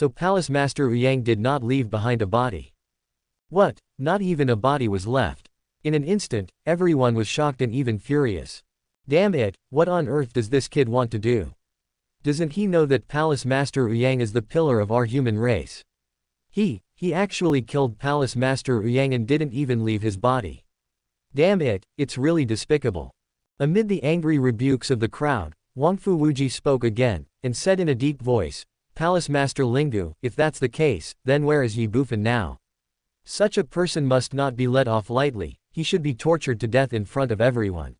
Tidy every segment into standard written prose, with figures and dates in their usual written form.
so Palace Master Yang did not leave behind a body. What? Not even a body was left. In an instant, everyone was shocked and even furious. Damn it, what on earth does this kid want to do? Doesn't he know that Palace Master Yang is the pillar of our human race? He actually killed Palace Master Yang and didn't even leave his body. Damn it, it's really despicable. Amid the angry rebukes of the crowd, Wangfu Wuji spoke again, and said in a deep voice, Palace Master Lingu, if that's the case, then where is Ye Bufan now? Such a person must not be let off lightly, he should be tortured to death in front of everyone.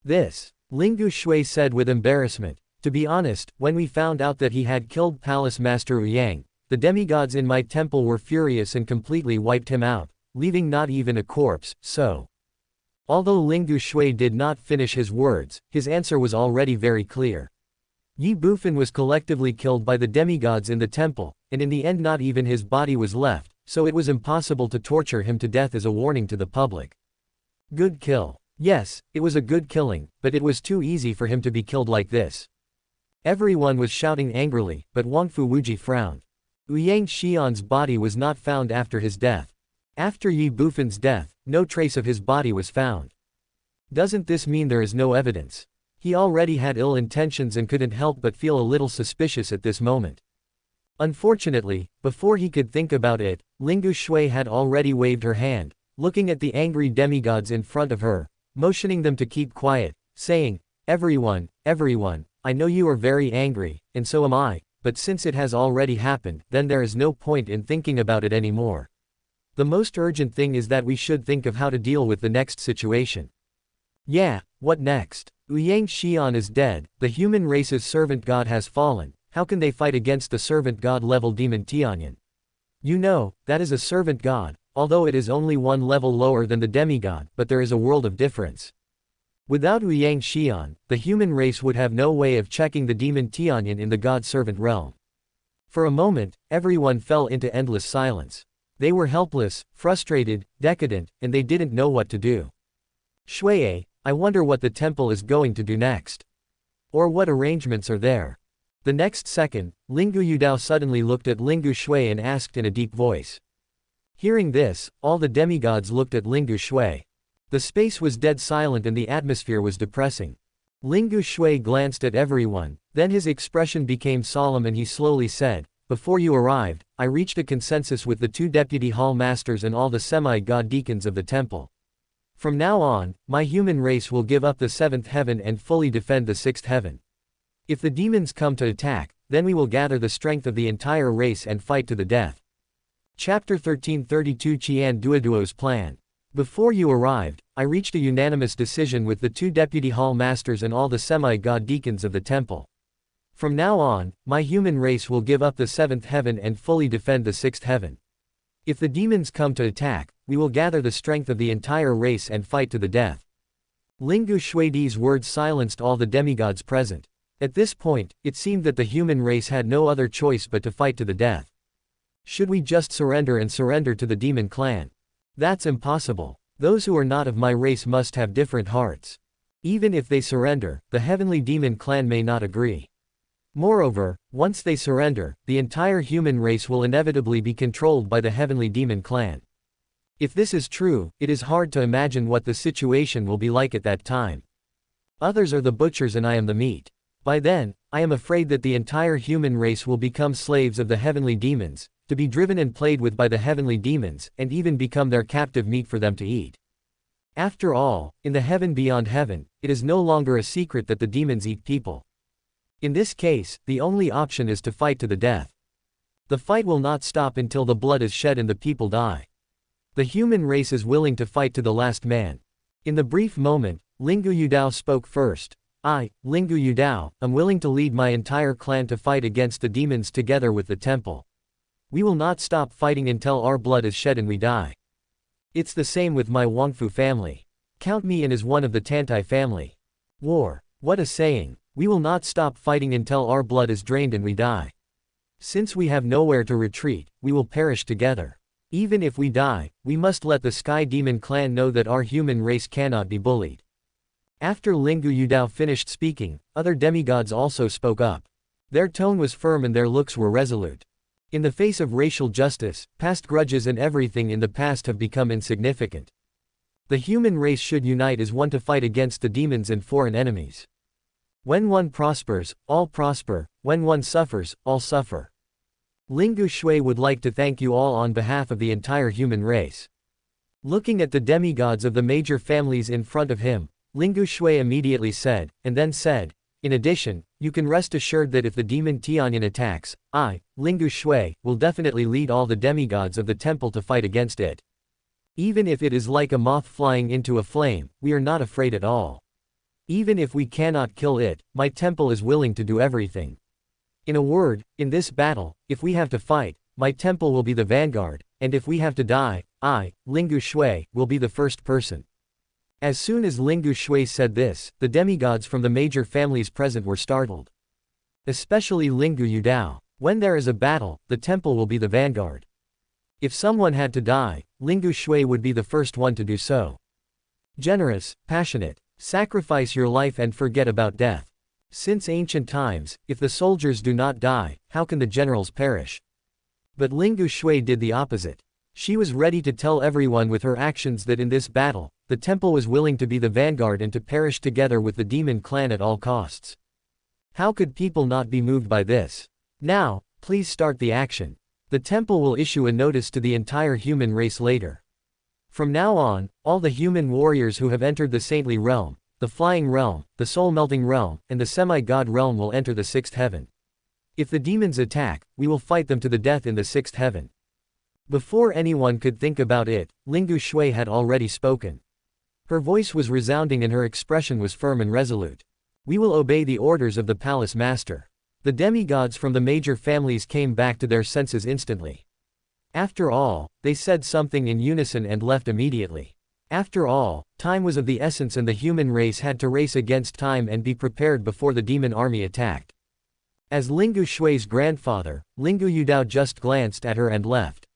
This, Lingu Shui said with embarrassment. To be honest, when we found out that he had killed Palace Master Yang, the demigods in my temple were furious and completely wiped him out, leaving not even a corpse, so. Although Lingu Shui did not finish his words, his answer was already very clear. Ye Bufan was collectively killed by the demigods in the temple, and in the end not even his body was left, so it was impossible to torture him to death as a warning to the public. Good kill. Yes, it was a good killing, but it was too easy for him to be killed like this. Everyone was shouting angrily, but Wangfu Wuji frowned. Ouyang Xian's body was not found after his death. After Ye Bufan's death, no trace of his body was found. Doesn't this mean there is no evidence? He already had ill intentions and couldn't help but feel a little suspicious at this moment. Unfortunately, before he could think about it, Lingu Shui had already waved her hand, looking at the angry demigods in front of her, motioning them to keep quiet, saying, everyone, I know you are very angry, and so am I, but since it has already happened, then there is no point in thinking about it anymore. The most urgent thing is that we should think of how to deal with the next situation. Yeah, what next? Ouyang Xian is dead, the human race's servant god has fallen, how can they fight against the servant god level demon Tianyan? You know, that is a servant god, although it is only one level lower than the demigod, but there is a world of difference. Without Ouyang Xian, the human race would have no way of checking the demon Tianyan in the god-servant realm. For a moment, everyone fell into endless silence. They were helpless, frustrated, decadent, and they didn't know what to do. Shui, I wonder what the temple is going to do next. Or what arrangements are there. The next second, Lingu Yudao suddenly looked at Lingu Shui and asked in a deep voice. Hearing this, all the demigods looked at Lingu Shui. The space was dead silent and the atmosphere was depressing. Lingu Shui glanced at everyone, then his expression became solemn and he slowly said, before you arrived, I reached a consensus with the 2 deputy hall masters and all the semi-god deacons of the temple. From now on, my human race will give up the 7th heaven and fully defend the 6th heaven. If the demons come to attack, then we will gather the strength of the entire race and fight to the death. Chapter 1332 Qian Duoduo's Plan. Before you arrived, I reached a unanimous decision with the 2 deputy hall masters and all the semi-god deacons of the temple. From now on, my human race will give up the 7th heaven and fully defend the 6th heaven. If the demons come to attack, we will gather the strength of the entire race and fight to the death. Lingu Shuidi's words silenced all the demigods present. At this point, it seemed that the human race had no other choice but to fight to the death. Should we just surrender to the demon clan? That's impossible. Those who are not of my race must have different hearts. Even if they surrender, the heavenly demon clan may not agree. Moreover, once they surrender, the entire human race will inevitably be controlled by the heavenly demon clan. If this is true, it is hard to imagine what the situation will be like at that time. Others are the butchers and I am the meat. By then, I am afraid that the entire human race will become slaves of the heavenly demons, to be driven and played with by the heavenly demons, and even become their captive meat for them to eat. After all, in the heaven beyond heaven, it is no longer a secret that the demons eat people. In this case, the only option is to fight to the death. The fight will not stop until the blood is shed and the people die. The human race is willing to fight to the last man. In the brief moment, Lingu Yudao spoke first. I, Lingu Yudao, am willing to lead my entire clan to fight against the demons together with the temple. We will not stop fighting until our blood is shed and we die. It's the same with my Wangfu family. Count me in as one of the Tantai family. War. What a saying. We will not stop fighting until our blood is drained and we die. Since we have nowhere to retreat, we will perish together. Even if we die, we must let the Sky Demon clan know that our human race cannot be bullied. After Lingu Yudao finished speaking, other demigods also spoke up. Their tone was firm and their looks were resolute. In the face of racial justice, past grudges and everything in the past have become insignificant. The human race should unite as one to fight against the demons and foreign enemies. When one prospers, all prosper. When one suffers, all suffer. Lingu Shui would like to thank you all on behalf of the entire human race. Looking at the demigods of the major families in front of him, Lingu Shui immediately said, and then said, in addition, you can rest assured that if the demon Tianyan attacks, I, Lingu Shui, will definitely lead all the demigods of the temple to fight against it. Even if it is like a moth flying into a flame, we are not afraid at all. Even if we cannot kill it, my temple is willing to do everything. In a word, in this battle, if we have to fight, my temple will be the vanguard, and if we have to die, I, Lingu Shui, will be the first person. As soon as Lingu Shui said this, the demigods from the major families present were startled. Especially Lingu Yudao. When there is a battle, the temple will be the vanguard. If someone had to die, Lingu Shui would be the first one to do so. Generous, passionate, sacrifice your life and forget about death. Since ancient times, if the soldiers do not die, how can the generals perish? But Lingu Shui did the opposite. She was ready to tell everyone with her actions that in this battle, the temple was willing to be the vanguard and to perish together with the demon clan at all costs. How could people not be moved by this? Now, please start the action. The temple will issue a notice to the entire human race later. From now on, all the human warriors who have entered the saintly realm, the flying realm, the soul-melting realm, and the semi-god realm will enter the sixth heaven. If the demons attack, we will fight them to the death in the sixth heaven. Before anyone could think about it, Lingu Shui had already spoken. Her voice was resounding and her expression was firm and resolute. We will obey the orders of the palace master. The demigods from the major families came back to their senses instantly. After all, they said something in unison and left immediately. After all, time was of the essence and the human race had to race against time and be prepared before the demon army attacked. As Lingu Shui's grandfather, Lingu Yudao just glanced at her and left.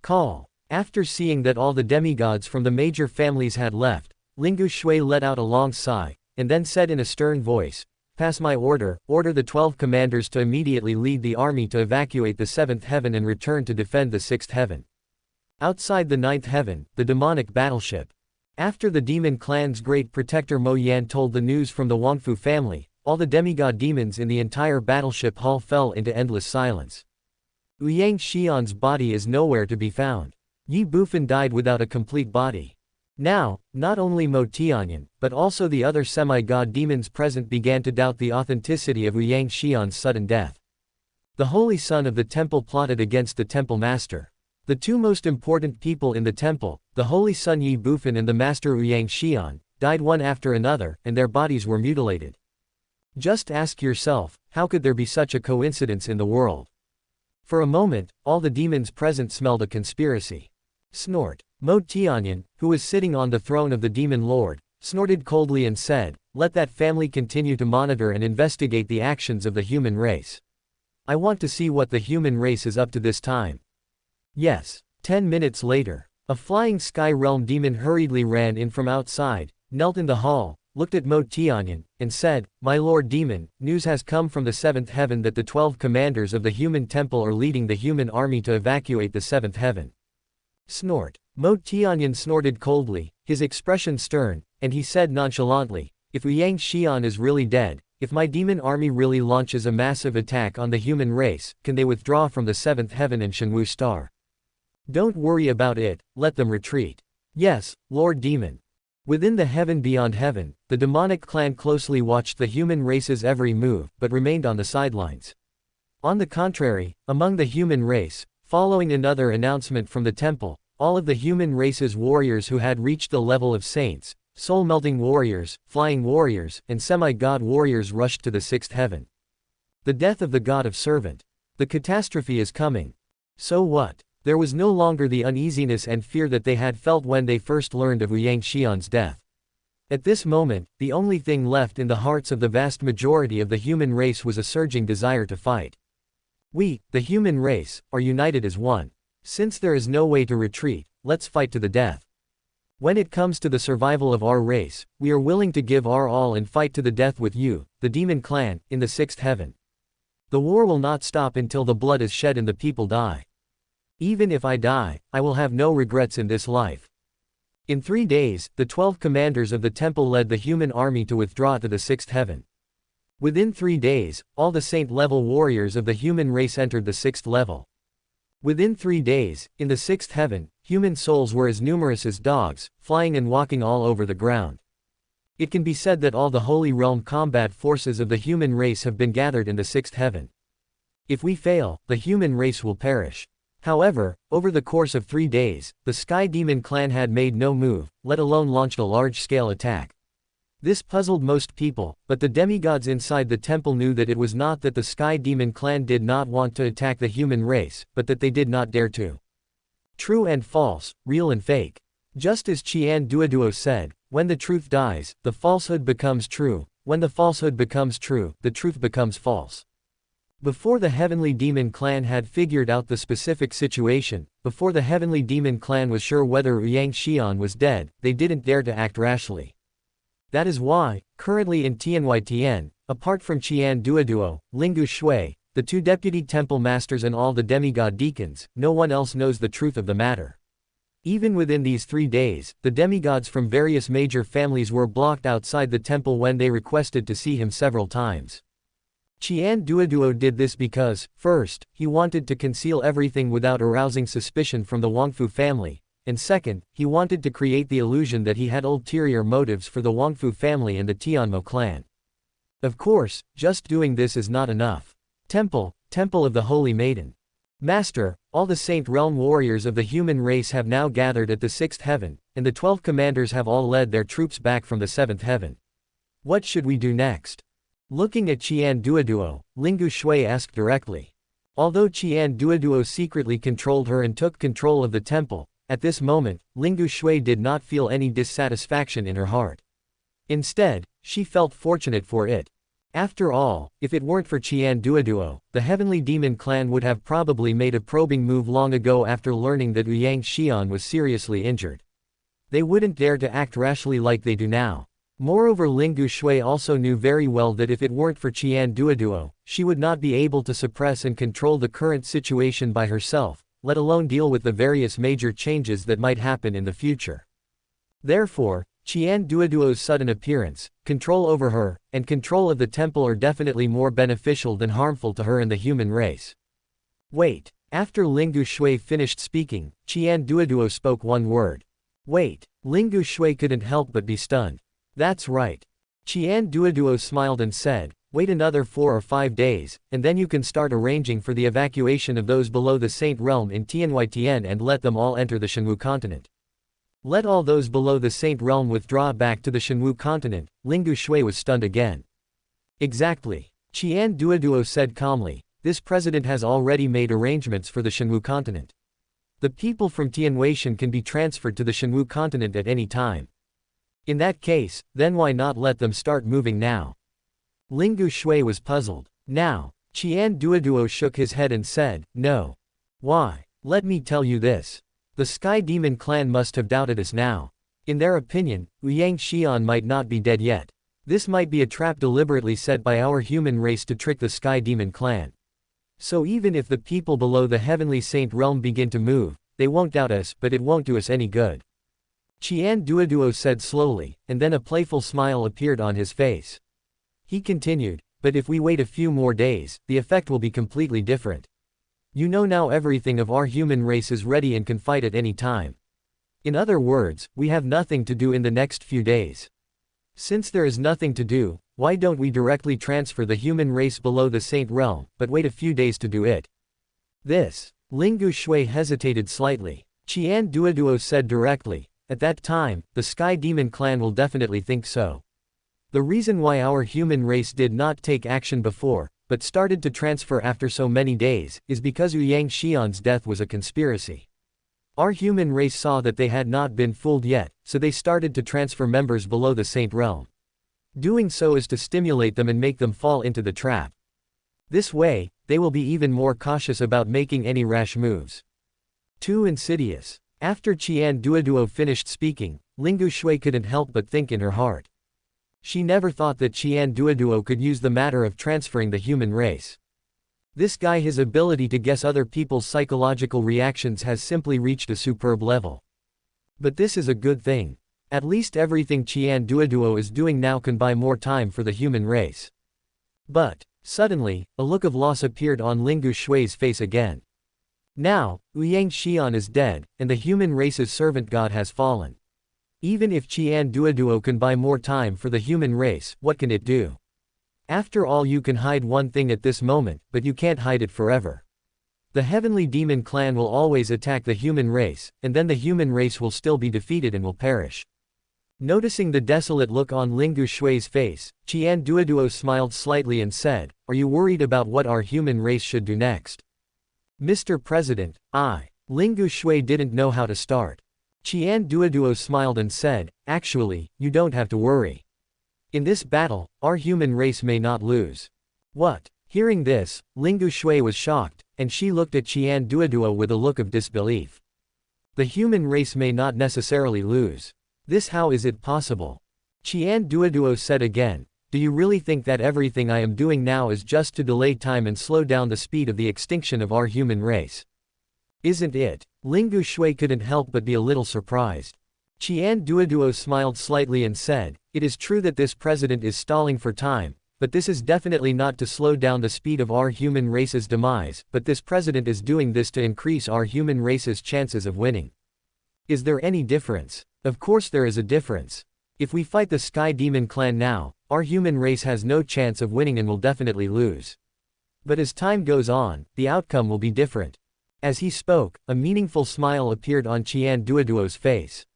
Call. After seeing that all the demigods from the major families had left, Lingu Shui let out a long sigh, and then said in a stern voice, "Pass my order, order the 12 commanders to immediately lead the army to evacuate the 7th heaven and return to defend the 6th heaven." Outside the 9th heaven, the demonic battleship. After the demon clan's great protector Mo Yan told the news from the Wangfu family, all the demigod demons in the entire battleship hull fell into endless silence. Ouyang Xian's body is nowhere to be found. Ye Bufan died without a complete body. Now, not only Mo Tianyan, but also the other semi-god demons present began to doubt the authenticity of Ouyang Xian's sudden death. The holy son of the temple plotted against the temple master. The two most important people in the temple, the holy son Ye Bufan and the master Ouyang Xian, died one after another, and their bodies were mutilated. Just ask yourself, how could there be such a coincidence in the world? For a moment, all the demons present smelled a conspiracy. Snort. Mo Tianyan, who was sitting on the throne of the demon lord, snorted coldly and said, "Let that family continue to monitor and investigate the actions of the human race. I want to see what the human race is up to this time." Yes. 10 minutes later, a flying sky realm demon hurriedly ran in from outside, knelt in the hall, looked at Mo Tianyan, and said, "My lord demon, news has come from the 7th heaven that the 12 commanders of the human temple are leading the human army to evacuate the 7th heaven." Snort. Mo Tianyan snorted coldly, his expression stern, and he said nonchalantly, "If Ouyang Xian is really dead, if my demon army really launches a massive attack on the human race, can they withdraw from the 7th heaven and Shenwu star? Don't worry about it, let them retreat." "Yes, Lord Demon." Within the heaven beyond heaven, the demonic clan closely watched the human race's every move, but remained on the sidelines. On the contrary, among the human race, following another announcement from the temple, all of the human race's warriors who had reached the level of saints, soul-melting warriors, flying warriors, and semi-god warriors rushed to the 6th heaven. The death of the god of servant. The catastrophe is coming. So what? There was no longer the uneasiness and fear that they had felt when they first learned of Ouyang Xian's death. At this moment, the only thing left in the hearts of the vast majority of the human race was a surging desire to fight. We, the human race, are united as one. Since there is no way to retreat, let's fight to the death. When it comes to the survival of our race, we are willing to give our all and fight to the death with you, the demon clan, in the 6th heaven. The war will not stop until the blood is shed and the people die. Even if I die, I will have no regrets in this life. In 3 days, the 12 commanders of the temple led the human army to withdraw to the 6th heaven. Within 3 days, all the saint-level warriors of the human race entered the 6th level. Within 3 days, in the 6th heaven, human souls were as numerous as dogs, flying and walking all over the ground. It can be said that all the Holy Realm combat forces of the human race have been gathered in the 6th heaven. If we fail, the human race will perish. However, over the course of 3 days, the Sky Demon clan had made no move, let alone launched a large-scale attack. This puzzled most people, but the demigods inside the temple knew that it was not that the Sky Demon clan did not want to attack the human race, but that they did not dare to. True and false, real and fake. Just as Qian Duoduo said, when the truth dies, the falsehood becomes true, when the falsehood becomes true, the truth becomes false. Before the Heavenly Demon clan had figured out the specific situation, before the Heavenly Demon clan was sure whether Yang Xian was dead, they didn't dare to act rashly. That is why, currently in TianYTN, apart from Qian Duoduo, Lingu Shui, the 2 deputy temple masters and all the demigod deacons, no one else knows the truth of the matter. Even within these 3 days, the demigods from various major families were blocked outside the temple when they requested to see him several times. Qian Duoduo did this because, first, he wanted to conceal everything without arousing suspicion from the Wangfu family, and second, he wanted to create the illusion that he had ulterior motives for the Wangfu family and the Tianmo clan. Of course, just doing this is not enough. Temple of the Holy Maiden. Master, all the Saint Realm warriors of the human race have now gathered at the 6th heaven, and the 12 commanders have all led their troops back from the 7th heaven. What should we do next? Looking at Qian Duoduo, Lingu Shui asked directly. Although Qian Duoduo secretly controlled her and took control of the temple, at this moment, Lingu Shui did not feel any dissatisfaction in her heart. Instead, she felt fortunate for it. After all, if it weren't for Qian Duoduo, the Heavenly Demon clan would have probably made a probing move long ago after learning that Yang Xian was seriously injured. They wouldn't dare to act rashly like they do now. Moreover, Lingu Shui also knew very well that if it weren't for Qian Duoduo, she would not be able to suppress and control the current situation by herself, let alone deal with the various major changes that might happen in the future. Therefore, Qian Duoduo's sudden appearance, control over her, and control of the temple are definitely more beneficial than harmful to her and the human race. Wait. After Lingu Shui finished speaking, Qian Duoduo spoke one word. Wait. Lingu Shui couldn't help but be stunned. That's right. Qian Duoduo smiled and said, wait another 4 or 5 days, and then you can start arranging for the evacuation of those below the Saint Realm in TianYTN and let them all enter the Shenwu continent. Let all those below the Saint Realm withdraw back to the Shenwu continent. Lingu Shui was stunned again. Exactly. Qian Duoduo said calmly, this president has already made arrangements for the Shenwu continent. The people from Tianwaishan can be transferred to the Shenwu continent at any time. In that case, then why not let them start moving now? Lingu Shui was puzzled. Now, Qian Duoduo shook his head and said, no. Why? Let me tell you this. The Sky Demon clan must have doubted us now. In their opinion, Yang Xian might not be dead yet. This might be a trap deliberately set by our human race to trick the Sky Demon clan. So even if the people below the Heavenly Saint Realm begin to move, they won't doubt us, but it won't do us any good. Qian Duoduo said slowly, and then a playful smile appeared on his face. He continued, but if we wait a few more days, the effect will be completely different. You know now everything of our human race is ready and can fight at any time. In other words, we have nothing to do in the next few days. Since there is nothing to do, why don't we directly transfer the human race below the Saint Realm, but wait a few days to do it? This. Lingu Shui hesitated slightly. Qian Duoduo said directly, at that time, the Sky Demon clan will definitely think so. The reason why our human race did not take action before, but started to transfer after so many days, is because Yang Xian's death was a conspiracy. Our human race saw that they had not been fooled yet, so they started to transfer members below the Saint Realm. Doing so is to stimulate them and make them fall into the trap. This way, they will be even more cautious about making any rash moves. Too insidious. After Qian Duoduo finished speaking, Lingu Shui couldn't help but think in her heart. She never thought that Qian Duoduo could use the matter of transferring the human race. This guy, his ability to guess other people's psychological reactions has simply reached a superb level. But this is a good thing. At least everything Qian Duoduo is doing now can buy more time for the human race. But, suddenly, a look of loss appeared on Lingu Shui's face again. Now, Ouyang Xian is dead, and the human race's servant god has fallen. Even if Qian Duoduo can buy more time for the human race, what can it do? After all, you can hide one thing at this moment, but you can't hide it forever. The heavenly demon clan will always attack the human race, and then the human race will still be defeated and will perish. Noticing the desolate look on Lingu Shui's face, Qian Duoduo smiled slightly and said, "Are you worried about what our human race should do next?" "Mr. President, Lingu Shui didn't know how to start. Qian Duoduo smiled and said, "Actually, you don't have to worry. In this battle, our human race may not lose." "What?" Hearing this, Lingu Shui was shocked, and she looked at Qian Duoduo with a look of disbelief. "The human race may not necessarily lose. This, how is it possible?" Qian Duoduo said again, "Do you really think that everything I am doing now is just to delay time and slow down the speed of the extinction of our human race? Isn't it?" Lingu Shui couldn't help but be a little surprised. Qian Duoduo smiled slightly and said, "It is true that this president is stalling for time, but this is definitely not to slow down the speed of our human race's demise, but this president is doing this to increase our human race's chances of winning." "Is there any difference?" "Of course there is a difference. If we fight the Sky Demon clan now, our human race has no chance of winning and will definitely lose. But as time goes on, the outcome will be different." As he spoke, a meaningful smile appeared on Qian Duoduo's face.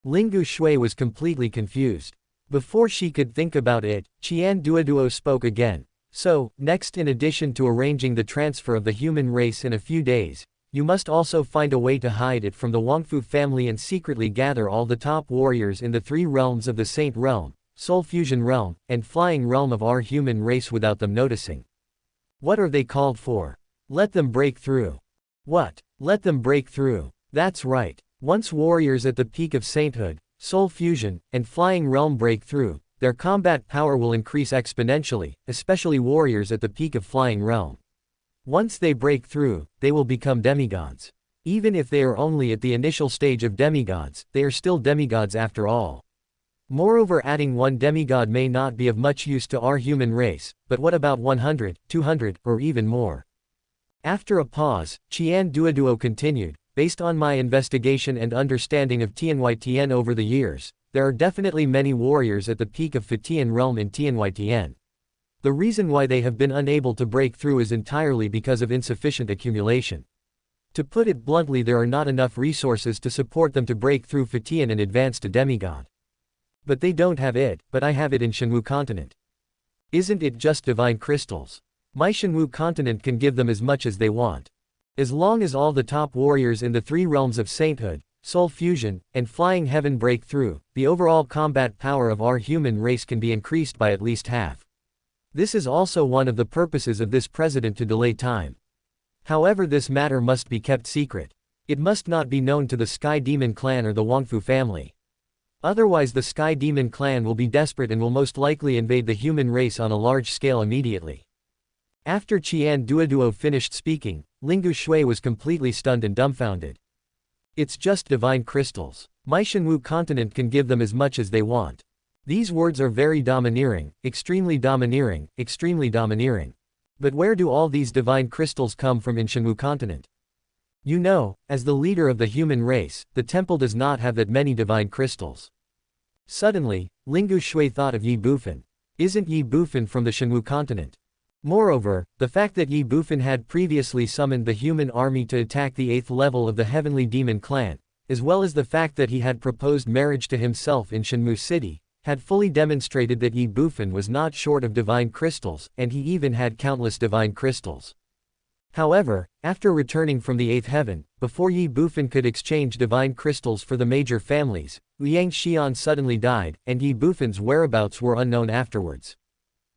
Lingu Shui was completely confused. Before she could think about it, Qian Duoduo spoke again. "So, next, in addition to arranging the transfer of the human race in a few days, you must also find a way to hide it from the Wangfu family and secretly gather all the top warriors in the 3 realms of the Saint Realm, Soul Fusion Realm, and Flying Realm of our human race without them noticing." "What are they called for?" "Let them break through." "What? Let them break through?" "That's right. Once warriors at the peak of sainthood, Soul Fusion, and Flying Realm break through, their combat power will increase exponentially, especially warriors at the peak of Flying Realm. Once they break through, they will become demigods. Even if they are only at the initial stage of demigods, they are still demigods after all. Moreover, adding one demigod may not be of much use to our human race, but what about 100, 200, or even more?" After a pause, Qian Duoduo continued, "Based on my investigation and understanding of TianYTN over the years, there are definitely many warriors at the peak of Fatian realm in TianYTN. The reason why they have been unable to break through is entirely because of insufficient accumulation. To put it bluntly, there are not enough resources to support them to break through Fatian and advance to demigod. But they don't have it, but I have it in Shenwu continent. Isn't it just divine crystals? My Shenwu continent can give them as much as they want. As long as all the top warriors in the 3 realms of sainthood, Soul Fusion, and Flying Heaven break through, the overall combat power of our human race can be increased by at least half. This is also one of the purposes of this president to delay time. However, this matter must be kept secret. It must not be known to the Sky Demon clan or the Wangfu family. Otherwise the Sky Demon clan will be desperate and will most likely invade the human race on a large scale immediately." After Qian Duoduo finished speaking, Lingu Shui was completely stunned and dumbfounded. "It's just divine crystals. My Shenwu continent can give them as much as they want." These words are very domineering, extremely domineering, extremely domineering. But where do all these divine crystals come from in Shenwu continent? You know, as the leader of the human race, the temple does not have that many divine crystals. Suddenly, Lingu Shui thought of Ye Bufan. Isn't Ye Bufan from the Shenwu continent? Moreover, the fact that Ye Bufan had previously summoned the human army to attack the 8th level of the Heavenly Demon clan, as well as the fact that he had proposed marriage to himself in Shenwu City, had fully demonstrated that Ye Bufan was not short of divine crystals, and he even had countless divine crystals. However, after returning from the 8th heaven, before Ye Bufan could exchange divine crystals for the major families, Ouyang Xian suddenly died, and Ye Bufan's whereabouts were unknown afterwards.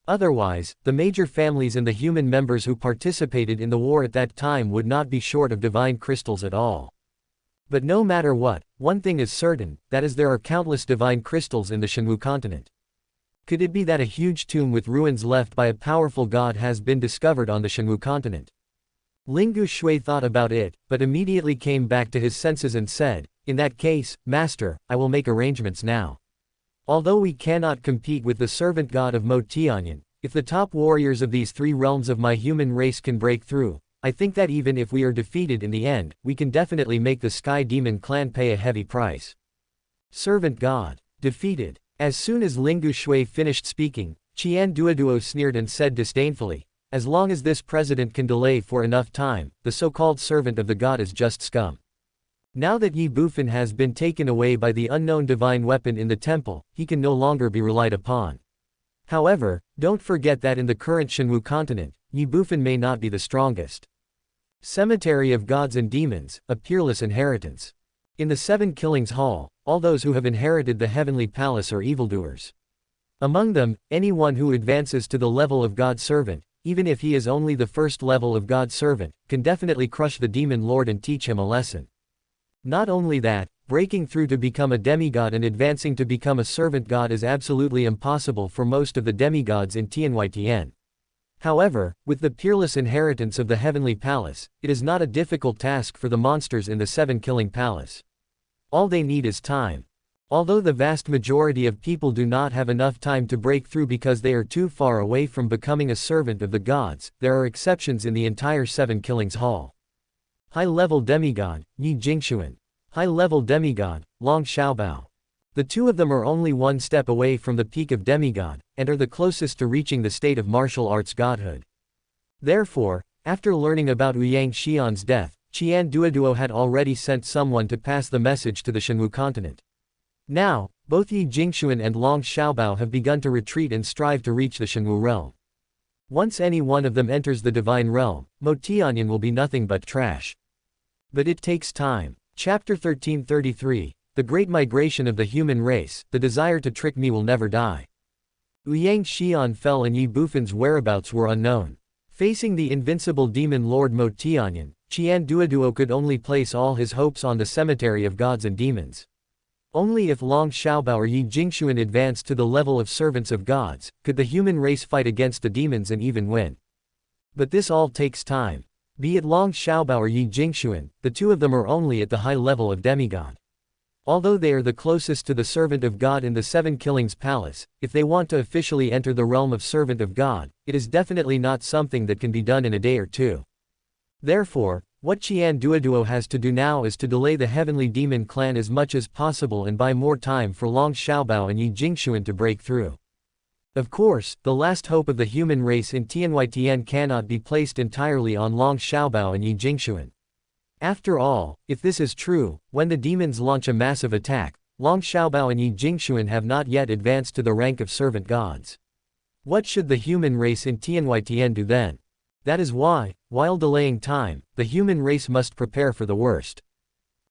Otherwise, the major families and the human members who participated in the war at that time would not be short of divine crystals at all. But no matter what, one thing is certain, that is there are countless divine crystals in the Shenwu continent. Could it be that a huge tomb with ruins left by a powerful god has been discovered on the Shenwu continent? Lingu Shui thought about it, but immediately came back to his senses and said, "In that case, Master, I will make arrangements now. Although we cannot compete with the servant god of Mo Tianyan, if the top warriors of these three realms of my human race can break through, I think that even if we are defeated in the end, we can definitely make the Sky Demon clan pay a heavy price." Servant god. Defeated. As soon as Lingu Shui finished speaking, Qian Duoduo sneered and said disdainfully, "As long as this president can delay for enough time, the so-called servant of the god is just scum. Now that Ye Bufan has been taken away by the unknown divine weapon in the temple, he can no longer be relied upon. However, don't forget that in the current Shenwu continent, Ye Bufan may not be the strongest. Cemetery of Gods and Demons, a peerless inheritance. In the Seven Killings Hall, all those who have inherited the heavenly palace are evildoers. Among them, anyone who advances to the level of God's servant, even if he is only the first level of God's servant, can definitely crush the demon lord and teach him a lesson. Not only that, breaking through to become a demigod and advancing to become a servant god is absolutely impossible for most of the demigods in TianYTN. However, with the peerless inheritance of the heavenly palace, it is not a difficult task for the monsters in the Seven Killing Palace. All they need is time. Although the vast majority of people do not have enough time to break through because they are too far away from becoming a servant of the gods, there are exceptions in the entire Seven Killings Hall. High-level demigod, Yi Jingxuan. High-level demigod, Long Xiaobao. The two of them are only one step away from the peak of demigod, and are the closest to reaching the state of martial arts godhood. Therefore, after learning about Ouyang Xian's death, Qian Duoduo had already sent someone to pass the message to the Shenwu continent. Now, both Yi Jingxuan and Long Xiaobao have begun to retreat and strive to reach the Shenwu realm. Once any one of them enters the divine realm, Mo Tianyan will be nothing but trash. But it takes time. Chapter 1333, The Great Migration of the Human Race, The Desire to Trick Me Will Never Die. Ouyang Xian fell and Ye Bufan's whereabouts were unknown. Facing the invincible demon lord Mo Tianyan, Qian Duoduo could only place all his hopes on the cemetery of gods and demons. Only if Long Xiaobao or Yi Jingxuan advanced to the level of servants of gods, could the human race fight against the demons and even win. But this all takes time. Be it Long Xiaobao or Yi Jingxuan, the two of them are only at the high level of demigod. Although they are the closest to the servant of God in the Seven Killings Palace, if they want to officially enter the realm of servant of God, it is definitely not something that can be done in a day or two. Therefore, what Qian Duoduo has to do now is to delay the heavenly demon clan as much as possible and buy more time for Long Xiaobao and Yi Jingxuan to break through. Of course, the last hope of the human race in TianYTN cannot be placed entirely on Long Xiaobao and Yi Jingxuan. After all, if this is true, when the demons launch a massive attack, Long Xiaobao and Yi Jingxuan have not yet advanced to the rank of servant gods. What should the human race in TianYTN do then? That is why, while delaying time, the human race must prepare for the worst.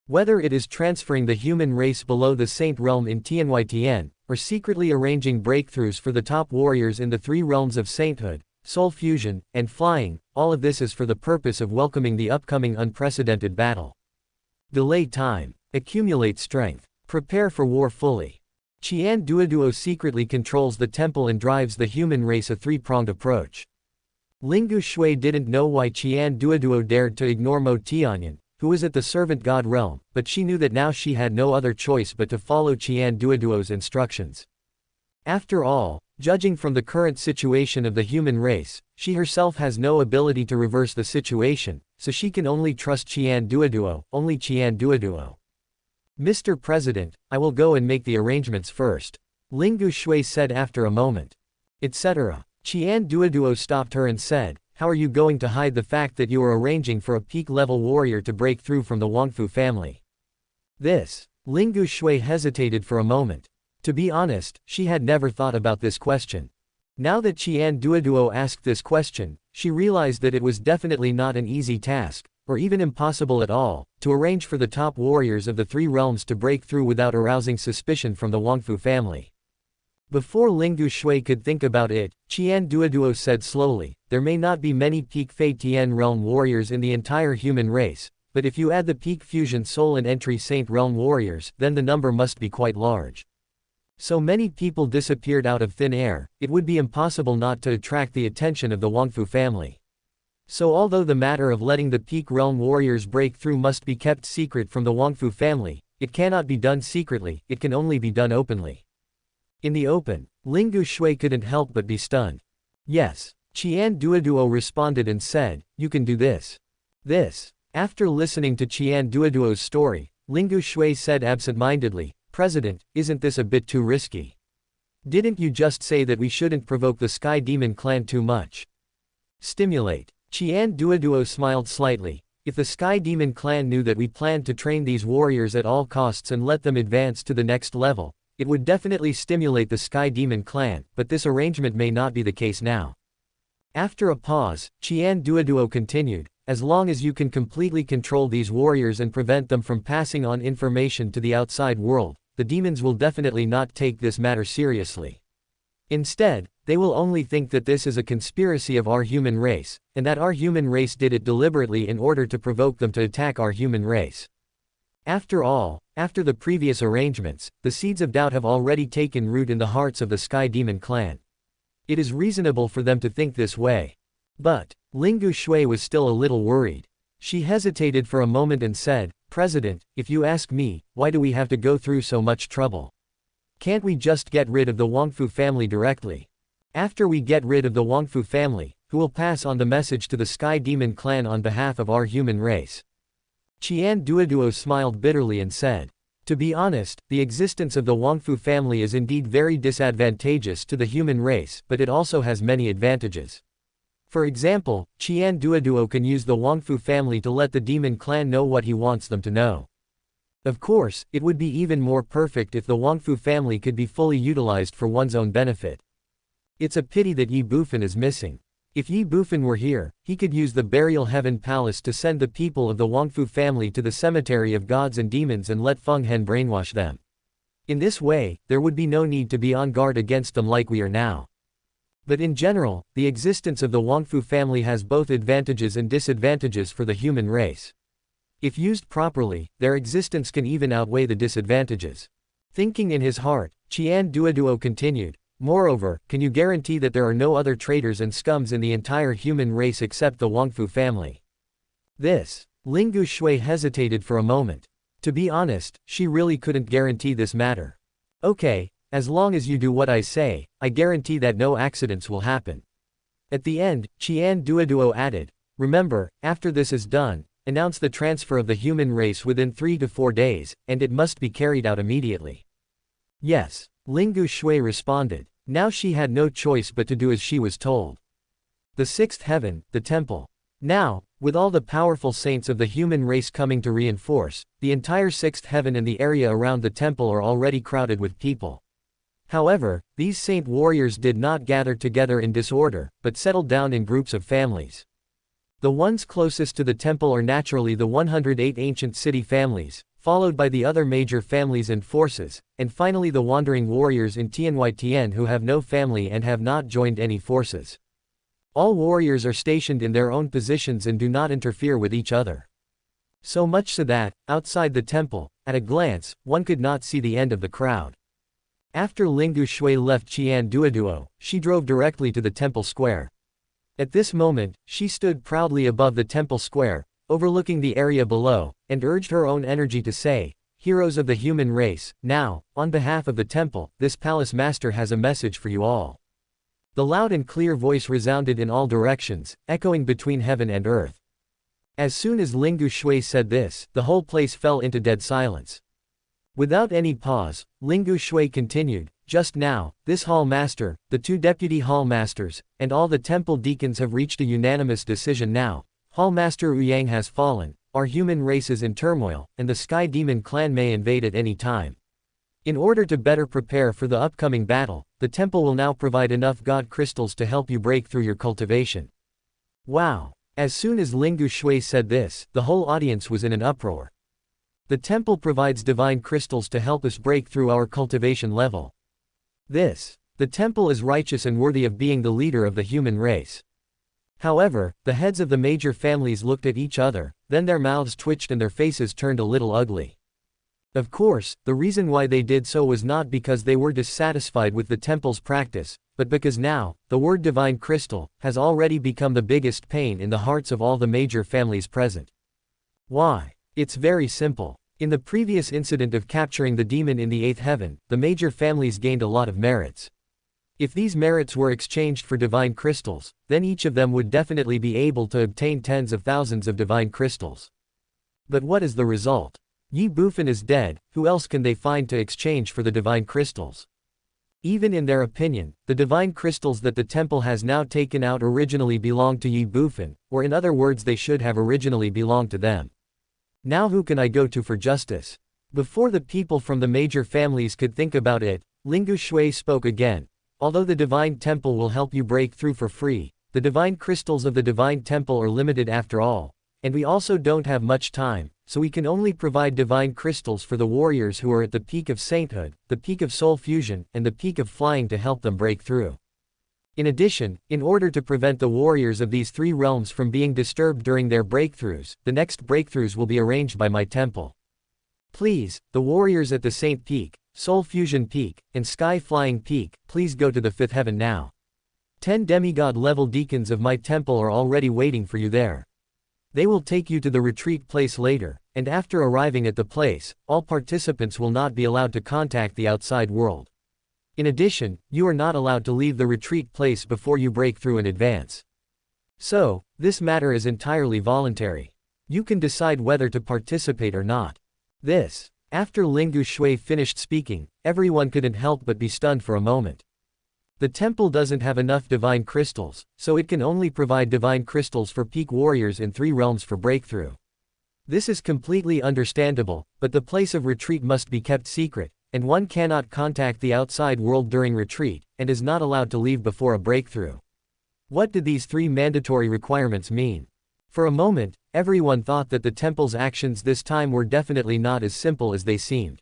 Whether it is transferring the human race below the Saint realm in TianYTN, or secretly arranging breakthroughs for the top warriors in the three realms of sainthood, soul fusion, and flying, all of this is for the purpose of welcoming the upcoming unprecedented battle. Delay time. Accumulate strength. Prepare for war fully. Qian Duoduo secretly controls the temple and drives the human race a three-pronged approach. Lingu Shui didn't know why Qian Duoduo dared to ignore Mo Tianyan, who was at the servant god realm, but she knew that now she had no other choice but to follow Qian Duoduo's instructions. After all, judging from the current situation of the human race, she herself has no ability to reverse the situation, so she can only trust Qian Duoduo, only Qian Duoduo. Mr. President, I will go and make the arrangements first. Lingu Shui said after a moment. Etc. Qian Duoduo stopped her and said, how are you going to hide the fact that you are arranging for a peak-level warrior to break through from the Wangfu family? This. Lingu Shui hesitated for a moment. To be honest, she had never thought about this question. Now that Qian Duoduo asked this question, she realized that it was definitely not an easy task, or even impossible at all, to arrange for the top warriors of the three realms to break through without arousing suspicion from the Wangfu family. Before Lingu Shui could think about it, Qian Duoduo said slowly, there may not be many peak Fei Tian realm warriors in the entire human race, but if you add the peak fusion soul and entry saint realm warriors, then the number must be quite large. So many people disappeared out of thin air, it would be impossible not to attract the attention of the Wangfu family. So although the matter of letting the Peak Realm warriors break through must be kept secret from the Wangfu family, it cannot be done secretly, it can only be done openly. In the open, Lingu Shui couldn't help but be stunned. Yes, Qian Duoduo responded and said, you can do this. This. After listening to Qian Duoduo's story, Lingu Shui said absent-mindedly, President, isn't this a bit too risky? Didn't you just say that we shouldn't provoke the Sky Demon clan too much? Stimulate. Qian Duoduo smiled slightly. If the Sky Demon clan knew that we planned to train these warriors at all costs and let them advance to the next level, it would definitely stimulate the Sky Demon clan, but this arrangement may not be the case now. After a pause, Qian Duoduo continued, as long as you can completely control these warriors and prevent them from passing on information to the outside world, the demons will definitely not take this matter seriously. Instead, they will only think that this is a conspiracy of our human race, and that our human race did it deliberately in order to provoke them to attack our human race. After all, after the previous arrangements, the seeds of doubt have already taken root in the hearts of the Sky Demon clan. It is reasonable for them to think this way. But, Lingu Shui was still a little worried. She hesitated for a moment and said, President, if you ask me, why do we have to go through so much trouble? Can't we just get rid of the Wangfu family directly? After we get rid of the Wangfu family, who will pass on the message to the Sky Demon clan on behalf of our human race? Qian Duoduo smiled bitterly and said, to be honest, the existence of the Wangfu family is indeed very disadvantageous to the human race, but it also has many advantages. For example, Qian Duoduo can use the Wangfu family to let the demon clan know what he wants them to know. Of course, it would be even more perfect if the Wangfu family could be fully utilized for one's own benefit. It's a pity that Ye Bufan is missing. If Ye Bufan were here, he could use the Burial Heaven Palace to send the people of the Wangfu family to the cemetery of gods and demons and let Feng Hen brainwash them. In this way, there would be no need to be on guard against them like we are now. But in general, the existence of the Wangfu family has both advantages and disadvantages for the human race. If used properly, their existence can even outweigh the disadvantages. Thinking in his heart, Qian Duoduo continued, moreover, can you guarantee that there are no other traitors and scums in the entire human race except the Wangfu family? This. Lingu Shui hesitated for a moment. To be honest, she really couldn't guarantee this matter. Okay, as long as you do what I say, I guarantee that no accidents will happen. At the end, Qian Duoduo added, remember, after this is done, announce the transfer of the human race within 3 to 4 days, and it must be carried out immediately. Yes, Lingu Shui responded. Now she had no choice but to do as she was told. The sixth heaven, the temple. Now, with all the powerful saints of the human race coming to reinforce, the entire sixth heaven and the area around the temple are already crowded with people. However, these saint warriors did not gather together in disorder, but settled down in groups of families. The ones closest to the temple are naturally the 108 ancient city families, followed by the other major families and forces, and finally the wandering warriors in Tianyi who have no family and have not joined any forces. All warriors are stationed in their own positions and do not interfere with each other. So much so that, outside the temple, at a glance, one could not see the end of the crowd. After Lingu Shui left Qian Duoduo, she drove directly to the temple square. At this moment, she stood proudly above the temple square, overlooking the area below, and urged her own energy to say, heroes of the human race, now, on behalf of the temple, this palace master has a message for you all. The loud and clear voice resounded in all directions, echoing between heaven and earth. As soon as Lingu Shui said this, the whole place fell into dead silence. Without any pause, Lingu Shui continued, just now, this hall master, the 2 deputy hall masters, and all the temple deacons have reached a unanimous decision now. Hall Master Uyang has fallen, our human race is in turmoil, and the Sky Demon clan may invade at any time. In order to better prepare for the upcoming battle, the temple will now provide enough god crystals to help you break through your cultivation. Wow! As soon as Lingu Shui said this, the whole audience was in an uproar. The temple provides divine crystals to help us break through our cultivation level. The temple is righteous and worthy of being the leader of the human race. However, the heads of the major families looked at each other, then their mouths twitched and their faces turned a little ugly. Of course, the reason why they did so was not because they were dissatisfied with the temple's practice, but because now, the word divine crystal, has already become the biggest pain in the hearts of all the major families present. Why? It's very simple. In the previous incident of capturing the demon in the 8th heaven, the major families gained a lot of merits. If these merits were exchanged for divine crystals, then each of them would definitely be able to obtain tens of thousands of divine crystals. But what is the result? Ye Bufan is dead, who else can they find to exchange for the divine crystals? Even in their opinion, the divine crystals that the temple has now taken out originally belonged to Ye Bufan, or in other words they should have originally belonged to them. Now who can I go to for justice? Before the people from the major families could think about it, Lingu Shui spoke again. Although the divine temple will help you break through for free, the divine crystals of the divine temple are limited after all, and we also don't have much time, so we can only provide divine crystals for the warriors who are at the peak of sainthood, the peak of soul fusion, and the peak of flying to help them break through. In addition, in order to prevent the warriors of these 3 realms from being disturbed during their breakthroughs, the next breakthroughs will be arranged by my temple. Please, the warriors at the Saint Peak, Soul Fusion Peak, and Sky Flying Peak, please go to the 5th heaven now. 10 demigod-level deacons of my temple are already waiting for you there. They will take you to the retreat place later, and after arriving at the place, all participants will not be allowed to contact the outside world. In addition, you are not allowed to leave the retreat place before you break through in advance. So, this matter is entirely voluntary. You can decide whether to participate or not. This. After Lingu Shui finished speaking, everyone couldn't help but be stunned for a moment. The temple doesn't have enough divine crystals, so it can only provide divine crystals for peak warriors in 3 realms for breakthrough. This is completely understandable, but the place of retreat must be kept secret, and one cannot contact the outside world during retreat, and is not allowed to leave before a breakthrough. What did these 3 mandatory requirements mean? For a moment, everyone thought that the temple's actions this time were definitely not as simple as they seemed.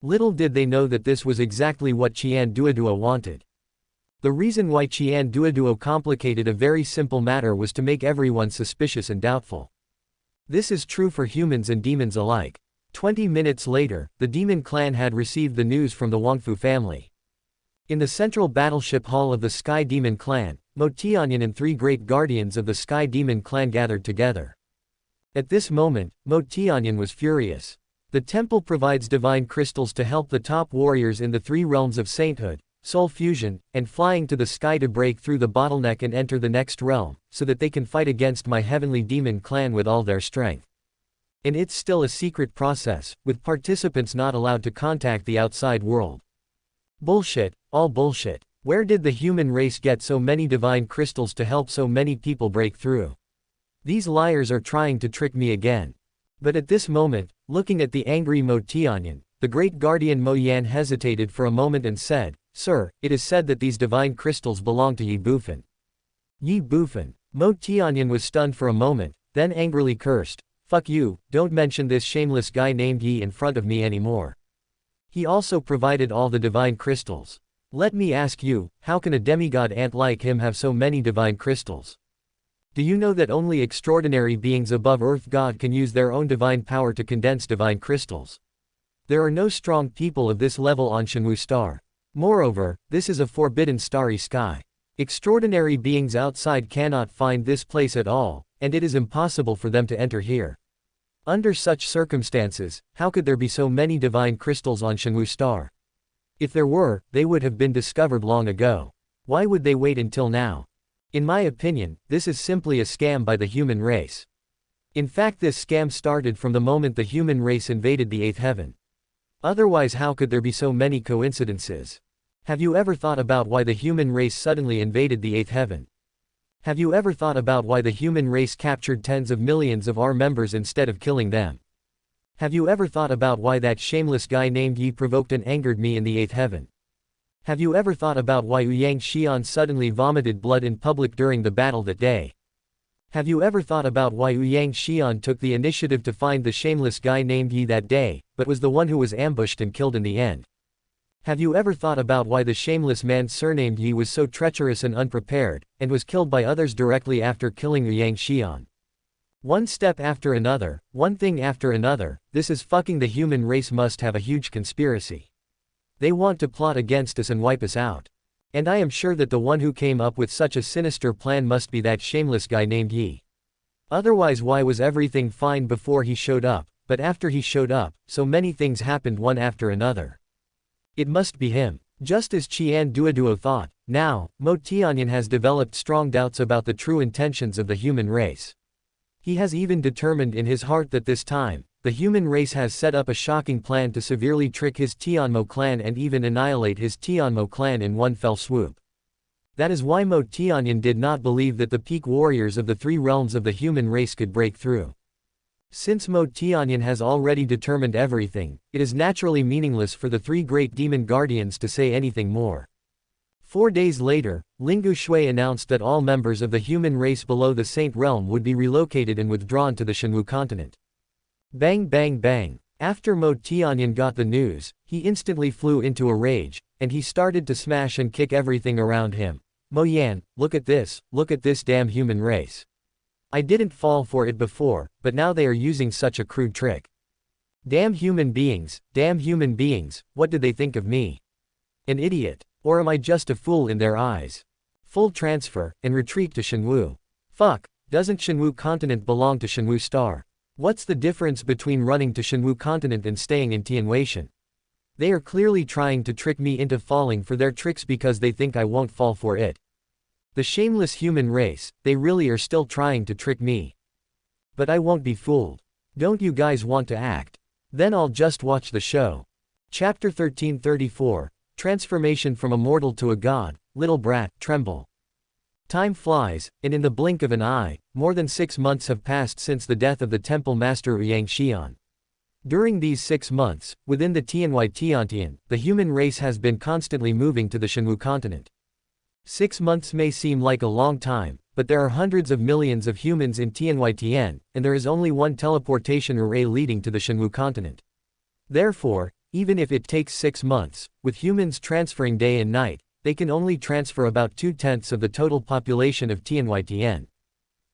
Little did they know that this was exactly what Qian Duoduo wanted. The reason why Qian Duoduo complicated a very simple matter was to make everyone suspicious and doubtful. This is true for humans and demons alike. 20 minutes later, the demon clan had received the news from the Wangfu family. In the central battleship hall of the Sky Demon clan, Mo Tianyan and 3 great guardians of the Sky Demon clan gathered together. At this moment, Mo Tianyan was furious. The temple provides divine crystals to help the top warriors in the 3 realms of sainthood, soul fusion, and flying to the sky to break through the bottleneck and enter the next realm, so that they can fight against my heavenly demon clan with all their strength. And it's still a secret process, with participants not allowed to contact the outside world. Bullshit, all bullshit. Where did the human race get so many divine crystals to help so many people break through? These liars are trying to trick me again. But at this moment, looking at the angry Mo Tianyan, the great guardian Mo Yan hesitated for a moment and said, "Sir, it is said that these divine crystals belong to Ye Bufan." Ye Bufan. Mo Tianyan was stunned for a moment, then angrily cursed, "Fuck you, don't mention this shameless guy named Ye in front of me anymore. He also provided all the divine crystals. Let me ask you, how can a demigod ant like him have so many divine crystals? Do you know that only extraordinary beings above Earth God can use their own divine power to condense divine crystals? There are no strong people of this level on Shenwu Star. Moreover, this is a forbidden starry sky. Extraordinary beings outside cannot find this place at all, and it is impossible for them to enter here. Under such circumstances, how could there be so many divine crystals on Shenwu Star? If there were, they would have been discovered long ago. Why would they wait until now? In my opinion, this is simply a scam by the human race. In fact, this scam started from the moment the human race invaded the 8th heaven. Otherwise, how could there be so many coincidences? Have you ever thought about why the human race suddenly invaded the 8th heaven? Have you ever thought about why the human race captured tens of millions of our members instead of killing them? Have you ever thought about why that shameless guy named Yi provoked and angered me in the 8th heaven? Have you ever thought about why Yang Xian suddenly vomited blood in public during the battle that day? Have you ever thought about why Yang Xian took the initiative to find the shameless guy named Yi that day, but was the one who was ambushed and killed in the end? Have you ever thought about why the shameless man surnamed Yi was so treacherous and unprepared, and was killed by others directly after killing Yang Xian? One step after another, one thing after another, this is fucking the human race must have a huge conspiracy. They want to plot against us and wipe us out. And I am sure that the one who came up with such a sinister plan must be that shameless guy named Ye. Otherwise why was everything fine before he showed up, but after he showed up, so many things happened one after another. It must be him. Just as Qian Duoduo thought, now, Mo Tianyan has developed strong doubts about the true intentions of the human race. He has even determined in his heart that this time, the human race has set up a shocking plan to severely trick his Tianmo clan and even annihilate his Tianmo clan in one fell swoop. That is why Mo Tianyan did not believe that the peak warriors of the three realms of the human race could break through. Since Mo Tianyan has already determined everything, it is naturally meaningless for the three great demon guardians to say anything more. 4 days later, Lingu Shui announced that all members of the human race below the Saint Realm would be relocated and withdrawn to the Shenwu continent. Bang bang bang. After Mo Tianyan got the news, he instantly flew into a rage, and he started to smash and kick everything around him. Mo Yan, look at this damn human race. I didn't fall for it before, but now they are using such a crude trick. Damn human beings, what did they think of me? An idiot. Or am I just a fool in their eyes? Full transfer, and retreat to Shenwu. Fuck, doesn't Shenwu continent belong to Shenwu Star? What's the difference between running to Shenwu continent and staying in Tianweishan? They are clearly trying to trick me into falling for their tricks because they think I won't fall for it. The shameless human race, they really are still trying to trick me. But I won't be fooled. Don't you guys want to act? Then I'll just watch the show. Chapter 1334. Transformation from a mortal to a god, little brat, tremble. Time flies, and in the blink of an eye, more than 6 months have passed since the death of the temple master Yang Xian. During these 6 months, within the Tianwei Tiantian, the human race has been constantly moving to the Shenwu continent. 6 months may seem like a long time, but there are hundreds of millions of humans in Tianwei Tian, and there is only one teleportation array leading to the Shenwu continent. Therefore, even if it takes 6 months, with humans transferring day and night, they can only transfer about 2/10 of the total population of Tianwei Tian.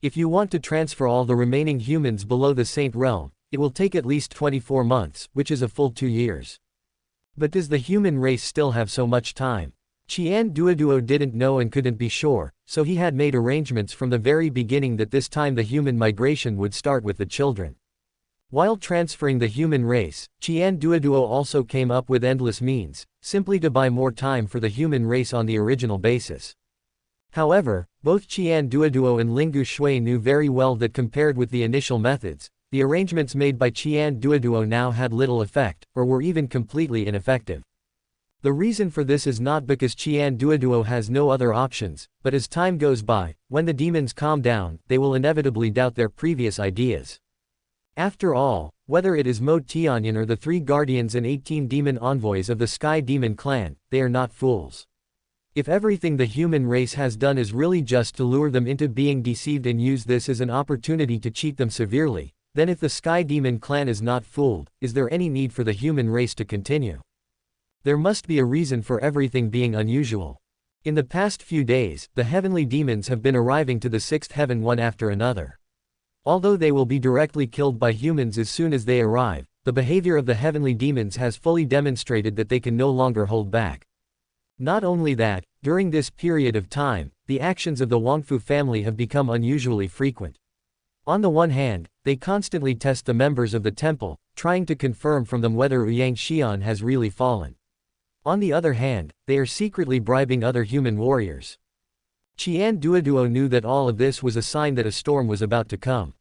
If you want to transfer all the remaining humans below the Saint Realm, it will take at least 24 months, which is a full 2 years. But does the human race still have so much time? Qian Duoduo didn't know and couldn't be sure, so he had made arrangements from the very beginning that this time the human migration would start with the children. While transferring the human race, Qian Duoduo also came up with endless means, simply to buy more time for the human race on the original basis. However, both Qian Duoduo and Lingu Shui knew very well that compared with the initial methods, the arrangements made by Qian Duoduo now had little effect, or were even completely ineffective. The reason for this is not because Qian Duoduo has no other options, but as time goes by, when the demons calm down, they will inevitably doubt their previous ideas. After all, whether it is Mo Tianyan or the 3 guardians and 18 demon envoys of the Sky Demon clan, they are not fools. If everything the human race has done is really just to lure them into being deceived and use this as an opportunity to cheat them severely, then if the Sky Demon clan is not fooled, is there any need for the human race to continue? There must be a reason for everything being unusual. In the past few days, the heavenly demons have been arriving to the 6th heaven one after another. Although they will be directly killed by humans as soon as they arrive, the behavior of the heavenly demons has fully demonstrated that they can no longer hold back. Not only that, during this period of time, the actions of the Wangfu family have become unusually frequent. On the one hand, they constantly test the members of the temple, trying to confirm from them whether Yang Xian has really fallen. On the other hand, they are secretly bribing other human warriors. Qian Duoduo knew that all of this was a sign that a storm was about to come.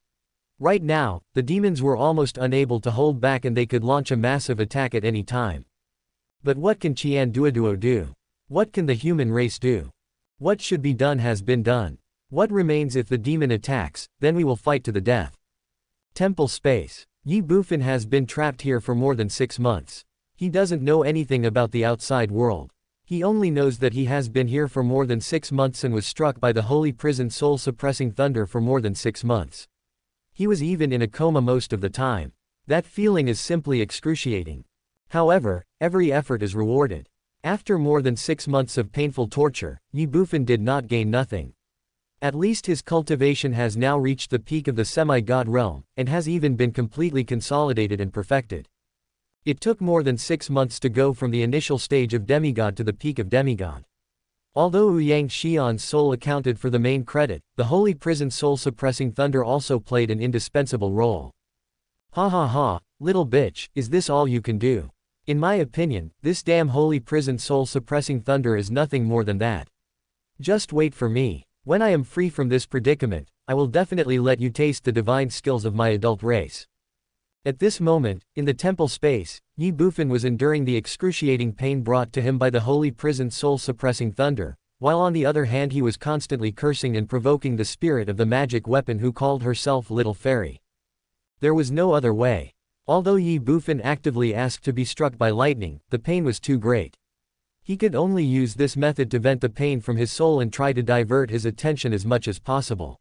Right now, the demons were almost unable to hold back and they could launch a massive attack at any time. But what can Qian Duoduo do? What can the human race do? What should be done has been done. What remains if the demon attacks, then we will fight to the death. Temple space. Ye Bufan has been trapped here for more than 6 months. He doesn't know anything about the outside world. He only knows that he has been here for more than 6 months and was struck by the holy prison soul-suppressing thunder for more than 6 months. He was even in a coma most of the time. That feeling is simply excruciating. However, every effort is rewarded. After more than 6 months of painful torture, Ye Bufan did not gain nothing. At least his cultivation has now reached the peak of the semi-god realm, and has even been completely consolidated and perfected. It took more than 6 months to go from the initial stage of demigod to the peak of demigod. Although Yang Xian's soul accounted for the main credit, the holy prison soul-suppressing thunder also played an indispensable role. Ha ha ha, little bitch, is this all you can do? In my opinion, this damn holy prison soul-suppressing thunder is nothing more than that. Just wait for me. When I am free from this predicament, I will definitely let you taste the divine skills of my adult race. At this moment, in the temple space, Ye Bufan was enduring the excruciating pain brought to him by the holy prison soul-suppressing thunder, while on the other hand he was constantly cursing and provoking the spirit of the magic weapon who called herself Little Fairy. There was no other way. Although Ye Bufan actively asked to be struck by lightning, the pain was too great. He could only use this method to vent the pain from his soul and try to divert his attention as much as possible.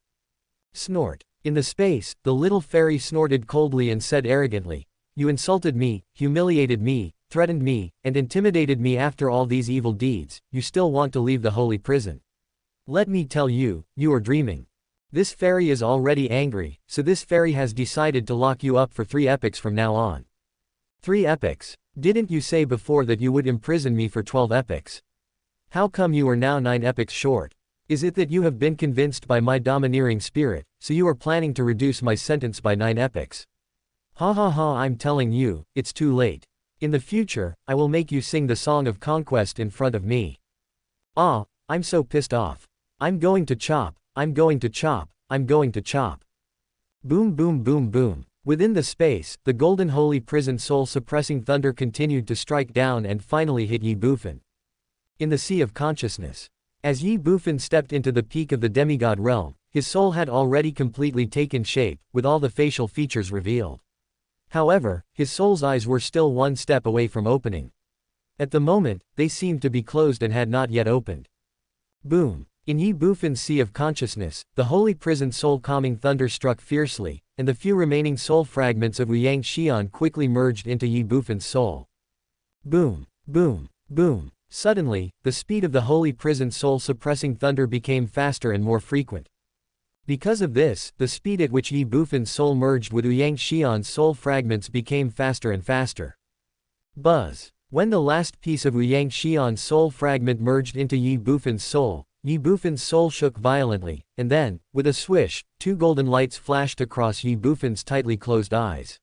Snort. In the space, the little fairy snorted coldly and said arrogantly, "You insulted me, humiliated me, threatened me, and intimidated me. After all these evil deeds, you still want to leave the holy prison. Let me tell you, you are dreaming. This fairy is already angry, so this fairy has decided to lock you up for 3 epochs from now on." 3 epochs? Didn't you say before that you would imprison me for 12 epochs? How come you are now 9 epochs short? Is it that you have been convinced by my domineering spirit, so you are planning to reduce my sentence by 9 epochs? Ha ha ha, I'm telling you, it's too late. In the future, I will make you sing the song of conquest in front of me. Ah, I'm so pissed off. I'm going to chop, I'm going to chop, I'm going to chop. Boom boom boom boom. Within the space, the golden holy prison soul-suppressing thunder continued to strike down and finally hit Ye Bufan. In the sea of consciousness. As Ye Bufan stepped into the peak of the demigod realm, his soul had already completely taken shape, with all the facial features revealed. However, his soul's eyes were still one step away from opening. At the moment, they seemed to be closed and had not yet opened. Boom. In Ye Bufan's sea of consciousness, the holy prison soul-calming thunder struck fiercely, and the few remaining soul fragments of Yang Xian quickly merged into Ye Bufan's soul. Boom, boom, boom. Suddenly, the speed of the holy prison soul-suppressing thunder became faster and more frequent. Because of this, the speed at which Ye Bufan's soul merged with Yang Xian's soul fragments became faster and faster. Buzz. When the last piece of Yang Xian's soul fragment merged into Ye Bufan's soul shook violently, and then, with a swish, 2 golden lights flashed across Ye Bufan's tightly closed eyes.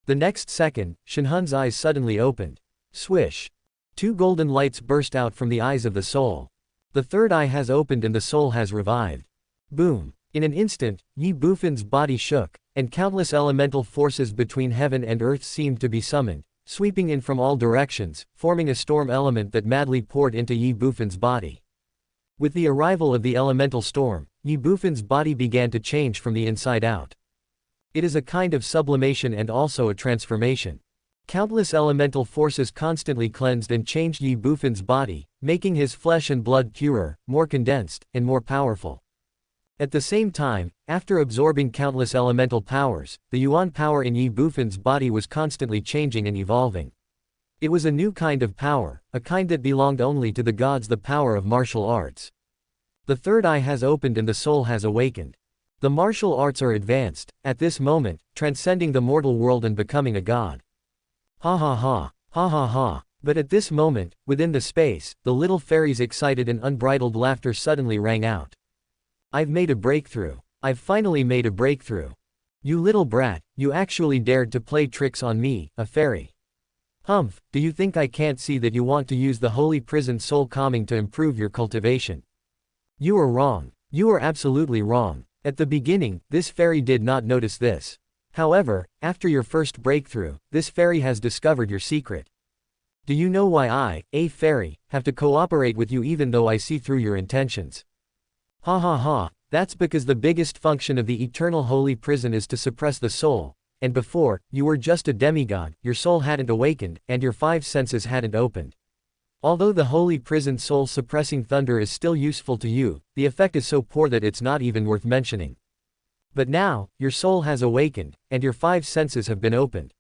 The next second, Shenhun's eyes suddenly opened. Swish. 2 golden lights burst out from the eyes of the soul. The third eye has opened and the soul has revived. Boom. In an instant, Ye Bufan's body shook, and countless elemental forces between heaven and earth seemed to be summoned, sweeping in from all directions, forming a storm element that madly poured into Ye Bufan's body. With the arrival of the elemental storm, Ye Bufan's body began to change from the inside out. It is a kind of sublimation and also a transformation. Countless elemental forces constantly cleansed and changed Ye Bufan's body, making his flesh and blood purer, more condensed, and more powerful. At the same time, after absorbing countless elemental powers, the Yuan power in Ye Bufan's body was constantly changing and evolving. It was a new kind of power, a kind that belonged only to the gods, the power of martial arts. The third eye has opened and the soul has awakened. The martial arts are advanced, at this moment, transcending the mortal world and becoming a god. Ha ha ha, ha ha ha. But at this moment, within the space, the little fairy's excited and unbridled laughter suddenly rang out. I've made a breakthrough. I've finally made a breakthrough. You little brat, you actually dared to play tricks on me, a fairy. Humph, do you think I can't see that you want to use the holy prison soul calming to improve your cultivation? You are wrong. You are absolutely wrong. At the beginning, this fairy did not notice this. However, after your first breakthrough, this fairy has discovered your secret. Do you know why I, a fairy, have to cooperate with you even though I see through your intentions? Ha ha ha, that's because the biggest function of the eternal holy prison is to suppress the soul, and before, you were just a demigod, your soul hadn't awakened, and your 5 senses hadn't opened. Although the holy prison soul suppressing thunder is still useful to you, the effect is so poor that it's not even worth mentioning. But now, your soul has awakened, and your 5 senses have been opened.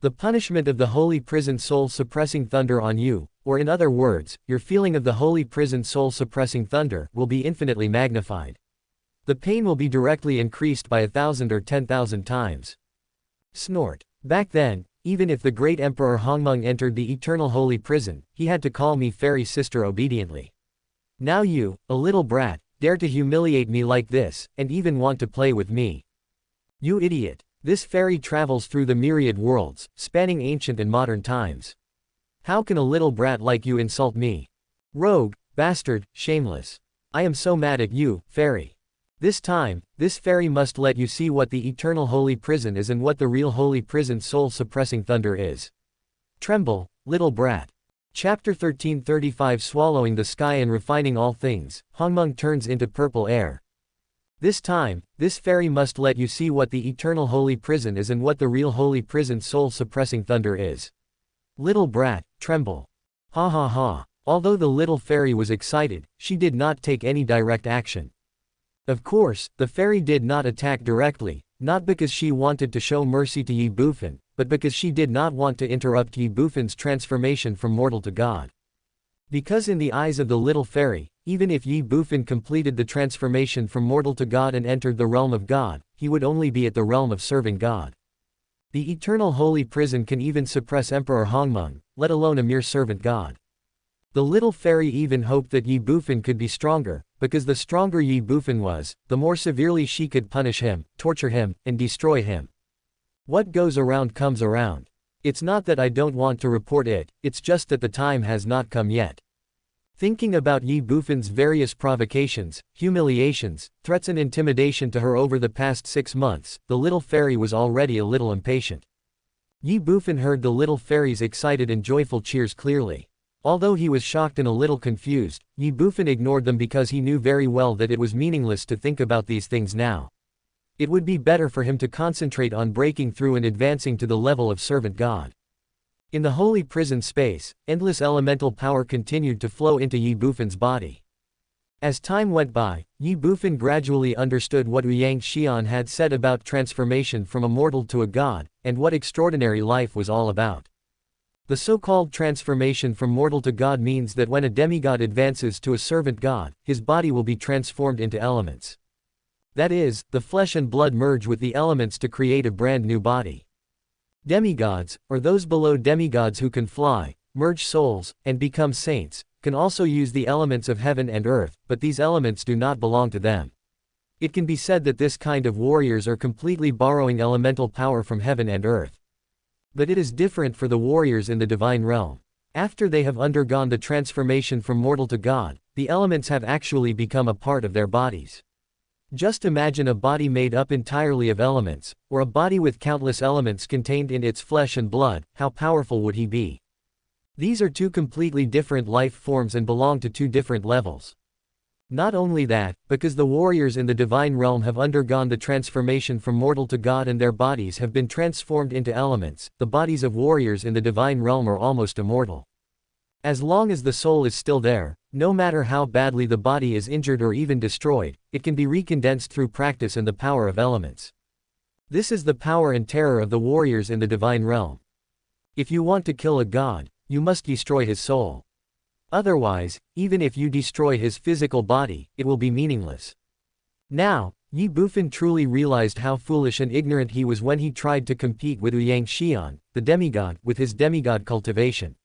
The punishment of the holy prison soul suppressing thunder on you, or in other words, your feeling of the holy prison soul suppressing thunder, will be infinitely magnified. The pain will be directly increased by 1,000 or 10,000 times. Snort. Back then, even if the great Emperor Hongmeng entered the eternal holy prison, he had to call me fairy sister obediently. Now you, a little brat, dare to humiliate me like this, and even want to play with me. You idiot. This fairy travels through the myriad worlds, spanning ancient and modern times. How can a little brat like you insult me? Rogue, bastard, shameless. I am so mad at you, fairy. This time, this fairy must let you see what the eternal holy prison is and what the real holy prison soul-suppressing thunder is. Tremble, little brat. Chapter 1335 Swallowing the sky and refining all things, Hongmeng turns into purple air. This time, this fairy must let you see what the eternal holy prison is and what the real holy prison soul-suppressing thunder is. Little brat, tremble. Ha ha ha. Although the little fairy was excited, she did not take any direct action. Of course, the fairy did not attack directly, not because she wanted to show mercy to Ye Bufan, but because she did not want to interrupt Ye Bufan's transformation from mortal to god. Because in the eyes of the little fairy, even if Ye Bufan completed the transformation from mortal to god and entered the realm of God, he would only be at the realm of serving God. The eternal holy prison can even suppress Emperor Hongmeng, let alone a mere servant god. The little fairy even hoped that Ye Bufan could be stronger, because the stronger Ye Bufan was, the more severely she could punish him, torture him, and destroy him. What goes around comes around. It's not that I don't want to report it, it's just that the time has not come yet. Thinking about Ye Bufan's various provocations, humiliations, threats and intimidation to her over the past 6 months, the little fairy was already a little impatient. Ye Bufan heard the little fairy's excited and joyful cheers clearly. Although he was shocked and a little confused, Ye Bufan ignored them because he knew very well that it was meaningless to think about these things now. It would be better for him to concentrate on breaking through and advancing to the level of servant god. In the holy prison space, endless elemental power continued to flow into Ye Bufan's body. As time went by, Ye Bufan gradually understood what Yang Xian had said about transformation from a mortal to a god, and what extraordinary life was all about. The so-called transformation from mortal to god means that when a demigod advances to a servant god, his body will be transformed into elements. That is, the flesh and blood merge with the elements to create a brand new body. Demigods, or those below demigods who can fly, merge souls, and become saints, can also use the elements of heaven and earth, but these elements do not belong to them. It can be said that this kind of warriors are completely borrowing elemental power from heaven and earth. But it is different for the warriors in the divine realm. After they have undergone the transformation from mortal to god, the elements have actually become a part of their bodies. Just imagine a body made up entirely of elements, or a body with countless elements contained in its flesh and blood, how powerful would he be? These are two completely different life forms and belong to two different levels. Not only that, because the warriors in the divine realm have undergone the transformation from mortal to god and their bodies have been transformed into elements, the bodies of warriors in the divine realm are almost immortal. As long as the soul is still there, no matter how badly the body is injured or even destroyed, it can be recondensed through practice and the power of elements. This is the power and terror of the warriors in the divine realm. If you want to kill a god, you must destroy his soul. Otherwise, even if you destroy his physical body, it will be meaningless. Now, Ye Bufan truly realized how foolish and ignorant he was when he tried to compete with Yang Xian, the demigod, with his demigod cultivation.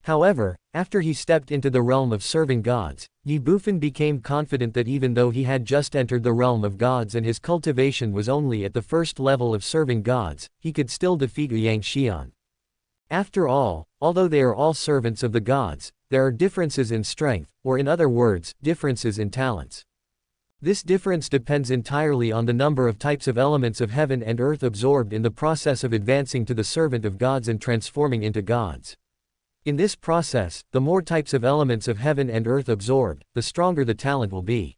However, after he stepped into the realm of serving gods, Ye Bufan became confident that even though he had just entered the realm of gods and his cultivation was only at the first level of serving gods, he could still defeat Yang Xian. After all, although they are all servants of the gods, there are differences in strength, or in other words, differences in talents. This difference depends entirely on the number of types of elements of heaven and earth absorbed in the process of advancing to the servant of gods and transforming into gods. In this process, the more types of elements of heaven and earth absorbed, the stronger the talent will be.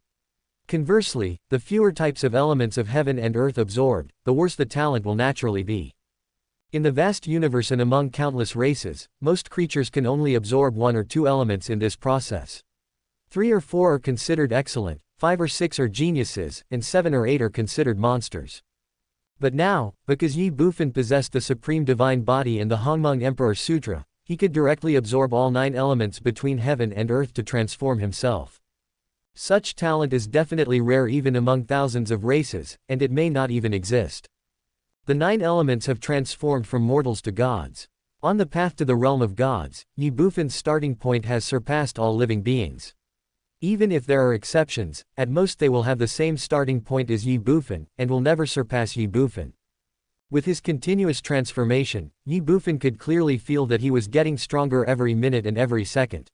Conversely, the fewer types of elements of heaven and earth absorbed, the worse the talent will naturally be. In the vast universe and among countless races, most creatures can only absorb 1 or 2 elements in this process. 3 or 4 are considered excellent, 5 or 6 are geniuses, and 7 or 8 are considered monsters. But now, because Ye Bufan possessed the supreme divine body and the Hongmeng Emperor Sutra, he could directly absorb all 9 elements between heaven and earth to transform himself. Such talent is definitely rare even among thousands of races, and it may not even exist. The 9 elements have transformed from mortals to gods. On the path to the realm of gods, Ye Bufan's starting point has surpassed all living beings. Even if there are exceptions, at most they will have the same starting point as Ye Bufan, and will never surpass Ye Bufan. With his continuous transformation, Ye Bufan could clearly feel that he was getting stronger every minute and every second.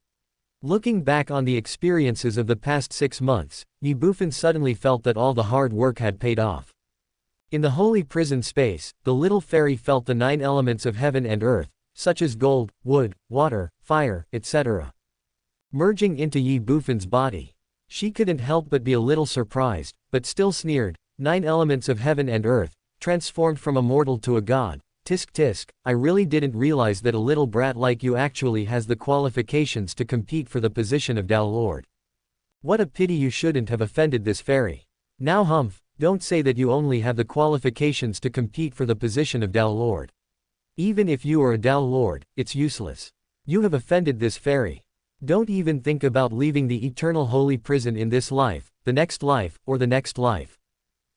Looking back on the experiences of the past 6 months, Ye Bufan suddenly felt that all the hard work had paid off. In the holy prison space, the little fairy felt the 9 elements of heaven and earth, such as gold, wood, water, fire, etc., merging into Ye Bufan's body. She couldn't help but be a little surprised, but still sneered. 9 elements of heaven and earth, transformed from a mortal to a god. Tisk tisk, I really didn't realize that a little brat like you actually has the qualifications to compete for the position of Dao Lord. What a pity you shouldn't have offended this fairy. Now humph, don't say that you only have the qualifications to compete for the position of Dao Lord. Even if you are a Dao Lord, it's useless. You have offended this fairy. Don't even think about leaving the eternal holy prison in this life, the next life, or the next life.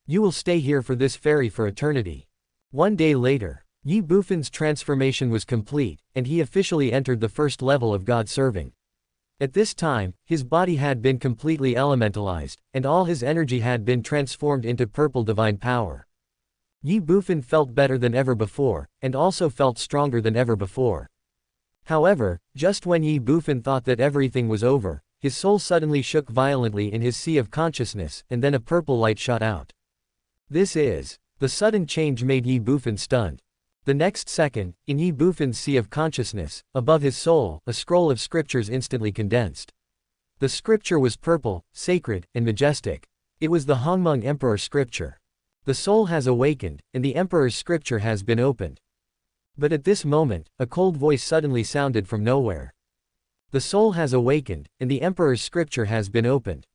You will stay here for this fairy for eternity. One day later, Ye Bufan's transformation was complete, and he officially entered the first level of God serving. At this time, his body had been completely elementalized, and all his energy had been transformed into purple divine power. Ye Bufan felt better than ever before, and also felt stronger than ever before. However, just when Ye Bufan thought that everything was over, his soul suddenly shook violently in his sea of consciousness, and then a purple light shot out. The sudden change made Ye Bufan stunned. The next second, in Ye Bufan's sea of consciousness, above his soul, a scroll of scriptures instantly condensed. The scripture was purple, sacred, and majestic. It was the Hongmeng Emperor scripture. The soul has awakened, and the Emperor's scripture has been opened. But at this moment, a cold voice suddenly sounded from nowhere. The soul has awakened, and the Emperor's scripture has been opened.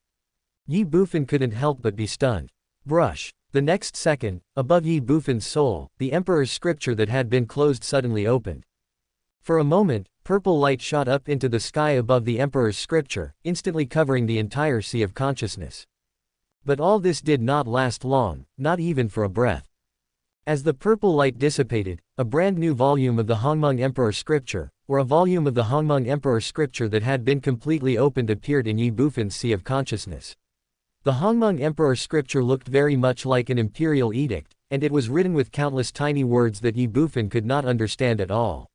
Ye Bufan couldn't help but be stunned. Brush. The next second, above Ye Bufan's soul, the Emperor's scripture that had been closed suddenly opened. For a moment, purple light shot up into the sky above the Emperor's scripture, instantly covering the entire sea of consciousness. But all this did not last long, not even for a breath. As the purple light dissipated, a brand new volume of the Hongmeng Emperor scripture, or a volume of the Hongmeng Emperor scripture that had been completely opened, appeared in Ye Bufan's sea of consciousness. The Hongmeng Emperor scripture looked very much like an imperial edict, and it was written with countless tiny words that Ye Bufan could not understand at all.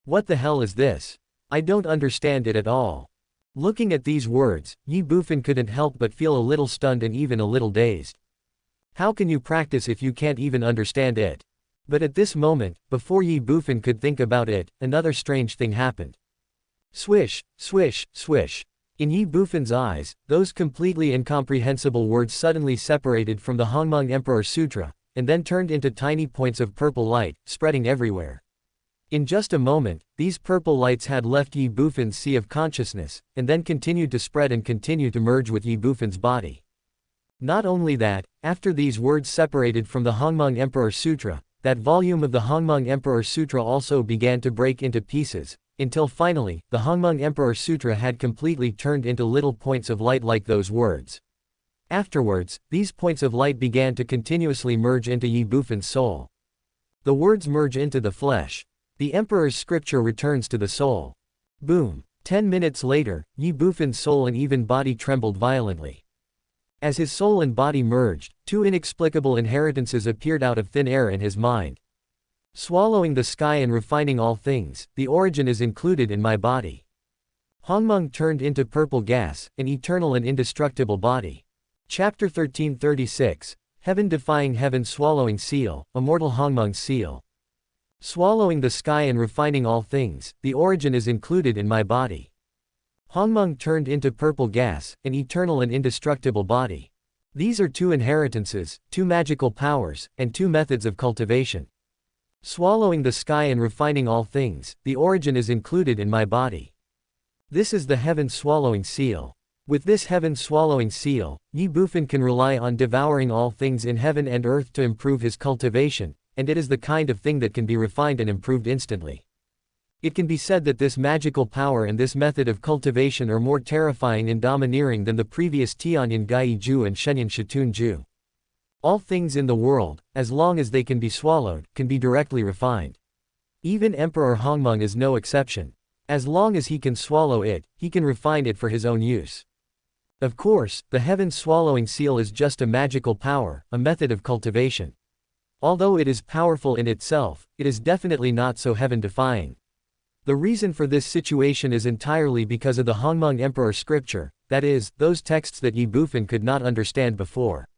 What the hell is this? I don't understand it at all. Looking at these words, Ye Bufan couldn't help but feel a little stunned and even a little dazed. How can you practice if you can't even understand it? But at this moment, before Ye Bufan could think about it, another strange thing happened. Swish, swish, swish. In Ye Bufan's eyes, those completely incomprehensible words suddenly separated from the Hongmeng Emperor Sutra, and then turned into tiny points of purple light, spreading everywhere. In just a moment, these purple lights had left Ye Bufan's sea of consciousness, and then continued to spread and continue to merge with Ye Bufan's body. Not only that, after these words separated from the Hongmeng Emperor Sutra, that volume of the Hongmeng Emperor Sutra also began to break into pieces, until finally, the Hongmeng Emperor Sutra had completely turned into little points of light like those words. Afterwards, these points of light began to continuously merge into Ye Bufan's soul. The words merge into the flesh. The Emperor's scripture returns to the soul. Boom. 10 minutes later, Ye Bufan's soul and even body trembled violently. As his soul and body merged, 2 inexplicable inheritances appeared out of thin air in his mind. Swallowing the sky and refining all things, the origin is included in my body. Hongmeng turned into purple gas, an eternal and indestructible body. Chapter 1336, Heaven defying heaven swallowing seal, immortal Hongmeng seal. Swallowing the sky and refining all things, the origin is included in my body. Hongmeng turned into purple gas, an eternal and indestructible body. These are 2 inheritances, 2 magical powers, and 2 methods of cultivation. Swallowing the sky and refining all things, the origin is included in my body. This is the heaven swallowing seal. With this heaven swallowing seal, Ye Bufan can rely on devouring all things in heaven and earth to improve his cultivation, and it is the kind of thing that can be refined and improved instantly. It can be said that this magical power and this method of cultivation are more terrifying and domineering than the previous Tianyan Gai Ju and Shenyan Shatun Ju. All things in the world, as long as they can be swallowed, can be directly refined. Even Emperor Hongmeng is no exception. As long as he can swallow it, he can refine it for his own use. Of course, the heaven swallowing seal is just a magical power, a method of cultivation. Although it is powerful in itself, it is definitely not so heaven-defying. The reason for this situation is entirely because of the Hongmeng Emperor scripture, that is, those texts that Ye Bufan could not understand before.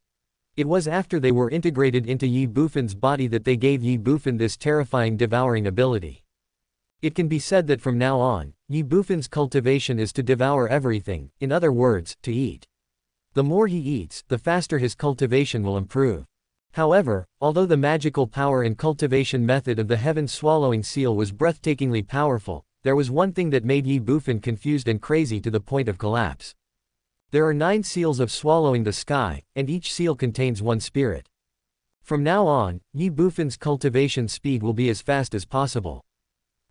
It was after they were integrated into Ye Bufan's body that they gave Ye Bufan this terrifying devouring ability. It can be said that from now on, Ye Bufan's cultivation is to devour everything, in other words, to eat. The more he eats, the faster his cultivation will improve. However, although the magical power and cultivation method of the heaven swallowing seal was breathtakingly powerful, there was one thing that made Ye Bufan confused and crazy to the point of collapse. There are 9 seals of swallowing the sky, and each seal contains 1 spirit. From now on, Ye Bufan's cultivation speed will be as fast as possible.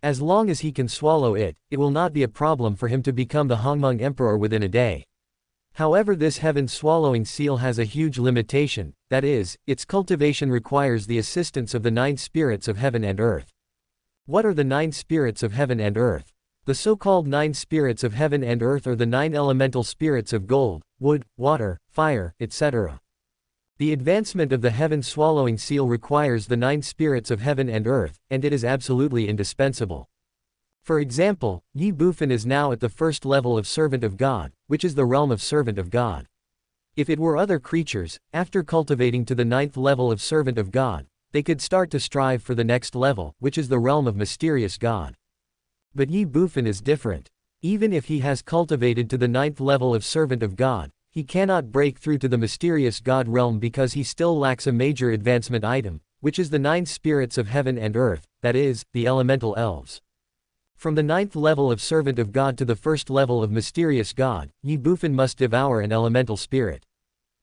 As long as he can swallow it, it will not be a problem for him to become the Hongmeng Emperor within a day. However, this heaven swallowing seal has a huge limitation, that is, its cultivation requires the assistance of the 9 spirits of heaven and earth. What are the 9 spirits of heaven and earth? The so-called 9 spirits of heaven and earth are the 9 elemental spirits of gold, wood, water, fire, etc. The advancement of the heaven swallowing seal requires the 9 spirits of heaven and earth, and it is absolutely indispensable. For example, Ye Bufan is now at the first level of Servant of God, which is the realm of Servant of God. If it were other creatures, after cultivating to the 9th level of Servant of God, they could start to strive for the next level, which is the realm of Mysterious God. But Ye Bufan is different. Even if he has cultivated to the 9th level of Servant of God, he cannot break through to the Mysterious God realm because he still lacks a major advancement item, which is the 9 spirits of heaven and earth, that is, the elemental elves. From the 9th level of Servant of God to the 1st level of Mysterious God, Ye Bufan must devour an elemental spirit.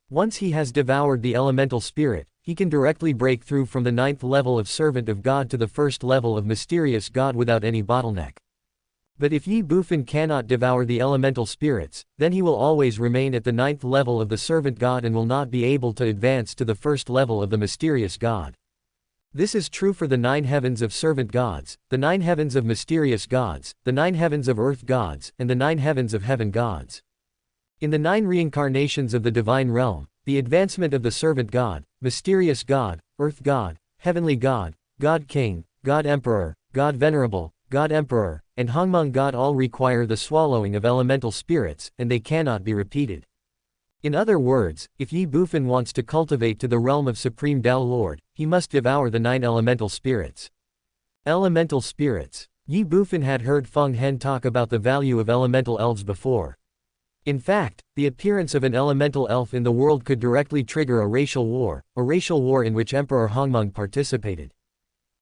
Once he has devoured the elemental spirit, he can directly break through from the 9th level of Servant of God to the 1st level of Mysterious God without any bottleneck. But if Ye Bufan cannot devour the elemental spirits, then he will always remain at the 9th level of the Servant God and will not be able to advance to the 1st level of the Mysterious God. This is true for the 9 heavens of servant gods, the 9 heavens of mysterious gods, the 9 heavens of earth gods, and the 9 heavens of heaven gods. In the 9 reincarnations of the divine realm, the advancement of the servant god, mysterious god, earth god, heavenly god, god king, god emperor, god venerable, god emperor, and Hongmeng god all require the swallowing of elemental spirits, and they cannot be repeated. In other words, if Ye Bufan wants to cultivate to the realm of Supreme Tao Lord, he must devour the 9 elemental spirits. Elemental spirits. Ye Bufan had heard Feng Hen talk about the value of elemental elves before. In fact, the appearance of an elemental elf in the world could directly trigger a racial war in which Emperor Hongmeng participated.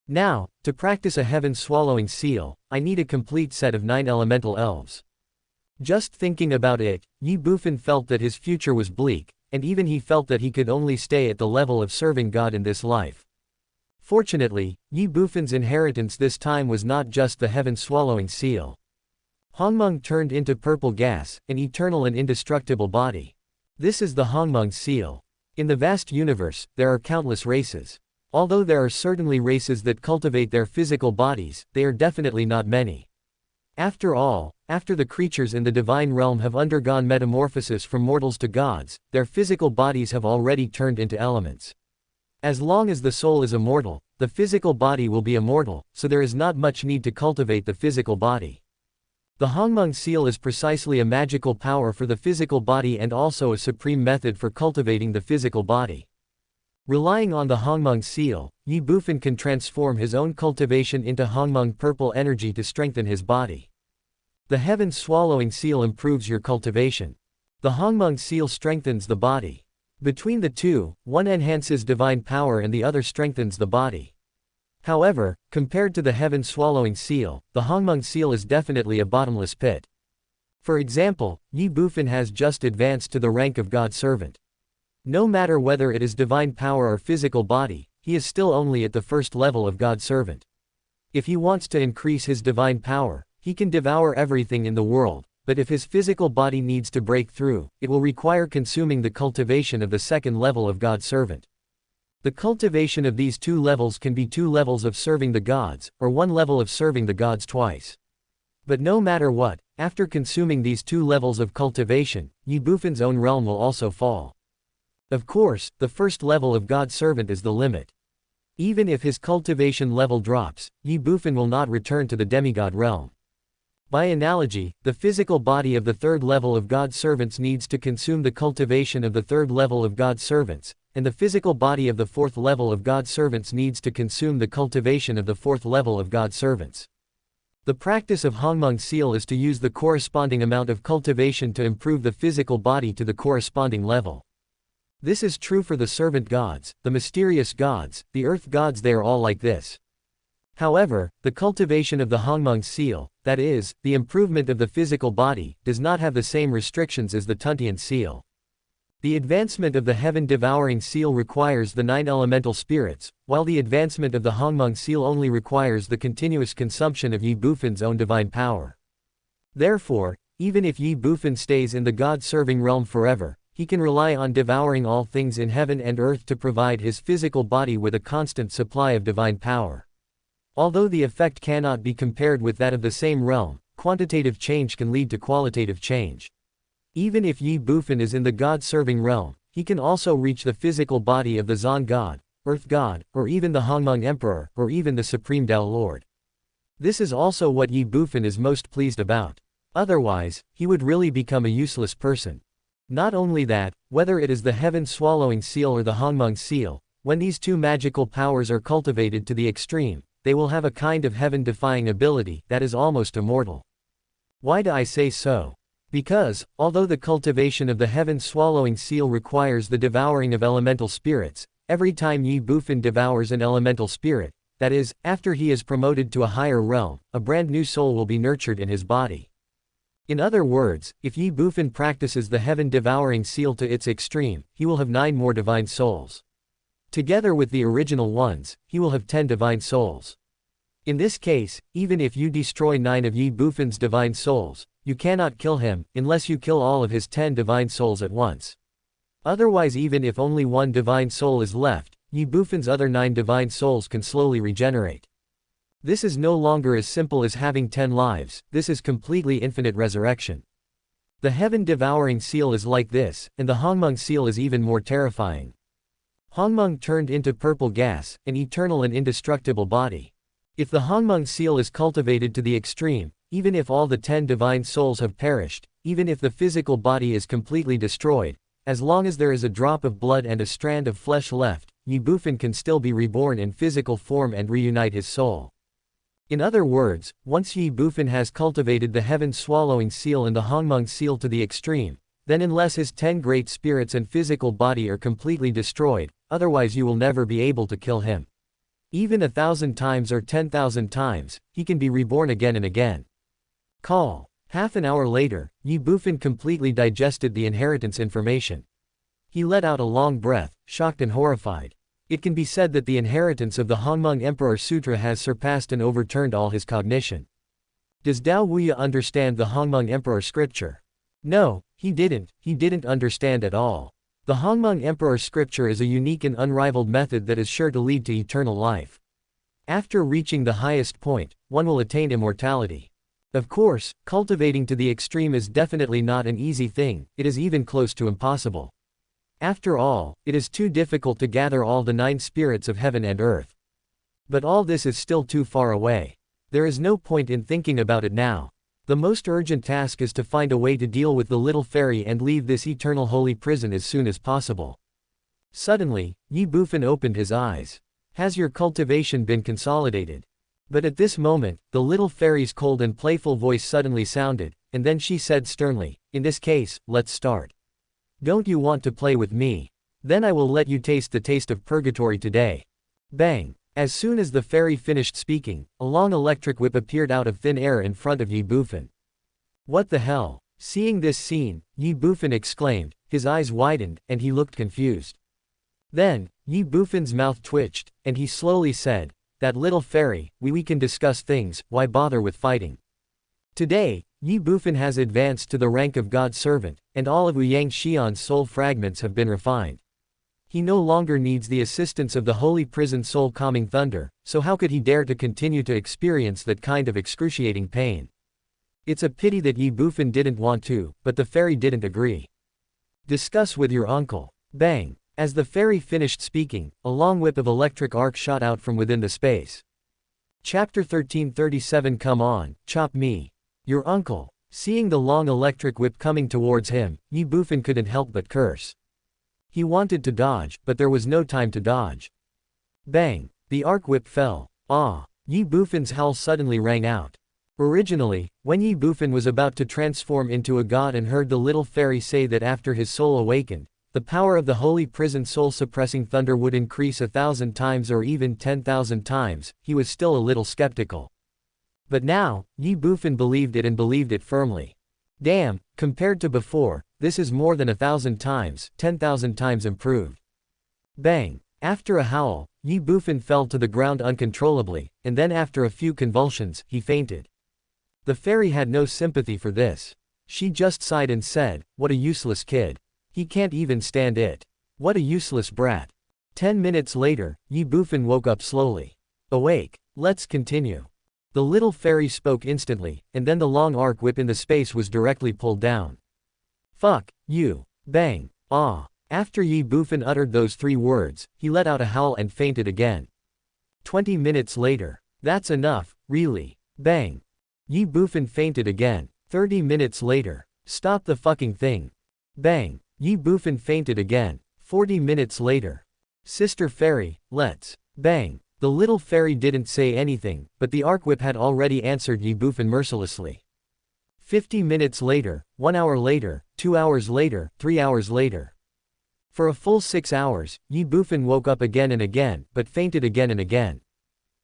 Now, to practice a heaven-swallowing seal, I need a complete set of 9 elemental elves. Just thinking about it, Ye Bufan felt that his future was bleak, and even he felt that he could only stay at the level of serving God in this life. Fortunately, Ye Bufan's inheritance this time was not just the heaven-swallowing seal. Hongmeng turned into purple gas, an eternal and indestructible body. This is the Hongmeng seal. In the vast universe, there are countless races. Although there are certainly races that cultivate their physical bodies, they are definitely not many. After all, after the creatures in the divine realm have undergone metamorphosis from mortals to gods, their physical bodies have already turned into elements. As long as the soul is immortal, the physical body will be immortal, so there is not much need to cultivate the physical body. The Hongmeng seal is precisely a magical power for the physical body and also a supreme method for cultivating the physical body. Relying on the Hongmeng seal, Ye Bufan can transform his own cultivation into Hongmeng purple energy to strengthen his body. The heaven swallowing seal improves your cultivation. The Hongmeng seal strengthens the body. Between the two, one enhances divine power and the other strengthens the body. However, compared to the heaven swallowing seal, the Hongmeng seal is definitely a bottomless pit. For example, Ye Bufan has just advanced to the rank of God servant. No matter whether it is divine power or physical body, he is still only at the first level of God servant. If he wants to increase his divine power, he can devour everything in the world, but if his physical body needs to break through, it will require consuming the cultivation of the second level of God's servant. The cultivation of these two levels can be two levels of serving the gods, or one level of serving the gods twice. But no matter what, after consuming these two levels of cultivation, Ye Bufan's own realm will also fall. Of course, the first level of God's servant is the limit. Even if his cultivation level drops, Ye Bufan will not return to the demigod realm. By analogy, the physical body of the third level of God's servants needs to consume the cultivation of the third level of God's servants, and the physical body of the fourth level of God's servants needs to consume the cultivation of the fourth level of God's servants. The practice of Hongmeng Seal is to use the corresponding amount of cultivation to improve the physical body to the corresponding level. This is true for the servant gods, the mysterious gods, the earth gods, they are all like this. However, the cultivation of the Hongmeng Seal, that is, the improvement of the physical body, does not have the same restrictions as the Tuntian Seal. The advancement of the heaven-devouring seal requires the 9 elemental spirits, while the advancement of the Hongmeng Seal only requires the continuous consumption of Ye Bufan's own divine power. Therefore, even if Ye Bufan stays in the God-serving realm forever, he can rely on devouring all things in heaven and earth to provide his physical body with a constant supply of divine power. Although the effect cannot be compared with that of the same realm, quantitative change can lead to qualitative change. Even if Ye Bufan is in the God-serving realm, he can also reach the physical body of the Zon God, Earth God, or even the Hongmeng Emperor, or even the Supreme Tao Lord. This is also what Ye Bufan is most pleased about. Otherwise, he would really become a useless person. Not only that, whether it is the heaven-swallowing seal or the Hongmeng Seal, when these two magical powers are cultivated to the extreme, they will have a kind of heaven-defying ability that is almost immortal. Why do I say so? Because, although the cultivation of the heaven-swallowing seal requires the devouring of elemental spirits, every time Ye Bufan devours an elemental spirit, that is, after he is promoted to a higher realm, a brand new soul will be nurtured in his body. In other words, if Ye Bufan practices the heaven-devouring seal to its extreme, he will have 9 more divine souls. Together with the original ones, he will have 10 divine souls. In this case, even if you destroy 9 of Ye Bufan's divine souls, you cannot kill him, unless you kill all of his 10 divine souls at once. Otherwise, even if only 1 divine soul is left, Ye Bufan's other 9 divine souls can slowly regenerate. This is no longer as simple as having 10 lives, this is completely infinite resurrection. The heaven-devouring seal is like this, and the Hongmeng Seal is even more terrifying. Hongmeng turned into purple gas, an eternal and indestructible body. If the Hongmeng Seal is cultivated to the extreme, even if all the 10 divine souls have perished, even if the physical body is completely destroyed, as long as there is a drop of blood and a strand of flesh left, Ye Bufan can still be reborn in physical form and reunite his soul. In other words, once Ye Bufan has cultivated the heaven-swallowing seal and the Hongmeng Seal to the extreme, then unless his 10 great spirits and physical body are completely destroyed, otherwise you will never be able to kill him. Even 1,000 times or 10,000 times, he can be reborn again and again. Call. Half an hour later, Ye Bufan completely digested the inheritance information. He let out a long breath, shocked and horrified. It can be said that the inheritance of the Hongmeng Emperor Sutra has surpassed and overturned all his cognition. Does Dao Wuya understand the Hongmeng Emperor scripture? No, he didn't understand at all. The Hongmeng Emperor scripture is a unique and unrivaled method that is sure to lead to eternal life. After reaching the highest point, one will attain immortality. Of course, cultivating to the extreme is definitely not an easy thing, it is even close to impossible. After all, it is too difficult to gather all the 9 spirits of heaven and earth. But all this is still too far away. There is no point in thinking about it now. The most urgent task is to find a way to deal with the little fairy and leave this eternal holy prison as soon as possible. Suddenly, Ye Bufan opened his eyes. Has your cultivation been consolidated? But at this moment, the little fairy's cold and playful voice suddenly sounded, and then she said sternly, "In this case, let's start. Don't you want to play with me? Then I will let you taste the taste of purgatory today." Bang! As soon as the fairy finished speaking, a long electric whip appeared out of thin air in front of Ye Bufan. What the hell? Seeing this scene, Ye Bufan exclaimed, his eyes widened, and he looked confused. Then, Ye Bufan's mouth twitched, and he slowly said, that little fairy, we can discuss things, why bother with fighting? Today, Ye Bufan has advanced to the rank of God's servant, and all of Wu Yang Xian's soul fragments have been refined. He no longer needs the assistance of the holy prison soul calming thunder, so how could he dare to continue to experience that kind of excruciating pain? It's a pity that Ye Bufan didn't want to, but the fairy didn't agree. Discuss with your uncle. Bang! As the fairy finished speaking, a long whip of electric arc shot out from within the space. Chapter 1337. Come on, chop me. Your uncle. Seeing the long electric whip coming towards him, Ye Bufan couldn't help but curse. He wanted to dodge, but there was no time to dodge. Bang! The arc whip fell. Ah! Ye Bufan's howl suddenly rang out. Originally, when Ye Bufan was about to transform into a god and heard the little fairy say that after his soul awakened, the power of the holy prison soul-suppressing thunder would increase 1,000 times or even 10,000 times, he was still a little skeptical. But now, Ye Bufan believed it and believed it firmly. Damn, compared to before, this is more than 1,000 times, 10,000 times improved. Bang! After a howl, Ye Bufan fell to the ground uncontrollably, and then after a few convulsions, he fainted. The fairy had no sympathy for this. She just sighed and said, "What a useless kid. He can't even stand it. What a useless brat." 10 minutes later, Ye Bufan woke up slowly. Awake. Let's continue. The little fairy spoke instantly, and then the long arc whip in the space was directly pulled down. Fuck you. Bang. Ah. After Ye Bufan uttered those 3 words, he let out a howl and fainted again. 20 minutes later. That's enough, really. Bang. Ye Bufan fainted again. 30 minutes later. Stop the fucking thing. Bang. Ye Bufan fainted again. 40 minutes later. Sister Fairy, let's. Bang. The little fairy didn't say anything, but the arc whip had already answered Ye Bufan mercilessly. 50 minutes later, 1 hour later, 2 hours later, 3 hours later. For a full 6 hours, Ye Bufan woke up again and again, but fainted again and again.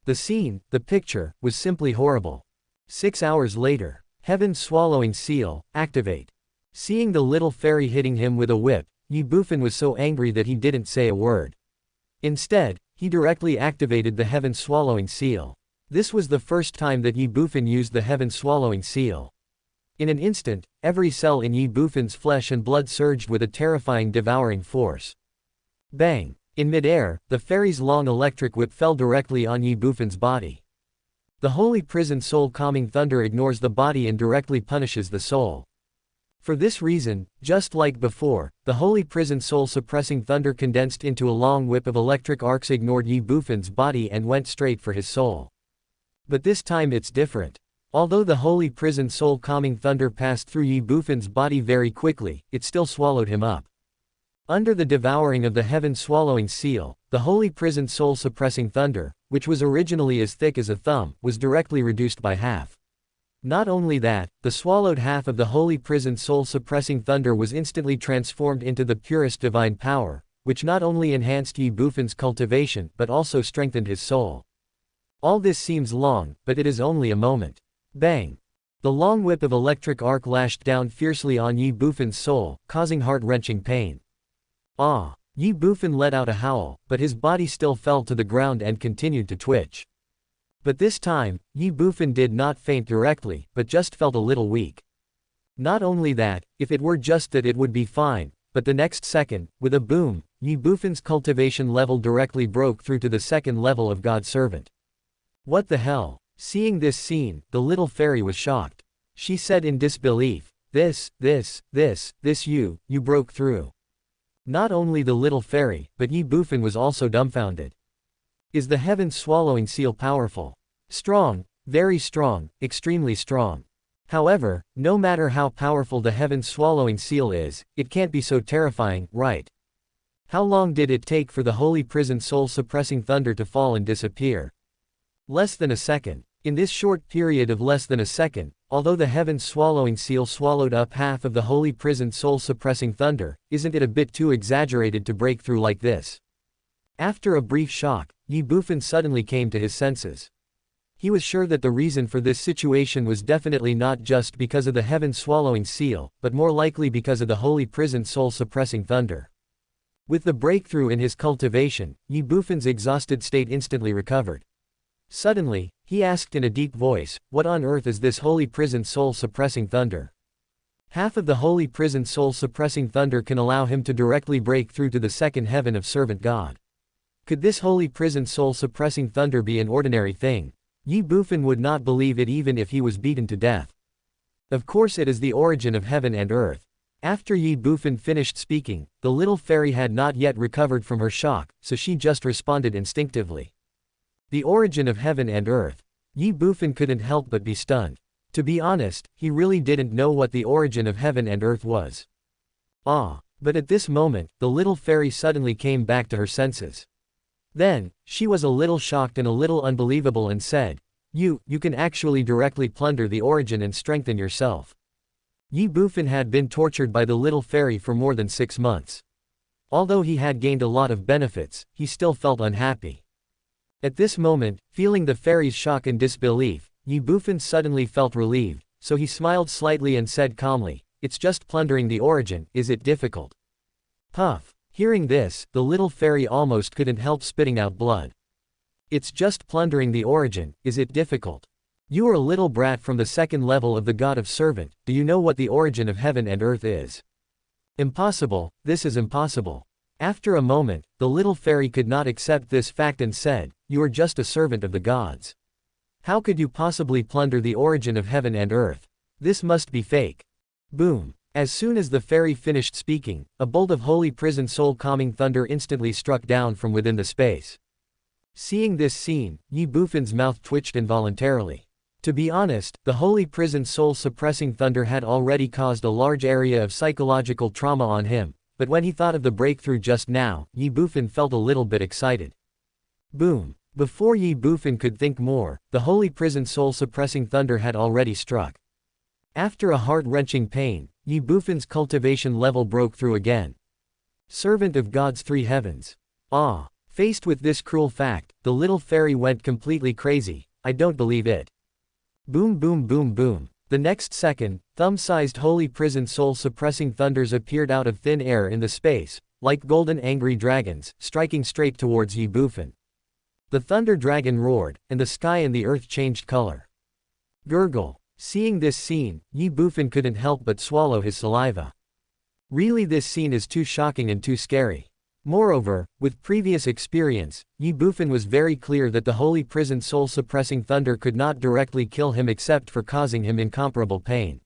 The scene, the picture, was simply horrible. 6 hours later. Heaven's swallowing seal, activate. Seeing the little fairy hitting him with a whip, Ye Bufan was so angry that he didn't say a word. Instead, he directly activated the Heaven Swallowing Seal. This was the first time that Ye Bufan used the Heaven Swallowing Seal. In an instant, every cell in Ye Bufan's flesh and blood surged with a terrifying devouring force. Bang! In midair, the fairy's long electric whip fell directly on Ye Bufan's body. The holy prison soul calming thunder ignores the body and directly punishes the soul. For this reason, just like before, the holy prison soul suppressing thunder condensed into a long whip of electric arcs ignored Ye Bufan's body and went straight for his soul. But this time it's different. Although the holy prison soul calming thunder passed through Ye Bufan's body very quickly, it still swallowed him up. Under the devouring of the Heaven Swallowing Seal, the holy prison soul suppressing thunder, which was originally as thick as a thumb, was directly reduced by half. Not only that, the swallowed half of the holy prison soul suppressing thunder was instantly transformed into the purest divine power, which not only enhanced Ye Bufan's cultivation but also strengthened his soul. All this seems long, but it is only a moment. Bang! The long whip of electric arc lashed down fiercely on Ye Bufan's soul, causing heart-wrenching pain. Ah! Ye Bufan let out a howl, but his body still fell to the ground and continued to twitch. But this time, Ye Bufan did not faint directly, but just felt a little weak. Not only that, if it were just that it would be fine, but the next second, with a boom, Ye Bufan's cultivation level directly broke through to the second level of God's servant. What the hell? Seeing this scene, the little fairy was shocked. She said in disbelief, This, you broke through. Not only the little fairy, but Ye Bufan was also dumbfounded. Is the Heaven Swallowing Seal powerful? Strong, very strong, extremely strong. However, no matter how powerful the Heaven Swallowing Seal is, it can't be so terrifying, right? How long did it take for the holy prison soul suppressing thunder to fall and disappear? Less than a second. In this short period of less than a second, although the Heaven Swallowing Seal swallowed up half of the holy prison soul suppressing thunder, isn't it a bit too exaggerated to break through like this? After a brief shock, Ye Bufan suddenly came to his senses. He was sure that the reason for this situation was definitely not just because of the Heaven Swallowing Seal, but more likely because of the holy prison soul suppressing thunder. With the breakthrough in his cultivation, Ye Bufan's exhausted state instantly recovered. Suddenly, he asked in a deep voice, "What on earth is this holy prison soul-suppressing thunder?" Half of the holy prison soul-suppressing thunder can allow him to directly break through to the second heaven of servant God. Could this holy prison soul-suppressing thunder be an ordinary thing? Ye Bufan would not believe it even if he was beaten to death. Of course it is the origin of heaven and earth. After Ye Bufan finished speaking, the little fairy had not yet recovered from her shock, so she just responded instinctively. The origin of heaven and earth. Ye Bufan couldn't help but be stunned. To be honest, he really didn't know what the origin of heaven and earth was. But at this moment, the little fairy suddenly came back to her senses. Then, she was a little shocked and a little unbelievable and said, You can actually directly plunder the origin and strengthen yourself." Ye Bufan had been tortured by the little fairy for more than 6 months. Although he had gained a lot of benefits, he still felt unhappy. At this moment, feeling the fairy's shock and disbelief, Ye Bufan suddenly felt relieved, so he smiled slightly and said calmly, "It's just plundering the origin, is it difficult?" Puff. Hearing this, the little fairy almost couldn't help spitting out blood. "It's just plundering the origin, is it difficult? You are a little brat from the second level of the God of Servant, do you know what the origin of heaven and earth is?" "Impossible, this is impossible." After a moment, the little fairy could not accept this fact and said, "You are just a servant of the gods. How could you possibly plunder the origin of heaven and earth? This must be fake." Boom. As soon as the fairy finished speaking, a bolt of holy prison soul-calming thunder instantly struck down from within the space. Seeing this scene, Ye Bufan's mouth twitched involuntarily. To be honest, the holy prison soul-suppressing thunder had already caused a large area of psychological trauma on him, but when he thought of the breakthrough just now, Ye Bufan felt a little bit excited. Boom. Before Ye Bufan could think more, the holy prison soul-suppressing thunder had already struck. After a heart-wrenching pain, Ye Bufan's cultivation level broke through again. Servant of God's 3 heavens. Faced with this cruel fact, the little fairy went completely crazy. "I don't believe it." Boom boom boom boom. The next second, thumb-sized holy prison soul-suppressing thunders appeared out of thin air in the space, like golden angry dragons, striking straight towards Ye Bufan. The thunder dragon roared, and the sky and the earth changed color. Gurgle. Seeing this scene, Ye Bufan couldn't help but swallow his saliva. Really, this scene is too shocking and too scary. Moreover, with previous experience, Ye Bufan was very clear that the holy prison soul-suppressing thunder could not directly kill him except for causing him incomparable pain.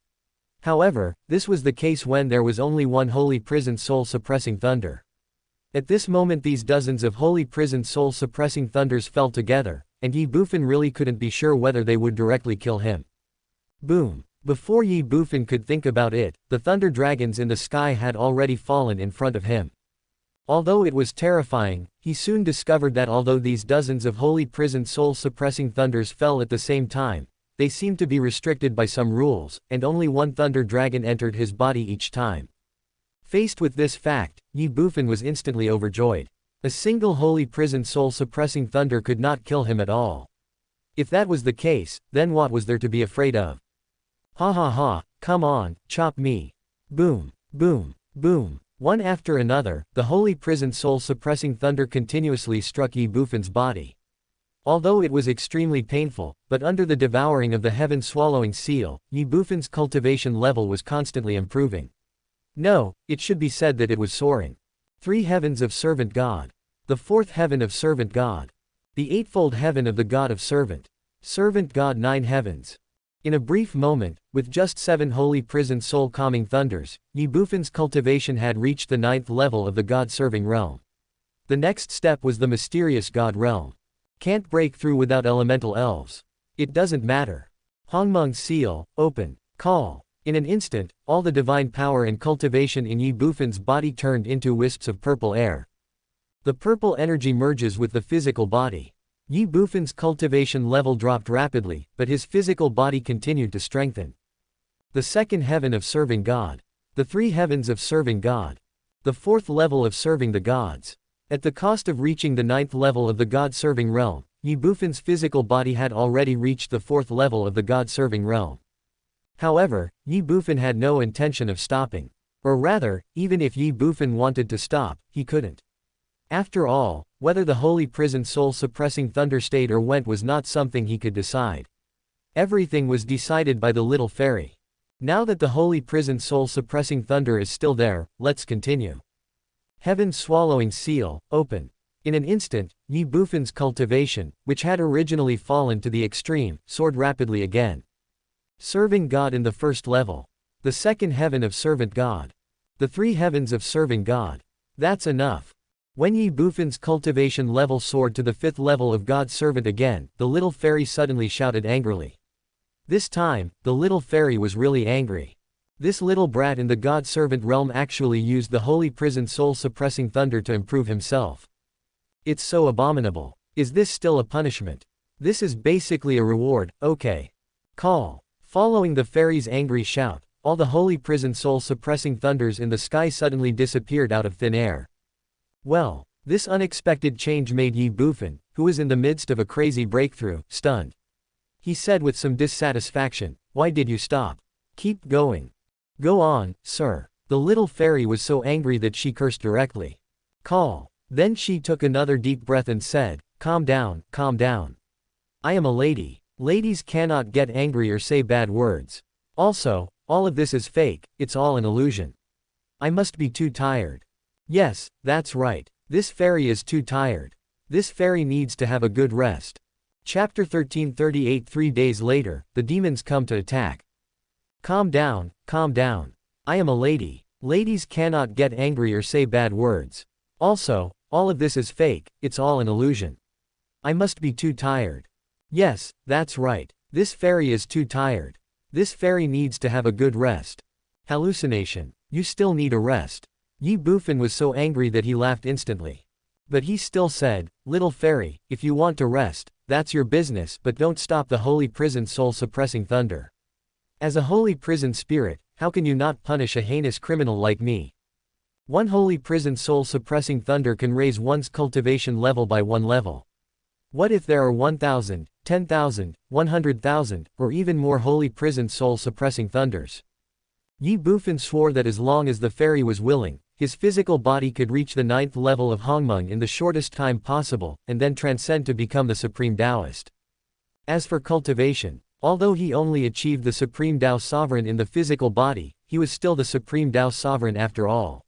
However, this was the case when there was only one holy prison soul-suppressing thunder. At this moment these dozens of holy prison soul-suppressing thunders fell together, and Ye Bufan really couldn't be sure whether they would directly kill him. Boom. Before Ye Bufan could think about it, the thunder dragons in the sky had already fallen in front of him. Although it was terrifying, he soon discovered that although these dozens of holy prison soul-suppressing thunders fell at the same time, they seemed to be restricted by some rules, and only one thunder dragon entered his body each time. Faced with this fact, Ye Bufan was instantly overjoyed. A single holy prison soul-suppressing thunder could not kill him at all. If that was the case, then what was there to be afraid of? Ha ha ha, come on, chop me. Boom, boom, boom. One after another, the holy prison soul-suppressing thunder continuously struck Ye Bufan's body. Although it was extremely painful, but under the devouring of the heaven-swallowing seal, Ye Bufan's cultivation level was constantly improving. No, it should be said that it was soaring. 3 heavens of Servant God. The 4th heaven of Servant God. The 8-fold heaven of the God of Servant. Servant God 9 heavens. In a brief moment, with just 7 holy prison soul-calming thunders, Ye Bufan's cultivation had reached the 9th level of the God-serving realm. The next step was the mysterious God realm. Can't break through without elemental elves. It doesn't matter. Hongmeng's seal, open. Call. In an instant, all the divine power and cultivation in Ye Bufan's body turned into wisps of purple air. The purple energy merges with the physical body. Ye Bufan's cultivation level dropped rapidly, but his physical body continued to strengthen. The 2nd heaven of Serving God. The 3 heavens of Serving God. The 4th level of Serving the Gods. At the cost of reaching the 9th level of the God-serving realm, Ye Bufan's physical body had already reached the 4th level of the God-serving realm. However, Ye Bufan had no intention of stopping. Or rather, even if Ye Bufan wanted to stop, he couldn't. After all, Whether the holy prison soul-suppressing thunder stayed or went was not something he could decide. Everything was decided by the little fairy. Now that the holy prison soul-suppressing thunder is still there, let's continue. Heaven's swallowing seal, open. In an instant, Ye Bufan's cultivation, which had originally fallen to the extreme, soared rapidly again. Serving God in the first level. The second heaven of servant God. The three heavens of serving God. That's enough. When Ye Bufan's cultivation level soared to the fifth level of God's servant again, the little fairy suddenly shouted angrily. This time, the little fairy was really angry. This little brat in the God-servant realm actually used the holy prison soul-suppressing thunder to improve himself. It's so abominable. Is this still a punishment? This is basically a reward, okay. Call. Following the fairy's angry shout, all the holy prison soul-suppressing thunders in the sky suddenly disappeared out of thin air. Well, this unexpected change made Ye Bufan, who was in the midst of a crazy breakthrough, stunned. He said with some dissatisfaction, "Why did you stop? Keep going. Go on, sir." The little fairy was so angry that she cursed directly. Call. Then she took another deep breath and said, calm down, calm down. I am a lady. Ladies cannot get angry or say bad words. Also, all of this is fake, it's all an illusion. I must be too tired. Yes, that's right. This fairy is too tired. This fairy needs to have a good rest. Chapter 1338. 3 days later, the demons come to attack. Calm down, calm down. I am a lady. Ladies cannot get angry or say bad words. Also, all of this is fake, it's all an illusion. I must be too tired. Yes, that's right. This fairy is too tired. This fairy needs to have a good rest. Hallucination. You still need a rest. Ye Bufan was so angry that he laughed instantly. But he still said, little fairy, if you want to rest, that's your business, but don't stop the holy prison soul-suppressing thunder. As a holy prison spirit, how can you not punish a heinous criminal like me? One holy prison soul-suppressing thunder can raise one's cultivation level by 1 level. What if there are 1,000, 10,000, 100,000, or even more holy prison soul-suppressing thunders? Ye Bufan swore that as long as the fairy was willing, his physical body could reach the 9th level of Hongmeng in the shortest time possible, and then transcend to become the Supreme Taoist. As for cultivation, although he only achieved the Supreme Tao Sovereign in the physical body, he was still the Supreme Tao Sovereign after all.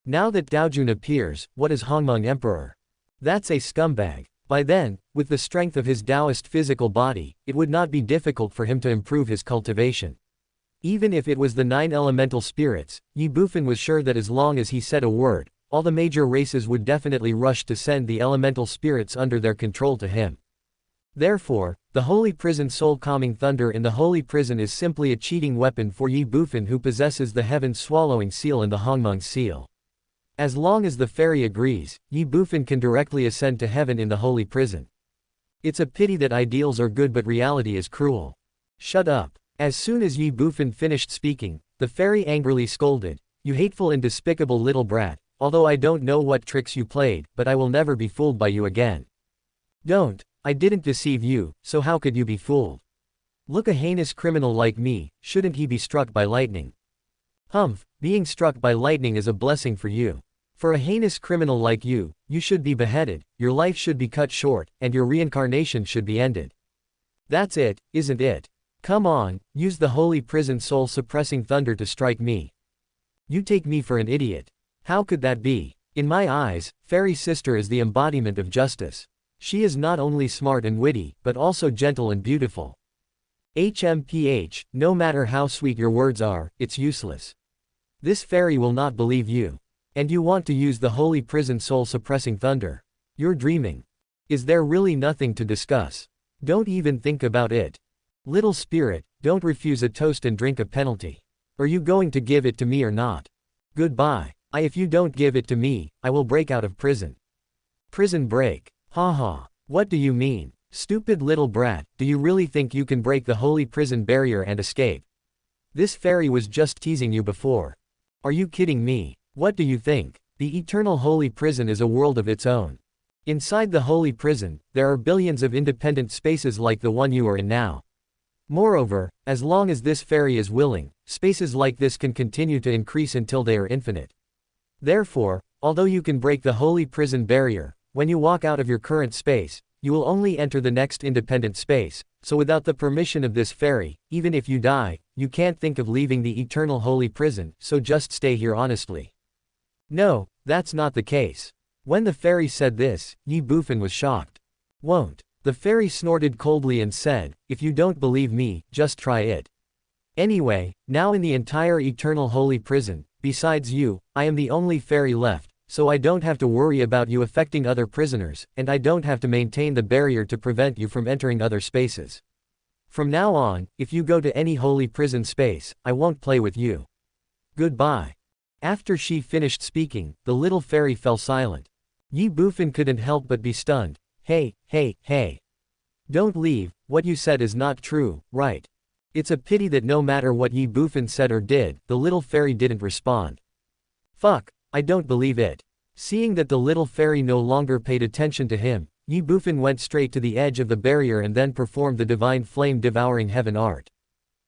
Now that Daojun appears, what is Hongmeng Emperor? That's a scumbag. By then, with the strength of his Taoist physical body, it would not be difficult for him to improve his cultivation. Even if it was the 9 elemental spirits, Ye Bufan was sure that as long as he said a word, all the major races would definitely rush to send the elemental spirits under their control to him. Therefore, the holy prison soul-calming thunder in the holy prison is simply a cheating weapon for Ye Bufan, who possesses the heaven's swallowing seal and the Hongmeng seal. As long as the fairy agrees, Ye Bufan can directly ascend to heaven in the holy prison. It's a pity that ideals are good but reality is cruel. Shut up. As soon as Ye Bufan finished speaking, the fairy angrily scolded, "You hateful and despicable little brat, although I don't know what tricks you played, but I will never be fooled by you again." Don't. I didn't deceive you, so how could you be fooled? Look, a heinous criminal like me, shouldn't he be struck by lightning? Humph, being struck by lightning is a blessing for you. For a heinous criminal like you, you should be beheaded, your life should be cut short, and your reincarnation should be ended. That's it, isn't it? Come on, use the holy prison soul-suppressing thunder to strike me. You take me for an idiot. How could that be? In my eyes, Fairy Sister is the embodiment of justice. She is not only smart and witty, but also gentle and beautiful. HMPH, no matter how sweet your words are, it's useless. This fairy will not believe you. And you want to use the holy prison soul-suppressing thunder. You're dreaming. Is there really nothing to discuss? Don't even think about it. Little spirit, don't refuse a toast and drink a penalty. Are you going to give it to me or not? Goodbye. If you don't give it to me, I will break out of prison. Prison break. Ha ha. What do you mean? Stupid little brat, do you really think you can break the holy prison barrier and escape? This fairy was just teasing you before. Are you kidding me? What do you think? The eternal holy prison is a world of its own. Inside the holy prison, there are billions of independent spaces like the one you are in now. Moreover, as long as this fairy is willing, spaces like this can continue to increase until they are infinite. Therefore, although you can break the holy prison barrier, When you walk out of your current space, you will only enter the next independent space, so without the permission of this fairy, even if you die, you can't think of leaving the eternal holy prison, so just stay here honestly. No, that's not the case. When the fairy said this, Ye Bufan was shocked. Won't. The fairy snorted coldly and said, if you don't believe me, just try it. Anyway, now in the entire eternal holy prison, besides you, I am the only fairy left, so I don't have to worry about you affecting other prisoners, and I don't have to maintain the barrier to prevent you from entering other spaces. From now on, if you go to any holy prison space, I won't play with you. Goodbye. After she finished speaking, the little fairy fell silent. Ye Bufan couldn't help but be stunned. Hey, hey, hey. Don't leave, what you said is not true, right? It's a pity that no matter what Ye Bufan said or did, the little fairy didn't respond. Fuck, I don't believe it. Seeing that the little fairy no longer paid attention to him, Ye Bufan went straight to the edge of the barrier and then performed the divine flame devouring heaven art.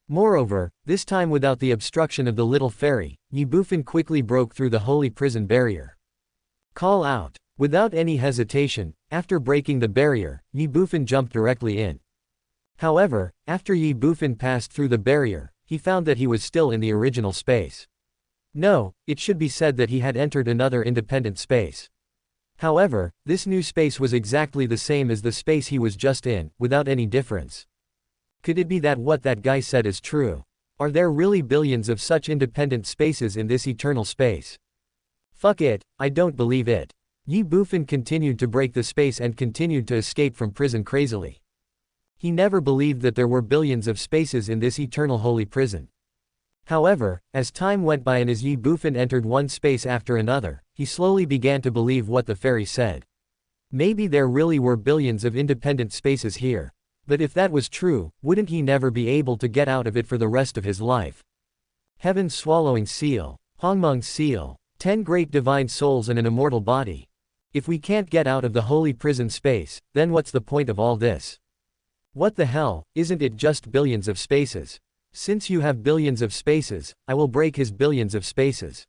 Moreover, this time without the obstruction of the little fairy, Ye Bufan quickly broke through the holy prison barrier. Call out. Without any hesitation, after breaking the barrier, Ye Bufan jumped directly in. However, after Ye Bufan passed through the barrier, he found that he was still in the original space. No, it should be said that he had entered another independent space. However, this new space was exactly the same as the space he was just in, without any difference. Could it be that what that guy said is true? Are there really billions of such independent spaces in this eternal space? Fuck it, I don't believe it. Ye Bufan continued to break the space and continued to escape from prison crazily. He never believed that there were billions of spaces in this eternal holy prison. However, as time went by and as Ye Bufan entered one space after another, he slowly began to believe what the fairy said. Maybe there really were billions of independent spaces here. But if that was true, wouldn't he never be able to get out of it for the rest of his life? Heaven's swallowing seal. Hongmeng's seal. 10 great divine souls and an immortal body. If we can't get out of the holy prison space, then what's the point of all this? What the hell, isn't it just billions of spaces? Since you have billions of spaces, I will break his billions of spaces.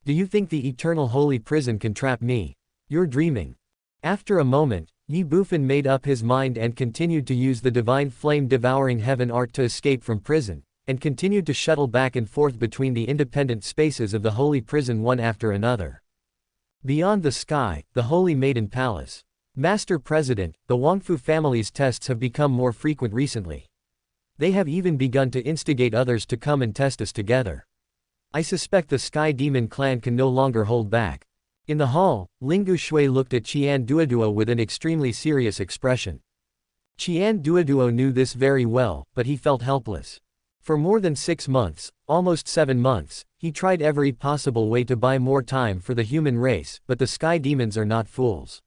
Do you think the eternal holy prison can trap me? You're dreaming. After a moment, Ye Bufan made up his mind and continued to use the divine flame devouring heaven art to escape from prison, and continued to shuttle back and forth between the independent spaces of the holy prison one after another. Beyond the sky, the Holy Maiden Palace. Master President, the Wangfu family's tests have become more frequent recently. They have even begun to instigate others to come and test us together. I suspect the Sky Demon clan can no longer hold back. In the hall, Lingu Shui looked at Qian Duoduo with an extremely serious expression. Qian Duoduo knew this very well, but he felt helpless. For more than 6 months, almost 7 months, he tried every possible way to buy more time for the human race, but the Sky Demons are not fools.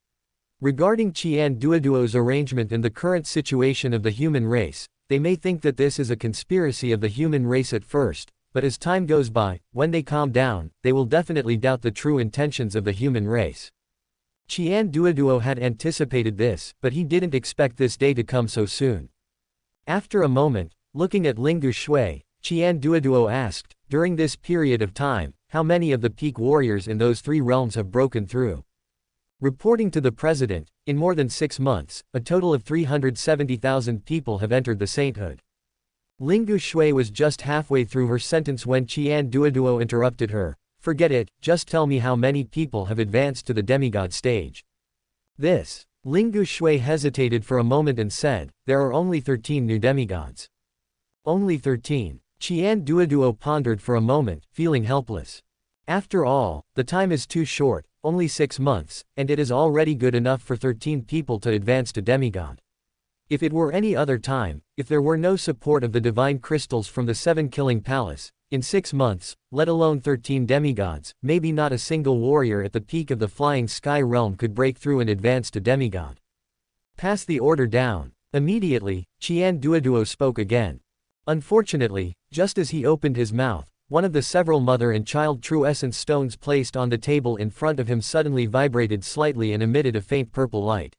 Regarding Qian Duoduo's arrangement and the current situation of the human race, they may think that this is a conspiracy of the human race at first, but as time goes by, when they calm down, they will definitely doubt the true intentions of the human race. Qian Duoduo had anticipated this, but he didn't expect this day to come so soon. After a moment, looking at Lingu Shui, Qian Duoduo asked, during this period of time, how many of the peak warriors in those 3 realms have broken through? Reporting to the president, in more than 6 months, a total of 370,000 people have entered the sainthood. Lingu Shui was just halfway through her sentence when Qian Duoduo interrupted her. Forget it, just tell me how many people have advanced to the demigod stage. This. Lingu Shui hesitated for a moment and said, there are only 13 new demigods. Only 13. Qian Duoduo pondered for a moment, feeling helpless. After all, the time is too short, only 6 months, and it is already good enough for 13 people to advance to demigod. If it were any other time, if there were no support of the divine crystals from the 7 killing palace, in 6 months, let alone 13 demigods, maybe not a single warrior at the peak of the flying sky realm could break through and advance to demigod. Pass the order down. Immediately, Qian Duoduo spoke again. Unfortunately, just as he opened his mouth, one of the several mother and child true essence stones placed on the table in front of him suddenly vibrated slightly and emitted a faint purple light.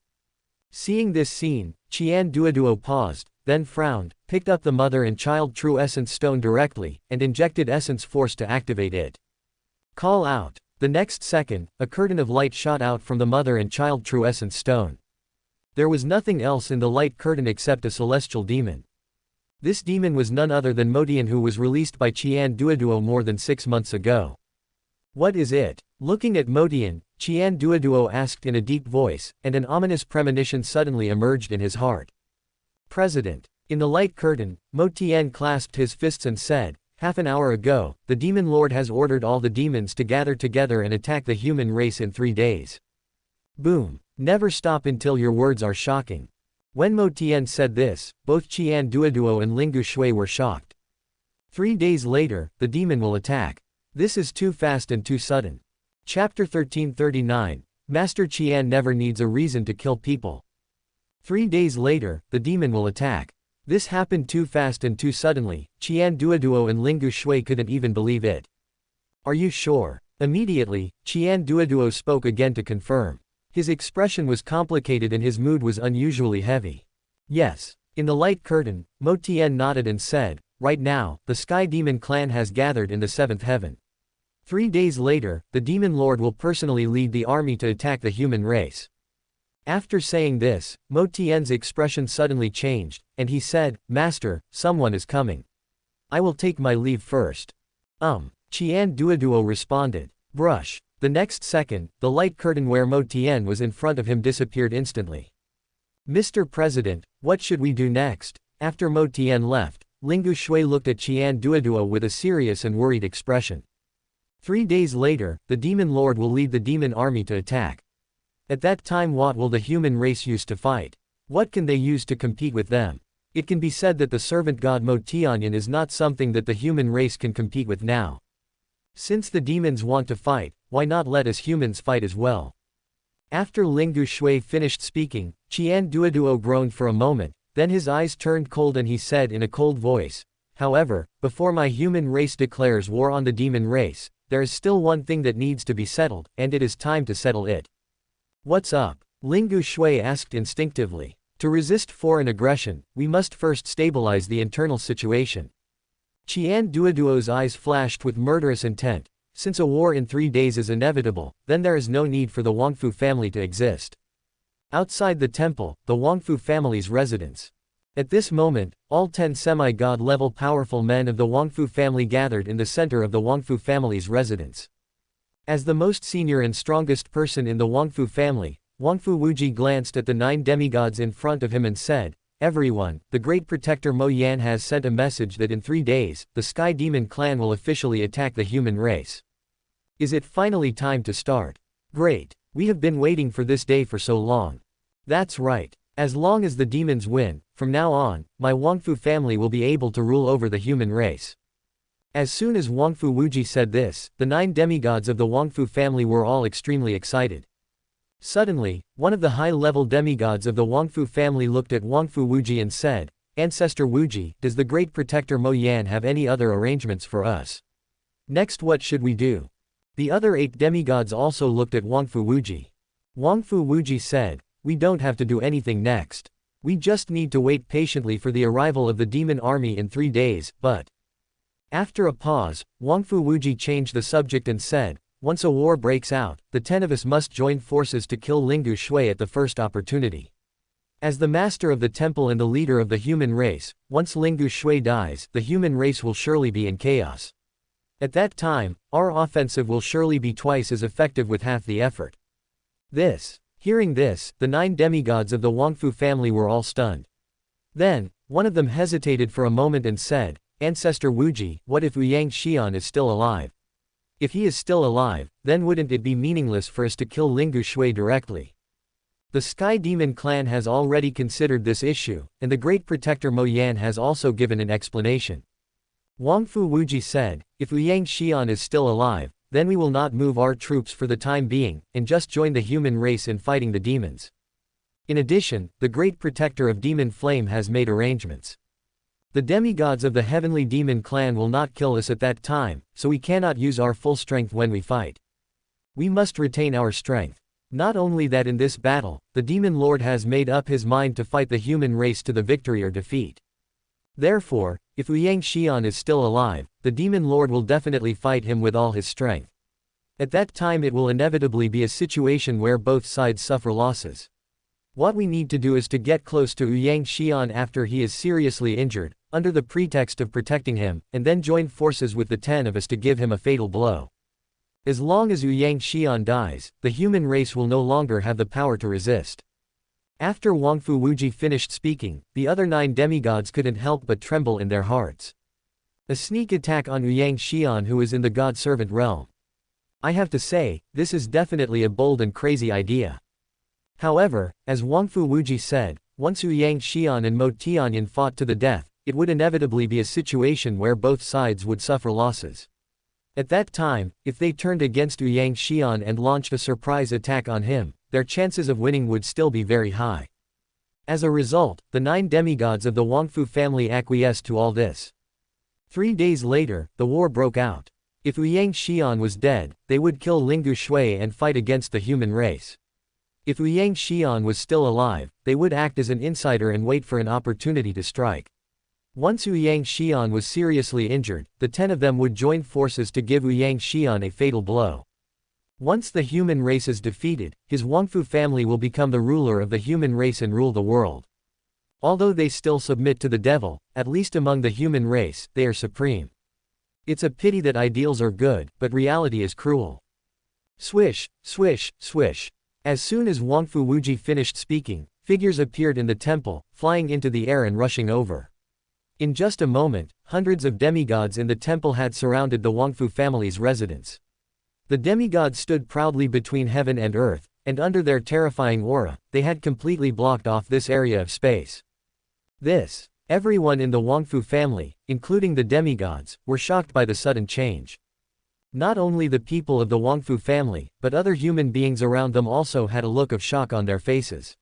Seeing this scene, Qian Duoduo paused, then frowned, picked up the mother and child true essence stone directly, and injected essence force to activate it. Call out. The next second, a curtain of light shot out from the mother and child true essence stone. There was nothing else in the light curtain except a celestial demon. This demon was none other than Motian, who was released by Qian Duoduo more than 6 months ago. What is it? Looking at Motian, Qian Duoduo asked in a deep voice, and an ominous premonition suddenly emerged in his heart. President. In the light curtain, Motian clasped his fists and said, "Half an hour ago, the Demon Lord has ordered all the demons to gather together and attack the human race in 3 days. Boom. Never stop until your words are shocking." When Motian said this, both Qian Duoduo and Lingu Shui were shocked. 3 days later, the demon will attack. This is too fast and too sudden. Chapter 1339, Master Qian never needs a reason to kill people. 3 days later, the demon will attack. This happened too fast and too suddenly. Qian Duoduo and Lingu Shui couldn't even believe it. Are you sure? Immediately, Qian Duoduo spoke again to confirm. His expression was complicated and his mood was unusually heavy. Yes. In the light curtain, Motian nodded and said, "Right now, the Sky Demon clan has gathered in the 7th heaven. 3 days later, the Demon Lord will personally lead the army to attack the human race." After saying this, Motian's expression suddenly changed, and he said, "Master, someone is coming. I will take my leave first." Qian Duoduo responded. Brush. The next second, the light curtain where Motian was in front of him disappeared instantly. "Mr. President, what should we do next?" After Motian left, Lingu Shui looked at Qian Duoduo with a serious and worried expression. 3 days later, the Demon Lord will lead the demon army to attack. At that time, what will the human race use to fight? What can they use to compete with them? It can be said that the servant god Motianyan is not something that the human race can compete with now. Since the demons want to fight, why not let us humans fight as well? After Lingu Shui finished speaking, Qian Duoduo groaned for a moment, then his eyes turned cold and he said in a cold voice, "However, before my human race declares war on the demon race, there is still one thing that needs to be settled, and it is time to settle it." "What's up?" Lingu Shui asked instinctively. "To resist foreign aggression, we must first stabilize the internal situation." Qian Duoduo's eyes flashed with murderous intent. Since a war in 3 days is inevitable, then there is no need for the Wangfu family to exist. Outside the temple, the Wangfu family's residence. At this moment, all 10 semi-god level powerful men of the Wangfu family gathered in the center of the Wangfu family's residence. As the most senior and strongest person in the Wangfu family, Wangfu Wuji glanced at the 9 demigods in front of him and said, "Everyone, the great protector Mo Yan has sent a message that in 3 days, the Sky Demon clan will officially attack the human race. Is it finally time to start? Great. We have been waiting for this day for so long." "That's right. As long as the demons win, from now on, my Wangfu family will be able to rule over the human race." As soon as Wangfu Wuji said this, the 9 demigods of the Wangfu family were all extremely excited. Suddenly, one of the high-level demigods of the Wangfu family looked at Wangfu Wuji and said, "Ancestor Wuji, does the great protector Mo Yan have any other arrangements for us? Next, what should we do?" The other 8 demigods also looked at Wangfu Wuji. Wangfu Wuji said, "We don't have to do anything next. We just need to wait patiently for the arrival of the demon army in 3 days, but..." After a pause, Wangfu Wuji changed the subject and said, "Once a war breaks out, the 10 of us must join forces to kill Lingu Shui at the first opportunity. As the master of the temple and the leader of the human race, once Lingu Shui dies, the human race will surely be in chaos. At that time, our offensive will surely be twice as effective with half the effort." Hearing this, the 9 demigods of the Wangfu family were all stunned. Then, one of them hesitated for a moment and said, "Ancestor Wuji, what if Yang Xian is still alive? If he is still alive, then wouldn't it be meaningless for us to kill Lingu Shui directly? The Sky Demon clan has already considered this issue, and the great protector Mo Yan has also given an explanation." Wangfu Wuji said, "If Yang Xian is still alive, then we will not move our troops for the time being, and just join the human race in fighting the demons. In addition, the great protector of Demon Flame has made arrangements. The demigods of the heavenly demon clan will not kill us at that time, so we cannot use our full strength when we fight. We must retain our strength. Not only that, in this battle, the demon lord has made up his mind to fight the human race to the victory or defeat. Therefore, if Yang Xian is still alive, the demon lord will definitely fight him with all his strength. At that time it will inevitably be a situation where both sides suffer losses. What we need to do is to get close to Yang Xian after he is seriously injured, under the pretext of protecting him, and then join forces with the 10 of us to give him a fatal blow. As long as Yang Xian dies, the human race will no longer have the power to resist. After Wangfu Wuji finished speaking, the other 9 demigods couldn't help but tremble in their hearts. A sneak attack on Yang Xian, who is in the god-servant realm. I have to say, this is definitely a bold and crazy idea. However, as Wangfu Wuji said, once Yang Xian and Mo Tianyan fought to the death, it would inevitably be a situation where both sides would suffer losses. At that time, if they turned against Yang Xian and launched a surprise attack on him, their chances of winning would still be very high. As a result, the 9 demigods of the Wangfu family acquiesced to all this. 3 days later, the war broke out. If Yang Xian was dead, they would kill Lingu Shui and fight against the human race. If Yang Xian was still alive, they would act as an insider and wait for an opportunity to strike. Once Yang Xian was seriously injured, the 10 of them would join forces to give Yang Xian a fatal blow. Once the human race is defeated, his Wangfu family will become the ruler of the human race and rule the world. Although they still submit to the devil, at least among the human race, they are supreme. It's a pity that ideals are good, but reality is cruel. Swish, swish, swish. As soon as Wangfu Wuji finished speaking, figures appeared in the temple, flying into the air and rushing over. In just a moment, hundreds of demigods in the temple had surrounded the Wangfu family's residence. The demigods stood proudly between heaven and earth, and under their terrifying aura, they had completely blocked off this area of space. Everyone in the Wangfu family, including the demigods, were shocked by the sudden change. Not only the people of the Wangfu family, but other human beings around them also had a look of shock on their faces.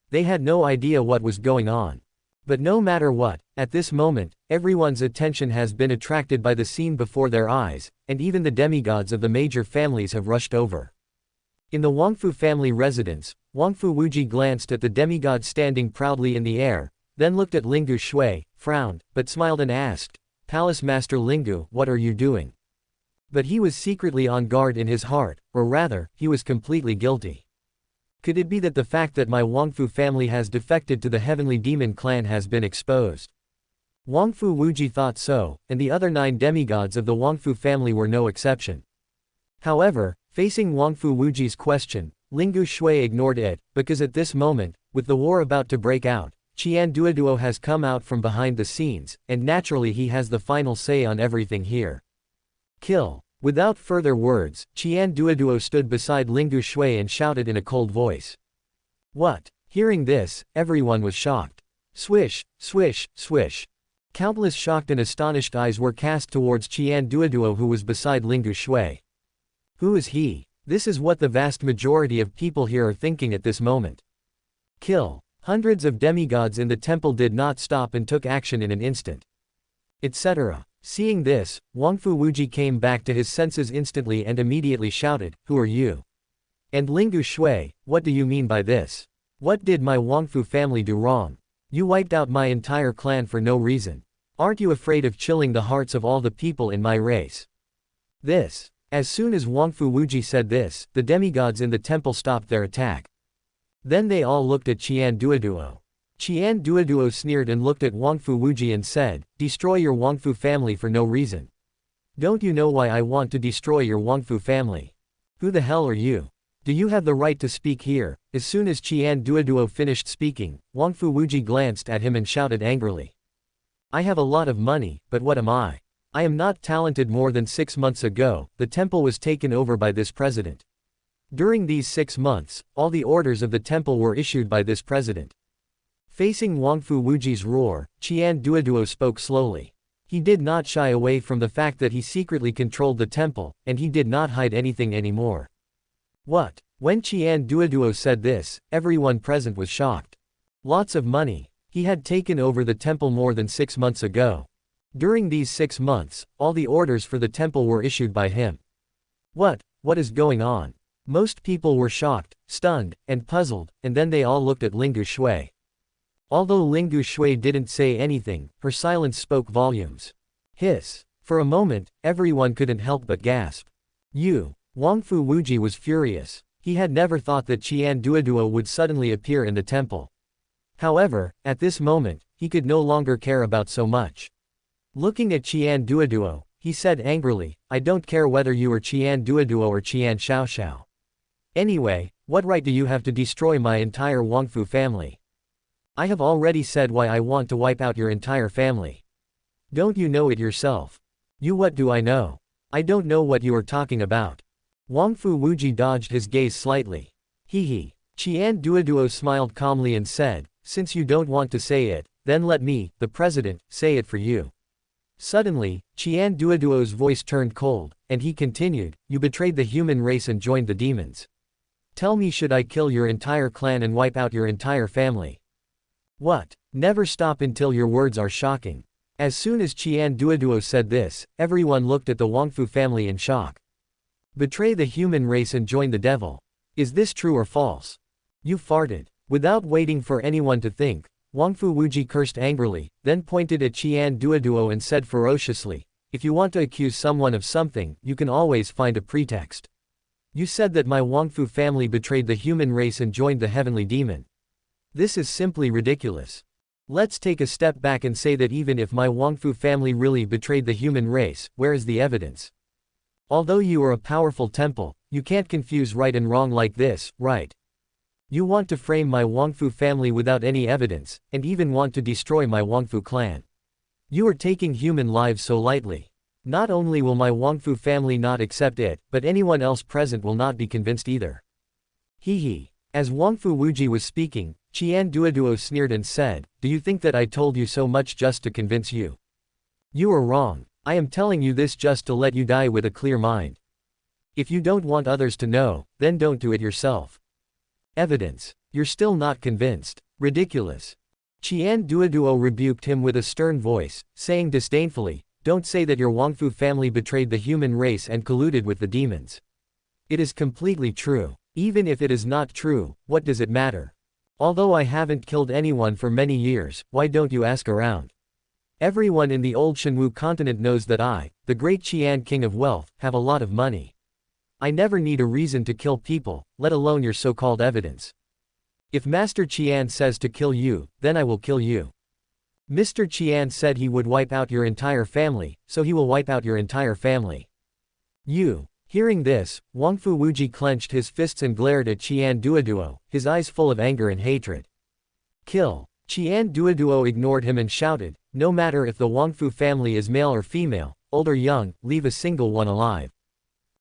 They had no idea what was going on. But no matter what, at this moment, everyone's attention has been attracted by the scene before their eyes, and even the demigods of the major families have rushed over. In the Wangfu family residence, Wangfu Wuji glanced at the demigod standing proudly in the air, then looked at Lingu Shui, frowned, but smiled and asked, "Palace Master Lingu, what are you doing?" But he was secretly on guard in his heart, or rather, he was completely guilty. Could it be that the fact that my Wangfu family has defected to the heavenly demon clan has been exposed? Wangfu Wuji thought so, and the other 9 demigods of the Wangfu family were no exception. However, facing Wangfu Wuji's question, Lingu Shui ignored it, because at this moment, with the war about to break out, Qian Duoduo has come out from behind the scenes, and naturally he has the final say on everything here. Kill. Without further words, Qian Duoduo stood beside Lingu Shui and shouted in a cold voice. What? Hearing this, everyone was shocked. Swish, swish, swish. Countless shocked and astonished eyes were cast towards Qian Duoduo, who was beside Lingu Shui. Who is he? This is what the vast majority of people here are thinking at this moment. Kill. Hundreds of demigods in the temple did not stop and took action in an instant. Etc. Seeing this, Wangfu Wuji came back to his senses instantly and immediately shouted, "Who are you? And Lingu Shui, what do you mean by this? What did my Wangfu family do wrong? You wiped out my entire clan for no reason. Aren't you afraid of chilling the hearts of all the people in my race?" As soon as Wangfu Wuji said this, the demigods in the temple stopped their attack. Then they all looked at Qian Duoduo. Qian Duoduo sneered and looked at Wangfu Wuji and said, "Destroy your Wangfu family for no reason. Don't you know why I want to destroy your Wangfu family? Who the hell are you? Do you have the right to speak here?" As soon as Qian Duoduo finished speaking, Wangfu Wuji glanced at him and shouted angrily. "I have a lot of money, but what am I? I am not talented. More than 6 months ago, the temple was taken over by this president. During these 6 months, all the orders of the temple were issued by this president." Facing Wangfu Wuji's roar, Qian Duoduo spoke slowly. He did not shy away from the fact that he secretly controlled the temple, and he did not hide anything anymore. What? When Qian Duoduo said this, everyone present was shocked. Lots of money. He had taken over the temple more than 6 months ago. During these 6 months, all the orders for the temple were issued by him. What is going on? Most people were shocked, stunned, and puzzled, and then they all looked at Lingu Shui. Although Lingu Shui didn't say anything, her silence spoke volumes. Hiss. For a moment, everyone couldn't help but gasp. You Wang Fu Wuji was furious. He had never thought that Qian Duoduo would suddenly appear in the temple. However, at this moment, he could no longer care about so much. Looking at Qian Duoduo, he said angrily, I don't care whether you are Qian Duoduo or Qian Xiaoxiao. Anyway, what right do you have to destroy my entire Wangfu family? I have already said why I want to wipe out your entire family. Don't you know it yourself? What do I know? I don't know what you are talking about. Wangfu Wuji dodged his gaze slightly. He. Qian Duoduo smiled calmly and said, since you don't want to say it, then let me, the president, say it for you. Suddenly, Qian Duoduo's voice turned cold, and he continued, you betrayed the human race and joined the demons. Tell me, should I kill your entire clan and wipe out your entire family? What? Never stop until your words are shocking. As soon as Qian Duoduo said this, everyone looked at the Wangfu family in shock. Betray the human race and join the devil. Is this true or false? You farted. Without waiting for anyone to think, Wangfu Wuji cursed angrily, then pointed at Qian Duoduo and said ferociously, if you want to accuse someone of something, you can always find a pretext. You said that my Wangfu family betrayed the human race and joined the heavenly demon. This is simply ridiculous. Let's take a step back and say that even if my Wangfu family really betrayed the human race, where is the evidence? Although you are a powerful temple, you can't confuse right and wrong like this, right? You want to frame my Wangfu family without any evidence, and even want to destroy my Wangfu clan. You are taking human lives so lightly. Not only will my Wangfu family not accept it, but anyone else present will not be convinced either. As Wangfu Wuji was speaking, Qian Duoduo sneered and said, do you think that I told you so much just to convince you? You are wrong. I am telling you this just to let you die with a clear mind. If you don't want others to know, then don't do it yourself. Evidence. You're still not convinced. Ridiculous. Qian Duoduo rebuked him with a stern voice, saying disdainfully, don't say that your Wangfu family betrayed the human race and colluded with the demons. It is completely true. Even if it is not true, what does it matter? Although I haven't killed anyone for many years, why don't you ask around? Everyone in the old Shenwu continent knows that I, the great Qian king of wealth, have a lot of money. I never need a reason to kill people, let alone your so-called evidence. If Master Qian says to kill you, then I will kill you. Mr. Qian said he would wipe out your entire family, so he will wipe out your entire family. Hearing this, Wangfu Wuji clenched his fists and glared at Qian Duoduo, his eyes full of anger and hatred. Kill. Qian Duoduo ignored him and shouted, no matter if the Wangfu family is male or female, old or young, leave a single one alive.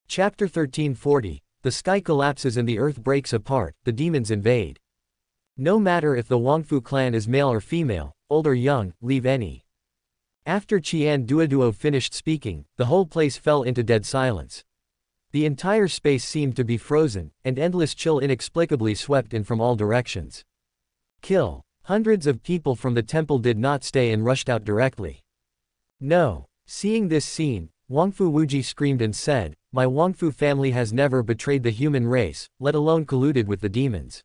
Chapter 1340, the sky collapses and the earth breaks apart, the demons invade. No matter if the Wangfu clan is male or female, old or young, leave any. After Qian Duoduo finished speaking, the whole place fell into dead silence. The entire space seemed to be frozen, and endless chill inexplicably swept in from all directions. Kill. Hundreds of people from the temple did not stay and rushed out directly. No. Seeing this scene, Wangfu Wuji screamed and said, my Wangfu family has never betrayed the human race, let alone colluded with the demons.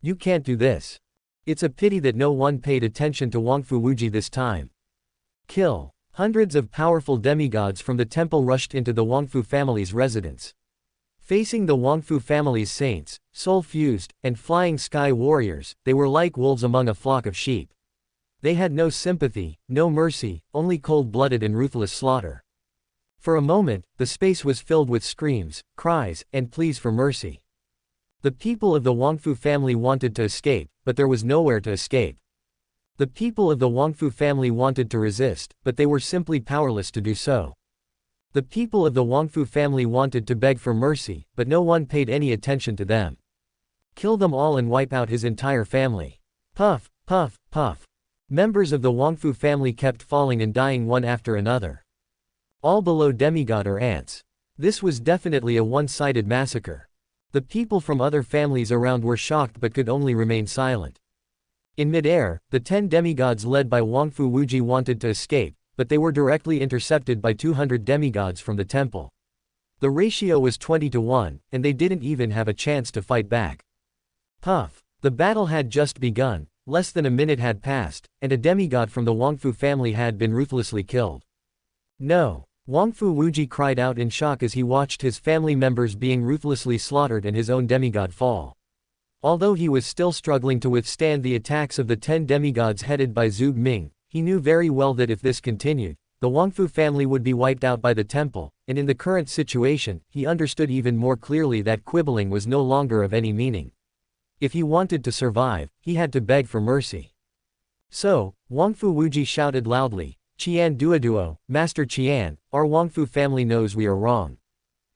You can't do this. It's a pity that no one paid attention to Wangfu Wuji this time. Kill. Hundreds of powerful demigods from the temple rushed into the Wangfu family's residence. Facing the Wangfu family's saints, soul-fused, and flying sky warriors, they were like wolves among a flock of sheep. They had no sympathy, no mercy, only cold-blooded and ruthless slaughter. For a moment, the space was filled with screams, cries, and pleas for mercy. The people of the Wangfu family wanted to escape, but there was nowhere to escape. The people of the Wangfu family wanted to resist, but they were simply powerless to do so. The people of the Wangfu family wanted to beg for mercy, but no one paid any attention to them. Kill them all and wipe out his entire family. Puff, puff, puff. Members of the Wangfu family kept falling and dying one after another. All below demigod or ants. This was definitely a one-sided massacre. The people from other families around were shocked but could only remain silent. In mid-air, the 10 demigods led by Wangfu Wuji wanted to escape, but they were directly intercepted by 200 demigods from the temple. The ratio was 20-1, and they didn't even have a chance to fight back. Puff. The battle had just begun, less than a minute had passed, and a demigod from the Wangfu family had been ruthlessly killed. No. Wang Fu Wuji cried out in shock as he watched his family members being ruthlessly slaughtered and his own demigod fall. Although he was still struggling to withstand the attacks of the 10 demigods headed by Zhuge Ming, he knew very well that if this continued, the Wangfu family would be wiped out by the temple, and in the current situation, he understood even more clearly that quibbling was no longer of any meaning. If he wanted to survive, he had to beg for mercy. So, Wangfu Wuji shouted loudly, "Qian Duoduo, Master Qian, our Wangfu family knows we are wrong.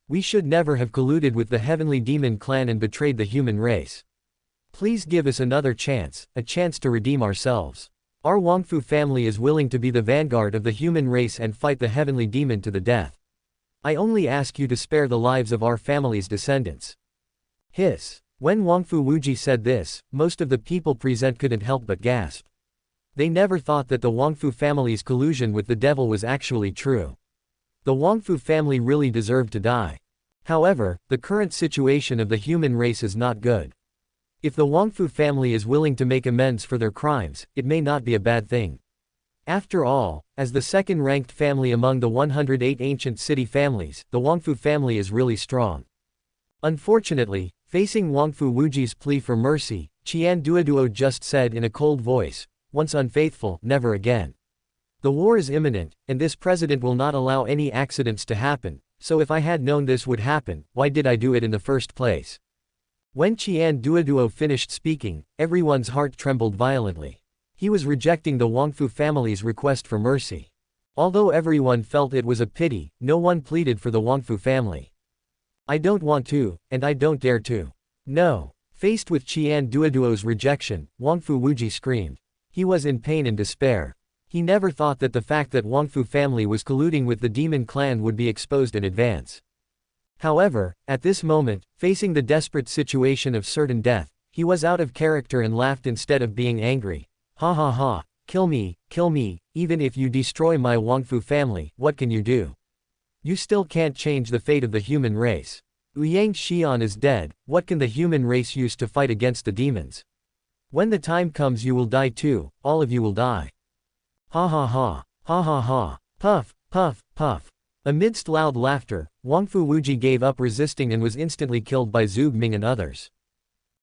We should never have colluded with the heavenly demon clan and betrayed the human race. Please give us another chance, a chance to redeem ourselves. Our Wangfu family is willing to be the vanguard of the human race and fight the heavenly demon to the death. I only ask you to spare the lives of our family's descendants." Hiss. When Wangfu Wuji said this, most of the people present couldn't help but gasp. They never thought that the Wangfu family's collusion with the devil was actually true. The Wangfu family really deserved to die. However, the current situation of the human race is not good. If the Wangfu family is willing to make amends for their crimes, it may not be a bad thing. After all, as the second-ranked family among the 108 ancient city families, the Wangfu family is really strong. Unfortunately, facing Wangfu Wuji's plea for mercy, Qian Duoduo just said in a cold voice, "Once unfaithful, never again. The war is imminent, and this president will not allow any accidents to happen, so if I had known this would happen, why did I do it in the first place?" When Qian Duoduo finished speaking, everyone's heart trembled violently. He was rejecting the Wangfu family's request for mercy. Although everyone felt it was a pity, no one pleaded for the Wangfu family. "I don't want to, and I don't dare to. No." Faced with Qian Duoduo's rejection, Wangfu Wuji screamed. He was in pain and despair. He never thought that the fact that Wangfu family was colluding with the demon clan would be exposed in advance. However, at this moment, facing the desperate situation of certain death, he was out of character and laughed instead of being angry. "Ha ha ha, kill me, even if you destroy my Wangfu family, what can you do? You still can't change the fate of the human race. Ouyang Xian is dead, what can the human race use to fight against the demons? When the time comes you will die too, all of you will die. Ha ha ha, ha ha ha, puff, puff, puff." Amidst loud laughter, Wangfu Wuji gave up resisting and was instantly killed by Zhuge Ming and others.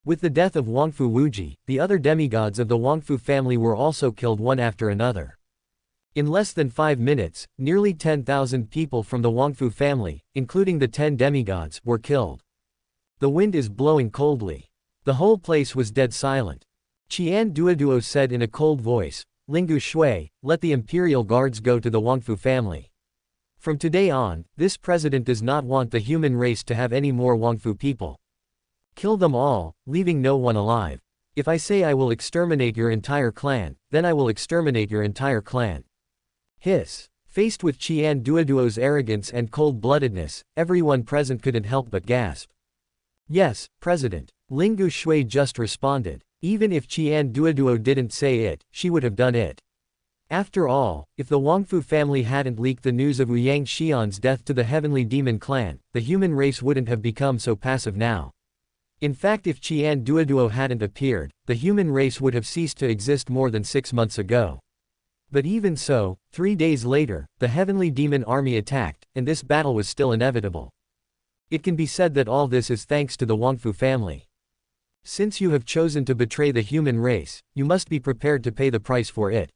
With the death of Wangfu Wuji, the other demigods of the Wangfu family were also killed one after another. In less than 5 minutes, nearly 10,000 people from the Wangfu family, including the 10 demigods, were killed. The wind is blowing coldly. The whole place was dead silent. Qian Duoduo said in a cold voice, "Lingu Shui, let the imperial guards go to the Wangfu family. From today on, this president does not want the human race to have any more Wangfu people. Kill them all, leaving no one alive. If I say I will exterminate your entire clan, then I will exterminate your entire clan." Hiss. Faced with Qian Duoduo's arrogance and cold-bloodedness, everyone present couldn't help but gasp. "Yes, President," Lingu Shui just responded. Even if Qian Duoduo didn't say it, she would have done it. After all, if the Wangfu family hadn't leaked the news of Ouyang Xian's death to the heavenly demon clan, the human race wouldn't have become so passive now. In fact, if Qian Duoduo hadn't appeared, the human race would have ceased to exist more than 6 months ago. But even so, 3 days later, the heavenly demon army attacked, and this battle was still inevitable. It can be said that all this is thanks to the Wangfu family. Since you have chosen to betray the human race, you must be prepared to pay the price for it.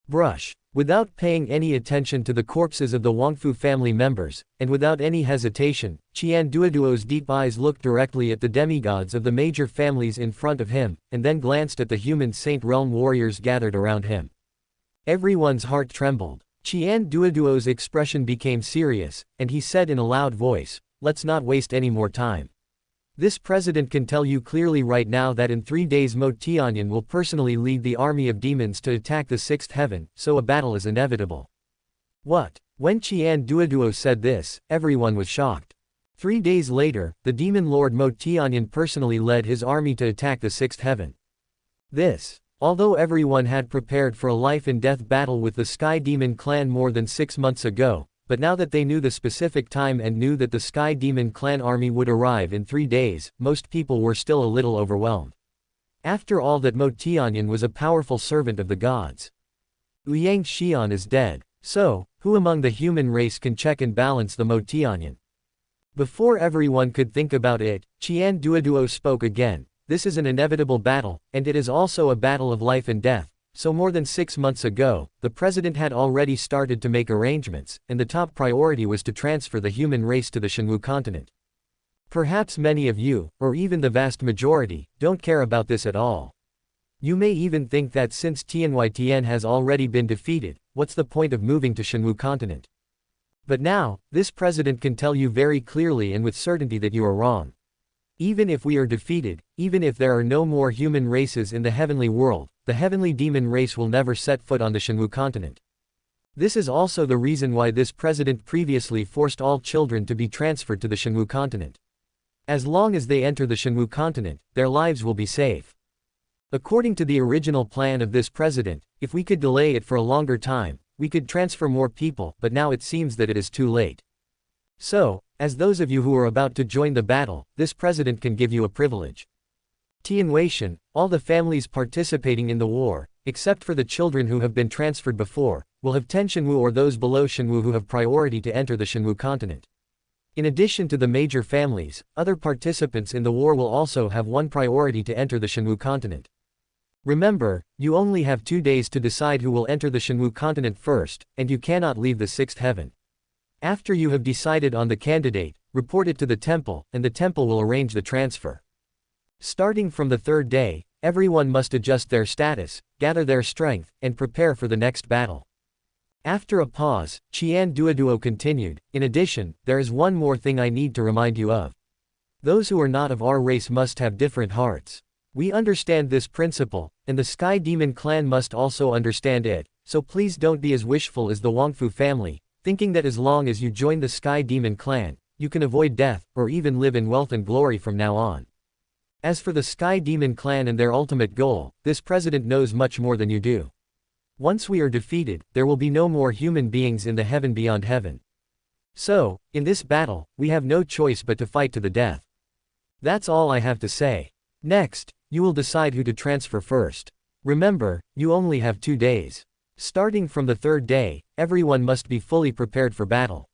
Brush. Without paying any attention to the corpses of the Wangfu family members, and without any hesitation, Qian Duoduo's deep eyes looked directly at the demigods of the major families in front of him, and then glanced at the human Saint Realm warriors gathered around him. Everyone's heart trembled. Qian Duoduo's expression became serious, and he said in a loud voice, "Let's not waste any more time. This president can tell you clearly right now that in 3 days Mo Tianyan will personally lead the army of demons to attack the 6th heaven, so a battle is inevitable." What? When Qian Duoduo said this, everyone was shocked. 3 days later, the demon lord Mo Tianyan personally led his army to attack the 6th heaven. Although everyone had prepared for a life-and-death battle with the Sky Demon clan more than 6 months ago, but now that they knew the specific time and knew that the Sky Demon clan army would arrive in 3 days, most people were still a little overwhelmed. After all, that Mo Tianyan was a powerful servant of the gods. Ouyang Xian is dead. So, who among the human race can check and balance the Motianyan? Before everyone could think about it, Qian Duoduo spoke again. This is an inevitable battle, and it is also a battle of life and death. So more than 6 months ago, the president had already started to make arrangements, and the top priority was to transfer the human race to the Shenwu continent. Perhaps many of you, or even the vast majority, don't care about this at all. You may even think that since Tianyi has already been defeated, what's the point of moving to Shenwu continent? But now, this president can tell you very clearly and with certainty that you are wrong. Even if we are defeated, even if there are no more human races in the heavenly world, the heavenly demon race will never set foot on the Shenwu continent. This is also the reason why this president previously forced all children to be transferred to the Shenwu continent. As long as they enter the Shenwu continent, their lives will be safe. According to the original plan of this president, if we could delay it for a longer time, we could transfer more people, but now it seems that it is too late. So, as those of you who are about to join the battle, this president can give you a privilege. Tianwei, all the families participating in the war, except for the children who have been transferred before, will have 10 Shenwu or those below Shenwu who have priority to enter the Shenwu continent. In addition to the major families, other participants in the war will also have one priority to enter the Shenwu continent. Remember, you only have 2 days to decide who will enter the Shenwu continent first, and you cannot leave the 6th heaven. After you have decided on the candidate, report it to the temple, and the temple will arrange the transfer. Starting from the 3rd day, everyone must adjust their status, gather their strength, and prepare for the next battle. After a pause, Qian Duoduo continued, in addition, there is one more thing I need to remind you of. Those who are not of our race must have different hearts. We understand this principle, and the Sky Demon clan must also understand it, so please don't be as wishful as the Wangfu family, thinking that as long as you join the Sky Demon clan, you can avoid death, or even live in wealth and glory from now on. As for the Sky Demon clan and their ultimate goal, this president knows much more than you do. Once we are defeated, there will be no more human beings in the heaven beyond heaven. So, in this battle, we have no choice but to fight to the death. That's all I have to say. Next, you will decide who to transfer first. Remember, you only have 2 days. Starting from the 3rd day, everyone must be fully prepared for battle.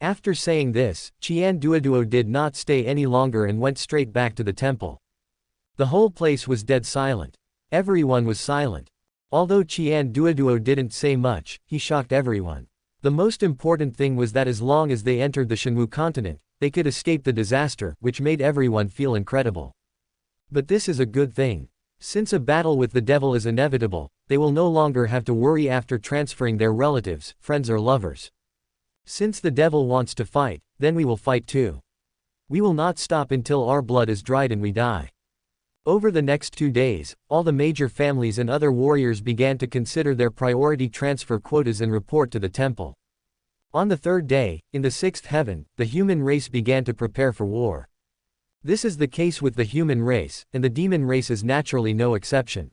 After saying this, Qian Duoduo did not stay any longer and went straight back to the temple. The whole place was dead silent. Everyone was silent. Although Qian Duoduo didn't say much, he shocked everyone. The most important thing was that as long as they entered the Shenwu continent, they could escape the disaster, which made everyone feel incredible. But this is a good thing. Since a battle with the devil is inevitable, they will no longer have to worry after transferring their relatives, friends or lovers. Since the devil wants to fight, then we will fight too. We will not stop until our blood is dried and we die. Over the next 2 days, all the major families and other warriors began to consider their priority transfer quotas and report to the temple. On the 3rd day, in the 6th heaven, the human race began to prepare for war. This is the case with the human race, and the demon race is naturally no exception.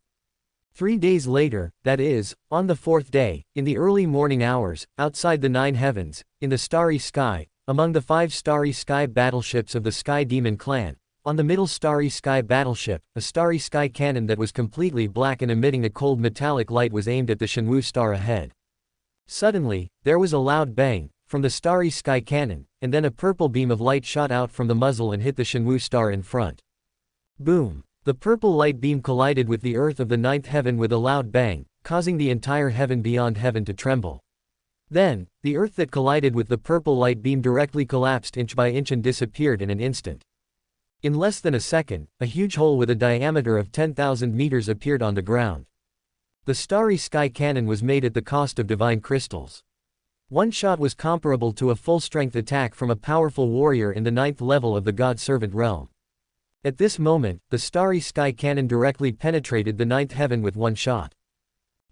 3 days later, that is, on the 4th day, in the early morning hours, outside the 9 heavens, in the starry sky, among the 5 starry sky battleships of the Sky Demon clan, on the middle starry sky battleship, a starry sky cannon that was completely black and emitting a cold metallic light was aimed at the Shenwu star ahead. Suddenly, there was a loud bang from the starry sky cannon, and then a purple beam of light shot out from the muzzle and hit the Shenwu star in front. Boom! The purple light beam collided with the earth of the 9th heaven with a loud bang, causing the entire heaven beyond heaven to tremble. Then, the earth that collided with the purple light beam directly collapsed inch by inch and disappeared in an instant. In less than a second, a huge hole with a diameter of 10,000 meters appeared on the ground. The starry sky cannon was made at the cost of divine crystals. One shot was comparable to a full-strength attack from a powerful warrior in the 9th level of the God-Servant realm. At this moment, the starry sky cannon directly penetrated the 9th heaven with one shot.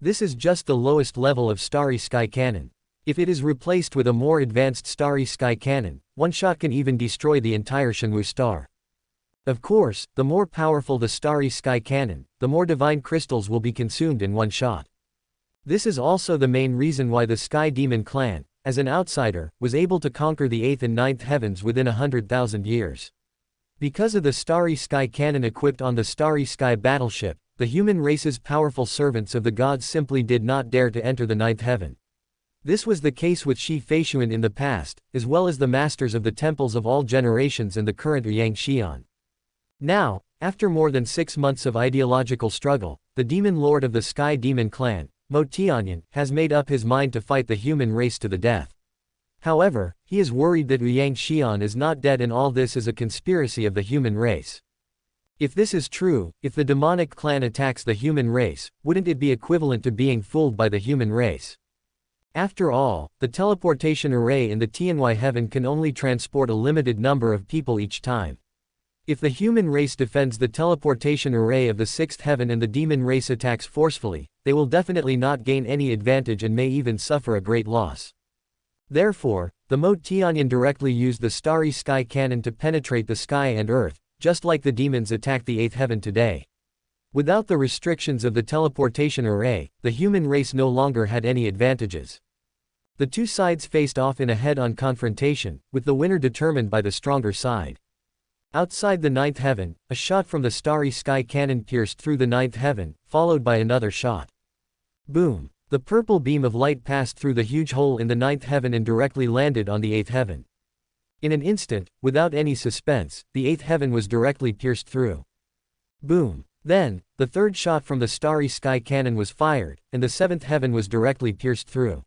This is just the lowest level of starry sky cannon. If it is replaced with a more advanced starry sky cannon, one shot can even destroy the entire Shenwu star. Of course, the more powerful the starry sky cannon, the more divine crystals will be consumed in one shot. This is also the main reason why the Sky Demon clan, as an outsider, was able to conquer the 8th and 9th heavens within 100,000 years. Because of the starry sky cannon equipped on the starry sky battleship, the human race's powerful servants of the gods simply did not dare to enter the 9th heaven. This was the case with Shi Feishuan in the past, as well as the masters of the temples of all generations and the current Yang Xian. Now, after more than 6 months of ideological struggle, the demon lord of the Sky Demon clan, Mo Tianyan, has made up his mind to fight the human race to the death. However, he is worried that Yang Xian is not dead and all this is a conspiracy of the human race. If this is true, if the demonic clan attacks the human race, wouldn't it be equivalent to being fooled by the human race? After all, the teleportation array in the Tianhui heaven can only transport a limited number of people each time. If the human race defends the teleportation array of the 6th heaven and the demon race attacks forcefully, they will definitely not gain any advantage and may even suffer a great loss. Therefore, the Mo Tianyan directly used the starry sky cannon to penetrate the sky and earth, just like the demons attacked the 8th heaven today. Without the restrictions of the teleportation array, the human race no longer had any advantages. The two sides faced off in a head-on confrontation, with the winner determined by the stronger side. Outside the 9th heaven, a shot from the starry sky cannon pierced through the 9th heaven, followed by another shot. Boom! The purple beam of light passed through the huge hole in the 9th heaven and directly landed on the 8th heaven. In an instant, without any suspense, the 8th heaven was directly pierced through. Boom! Then, the third shot from the starry sky cannon was fired, and the 7th heaven was directly pierced through.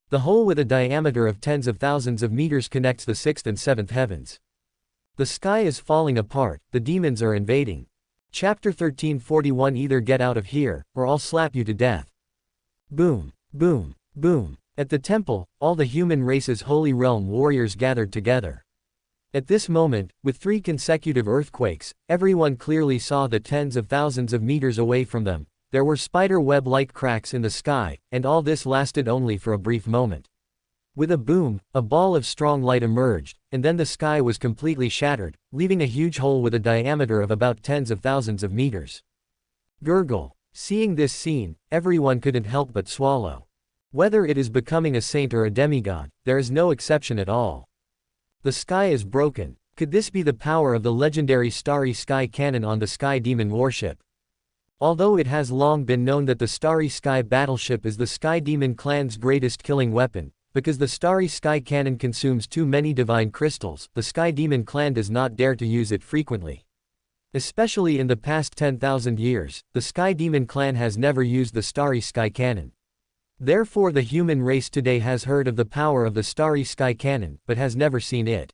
The hole with a diameter of tens of thousands of meters connects the 6th and 7th heavens. The sky is falling apart, the demons are invading. Chapter 1341. Either get out of here, or I'll slap you to death. Boom! Boom! Boom! At the temple, all the human race's holy realm warriors gathered together. At this moment, with 3 consecutive earthquakes, everyone clearly saw that tens of thousands of meters away from them, there were spider web-like cracks in the sky, and all this lasted only for a brief moment. With a boom, a ball of strong light emerged, and then the sky was completely shattered, leaving a huge hole with a diameter of about tens of thousands of meters. Gurgle. Seeing this scene, everyone couldn't help but swallow. Whether it is becoming a saint or a demigod, there is no exception at all. The sky is broken. Could this be the power of the legendary starry sky cannon on the Sky Demon warship? Although it has long been known that the starry sky battleship is the Sky Demon clan's greatest killing weapon, because the starry sky cannon consumes too many divine crystals, the Sky Demon clan does not dare to use it frequently. Especially in the past 10,000 years, the Sky Demon clan has never used the starry sky cannon. Therefore the human race today has heard of the power of the starry sky cannon, but has never seen it.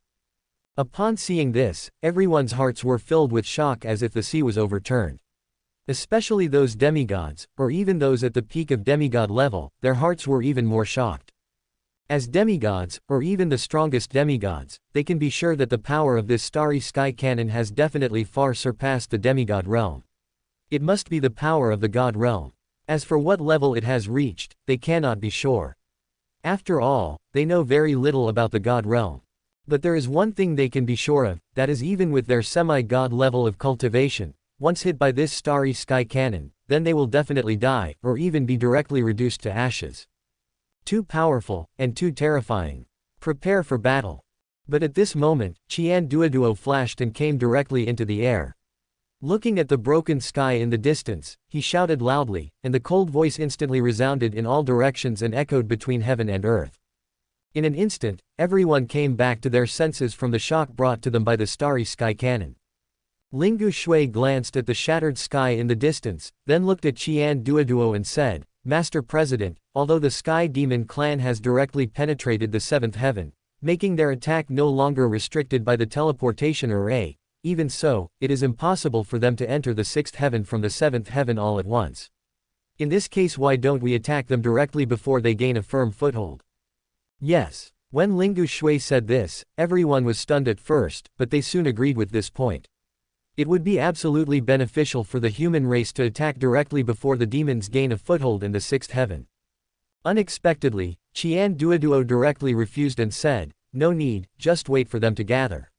Upon seeing this, everyone's hearts were filled with shock as if the sea was overturned. Especially those demigods, or even those at the peak of demigod level, their hearts were even more shocked. As demigods, or even the strongest demigods, they can be sure that the power of this starry sky cannon has definitely far surpassed the demigod realm. It must be the power of the god realm. As for what level it has reached, they cannot be sure. After all, they know very little about the god realm. But there is one thing they can be sure of, that is even with their semi-god level of cultivation, once hit by this starry sky cannon, then they will definitely die, or even be directly reduced to ashes. Too powerful, and too terrifying. Prepare for battle. But at this moment, Qian Duoduo flashed and came directly into the air. Looking at the broken sky in the distance, he shouted loudly, and the cold voice instantly resounded in all directions and echoed between heaven and earth. In an instant, everyone came back to their senses from the shock brought to them by the starry sky cannon. Lingu Shui glanced at the shattered sky in the distance, then looked at Qian Duoduo and said, "Master President, although the Sky Demon clan has directly penetrated the 7th heaven, making their attack no longer restricted by the teleportation array, even so, it is impossible for them to enter the 6th heaven from the 7th heaven all at once. In this case, why don't we attack them directly before they gain a firm foothold?" Yes. When Lingu Shui said this, everyone was stunned at first, but they soon agreed with this point. It would be absolutely beneficial for the human race to attack directly before the demons gain a foothold in the 6th heaven. Unexpectedly, Qian Duoduo directly refused and said, "No need, just wait for them to gather."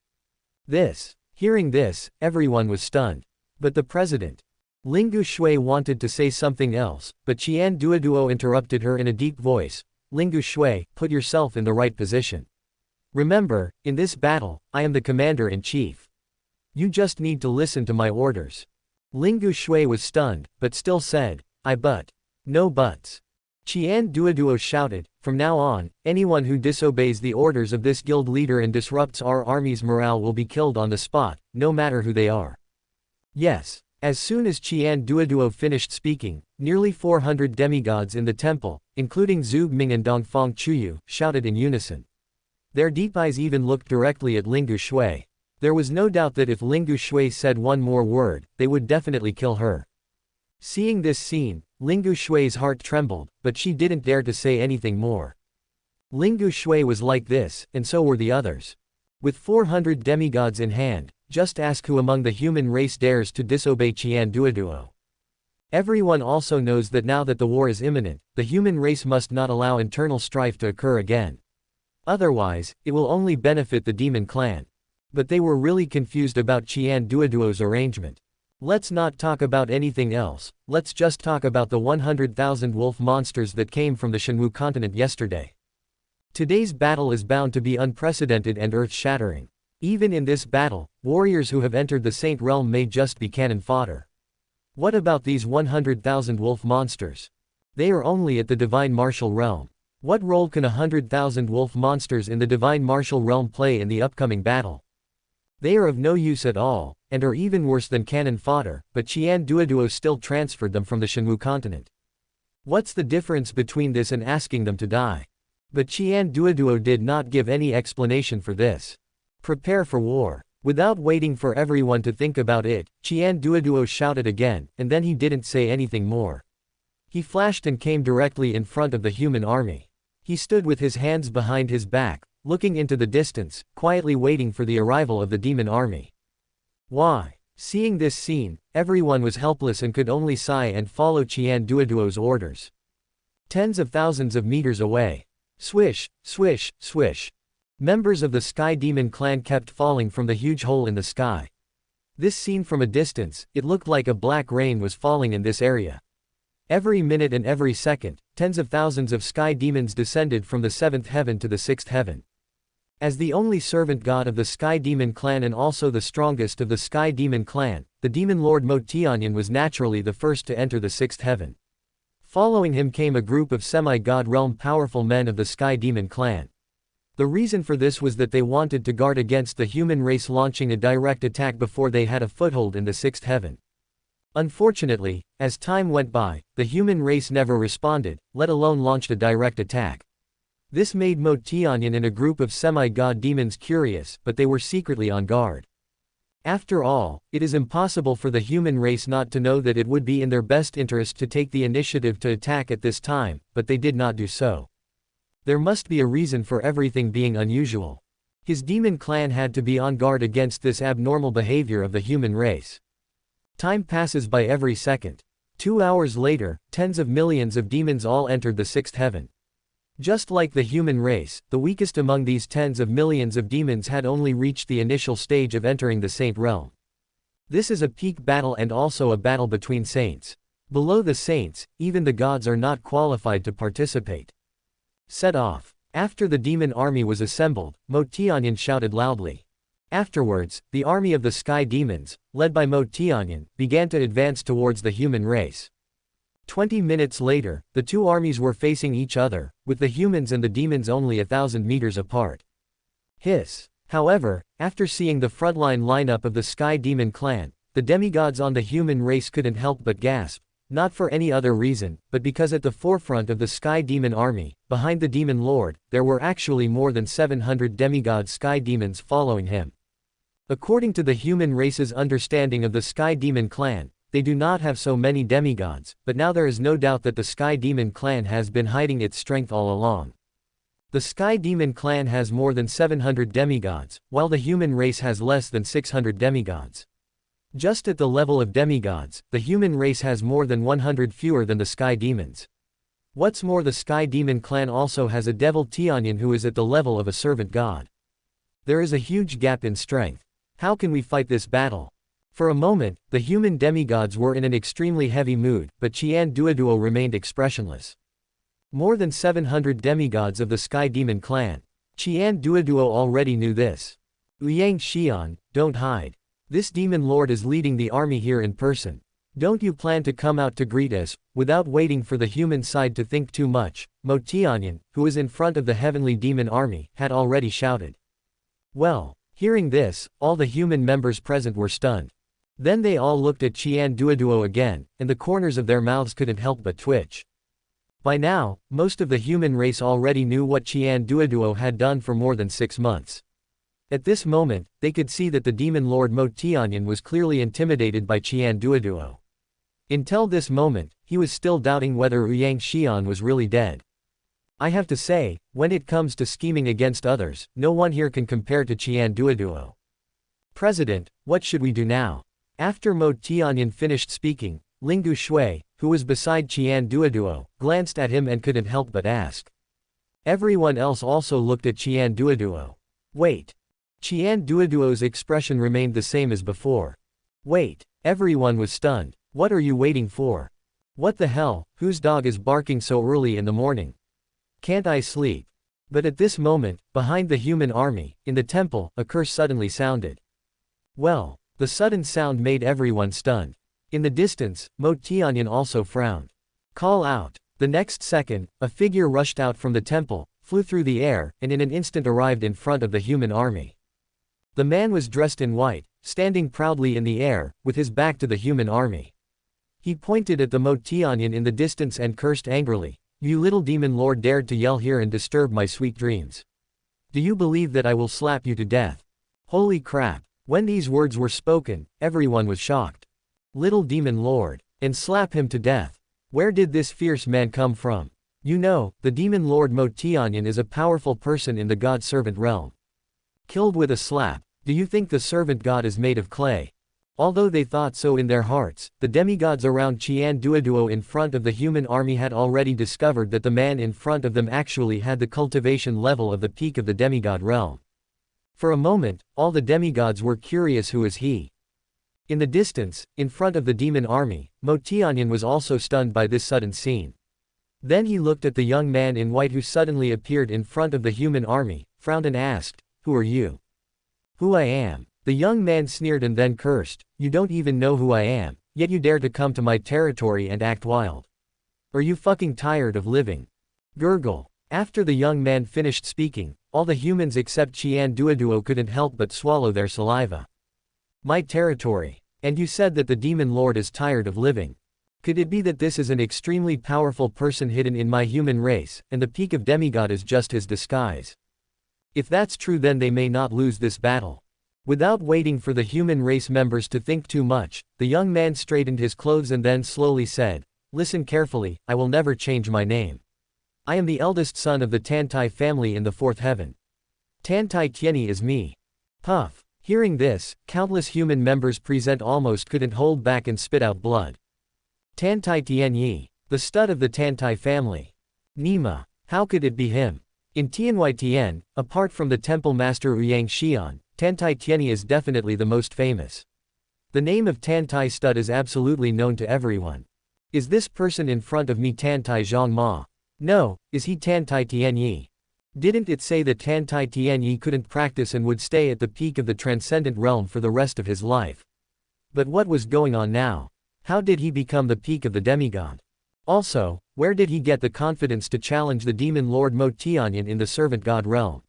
Hearing this, everyone was stunned. But the president. Lingu Shui wanted to say something else, but Qian Duoduo interrupted her in a deep voice. "Lingu Shui, put yourself in the right position. Remember, in this battle, I am the commander-in-chief. You just need to listen to my orders." Lingu Shui was stunned, but still said, "But. No buts." Qian Duoduo shouted, "From now on, anyone who disobeys the orders of this guild leader and disrupts our army's morale will be killed on the spot, no matter who they are." Yes. As soon as Qian Duoduo finished speaking, nearly 400 demigods in the temple, including Zhu Ming and Dongfang Chuyu, shouted in unison. Their deep eyes even looked directly at Lingu Shui. There was no doubt that if Lingu Shui said one more word, they would definitely kill her. Seeing this scene, Lingu Shui's heart trembled, but she didn't dare to say anything more. Lingu Shui was like this, and so were the others. With 400 demigods in hand, just ask who among the human race dares to disobey Qian Duoduo. Everyone also knows that now that the war is imminent, the human race must not allow internal strife to occur again. Otherwise, it will only benefit the demon clan. But they were really confused about Qian Duoduo's arrangement. Let's not talk about anything else, let's just talk about the 100,000 wolf monsters that came from the Shenwu continent yesterday. Today's battle is bound to be unprecedented and earth-shattering. Even in this battle, warriors who have entered the Saint Realm may just be cannon fodder. What about these 100,000 wolf monsters? They are only at the Divine Martial Realm. What role can 100,000 wolf monsters in the Divine Martial Realm play in the upcoming battle? They are of no use at all, and are even worse than cannon fodder, but Qian Duoduo still transferred them from the Shenwu continent. What's the difference between this and asking them to die? But Qian Duoduo did not give any explanation for this. Prepare for war. Without waiting for everyone to think about it, Qian Duoduo shouted again, and then he didn't say anything more. He flashed and came directly in front of the human army. He stood with his hands behind his back, looking into the distance, quietly waiting for the arrival of the demon army. Why? Seeing this scene, everyone was helpless and could only sigh and follow Qian Duoduo's orders. Tens of thousands of meters away. Swish, swish, swish. Members of the Sky Demon clan kept falling from the huge hole in the sky. This seen from a distance, it looked like a black rain was falling in this area. Every minute and every second, tens of thousands of sky demons descended from the 7th heaven to the 6th heaven. As the only servant god of the Sky Demon clan and also the strongest of the Sky Demon clan, the demon lord Mo Tianyan was naturally the first to enter the 6th heaven. Following him came a group of semi-god realm powerful men of the Sky Demon clan. The reason for this was that they wanted to guard against the human race launching a direct attack before they had a foothold in the 6th heaven. Unfortunately, as time went by, the human race never responded, let alone launched a direct attack. This made Mo Tianyan and a group of semi-god demons curious, but they were secretly on guard. After all, it is impossible for the human race not to know that it would be in their best interest to take the initiative to attack at this time, but they did not do so. There must be a reason for everything being unusual. His demon clan had to be on guard against this abnormal behavior of the human race. Time passes by every second. 2 hours later, tens of millions of demons all entered the 6th heaven. Just like the human race, the weakest among these tens of millions of demons had only reached the initial stage of entering the Saint Realm. This is a peak battle and also a battle between saints. Below the saints, even the gods are not qualified to participate. Set off. After the demon army was assembled, Mo Tianyan shouted loudly. Afterwards, the army of the sky demons, led by Mo Tianyan, began to advance towards the human race. 20 minutes later, the two armies were facing each other, with the humans and the demons only 1,000 meters apart. Hiss. However, after seeing the frontline lineup of the Sky Demon clan, the demigods on the human race couldn't help but gasp, not for any other reason, but because at the forefront of the Sky Demon army, behind the Demon Lord, there were actually more than 700 demigod Sky Demons following him. According to the human race's understanding of the Sky Demon clan, they do not have so many demigods, but now there is no doubt that the Sky Demon clan has been hiding its strength all along. The Sky Demon clan has more than 700 demigods, while the human race has less than 600 demigods. Just at the level of demigods, the human race has more than 100 fewer than the Sky Demons. What's more, the Sky Demon clan also has a devil Tianyan who is at the level of a servant god. There is a huge gap in strength. How can we fight this battle? For a moment, the human demigods were in an extremely heavy mood, but Qian Duoduo remained expressionless. More than 700 demigods of the Sky Demon clan. Qian Duoduo already knew this. Ouyang Xian, don't hide. This demon lord is leading the army here in person. Don't you plan to come out to greet us?" Without waiting for the human side to think too much, Mo Tianyan, who was in front of the heavenly demon army, had already shouted. Well, hearing this, all the human members present were stunned. Then they all looked at Qian Duoduo again, and the corners of their mouths couldn't help but twitch. By now, most of the human race already knew what Qian Duoduo had done for more than 6 months. At this moment, they could see that the demon lord Mo Tianyan was clearly intimidated by Qian Duoduo. Until this moment, he was still doubting whether Yang Xian was really dead. I have to say, when it comes to scheming against others, no one here can compare to Qian Duoduo. President, what should we do now? After Mo Tianyan finished speaking, Lingu Shui, who was beside Qian Duoduo, glanced at him and couldn't help but ask. Everyone else also looked at Qian Duoduo. Wait. Qian Duoduo's expression remained the same as before. Wait. Everyone was stunned. What are you waiting for? What the hell, whose dog is barking so early in the morning? Can't I sleep? But at this moment, behind the human army, in the temple, a curse suddenly sounded. Well, the sudden sound made everyone stunned. In the distance, Mo Tianyan also frowned. Call out. The next second, a figure rushed out from the temple, flew through the air, and in an instant arrived in front of the human army. The man was dressed in white, standing proudly in the air, with his back to the human army. He pointed at the Mo Tianyan in the distance and cursed angrily. You little demon lord dared to yell here and disturb my sweet dreams. Do you believe that I will slap you to death? Holy crap. When these words were spoken, everyone was shocked. Little demon lord. And slap him to death. Where did this fierce man come from? You know, the demon lord Mo Tianyan is a powerful person in the god-servant realm. Killed with a slap. Do you think the servant god is made of clay? Although they thought so in their hearts, the demigods around Qian Duoduo in front of the human army had already discovered that the man in front of them actually had the cultivation level of the peak of the demigod realm. For a moment, all the demigods were curious who is he. In the distance, in front of the demon army, Mo Tianyan was also stunned by this sudden scene. Then he looked at the young man in white who suddenly appeared in front of the human army, frowned and asked, "Who are you?" "Who I am." The young man sneered and then cursed, "You don't even know who I am, yet you dare to come to my territory and act wild. Are you fucking tired of living?" Gurgle. After the young man finished speaking, all the humans except Qian Duoduo couldn't help but swallow their saliva. My territory. And you said that the demon lord is tired of living. Could it be that this is an extremely powerful person hidden in my human race, and the peak of demigod is just his disguise? If that's true, then they may not lose this battle. Without waiting for the human race members to think too much, the young man straightened his clothes and then slowly said, "Listen carefully, I will never change my name. I am the eldest son of the Tantai family in the fourth heaven. Tantai Tianyi is me." Puff. Hearing this, countless human members present almost couldn't hold back and spit out blood. Tantai Tianyi, the stud of the Tantai family. Nima. How could it be him? In Tianyi Tian, apart from the temple master Yang Xian, Tantai Tianyi is definitely the most famous. The name of Tantai stud is absolutely known to everyone. Is this person in front of me Tantai Zhang Ma? No, is he Tantai Tianyi? Didn't it say that Tantai Tianyi couldn't practice and would stay at the peak of the transcendent realm for the rest of his life? But what was going on now? How did he become the peak of the demigod? Also, where did he get the confidence to challenge the demon lord Mo Tianyan in the servant god realm?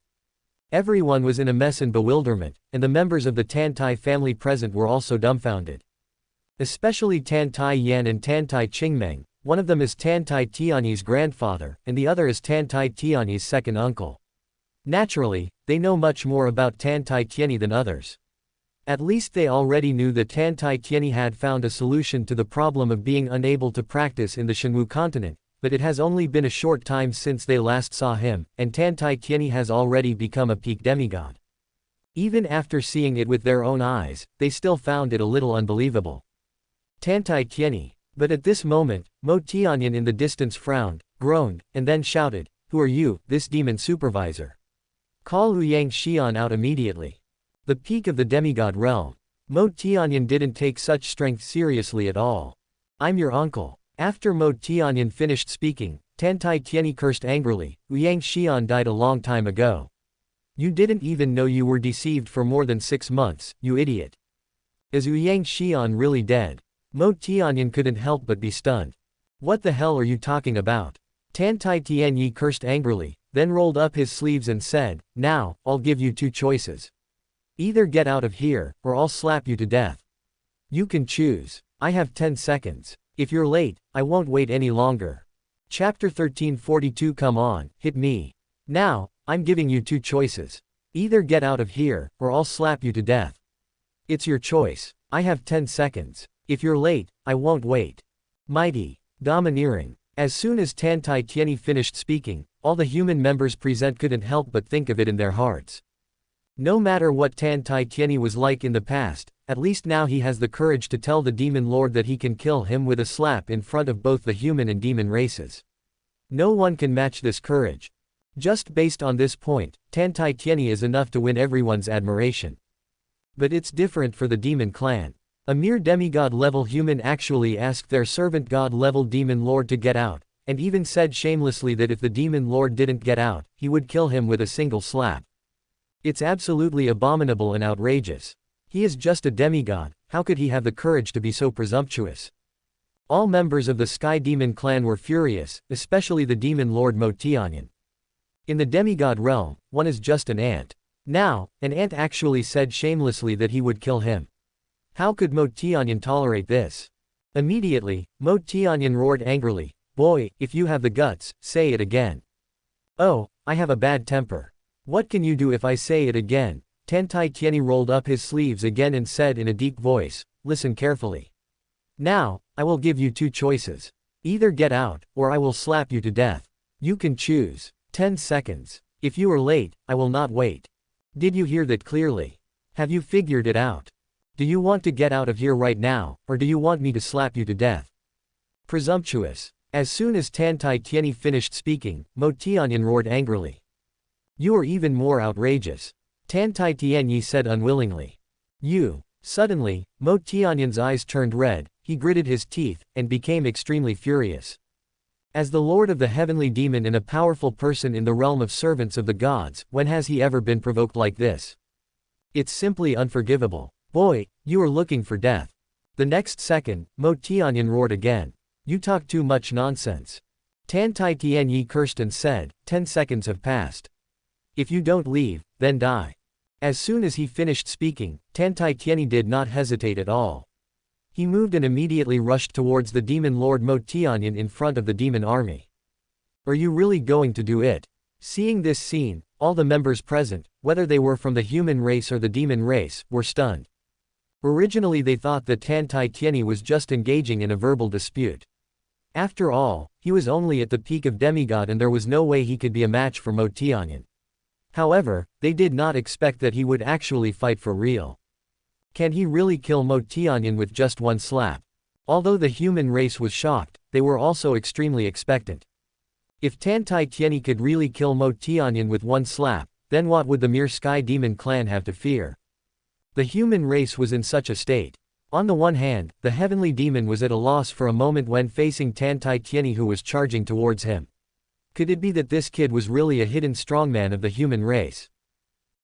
Everyone was in a mess and bewilderment, and the members of the Tantai family present were also dumbfounded. Especially Tantai Yan and Tantai Qingmeng, one of them is Tantai Tianyi's grandfather, and the other is Tantai Tianyi's second uncle. Naturally, they know much more about Tantai Tianyi than others. At least they already knew that Tantai Tianyi had found a solution to the problem of being unable to practice in the Shenwu continent, but it has only been a short time since they last saw him, and Tantai Tianyi has already become a peak demigod. Even after seeing it with their own eyes, they still found it a little unbelievable. Tantai Tianyi. But at this moment, Mo Tianyan in the distance frowned, groaned, and then shouted, "Who are you, this demon supervisor? Call Yang Xian out immediately." The peak of the demigod realm. Mo Tianyan didn't take such strength seriously at all. "I'm your uncle." After Mo Tianyan finished speaking, Tantai Tianyi cursed angrily, "Yang Xian died a long time ago. You didn't even know you were deceived for more than 6 months, you idiot. Is Yang Xian really dead?" Mo Tianyan couldn't help but be stunned. What the hell are you talking about? Tan Tai Tianyi cursed angrily, then rolled up his sleeves and said, now, I'll give you two choices. Either get out of here, or I'll slap you to death. You can choose. I have 10 seconds. If you're late, I won't wait any longer. Chapter 1342. Come on, hit me. Now, I'm giving you two choices. Either get out of here, or I'll slap you to death. It's your choice. I have 10 seconds. If you're late, I won't wait. Mighty. Domineering. As soon as Tan Tai Tianyi finished speaking, all the human members present couldn't help but think of it in their hearts. No matter what Tan Tai Tianyi was like in the past, at least now he has the courage to tell the demon lord that he can kill him with a slap in front of both the human and demon races. No one can match this courage. Just based on this point, Tan Tai Tianyi is enough to win everyone's admiration. But it's different for the demon clan. A mere demigod-level human actually asked their servant god-level demon lord to get out, and even said shamelessly that if the demon lord didn't get out, he would kill him with a single slap. It's absolutely abominable and outrageous. He is just a demigod, how could he have the courage to be so presumptuous? All members of the Sky Demon clan were furious, especially the demon lord Mo Tianyan. In the demigod realm, one is just an ant. Now, an ant actually said shamelessly that he would kill him. How could Mo Tianyan tolerate this? Immediately, Mo Tianyan roared angrily, boy, if you have the guts, say it again. Oh, I have a bad temper. What can you do if I say it again? Tan Tai Tianyi rolled up his sleeves again and said in a deep voice, listen carefully. Now, I will give you two choices. Either get out, or I will slap you to death. You can choose. 10 seconds. If you are late, I will not wait. Did you hear that clearly? Have you figured it out? Do you want to get out of here right now, or do you want me to slap you to death? Presumptuous. As soon as Tan Tai Tianyi finished speaking, Mo Tianyan roared angrily. You are even more outrageous. Tan Tai Tianyi said unwillingly. You. Suddenly, Mo Tianyan's eyes turned red, he gritted his teeth, and became extremely furious. As the lord of the heavenly demon and a powerful person in the realm of servants of the gods, when has he ever been provoked like this? It's simply unforgivable. Boy, you are looking for death. The next second, Mo Tianyan roared again. You talk too much nonsense. Tan Tai Tianyi cursed and said, 10 seconds have passed. If you don't leave, then die. As soon as he finished speaking, Tan Tai Tianyi did not hesitate at all. He moved and immediately rushed towards the demon lord Mo Tianyan in front of the demon army. Are you really going to do it? Seeing this scene, all the members present, whether they were from the human race or the demon race, were stunned. Originally they thought that Tan Tai Tianyi was just engaging in a verbal dispute. After all, he was only at the peak of demigod and there was no way he could be a match for Mo Tianyan. However, they did not expect that he would actually fight for real. Can he really kill Mo Tianyan with just one slap? Although the human race was shocked, they were also extremely expectant. If Tan Tai Tianyi could really kill Mo Tianyan with one slap, then what would the mere Sky Demon clan have to fear? The human race was in such a state. On the one hand, the heavenly demon was at a loss for a moment when facing Tan Tai Tianyi who was charging towards him. Could it be that this kid was really a hidden strongman of the human race?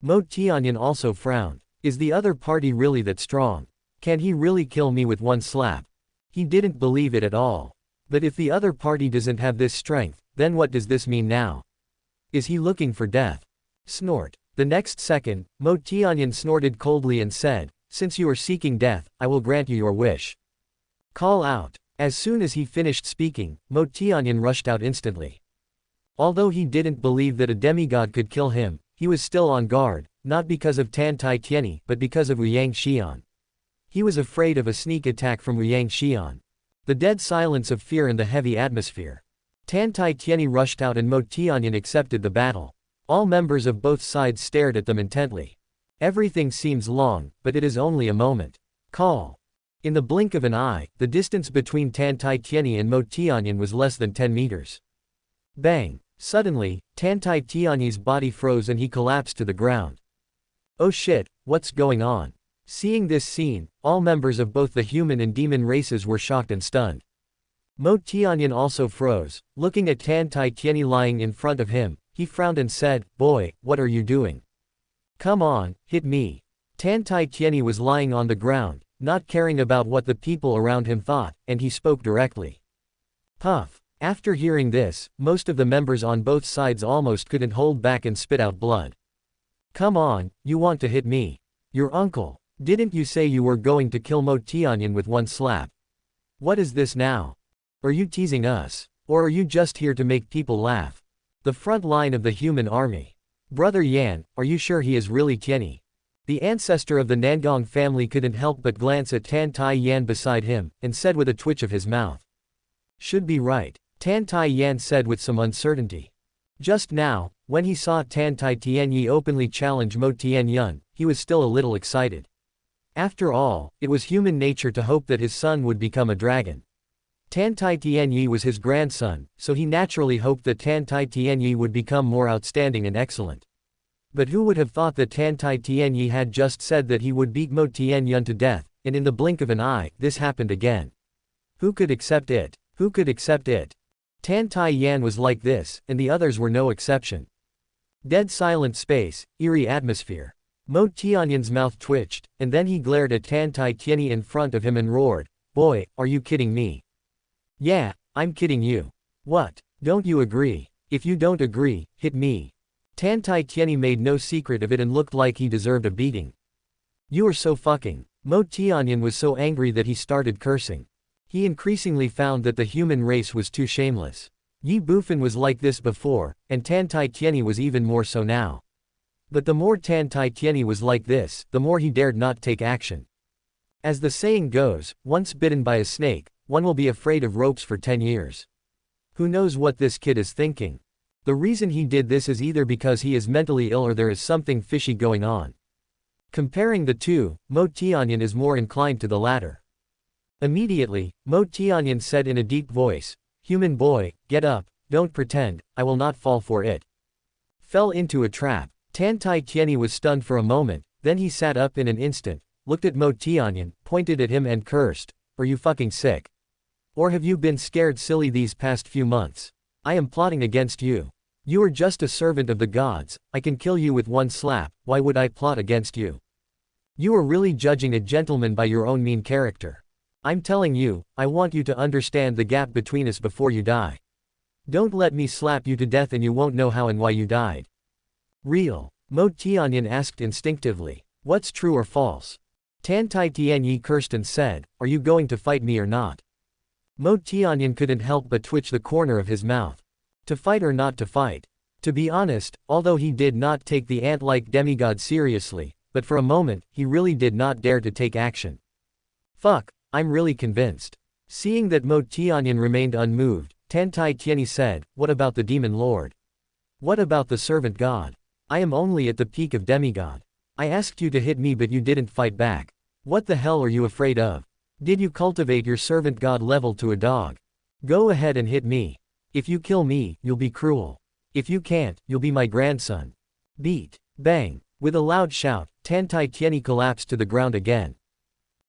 Mo Tianyan also frowned. Is the other party really that strong? Can he really kill me with one slap? He didn't believe it at all. But if the other party doesn't have this strength, then what does this mean now? Is he looking for death? Snort. The next second, Mo Tianyan snorted coldly and said, since you are seeking death, I will grant you your wish. Call out. As soon as he finished speaking, Mo Tianyan rushed out instantly. Although he didn't believe that a demigod could kill him, he was still on guard, not because of Tan Tai Tianyi, but because of Yang Xian. He was afraid of a sneak attack from Yang Xian. The dead silence of fear and the heavy atmosphere. Tan Tai Tianyi rushed out and Mo Tianyan accepted the battle. All members of both sides stared at them intently. Everything seems long, but it is only a moment. Call. In the blink of an eye, the distance between Tan Tai Tianyi and Mo Tianyan was less than 10 meters. Bang! Suddenly, Tan Tai Tianyi's body froze and he collapsed to the ground. Oh shit, what's going on? Seeing this scene, all members of both the human and demon races were shocked and stunned. Mo Tianyan also froze, looking at Tan Tai Tianyi lying in front of him. He frowned and said, boy, what are you doing? Come on, hit me. Tan Tai Tianyi was lying on the ground, not caring about what the people around him thought, and he spoke directly. Puff. After hearing this, most of the members on both sides almost couldn't hold back and spit out blood. Come on, you want to hit me. Your uncle. Didn't you say you were going to kill Mo Tianyan with one slap? What is this now? Are you teasing us? Or are you just here to make people laugh? The front line of the human army. Brother Yan, are you sure he is really Tianyi? The ancestor of the Nangong family couldn't help but glance at Tan Tai Yan beside him, and said with a twitch of his mouth. Should be right, Tan Tai Yan said with some uncertainty. Just now, when he saw Tan Tai Tianyi openly challenge Mo Tianyun, he was still a little excited. After all, it was human nature to hope that his son would become a dragon. Tan Tai Tianyi was his grandson, so he naturally hoped that Tan Tai Tianyi would become more outstanding and excellent. But who would have thought that Tan Tai Tianyi had just said that he would beat Mo Tianyun to death, and in the blink of an eye, this happened again. Who could accept it? Who could accept it? Tan Tai Yan was like this, and the others were no exception. Dead silent space, eerie atmosphere. Mo Tianyun's mouth twitched, and then he glared at Tan Tai Tianyi in front of him and roared, "Boy, are you kidding me?" "Yeah, I'm kidding you. What? Don't you agree? If you don't agree, hit me." Tan Tai Tianyi made no secret of it and looked like he deserved a beating. "You are so fucking." Mo Tianyun was so angry that he started cursing. He increasingly found that the human race was too shameless. Ye Bufan was like this before, and Tan Tai Tianyi was even more so now. But the more Tan Tai Tianyi was like this, the more he dared not take action. As the saying goes, once bitten by a snake, one will be afraid of ropes for 10 years. Who knows what this kid is thinking? The reason he did this is either because he is mentally ill or there is something fishy going on. Comparing the two, Mo Tianyun is more inclined to the latter. Immediately, Mo Tianyun said in a deep voice, "Human boy, get up, don't pretend, I will not fall for it." Fell into a trap. Tan Tai Tianyi was stunned for a moment, then he sat up in an instant, looked at Mo Tianyun, pointed at him and cursed, "Are you fucking sick? Or have you been scared silly these past few months? I am plotting against you. You are just a servant of the gods, I can kill you with one slap, why would I plot against you? You are really judging a gentleman by your own mean character. I'm telling you, I want you to understand the gap between us before you die. Don't let me slap you to death and you won't know how and why you died." "Real?" Mo Tianyun asked instinctively. "What's true or false?" Tan Tai Tianyi cursed and said, "Are you going to fight me or not?" Mo Tianyun couldn't help but twitch the corner of his mouth. To fight or not to fight? To be honest, although he did not take the ant-like demigod seriously, but for a moment, he really did not dare to take action. "Fuck, I'm really convinced." Seeing that Mo Tianyun remained unmoved, Tan Tai Tianyi said, "What about the demon lord? What about the servant god? I am only at the peak of demigod. I asked you to hit me but you didn't fight back. What the hell are you afraid of? Did you cultivate your servant god level to a dog? Go ahead and hit me. If you kill me, you'll be cruel. If you can't, you'll be my grandson." Beat. Bang. With a loud shout, Tan Tai Tianyi collapsed to the ground again.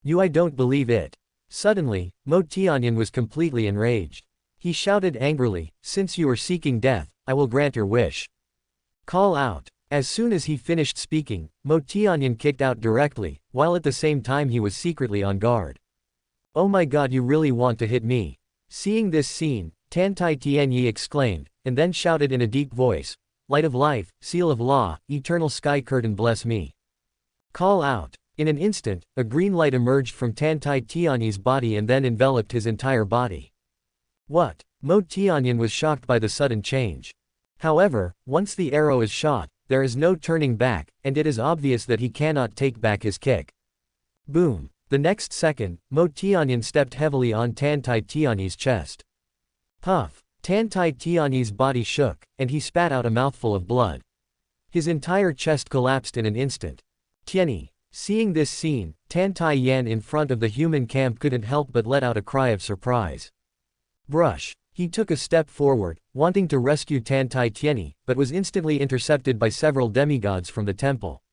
I don't believe it." Suddenly, Mo Tianyun was completely enraged. He shouted angrily, "Since you are seeking death, I will grant your wish. Call out." As soon as he finished speaking, Mo Tianyun kicked out directly, while at the same time he was secretly on guard. "Oh my god, you really want to hit me?" Seeing this scene, Tan Tai Tianyi exclaimed, and then shouted in a deep voice, "Light of life, seal of law, eternal sky curtain bless me. Call out." In an instant, a green light emerged from Tan Tai Tianyi's body and then enveloped his entire body. What? Mo Tianyun was shocked by the sudden change. However, once the arrow is shot, there is no turning back, and it is obvious that he cannot take back his kick. Boom. The next second, Mo Tianyun stepped heavily on Tan Tai Tianyi's chest. Puff. Tan Tai Tianyi's body shook, and he spat out a mouthful of blood. His entire chest collapsed in an instant. Tianyi. Seeing this scene, Tan Tai Yan in front of the human camp couldn't help but let out a cry of surprise. Brush. He took a step forward, wanting to rescue Tan Tai Tianyi, but was instantly intercepted by several demigods from the temple.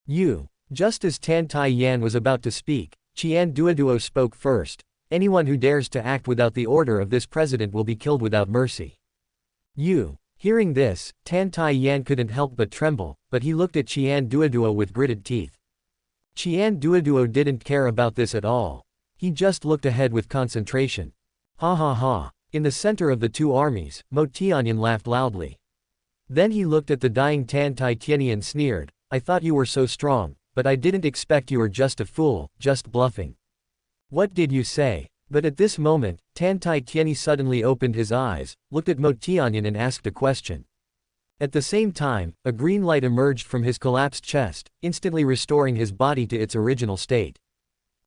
You. Just as Tan Tai Yan was about to speak, Qian Duoduo spoke first. Anyone who dares to act without the order of this president will be killed without mercy. You. Hearing this, Tan Tai Yan couldn't help but tremble, but he looked at Qian Duoduo with gritted teeth. Qian Duoduo didn't care about this at all. He just looked ahead with concentration. Ha ha ha. In the center of the two armies, Mo Tianyan laughed loudly. Then he looked at the dying Tan Tai Tianyi and sneered, I thought you were so strong, but I didn't expect you were just a fool, just bluffing. What did you say? But at this moment, Tan Tai Tianyi suddenly opened his eyes, looked at Mo Tianyan and asked a question. At the same time, a green light emerged from his collapsed chest, instantly restoring his body to its original state.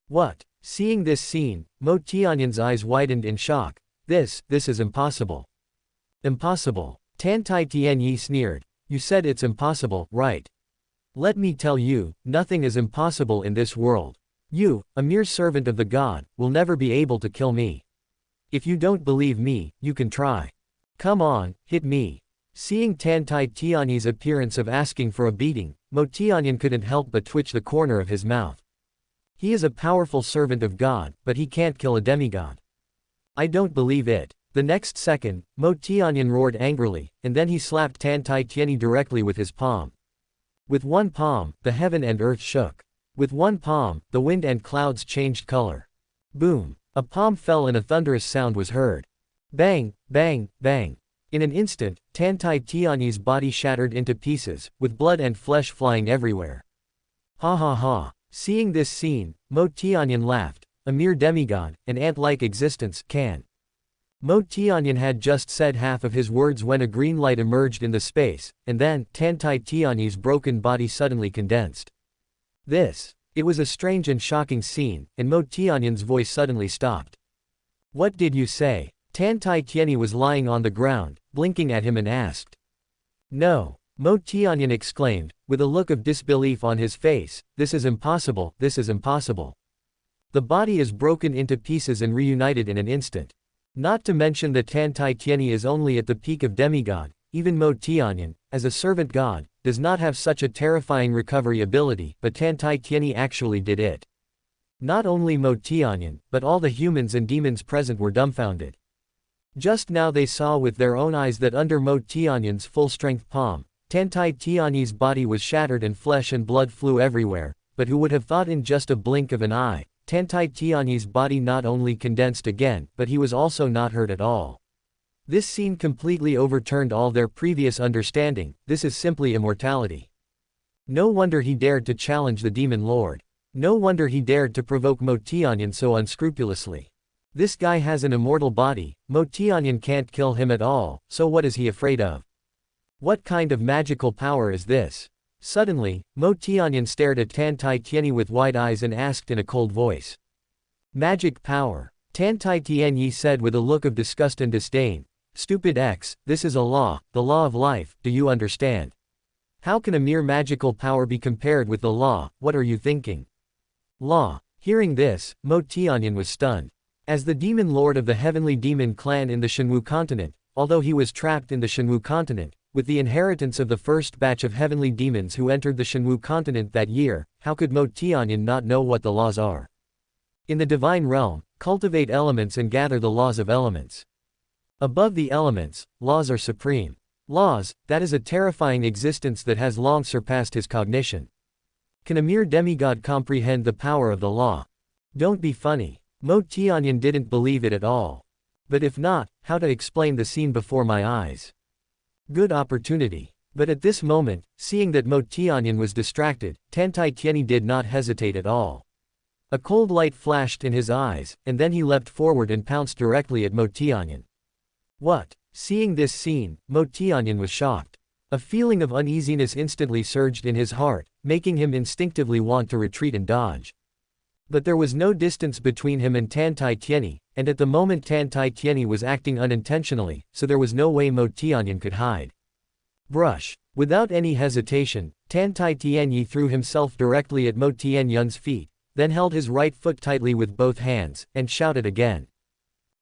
What? Seeing this scene, Mo Tianyan's eyes widened in shock. This is impossible. Impossible. Tan Tai Tianyi sneered. You said it's impossible, right? Let me tell you, nothing is impossible in this world. You, a mere servant of the god, will never be able to kill me. If you don't believe me, you can try. Come on, hit me. Seeing Tan Tai Tianyi's appearance of asking for a beating, Mo Tianyan couldn't help but twitch the corner of his mouth. He is a powerful servant of God, but he can't kill a demigod. I don't believe it. The next second, Mo Tianyan roared angrily, and then he slapped Tan Tai Tianyi directly with his palm. With one palm, the heaven and earth shook. With one palm, the wind and clouds changed color. Boom! A palm fell and a thunderous sound was heard. Bang, bang, bang. In an instant, Tan Tai Tianyi's body shattered into pieces, with blood and flesh flying everywhere. Ha ha ha. Seeing this scene, Mo Tianyan laughed. A mere demigod, an ant-like existence, can. Mo Tianyan had just said half of his words when a green light emerged in the space, and then, Tan Tai Tianyi's broken body suddenly condensed. It was a strange and shocking scene, and Mo Tianyan's voice suddenly stopped. What did you say? Tan Tai Tianyi was lying on the ground, blinking at him and asked. No. Mo Tianyan exclaimed, with a look of disbelief on his face, this is impossible, this is impossible. The body is broken into pieces and reunited in an instant. Not to mention that Tan Tai Tianyi is only at the peak of demigod, even Mo Tianyan, as a servant god, does not have such a terrifying recovery ability, but Tan Tai Tianyi actually did it. Not only Mo Tianyan, but all the humans and demons present were dumbfounded. Just now they saw with their own eyes that under Mo Tianyan's full-strength palm, Tan Tai Tianyi's body was shattered and flesh and blood flew everywhere, but who would have thought in just a blink of an eye, Tan Tai Tianyi's body not only condensed again, but he was also not hurt at all. This scene completely overturned all their previous understanding. This is simply immortality. No wonder he dared to challenge the demon lord. No wonder he dared to provoke Mo Tianyan so unscrupulously. This guy has an immortal body, Mo Tianyan can't kill him at all, so what is he afraid of? What kind of magical power is this? Suddenly, Mo Tianyan stared at Tan Tai Tianyi with wide eyes and asked in a cold voice. Magic power. Tan Tai Tianyi said with a look of disgust and disdain. Stupid X, this is a law, the law of life, do you understand? How can a mere magical power be compared with the law, what are you thinking? Law. Hearing this, Mo Tianyan was stunned. As the demon lord of the heavenly demon clan in the Shenwu continent, although he was trapped in the Shenwu continent, with the inheritance of the first batch of heavenly demons who entered the Shenwu continent that year, how could Mo Tianyan not know what the laws are? In the divine realm, cultivate elements and gather the laws of elements. Above the elements, laws are supreme. Laws, that is a terrifying existence that has long surpassed his cognition. Can a mere demigod comprehend the power of the law? Don't be funny. Mo Tianyan didn't believe it at all. But if not, how to explain the scene before my eyes? Good opportunity. But at this moment, seeing that Mo Tianyan was distracted, Tan Tai Tianyi did not hesitate at all. A cold light flashed in his eyes, and then he leapt forward and pounced directly at Mo Tianyan. What? Seeing this scene, Mo Tianyan was shocked. A feeling of uneasiness instantly surged in his heart, making him instinctively want to retreat and dodge. But there was no distance between him and Tan Tai Tianyi, and at the moment Tan Tai Tianyi was acting unintentionally, so there was no way Mo Tianyan could hide. Brush. Without any hesitation, Tan Tai Tianyi threw himself directly at Mo Tianyan's feet, then held his right foot tightly with both hands, and shouted again.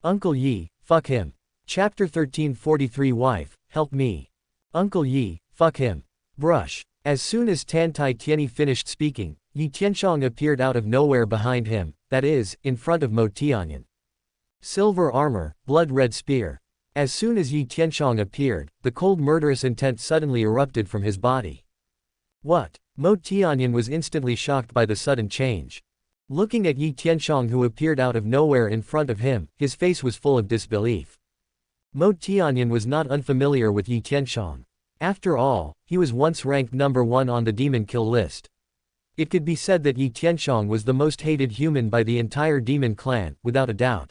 Uncle Yi, fuck him. Chapter 1343 Wife, help me. Uncle Yi, fuck him. Brush. As soon as Tan Tai Tianyi finished speaking, Yi Tianxiang appeared out of nowhere behind him, that is, in front of Mo Tianyan. Silver armor, blood-red spear. As soon as Yi Tianxiang appeared, the cold murderous intent suddenly erupted from his body. What? Mo Tianyan was instantly shocked by the sudden change. Looking at Yi Tianxiang who appeared out of nowhere in front of him, his face was full of disbelief. Mo Tianyan was not unfamiliar with Yi Tianxiang. After all, he was once ranked number 1 on the demon kill list. It could be said that Yi Tianxiang was the most hated human by the entire demon clan, without a doubt.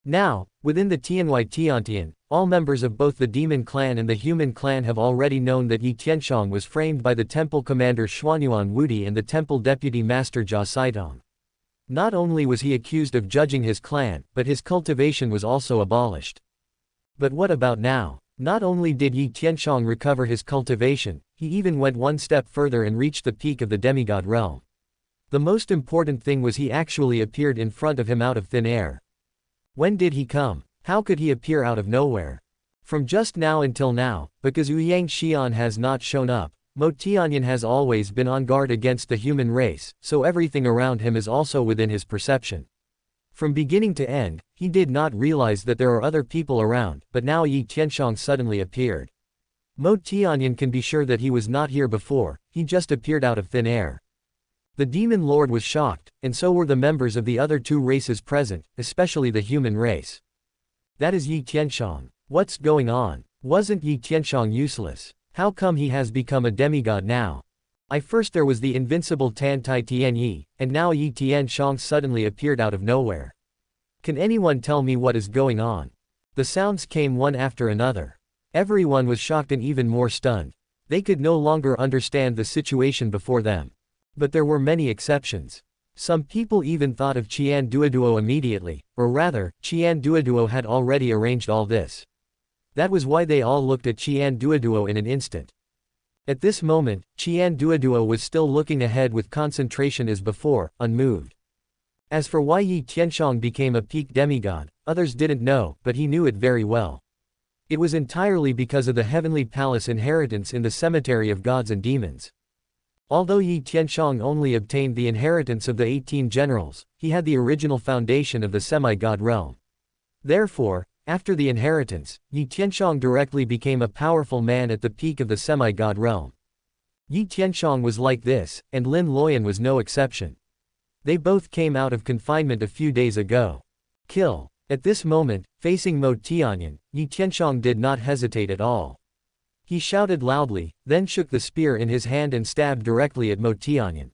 Now, within the Tianhui Tiantian, all members of both the demon clan and the human clan have already known that Yi Tianxiang was framed by the temple commander Xuanyuan Wudi and the temple deputy master Jia Saitong. Not only was he accused of judging his clan, but his cultivation was also abolished. But what about now? Not only did Yi Tianxiang recover his cultivation, he even went one step further and reached the peak of the demigod realm. The most important thing was he actually appeared in front of him out of thin air. When did he come? How could he appear out of nowhere? From just now until now, because Ouyang Xian has not shown up, Mo Tianyan has always been on guard against the human race, so everything around him is also within his perception. From beginning to end, he did not realize that there are other people around, but now Yi Tianxiang suddenly appeared. Mo Tianyan can be sure that he was not here before, he just appeared out of thin air. The demon lord was shocked, and so were the members of the other 2 races present, especially the human race. That is Yi Tianxiang. What's going on? Wasn't Yi Tianxiang useless? How come he has become a demigod now? First there was the invincible Tan Tai Tianyi, and now Yi Tianxiang suddenly appeared out of nowhere. Can anyone tell me what is going on? The sounds came one after another. Everyone was shocked and even more stunned. They could no longer understand the situation before them. But there were many exceptions. Some people even thought of Qian Duoduo immediately, or rather, Qian Duoduo had already arranged all this. That was why they all looked at Qian Duoduo in an instant. At this moment, Qian Duoduo was still looking ahead with concentration as before, unmoved. As for why Yi Tianxiang became a peak demigod, others didn't know, but he knew it very well. It was entirely because of the heavenly palace inheritance in the cemetery of gods and demons. Although Yi Tianxiang only obtained the inheritance of the 18 generals, he had the original foundation of the semi-god realm. Therefore, after the inheritance, Yi Tianxiang directly became a powerful man at the peak of the semi-god realm. Yi Tianxiang was like this, and Lin Luoyan was no exception. They both came out of confinement a few days ago. Kill. At this moment, facing Mo Tianyan, Yi Tianxiang did not hesitate at all. He shouted loudly, then shook the spear in his hand and stabbed directly at Mo Tianyan.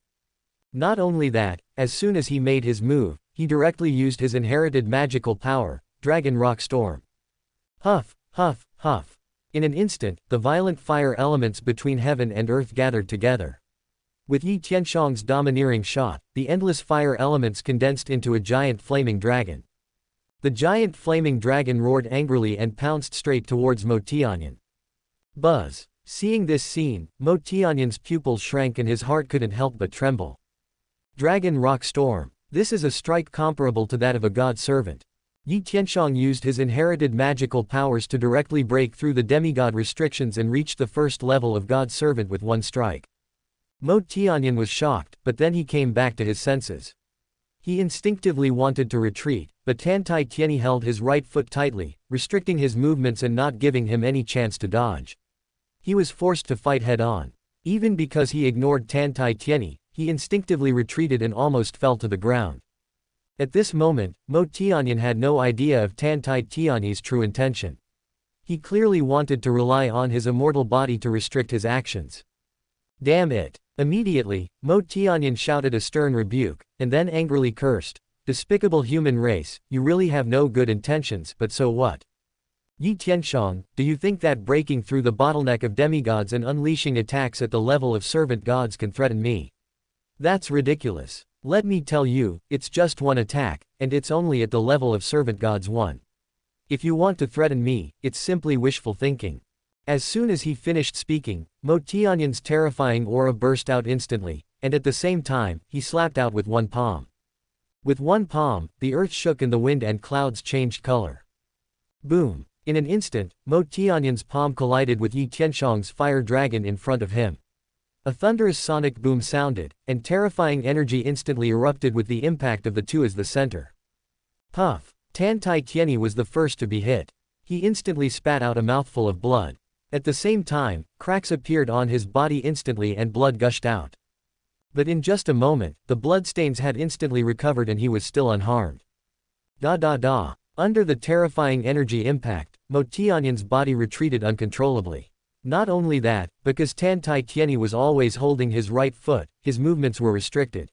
Not only that, as soon as he made his move, he directly used his inherited magical power, Dragon Rock Storm. Huff, huff, huff. In an instant, the violent fire elements between heaven and earth gathered together. With Yi Tianxiang's domineering shot, the endless fire elements condensed into a giant flaming dragon. The giant flaming dragon roared angrily and pounced straight towards Mo Tianyan. Buzz. Seeing this scene, Mo Tianyan's pupils shrank and his heart couldn't help but tremble. Dragon Rock Storm. This is a strike comparable to that of a god servant. Yi Tianxiang used his inherited magical powers to directly break through the demigod restrictions and reach the first level of god servant with one strike. Mo Tianyan was shocked, but then he came back to his senses. He instinctively wanted to retreat, but Tan Tai Tianyi held his right foot tightly, restricting his movements and not giving him any chance to dodge. He was forced to fight head-on. Even because he ignored Tan Tai Tianyi, he instinctively retreated and almost fell to the ground. At this moment, Mo Tianyan had no idea of Tan Tai Tianyi's true intention. He clearly wanted to rely on his immortal body to restrict his actions. Damn it! Immediately, Mo Tianyan shouted a stern rebuke, and then angrily cursed, "Despicable human race, you really have no good intentions, but so what? Yi Tianxiang, do you think that breaking through the bottleneck of demigods and unleashing attacks at the level of servant gods can threaten me? That's ridiculous. Let me tell you, it's just one attack, and it's only at the level of servant gods 1. If you want to threaten me, it's simply wishful thinking." As soon as he finished speaking, Mo Tianyan's terrifying aura burst out instantly, and at the same time, he slapped out with one palm. With one palm, the earth shook and the wind and clouds changed color. Boom! In an instant, Mo Tianyan's palm collided with Yi Tianxiang's fire dragon in front of him. A thunderous sonic boom sounded, and terrifying energy instantly erupted with the impact of the two as the center. Puff! Tan Tai Tianyi was the first to be hit. He instantly spat out a mouthful of blood. At the same time, cracks appeared on his body instantly and blood gushed out. But in just a moment, the bloodstains had instantly recovered and he was still unharmed. Under the terrifying energy impact, Mo Tianyan's body retreated uncontrollably. Not only that, because Tan Tai Tianyi was always holding his right foot, his movements were restricted.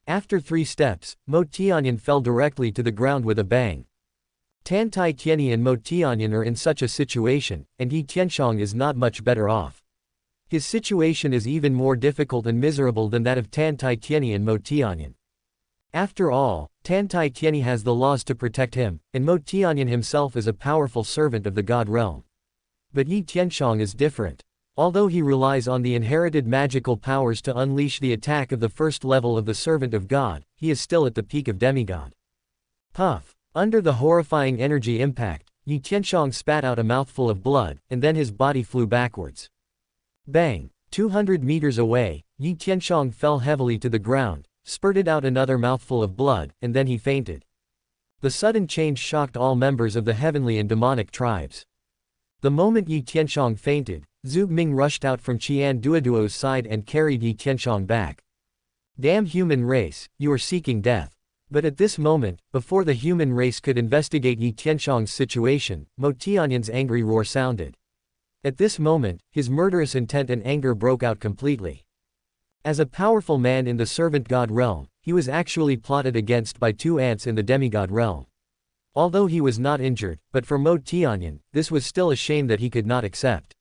After 3 steps, Mo Tianyan fell directly to the ground with a bang. Tan Tai Tianyi and Mo Tianyan are in such a situation, and Yi Tianxiang is not much better off. His situation is even more difficult and miserable than that of Tan Tai Tianyi and Mo Tianyan. After all, Tan Tai Tianyi has the laws to protect him, and Mo Tianyan himself is a powerful servant of the God realm. But Yi Tianxiang is different. Although he relies on the inherited magical powers to unleash the attack of the first level of the servant of God, he is still at the peak of demigod. Puff! Under the horrifying energy impact, Yi Tianxiang spat out a mouthful of blood, and then his body flew backwards. Bang! 200 meters away, Yi Tianxiang fell heavily to the ground, spurted out another mouthful of blood, and then he fainted. The sudden change shocked all members of the heavenly and demonic tribes. The moment Yi Tianxiang fainted, Zhu Ming rushed out from Qian Duoduo's side and carried Yi Tianxiang back. Damn human race, you are seeking death. But at this moment, before the human race could investigate Yi Tianxiang's situation, Mo Tianyan's angry roar sounded. At this moment, his murderous intent and anger broke out completely. As a powerful man in the servant god realm, he was actually plotted against by 2 ants in the demigod realm. Although he was not injured, but for Mo Tianyan, this was still a shame that he could not accept.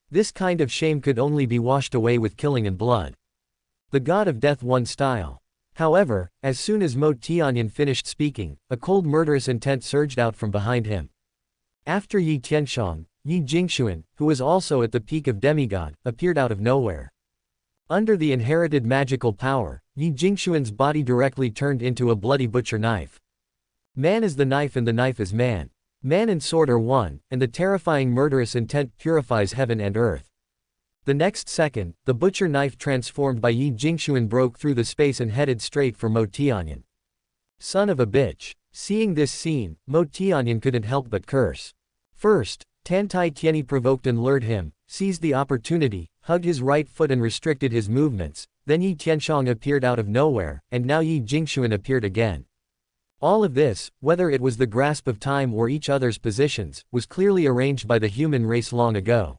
This kind of shame could only be washed away with killing and blood. The god of death won style. However, as soon as Mo Tianyan finished speaking, a cold murderous intent surged out from behind him. After Yi Tianxiang, Yi Jingxuan, who was also at the peak of demigod, appeared out of nowhere. Under the inherited magical power, Yi Jingxuan's body directly turned into a bloody butcher knife. Man is the knife and the knife is man. Man and sword are one, and the terrifying murderous intent purifies heaven and earth. The next second, the butcher knife transformed by Yi Jingxuan broke through the space and headed straight for Mo Tianyan. Son of a bitch. Seeing this scene, Mo Tianyan couldn't help but curse. First, Tan Tai Tianyi provoked and lured him, seized the opportunity, hugged his right foot and restricted his movements, then Yi Tianxiang appeared out of nowhere, and now Yi Jingxuan appeared again. All of this, whether it was the grasp of time or each other's positions, was clearly arranged by the human race long ago.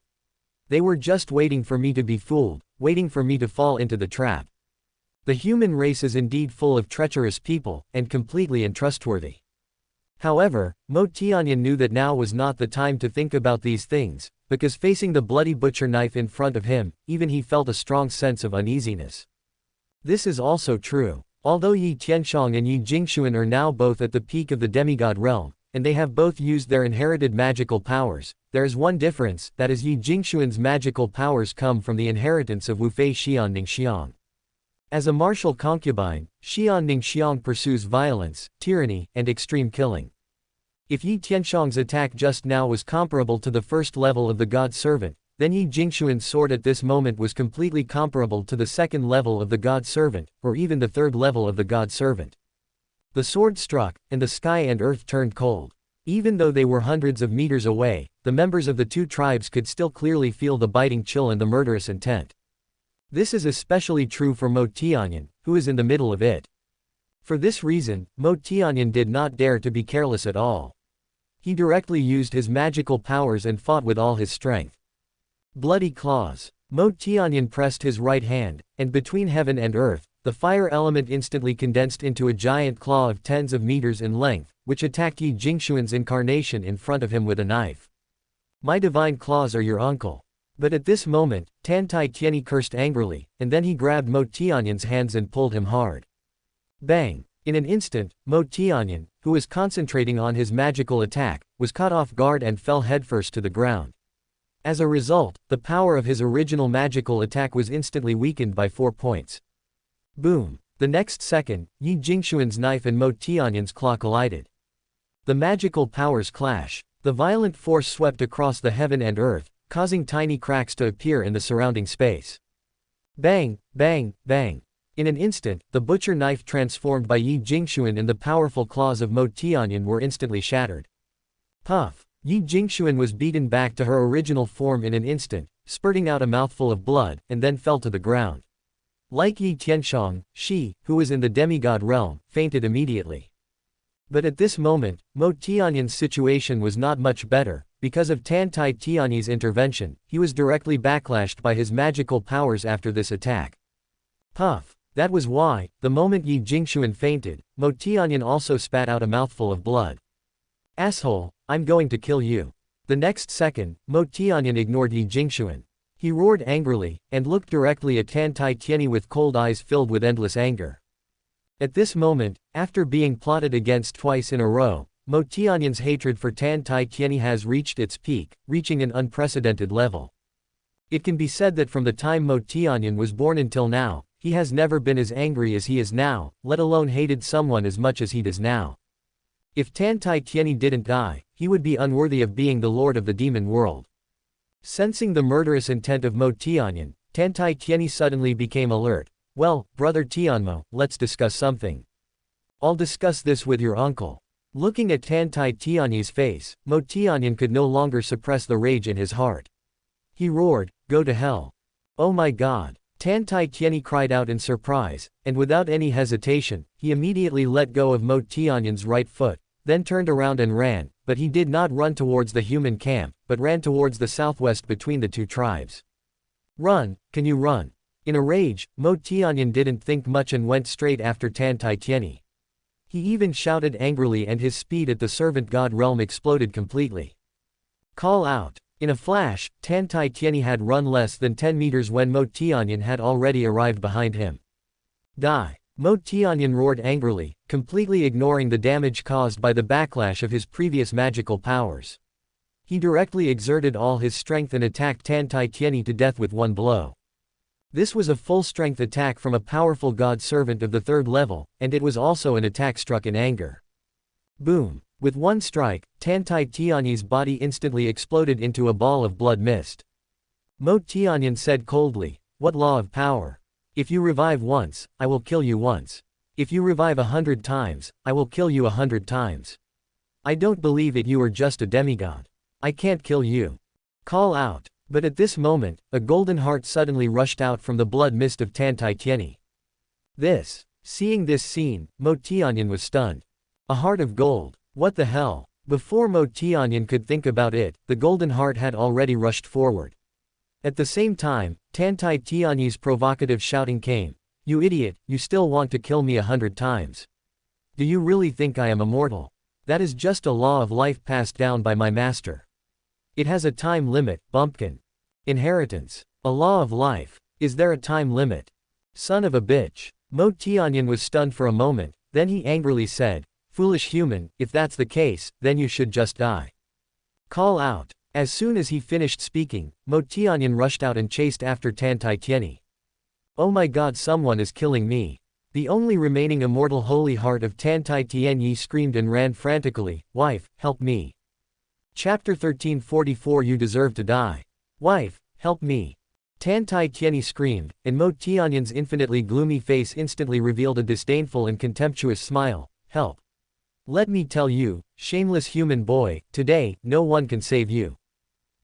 They were just waiting for me to be fooled, waiting for me to fall into the trap. The human race is indeed full of treacherous people, and completely untrustworthy. However, Mo Tianyan knew that now was not the time to think about these things, because facing the bloody butcher knife in front of him, even he felt a strong sense of uneasiness. This is also true. Although Yi Tianxiang and Yi Jingxuan are now both at the peak of the demigod realm, and they have both used their inherited magical powers, there is one difference, that is Yi Jingxuan's magical powers come from the inheritance of Wufei Xian Ningxiang. As a martial concubine, Xian Ningxiang pursues violence, tyranny, and extreme killing. If Yi Tianxiang's attack just now was comparable to the first level of the god servant, then Yi Jingxuan's sword at this moment was completely comparable to the second level of the god servant, or even the third level of the god servant. The sword struck, and the sky and earth turned cold. Even though they were hundreds of meters away, the members of the 2 tribes could still clearly feel the biting chill and the murderous intent. This is especially true for Mo Tianyan, who is in the middle of it. For this reason, Mo Tianyan did not dare to be careless at all. He directly used his magical powers and fought with all his strength. Bloody claws. Mo Tianyan pressed his right hand, and between heaven and earth, the fire element instantly condensed into a giant claw of tens of meters in length, which attacked Yi Jingxuan's incarnation in front of him with a knife. My divine claws are your uncle. But at this moment, Tan Tai Tianyi cursed angrily, and then he grabbed Mo Tianyan's hands and pulled him hard. Bang! In an instant, Mo Tianyan, who was concentrating on his magical attack, was caught off guard and fell headfirst to the ground. As a result, the power of his original magical attack was instantly weakened by 4 points. Boom! The next second, Yi Jingxuan's knife and Mo Tianyan's claw collided. The magical powers clash. The violent force swept across the heaven and earth, causing tiny cracks to appear in the surrounding space. Bang! Bang! Bang! In an instant, the butcher knife transformed by Yi Jingxuan and the powerful claws of Mo Tianyan were instantly shattered. Puff! Yi Jingxuan was beaten back to her original form in an instant, spurting out a mouthful of blood, and then fell to the ground. Like Yi Tianshang, she, who was in the demigod realm, fainted immediately. But at this moment, Mo Tianyan's situation was not much better. Because of Tan Tai Tianyi's intervention, he was directly backlashed by his magical powers after this attack. Puff. That was why, the moment Yi Jingxuan fainted, Mo Tianyan also spat out a mouthful of blood. Asshole, I'm going to kill you. The next second, Mo Tianyan ignored Yi Jingxuan. He roared angrily, and looked directly at Tan Tai Tianyi with cold eyes filled with endless anger. At this moment, after being plotted against twice in a row, Mo Tianyan's hatred for Tan Tai Tianyi has reached its peak, reaching an unprecedented level. It can be said that from the time Mo Tianyan was born until now, he has never been as angry as he is now, let alone hated someone as much as he does now. If Tan Tai Tianyi didn't die, he would be unworthy of being the lord of the demon world. Sensing the murderous intent of Mo Tianyan, Tan Tai Tianyi suddenly became alert. Well, brother Tianmo, let's discuss something. I'll discuss this with your uncle. Looking at Tan Tai Tianyi's face, Mo Tianyan could no longer suppress the rage in his heart. He roared, go to hell. Oh my god. Tan Tai Tianyi cried out in surprise, and without any hesitation, he immediately let go of Mo Tianyan's right foot, then turned around and ran, but he did not run towards the human camp, but ran towards the southwest between the two tribes. Run, can you run? In a rage, Mo Tianyan didn't think much and went straight after Tan Tai Tianyi. He even shouted angrily and his speed at the servant god realm exploded completely. Call out. In a flash, Tan Tai Tianyi had run less than 10 meters when Mo Tianyan had already arrived behind him. Die. Mo Tianyan roared angrily, completely ignoring the damage caused by the backlash of his previous magical powers. He directly exerted all his strength and attacked Tan Tai Tianyi to death with one blow. This was a full-strength attack from a powerful god servant of the 3rd level, and it was also an attack struck in anger. Boom. With one strike, Tan Tai Tianyi's body instantly exploded into a ball of blood mist. Mo Tianyan said coldly, what law of power? If you revive once, I will kill you once. If you revive 100 times, I will kill you 100 times. I don't believe it, you are just a demigod. I can't kill you. Call out. But at this moment, a golden heart suddenly rushed out from the blood mist of Tan Tai Tianyi. Seeing this scene, Mo Tianyan was stunned. A heart of gold. What the hell? Before Mo Tianyan could think about it, the golden heart had already rushed forward. At the same time, Tan Tai Tianyi's provocative shouting came. You idiot, you still want to kill me 100 times. Do you really think I am immortal? That is just a law of life passed down by my master. It has a time limit, bumpkin. Inheritance. A law of life. Is there a time limit? Son of a bitch. Mo Tianyan was stunned for a moment, then he angrily said, foolish human, if that's the case, then you should just die. Call out. As soon as he finished speaking, Mo Tianyan rushed out and chased after Tan Tai Tianyi. Oh my god, someone is killing me. The only remaining immortal holy heart of Tan Tai Tianyi screamed and ran frantically, wife, help me. Chapter 1344 You deserve to die. Wife, help me. Tan Tai Tianyi screamed, and Mo Tianyan's infinitely gloomy face instantly revealed a disdainful and contemptuous smile. Help. Let me tell you, shameless human boy, today, no one can save you.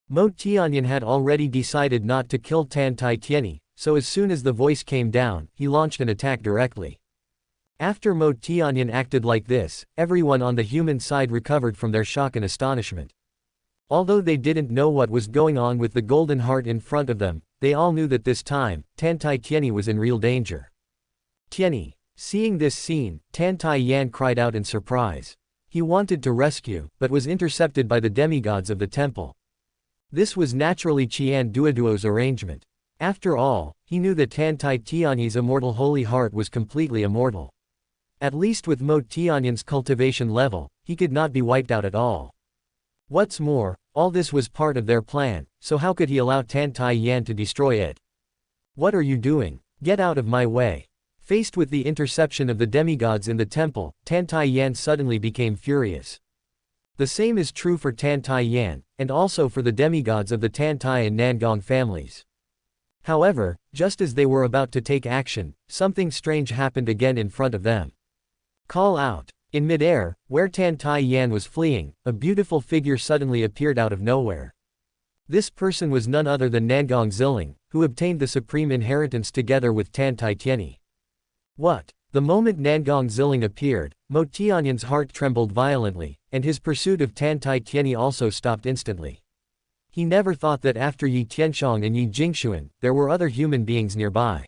Mo Tianyan had already decided not to kill Tan Tai Tianyi, so as soon as the voice came down, he launched an attack directly. After Mo Tianyan acted like this, everyone on the human side recovered from their shock and astonishment. Although they didn't know what was going on with the golden heart in front of them, they all knew that this time, Tan Tai Tianyi was in real danger. Tianyi. Seeing this scene, Tan Tai Yan cried out in surprise. He wanted to rescue, but was intercepted by the demigods of the temple. This was naturally Qian Duoduo's arrangement. After all, he knew that Tan Tai Tianyi's immortal holy heart was completely immortal. At least with Mo Tianyan's cultivation level, he could not be wiped out at all. What's more, all this was part of their plan, so how could he allow Tan Tai Yan to destroy it? What are you doing? Get out of my way. Faced with the interception of the demigods in the temple, Tan Tai Yan suddenly became furious. The same is true for Tan Tai Yan, and also for the demigods of the Tan Tai and Nangong families. However, just as they were about to take action, something strange happened again in front of them. Call out. In midair, where Tan Tai Yan was fleeing, a beautiful figure suddenly appeared out of nowhere. This person was none other than Nangong Ziling, who obtained the supreme inheritance together with Tan Tai Tianyi. What? The moment Nangong Ziling appeared, Mo Tianyan's heart trembled violently, and his pursuit of Tan Tai Tianyi also stopped instantly. He never thought that after Yi Tianshong and Yi Jingxuan, there were other human beings nearby.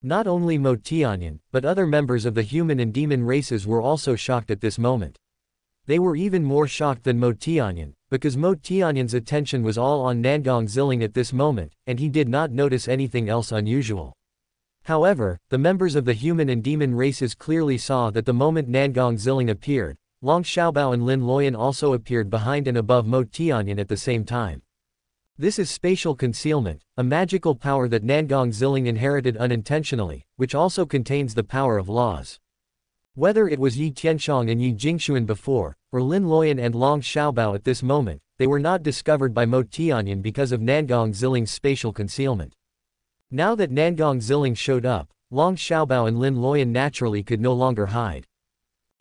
Not only Mo Tianyan, but other members of the human and demon races were also shocked at this moment. They were even more shocked than Mo Tianyan, because Mo Tianyan's attention was all on Nangong Ziling at this moment, and he did not notice anything else unusual. However, the members of the human and demon races clearly saw that the moment Nangong Ziling appeared, Long Xiaobao and Lin Luoyan also appeared behind and above Mo Tianyan at the same time. This is spatial concealment, a magical power that Nangong Ziling inherited unintentionally, which also contains the power of laws. Whether it was Yi Tianshong and Yi Jingxuan before, or Lin Luoyan and Long Xiaobao at this moment, they were not discovered by Mo Tianyan because of Nangong Ziling's spatial concealment. Now that Nangong Ziling showed up, Long Xiaobao and Lin Luoyan naturally could no longer hide.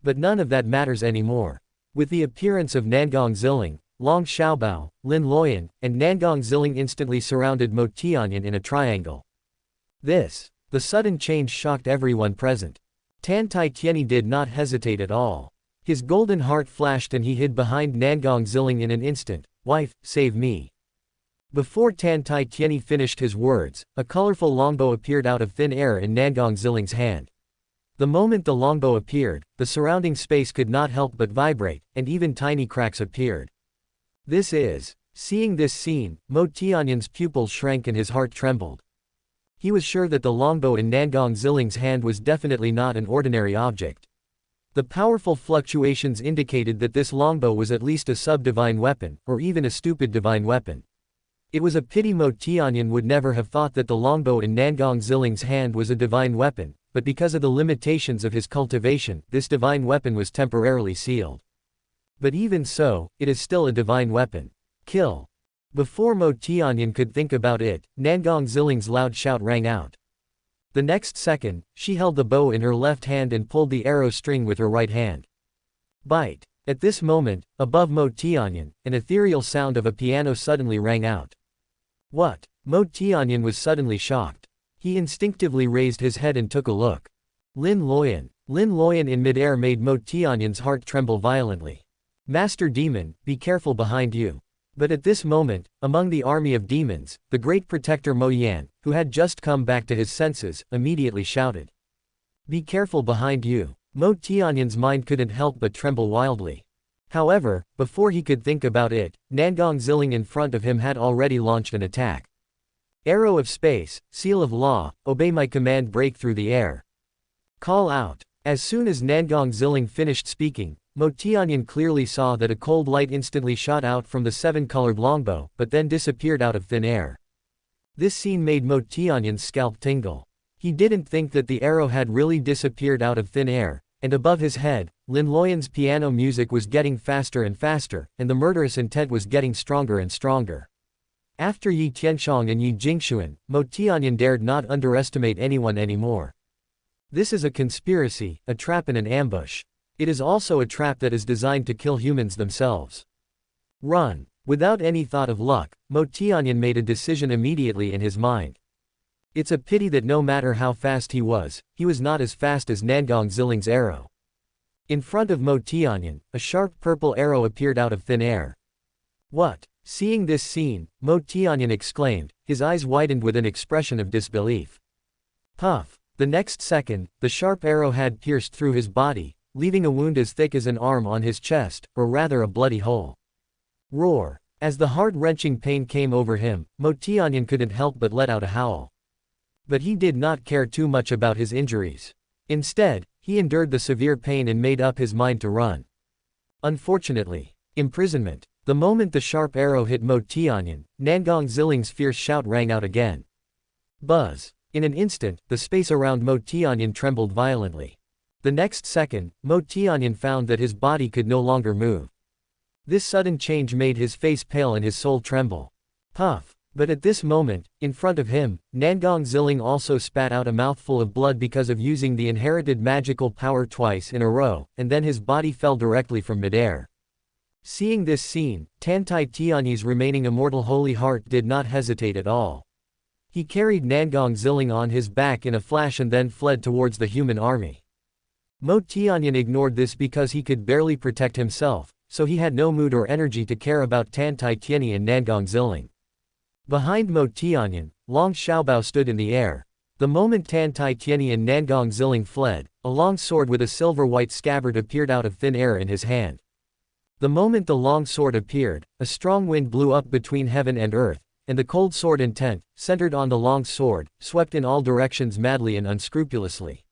But none of that matters anymore. With the appearance of Nangong Ziling, Long Xiaobao, Lin Luoyan, and Nangong Ziling instantly surrounded Mo Tianyan in a triangle. The sudden change shocked everyone present. Tan Tai Tianyi did not hesitate at all. His golden heart flashed and he hid behind Nangong Ziling in an instant. "Wife, save me." Before Tan Tai Tianyi finished his words, a colorful longbow appeared out of thin air in Nangong Ziling's hand. The moment the longbow appeared, the surrounding space could not help but vibrate, and even tiny cracks appeared. Seeing this scene, Mo Tianyan's pupils shrank and his heart trembled. He was sure that the longbow in Nangong Ziling's hand was definitely not an ordinary object. The powerful fluctuations indicated that this longbow was at least a sub-divine weapon, or even a stupid divine weapon. It was a pity Mo Tianyan would never have thought that the longbow in Nangong Ziling's hand was a divine weapon, but because of the limitations of his cultivation, this divine weapon was temporarily sealed. But even so, it is still a divine weapon. Kill. Before Mo Tianyan could think about it, Nangong Ziling's loud shout rang out. The next second, she held the bow in her left hand and pulled the arrow string with her right hand. Bite. At this moment, above Mo Tianyan, an ethereal sound of a piano suddenly rang out. What? Mo Tianyan was suddenly shocked. He instinctively raised his head and took a look. Lin Luoyan in midair made Mo Tianyan's heart tremble violently. "Master Demon, be careful behind you." But at this moment, among the army of demons, the great protector Mo Yan, who had just come back to his senses, immediately shouted. "Be careful behind you." Mo Tianyan's mind couldn't help but tremble wildly. However, before he could think about it, Nangong Ziling in front of him had already launched an attack. Arrow of space, seal of law, obey my command, break through the air. Call out. As soon as Nangong Ziling finished speaking, Mo Tianyan clearly saw that a cold light instantly shot out from the seven-colored longbow, but then disappeared out of thin air. This scene made Mo Tianyan's scalp tingle. He didn't think that the arrow had really disappeared out of thin air, and above his head, Lin Luoyan's piano music was getting faster and faster, and the murderous intent was getting stronger and stronger. After Yi Tianshong and Yi Jingxuan, Mo Tianyan dared not underestimate anyone anymore. This is a conspiracy, a trap and an ambush. It is also a trap that is designed to kill humans themselves. Run. Without any thought of luck, Mo Tianyan made a decision immediately in his mind. It's a pity that no matter how fast he was not as fast as Nangong Ziling's arrow. In front of Mo Tianyan, a sharp purple arrow appeared out of thin air. What? Seeing this scene, Mo Tianyan exclaimed, his eyes widened with an expression of disbelief. Puff. The next second, the sharp arrow had pierced through his body, leaving a wound as thick as an arm on his chest, or rather a bloody hole. Roar. As the heart-wrenching pain came over him, Mo Tianyan couldn't help but let out a howl. But he did not care too much about his injuries. Instead, he endured the severe pain and made up his mind to run. Unfortunately. Imprisonment. The moment the sharp arrow hit Mo Tianyan, Nangong Ziling's fierce shout rang out again. Buzz. In an instant, the space around Mo Tianyan trembled violently. The next second, Mo Tianyan found that his body could no longer move. This sudden change made his face pale and his soul tremble. Puff. But at this moment, in front of him, Nangong Ziling also spat out a mouthful of blood because of using the inherited magical power twice in a row, and then his body fell directly from midair. Seeing this scene, Tantai Tianyi's remaining immortal holy heart did not hesitate at all. He carried Nangong Ziling on his back in a flash and then fled towards the human army. Mo Tianyin ignored this because he could barely protect himself, so he had no mood or energy to care about Tantai Tianyi and Nangong Ziling. Behind Mo Tianyin, Long Xiaobao stood in the air. The moment Tantai Tianyi and Nangong Ziling fled, a long sword with a silver-white scabbard appeared out of thin air in his hand. The moment the long sword appeared, a strong wind blew up between heaven and earth, and the cold sword intent, centered on the long sword, swept in all directions madly and unscrupulously.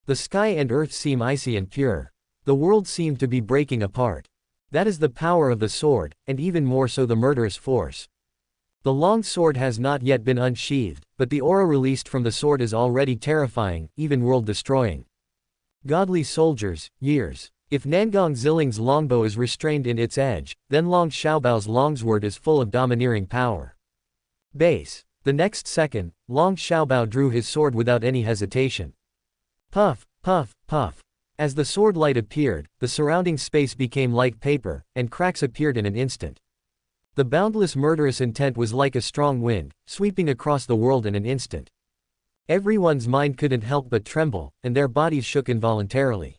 The sky and earth seem icy and pure. The world seemed to be breaking apart. That is the power of the sword, and even more so the murderous force. The long sword has not yet been unsheathed, but the aura released from the sword is already terrifying, even world-destroying. Godly soldiers, years. If Nangong Ziling's longbow is restrained in its edge, then Long Xiaobao's longsword is full of domineering power. Base. The next second, Long Xiaobao drew his sword without any hesitation. Puff, puff, puff. As the sword light appeared, the surrounding space became like paper, and cracks appeared in an instant. The boundless murderous intent was like a strong wind, sweeping across the world in an instant. Everyone's mind couldn't help but tremble, and their bodies shook involuntarily.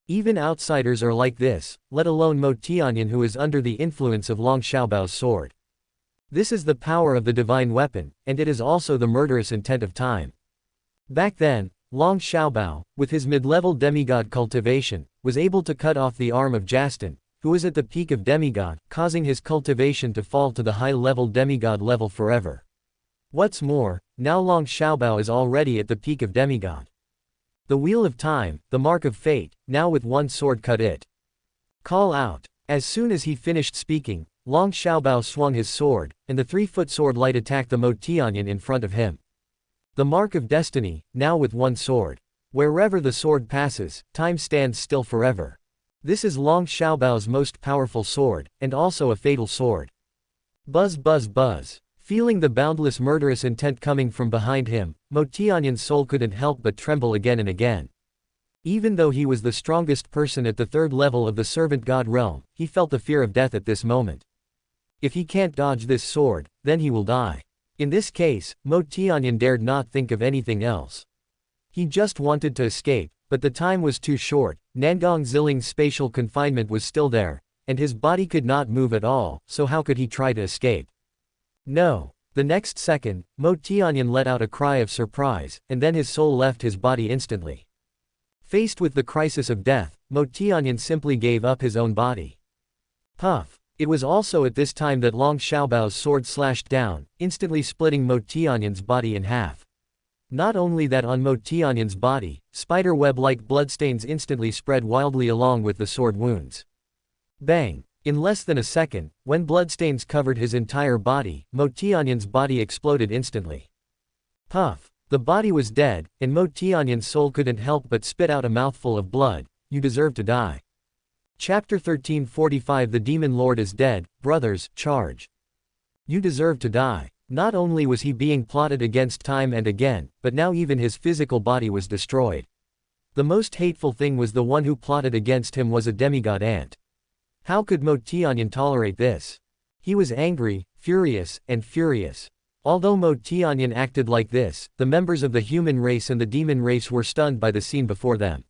Even outsiders are like this, let alone Mo Tianyin, who is under the influence of Long Xiaobao's sword. This is the power of the divine weapon, and it is also the murderous intent of time. Back then, Long Xiaobao, with his mid-level demigod cultivation, was able to cut off the arm of Jastin, who was at the peak of demigod, causing his cultivation to fall to the high-level demigod level forever. What's more, now Long Xiaobao is already at the peak of demigod. The wheel of time, the mark of fate, now with one sword cut it. Call out. As soon as he finished speaking, Long Xiaobao swung his sword, and the 3-foot sword light attacked the Mo Tianyin in front of him. The mark of destiny, now with one sword. Wherever the sword passes, time stands still forever. This is Long Xiaobao's most powerful sword, and also a fatal sword. Buzz buzz buzz. Feeling the boundless murderous intent coming from behind him, Mo Tianyin's soul couldn't help but tremble again and again. Even though he was the strongest person at the 3rd level of the servant god realm, he felt the fear of death at this moment. If he can't dodge this sword, then he will die. In this case, Mo Tianyin dared not think of anything else. He just wanted to escape, but the time was too short. Nangong Ziling's spatial confinement was still there, and his body could not move at all, so how could he try to escape? No. The next second, Mo Tianyin let out a cry of surprise, and then his soul left his body instantly. Faced with the crisis of death, Mo Tianyin simply gave up his own body. Puff. It was also at this time that Long Xiaobao's sword slashed down, instantly splitting Mo Tianyin's body in half. Not only that, on Mo Tianyin's body, spider-web-like bloodstains instantly spread wildly along with the sword wounds. Bang! In less than a second, when bloodstains covered his entire body, Mo Tianyin's body exploded instantly. Puff! The body was dead, and Mo Tianyin's soul couldn't help but spit out a mouthful of blood. You deserve to die. Chapter 1345. The Demon Lord is dead, brothers, charge. You deserve to die. Not only was he being plotted against time and again, but now even his physical body was destroyed. The most hateful thing was the one who plotted against him was a demigod ant. How could Mo Tianyin tolerate this? He was angry, furious, and furious. Although Mo Tianyin acted like this, the members of the human race and the demon race were stunned by the scene before them.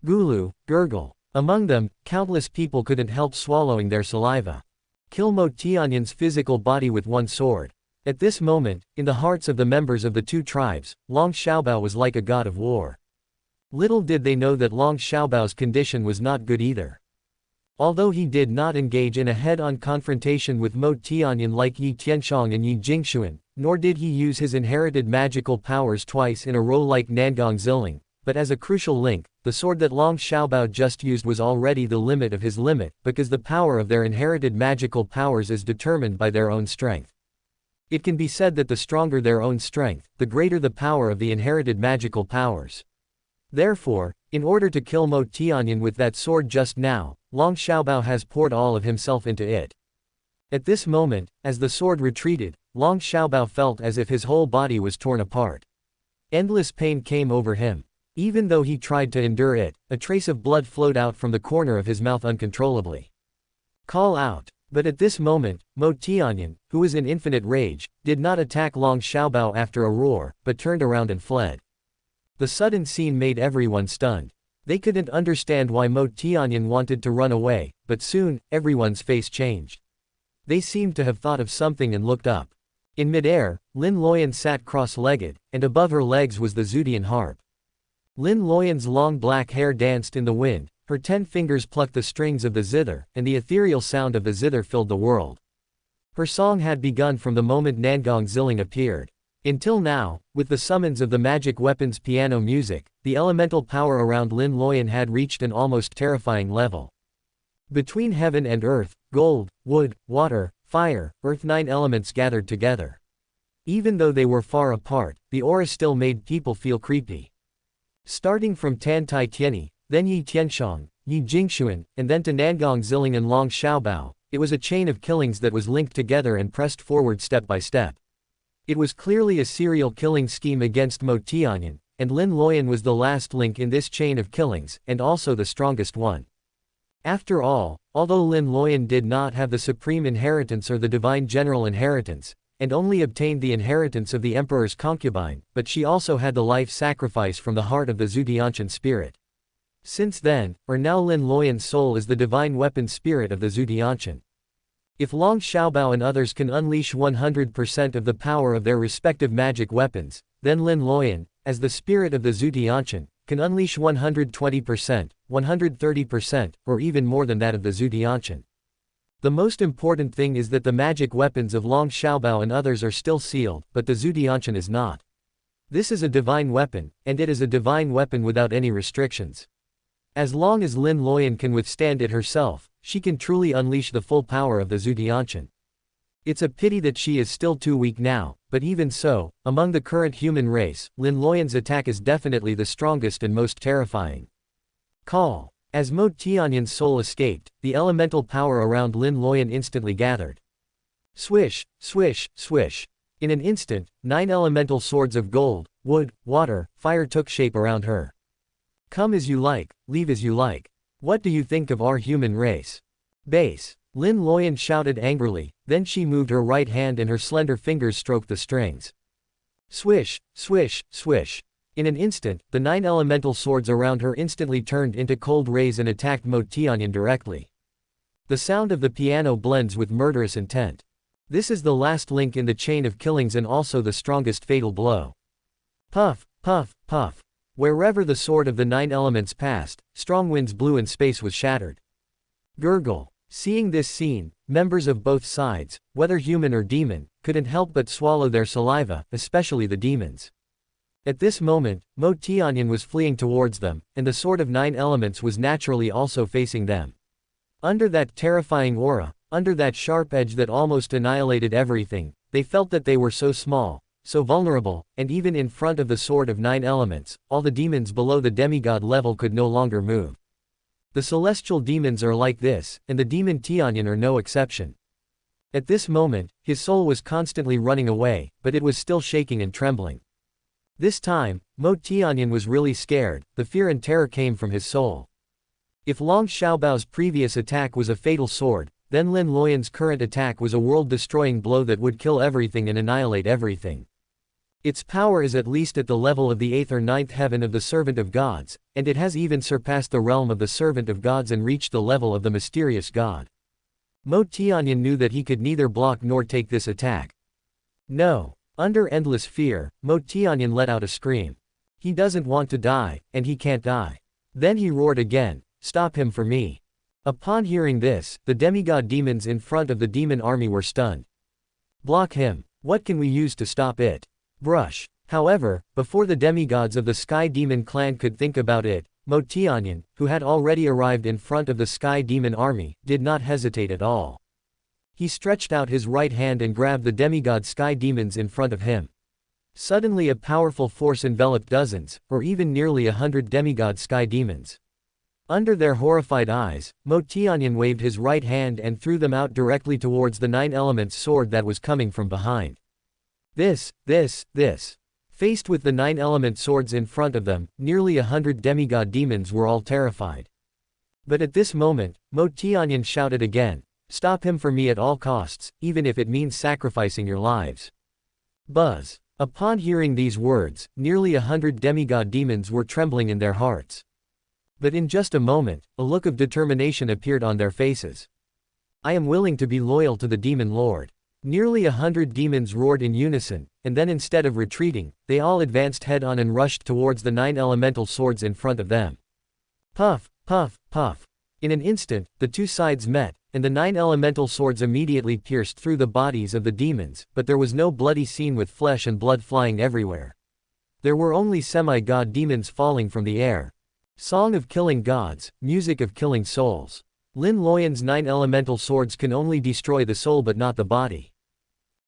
Gulu, gurgle. Among them, countless people couldn't help swallowing their saliva. Kill Mo Tianyin's physical body with one sword. At this moment, in the hearts of the members of the two tribes, Long Xiaobao was like a god of war. Little did they know that Long Xiaobao's condition was not good either. Although he did not engage in a head-on confrontation with Mo Tianyin like Yi Tianshang and Yi Jingshuan, nor did he use his inherited magical powers twice in a row like Nangong Ziling, but as a crucial link, the sword that Long Xiaobao just used was already the limit of his limit, because the power of their inherited magical powers is determined by their own strength. It can be said that the stronger their own strength, the greater the power of the inherited magical powers. Therefore, in order to kill Mo Tianyin with that sword just now, Long Xiaobao has poured all of himself into it. At this moment, as the sword retreated, Long Xiaobao felt as if his whole body was torn apart. Endless pain came over him. Even though he tried to endure it, a trace of blood flowed out from the corner of his mouth uncontrollably. Call out. But at this moment, Mo Tianyan, who was in infinite rage, did not attack Long Xiaobao after a roar, but turned around and fled. The sudden scene made everyone stunned. They couldn't understand why Mo Tianyan wanted to run away, but soon, everyone's face changed. They seemed to have thought of something and looked up. In midair, Lin Luoyan sat cross-legged, and above her legs was the Zhudian harp. Lin Luoyan's long black hair danced in the wind, her 10 fingers plucked the strings of the zither, and the ethereal sound of the zither filled the world. Her song had begun from the moment Nangong Ziling appeared. Until now, with the summons of the magic weapon's piano music, the elemental power around Lin Luoyan had reached an almost terrifying level. Between heaven and earth, gold, wood, water, fire, earth 9 elements gathered together. Even though they were far apart, the aura still made people feel creepy. Starting from Tan Tai Tianyi, then Yi Tianshang, Yi Jingxuan, and then to Nangong Ziling and Long Xiaobao, it was a chain of killings that was linked together and pressed forward step by step. It was clearly a serial killing scheme against Mo Tianyan, and Lin Luoyan was the last link in this chain of killings, and also the strongest one. After all, although Lin Luoyan did not have the supreme inheritance or the divine general inheritance, and only obtained the inheritance of the emperor's concubine, but she also had the life sacrifice from the heart of the Zhudianshan spirit. Since then, or now Lin Luoyan's soul is the divine weapon spirit of the Zhudianshan. If Long Xiaobao and others can unleash 100% of the power of their respective magic weapons, then Lin Luoyan, as the spirit of the Zhudianshan, can unleash 120%, 130%, or even more than that of the Zhudianshan. The most important thing is that the magic weapons of Long Xiaobao and others are still sealed, but the Zhudianshan is not. This is a divine weapon, and it is a divine weapon without any restrictions. As long as Lin Luoyan can withstand it herself, she can truly unleash the full power of the Zhudianshan. It's a pity that she is still too weak now, but even so, among the current human race, Lin Luoyan's attack is definitely the strongest and most terrifying. Call. As Mo Tianyan's soul escaped, the elemental power around Lin Luoyan instantly gathered. Swish, swish, swish. In an instant, 9 elemental swords of gold, wood, water, fire took shape around her. Come as you like, leave as you like. What do you think of our human race? Base. Lin Luoyan shouted angrily, then she moved her right hand and her slender fingers stroked the strings. Swish, swish, swish. In an instant, the 9 elemental swords around her instantly turned into cold rays and attacked Mo Tianyan directly. The sound of the piano blends with murderous intent. This is the last link in the chain of killings and also the strongest fatal blow. Puff, puff, puff. Wherever the sword of the 9 elements passed, strong winds blew and space was shattered. Gurgle. Seeing this scene, members of both sides, whether human or demon, couldn't help but swallow their saliva, especially the demons. At this moment, Mo Tianyan was fleeing towards them, and the sword of 9 elements was naturally also facing them. Under that terrifying aura, under that sharp edge that almost annihilated everything, they felt that they were so small, so vulnerable, and even in front of the sword of 9 elements, all the demons below the demigod level could no longer move. The celestial demons are like this, and the demon Tianyan are no exception. At this moment, his soul was constantly running away, but it was still shaking and trembling. This time, Mo Tianyan was really scared, the fear and terror came from his soul. If Long Xiaobao's previous attack was a fatal sword, then Lin Luoyan's current attack was a world-destroying blow that would kill everything and annihilate everything. Its power is at least at the level of the 8th or 9th heaven of the servant of gods, and it has even surpassed the realm of the servant of gods and reached the level of the mysterious god. Mo Tianyan knew that he could neither block nor take this attack. No. Under endless fear, Mo Tianyan let out a scream. He doesn't want to die, and he can't die. Then he roared again, "Stop him for me." Upon hearing this, the demigod demons in front of the demon army were stunned. Block him. What can we use to stop it? Brush. However, before the demigods of the Sky Demon clan could think about it, Mo Tianyan, who had already arrived in front of the Sky Demon army, did not hesitate at all. He stretched out his right hand and grabbed the demigod Sky Demons in front of him. Suddenly a powerful force enveloped dozens, or even nearly 100 demigod Sky Demons. Under their horrified eyes, Mo Tianyan waved his right hand and threw them out directly towards the 9 elements sword that was coming from behind. This. Faced with the 9-element swords in front of them, nearly 100 demigod demons were all terrified. But at this moment, Mo Tianyan shouted again, "Stop him for me at all costs, even if it means sacrificing your lives." Buzz. Upon hearing these words, nearly 100 demigod demons were trembling in their hearts. But in just a moment, a look of determination appeared on their faces. "I am willing to be loyal to the demon lord." Nearly 100 demons roared in unison, and then instead of retreating, they all advanced head-on and rushed towards the 9 elemental swords in front of them. Puff, puff, puff. In an instant, the two sides met, and the 9 elemental swords immediately pierced through the bodies of the demons, but there was no bloody scene with flesh and blood flying everywhere. There were only semi-god demons falling from the air. Song of killing gods, music of killing souls. Lin Loyan's 9 elemental swords can only destroy the soul but not the body.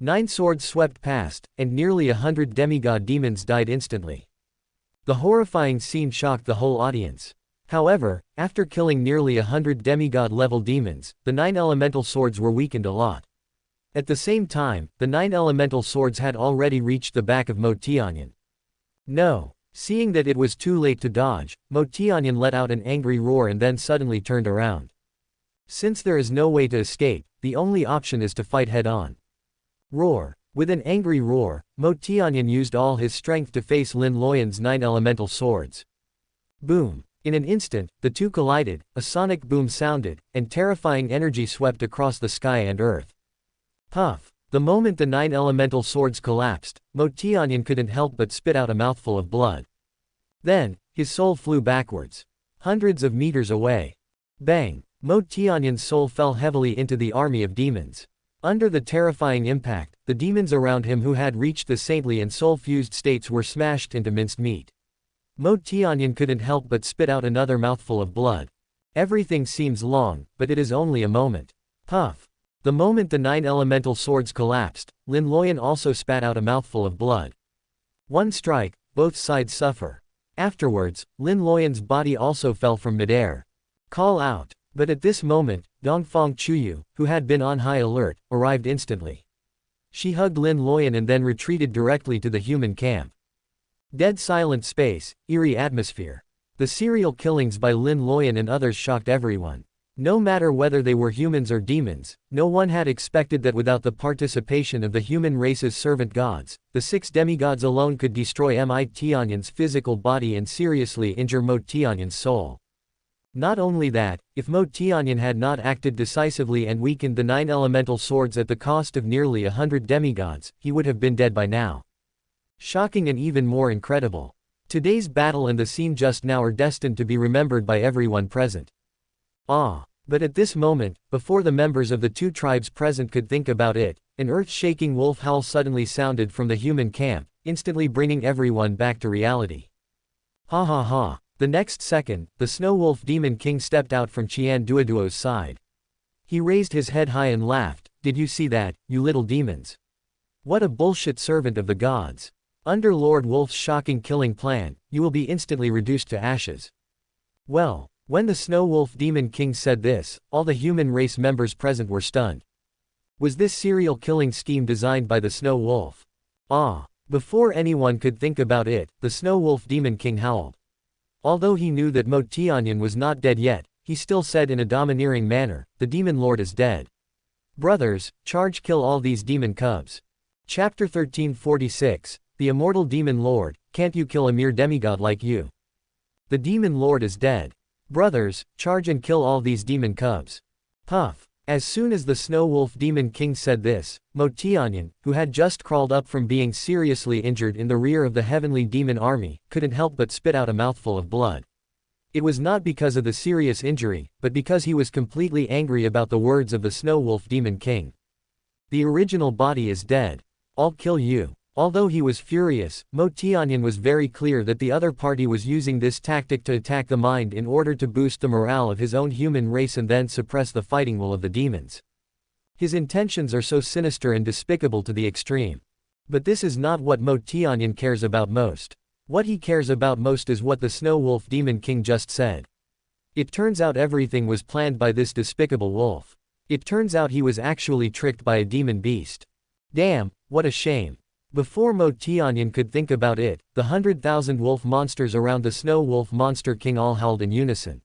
9 swords swept past, and nearly 100 demigod demons died instantly. The horrifying scene shocked the whole audience. However, after killing nearly 100 demigod-level demons, the 9 elemental swords were weakened a lot. At the same time, the 9 elemental swords had already reached the back of Mo Tianyan. No. Seeing that it was too late to dodge, Mo Tianyan let out an angry roar and then suddenly turned around. Since there is no way to escape, the only option is to fight head-on. Roar. With an angry roar, Mo Tianyan used all his strength to face Lin Loyan's 9 elemental swords. Boom. In an instant, the two collided, a sonic boom sounded, and terrifying energy swept across the sky and earth. Puff. The moment the 9 elemental swords collapsed, Mo Tianyan couldn't help but spit out a mouthful of blood. Then, his soul flew backwards. Hundreds of meters away. Bang! Mo Tianyan's soul fell heavily into the army of demons. Under the terrifying impact, the demons around him who had reached the saintly and soul-fused states were smashed into minced meat. Mo Tianyan couldn't help but spit out another mouthful of blood. Everything seems long, but it is only a moment. Puff. The moment the 9 elemental swords collapsed, Lin Loyan also spat out a mouthful of blood. One strike, both sides suffer. Afterwards, Lin Loyan's body also fell from midair. Call out. But at this moment, Dongfang Chuyu, who had been on high alert, arrived instantly. She hugged Lin Loyan and then retreated directly to the human camp. Dead silent space, eerie atmosphere. The serial killings by Lin Loyan and others shocked everyone. No matter whether they were humans or demons, no one had expected that without the participation of the human race's servant gods, the 6 demigods alone could destroy Mo Tianyan's physical body and seriously injure Mo Tianyan's soul. Not only that, if Mo Tianyan had not acted decisively and weakened the 9 elemental swords at the cost of nearly 100 demigods, he would have been dead by now. Shocking and even more incredible. Today's battle and the scene just now are destined to be remembered by everyone present. But at this moment, before the members of the 2 tribes present could think about it, an earth-shaking wolf howl suddenly sounded from the human camp, instantly bringing everyone back to reality. Ha ha ha. The next second, the Snow Wolf Demon King stepped out from Qian Duoduo's side. He raised his head high and laughed, "Did you see that, you little demons? What a bullshit servant of the gods. Under Lord Wolf's shocking killing plan, you will be instantly reduced to ashes." Well, when the Snow Wolf Demon King said this, all the human race members present were stunned. Was this serial killing scheme designed by the Snow Wolf? Before anyone could think about it, the Snow Wolf Demon King howled. Although he knew that Mo Tianyan was not dead yet, he still said in a domineering manner, "The Demon Lord is dead. Brothers, charge kill all these demon cubs." Chapter 1346, The Immortal Demon Lord, can't you kill a mere demigod like you? The Demon Lord is dead. Brothers, charge and kill all these demon cubs. Puff. As soon as the Snow Wolf Demon King said this, Mo Tianyan, who had just crawled up from being seriously injured in the rear of the heavenly demon army, couldn't help but spit out a mouthful of blood. It was not because of the serious injury, but because he was completely angry about the words of the Snow Wolf Demon King. The original body is dead. I'll kill you. Although he was furious, Mo Tianyan was very clear that the other party was using this tactic to attack the mind in order to boost the morale of his own human race and then suppress the fighting will of the demons. His intentions are so sinister and despicable to the extreme. But this is not what Mo Tianyan cares about most. What he cares about most is what the Snow Wolf Demon King just said. It turns out everything was planned by this despicable wolf. It turns out he was actually tricked by a demon beast. Damn, what a shame. Before Mo Tianyan could think about it, the 100,000 wolf monsters around the Snow Wolf Monster King all howled in unison.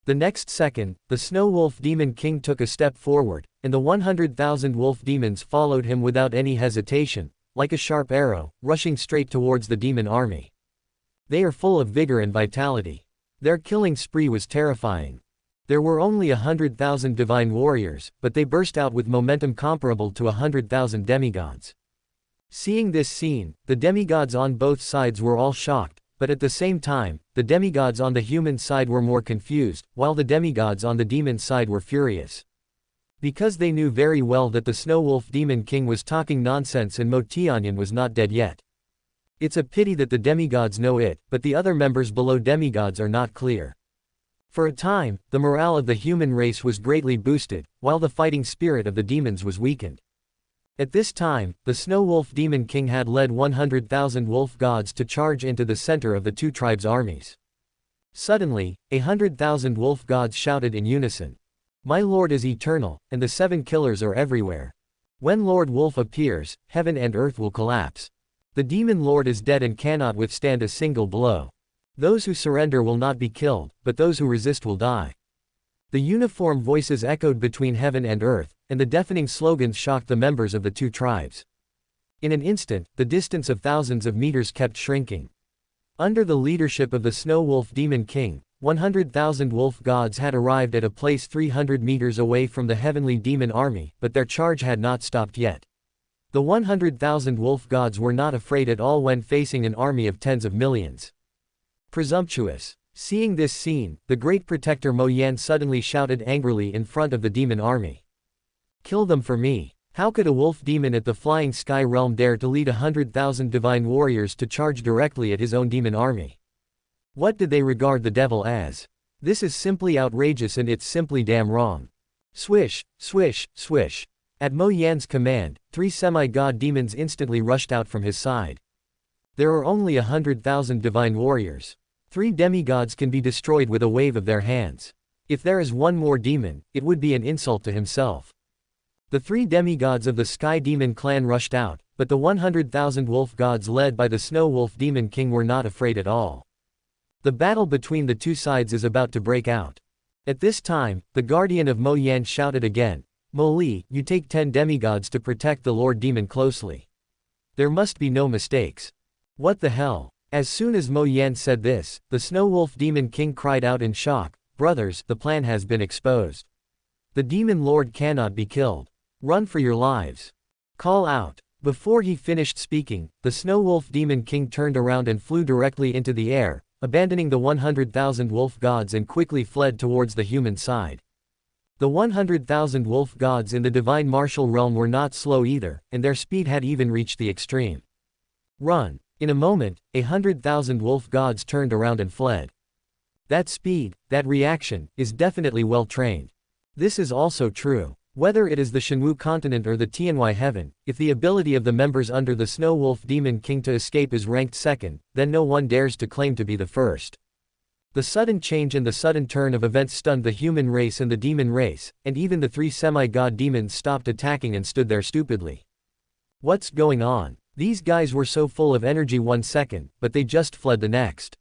The next second, the Snow Wolf Demon King took a step forward, and the 100,000 wolf demons followed him without any hesitation, like a sharp arrow, rushing straight towards the demon army. They are full of vigor and vitality. Their killing spree was terrifying. There were only 100,000 divine warriors, but they burst out with momentum comparable to 100,000 demigods. Seeing this scene, the demigods on both sides were all shocked, but at the same time, the demigods on the human side were more confused, while the demigods on the demon side were furious. Because they knew very well that the Snow Wolf Demon King was talking nonsense and Mo Tianyan was not dead yet. It's a pity that the demigods know it, but the other members below demigods are not clear. For a time, the morale of the human race was greatly boosted, while the fighting spirit of the demons was weakened. At this time, the Snow Wolf Demon King had led 100,000 wolf gods to charge into the center of the two tribes' armies. Suddenly, 100,000 wolf gods shouted in unison. "My Lord is eternal, and the 7 killers are everywhere. When Lord Wolf appears, heaven and earth will collapse. The Demon Lord is dead and cannot withstand a single blow. Those who surrender will not be killed, but those who resist will die." The uniform voices echoed between heaven and earth, and the deafening slogans shocked the members of the two tribes. In an instant, the distance of thousands of meters kept shrinking. Under the leadership of the Snow Wolf Demon King, 100,000 wolf gods had arrived at a place 300 meters away from the heavenly demon army, but their charge had not stopped yet. The 100,000 wolf gods were not afraid at all when facing an army of tens of millions. Presumptuous. Seeing this scene, the great protector Mo Yan suddenly shouted angrily in front of the demon army. "Kill them for me. How could a wolf demon at the flying sky realm dare to lead 100,000 divine warriors to charge directly at his own demon army? What did they regard the devil as? This is simply outrageous and it's simply damn wrong." Swish, swish, swish. At Mo Yan's command, 3 semi-god demons instantly rushed out from his side. There are only 100,000 divine warriors. 3 demigods can be destroyed with a wave of their hands. If there is one more demon, it would be an insult to himself. The 3 demigods of the Sky Demon clan rushed out, but the 100,000 wolf gods led by the Snow Wolf Demon King were not afraid at all. The battle between the two sides is about to break out. At this time, the guardian of Mo Yan shouted again, "Mo Li, you take 10 demigods to protect the Lord Demon closely. There must be no mistakes." What the hell? As soon as Mo Yan said this, the Snow Wolf Demon King cried out in shock, "Brothers, the plan has been exposed. The Demon Lord cannot be killed. Run for your lives. Call out." Before he finished speaking, the Snow Wolf Demon King turned around and flew directly into the air, abandoning the 100,000 wolf gods and quickly fled towards the human side. The 100,000 wolf gods in the divine martial realm were not slow either, and their speed had even reached the extreme. Run. In a moment, 100,000 wolf gods turned around and fled. That speed, that reaction, is definitely well trained. This is also true. Whether it is the Shenwu continent or the Tianhui heaven, if the ability of the members under the Snow Wolf Demon King to escape is ranked second, then no one dares to claim to be the first. The sudden change and the sudden turn of events stunned the human race and the demon race, and even the 3 semi-god demons stopped attacking and stood there stupidly. What's going on? These guys were so full of energy one second, but they just fled the next.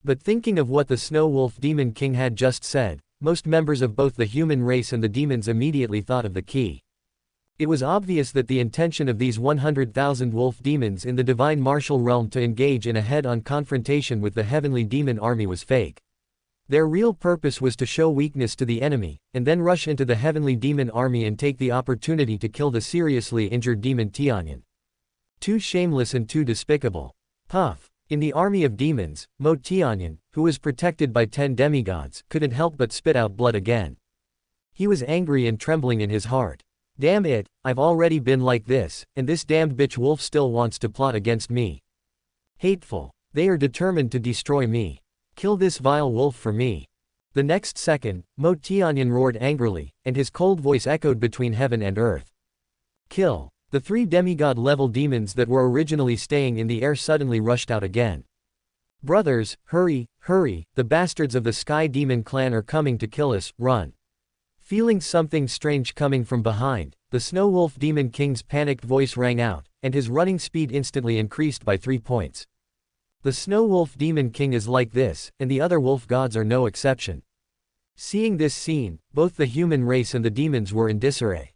But thinking of what the Snow Wolf Demon King had just said, most members of both the human race and the demons immediately thought of the key. It was obvious that the intention of these 100,000 wolf demons in the divine martial realm to engage in a head-on confrontation with the heavenly demon army was fake. Their real purpose was to show weakness to the enemy, and then rush into the heavenly demon army and take the opportunity to kill the seriously injured demon Tianyan. Too shameless and too despicable. Puff. In the army of demons, Mo Tianyan, who was protected by 10 demigods, couldn't help but spit out blood again. He was angry and trembling in his heart. Damn it, I've already been like this, and this damned bitch wolf still wants to plot against me. Hateful. They are determined to destroy me. Kill this vile wolf for me. The next second, Mo Tianyan roared angrily, and his cold voice echoed between heaven and earth. Kill. The 3 demigod-level demons that were originally staying in the air suddenly rushed out again. Brothers, hurry, hurry, the bastards of the Sky Demon clan are coming to kill us, run. Feeling something strange coming from behind, the Snow Wolf Demon King's panicked voice rang out, and his running speed instantly increased by 3 points. The Snow Wolf Demon King is like this, and the other wolf gods are no exception. Seeing this scene, both the human race and the demons were in disarray.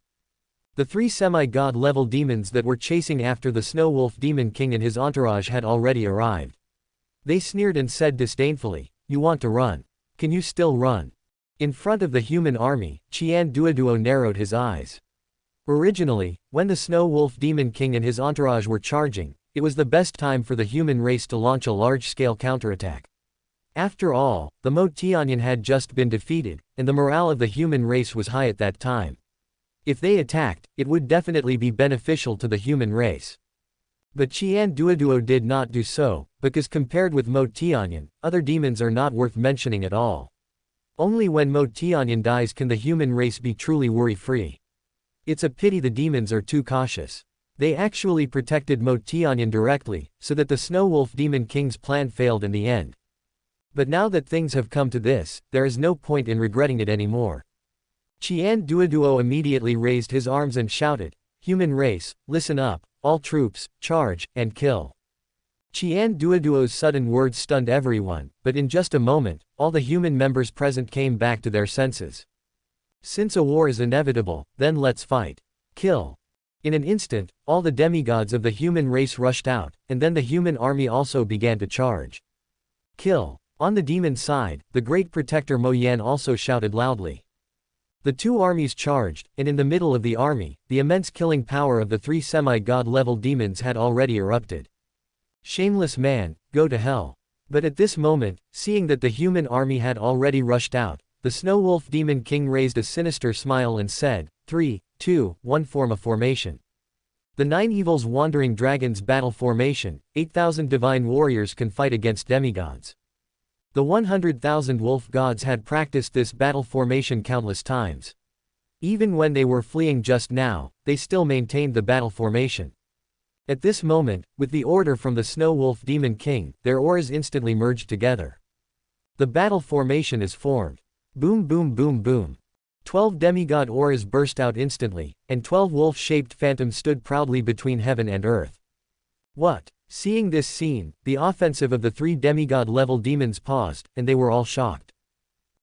The 3 semi-god level demons that were chasing after the Snow Wolf Demon King and his entourage had already arrived. They sneered and said disdainfully, "You want to run? Can you still run?" In front of the human army, Qian Duoduo narrowed his eyes. Originally, when the Snow Wolf Demon King and his entourage were charging, it was the best time for the human race to launch a large-scale counterattack. After all, the Mo Tianyan had just been defeated, and the morale of the human race was high at that time. If they attacked, it would definitely be beneficial to the human race. But Qian Duoduo did not do so, because compared with Mo Tianyan, other demons are not worth mentioning at all. Only when Mo Tianyan dies can the human race be truly worry-free. It's a pity the demons are too cautious. They actually protected Mo Tianyan directly, so that the Snow Wolf Demon King's plan failed in the end. But now that things have come to this, there is no point in regretting it anymore. Qian Duoduo immediately raised his arms and shouted, "Human race, listen up, all troops, charge, and kill." Qian Duoduo's sudden words stunned everyone, but in just a moment, all the human members present came back to their senses. Since a war is inevitable, then let's fight. Kill. In an instant, all the demigods of the human race rushed out, and then the human army also began to charge. Kill. On the demon side, the great protector Mo Yan also shouted loudly. The 2 armies charged, and in the middle of the army, the immense killing power of the 3 semi-god level demons had already erupted. Shameless man, go to hell. But at this moment, seeing that the human army had already rushed out, the Snow Wolf Demon King raised a sinister smile and said, 3, 2, 1 form a formation. The 9 evils wandering dragons battle formation, 8,000 divine warriors can fight against demigods. The 100,000 wolf gods had practiced this battle formation countless times. Even when they were fleeing just now, they still maintained the battle formation. At this moment, with the order from the Snow Wolf Demon King, their auras instantly merged together. The battle formation is formed. Boom boom boom boom. 12 demigod auras burst out instantly, and 12 wolf-shaped phantoms stood proudly between heaven and earth. What? Seeing this scene, the offensive of the 3 demigod-level demons paused, and they were all shocked.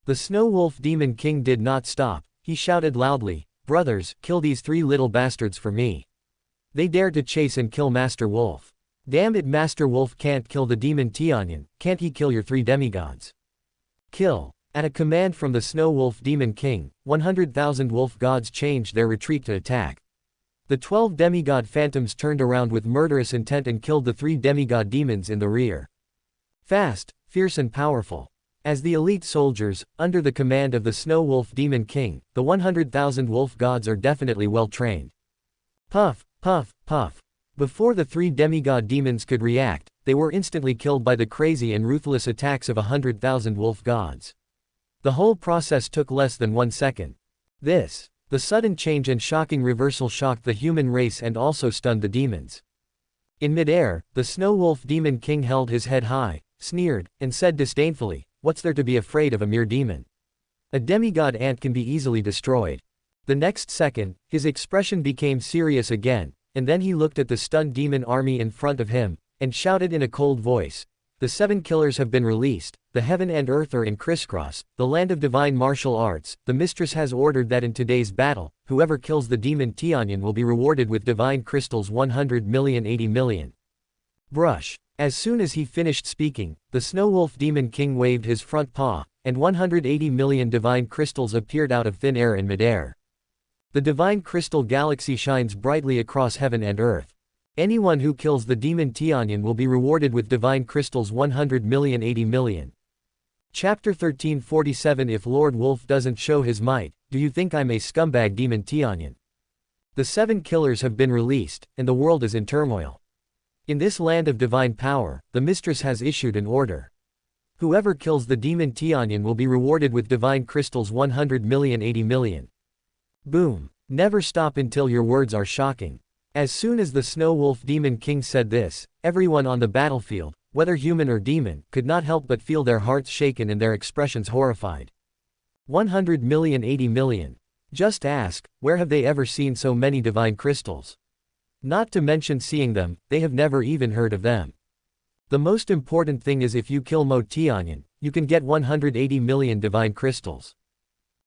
The Snow Wolf Demon King did not stop. He shouted loudly, "Brothers, kill these 3 little bastards for me. They dare to chase and kill Master Wolf. Damn it, Master Wolf can't kill the demon Tianyan, can't he kill your 3 demigods? Kill." At a command from the Snow Wolf Demon King, 100,000 wolf gods changed their retreat to attack. The 12 demigod phantoms turned around with murderous intent and killed the 3 demigod demons in the rear. Fast, fierce and powerful. As the elite soldiers, under the command of the Snow Wolf Demon King, the 100,000 wolf gods are definitely well trained. Puff, puff, puff. Before the 3 demigod demons could react, they were instantly killed by the crazy and ruthless attacks of 100,000 wolf gods. The whole process took less than 1 second. The sudden change and shocking reversal shocked the human race and also stunned the demons. In midair, the Snow Wolf Demon King held his head high, sneered, and said disdainfully, "What's there to be afraid of a mere demon? A demigod ant can be easily destroyed." The next second, his expression became serious again, and then he looked at the stunned demon army in front of him, and shouted in a cold voice, "The 7 killers have been released, the heaven and earth are in crisscross, the land of divine martial arts, the mistress has ordered that in today's battle, whoever kills the demon Tianyan will be rewarded with divine crystals 100 million 80 million. Brush. As soon as he finished speaking, the Snow Wolf Demon King waved his front paw, and 180 million divine crystals appeared out of thin air in midair. The divine crystal galaxy shines brightly across heaven and earth. Anyone who kills the demon Tianyan will be rewarded with divine crystals 100 million 80 million. Chapter 1347. If Lord Wolf doesn't show his might, do you think I'm a scumbag demon Tianyan? The 7 killers have been released, and the world is in turmoil. In this land of divine power, the mistress has issued an order. Whoever kills the demon Tianyan will be rewarded with divine crystals 100 million 80 million. Boom. Never stop until your words are shocking. As soon as the Snow Wolf Demon King said this, everyone on the battlefield, whether human or demon, could not help but feel their hearts shaken and their expressions horrified. 100 million 80 million. Just ask, where have they ever seen so many divine crystals? Not to mention seeing them, they have never even heard of them. The most important thing is if you kill Mo Tianyan, you can get 180 million divine crystals.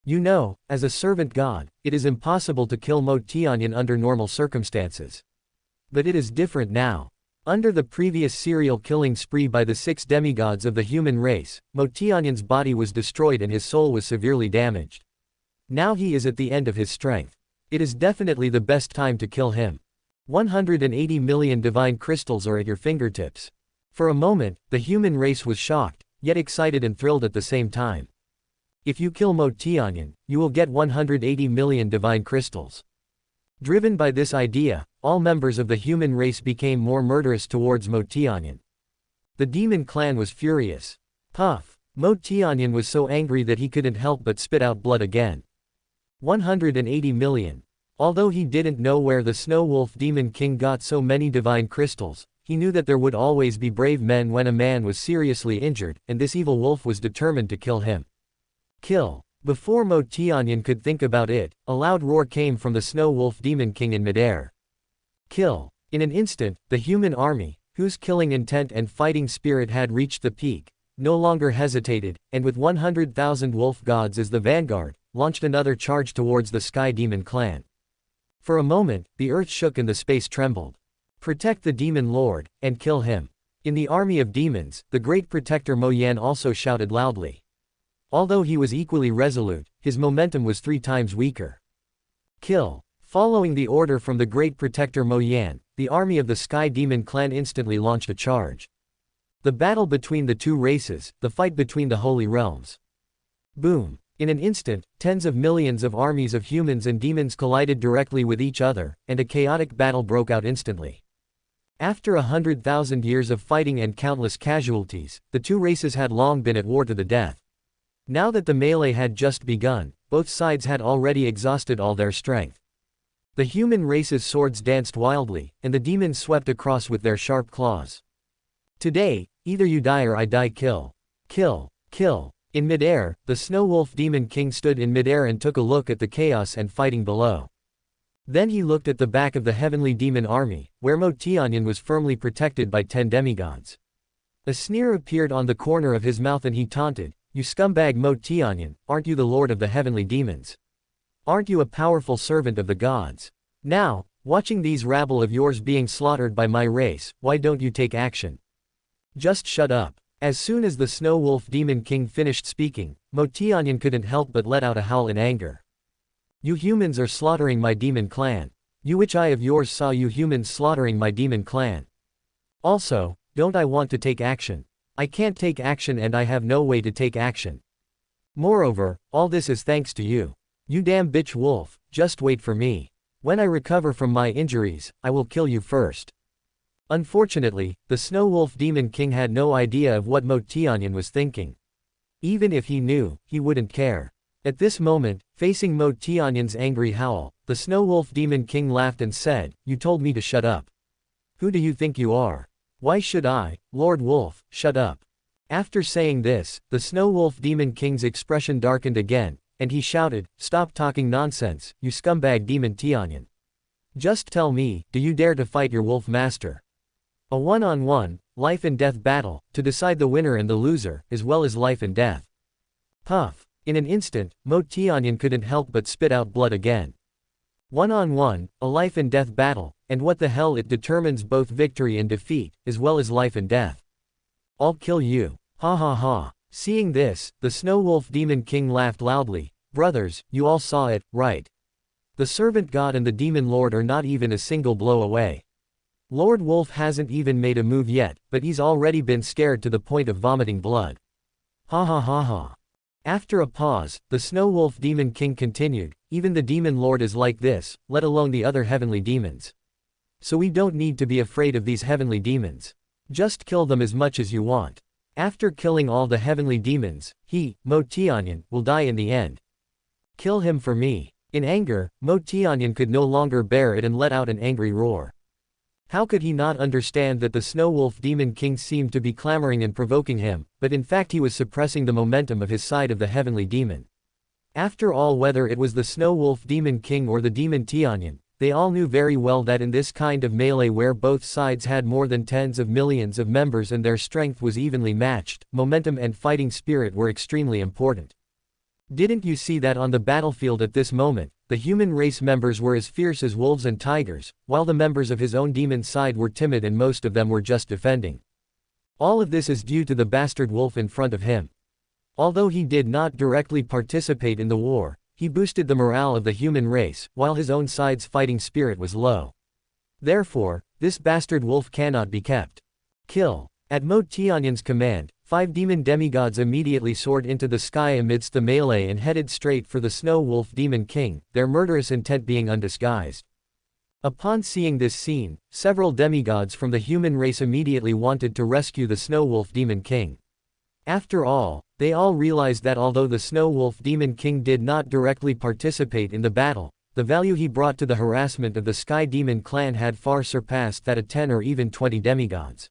You know, as a servant god, it is impossible to kill Mo Tianyan under normal circumstances. But it is different now. Under the previous serial killing spree by the 6 demigods of the human race, Mo Tianyan's body was destroyed and his soul was severely damaged. Now he is at the end of his strength. It is definitely the best time to kill him. 180 million divine crystals are at your fingertips. For a moment, the human race was shocked, yet excited and thrilled at the same time. If you kill Mo Tianyan, you will get 180 million divine crystals. Driven by this idea, all members of the human race became more murderous towards Mo Tianyan. The demon clan was furious. Puff! Mo Tianyan was so angry that he couldn't help but spit out blood again. 180 million. Although he didn't know where the Snow Wolf Demon King got so many divine crystals, he knew that there would always be brave men when a man was seriously injured, and this evil wolf was determined to kill him. Kill. Before Mo Tianyan could think about it, a loud roar came from the Snow Wolf Demon King in midair. Kill. In an instant, the human army, whose killing intent and fighting spirit had reached the peak, no longer hesitated, and with 100,000 wolf gods as the vanguard, launched another charge towards the Sky Demon clan. For a moment, the earth shook and the space trembled. Protect the demon lord, and kill him. In the army of demons, the great protector Mo Yan also shouted loudly. Although he was equally resolute, his momentum was 3 times weaker. Kill. Following the order from the great protector Mo Yan, the army of the Sky Demon clan instantly launched a charge. The battle between the two races, the fight between the holy realms. Boom. In an instant, tens of millions of armies of humans and demons collided directly with each other, and a chaotic battle broke out instantly. After 100,000 years of fighting and countless casualties, the two races had long been at war to the death. Now that the melee had just begun, both sides had already exhausted all their strength. The human race's swords danced wildly, and the demons swept across with their sharp claws. Today, either you die or I die. Kill. Kill. Kill. In midair, the Snow Wolf Demon King stood in midair and took a look at the chaos and fighting below. Then he looked at the back of the heavenly demon army, where Mo Tianyan was firmly protected by 10 demigods. A sneer appeared on the corner of his mouth and he taunted, "You scumbag Mo Tianyan, aren't you the lord of the heavenly demons? Aren't you a powerful servant of the gods? Now, watching these rabble of yours being slaughtered by my race, why don't you take action? Just shut up." As soon as the Snow Wolf Demon King finished speaking, Mo Tianyan couldn't help but let out a howl in anger. "You humans are slaughtering my demon clan. Which eye of yours saw you humans slaughtering my demon clan? Also, don't I want to take action? I can't take action and I have no way to take action. Moreover, all this is thanks to you. You damn bitch wolf, just wait for me. When I recover from my injuries, I will kill you first." Unfortunately, the Snow Wolf Demon King had no idea of what Mo Tianyan was thinking. Even if he knew, he wouldn't care. At this moment, facing Mo Tianyan's angry howl, the Snow Wolf Demon King laughed and said, "You told me to shut up. Who do you think you are? Why should I, Lord Wolf, shut up?" After saying this, the Snow Wolf Demon King's expression darkened again, and he shouted, "Stop talking nonsense, you scumbag Demon Tianyan. Just tell me, do you dare to fight your wolf master? A one-on-one, life and death battle, to decide the winner and the loser, as well as life and death." Puff. In an instant, Mo Tianyan couldn't help but spit out blood again. One-on-one, a life and death battle, and what the hell, it determines both victory and defeat, as well as life and death. I'll kill you. Ha ha ha. Seeing this, the Snow Wolf Demon King laughed loudly. "Brothers, you all saw it, right? The servant god and the demon lord are not even a single blow away. Lord Wolf hasn't even made a move yet, but he's already been scared to the point of vomiting blood. Ha ha ha ha." After a pause, the Snow Wolf Demon King continued, "Even the demon lord is like this, let alone the other heavenly demons. So we don't need to be afraid of these heavenly demons. Just kill them as much as you want. After killing all the heavenly demons, he, Mo Tianyan, will die in the end. Kill him for me." In anger, Mo Tianyan could no longer bear it and let out an angry roar. How could he not understand that the Snow Wolf Demon King seemed to be clamoring and provoking him, but in fact he was suppressing the momentum of his side of the heavenly demon. After all, whether it was the Snow Wolf Demon King or the Demon Tianyan, they all knew very well that in this kind of melee where both sides had more than tens of millions of members and their strength was evenly matched, momentum and fighting spirit were extremely important. Didn't you see that on the battlefield at this moment, the human race members were as fierce as wolves and tigers, while the members of his own demon side were timid and most of them were just defending. All of this is due to the bastard wolf in front of him. Although he did not directly participate in the war, he boosted the morale of the human race, while his own side's fighting spirit was low. Therefore, this bastard wolf cannot be kept. Kill. At Mo Tianyan's command, 5 demon demigods immediately soared into the sky amidst the melee and headed straight for the Snow Wolf Demon King, their murderous intent being undisguised. Upon seeing this scene, several demigods from the human race immediately wanted to rescue the Snow Wolf Demon King. After all, they all realized that although the Snow Wolf Demon King did not directly participate in the battle, the value he brought to the harassment of the Sky Demon clan had far surpassed that of 10 or even 20 demigods.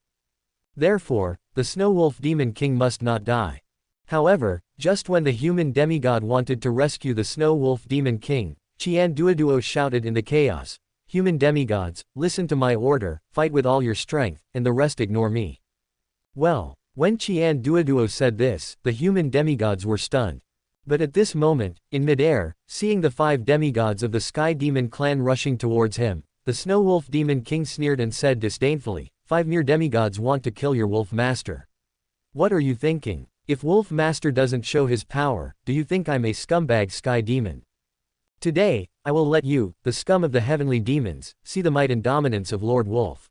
Therefore, the Snow Wolf Demon King must not die. However, just when the human demigod wanted to rescue the Snow Wolf Demon King, Qian Duoduo shouted in the chaos, "Human demigods, listen to my order, fight with all your strength, and the rest ignore me." Well, when Qian Duoduo said this, the human demigods were stunned. But at this moment, in midair, seeing the 5 demigods of the Sky Demon clan rushing towards him, the Snow Wolf Demon King sneered and said disdainfully, "5 mere demigods want to kill your Wolf Master. What are you thinking? If Wolf Master doesn't show his power, do you think I'm a scumbag Sky Demon? Today, I will let you, the scum of the heavenly demons, see the might and dominance of Lord Wolf."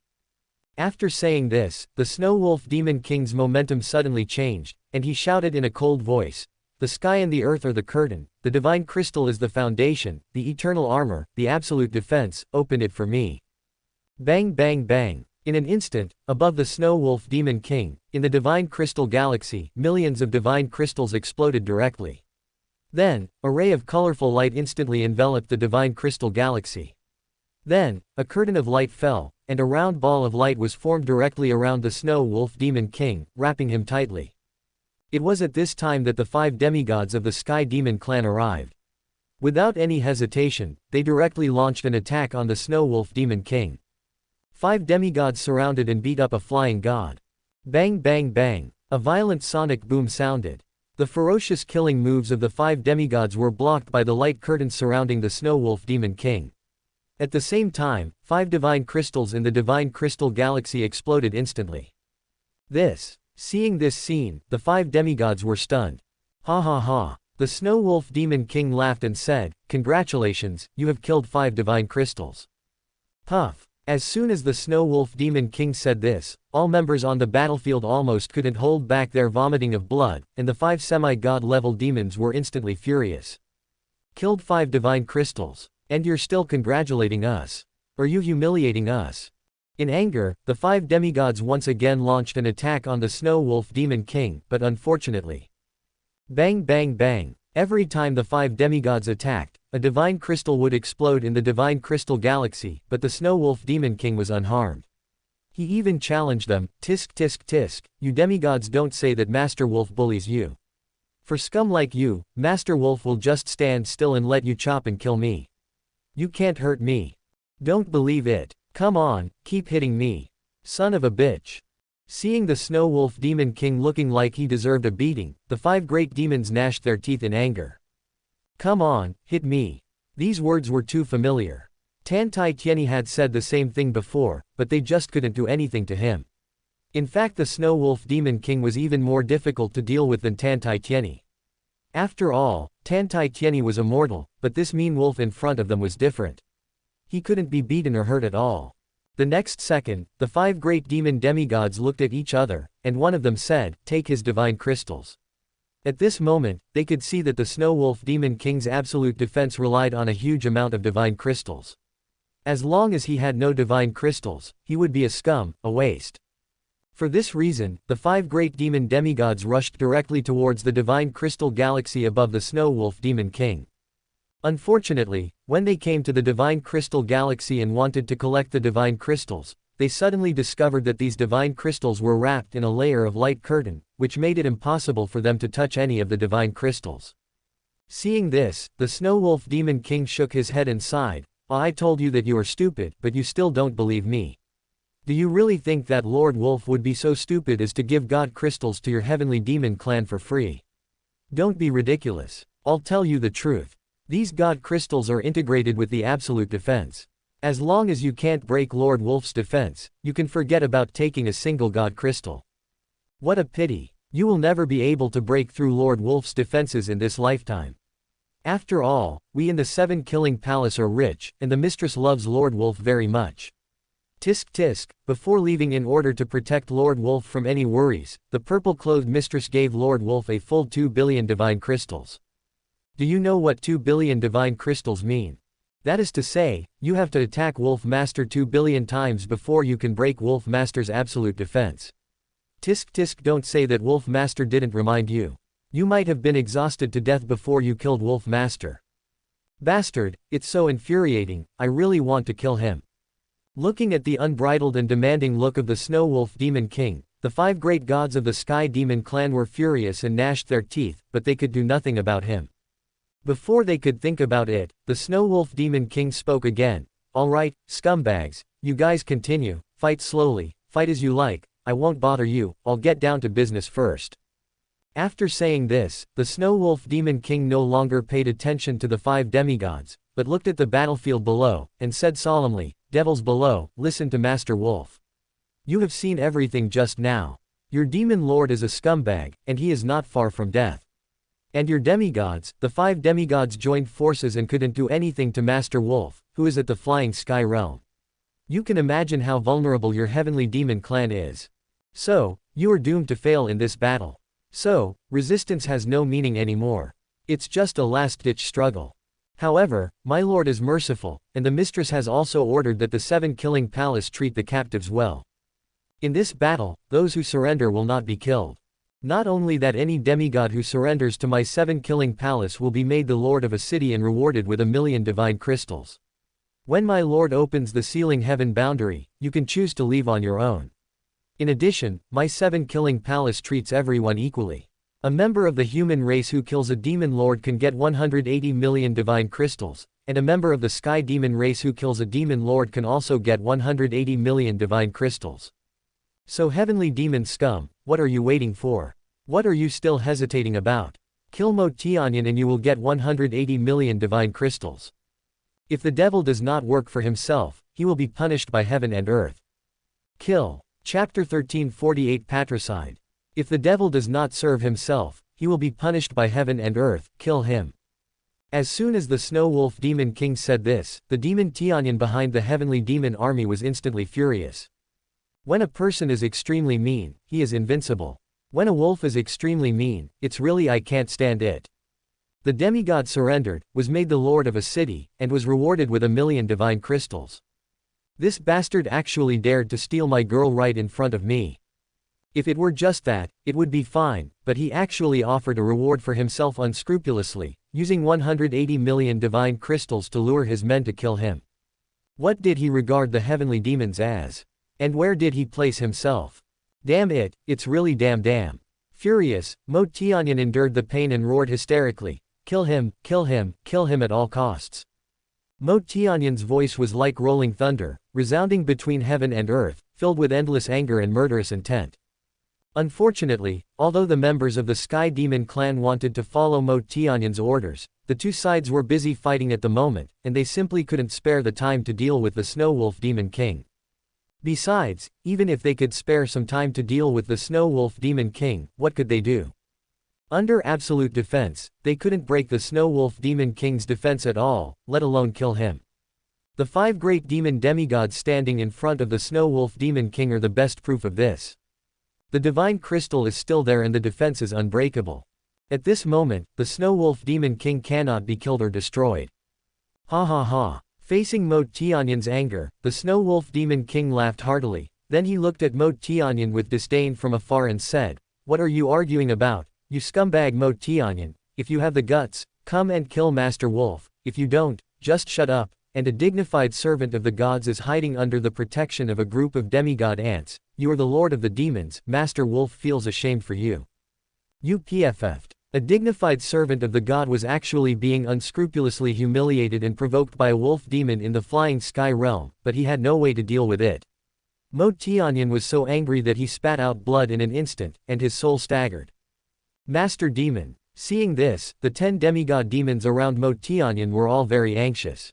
After saying this, the Snow Wolf Demon King's momentum suddenly changed, and he shouted in a cold voice, "The sky and the earth are the curtain, the divine crystal is the foundation, the eternal armor, the absolute defense, open it for me." Bang bang bang. In an instant, above the Snow Wolf Demon King, in the Divine Crystal Galaxy, millions of divine crystals exploded directly. Then, a ray of colorful light instantly enveloped the Divine Crystal Galaxy. Then, a curtain of light fell, and a round ball of light was formed directly around the Snow Wolf Demon King, wrapping him tightly. It was at this time that the 5 demigods of the Sky Demon clan arrived. Without any hesitation, they directly launched an attack on the Snow Wolf Demon King. 5 demigods surrounded and beat up a flying god. Bang bang bang. A violent sonic boom sounded. The ferocious killing moves of the 5 demigods were blocked by the light curtains surrounding the Snow Wolf Demon King. At the same time, 5 divine crystals in the Divine Crystal Galaxy exploded instantly. Seeing this scene, the 5 demigods were stunned. Ha ha ha. The Snow Wolf Demon King laughed and said, "Congratulations, you have killed 5 divine crystals." Puff. As soon as the Snow Wolf Demon King said this, all members on the battlefield almost couldn't hold back their vomiting of blood, and the 5 semi-god level demons were instantly furious. "Killed 5 divine crystals. And you're still congratulating us? Are you humiliating us?" In anger, the 5 demigods once again launched an attack on the Snow Wolf Demon King, but unfortunately. Bang bang bang. Every time the 5 demigods attacked, a divine crystal would explode in the Divine Crystal Galaxy, but the Snow Wolf Demon King was unharmed. He even challenged them, "Tisk tisk tisk, you demigods don't say that Master Wolf bullies you. For scum like you, Master Wolf will just stand still and let you chop and kill me. You can't hurt me. Don't believe it. Come on, keep hitting me. Son of a bitch." Seeing the Snow Wolf Demon King looking like he deserved a beating, the 5 great demons gnashed their teeth in anger. "Come on, hit me." These words were too familiar. Tantai Tianyi had said the same thing before, but they just couldn't do anything to him. In fact, the Snow Wolf Demon King was even more difficult to deal with than Tantai Tianyi. After all, Tantai Tianyi was immortal, but this mean wolf in front of them was different. He couldn't be beaten or hurt at all. The next second, the 5 great demon demigods looked at each other, and one of them said, "Take his divine crystals." At this moment, they could see that the Snow Wolf Demon King's absolute defense relied on a huge amount of divine crystals. As long as he had no divine crystals, he would be a scum, a waste. For this reason, the 5 great demon demigods rushed directly towards the Divine Crystal Galaxy above the Snow Wolf Demon King. Unfortunately, when they came to the Divine Crystal Galaxy and wanted to collect the divine crystals, they suddenly discovered that these divine crystals were wrapped in a layer of light curtain, which made it impossible for them to touch any of the divine crystals. Seeing this, the Snow Wolf Demon King shook his head and sighed, I told you that you are stupid, but you still don't believe me. Do you really think that Lord Wolf would be so stupid as to give God crystals to your heavenly demon clan for free? Don't be ridiculous. I'll tell you the truth. These God crystals are integrated with the absolute defense. As long as you can't break Lord Wolf's defense, you can forget about taking a single God crystal. What a pity. You will never be able to break through Lord Wolf's defenses in this lifetime. After all, we in the 7 Killing Palace are rich, and the mistress loves Lord Wolf very much. Tisk tisk, before leaving in order to protect Lord Wolf from any worries, the purple-clothed mistress gave Lord Wolf a full 2 billion divine crystals. Do you know what 2 billion divine crystals mean? That is to say, you have to attack Wolf Master 2 billion times before you can break Wolf Master's absolute defense. Tisk tisk, don't say that Wolf Master didn't remind you. You might have been exhausted to death before you killed Wolf Master. Bastard, it's so infuriating, I really want to kill him. Looking at the unbridled and demanding look of the Snow Wolf Demon King, the 5 great gods of the Sky Demon clan were furious and gnashed their teeth, but they could do nothing about him. Before they could think about it, the Snow Wolf Demon King spoke again. Alright, scumbags, you guys continue, fight slowly, fight as you like, I won't bother you, I'll get down to business first. After saying this, the Snow Wolf Demon King no longer paid attention to the 5 demigods, but looked at the battlefield below, and said solemnly, Devils below, listen to Master Wolf. You have seen everything just now. Your demon lord is a scumbag, and he is not far from death. And your demigods, the 5 demigods joined forces and couldn't do anything to Master Wolf, who is at the Flying Sky Realm. You can imagine how vulnerable your heavenly demon clan is. So, you are doomed to fail in this battle. So, resistance has no meaning anymore. It's just a last-ditch struggle. However, my lord is merciful, and the mistress has also ordered that the 7 Killing Palace treat the captives well. In this battle, those who surrender will not be killed. Not only that, any demigod who surrenders to my 7 Killing Palace will be made the lord of a city and rewarded with 1,000,000 divine crystals. When my lord opens the sealing heaven boundary, you can choose to leave on your own. In addition, my 7 Killing Palace treats everyone equally. A member of the human race who kills a demon lord can get 180 million divine crystals, and a member of the sky demon race who kills a demon lord can also get 180 million divine crystals. So heavenly demon scum, what are you waiting for? What are you still hesitating about? Kill Mo Tianyan and you will get 180 million divine crystals. If the devil does not work for himself, he will be punished by heaven and earth. Kill. Chapter 1348 Patricide. If the devil does not serve himself, he will be punished by heaven and earth, kill him. As soon as the Snow Wolf Demon King said this, the demon Tianyan behind the heavenly demon army was instantly furious. When a person is extremely mean, he is invincible. When a wolf is extremely mean, it's really I can't stand it. The demigod surrendered, was made the lord of a city, and was rewarded with 1,000,000 divine crystals. This bastard actually dared to steal my girl right in front of me. If it were just that, it would be fine, but he actually offered a reward for himself unscrupulously, using 180 million divine crystals to lure his men to kill him. What did he regard the heavenly demons as? And where did he place himself? Damn it, it's really damn. Furious, Mo Tianyan endured the pain and roared hysterically, kill him, kill him, kill him at all costs. Mo Tianyan's voice was like rolling thunder, resounding between heaven and earth, filled with endless anger and murderous intent. Unfortunately, although the members of the Sky Demon clan wanted to follow Mo Tianyan's orders, the two sides were busy fighting at the moment, and they simply couldn't spare the time to deal with the Snow Wolf Demon King. Besides, even if they could spare some time to deal with the Snow Wolf Demon King, what could they do? Under absolute defense, they couldn't break the Snow Wolf Demon King's defense at all, let alone kill him. The 5 great demon demigods standing in front of the Snow Wolf Demon King are the best proof of this. The divine crystal is still there and the defense is unbreakable. At this moment, the Snow Wolf Demon King cannot be killed or destroyed. Ha ha ha. Facing Mo Tianyan's anger, the Snow Wolf Demon King laughed heartily, then he looked at Mo Tianyan with disdain from afar and said, "What are you arguing about, you scumbag Mo Tianyan? If you have the guts, come and kill Master Wolf, if you don't, just shut up." And a dignified servant of the gods is hiding under the protection of a group of demigod ants. You are the lord of the demons, Master Wolf feels ashamed for you. You PFF'd. A dignified servant of the god was actually being unscrupulously humiliated and provoked by a wolf demon in the flying sky realm, but he had no way to deal with it. Mo Tianyan was so angry that he spat out blood in an instant, and his soul staggered. Master Demon. Seeing this, the 10 demigod demons around Mo Tianyan were all very anxious.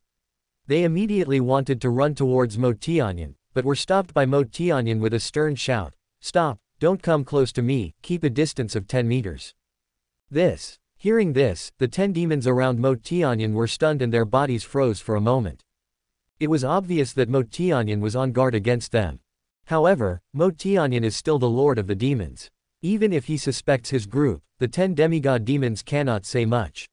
They immediately wanted to run towards Mo Tianyan, but were stopped by Mo Tianyan with a stern shout. Stop, don't come close to me, keep a distance of 10 meters. Hearing this, the 10 demons around Mo Tianyan were stunned and their bodies froze for a moment. It was obvious that Mo Tianyan was on guard against them. However, Mo Tianyan is still the lord of the demons. Even if he suspects his group, the 10 demigod demons cannot say much.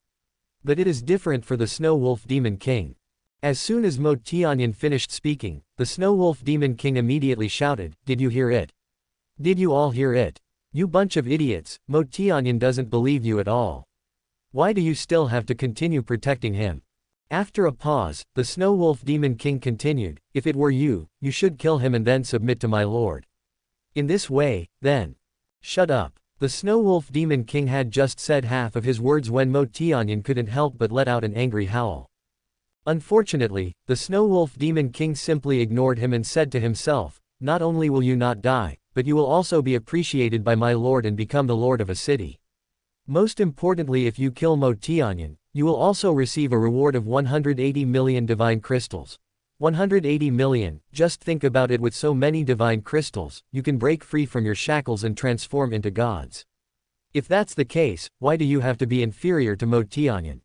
But it is different for the Snow Wolf Demon King. As soon as Mo Tianyan finished speaking, the Snow Wolf Demon King immediately shouted, "Did you hear it? Did you all hear it? You bunch of idiots, Mo Tianyan doesn't believe you at all. Why do you still have to continue protecting him?" After a pause, the Snow Wolf Demon King continued, "If it were you, you should kill him and then submit to my lord. In this way, then." Shut up. The Snow Wolf Demon King had just said half of his words when Mo Tianyan couldn't help but let out an angry howl. Unfortunately, the Snow Wolf Demon King simply ignored him and said to himself, "Not only will you not die, but you will also be appreciated by my lord and become the lord of a city. Most importantly, if you kill Mo Tianyan, you will also receive a reward of 180 million divine crystals. 180 million, just think about it, with so many divine crystals, you can break free from your shackles and transform into gods. If that's the case, why do you have to be inferior to Mo Tianyan?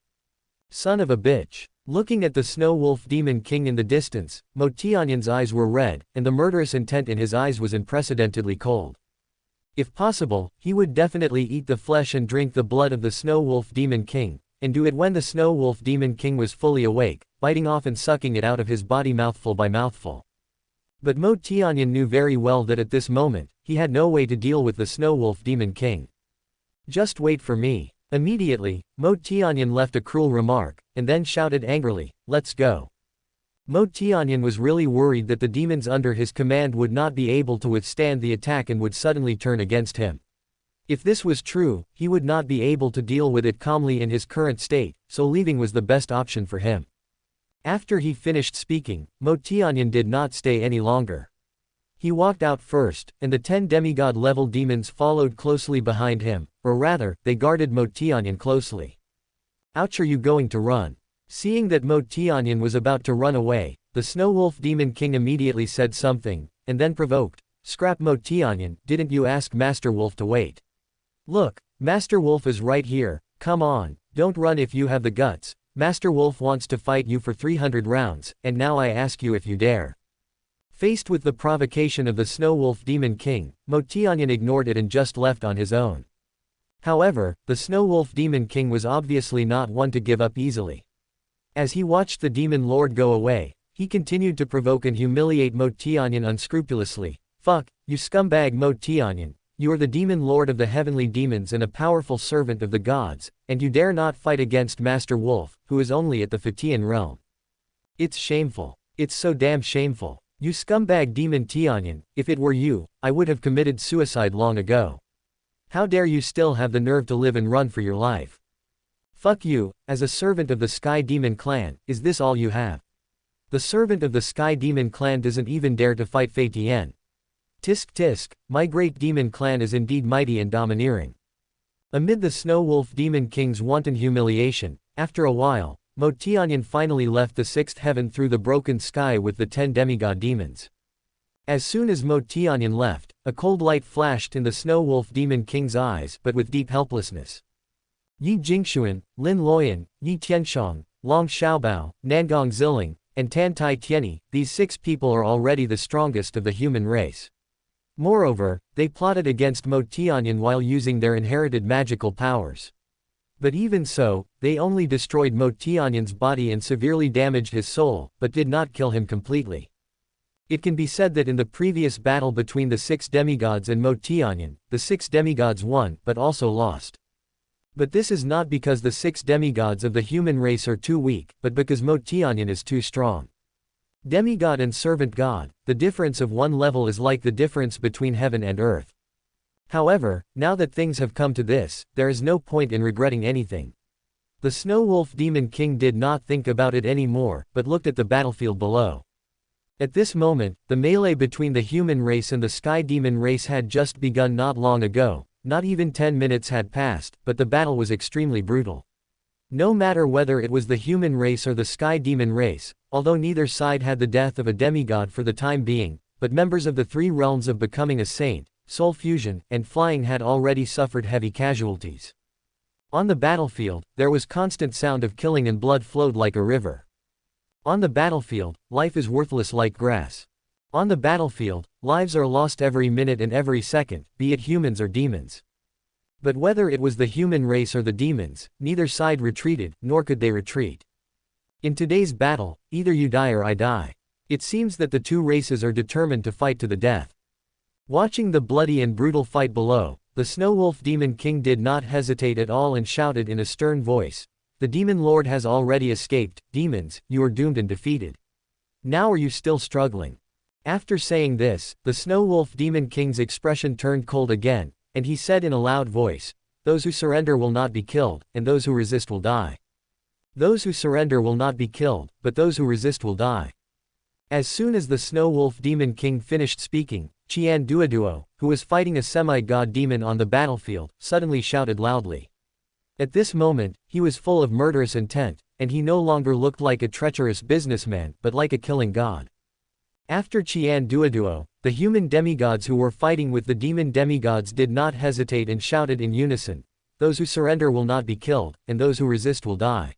Son of a bitch." Looking at the Snow Wolf Demon King in the distance, Mo Tianyan's eyes were red, and the murderous intent in his eyes was unprecedentedly cold. If possible, he would definitely eat the flesh and drink the blood of the Snow Wolf Demon King, and do it when the Snow Wolf Demon King was fully awake, biting off and sucking it out of his body mouthful by mouthful. But Mo Tianyan knew very well that at this moment, he had no way to deal with the Snow Wolf Demon King. "Just wait for me." Immediately, Mo Tianyan left a cruel remark, and then shouted angrily, "Let's go." Mo Tianyan was really worried that the demons under his command would not be able to withstand the attack and would suddenly turn against him. If this was true, he would not be able to deal with it calmly in his current state, so leaving was the best option for him. After he finished speaking, Mo Tianyan did not stay any longer. He walked out first, and the 10 demigod-level demons followed closely behind him, or rather, they guarded Mo Tianyan closely. "Ouch, are you going to run?" Seeing that Mo Tianyan was about to run away, the Snow Wolf Demon King immediately said something, and then provoked, "Scrap Mo Tianyan, didn't you ask Master Wolf to wait? Look, Master Wolf is right here, come on, don't run if you have the guts, Master Wolf wants to fight you for 300 rounds, and now I ask you if you dare." Faced with the provocation of the Snow Wolf Demon King, Mo Tianyan ignored it and just left on his own. However, the Snow Wolf Demon King was obviously not one to give up easily. As he watched the Demon Lord go away, he continued to provoke and humiliate Mo Tianyan unscrupulously. "Fuck, you scumbag Mo Tianyan, you are the Demon Lord of the heavenly demons and a powerful servant of the gods, and you dare not fight against Master Wolf, who is only at the Fatian realm. It's shameful. It's so damn shameful. You scumbag Demon Tianyan, if it were you, I would have committed suicide long ago. How dare you still have the nerve to live and run for your life? Fuck you, as a servant of the Sky Demon Clan, is this all you have? The servant of the Sky Demon Clan doesn't even dare to fight Fei Tian. Tisk tisk, my great demon clan is indeed mighty and domineering." Amid the Snow Wolf Demon King's wanton humiliation, after a while, Mo Tianyan finally left the sixth heaven through the broken sky with the 10 demigod demons. As soon as Mo Tianyan left, a cold light flashed in the Snow Wolf Demon King's eyes, but with deep helplessness. Yi Jingxuan, Lin Luoyan, Yi Tianshang, Long Xiaobao, Nangong Ziling, and Tan Tai Tianyi, these 6 people are already the strongest of the human race. Moreover, they plotted against Mo Tianyan while using their inherited magical powers. But even so, they only destroyed Mo Tianyan's body and severely damaged his soul, but did not kill him completely. It can be said that in the previous battle between the 6 demigods and Mo Tianyan, the 6 demigods won, but also lost. But this is not because the 6 demigods of the human race are too weak, but because Mo Tianyan is too strong. Demigod and servant god, the difference of one level is like the difference between heaven and earth. However, now that things have come to this, there is no point in regretting anything. The Snow Wolf Demon King did not think about it anymore, but looked at the battlefield below. At this moment, the melee between the human race and the Sky Demon race had just begun not long ago. Not even 10 minutes had passed, but the battle was extremely brutal. No matter whether it was the human race or the Sky Demon race, although neither side had the death of a demigod for the time being, but members of the three realms of becoming a saint, soul fusion, and flying had already suffered heavy casualties. On the battlefield, there was constant sound of killing and blood flowed like a river. On the battlefield, life is worthless like grass. On the battlefield, lives are lost every minute and every second, be it humans or demons. But whether it was the human race or the demons, neither side retreated, nor could they retreat. In today's battle, either you die or I die. It seems that the two races are determined to fight to the death. Watching the bloody and brutal fight below, the Snow Wolf Demon King did not hesitate at all and shouted in a stern voice, "The Demon Lord has already escaped, demons, you are doomed and defeated. Now are you still struggling?" After saying this, the Snow Wolf Demon King's expression turned cold again, and he said in a loud voice, "Those who surrender will not be killed, and those who resist will die. Those who surrender will not be killed, but those who resist will die." As soon as the Snow Wolf Demon King finished speaking, Qian Duoduo, who was fighting a semi-god demon on the battlefield, suddenly shouted loudly. At this moment, he was full of murderous intent, and he no longer looked like a treacherous businessman but like a killing god. After Qian Duoduo, the human demigods who were fighting with the demon demigods did not hesitate and shouted in unison, "Those who surrender will not be killed, and those who resist will die."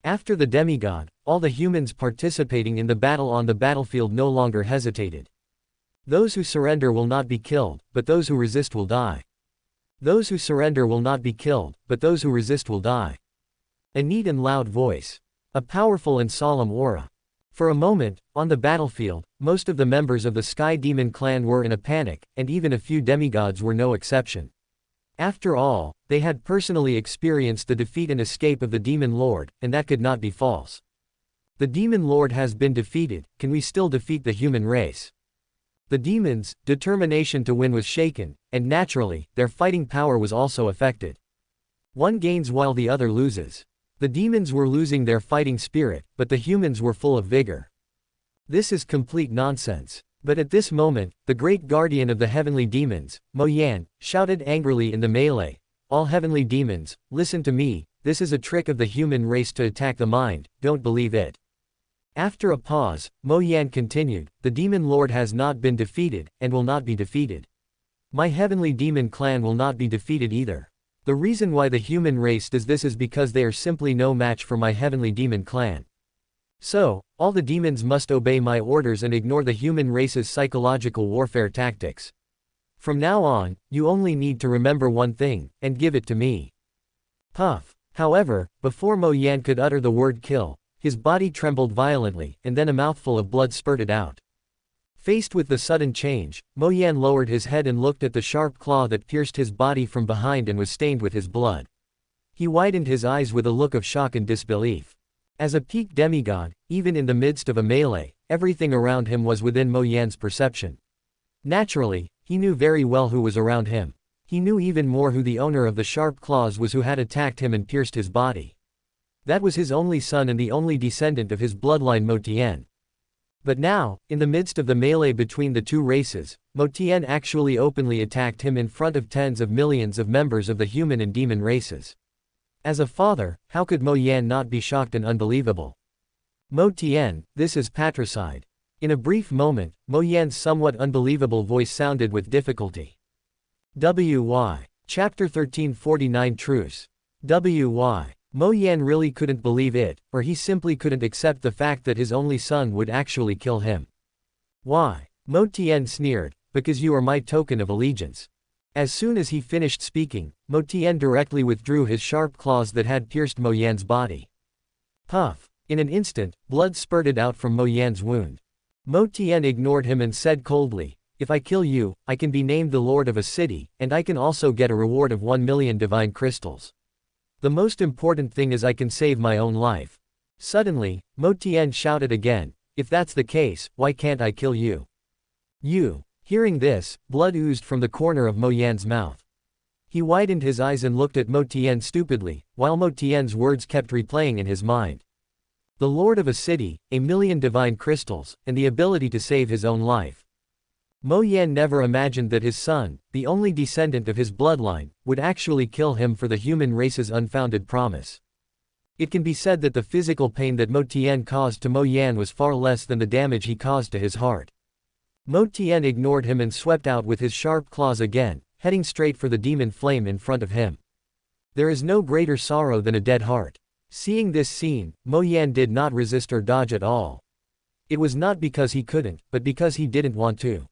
After the demigod, all the humans participating in the battle on the battlefield no longer hesitated. "Those who surrender will not be killed, but those who resist will die. Those who surrender will not be killed, but those who resist will die." A neat and loud voice. A powerful and solemn aura. For a moment, on the battlefield, most of the members of the Sky Demon clan were in a panic, and even a few demigods were no exception. After all, they had personally experienced the defeat and escape of the Demon Lord, and that could not be false. The Demon Lord has been defeated, can we still defeat the human race? The demons' determination to win was shaken, and naturally, their fighting power was also affected. One gains while the other loses. The demons were losing their fighting spirit, but the humans were full of vigor. This is complete nonsense. But at this moment, the great guardian of the heavenly demons, Mo Yan, shouted angrily in the melee, "All heavenly demons, listen to me, this is a trick of the human race to attack the mind, don't believe it." After a pause, Mo Yan continued, "The Demon Lord has not been defeated, and will not be defeated. My heavenly demon clan will not be defeated either. The reason why the human race does this is because they are simply no match for my heavenly demon clan. So, all the demons must obey my orders and ignore the human race's psychological warfare tactics. From now on, you only need to remember one thing, and give it to me." Puff. However, before Mo Yan could utter the word kill, his body trembled violently, and then a mouthful of blood spurted out. Faced with the sudden change, Mo Yan lowered his head and looked at the sharp claw that pierced his body from behind and was stained with his blood. He widened his eyes with a look of shock and disbelief. As a peak demigod, even in the midst of a melee, everything around him was within Mo Yan's perception. Naturally, he knew very well who was around him. He knew even more who the owner of the sharp claws was who had attacked him and pierced his body. That was his only son and the only descendant of his bloodline, Mo Tian. But now, in the midst of the melee between the two races, Mo Tian actually openly attacked him in front of tens of millions of members of the human and demon races. As a father, how could Mo Yan not be shocked and unbelievable? "Mo Tian, this is patricide." In a brief moment, Mo Yan's somewhat unbelievable voice sounded with difficulty. "Why? Chapter 1349 Truce. Why? Mo Yan really couldn't believe it, or he simply couldn't accept the fact that his only son would actually kill him. "Why?" Mo Tian sneered, "Because you are my token of allegiance." As soon as he finished speaking, Mo Tian directly withdrew his sharp claws that had pierced Mo Yan's body. Puff. In an instant, blood spurted out from Mo Yan's wound. Mo Tian ignored him and said coldly, "If I kill you, I can be named the lord of a city, and I can also get a reward of 1 million divine crystals. The most important thing is I can save my own life." Suddenly, Mo Tian shouted again, "If that's the case, why can't I kill you?" "You." Hearing this, blood oozed from the corner of Mo Yan's mouth. He widened his eyes and looked at Mo Tian stupidly, while Mo Tian's words kept replaying in his mind. The lord of a city, a million divine crystals, and the ability to save his own life. Mo Yan never imagined that his son, the only descendant of his bloodline, would actually kill him for the human race's unfounded promise. It can be said that the physical pain that Mo Tian caused to Mo Yan was far less than the damage he caused to his heart. Mo Tian ignored him and swept out with his sharp claws again, heading straight for the demon flame in front of him. There is no greater sorrow than a dead heart. Seeing this scene, Mo Yan did not resist or dodge at all. It was not because he couldn't, but because he didn't want to.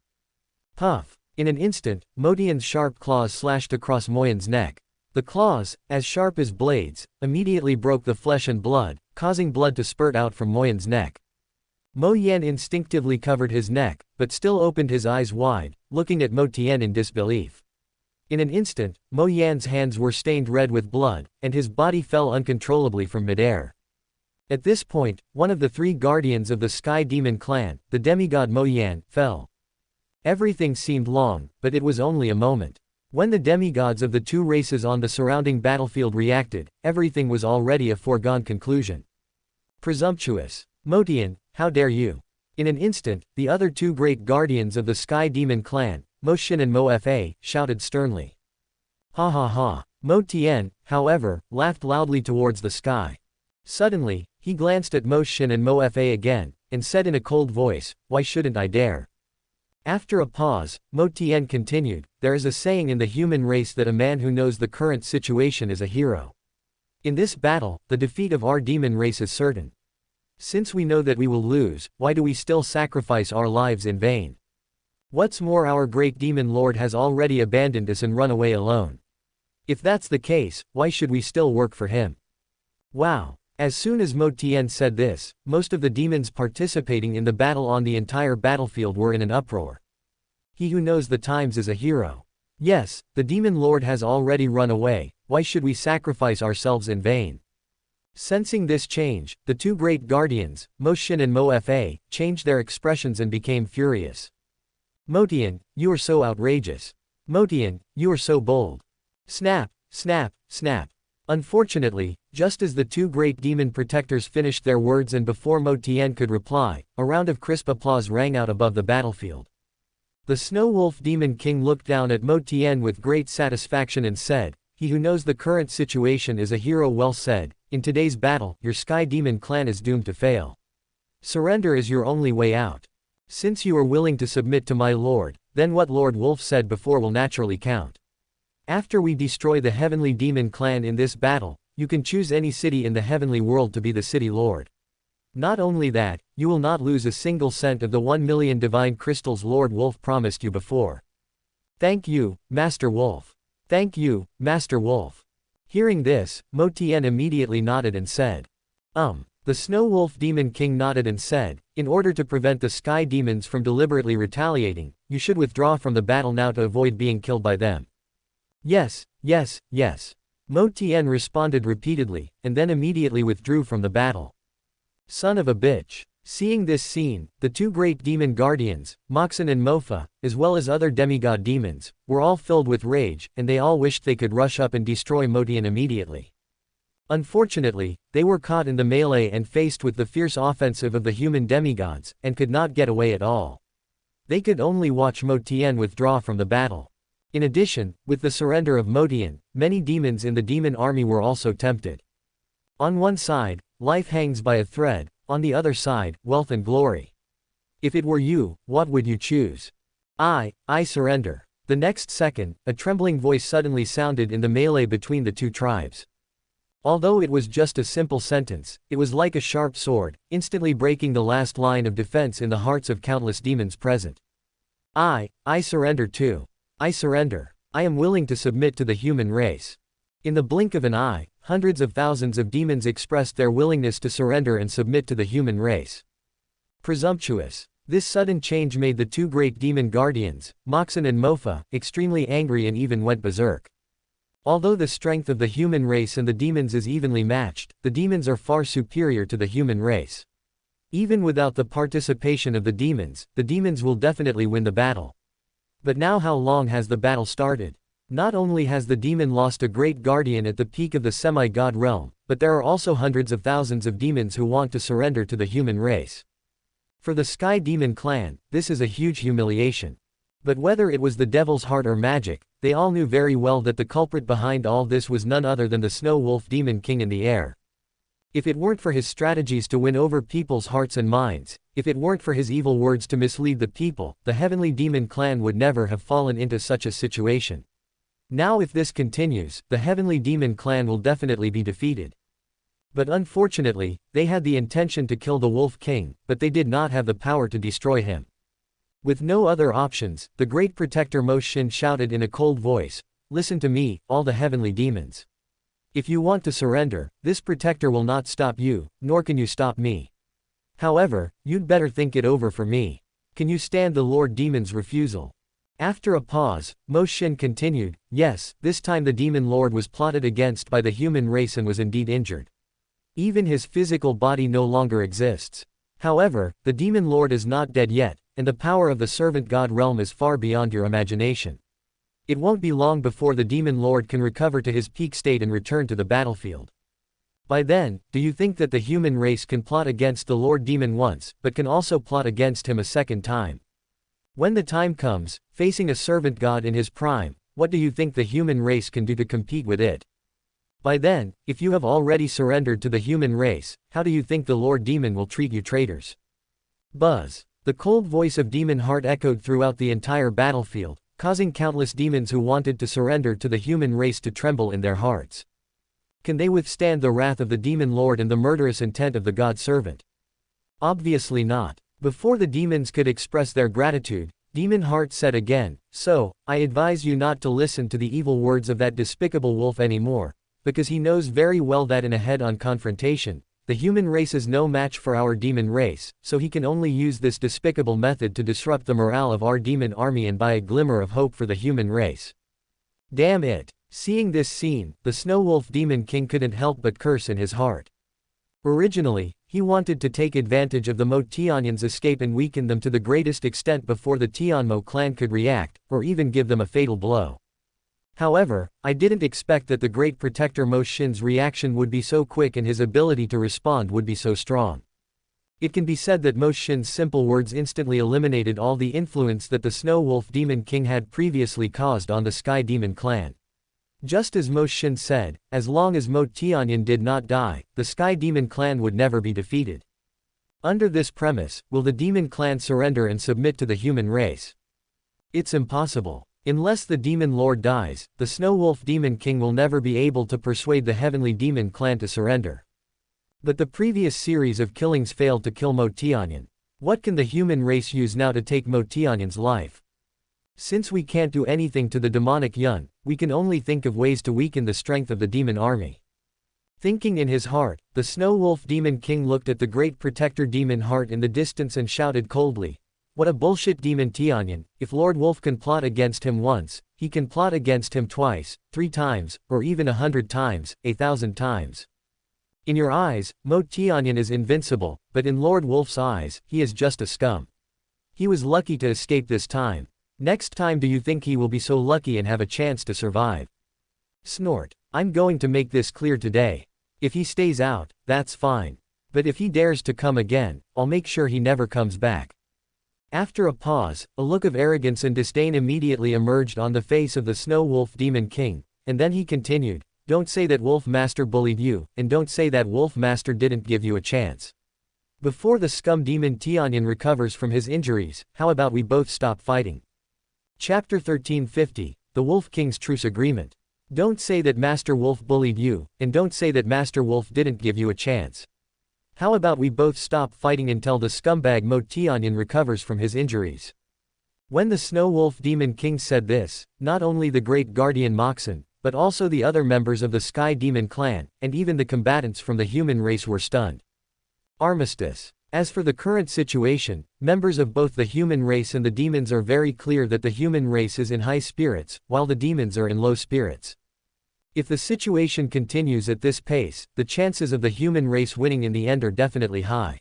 Puff! In an instant, Mo Tian's sharp claws slashed across Mo Yan's neck. The claws, as sharp as blades, immediately broke the flesh and blood, causing blood to spurt out from Mo Yan's neck. Mo Yan instinctively covered his neck, but still opened his eyes wide, looking at Mo Tian in disbelief. In an instant, Mo Yan's hands were stained red with blood, and his body fell uncontrollably from midair. At this point, one of the three guardians of the Sky Demon clan, the demigod Mo Yan, fell. Everything seemed long, but it was only a moment. When the demigods of the two races on the surrounding battlefield reacted, everything was already a foregone conclusion. Presumptuous. Mo Tian, how dare you? In an instant, the other two great guardians of the Sky Demon clan, Mo Xin and Mo Fa, shouted sternly. Ha ha ha. Mo Tian, however, laughed loudly towards the sky. Suddenly, he glanced at Mo Xin and Mo Fa again, and said in a cold voice, why shouldn't I dare? After a pause, Mo Tian continued, there is a saying in the human race that a man who knows the current situation is a hero. In this battle, the defeat of our demon race is certain. Since we know that we will lose, why do we still sacrifice our lives in vain? What's more, our great demon lord has already abandoned us and run away alone. If that's the case, why should we still work for him? Wow! As soon as Mo Tian said this, most of the demons participating in the battle on the entire battlefield were in an uproar. He who knows the times is a hero. Yes, the demon lord has already run away, why should we sacrifice ourselves in vain? Sensing this change, the two great guardians, Mo Xin and Mo Fa, changed their expressions and became furious. Mo Tian, you are so outrageous. Mo Tian, you are so bold. Snap, snap, snap. Unfortunately, just as the two great demon protectors finished their words and before Mo Tian could reply, a round of crisp applause rang out above the battlefield. The Snow Wolf Demon King looked down at Mo Tian with great satisfaction and said, he who knows the current situation is a hero. Well said. In today's battle, your Sky Demon clan is doomed to fail. Surrender is your only way out. Since you are willing to submit to my lord, then what Lord Wolf said before will naturally count. After we destroy the Heavenly Demon clan in this battle, you can choose any city in the heavenly world to be the city lord. Not only that, you will not lose a single cent of the 1 million divine crystals Lord Wolf promised you before. Thank you, Master Wolf. Thank you, Master Wolf. Hearing this, Mo Tian immediately nodded and said, The Snow Wolf Demon King nodded and said, in order to prevent the Sky Demons from deliberately retaliating, you should withdraw from the battle now to avoid being killed by them. Yes, yes, yes. Mo Tian responded repeatedly, and then immediately withdrew from the battle. Son of a bitch. Seeing this scene, the two great demon guardians, Moxen and Mofa, as well as other demigod demons, were all filled with rage, and they all wished they could rush up and destroy Mo Tian immediately. Unfortunately, they were caught in the melee and faced with the fierce offensive of the human demigods, and could not get away at all. They could only watch Mo Tian withdraw from the battle. In addition, with the surrender of Mo Tian, many demons in the demon army were also tempted. On one side, life hangs by a thread, on the other side, wealth and glory. If it were you, what would you choose? I surrender. The next second, a trembling voice suddenly sounded in the melee between the two tribes. Although it was just a simple sentence, it was like a sharp sword, instantly breaking the last line of defense in the hearts of countless demons present. I surrender too. I surrender. I am willing to submit to the human race. In the blink of an eye, hundreds of thousands of demons expressed their willingness to surrender and submit to the human race. Presumptuous. This sudden change made the two great demon guardians, Moxen and Mofa, extremely angry and even went berserk. Although the strength of the human race and the demons is evenly matched, the demons are far superior to the human race. Even without the participation of the demons will definitely win the battle. But now how long has the battle started? Not only has the demon lost a great guardian at the peak of the semi-god realm, but there are also hundreds of thousands of demons who want to surrender to the human race. For the Sky Demon clan, this is a huge humiliation. But whether it was the devil's heart or magic, they all knew very well that the culprit behind all this was none other than the Snow Wolf Demon King in the air. If it weren't for his strategies to win over people's hearts and minds, if it weren't for his evil words to mislead the people, the Heavenly Demon clan would never have fallen into such a situation. Now if this continues, the Heavenly Demon clan will definitely be defeated. But unfortunately, they had the intention to kill the Wolf King, but they did not have the power to destroy him. With no other options, the great protector Mo Shin shouted in a cold voice, "Listen to me, all the heavenly demons. If you want to surrender, this protector will not stop you, nor can you stop me. However, you'd better think it over for me. Can you stand the Lord Demon's refusal?" After a pause, Mo Shin continued, "Yes, this time the Demon Lord was plotted against by the human race and was indeed injured. Even his physical body no longer exists. However, the Demon Lord is not dead yet, and the power of the Servant God realm is far beyond your imagination. It won't be long before the Demon Lord can recover to his peak state and return to the battlefield. By then, do you think that the human race can plot against the Lord Demon once, but can also plot against him a second time? When the time comes, facing a servant god in his prime, what do you think the human race can do to compete with it? By then, if you have already surrendered to the human race, how do you think the Lord Demon will treat you traitors?" Buzz. The cold voice of Demon Heart echoed throughout the entire battlefield, causing countless demons who wanted to surrender to the human race to tremble in their hearts. Can they withstand the wrath of the Demon Lord and the murderous intent of the God Servant? Obviously not. Before the demons could express their gratitude, Demon Heart said again, "So, I advise you not to listen to the evil words of that despicable wolf anymore, because he knows very well that in a head-on confrontation, the human race is no match for our demon race, so he can only use this despicable method to disrupt the morale of our demon army and buy a glimmer of hope for the human race." Damn it. Seeing this scene, the Snow Wolf Demon King couldn't help but curse in his heart. Originally, he wanted to take advantage of the Mo Tianyans' escape and weaken them to the greatest extent before the Tianmo clan could react, or even give them a fatal blow. However, I didn't expect that the great protector Mo Shin's reaction would be so quick and his ability to respond would be so strong. It can be said that Mo Shin's simple words instantly eliminated all the influence that the Snow Wolf Demon King had previously caused on the Sky Demon clan. Just as Mo Shin said, as long as Mo Tianyan did not die, the Sky Demon clan would never be defeated. Under this premise, will the Demon clan surrender and submit to the human race? It's impossible. Unless the Demon Lord dies, the Snow Wolf Demon King will never be able to persuade the Heavenly Demon clan to surrender. But the previous series of killings failed to kill Mo Tianyan. What can the human race use now to take Mo Tianyan's life? Since we can't do anything to the demonic Yun, we can only think of ways to weaken the strength of the demon army. Thinking in his heart, the Snow Wolf Demon King looked at the great protector Demon Heart in the distance and shouted coldly, "What a bullshit Demon Tianyan, if Lord Wolf can plot against him once, he can plot against him twice, 3 times, or even 100 times, 1,000 times. In your eyes, Mo Tianyan is invincible, but in Lord Wolf's eyes, he is just a scum. He was lucky to escape this time. Next time do you think he will be so lucky and have a chance to survive?" Snort. "I'm going to make this clear today. If he stays out, that's fine. But if he dares to come again, I'll make sure he never comes back." After a pause, a look of arrogance and disdain immediately emerged on the face of the Snow Wolf Demon King, and then he continued, "Don't say that Wolf Master bullied you, and don't say that Wolf Master didn't give you a chance. Before the scum Demon Tianyan recovers from his injuries, how about we both stop fighting?" Chapter 1350, The Wolf King's Truce Agreement. Don't say that Master Wolf bullied you, and don't say that Master Wolf didn't give you a chance. How about we both stop fighting until the scumbag Mo Tianyan recovers from his injuries? When the Snow Wolf Demon King said this, not only the great guardian Moxon, but also the other members of the Sky Demon clan, and even the combatants from the human race were stunned. Armistice. As for the current situation, members of both the human race and the demons are very clear that the human race is in high spirits, while the demons are in low spirits. If the situation continues at this pace, the chances of the human race winning in the end are definitely high.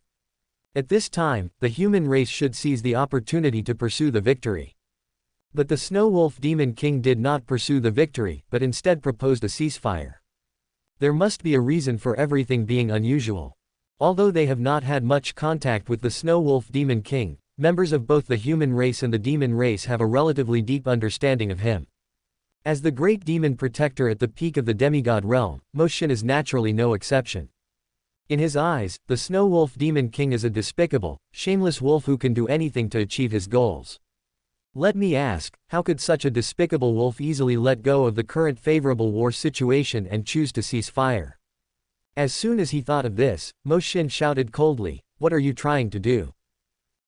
At this time, the human race should seize the opportunity to pursue the victory. But the Snow Wolf Demon King did not pursue the victory, but instead proposed a ceasefire. There must be a reason for everything being unusual. Although they have not had much contact with the Snow Wolf Demon King, members of both the human race and the demon race have a relatively deep understanding of him. As the great demon protector at the peak of the demigod realm, Mo Xin is naturally no exception. In his eyes, the Snow Wolf Demon King is a despicable, shameless wolf who can do anything to achieve his goals. Let me ask, how could such a despicable wolf easily let go of the current favorable war situation and choose to cease fire? As soon as he thought of this, Mo Xin shouted coldly, "What are you trying to do?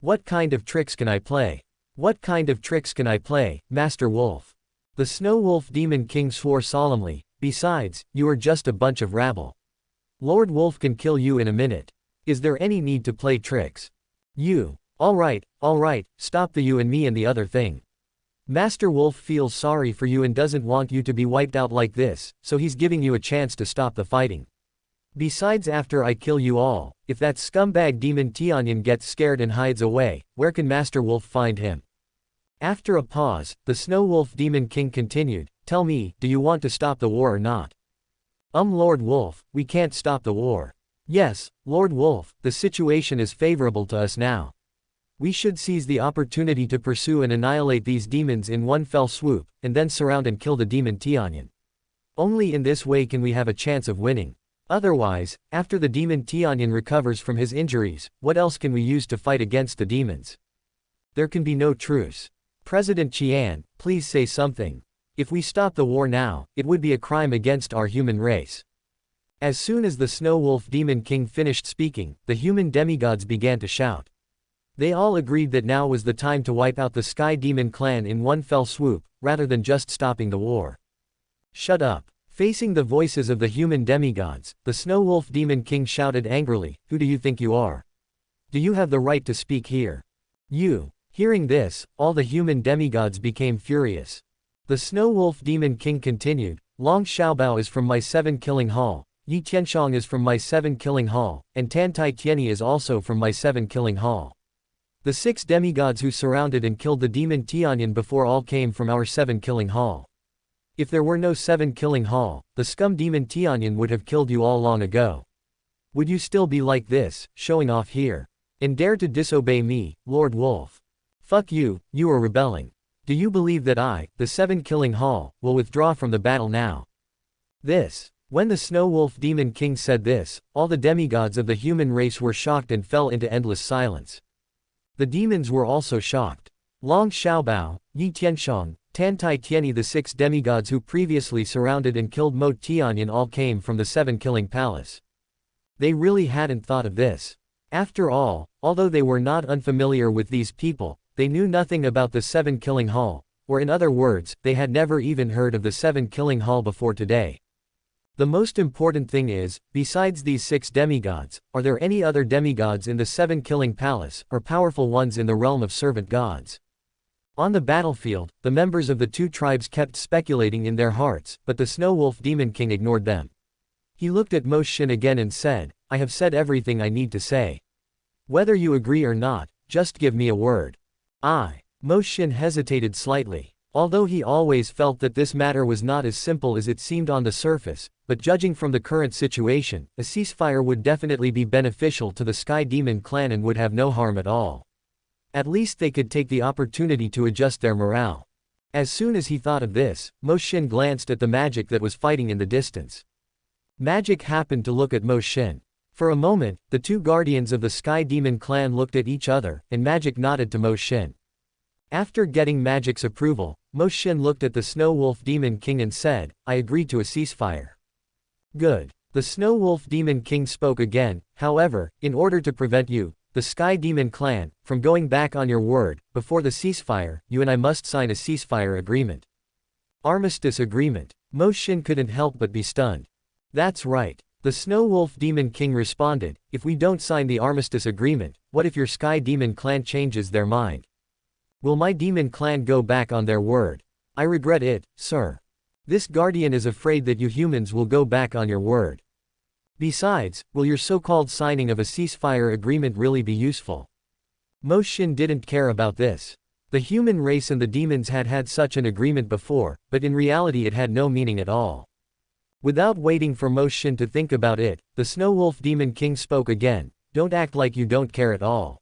What kind of tricks can I play? What kind of tricks can I play, Master Wolf?" The Snow Wolf Demon King swore solemnly, "Besides, you are just a bunch of rabble. Lord Wolf can kill you in a minute. Is there any need to play tricks? You. All right, stop the you and me and the other thing. Master Wolf feels sorry for you and doesn't want you to be wiped out like this, so he's giving you a chance to stop the fighting. Besides, after I kill you all, if that scumbag demon Tianyan gets scared and hides away, where can Master Wolf find him?" After a pause, the Snow Wolf Demon King continued, "Tell me, do you want to stop the war or not?" Lord Wolf, we can't stop the war. Yes, Lord Wolf, the situation is favorable to us now. We should seize the opportunity to pursue and annihilate these demons in one fell swoop, and then surround and kill the demon Tianyan. Only in this way can we have a chance of winning. Otherwise, after the demon Tianyan recovers from his injuries, what else can we use to fight against the demons? There can be no truce. President Qian, please say something. If we stop the war now, it would be a crime against our human race. As soon as the Snow Wolf Demon King finished speaking, the human demigods began to shout. They all agreed that now was the time to wipe out the Sky Demon clan in one fell swoop, rather than just stopping the war. Shut up. Facing the voices of the human demigods, the Snow Wolf Demon King shouted angrily, "Who do you think you are? Do you have the right to speak here? You." Hearing this, all the human demigods became furious. The Snow Wolf Demon King continued, "Long Xiaobao is from my 7 killing hall, Yi Tianshang is from my 7 killing hall, and Tan Tai Tianyi is also from my 7 killing hall. The 6 demigods who surrounded and killed the demon Tianyan before all came from our 7 killing hall. If there were no 7 killing hall, the scum demon Tianyan would have killed you all long ago. Would you still be like this, showing off here? And dare to disobey me, Lord Wolf? Fuck you, you are rebelling. Do you believe that I, the 7 killing hall, will withdraw from the battle now?" When the Snow Wolf Demon King said this, all the demigods of the human race were shocked and fell into endless silence. The demons were also shocked. Long Xiaobao, Yi Tianshang, Tan Tai Tianyi, the 6 demigods who previously surrounded and killed Mo Tianyan, all came from the 7 killing palace. They really hadn't thought of this. After all, although they were not unfamiliar with these people, they knew nothing about the 7 killing hall, or in other words, they had never even heard of the 7 killing hall before today. The most important thing is, besides these 6 demigods, are there any other demigods in the 7 killing palace, or powerful ones in the realm of servant gods? On the battlefield, the members of the 2 tribes kept speculating in their hearts, but the Snow Wolf Demon King ignored them. He looked at Mo Xin again and said, "I have said everything I need to say. Whether you agree or not, just give me a word." Mo Xin hesitated slightly. Although he always felt that this matter was not as simple as it seemed on the surface, but judging from the current situation, a ceasefire would definitely be beneficial to the Sky Demon clan and would have no harm at all. At least they could take the opportunity to adjust their morale. As soon as he thought of this, Mo Xin glanced at the magic that was fighting in the distance. Magic happened to look at Mo Xin. For a moment, the 2 guardians of the Sky Demon clan looked at each other, and Magic nodded to Mo Xin. After getting Magic's approval, Mo Xin looked at the Snow Wolf Demon King and said, "I agree to a ceasefire." Good. The Snow Wolf Demon King spoke again, "However, in order to prevent you, the Sky Demon clan, from going back on your word, before the ceasefire, you and I must sign a ceasefire agreement." Armistice agreement. Mo Xin couldn't help but be stunned. "That's right." The Snow Wolf Demon King responded, "If we don't sign the armistice agreement, what if your Sky Demon clan changes their mind? Will my demon clan go back on their word? I regret it, sir. This guardian is afraid that you humans will go back on your word. Besides, will your so-called signing of a ceasefire agreement really be useful?" Mo Xin didn't care about this. The human race and the demons had had such an agreement before, but in reality it had no meaning at all. Without waiting for Mo Shin to think about it, the Snow Wolf Demon King spoke again. Don't act like you don't care at all.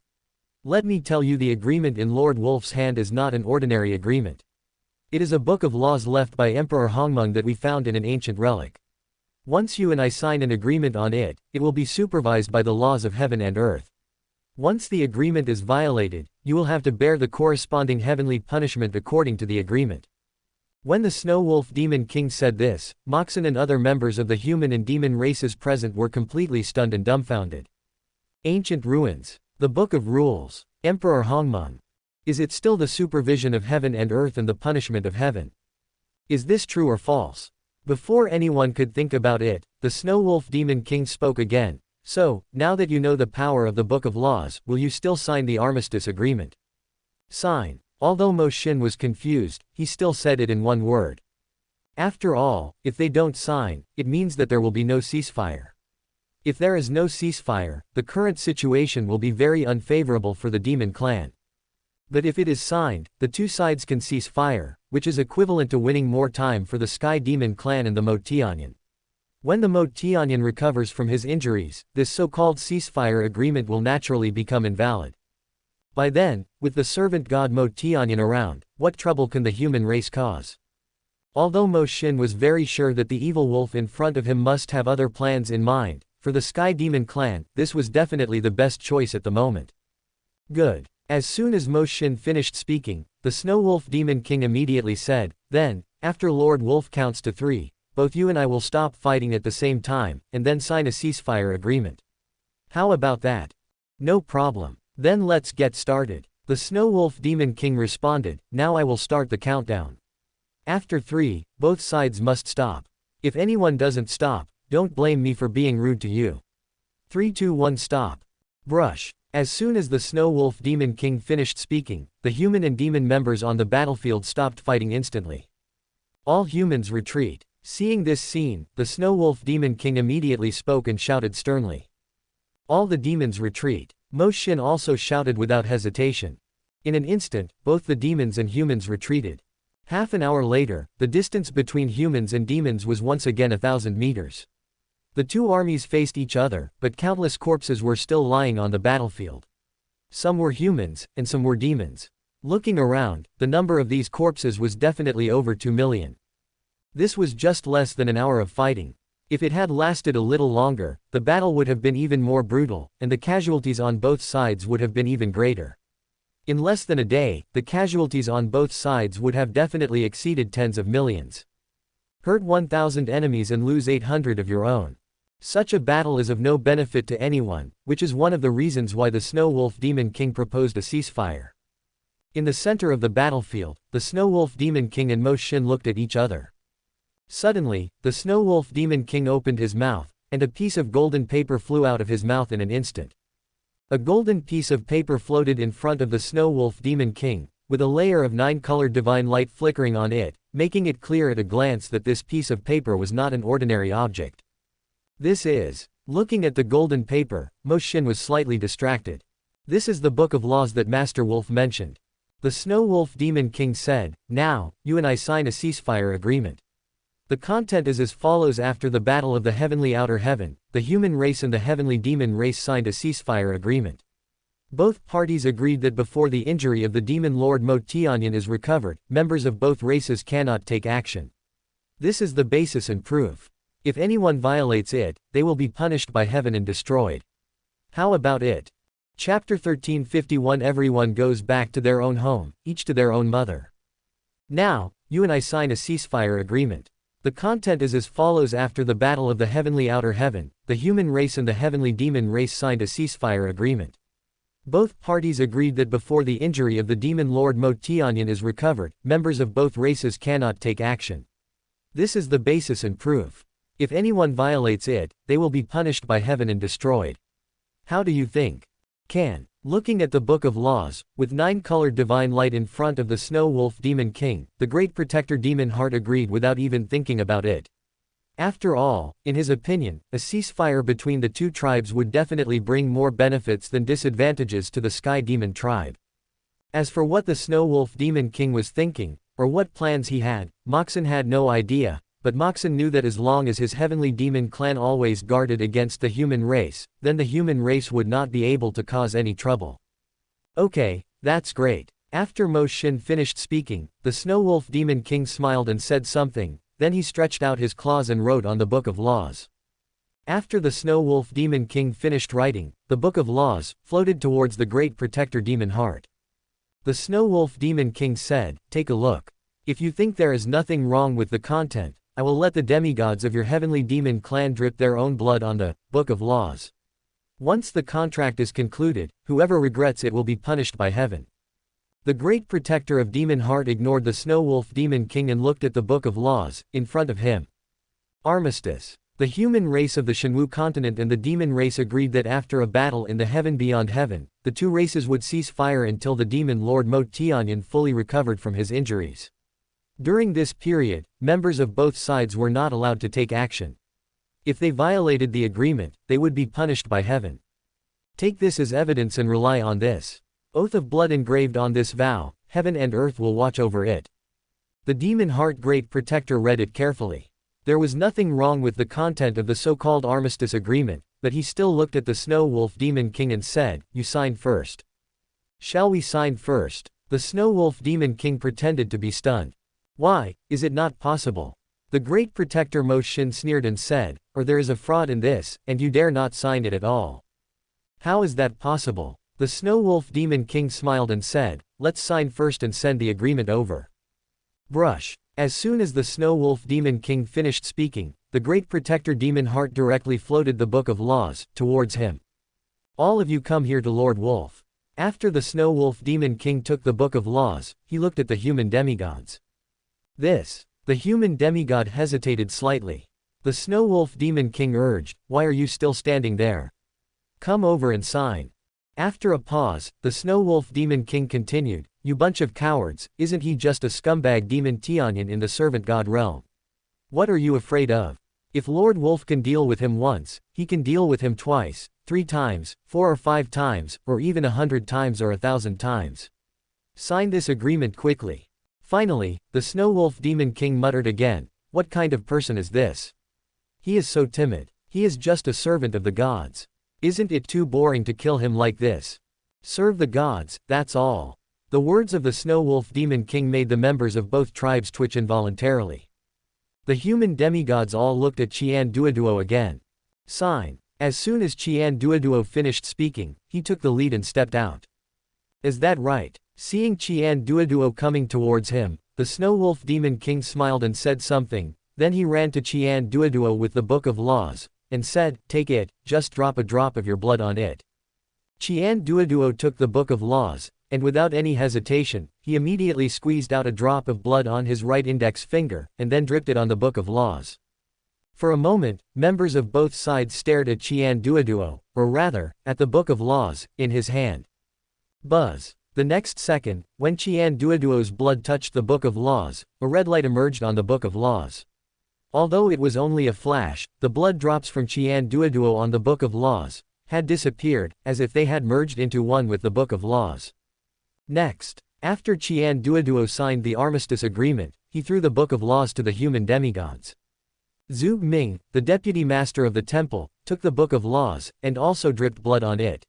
Let me tell you, the agreement in Lord Wolf's hand is not an ordinary agreement. It is a book of laws left by Emperor Hongmeng that we found in an ancient relic. Once you and I sign an agreement on it, it will be supervised by the laws of heaven and earth. Once the agreement is violated, you will have to bear the corresponding heavenly punishment according to the agreement. When the Snow Wolf Demon King said this, Moxon and other members of the human and demon races present were completely stunned and dumbfounded. Ancient ruins. The Book of Rules. Emperor Hongmeng. Is it still the supervision of heaven and earth and the punishment of heaven? Is this true or false? Before anyone could think about it, the Snow Wolf Demon King spoke again. So, now that you know the power of the Book of Laws, will you still sign the armistice agreement? Sign. Although Mo Shin was confused, he still said it in one word. After all, if they don't sign, it means that there will be no ceasefire. If there is no ceasefire, the current situation will be very unfavorable for the demon clan. But if it is signed, the two sides can cease fire, which is equivalent to winning more time for the Sky Demon clan and the Mo Tianyan. When the Mo Tianyan recovers from his injuries, this so-called ceasefire agreement will naturally become invalid. By then, with the servant god Mo Tianyan around, what trouble can the human race cause? Although Mo Shin was very sure that the evil wolf in front of him must have other plans in mind, for the Sky Demon clan, this was definitely the best choice at the moment. Good. As soon as Mo Shin finished speaking, the Snow Wolf Demon King immediately said, "Then, after Lord Wolf counts to 3, both you and I will stop fighting at the same time, and then sign a ceasefire agreement. How about that?" "No problem. Then let's get started." The Snow Wolf Demon King responded, "Now I will start the countdown. After 3, both sides must stop. If anyone doesn't stop, don't blame me for being rude to you. 3, 2, 1, stop." Brush. As soon as the Snow Wolf Demon King finished speaking, the human and demon members on the battlefield stopped fighting instantly. All humans retreat. Seeing this scene, the Snow Wolf Demon King immediately spoke and shouted sternly. All the demons retreat. Mo Shin also shouted without hesitation. In an instant, both the demons and humans retreated. Half an hour later, the distance between humans and demons was once again 1,000 meters. The two armies faced each other, but countless corpses were still lying on the battlefield. Some were humans, and some were demons. Looking around, the number of these corpses was definitely over 2 million. This was just less than an hour of fighting. If it had lasted a little longer, the battle would have been even more brutal, and the casualties on both sides would have been even greater. In less than a day, the casualties on both sides would have definitely exceeded tens of millions. Hurt 1,000 enemies and lose 800 of your own. Such a battle is of no benefit to anyone, which is one of the reasons why the Snow Wolf Demon King proposed a ceasefire. In the center of the battlefield, the Snow Wolf Demon King and Mo Shin looked at each other. Suddenly, the Snow Wolf Demon King opened his mouth, and a piece of golden paper flew out of his mouth in an instant. A golden piece of paper floated in front of the Snow Wolf Demon King, with a layer of 9-colored divine light flickering on it, making it clear at a glance that this piece of paper was not an ordinary object. This is. Looking at the golden paper, Mo Shin was slightly distracted. This is the Book of Laws that Master Wolf mentioned. The Snow Wolf Demon King said, "Now, you and I sign a ceasefire agreement. The content is as follows: after the battle of the heavenly outer heaven, the human race and the heavenly demon race signed a ceasefire agreement. Both parties agreed that before the injury of the demon lord Mo Tianyan is recovered, members of both races cannot take action. This is the basis and proof. If anyone violates it, they will be punished by heaven and destroyed. How about it?" Chapter 1351. Everyone goes back to their own home, each to their own mother. Now, you and I sign a ceasefire agreement. The content is as follows: after the battle of the heavenly outer heaven, the human race and the heavenly demon race signed a ceasefire agreement. Both parties agreed that before the injury of the demon lord Mo Tianyan is recovered, members of both races cannot take action. This is the basis and proof. If anyone violates it, they will be punished by heaven and destroyed. How do you think? Can. Looking at the Book of Laws, with 9-colored divine light in front of the Snow Wolf Demon King, the Great Protector Demon Heart agreed without even thinking about it. After all, in his opinion, a ceasefire between the two tribes would definitely bring more benefits than disadvantages to the Sky Demon tribe. As for what the Snow Wolf Demon King was thinking, or what plans he had, Moxon had no idea, but Moxon knew that as long as his heavenly demon clan always guarded against the human race, then the human race would not be able to cause any trouble. Okay, that's great. After Mo Shin finished speaking, the Snow Wolf Demon King smiled and said something, then he stretched out his claws and wrote on the Book of Laws. After the Snow Wolf Demon King finished writing, the Book of Laws floated towards the Great Protector Demon Heart. The Snow Wolf Demon King said, "Take a look. If you think there is nothing wrong with the content, I will let the demigods of your heavenly demon clan drip their own blood on the Book of Laws. Once the contract is concluded, whoever regrets it will be punished by heaven." The Great Protector of Demon Heart ignored the Snow Wolf Demon King and looked at the Book of Laws in front of him. Armistice. The human race of the Shenwu continent and the demon race agreed that after a battle in the heaven beyond heaven, the two races would cease fire until the demon lord Mo Tianyan fully recovered from his injuries. During this period, members of both sides were not allowed to take action. If they violated the agreement, they would be punished by heaven. Take this as evidence and rely on this oath of blood engraved on this vow, heaven and earth will watch over it. The Demon Heart Great Protector read it carefully. There was nothing wrong with the content of the so-called armistice agreement, but he still looked at the Snow Wolf Demon King and said, "You sign first." "Shall we sign first?" The Snow Wolf Demon King pretended to be stunned. "Why, is it not possible?" The Great Protector Mo Shin sneered and said, "Or there is a fraud in this, and you dare not sign it at all." "How is that possible?" The Snow Wolf Demon King smiled and said, "Let's sign first and send the agreement over." Brush. As soon as the Snow Wolf Demon King finished speaking, the Great Protector Demon Heart directly floated the Book of Laws towards him. "All of you come here to Lord Wolf." After the Snow Wolf Demon King took the Book of Laws, he looked at the human demigods. The human demigod hesitated slightly. The Snow Wolf Demon King urged, "Why are you still standing there? Come over and sign." After a pause, the Snow Wolf Demon King continued, "You bunch of cowards, isn't he just a scumbag demon Tianyan in the servant god realm? What are you afraid of? If Lord Wolf can deal with him once, he can deal with him twice, 3 times, 4 or 5 times, or even 100 times or 1,000 times. Sign this agreement quickly." Finally, the Snow Wolf Demon King muttered again, "What kind of person is this? He is so timid. He is just a servant of the gods. Isn't it too boring to kill him like this? Serve the gods, that's all." The words of the Snow Wolf Demon King made the members of both tribes twitch involuntarily. The human demigods all looked at Qian Duoduo again. "Sign." As soon as Qian Duoduo finished speaking, he took the lead and stepped out. "Is that right?" Seeing Qian Duoduo coming towards him, the Snow Wolf Demon King smiled and said something, then he ran to Qian Duoduo with the Book of Laws, and said, "Take it, just drop a drop of your blood on it." Qian Duoduo took the Book of Laws, and without any hesitation, he immediately squeezed out a drop of blood on his right index finger, and then dripped it on the Book of Laws. For a moment, members of both sides stared at Qian Duoduo, or rather, at the Book of Laws, in his hand. Buzz. The next second, when Qian Duoduo's blood touched the Book of Laws, a red light emerged on the Book of Laws. Although it was only a flash, the blood drops from Qian Duoduo on the Book of Laws had disappeared, as if they had merged into one with the Book of Laws. Next, after Qian Duoduo signed the armistice agreement, he threw the Book of Laws to the human demigods. Zhu Ming, the deputy master of the temple, took the Book of Laws, and also dripped blood on it.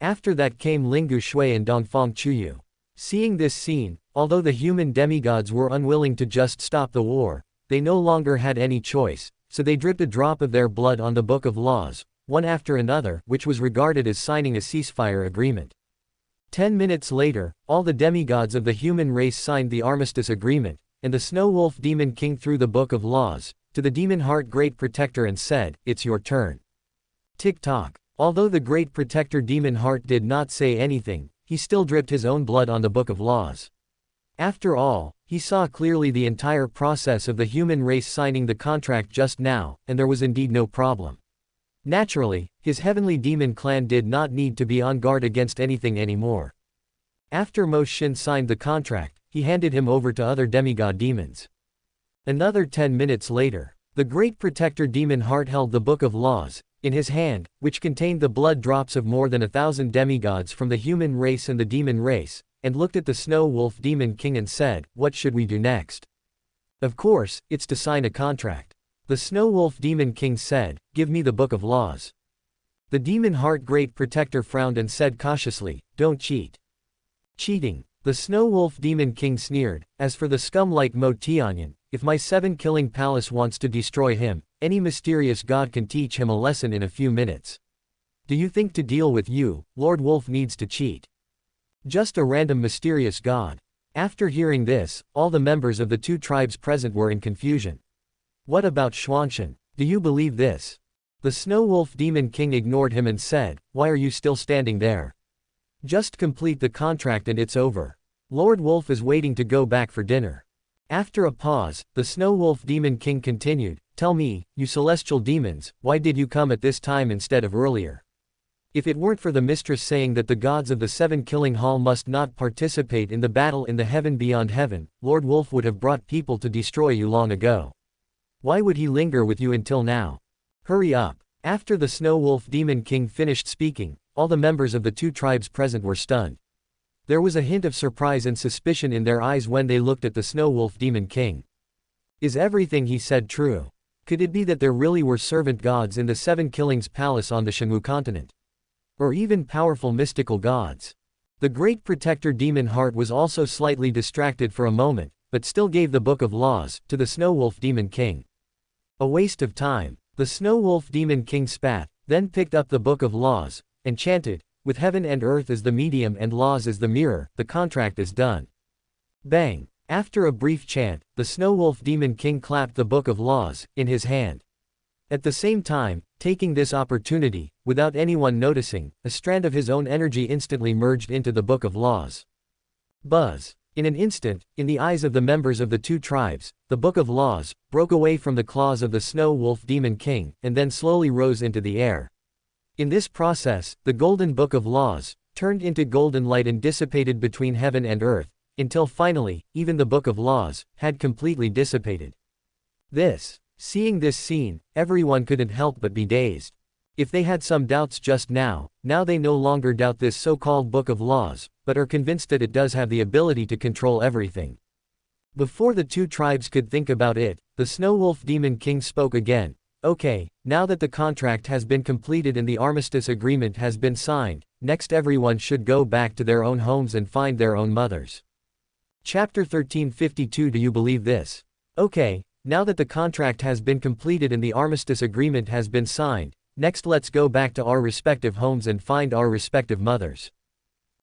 After that came Lingu Shui and Dongfang Chuyu. Seeing this scene, although the human demigods were unwilling to just stop the war, they no longer had any choice, so they dripped a drop of their blood on the Book of Laws, one after another, which was regarded as signing a ceasefire agreement. 10 minutes later, all the demigods of the human race signed the armistice agreement, and the Snow Wolf Demon King threw the Book of Laws to the Demon Heart Great Protector and said, "It's your turn." Tick-tock. Although the Great Protector Demon Heart did not say anything, he still dripped his own blood on the Book of Laws. After all, he saw clearly the entire process of the human race signing the contract just now, and there was indeed no problem. Naturally, his heavenly demon clan did not need to be on guard against anything anymore. After Mo Shin signed the contract, he handed him over to other demigod demons. Another 10 minutes later, the Great Protector Demon Heart held the Book of Laws in his hand, which contained the blood drops of more than 1,000 demigods from the human race and the demon race, and looked at the Snow Wolf Demon King and said, "What should we do next?" "Of course, it's to sign a contract." The Snow Wolf Demon King said, "Give me the Book of Laws." The Demon Heart Great Protector frowned and said cautiously, "Don't cheat." "Cheating?" The Snow Wolf Demon King sneered. "As for the scum like Mo Tianyan, if my 7-killing palace wants to destroy him, any mysterious god can teach him a lesson in a few minutes. Do you think to deal with you, Lord Wolf needs to cheat? Just a random mysterious god." After hearing this, all the members of the 2 tribes present were in confusion. "What about Xuanshan? Do you believe this?" The Snow Wolf Demon King ignored him and said, "Why are you still standing there? Just complete the contract and it's over. Lord Wolf is waiting to go back for dinner." After a pause, the Snow Wolf Demon King continued, "Tell me, you celestial demons, why did you come at this time instead of earlier? If it weren't for the mistress saying that the gods of the 7-killing hall must not participate in the battle in the heaven beyond heaven, Lord Wolf would have brought people to destroy you long ago. Why would he linger with you until now? Hurry up." After the Snow Wolf Demon King finished speaking, all the members of the 2 tribes present were stunned. There was a hint of surprise and suspicion in their eyes when they looked at the Snow Wolf Demon King. Is everything he said true? Could it be that there really were servant gods in the 7 Killings Palace on the Shenwu continent? Or even powerful mystical gods? The Great Protector Demon Heart was also slightly distracted for a moment, but still gave the Book of Laws to the Snow Wolf Demon King. A waste of time. The Snow Wolf Demon King spat, then picked up the Book of Laws, and chanted, "With heaven and earth as the medium and laws as the mirror, the contract is done." Bang! After a brief chant, the Snow Wolf Demon King clapped the Book of Laws in his hand. At the same time, taking this opportunity, without anyone noticing, a strand of his own energy instantly merged into the Book of Laws. Buzz! In an instant, in the eyes of the members of the 2 tribes, the Book of Laws broke away from the claws of the Snow Wolf Demon King, and then slowly rose into the air. In this process, the Golden Book of Laws turned into golden light and dissipated between heaven and earth, until finally, even the Book of Laws had completely dissipated. Seeing this scene, everyone couldn't help but be dazed. If they had some doubts just now they no longer doubt this so-called Book of Laws, but are convinced that it does have the ability to control everything. Before the 2 tribes could think about it, the Snow Wolf Demon King spoke again. "Okay, now that the contract has been completed and the armistice agreement has been signed, next everyone should go back to their own homes and find their own mothers." Chapter 1352. Do you believe this? Okay, now that the contract has been completed and the armistice agreement has been signed, next let's go back to our respective homes and find our respective mothers.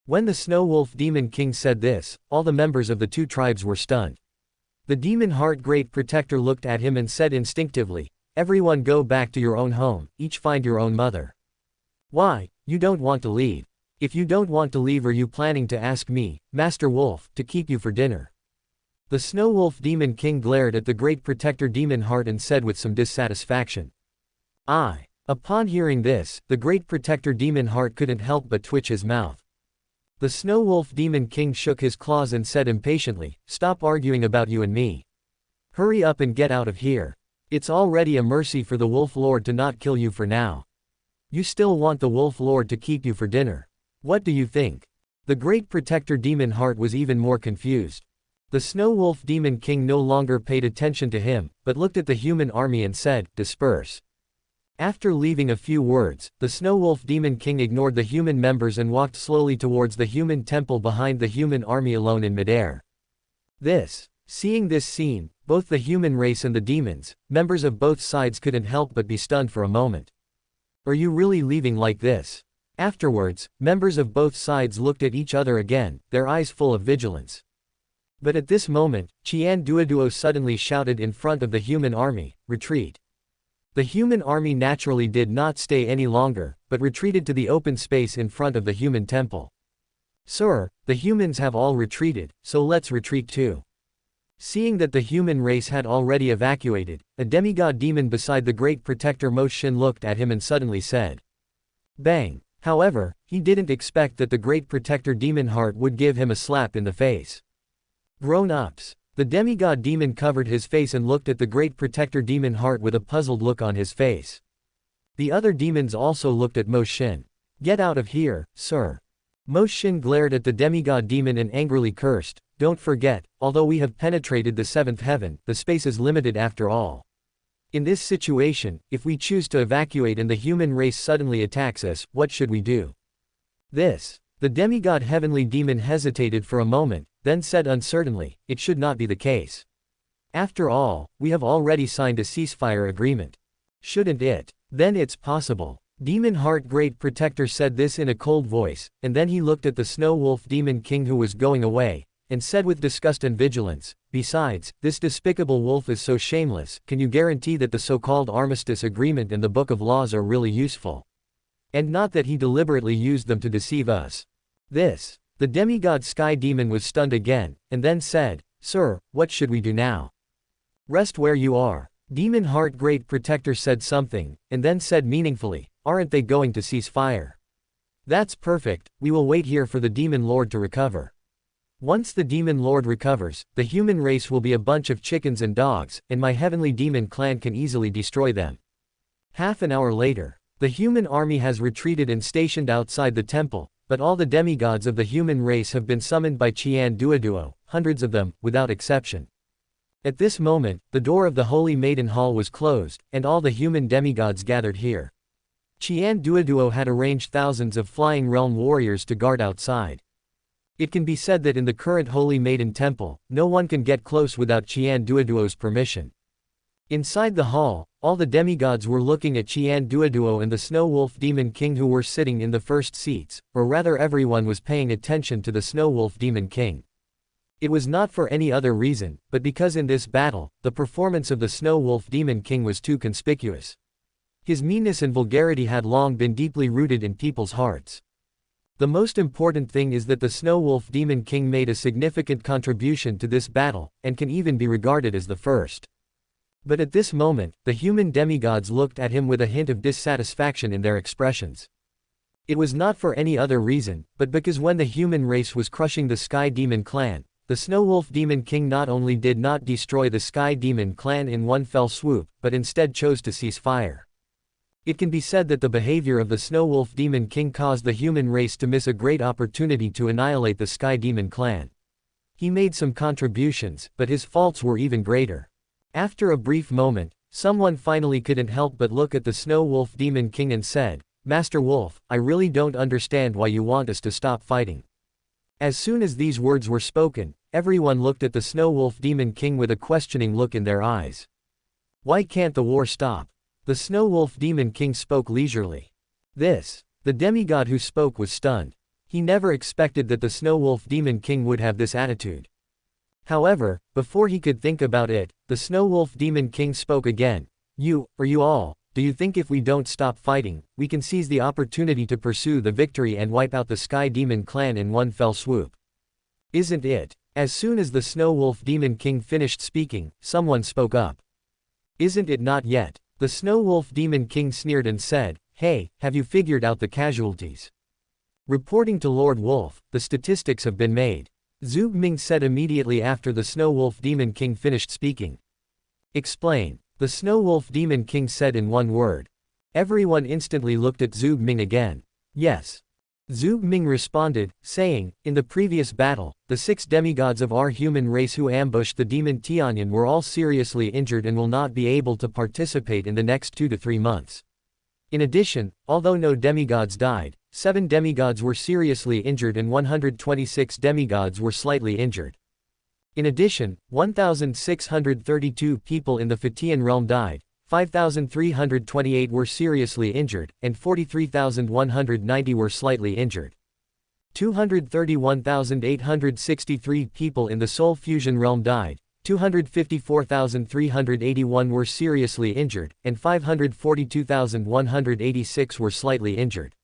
When the Snow Wolf Demon King said this, all the members of the 2 tribes were stunned. The Demon Heart Great Protector looked at him and said instinctively, "Everyone go back to your own home, each find your own mother." "Why, you don't want to leave? If you don't want to leave, are you planning to ask me, Master Wolf, to keep you for dinner?" The Snow Wolf Demon King glared at the Great Protector Demon Heart and said with some dissatisfaction, "I." Upon hearing this, the Great Protector Demon Heart couldn't help but twitch his mouth. The Snow Wolf Demon King shook his claws and said impatiently, "Stop arguing about you and me. Hurry up and get out of here. It's already a mercy for the Wolf Lord to not kill you for now. You still want the Wolf Lord to keep you for dinner. What do you think?" The Great Protector Demon Heart was even more confused. The Snow Wolf Demon King no longer paid attention to him, but looked at the human army and said, "Disperse." After leaving a few words, the Snow Wolf Demon King ignored the human members and walked slowly towards the human temple behind the human army alone in midair. Seeing this scene, both the human race and the demons, members of both sides couldn't help but be stunned for a moment. "Are you really leaving like this?" Afterwards, members of both sides looked at each other again, their eyes full of vigilance. But at this moment, Qian Duoduo suddenly shouted in front of the human army, "Retreat." The human army naturally did not stay any longer, but retreated to the open space in front of the human temple. "Sir, the humans have all retreated, so let's retreat too." Seeing that the human race had already evacuated, a demigod demon beside the Great Protector Mo Xin looked at him and suddenly said, "Bang." However, he didn't expect that the Great Protector Demon Heart would give him a slap in the face. "Grown-ups." The demigod demon covered his face and looked at the Great Protector Demon Heart with a puzzled look on his face. The other demons also looked at Mo Xin. "Get out of here, sir." Mo Xin glared at the demigod demon and angrily cursed, "Don't forget, although we have penetrated the seventh heaven, the space is limited after all. In this situation, if we choose to evacuate and the human race suddenly attacks us, what should we do?" The demigod heavenly demon hesitated for a moment, then said uncertainly, "It should not be the case. After all, we have already signed a ceasefire agreement. Shouldn't it? Then it's possible." Demon Heart Great Protector said this in a cold voice, and then he looked at the Snow Wolf Demon King who was going away, and said with disgust and vigilance, "Besides, this despicable wolf is so shameless. Can you guarantee that the so-called armistice agreement and the Book of Laws are really useful? And not that he deliberately used them to deceive us?" The demigod Sky Demon was stunned again, and then said, "Sir, what should we do now?" "Rest where you are." Demon Heart Great Protector said something, and then said meaningfully, "Aren't they going to cease fire?" "That's perfect, we will wait here for the Demon Lord to recover. Once the Demon Lord recovers, the human race will be a bunch of chickens and dogs, and my heavenly demon clan can easily destroy them." Half an hour later, the human army has retreated and stationed outside the temple, but all the demigods of the human race have been summoned by Qian Duoduo, hundreds of them, without exception. At this moment, the door of the Holy Maiden Hall was closed, and all the human demigods gathered here. Qian Duoduo had arranged thousands of Flying Realm warriors to guard outside. It can be said that in the current Holy Maiden Temple, no one can get close without Qian Duoduo's permission. Inside the hall, all the demigods were looking at Qian Duoduo and the Snow Wolf Demon King who were sitting in the first seats, or rather everyone was paying attention to the Snow Wolf Demon King. It was not for any other reason, but because in this battle, the performance of the Snow Wolf Demon King was too conspicuous. His meanness and vulgarity had long been deeply rooted in people's hearts. The most important thing is that the Snow Wolf Demon King made a significant contribution to this battle, and can even be regarded as the first. But at this moment, the human demigods looked at him with a hint of dissatisfaction in their expressions. It was not for any other reason, but because when the human race was crushing the Sky Demon clan, the Snow Wolf Demon King not only did not destroy the Sky Demon clan in one fell swoop, but instead chose to cease fire. It can be said that the behavior of the Snow Wolf Demon King caused the human race to miss a great opportunity to annihilate the Sky Demon clan. He made some contributions, but his faults were even greater. After a brief moment, someone finally couldn't help but look at the Snow Wolf Demon King and said, "Master Wolf, I really don't understand why you want us to stop fighting." As soon as these words were spoken, everyone looked at the Snow Wolf Demon King with a questioning look in their eyes. "Why can't the war stop?" The Snow Wolf Demon King spoke leisurely. The demigod who spoke was stunned. He never expected that the Snow Wolf Demon King would have this attitude. However, before he could think about it, the Snow Wolf Demon King spoke again. You all, do you think if we don't stop fighting, we can seize the opportunity to pursue the victory and wipe out the Sky Demon clan in one fell swoop? Isn't it?" As soon as the Snow Wolf Demon King finished speaking, someone spoke up. "Isn't it not yet?" The Snow Wolf Demon King sneered and said, "Hey, have you figured out the casualties?" "Reporting to Lord Wolf, the statistics have been made," Zhuge Ming said immediately after the Snow Wolf Demon King finished speaking. "Explain," the Snow Wolf Demon King said in one word. Everyone instantly looked at Zhuge Ming again. "Yes." Zhuge Ming responded, saying, "In the previous battle, the 6 demigods of our human race who ambushed the demon Tianyan were all seriously injured and will not be able to participate in the next 2 to 3 months. In addition, although no demigods died, 7 demigods were seriously injured and 126 demigods were slightly injured. In addition, 1,632 people in the Fatian realm died, 5,328 were seriously injured, and 43,190 were slightly injured. 231,863 people in the Soul Fusion realm died, 254,381 were seriously injured, and 542,186 were slightly injured.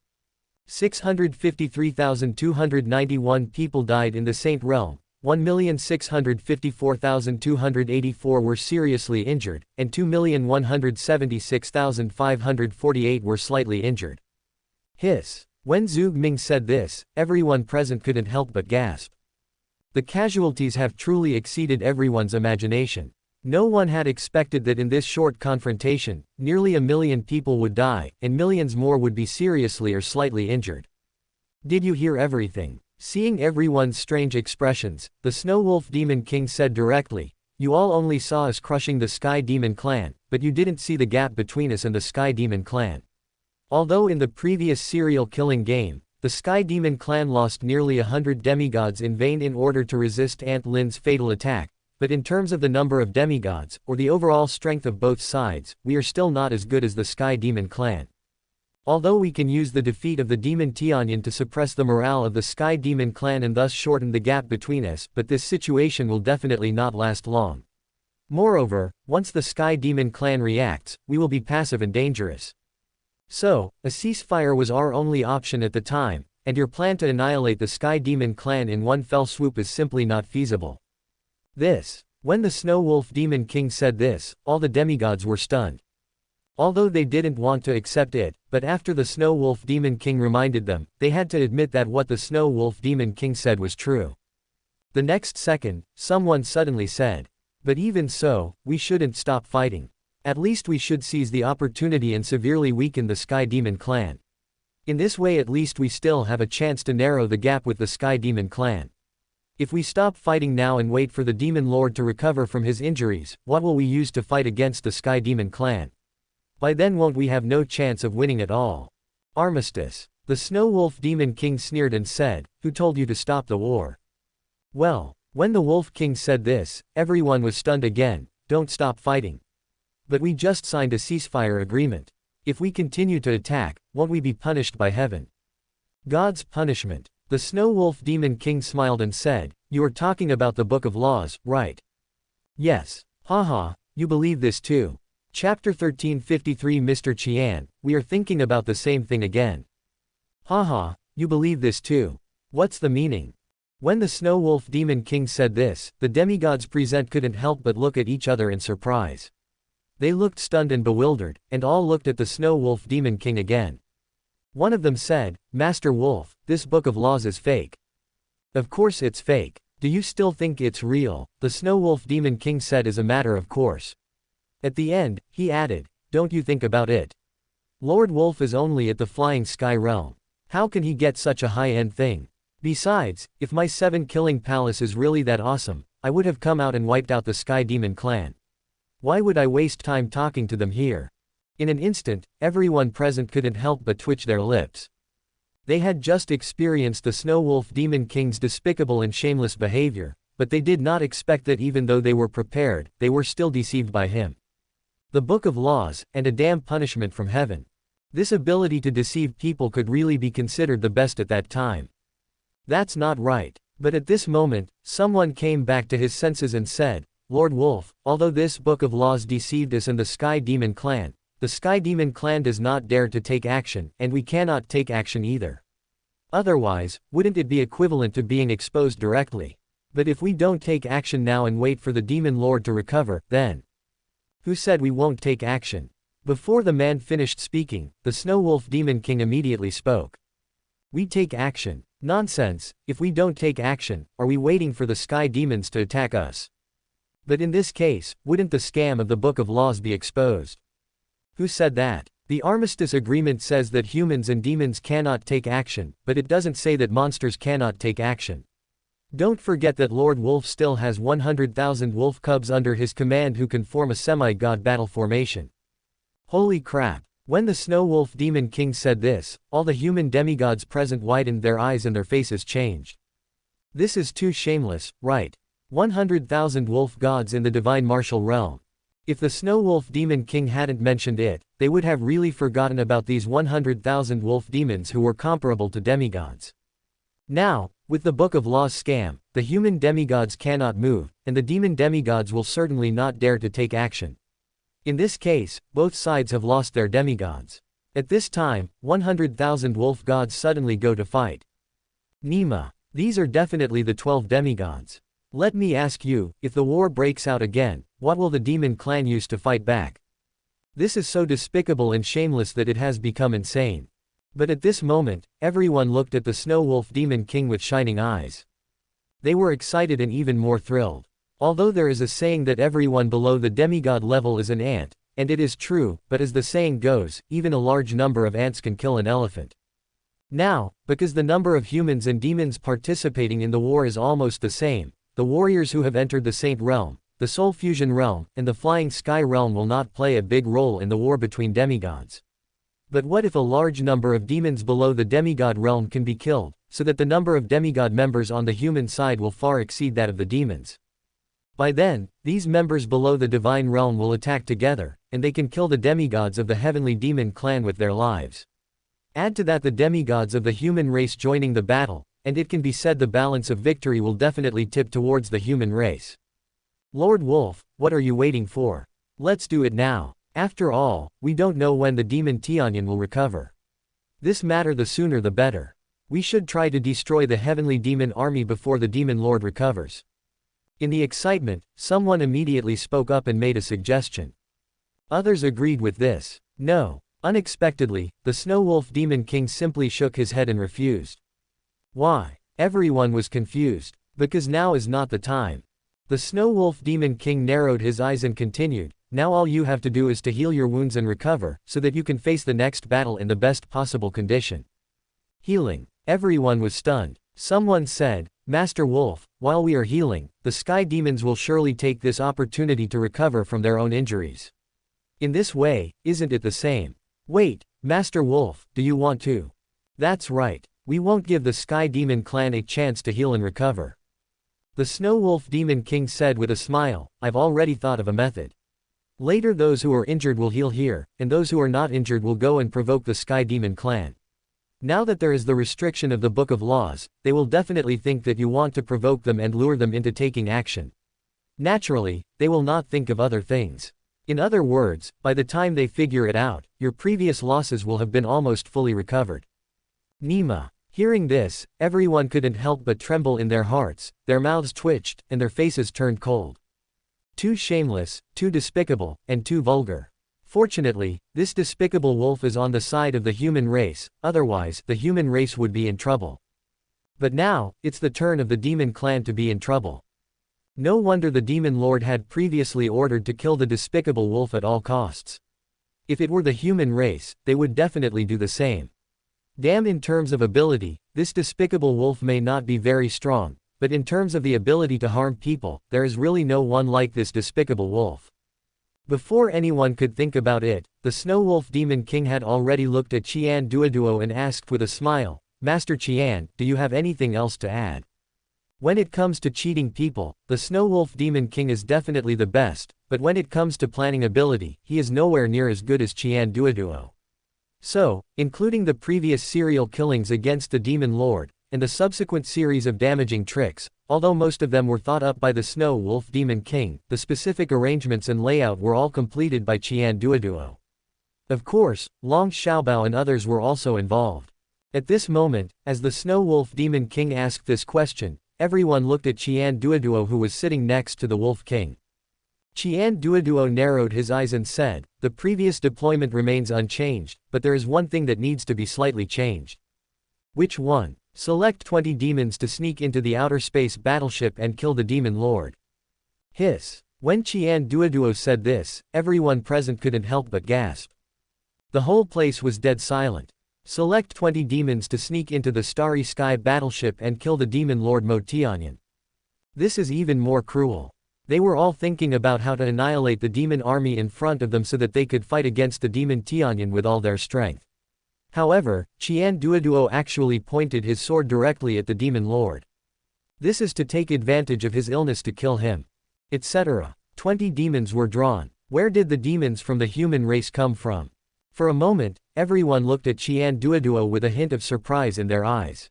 653,291 people died in the Saint realm, 1,654,284 were seriously injured, and 2,176,548 were slightly injured. When Zhuge Ming said this, everyone present couldn't help but gasp. The casualties have truly exceeded everyone's imagination. No one had expected that in this short confrontation, nearly 1 million people would die, and millions more would be seriously or slightly injured. Did you hear everything? Seeing everyone's strange expressions, the Snow Wolf Demon King said directly, "You all only saw us crushing the Sky Demon Clan, but you didn't see the gap between us and the Sky Demon Clan." Although in the previous serial killing game, the Sky Demon Clan lost nearly 100 demigods in vain in order to resist Ant Lin's fatal attack, but in terms of the number of demigods, or the overall strength of both sides, we are still not as good as the Sky Demon Clan. Although we can use the defeat of the Demon Tianyan to suppress the morale of the Sky Demon Clan and thus shorten the gap between us, but this situation will definitely not last long. Moreover, once the Sky Demon Clan reacts, we will be passive and dangerous. So, a ceasefire was our only option at the time, and your plan to annihilate the Sky Demon Clan in one fell swoop is simply not feasible. When the Snow Wolf Demon King said this, all the demigods were stunned. Although they didn't want to accept it, but after the Snow Wolf Demon King reminded them, they had to admit that what the Snow Wolf Demon King said was true. The next second, someone suddenly said, "But even so, we shouldn't stop fighting. At least we should seize the opportunity and severely weaken the Sky Demon Clan. In this way at least we still have a chance to narrow the gap with the Sky Demon Clan. If we stop fighting now and wait for the Demon Lord to recover from his injuries, what will we use to fight against the Sky Demon Clan? By then won't we have no chance of winning at all?" Armistice. The Snow Wolf Demon King sneered and said, "Who told you to stop the war?" Well, when the Wolf King said this, everyone was stunned again. "Don't stop fighting. But we just signed a ceasefire agreement. If we continue to attack, won't we be punished by heaven?" God's punishment. The Snow Wolf Demon King smiled and said, "You are talking about the Book of Laws, right?" "Yes. Haha, you believe this too." Chapter 1353 Mr. Qian, we are thinking about the same thing again. Haha, you believe this too. What's the meaning? When the Snow Wolf Demon King said this, the demigods present couldn't help but look at each other in surprise. They looked stunned and bewildered, and all looked at the Snow Wolf Demon King again. One of them said, "Master Wolf, this Book of Laws is fake." "Of course it's fake. Do you still think it's real?" the Snow Wolf Demon King said as a matter of course. At the end, he added, "Don't you think about it? Lord Wolf is only at the Flying Sky Realm. How can he get such a high-end thing? Besides, if my 7-killing palace is really that awesome, I would have come out and wiped out the Sky Demon Clan. Why would I waste time talking to them here?" In an instant, everyone present couldn't help but twitch their lips. They had just experienced the Snow Wolf Demon King's despicable and shameless behavior, but they did not expect that even though they were prepared, they were still deceived by him. The Book of Laws, and a damn punishment from heaven. This ability to deceive people could really be considered the best at that time. That's not right. But at this moment, someone came back to his senses and said, "Lord Wolf, although this Book of Laws deceived us and the Sky Demon Clan, the Sky Demon Clan does not dare to take action, and we cannot take action either. Otherwise, wouldn't it be equivalent to being exposed directly? But if we don't take action now and wait for the Demon Lord to recover, then..." "Who said we won't take action?" Before the man finished speaking, the Snow Wolf Demon King immediately spoke. "We take action. Nonsense, if we don't take action, are we waiting for the Sky Demons to attack us? But in this case, wouldn't the scam of the Book of Laws be exposed?" "Who said that? The Armistice Agreement says that humans and demons cannot take action, but it doesn't say that monsters cannot take action. Don't forget that Lord Wolf still has 100,000 wolf cubs under his command who can form a semi-god battle formation." Holy crap. When the Snow Wolf Demon King said this, all the human demigods present widened their eyes and their faces changed. This is too shameless, right? 100,000 wolf gods in the divine martial realm. If the Snow Wolf Demon King hadn't mentioned it, they would have really forgotten about these 100,000 wolf demons who were comparable to demigods. Now, with the Book of Laws scam, the human demigods cannot move, and the demon demigods will certainly not dare to take action. In this case, both sides have lost their demigods. At this time, 100,000 wolf gods suddenly go to fight. Nima. These are definitely the 12 demigods. Let me ask you, if the war breaks out again, what will the demon clan use to fight back? This is so despicable and shameless that it has become insane. But at this moment, everyone looked at the Snow Wolf Demon King with shining eyes. They were excited and even more thrilled. Although there is a saying that everyone below the demigod level is an ant, and it is true, but as the saying goes, even a large number of ants can kill an elephant. Now, because the number of humans and demons participating in the war is almost the same, the warriors who have entered the Saint Realm, the Soul Fusion Realm, and the Flying Sky Realm will not play a big role in the war between demigods. But what if a large number of demons below the demigod realm can be killed, so that the number of demigod members on the human side will far exceed that of the demons? By then, these members below the divine realm will attack together, and they can kill the demigods of the heavenly demon clan with their lives. Add to that the demigods of the human race joining the battle, and it can be said the balance of victory will definitely tip towards the human race. Lord Wolf, what are you waiting for? Let's do it now. After all, we don't know when the demon Tianyan will recover. This matter the sooner the better. We should try to destroy the heavenly demon army before the demon lord recovers. In the excitement, someone immediately spoke up and made a suggestion. Others agreed with this. No. Unexpectedly, the Snow Wolf Demon King simply shook his head and refused. Why? Everyone was confused. Because now is not the time. The Snow Wolf Demon King narrowed his eyes and continued, now all you have to do is to heal your wounds and recover, so that you can face the next battle in the best possible condition. Healing. Everyone was stunned. Someone said, Master Wolf, while we are healing, the sky demons will surely take this opportunity to recover from their own injuries. In this way, isn't it the same? Wait, Master Wolf, do you want to? That's right. We won't give the Sky Demon clan a chance to heal and recover. The Snow Wolf Demon King said with a smile, I've already thought of a method. Later those who are injured will heal here, and those who are not injured will go and provoke the Sky Demon clan. Now that there is the restriction of the Book of Laws, they will definitely think that you want to provoke them and lure them into taking action. Naturally, they will not think of other things. In other words, by the time they figure it out, your previous losses will have been almost fully recovered. Nima. Hearing this, everyone couldn't help but tremble in their hearts, their mouths twitched, and their faces turned cold. Too shameless, too despicable, and too vulgar. Fortunately, this despicable wolf is on the side of the human race, otherwise, the human race would be in trouble. But now, it's the turn of the demon clan to be in trouble. No wonder the demon lord had previously ordered to kill the despicable wolf at all costs. If it were the human race, they would definitely do the same. Damn, in terms of ability, this despicable wolf may not be very strong, but in terms of the ability to harm people, there is really no one like this despicable wolf. Before anyone could think about it, the Snow Wolf Demon King had already looked at Qian Duoduo and asked with a smile, Master Qian, do you have anything else to add? When it comes to cheating people, the Snow Wolf Demon King is definitely the best, but when it comes to planning ability, he is nowhere near as good as Qian Duoduo. So, including the previous serial killings against the Demon Lord, and the subsequent series of damaging tricks, although most of them were thought up by the Snow Wolf Demon King, the specific arrangements and layout were all completed by Qian Duoduo. Of course, Long Xiaobao and others were also involved. At this moment, as the Snow Wolf Demon King asked this question, everyone looked at Qian Duoduo, who was sitting next to the Wolf King. Qian Duoduo narrowed his eyes and said, the previous deployment remains unchanged, but there is one thing that needs to be slightly changed. Which one? Select 20 demons to sneak into the outer space battleship and kill the Demon Lord. Hiss. When Qian Duoduo said this, everyone present couldn't help but gasp. The whole place was dead silent. Select 20 demons to sneak into the Starry Sky battleship and kill the Demon Lord Mo Tianyan. This is even more cruel. They were all thinking about how to annihilate the demon army in front of them so that they could fight against the demon Tianyan with all their strength. However, Qian Duoduo actually pointed his sword directly at the Demon Lord. This is to take advantage of his illness to kill him. Etc. 20 demons were drawn. Where did the demons from the human race come from? For a moment, everyone looked at Qian Duoduo with a hint of surprise in their eyes.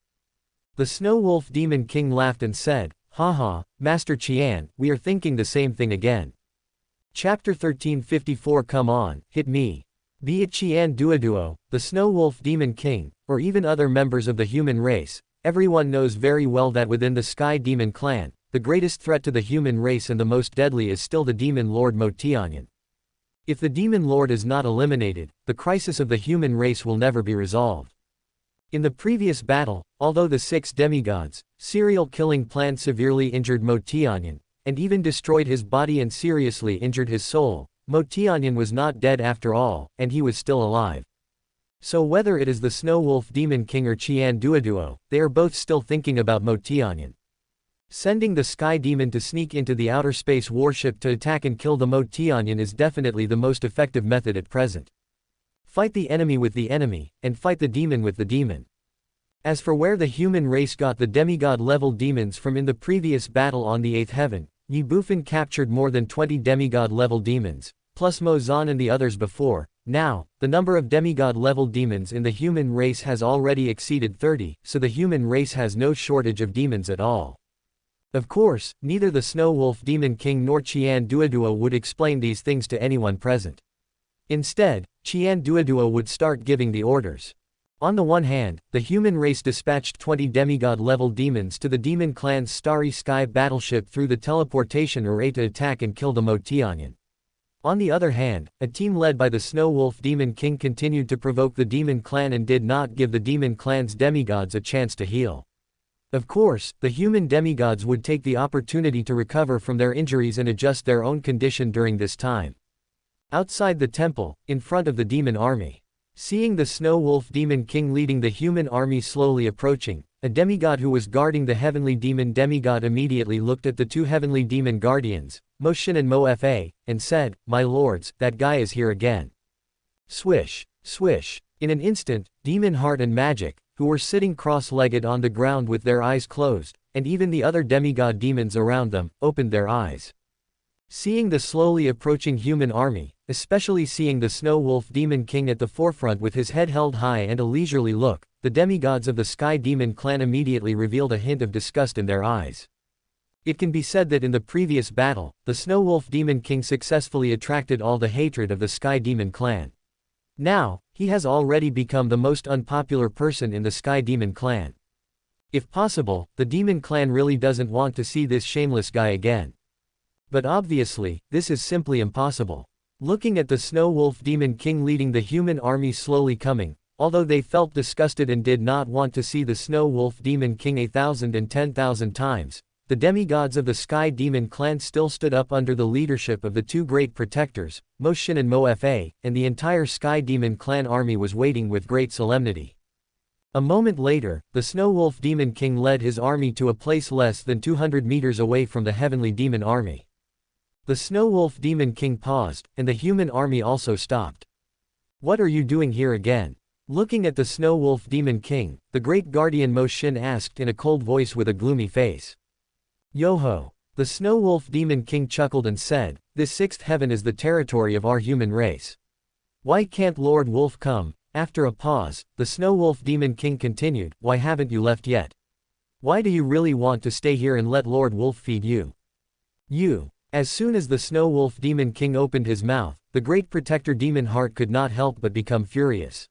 The Snow Wolf Demon King laughed and said, Haha, Master Qian, we are thinking the same thing again. Chapter 1354. Come on, hit me. Be it Qian Duoduo, the Snow Wolf Demon King, or even other members of the human race, everyone knows very well that within the Sky Demon clan, the greatest threat to the human race and the most deadly is still the Demon Lord Mo Tianyan. If the Demon Lord is not eliminated, the crisis of the human race will never be resolved. In the previous battle, although the 6 demigods, serial killing plan severely injured Mo Tianyan, and even destroyed his body and seriously injured his soul, Mo Tianyan was not dead after all, and he was still alive. So whether it is the Snow Wolf Demon King or Qian Duoduo, they are both still thinking about Mo Tianyan. Sending the Sky Demon to sneak into the outer space warship to attack and kill the Mo Tianyan is definitely the most effective method at present. Fight the enemy with the enemy, and fight the demon with the demon. As for where the human race got the demigod-level demons from in the previous battle on the 8th heaven, Ye Bufan captured more than 20 demigod-level demons, plus Mo Zan and the others before. Now, the number of demigod-level demons in the human race has already exceeded 30, so the human race has no shortage of demons at all. Of course, neither the Snow Wolf Demon King nor Qian Duoduo would explain these things to anyone present. Instead, Qian Duoduo would start giving the orders. On the one hand, the human race dispatched 20 demigod-level demons to the Demon Clan's Starry Sky battleship through the teleportation array to attack and kill the Mo Tianyan. On the other hand, a team led by the Snow Wolf Demon King continued to provoke the Demon Clan and did not give the Demon Clan's demigods a chance to heal. Of course, the human demigods would take the opportunity to recover from their injuries and adjust their own condition during this time. Outside the temple, in front of the demon army. Seeing the Snow Wolf Demon King leading the human army slowly approaching, a demigod who was guarding the heavenly demon demigod immediately looked at the two heavenly demon guardians, Mo Xin and Mo Fa, and said, "My lords, that guy is here again." Swish, swish. In an instant, Demon Heart and Magic, who were sitting cross-legged on the ground with their eyes closed, and even the other demigod demons around them, opened their eyes. Seeing the slowly approaching human army, especially seeing the Snow Wolf Demon King at the forefront with his head held high and a leisurely look, the demigods of the Sky Demon Clan immediately revealed a hint of disgust in their eyes. It can be said that in the previous battle, the Snow Wolf Demon King successfully attracted all the hatred of the Sky Demon Clan. Now, he has already become the most unpopular person in the Sky Demon Clan. If possible, the Demon Clan really doesn't want to see this shameless guy again. But obviously, this is simply impossible. Looking at the Snow Wolf Demon King leading the human army slowly coming, although they felt disgusted and did not want to see the Snow Wolf Demon King 1,000 and 10,000 times, the demigods of the Sky Demon Clan still stood up under the leadership of the two great protectors, Mo Xin and Mo Fa, and the entire Sky Demon Clan army was waiting with great solemnity. A moment later, the Snow Wolf Demon King led his army to a place less than 200 meters away from the heavenly demon army. The Snow Wolf Demon King paused, and the human army also stopped. "What are you doing here again?" Looking at the Snow Wolf Demon King, the great guardian Mo Xin asked in a cold voice with a gloomy face. "Yo-ho." The Snow Wolf Demon King chuckled and said, "This sixth heaven is the territory of our human race. Why can't Lord Wolf come?" After a pause, the Snow Wolf Demon King continued, "Why haven't you left yet? Why do you really want to stay here and let Lord Wolf feed you? You." As soon as the Snow Wolf Demon King opened his mouth, the great protector Demon Heart could not help but become furious.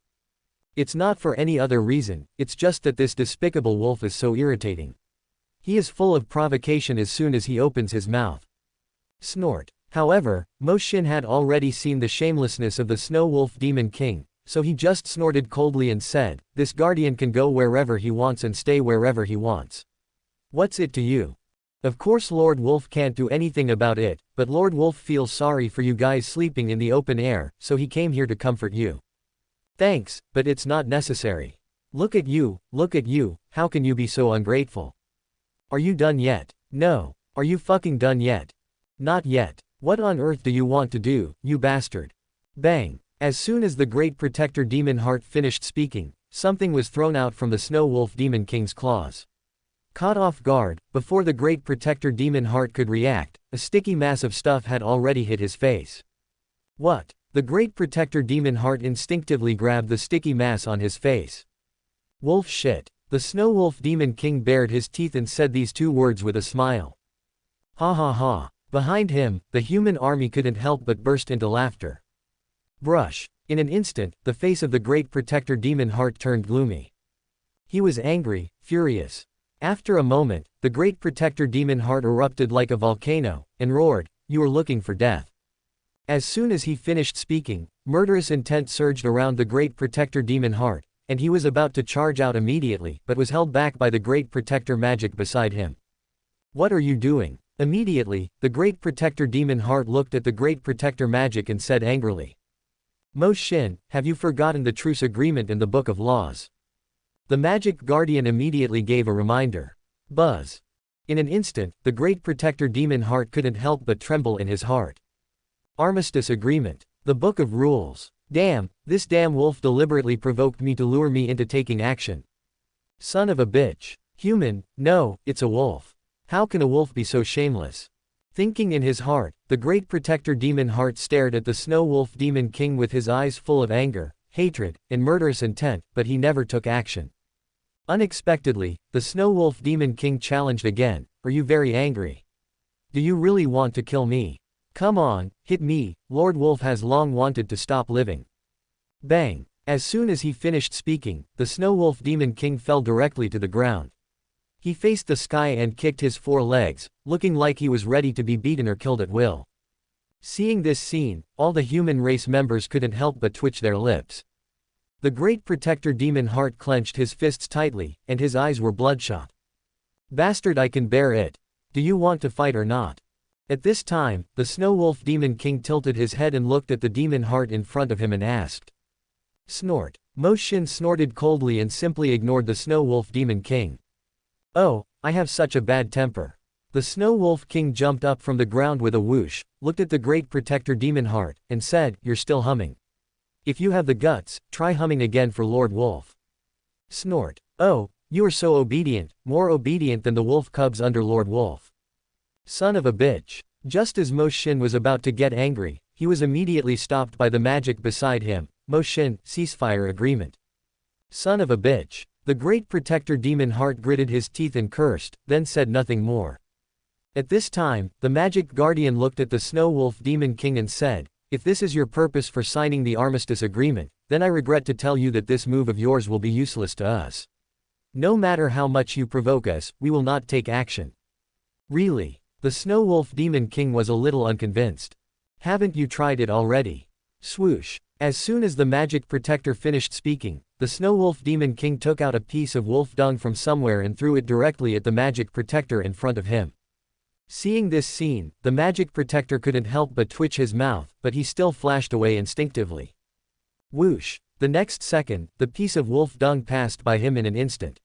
It's not for any other reason, it's just that this despicable wolf is so irritating. He is full of provocation as soon as he opens his mouth. Snort. However, Mo Xin had already seen the shamelessness of the Snow Wolf Demon King, so he just snorted coldly and said, "This guardian can go wherever he wants and stay wherever he wants. What's it to you? Of course Lord Wolf can't do anything about it, but Lord Wolf feels sorry for you guys sleeping in the open air, so he came here to comfort you. Thanks, but it's not necessary. Look at you, how can you be so ungrateful? Are you done yet? No. Are you fucking done yet? Not yet. What on earth do you want to do, you bastard?" Bang. As soon as the great protector Demon Heart finished speaking, something was thrown out from the Snow Wolf Demon King's claws. Caught off guard, before the great protector Demon Heart could react, a sticky mass of stuff had already hit his face. What? The great protector Demon Heart instinctively grabbed the sticky mass on his face. Wolf shit. The Snow Wolf Demon King bared his teeth and said these two words with a smile. Ha ha ha. Behind him, the human army couldn't help but burst into laughter. Brush. In an instant, the face of the great protector Demon Heart turned gloomy. He was angry, furious. After a moment, the great protector Demon Heart erupted like a volcano, and roared, "You are looking for death." As soon as he finished speaking, murderous intent surged around the great protector Demon Heart, and he was about to charge out immediately but was held back by the great protector Magic beside him. "What are you doing?" Immediately, the great protector Demon Heart looked at the great protector Magic and said angrily. Mo Xin, have you forgotten the truce agreement in the Book of Laws? The magic guardian immediately gave a reminder. Buzz. In an instant, the great protector demon heart couldn't help but tremble in his heart. Armistice agreement. The Book of Rules. Damn, this damn wolf deliberately provoked me to lure me into taking action. Son of a bitch. Human, no, it's a wolf. How can a wolf be so shameless? Thinking in his heart, the great protector demon heart stared at the snow wolf demon king with his eyes full of anger, hatred, and murderous intent, but he never took action. Unexpectedly, the snow wolf demon king challenged again. Are you very angry? Do you really want to kill me? Come on, hit me. Lord Wolf has long wanted to stop living. Bang. As soon as he finished speaking, the snow wolf demon king fell directly to the ground. He faced the sky and kicked his 4 legs, looking like he was ready to be beaten or killed at will. Seeing this scene, all the human race members couldn't help but twitch their lips. The great protector demon heart clenched his fists tightly, and his eyes were bloodshot. Bastard, I can bear it. Do you want to fight or not? At this time, the snow wolf demon king tilted his head and looked at the demon heart in front of him and asked. Snort. Mo Xin snorted coldly and simply ignored the snow wolf demon king. Oh, I have such a bad temper. The snow wolf king jumped up from the ground with a whoosh, looked at the great protector demon heart, and said, You're still humming. If you have the guts, try humming again for Lord Wolf. Snort. Oh, you are so obedient, more obedient than the wolf cubs under Lord Wolf. Son of a bitch. Just as Mo Xin was about to get angry, he was immediately stopped by the magic beside him. Mo Xin, ceasefire agreement. Son of a bitch. The great protector demon heart gritted his teeth and cursed, then said nothing more. At this time, the magic guardian looked at the snow wolf demon king and said, If this is your purpose for signing the armistice agreement, then I regret to tell you that this move of yours will be useless to us. No matter how much you provoke us, we will not take action. Really? The snow wolf demon king was a little unconvinced. Haven't you tried it already? Swoosh. As soon as the magic protector finished speaking, the snow wolf demon king took out a piece of wolf dung from somewhere and threw it directly at the magic protector in front of him. Seeing this scene, the magic protector couldn't help but twitch his mouth, but he still flashed away instinctively. Whoosh. The next second, the piece of wolf dung passed by him in an instant.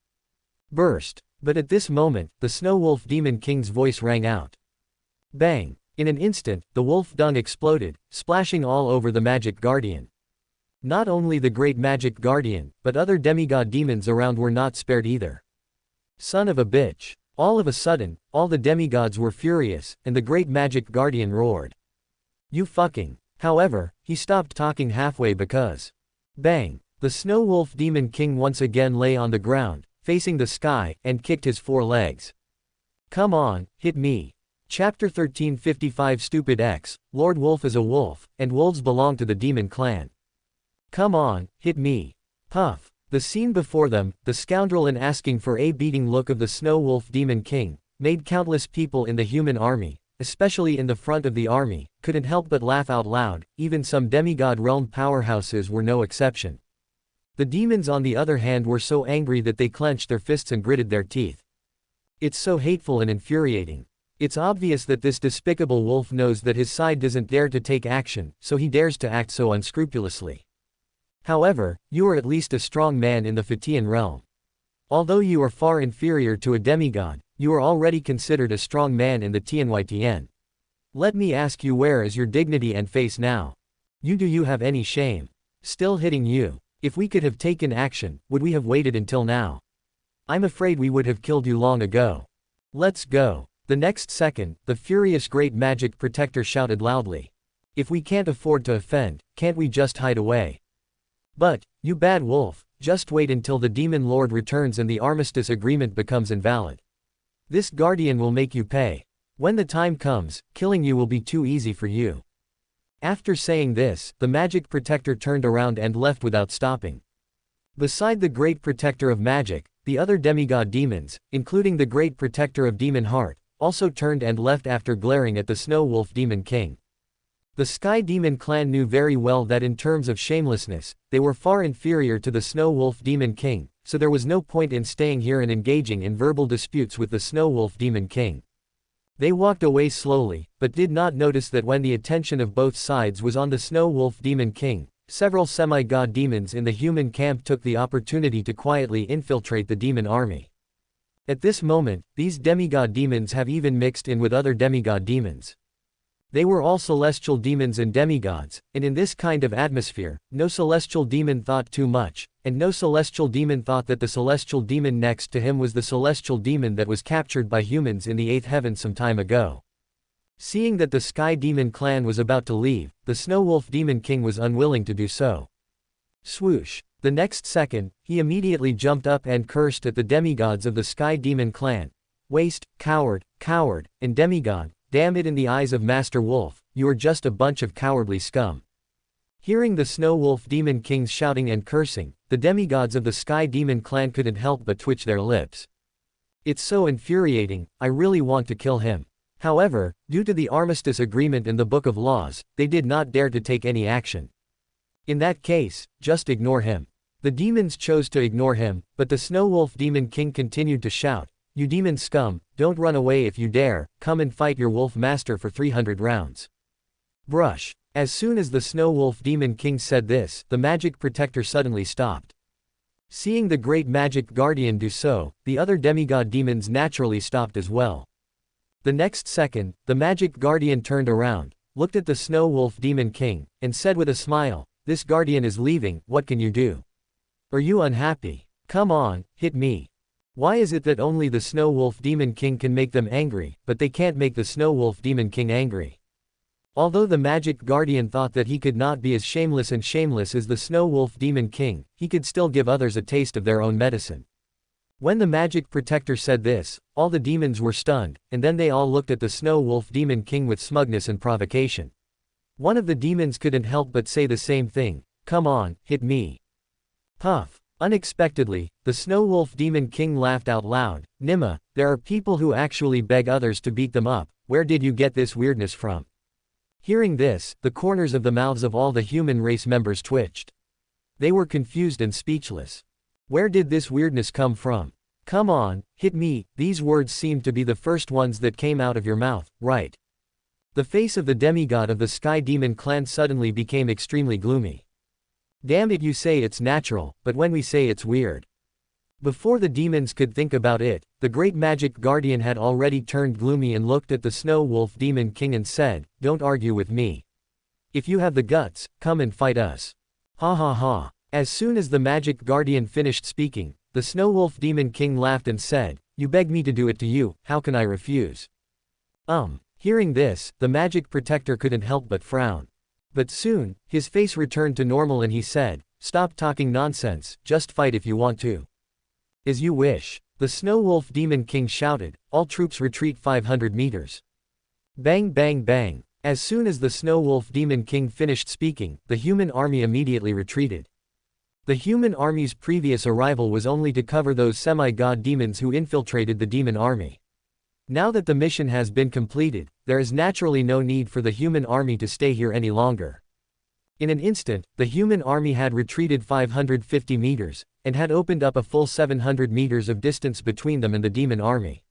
Burst. But at this moment, the snow wolf demon king's voice rang out. Bang. In an instant, the wolf dung exploded, splashing all over the magic guardian. Not only the great magic guardian, but other demigod demons around were not spared either. Son of a bitch. All of a sudden, all the demigods were furious, and the great magic guardian roared. You fucking. However, he stopped talking halfway because. Bang. The snow wolf demon king once again lay on the ground, facing the sky, and kicked his 4 legs. Come on, hit me. Chapter 1355 Stupid X, Lord Wolf is a wolf, and wolves belong to the demon clan. Come on, hit me. Puff. The scene before them, the scoundrel and asking for a beating look of the snow wolf demon king, made countless people in the human army, especially in the front of the army, couldn't help but laugh out loud. Even some demigod realm powerhouses were no exception. The demons on the other hand were so angry that they clenched their fists and gritted their teeth. It's so hateful and infuriating. It's obvious that this despicable wolf knows that his side doesn't dare to take action, so he dares to act so unscrupulously. However, you are at least a strong man in the Fatian realm. Although you are far inferior to a demigod, you are already considered a strong man in the Tianytn. Let me ask you, where is your dignity and face now? Do you have any shame? Still hitting you. If we could have taken action, would we have waited until now? I'm afraid we would have killed you long ago. Let's go. The next second, the furious great magic protector shouted loudly. If we can't afford to offend, can't we just hide away? But, you bad wolf, just wait until the demon lord returns and the armistice agreement becomes invalid. This guardian will make you pay. When the time comes, killing you will be too easy for you. After saying this, the magic protector turned around and left without stopping. Beside the great protector of magic, the other demigod demons, including the great protector of demon heart, also turned and left after glaring at the snow wolf demon king. The Sky Demon clan knew very well that in terms of shamelessness, they were far inferior to the Snow Wolf Demon King, so there was no point in staying here and engaging in verbal disputes with the Snow Wolf Demon King. They walked away slowly, but did not notice that when the attention of both sides was on the Snow Wolf Demon King, several semi-god demons in the human camp took the opportunity to quietly infiltrate the demon army. At this moment, these demigod demons have even mixed in with other demigod demons. They were all celestial demons and demigods, and in this kind of atmosphere, no celestial demon thought too much, and no celestial demon thought that the celestial demon next to him was the celestial demon that was captured by humans in the 8th heaven some time ago. Seeing that the Sky Demon clan was about to leave, the Snow Wolf Demon King was unwilling to do so. Swoosh! The next second, he immediately jumped up and cursed at the demigods of the Sky Demon clan. Waste, coward, and demigod, damn it, in the eyes of Master Wolf, you are just a bunch of cowardly scum. Hearing the Snow Wolf Demon Kings shouting and cursing, the demigods of the Sky Demon clan couldn't help but twitch their lips. It's so infuriating, I really want to kill him. However, due to the armistice agreement in the Book of Laws, they did not dare to take any action. In that case, just ignore him. The demons chose to ignore him, but the Snow Wolf Demon King continued to shout, "You demon scum, don't run away if you dare, come and fight your wolf master for 300 rounds. Brush." As soon as the Snow Wolf Demon King said this, the magic protector suddenly stopped. Seeing the great magic guardian do so, the other demigod demons naturally stopped as well. The next second, the magic guardian turned around, looked at the Snow Wolf Demon King, and said with a smile, "This guardian is leaving, what can you do? Are you unhappy? Come on, hit me." Why is it that only the Snow Wolf Demon King can make them angry, but they can't make the Snow Wolf Demon King angry? Although the magic guardian thought that he could not be as shameless as the Snow Wolf Demon King, he could still give others a taste of their own medicine. When the magic protector said this, all the demons were stunned, and then they all looked at the Snow Wolf Demon King with smugness and provocation. One of the demons couldn't help but say the same thing, "Come on, hit me." Puff. Unexpectedly, the Snow Wolf Demon King laughed out loud, "Nima, there are people who actually beg others to beat them up, where did you get this weirdness from?" Hearing this, the corners of the mouths of all the human race members twitched. They were confused and speechless. Where did this weirdness come from? "Come on, hit me," these words seemed to be the first ones that came out of your mouth, right? The face of the demigod of the Sky Demon clan suddenly became extremely gloomy. "Damn it, you say it's natural, but when we say it's weird." Before the demons could think about it, the great magic guardian had already turned gloomy and looked at the Snow Wolf Demon King and said, "Don't argue with me. If you have the guts, come and fight us." Ha ha ha. As soon as the magic guardian finished speaking, the Snow Wolf Demon King laughed and said, "You beg me to do it to you, how can I refuse?" Hearing this, the magic protector couldn't help but frown. But soon, his face returned to normal and he said, "Stop talking nonsense, just fight if you want to." "As you wish." The Snow Wolf Demon King shouted, "All troops retreat 500 meters. Bang bang bang." As soon as the Snow Wolf Demon King finished speaking, the human army immediately retreated. The human army's previous arrival was only to cover those semi-god demons who infiltrated the demon army. Now that the mission has been completed, there is naturally no need for the human army to stay here any longer. In an instant, the human army had retreated 550 meters, and had opened up a full 700 meters of distance between them and the demon army.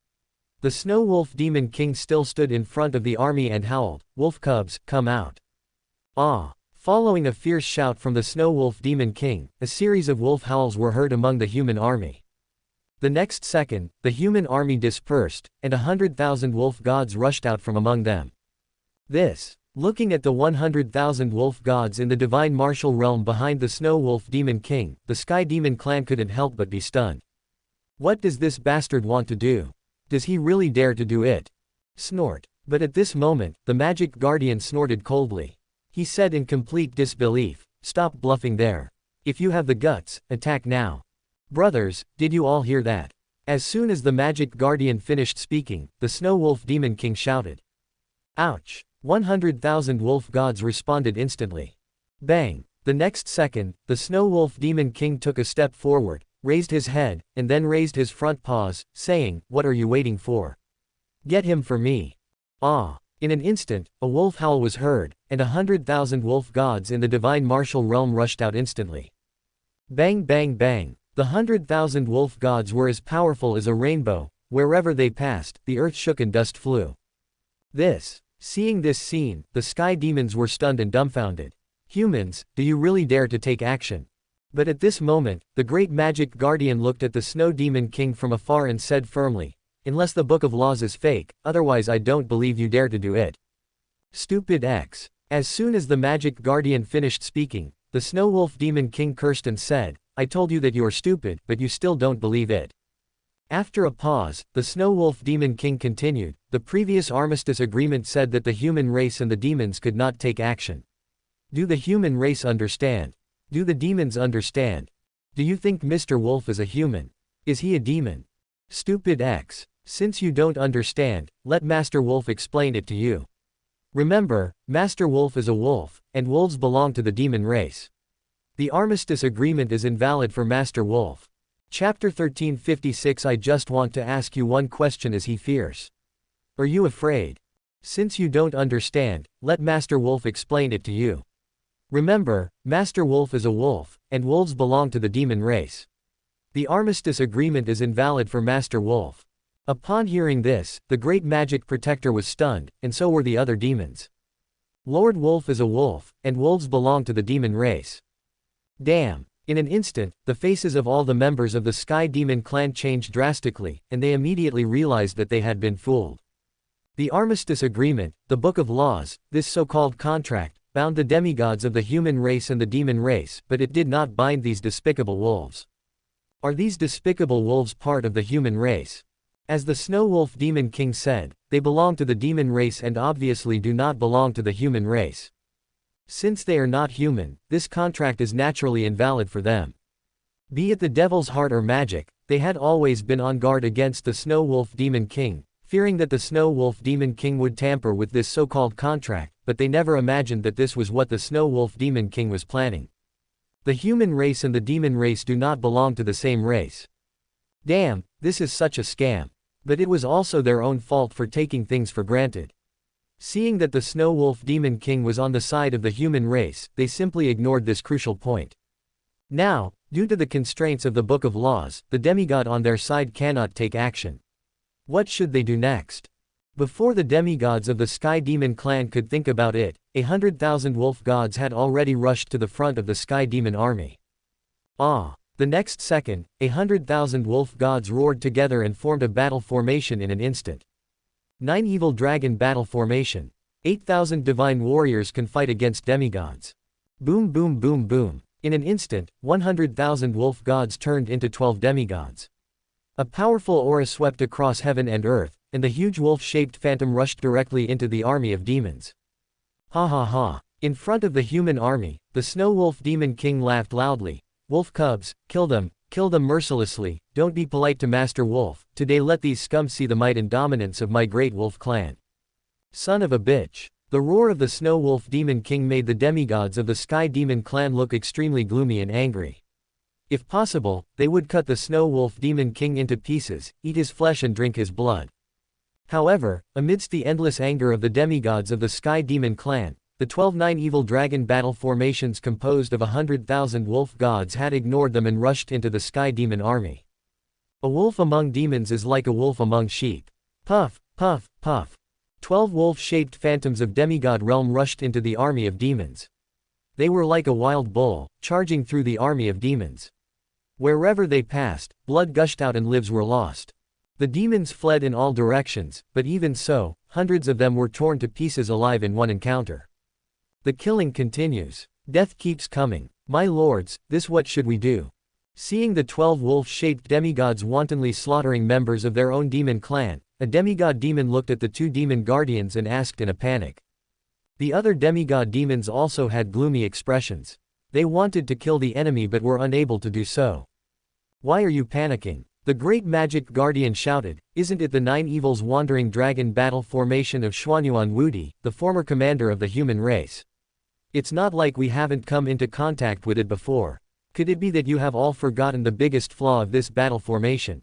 The Snow Wolf Demon King still stood in front of the army and howled, "Wolf cubs, come out." Ah! Following a fierce shout from the Snow Wolf Demon King, a series of wolf howls were heard among the human army. The next second, the human army dispersed, and 100,000 wolf gods rushed out from among them. Looking at the 100,000 wolf gods in the divine martial realm behind the Snow Wolf Demon King, the Sky Demon clan couldn't help but be stunned. What does this bastard want to do? Does he really dare to do it? Snort. But at this moment, the magic guardian snorted coldly. He said in complete disbelief, "Stop bluffing there. If you have the guts, attack now." Brothers, did you all hear that? As soon as the magic guardian finished speaking, the Snow Wolf Demon King shouted. Ouch! 100,000 wolf gods responded instantly. Bang! The next second, the Snow Wolf Demon King took a step forward, raised his head, and then raised his front paws, saying, "What are you waiting for? Get him for me." Ah! In an instant, a wolf howl was heard, and 100,000 wolf gods in the divine martial realm rushed out instantly. Bang bang bang! The 100,000 wolf gods were as powerful as a rainbow. Wherever they passed, the earth shook and dust flew. Seeing this scene, the sky demons were stunned and dumbfounded. Humans, do you really dare to take action? But at this moment, the great magic guardian looked at the Snow Demon King from afar and said firmly, "Unless the Book of Laws is fake, otherwise I don't believe you dare to do it." Stupid X. As soon as the magic guardian finished speaking, the Snow Wolf Demon King cursed and said, "I told you that you are stupid, but you still don't believe it." After a pause, the Snow Wolf Demon King continued, "The previous armistice agreement said that the human race and the demons could not take action. Do the human race understand? Do the demons understand? Do you think Mr. Wolf is a human? Is he a demon?" Stupid X. Since you don't understand, let Master Wolf explain it to you. Remember, Master Wolf is a wolf, and wolves belong to the demon race. The armistice agreement is invalid for Master Wolf. Chapter 1356. I just want to ask you one question. Is he fierce? Are you afraid? Since you don't understand, let Master Wolf explain it to you. Remember, Master Wolf is a wolf, and wolves belong to the demon race. The armistice agreement is invalid for Master Wolf. Upon hearing this, the great magic protector was stunned, and so were the other demons. Lord Wolf is a wolf, and wolves belong to the demon race. Damn. In an instant, the faces of all the members of the Sky Demon clan changed drastically, and they immediately realized that they had been fooled. The armistice agreement, the Book of Laws, this so-called contract, bound the demigods of the human race and the demon race, but it did not bind these despicable wolves. Are these despicable wolves part of the human race? As the Snow Wolf Demon King said, they belong to the demon race and obviously do not belong to the human race. Since they are not human, this contract is naturally invalid for them. Be it the devil's heart or magic, they had always been on guard against the Snow Wolf Demon King, fearing that the Snow Wolf Demon King would tamper with this so-called contract, but they never imagined that this was what the Snow Wolf Demon King was planning. The human race and the demon race do not belong to the same race. Damn, this is such a scam. But it was also their own fault for taking things for granted. Seeing that the Snow Wolf Demon King was on the side of the human race, they simply ignored this crucial point. Now, due to the constraints of the Book of Laws, the demigod on their side cannot take action. What should they do next? Before the demigods of the Sky Demon clan could think about it, 100,000 wolf gods had already rushed to the front of the Sky Demon army. The next second, 100,000 wolf gods roared together and formed a battle formation in an instant. 9 evil dragon battle formation. 8,000 divine warriors can fight against demigods. Boom boom boom boom. In an instant, 100,000 wolf gods turned into 12 demigods. A powerful aura swept across heaven and earth, and the huge wolf-shaped phantom rushed directly into the army of demons. Ha ha ha. In front of the human army, the Snow Wolf Demon King laughed loudly. Wolf cubs, kill them mercilessly, don't be polite to Master Wolf, today let these scum see the might and dominance of my great wolf clan. Son of a bitch. The roar of the Snow Wolf Demon King made the demigods of the Sky Demon clan look extremely gloomy and angry. If possible, they would cut the Snow Wolf Demon King into pieces, eat his flesh and drink his blood. However, amidst the endless anger of the demigods of the Sky Demon clan, the 12 evil dragon battle formations composed of 100,000 wolf gods had ignored them and rushed into the Sky Demon army. A wolf among demons is like a wolf among sheep. Puff, puff, puff. 12 wolf-shaped phantoms of demigod realm rushed into the army of demons. They were like a wild bull, charging through the army of demons. Wherever they passed, blood gushed out and lives were lost. The demons fled in all directions, but even so, hundreds of them were torn to pieces alive in one encounter. The killing continues. Death keeps coming. My lords, what should we do? Seeing the 12 wolf-shaped demigods wantonly slaughtering members of their own demon clan, a demigod demon looked at the 2 demon guardians and asked in a panic. The other demigod demons also had gloomy expressions. They wanted to kill the enemy but were unable to do so. Why are you panicking? The great magic guardian shouted, isn't it the 9 evils wandering dragon battle formation of Xuanyuan Wudi, the former commander of the human race? It's not like we haven't come into contact with it before. Could it be that you have all forgotten the biggest flaw of this battle formation?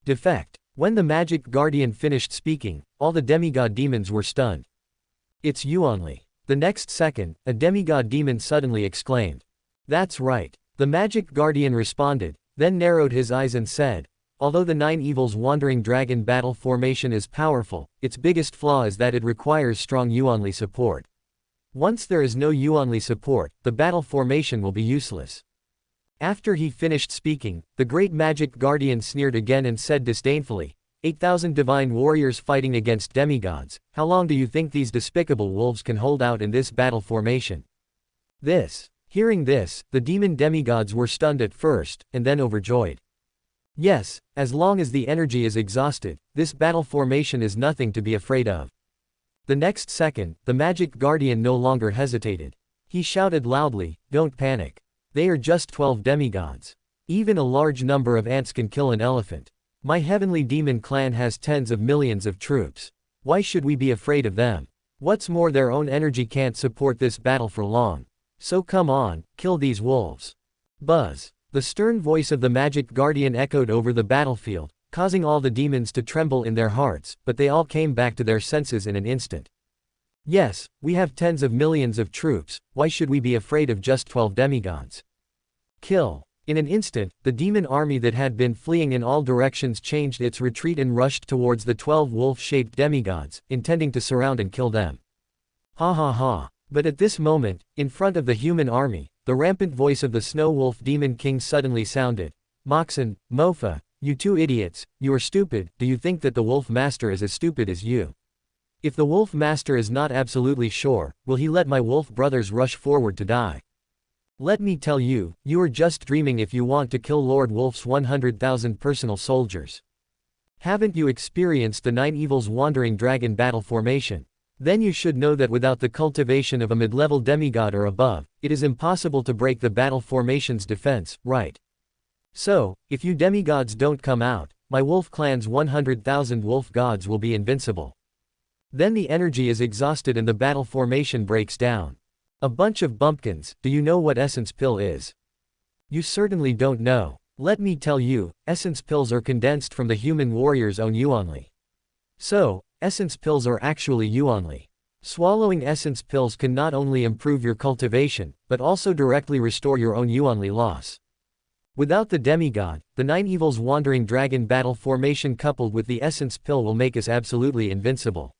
Defect. When the magic guardian finished speaking, all the demigod demons were stunned. It's you only. The next second, a demigod demon suddenly exclaimed. That's right. The magic guardian responded, then narrowed his eyes and said, although the 9 evils wandering dragon battle formation is powerful, its biggest flaw is that it requires strong Yuanli support. Once there is no Yuanli support, the battle formation will be useless. After he finished speaking, the great magic guardian sneered again and said disdainfully, 8,000 divine warriors fighting against demigods, how long do you think these despicable wolves can hold out in this battle formation? Hearing this, the demon demigods were stunned at first, and then overjoyed. Yes, as long as the energy is exhausted, this battle formation is nothing to be afraid of. The next second, the magic guardian no longer hesitated. He shouted loudly, don't panic. They are just 12 demigods. Even a large number of ants can kill an elephant. My heavenly demon clan has tens of millions of troops. Why should we be afraid of them? What's more, their own energy can't support this battle for long. So come on, kill these wolves. Buzz. The stern voice of the magic guardian echoed over the battlefield, causing all the demons to tremble in their hearts, but they all came back to their senses in an instant. Yes, we have tens of millions of troops, why should we be afraid of just 12 demigods? Kill. In an instant, the demon army that had been fleeing in all directions changed its retreat and rushed towards the 12 wolf-shaped demigods, intending to surround and kill them. Ha ha ha. But at this moment, in front of the human army, the rampant voice of the snow wolf demon king suddenly sounded. Moxon, Mofa, you two idiots, you are stupid. Do you think that the wolf master is as stupid as you? If the wolf master is not absolutely sure, will he let my wolf brothers rush forward to die? Let me tell you, you are just dreaming if you want to kill Lord Wolf's 100,000 personal soldiers. Haven't you experienced the 9 Evils Wandering Dragon battle formation? Then you should know that without the cultivation of a mid-level demigod or above, it is impossible to break the battle formation's defense, right? So, if you demigods don't come out, my wolf clan's 100,000 wolf gods will be invincible. Then the energy is exhausted and the battle formation breaks down. A bunch of bumpkins, do you know what essence pill is? You certainly don't know. Let me tell you, essence pills are condensed from the human warrior's own Yuanli. So, essence pills are actually Yuanli. Swallowing essence pills can not only improve your cultivation, but also directly restore your own Yuanli loss. Without the demigod, the 9 Evils Wandering Dragon battle formation coupled with the essence pill will make us absolutely invincible.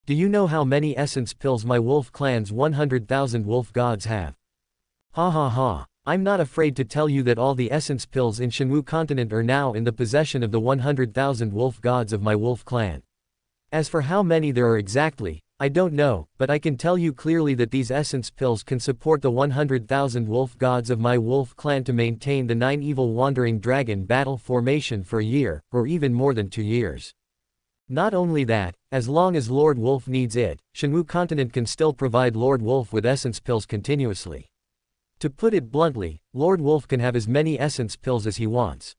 Do you know how many essence pills my wolf clan's 100,000 wolf gods have? Ha ha ha. I'm not afraid to tell you that all the essence pills in Shenwu continent are now in the possession of the 100,000 wolf gods of my wolf clan. As for how many there are exactly, I don't know, but I can tell you clearly that these essence pills can support the 100,000 wolf gods of my wolf clan to maintain the 9 Evil Wandering Dragon battle formation for a year, or even more than 2 years. Not only that, as long as Lord Wolf needs it, Shenwu continent can still provide Lord Wolf with essence pills continuously. To put it bluntly, Lord Wolf can have as many essence pills as he wants.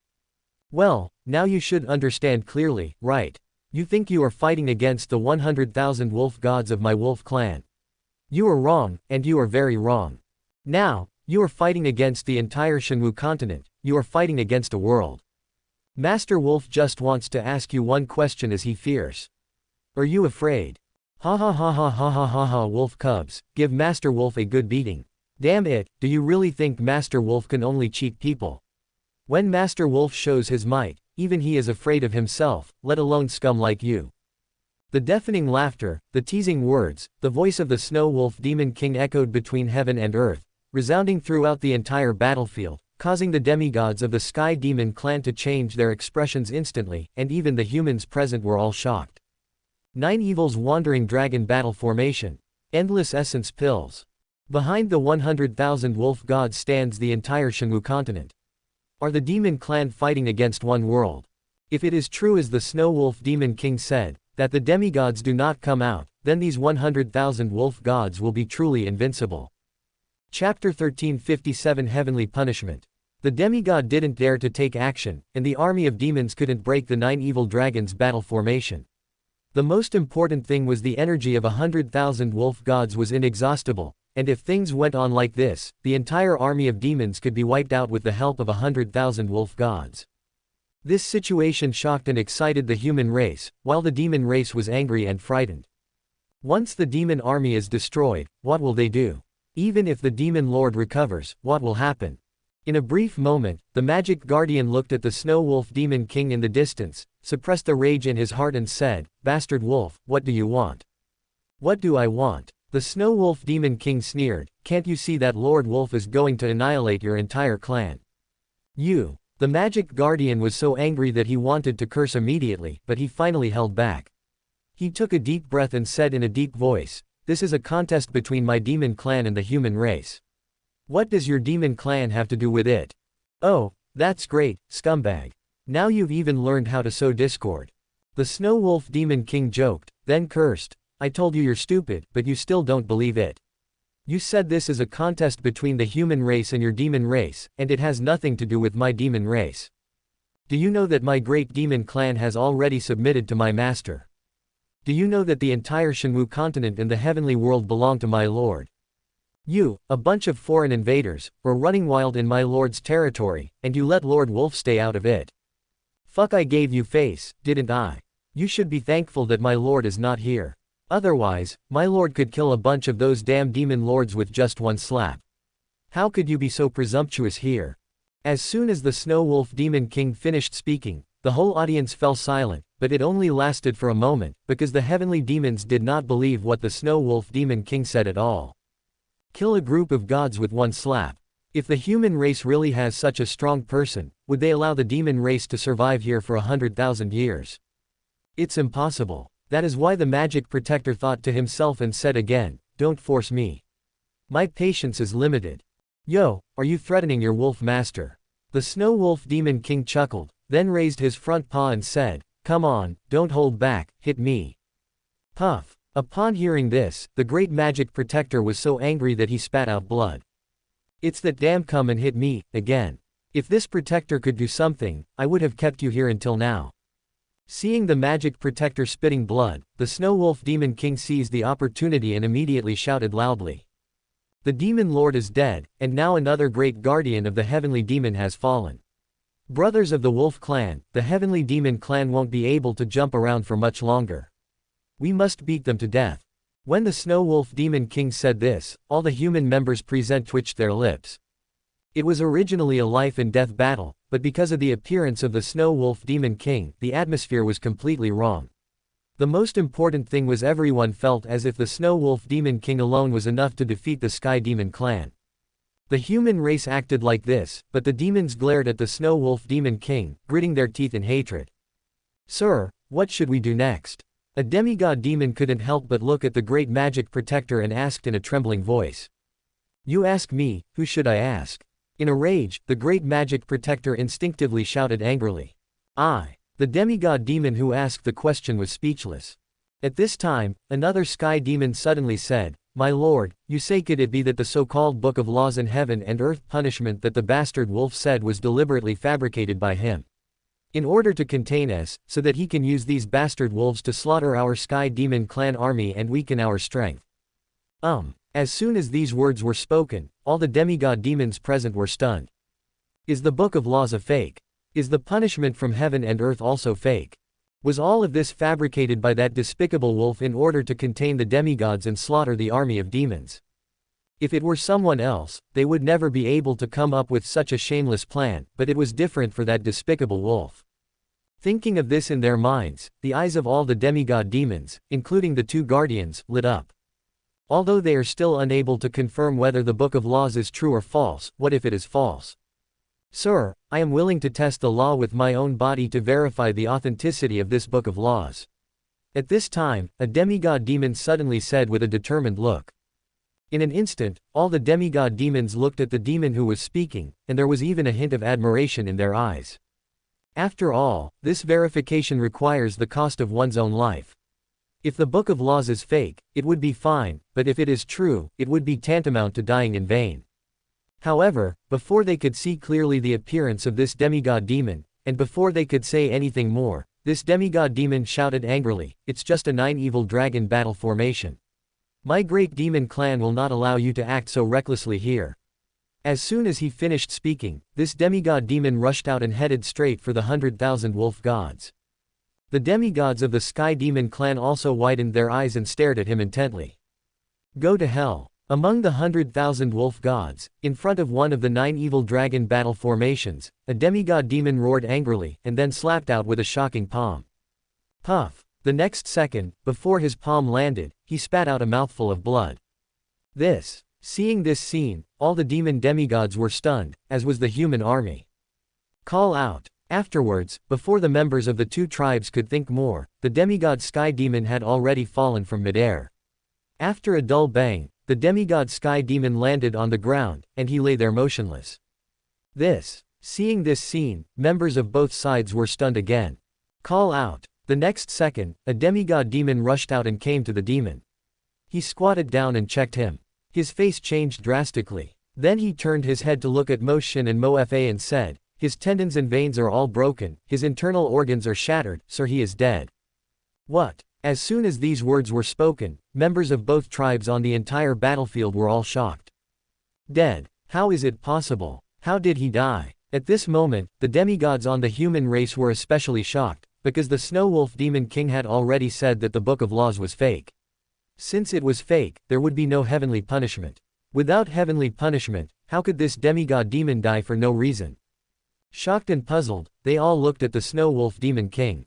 Well, now you should understand clearly, right? You think you are fighting against the 100,000 wolf gods of my wolf clan. You are wrong, and you are very wrong. Now, you are fighting against the entire Shenwu continent, you are fighting against a world. Master Wolf just wants to ask you one question as he fears. Are you afraid? Ha ha ha ha ha ha ha ha. Wolf cubs, give Master Wolf a good beating. Damn it, do you really think Master Wolf can only cheat people? When Master Wolf shows his might, even he is afraid of himself, let alone scum like you. The deafening laughter, the teasing words, the voice of the Snow Wolf Demon King echoed between heaven and earth, resounding throughout the entire battlefield, causing the demigods of the Sky Demon clan to change their expressions instantly, and even the humans present were all shocked. 9 Evils Wandering Dragon battle formation. Endless essence pills. Behind the 100,000 wolf gods stands the entire Shenwu continent. Are the demon clan fighting against one world? If it is true as the Snow Wolf Demon King said, that the demigods do not come out, then these 100,000 wolf gods will be truly invincible. Chapter 1357 Heavenly Punishment. The demigod didn't dare to take action, and the army of demons couldn't break the 9 evil dragons' battle formation. The most important thing was the energy of 100,000 wolf gods was inexhaustible, and if things went on like this, the entire army of demons could be wiped out with the help of 100,000 wolf gods. This situation shocked and excited the human race, while the demon race was angry and frightened. Once the demon army is destroyed, what will they do? Even if the demon lord recovers, what will happen? In a brief moment, the magic guardian looked at the Snow Wolf Demon King in the distance, suppressed the rage in his heart and said, "Bastard wolf, what do you want?" "What do I want? The Snow Wolf Demon King sneered, "Can't you see that Lord Wolf is going to annihilate your entire clan?" You. The Magic Guardian was so angry that he wanted to curse immediately, but he finally held back. He took a deep breath and said in a deep voice, "This is a contest between my demon clan and the human race. What does your demon clan have to do with it?" "Oh, that's great, scumbag. Now you've even learned how to sow discord." The Snow Wolf Demon King joked, then cursed, "I told you you're stupid, but you still don't believe it. You said this is a contest between the human race and your demon race, and it has nothing to do with my demon race. Do you know that my great demon clan has already submitted to my master? Do you know that the entire Shenwu continent and the heavenly world belong to my lord? You, a bunch of foreign invaders, were running wild in my lord's territory, and you let Lord Wolf stay out of it. Fuck, I gave you face, didn't I? You should be thankful that my lord is not here. Otherwise, my lord could kill a bunch of those damn demon lords with just one slap. How could you be so presumptuous here?" As soon as the Snow Wolf Demon King finished speaking, the whole audience fell silent, but it only lasted for a moment, because the heavenly demons did not believe what the Snow Wolf Demon King said at all. Kill a group of gods with one slap. If the human race really has such a strong person, would they allow the demon race to survive here for 100,000 years? It's impossible. That is why the Magic Protector thought to himself and said again, "Don't force me. My patience is limited." "Yo, are you threatening your wolf master?" The Snow Wolf Demon King chuckled, then raised his front paw and said, "Come on, don't hold back, hit me." Puff. Upon hearing this, the great Magic Protector was so angry that he spat out blood. "It's that damn come and hit me, again. If this protector could do something, I would have kept you here until now." Seeing the Magic Protector spitting blood, the Snow Wolf Demon King seized the opportunity and immediately shouted loudly. "The Demon Lord is dead, and now another great guardian of the Heavenly Demon has fallen. Brothers of the Wolf Clan, the Heavenly Demon Clan won't be able to jump around for much longer. We must beat them to death." When the Snow Wolf Demon King said this, all the human members present twitched their lips. It was originally a life and death battle, but because of the appearance of the Snow Wolf Demon King, the atmosphere was completely wrong. The most important thing was everyone felt as if the Snow Wolf Demon King alone was enough to defeat the Sky Demon Clan. The human race acted like this, but the demons glared at the Snow Wolf Demon King, gritting their teeth in hatred. "Sir, what should we do next?" A demigod demon couldn't help but look at the great Magic Protector and asked in a trembling voice. "You ask me, who should I ask?" In a rage, the great Magic Protector instinctively shouted angrily. "I." The demigod demon who asked the question was speechless. At this time, another sky demon suddenly said, "My lord, you say could it be that the so-called Book of Laws in Heaven and Earth punishment that the bastard wolf said was deliberately fabricated by him? In order to contain us, so that he can use these bastard wolves to slaughter our Sky Demon Clan army and weaken our strength." As soon as these words were spoken, all the demigod demons present were stunned. Is the Book of Laws a fake? Is the punishment from heaven and earth also fake? Was all of this fabricated by that despicable wolf in order to contain the demigods and slaughter the army of demons? If it were someone else, they would never be able to come up with such a shameless plan, but it was different for that despicable wolf. Thinking of this in their minds, the eyes of all the demigod demons, including the two guardians, lit up. Although they are still unable to confirm whether the Book of Laws is true or false, what if it is false? "Sir, I am willing to test the law with my own body to verify the authenticity of this Book of Laws." At this time, a demigod demon suddenly said with a determined look. In an instant, all the demigod demons looked at the demon who was speaking, and there was even a hint of admiration in their eyes. After all, this verification requires the cost of one's own life. If the Book of Laws is fake, it would be fine, but if it is true, it would be tantamount to dying in vain. However, before they could see clearly the appearance of this demigod demon, and before they could say anything more, this demigod demon shouted angrily, "It's just a 9 evil dragon battle formation. My great demon clan will not allow you to act so recklessly here." As soon as he finished speaking, this demigod demon rushed out and headed straight for the 100,000 wolf gods. The demigods of the Sky Demon Clan also widened their eyes and stared at him intently. "Go to hell." Among the 100,000 wolf gods, in front of one of the 9 evil dragon battle formations, a demigod demon roared angrily, and then slapped out with a shocking palm. Puff. The next second, before his palm landed, he spat out a mouthful of blood. Seeing this scene, all the demon demigods were stunned, as was the human army. Call out. Afterwards, before the members of the two tribes could think more, the demigod Sky Demon had already fallen from midair. After a dull bang, the demigod Sky Demon landed on the ground, and he lay there motionless. Seeing this scene, members of both sides were stunned again. Call out. The next second, a demigod demon rushed out and came to the demon. He squatted down and checked him. His face changed drastically. Then he turned his head to look at Mo Shin and Mo Fa and said, "His tendons and veins are all broken, his internal organs are shattered, sir, he is dead." What? As soon as these words were spoken, members of both tribes on the entire battlefield were all shocked. Dead? How is it possible? How did he die? At this moment, the demigods on the human race were especially shocked, because the Snow Wolf Demon King had already said that the Book of Laws was fake. Since it was fake, there would be no heavenly punishment. Without heavenly punishment, how could this demigod demon die for no reason? Shocked and puzzled, they all looked at the Snow Wolf Demon King.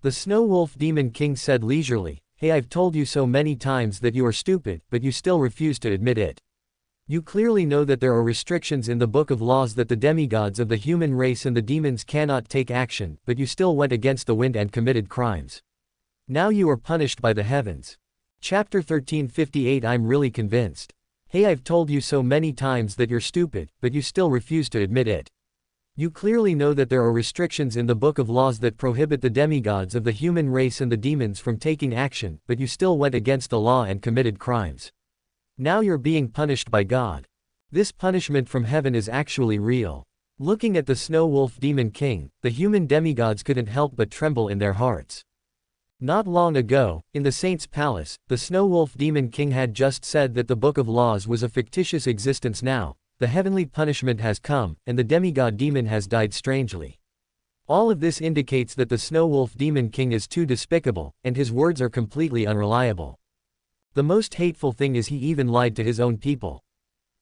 The Snow Wolf Demon King said leisurely, "Hey, I've told you so many times that you are stupid, but you still refuse to admit it. You clearly know that there are restrictions in the Book of Laws that the demigods of the human race and the demons cannot take action, but you still went against the wind and committed crimes. Now you are punished by the heavens." Chapter 1358. I'm really convinced. Hey, I've told you so many times that you're stupid, but you still refuse to admit it. You clearly know that there are restrictions in the Book of Laws that prohibit the demigods of the human race and the demons from taking action, but you still went against the law and committed crimes. Now you're being punished by God. This punishment from heaven is actually real. Looking at the Snow Wolf Demon King, the human demigods couldn't help but tremble in their hearts. Not long ago, in the Saint's Palace, the Snow Wolf Demon King had just said that the Book of Laws was a fictitious existence. Now, the heavenly punishment has come, and the demigod demon has died strangely. All of this indicates that the Snow Wolf Demon King is too despicable, and his words are completely unreliable. The most hateful thing is he even lied to his own people.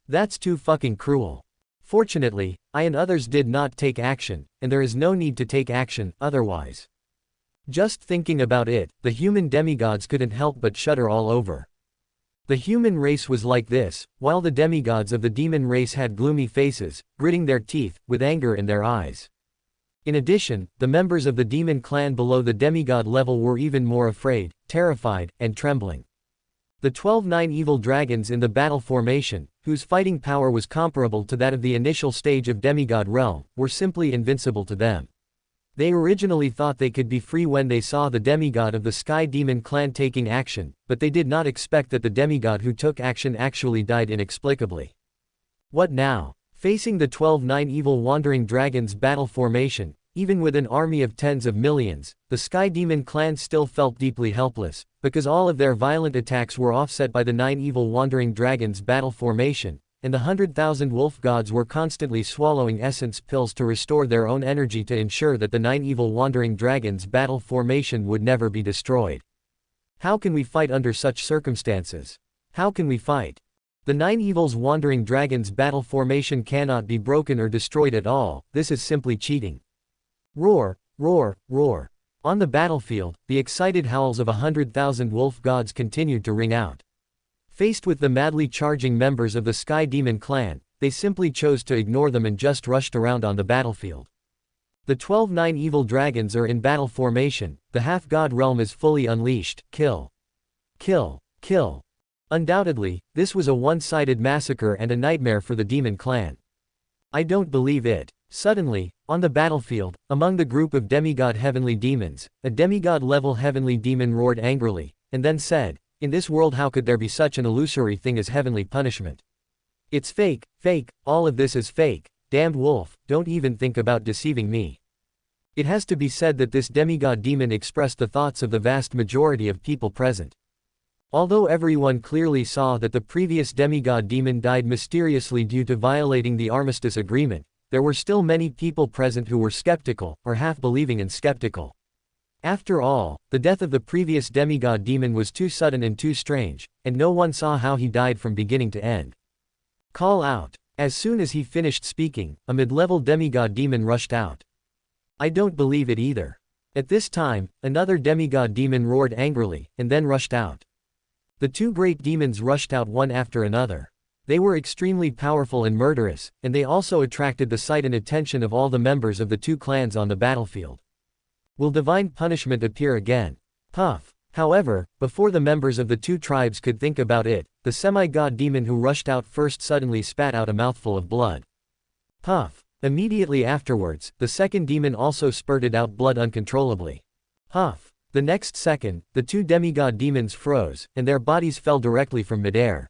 That's too fucking cruel. Fortunately, I and others did not take action, and there is no need to take action otherwise. Just thinking about it, the human demigods couldn't help but shudder all over. The human race was like this, while the demigods of the demon race had gloomy faces, gritting their teeth, with anger in their eyes. In addition, the members of the demon clan below the demigod level were even more afraid, terrified, and trembling. The 12 evil dragons in the battle formation, whose fighting power was comparable to that of the initial stage of demigod realm, were simply invincible to them. They originally thought they could be free when they saw the demigod of the Sky Demon clan taking action, but they did not expect that the demigod who took action actually died inexplicably. What now? Facing the 12 evil wandering dragons battle formation, even with an army of tens of millions, the Sky Demon clan still felt deeply helpless, because all of their violent attacks were offset by the 9 evil wandering dragons battle formation, and the 100,000 wolf gods were constantly swallowing essence pills to restore their own energy to ensure that the 9 evil wandering dragons battle formation would never be destroyed. How can we fight under such circumstances? How can we fight? The 9 evils wandering dragons battle formation cannot be broken or destroyed at all. This is simply cheating. Roar, roar, roar. On the battlefield, the excited howls of 100,000 wolf gods continued to ring out. Faced with the madly charging members of the Sky Demon clan, they simply chose to ignore them and just rushed around on the battlefield. The 12 evil dragons are in battle formation, the half-god realm is fully unleashed, kill. Kill, kill. Undoubtedly, this was a one-sided massacre and a nightmare for the demon clan. I don't believe it. Suddenly, on the battlefield, among the group of demigod heavenly demons, a demigod-level heavenly demon roared angrily, and then said, "In this world how could there be such an illusory thing as heavenly punishment? It's fake, fake, all of this is fake, damned wolf, don't even think about deceiving me." It has to be said that this demigod demon expressed the thoughts of the vast majority of people present. Although everyone clearly saw that the previous demigod demon died mysteriously due to violating the armistice agreement, there were still many people present who were skeptical, or half-believing and skeptical. After all, the death of the previous demigod demon was too sudden and too strange, and no one saw how he died from beginning to end. Call out. As soon as he finished speaking, a mid-level demigod demon rushed out. I don't believe it either. At this time, another demigod demon roared angrily, and then rushed out. The two great demons rushed out one after another. They were extremely powerful and murderous, and they also attracted the sight and attention of all the members of the two clans on the battlefield. Will divine punishment appear again? Puff. However, before the members of the two tribes could think about it, the semi-god demon who rushed out first suddenly spat out a mouthful of blood. Puff. Immediately afterwards, the second demon also spurted out blood uncontrollably. Huff. The next second, the two demigod demons froze, and their bodies fell directly from midair.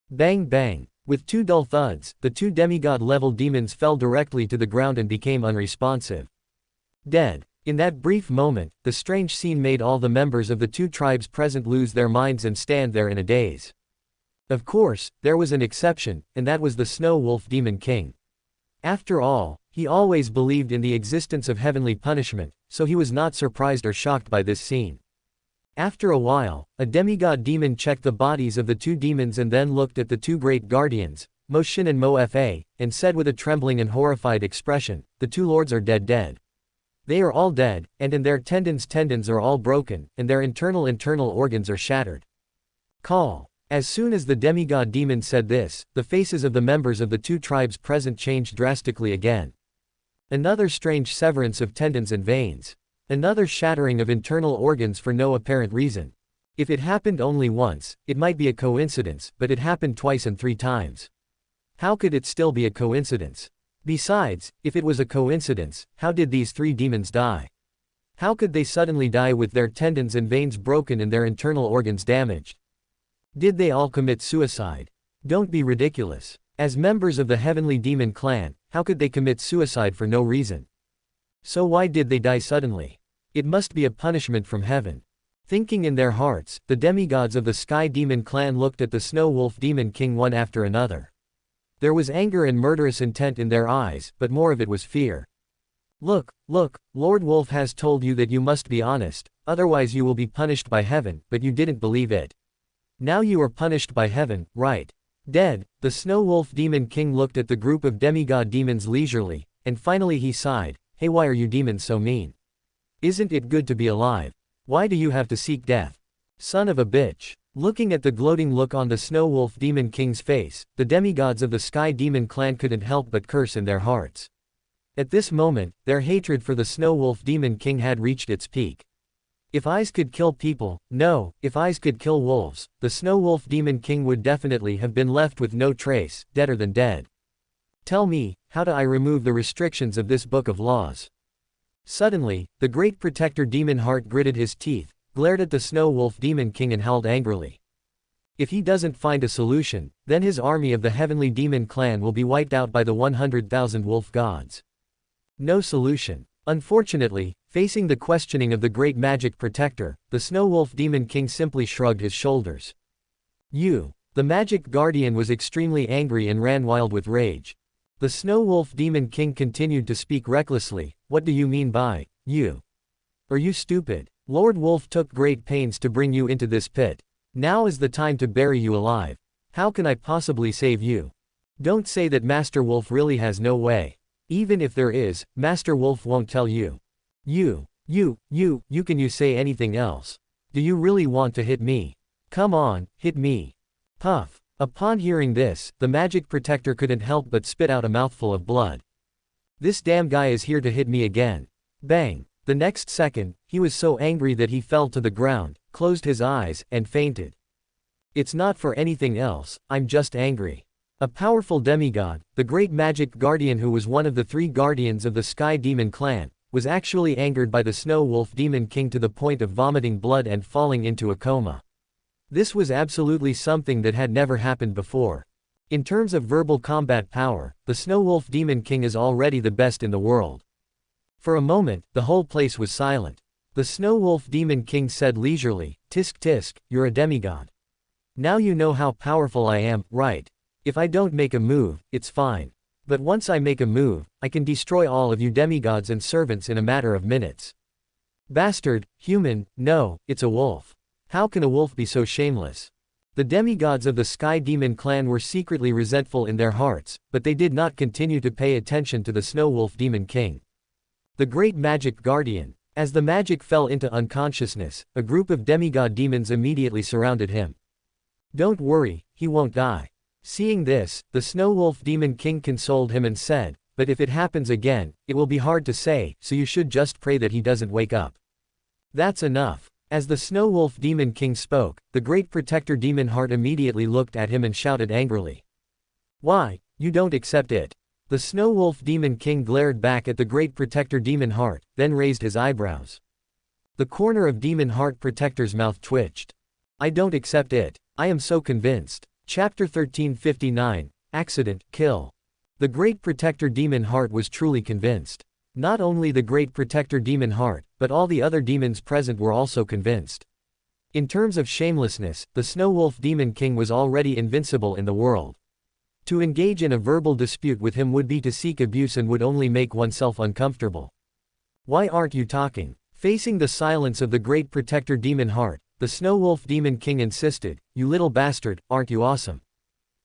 Bang bang. With two dull thuds, the two demigod-level demons fell directly to the ground and became unresponsive. Dead. In that brief moment, the strange scene made all the members of the two tribes present lose their minds and stand there in a daze. Of course, there was an exception, and that was the Snow Wolf Demon King. After all, he always believed in the existence of heavenly punishment, so he was not surprised or shocked by this scene. After a while, a demigod demon checked the bodies of the two demons and then looked at the two great guardians, Mo Shin and Mo Fa, and said with a trembling and horrified expression, "The two lords are dead. They are all dead, and in their tendons are all broken, and their internal organs are shattered." Call. As soon as the demigod demon said this, the faces of the members of the two tribes present changed drastically again. Another strange severance of tendons and veins. Another shattering of internal organs for no apparent reason. If it happened only once, it might be a coincidence, but it happened twice and 3 times. How could it still be a coincidence? Besides, if it was a coincidence, how did these 3 demons die? How could they suddenly die with their tendons and veins broken and their internal organs damaged? Did they all commit suicide? Don't be ridiculous. As members of the Heavenly Demon Clan, how could they commit suicide for no reason? So why did they die suddenly? It must be a punishment from heaven. Thinking in their hearts, the demigods of the Sky Demon Clan looked at the Snow Wolf Demon King one after another. There was anger and murderous intent in their eyes, but more of it was fear. Look, Lord Wolf has told you that you must be honest, otherwise you will be punished by heaven, but you didn't believe it. Now you are punished by heaven, right? Dead. The Snow Wolf Demon King looked at the group of demigod demons leisurely, and finally he sighed, "Hey, why are you demons so mean? Isn't it good to be alive? Why do you have to seek death? Son of a bitch." Looking at the gloating look on the Snow Wolf Demon King's face, the demigods of the Sky Demon Clan couldn't help but curse in their hearts. At this moment, their hatred for the Snow Wolf Demon King had reached its peak. If eyes could kill people, no, if eyes could kill wolves, the Snow Wolf Demon King would definitely have been left with no trace, deader than dead. Tell me, how do I remove the restrictions of this book of laws? Suddenly, the great protector Demon Heart gritted his teeth, glared at the Snow Wolf Demon King and howled angrily. If he doesn't find a solution, then his army of the Heavenly Demon Clan will be wiped out by the 100,000 wolf gods. No solution. Unfortunately, facing the questioning of the great magic protector, the Snow Wolf Demon King simply shrugged his shoulders. "You." The magic guardian was extremely angry and ran wild with rage. The Snow Wolf Demon King continued to speak recklessly, "What do you mean by, you? Are you stupid? Lord Wolf took great pains to bring you into this pit. Now is the time to bury you alive. How can I possibly save you? Don't say that Master Wolf really has no way. Even if there is, Master Wolf won't tell you. You can you say anything else? Do you really want to hit me? Come on, hit me." Puff. Upon hearing this, the magic protector couldn't help but spit out a mouthful of blood. "This damn guy is here to hit me again." Bang. The next second, he was so angry that he fell to the ground, closed his eyes, and fainted. "It's not for anything else, I'm just angry." A powerful demigod, the great magic guardian who was one of the 3 guardians of the Sky Demon Clan, was actually angered by the Snow Wolf Demon King to the point of vomiting blood and falling into a coma. This was absolutely something that had never happened before. In terms of verbal combat power, the Snow Wolf Demon King is already the best in the world. For a moment, the whole place was silent. The Snow Wolf Demon King said leisurely, "Tisk tisk, you're a demigod. Now you know how powerful I am, right? If I don't make a move, it's fine. But once I make a move, I can destroy all of you demigods and servants in a matter of minutes." Bastard, human, no, it's a wolf. How can a wolf be so shameless? The demigods of the Sky Demon Clan were secretly resentful in their hearts, but they did not continue to pay attention to the Snow Wolf Demon King. The great magic guardian. As the magic fell into unconsciousness, a group of demigod demons immediately surrounded him. Don't worry, he won't die. Seeing this, the Snow Wolf Demon King consoled him and said, but if it happens again, it will be hard to say, so you should just pray that he doesn't wake up. That's enough. As the Snow Wolf Demon King spoke, the Great Protector Demon Heart immediately looked at him and shouted angrily. Why, you don't accept it? The Snow Wolf Demon King glared back at the Great Protector Demon Heart, then raised his eyebrows. The corner of Demon Heart Protector's mouth twitched. I don't accept it. I am so convinced. Chapter 1359, Accident, Kill. The Great Protector Demon Heart was truly convinced. Not only the Great Protector Demon Heart, but all the other demons present were also convinced. In terms of shamelessness, the Snow Wolf Demon King was already invincible in the world. To engage in a verbal dispute with him would be to seek abuse and would only make oneself uncomfortable. Why aren't you talking? Facing the silence of the Great Protector Demon Heart, the Snow Wolf Demon King insisted, you little bastard, aren't you awesome?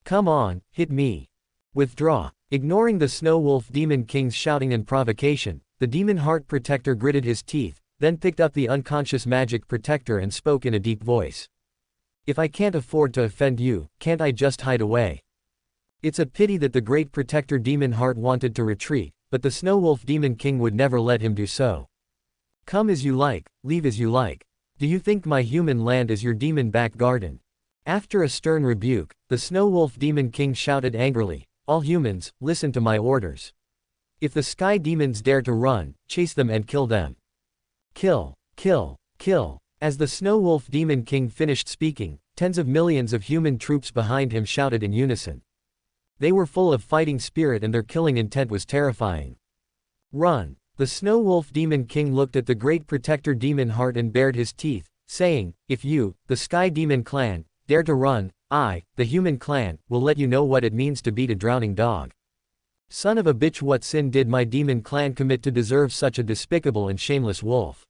Come on, hit me. Withdraw. Ignoring the Snow Wolf Demon King's shouting and provocation, the Demon Heart Protector gritted his teeth, then picked up the unconscious magic protector and spoke in a deep voice. If I can't afford to offend you, can't I just hide away? It's a pity that the Great Protector Demon Heart wanted to retreat, but the Snow Wolf Demon King would never let him do so. Come as you like, leave as you like. Do you think my human land is your demon back garden? After a stern rebuke, the Snow Wolf Demon King shouted angrily, all humans, listen to my orders. If the sky demons dare to run, chase them and kill them. Kill, kill, kill. As the Snow Wolf Demon King finished speaking, tens of millions of human troops behind him shouted in unison. They were full of fighting spirit and their killing intent was terrifying. Run. The Snow Wolf Demon King looked at the Great Protector Demon Heart and bared his teeth, saying, if you, the Sky Demon Clan, dare to run, I, the Human Clan, will let you know what it means to beat a drowning dog. Son of a bitch, what sin did my Demon Clan commit to deserve such a despicable and shameless wolf?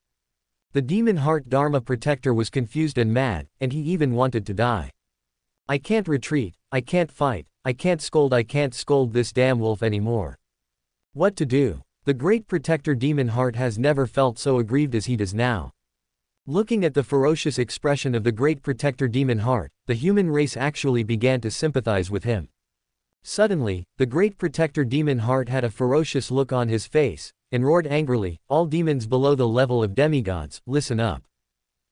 The Demon Heart Dharma Protector was confused and mad, and he even wanted to die. I can't retreat, I can't fight, I can't scold this damn wolf anymore. What to do? The Great Protector Demon Heart has never felt so aggrieved as he does now. Looking at the ferocious expression of the Great Protector Demon Heart, the human race actually began to sympathize with him. Suddenly, the Great Protector Demon Heart had a ferocious look on his face, and roared angrily, all demons below the level of demigods, listen up.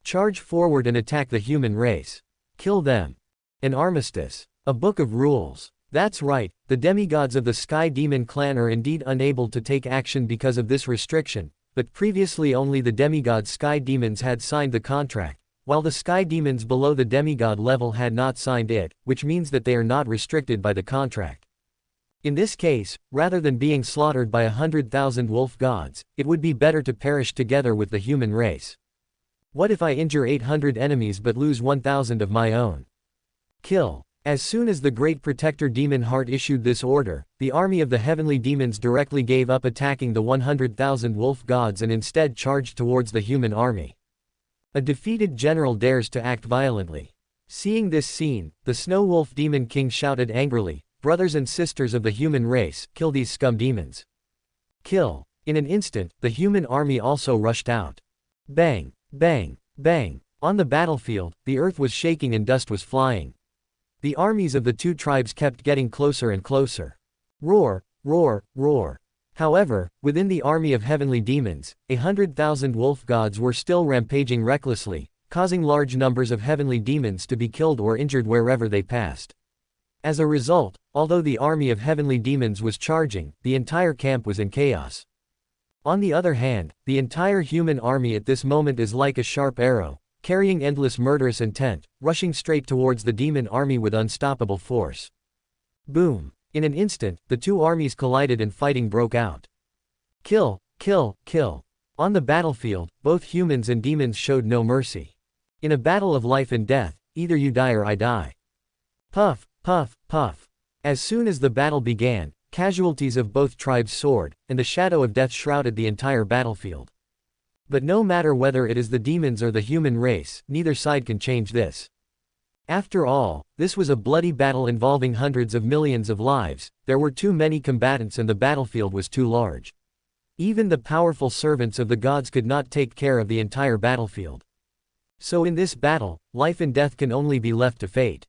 Charge forward and attack the human race. Kill them. An armistice. A book of rules. That's right, the demigods of the Sky Demon Clan are indeed unable to take action because of this restriction, but previously only the demigod Sky Demons had signed the contract, while the Sky Demons below the demigod level had not signed it, which means that they are not restricted by the contract. In this case, rather than being slaughtered by 100,000 wolf gods, it would be better to perish together with the human race. What if I injure 800 enemies but lose 1,000 of my own? Kill. As soon as the Great Protector Demon Heart issued this order, the army of the heavenly demons directly gave up attacking the 100,000 wolf gods and instead charged towards the human army. A defeated general dares to act violently. Seeing this scene, the Snow Wolf Demon King shouted angrily, brothers and sisters of the human race, kill these scum demons. Kill. In an instant, the human army also rushed out. Bang, bang, bang. On the battlefield, the earth was shaking and dust was flying. The armies of the two tribes kept getting closer and closer. Roar, roar, roar. However, within the army of heavenly demons, 100,000 wolf gods were still rampaging recklessly, causing large numbers of heavenly demons to be killed or injured wherever they passed. As a result, although the army of heavenly demons was charging, the entire camp was in chaos. On the other hand, the entire human army at this moment is like a sharp arrow, carrying endless murderous intent, rushing straight towards the demon army with unstoppable force. Boom! In an instant, the two armies collided and fighting broke out. Kill, kill, kill. On the battlefield, both humans and demons showed no mercy. In a battle of life and death, either you die or I die. Puff, puff, puff. As soon as the battle began, casualties of both tribes soared, and the shadow of death shrouded the entire battlefield. But no matter whether it is the demons or the human race, neither side can change this. After all, this was a bloody battle involving hundreds of millions of lives, there were too many combatants and the battlefield was too large. Even the powerful servants of the gods could not take care of the entire battlefield. So in this battle, life and death can only be left to fate.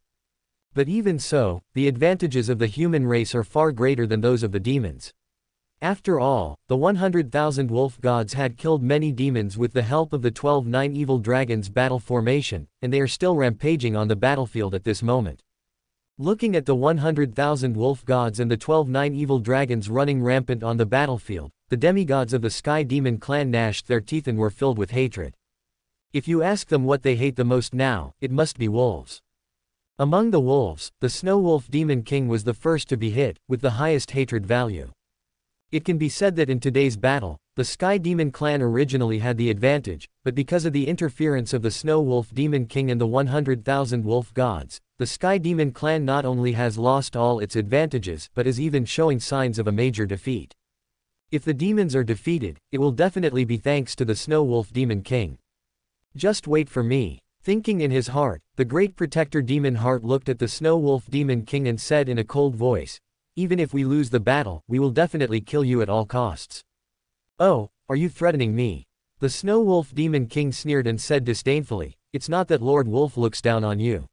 But even so, the advantages of the human race are far greater than those of the demons. After all, the 100,000 wolf gods had killed many demons with the help of the 12 nine evil dragons battle formation, and they are still rampaging on the battlefield at this moment. Looking at the 100,000 wolf gods and the 12 nine evil dragons running rampant on the battlefield, the demigods of the Sky Demon clan gnashed their teeth and were filled with hatred. If you ask them what they hate the most now, it must be wolves. Among the wolves, the Snow Wolf Demon King was the first to be hit, with the highest hatred value. It can be said that in today's battle, the Sky Demon clan originally had the advantage, but because of the interference of the Snow Wolf Demon King and the 100,000 wolf gods, the Sky Demon clan not only has lost all its advantages but is even showing signs of a major defeat. If the demons are defeated, it will definitely be thanks to the Snow Wolf Demon King. Just wait for me. Thinking in his heart, the great protector Demon Heart looked at the Snow Wolf Demon King and said in a cold voice, "Even if we lose the battle, we will definitely kill you at all costs." "Oh, are you threatening me?" The Snow Wolf Demon King sneered and said disdainfully, "It's not that Lord Wolf looks down on you.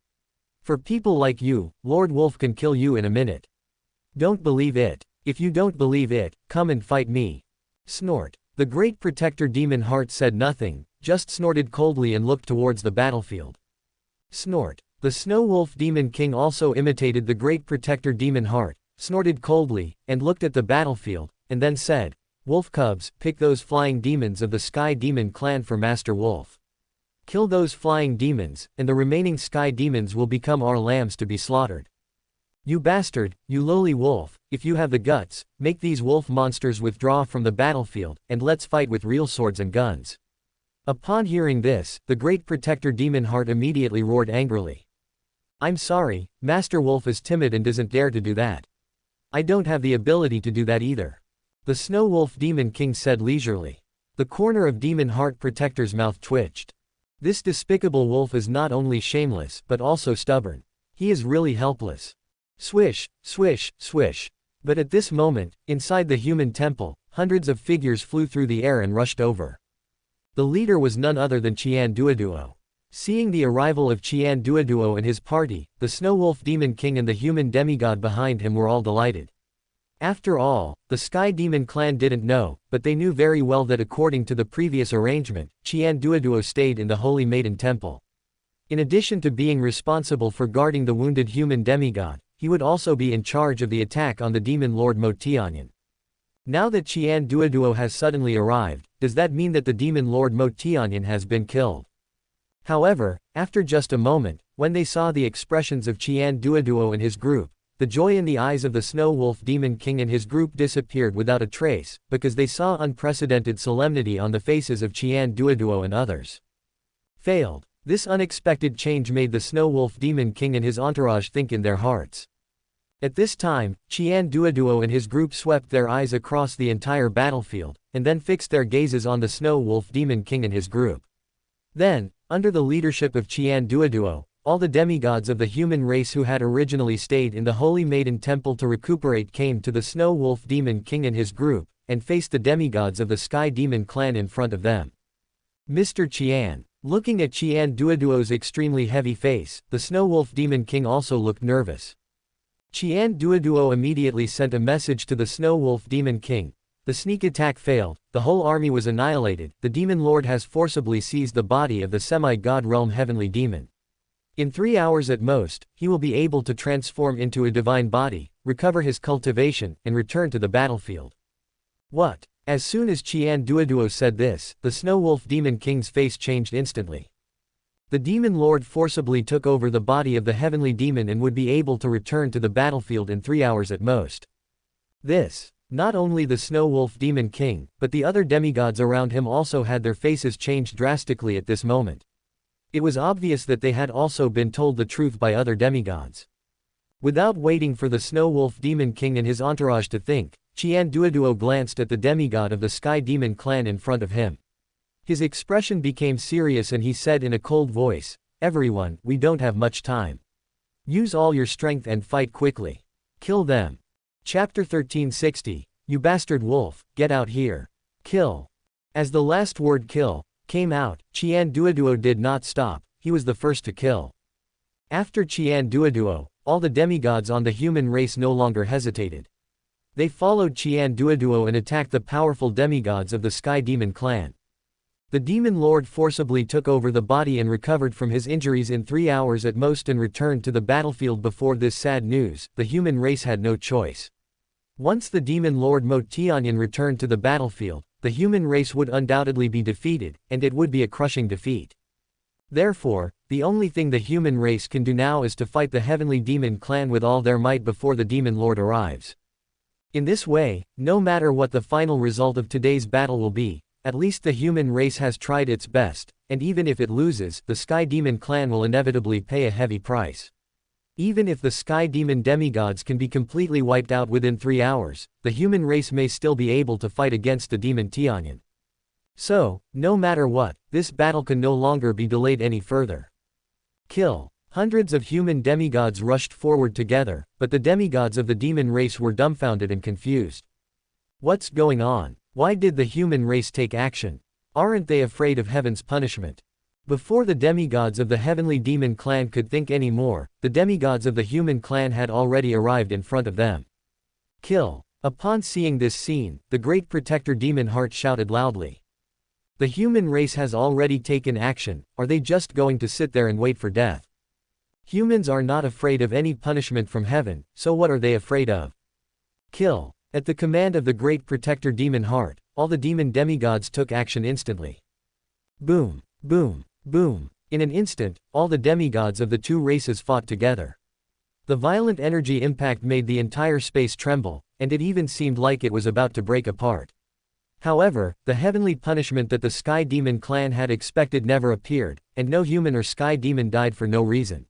For people like you, Lord Wolf can kill you in a minute. Don't believe it. If you don't believe it, come and fight me." Snort. The great protector Demon Heart said nothing, just snorted coldly and looked towards the battlefield. Snort. The Snow Wolf Demon King also imitated the great protector Demon Heart, snorted coldly, and looked at the battlefield, and then said, "Wolf cubs, pick those flying demons of the Sky Demon clan for Master Wolf. Kill those flying demons, and the remaining Sky Demons will become our lambs to be slaughtered. You bastard, you lowly wolf, if you have the guts, make these wolf monsters withdraw from the battlefield, and let's fight with real swords and guns." Upon hearing this, the great protector Demon Heart immediately roared angrily. "I'm sorry, Master Wolf is timid and doesn't dare to do that. I don't have the ability to do that either." The Snow Wolf Demon King said leisurely. The corner of Demon Heart Protector's mouth twitched. This despicable wolf is not only shameless but also stubborn. He is really helpless. Swish, swish, swish. But at this moment, inside the human temple, hundreds of figures flew through the air and rushed over. The leader was none other than Qian Duoduo. Seeing the arrival of Qian Duoduo and his party, the Snow Wolf Demon King and the human demigod behind him were all delighted. After all, the Sky Demon clan didn't know, but they knew very well that according to the previous arrangement, Qian Duoduo stayed in the Holy Maiden Temple. In addition to being responsible for guarding the wounded human demigod, he would also be in charge of the attack on the demon lord Mo Tianyan. Now that Qian Duoduo has suddenly arrived, does that mean that the demon lord Mo Tianyan has been killed? However, after just a moment, when they saw the expressions of Qian Duoduo and his group, the joy in the eyes of the Snow Wolf Demon King and his group disappeared without a trace, because they saw unprecedented solemnity on the faces of Qian Duoduo and others. Failed. This unexpected change made the Snow Wolf Demon King and his entourage think in their hearts. At this time, Qian Duoduo and his group swept their eyes across the entire battlefield, and then fixed their gazes on the Snow Wolf Demon King and his group. Then, under the leadership of Qian Duoduo, all the demigods of the human race who had originally stayed in the Holy Maiden Temple to recuperate came to the Snow Wolf Demon King and his group, and faced the demigods of the Sky Demon clan in front of them. Mr. Qian. Looking at Qian Duoduo's extremely heavy face, the Snow Wolf Demon King also looked nervous. Qian Duoduo immediately sent a message to the Snow Wolf Demon King. The sneak attack failed, the whole army was annihilated, the Demon Lord has forcibly seized the body of the semi-god realm heavenly demon. In 3 hours at most, he will be able to transform into a divine body, recover his cultivation, and return to the battlefield. What? As soon as Qian Duoduo said this, the Snow Wolf Demon King's face changed instantly. The Demon Lord forcibly took over the body of the heavenly demon and would be able to return to the battlefield in 3 hours at most. This. Not only the Snow Wolf Demon King, but the other demigods around him also had their faces changed drastically at this moment. It was obvious that they had also been told the truth by other demigods. Without waiting for the Snow Wolf Demon King and his entourage to think, Qian Duoduo glanced at the demigod of the Sky Demon clan in front of him. His expression became serious and he said in a cold voice, "Everyone, we don't have much time. Use all your strength and fight quickly. Kill them." Chapter 1360, You bastard wolf, get out here. Kill. As the last word kill came out, Qian Duoduo did not stop, he was the first to kill. After Qian Duoduo, all the demigods on the human race no longer hesitated. They followed Qian Duoduo and attacked the powerful demigods of the Sky Demon clan. The Demon Lord forcibly took over the body and recovered from his injuries in 3 hours at most and returned to the battlefield. Before this sad news, the human race had no choice. Once the Demon Lord Mo Tianyan returned to the battlefield, the human race would undoubtedly be defeated, and it would be a crushing defeat. Therefore, the only thing the human race can do now is to fight the Heavenly Demon clan with all their might before the Demon Lord arrives. In this way, no matter what the final result of today's battle will be, at least the human race has tried its best, and even if it loses, the Sky Demon clan will inevitably pay a heavy price. Even if the Sky Demon demigods can be completely wiped out within 3 hours, the human race may still be able to fight against the Demon Tianyan. So, no matter what, this battle can no longer be delayed any further. Kill. Hundreds of human demigods rushed forward together, but the demigods of the demon race were dumbfounded and confused. What's going on? Why did the human race take action? Aren't they afraid of heaven's punishment? Before the demigods of the heavenly demon clan could think any more, the demigods of the human clan had already arrived in front of them. Kill. Upon seeing this scene, the great protector Demon Heart shouted loudly. The human race has already taken action, are they just going to sit there and wait for death? Humans are not afraid of any punishment from heaven, so what are they afraid of? Kill. At the command of the great protector Demon Heart, all the demon demigods took action instantly. Boom, boom, boom. In an instant, all the demigods of the two races fought together. The violent energy impact made the entire space tremble, and it even seemed like it was about to break apart. However, the heavenly punishment that the Sky Demon clan had expected never appeared, and no human or Sky Demon died for no reason.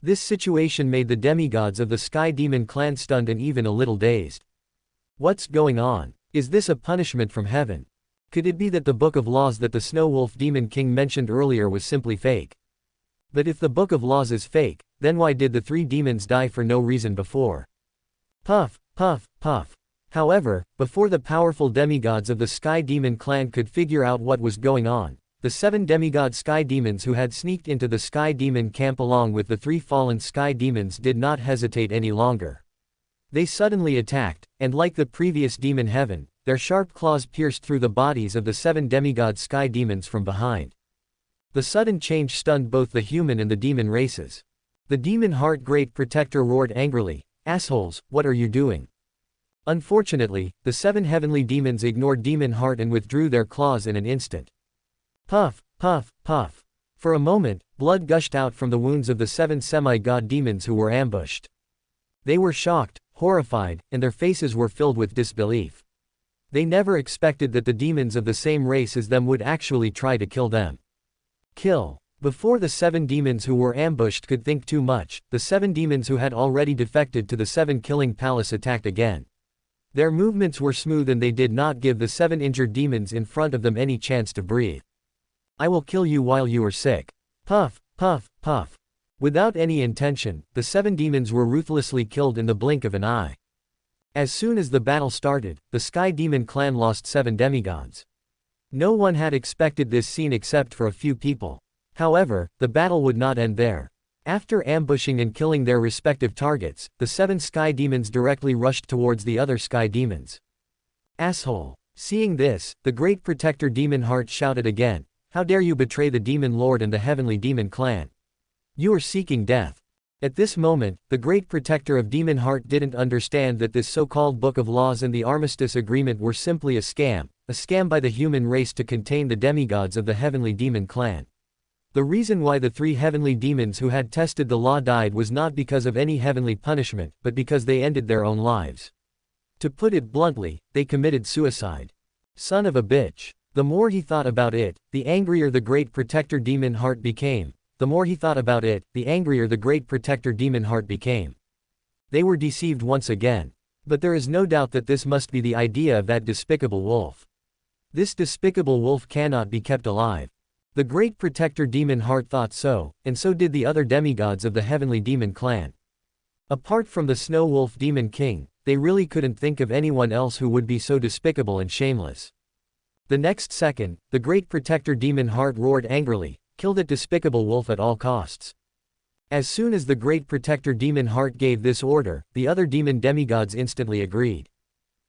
This situation made the demigods of the Sky Demon clan stunned and even a little dazed. What's going on? Is this a punishment from heaven? Could it be that the Book of Laws that the Snow Wolf Demon King mentioned earlier was simply fake? But if the Book of Laws is fake, then why did the 3 demons die for no reason before? Puff, puff, puff. However, before the powerful demigods of the Sky Demon clan could figure out what was going on, the 7 demigod Sky Demons who had sneaked into the Sky Demon camp along with the 3 fallen Sky Demons did not hesitate any longer. They suddenly attacked, and like the previous Demon Heaven, their sharp claws pierced through the bodies of the 7 demigod Sky Demons from behind. The sudden change stunned both the human and the demon races. The Demon Heart Great Protector roared angrily, "Assholes, what are you doing?" Unfortunately, the 7 heavenly demons ignored Demon Heart and withdrew their claws in an instant. Puff, puff, puff. For a moment, blood gushed out from the wounds of the 7 semi-god demons who were ambushed. They were shocked, horrified, and their faces were filled with disbelief. They never expected that the demons of the same race as them would actually try to kill them. Kill. Before the 7 demons who were ambushed could think too much, the 7 demons who had already defected to the 7 killing palace attacked again. Their movements were smooth and they did not give the 7 injured demons in front of them any chance to breathe. "I will kill you while you are sick." Puff, puff, puff. Without any intention, the 7 demons were ruthlessly killed in the blink of an eye. As soon as the battle started, the Sky Demon clan lost 7 demigods. No one had expected this scene except for a few people. However, the battle would not end there. After ambushing and killing their respective targets, the 7 Sky Demons directly rushed towards the other Sky Demons. Asshole. Seeing this, the Great Protector Demon Heart shouted again, "How dare you betray the Demon Lord and the Heavenly Demon clan? You are seeking death." At this moment, the Great Protector of Demon Heart didn't understand that this so-called Book of Laws and the Armistice Agreement were simply a scam by the human race to contain the demigods of the Heavenly Demon clan. The reason why the 3 heavenly demons who had tested the law died was not because of any heavenly punishment, but because they ended their own lives. To put it bluntly, they committed suicide. Son of a bitch. The more he thought about it, the angrier the Great Protector Demon Heart became. The more he thought about it, the angrier the Great Protector Demon Heart became. They were deceived once again. But there is no doubt that this must be the idea of that despicable wolf. This despicable wolf cannot be kept alive. The Great Protector Demon Heart thought so, and so did the other demigods of the Heavenly Demon clan. Apart from the Snow Wolf Demon King, they really couldn't think of anyone else who would be so despicable and shameless. The next second, the great protector demon heart roared angrily, "Kill that despicable wolf at all costs." As soon as the great protector demon heart gave this order, the other demon demigods instantly agreed.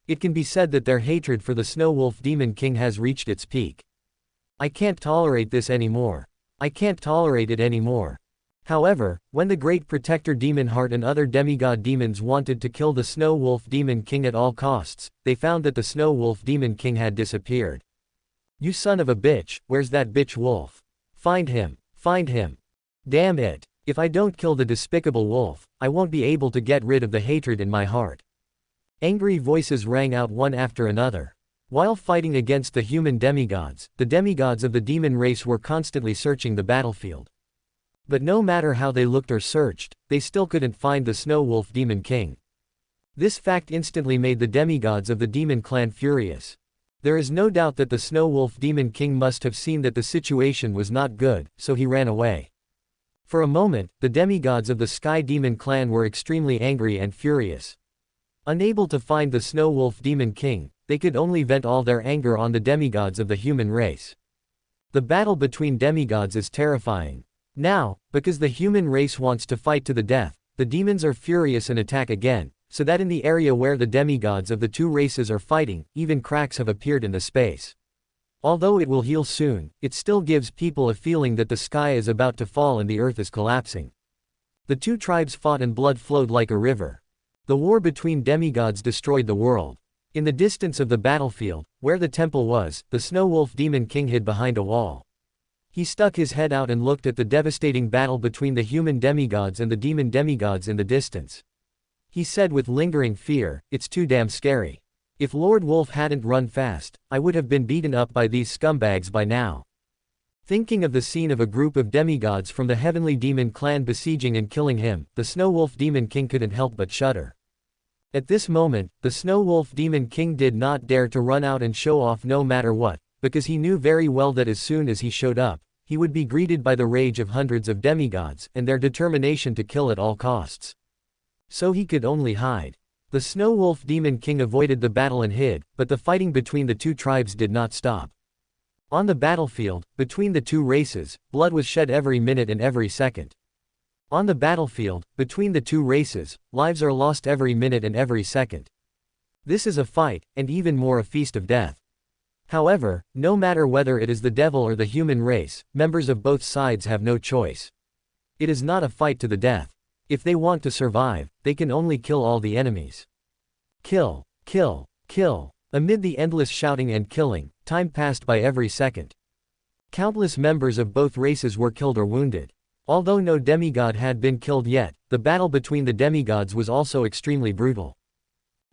It can be said that their hatred for the Snow Wolf Demon King has reached its peak. "I can't tolerate this anymore. I can't tolerate it anymore." However, when the great protector demon heart and other demigod demons wanted to kill the Snow Wolf Demon King at all costs, they found that the Snow Wolf Demon King had disappeared. "You son of a bitch, where's that bitch wolf? Find him, find him. Damn it. If I don't kill the despicable wolf, I won't be able to get rid of the hatred in my heart." Angry voices rang out one after another. While fighting against the human demigods, the demigods of the demon race were constantly searching the battlefield. But no matter how they looked or searched, they still couldn't find the Snow Wolf Demon King. This fact instantly made the demigods of the demon clan furious. There is no doubt that the Snow Wolf Demon King must have seen that the situation was not good, so he ran away. For a moment, the demigods of the Sky Demon clan were extremely angry and furious. Unable to find the Snow Wolf Demon King, they could only vent all their anger on the demigods of the human race. The battle between demigods is terrifying. Now, because the human race wants to fight to the death, the demons are furious and attack again, so that in the area where the demigods of the two races are fighting, even cracks have appeared in the space. Although it will heal soon, it still gives people a feeling that the sky is about to fall and the earth is collapsing. The two tribes fought and blood flowed like a river. The war between demigods destroyed the world. In the distance of the battlefield, where the temple was, the Snow Wolf Demon King hid behind a wall. He stuck his head out and looked at the devastating battle between the human demigods and the demon demigods in the distance. He said with lingering fear, "It's too damn scary. If Lord Wolf hadn't run fast, I would have been beaten up by these scumbags by now." Thinking of the scene of a group of demigods from the Heavenly Demon clan besieging and killing him, the Snow Wolf Demon King couldn't help but shudder. At this moment, the Snow Wolf Demon King did not dare to run out and show off no matter what, because he knew very well that as soon as he showed up, he would be greeted by the rage of hundreds of demigods and their determination to kill at all costs. So he could only hide. The Snow Wolf Demon King avoided the battle and hid, but the fighting between the two tribes did not stop. On the battlefield, between the two races, blood was shed every minute and every second. On the battlefield, between the two races, lives are lost every minute and every second. This is a fight, and even more a feast of death. However, no matter whether it is the devil or the human race, members of both sides have no choice. It is not a fight to the death. If they want to survive, they can only kill all the enemies. Kill, kill, kill. Amid the endless shouting and killing, time passed by every second. Countless members of both races were killed or wounded. Although no demigod had been killed yet, the battle between the demigods was also extremely brutal.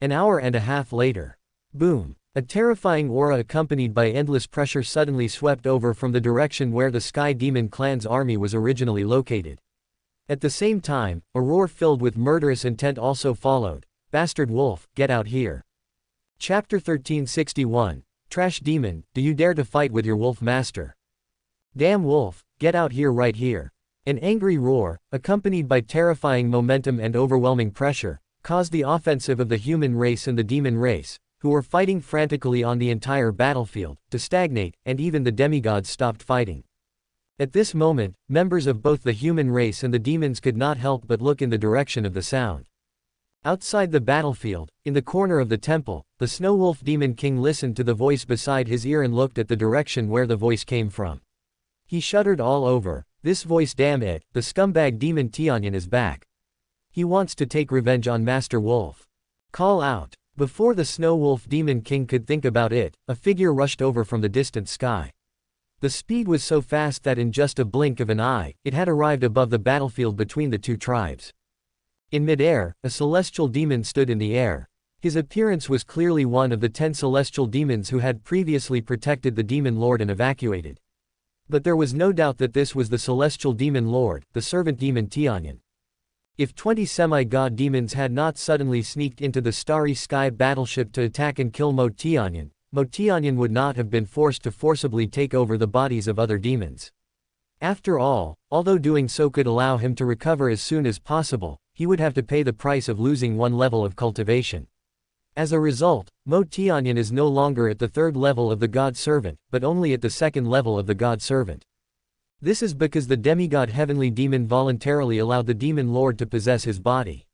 An hour and a half later. Boom. A terrifying aura accompanied by endless pressure suddenly swept over from the direction where the Sky Demon clan's army was originally located. At the same time, a roar filled with murderous intent also followed. "Bastard wolf, get out here." Chapter 1361. Trash Demon, do you dare to fight with your wolf master? Damn wolf, get out here right here. An angry roar, accompanied by terrifying momentum and overwhelming pressure, caused the offensive of the human race and the demon race, who were fighting frantically on the entire battlefield, to stagnate, and even the demigods stopped fighting. At this moment, members of both the human race and the demons could not help but look in the direction of the sound. Outside the battlefield, in the corner of the temple, the Snow Wolf Demon King listened to the voice beside his ear and looked at the direction where the voice came from. He shuddered all over. This voice, damn it, the scumbag demon Tianyan is back. He wants to take revenge on Master Wolf. Call out. Before the Snow Wolf Demon King could think about it, a figure rushed over from the distant sky. The speed was so fast that in just a blink of an eye, it had arrived above the battlefield between the two tribes. In mid-air, a celestial demon stood in the air. His appearance was clearly one of the 10 celestial demons who had previously protected the demon lord and evacuated. But there was no doubt that this was the celestial demon lord, the servant demon Tianyan. If 20 semi-god demons had not suddenly sneaked into the starry sky battleship to attack and kill Mo Tianyan would not have been forced to forcibly take over the bodies of other demons. After all, although doing so could allow him to recover as soon as possible, he would have to pay the price of losing one level of cultivation. As a result, Mo Tianyan is no longer at the third level of the God Servant, but only at the second level of the God Servant. This is because the demigod heavenly demon voluntarily allowed the demon lord to possess his body.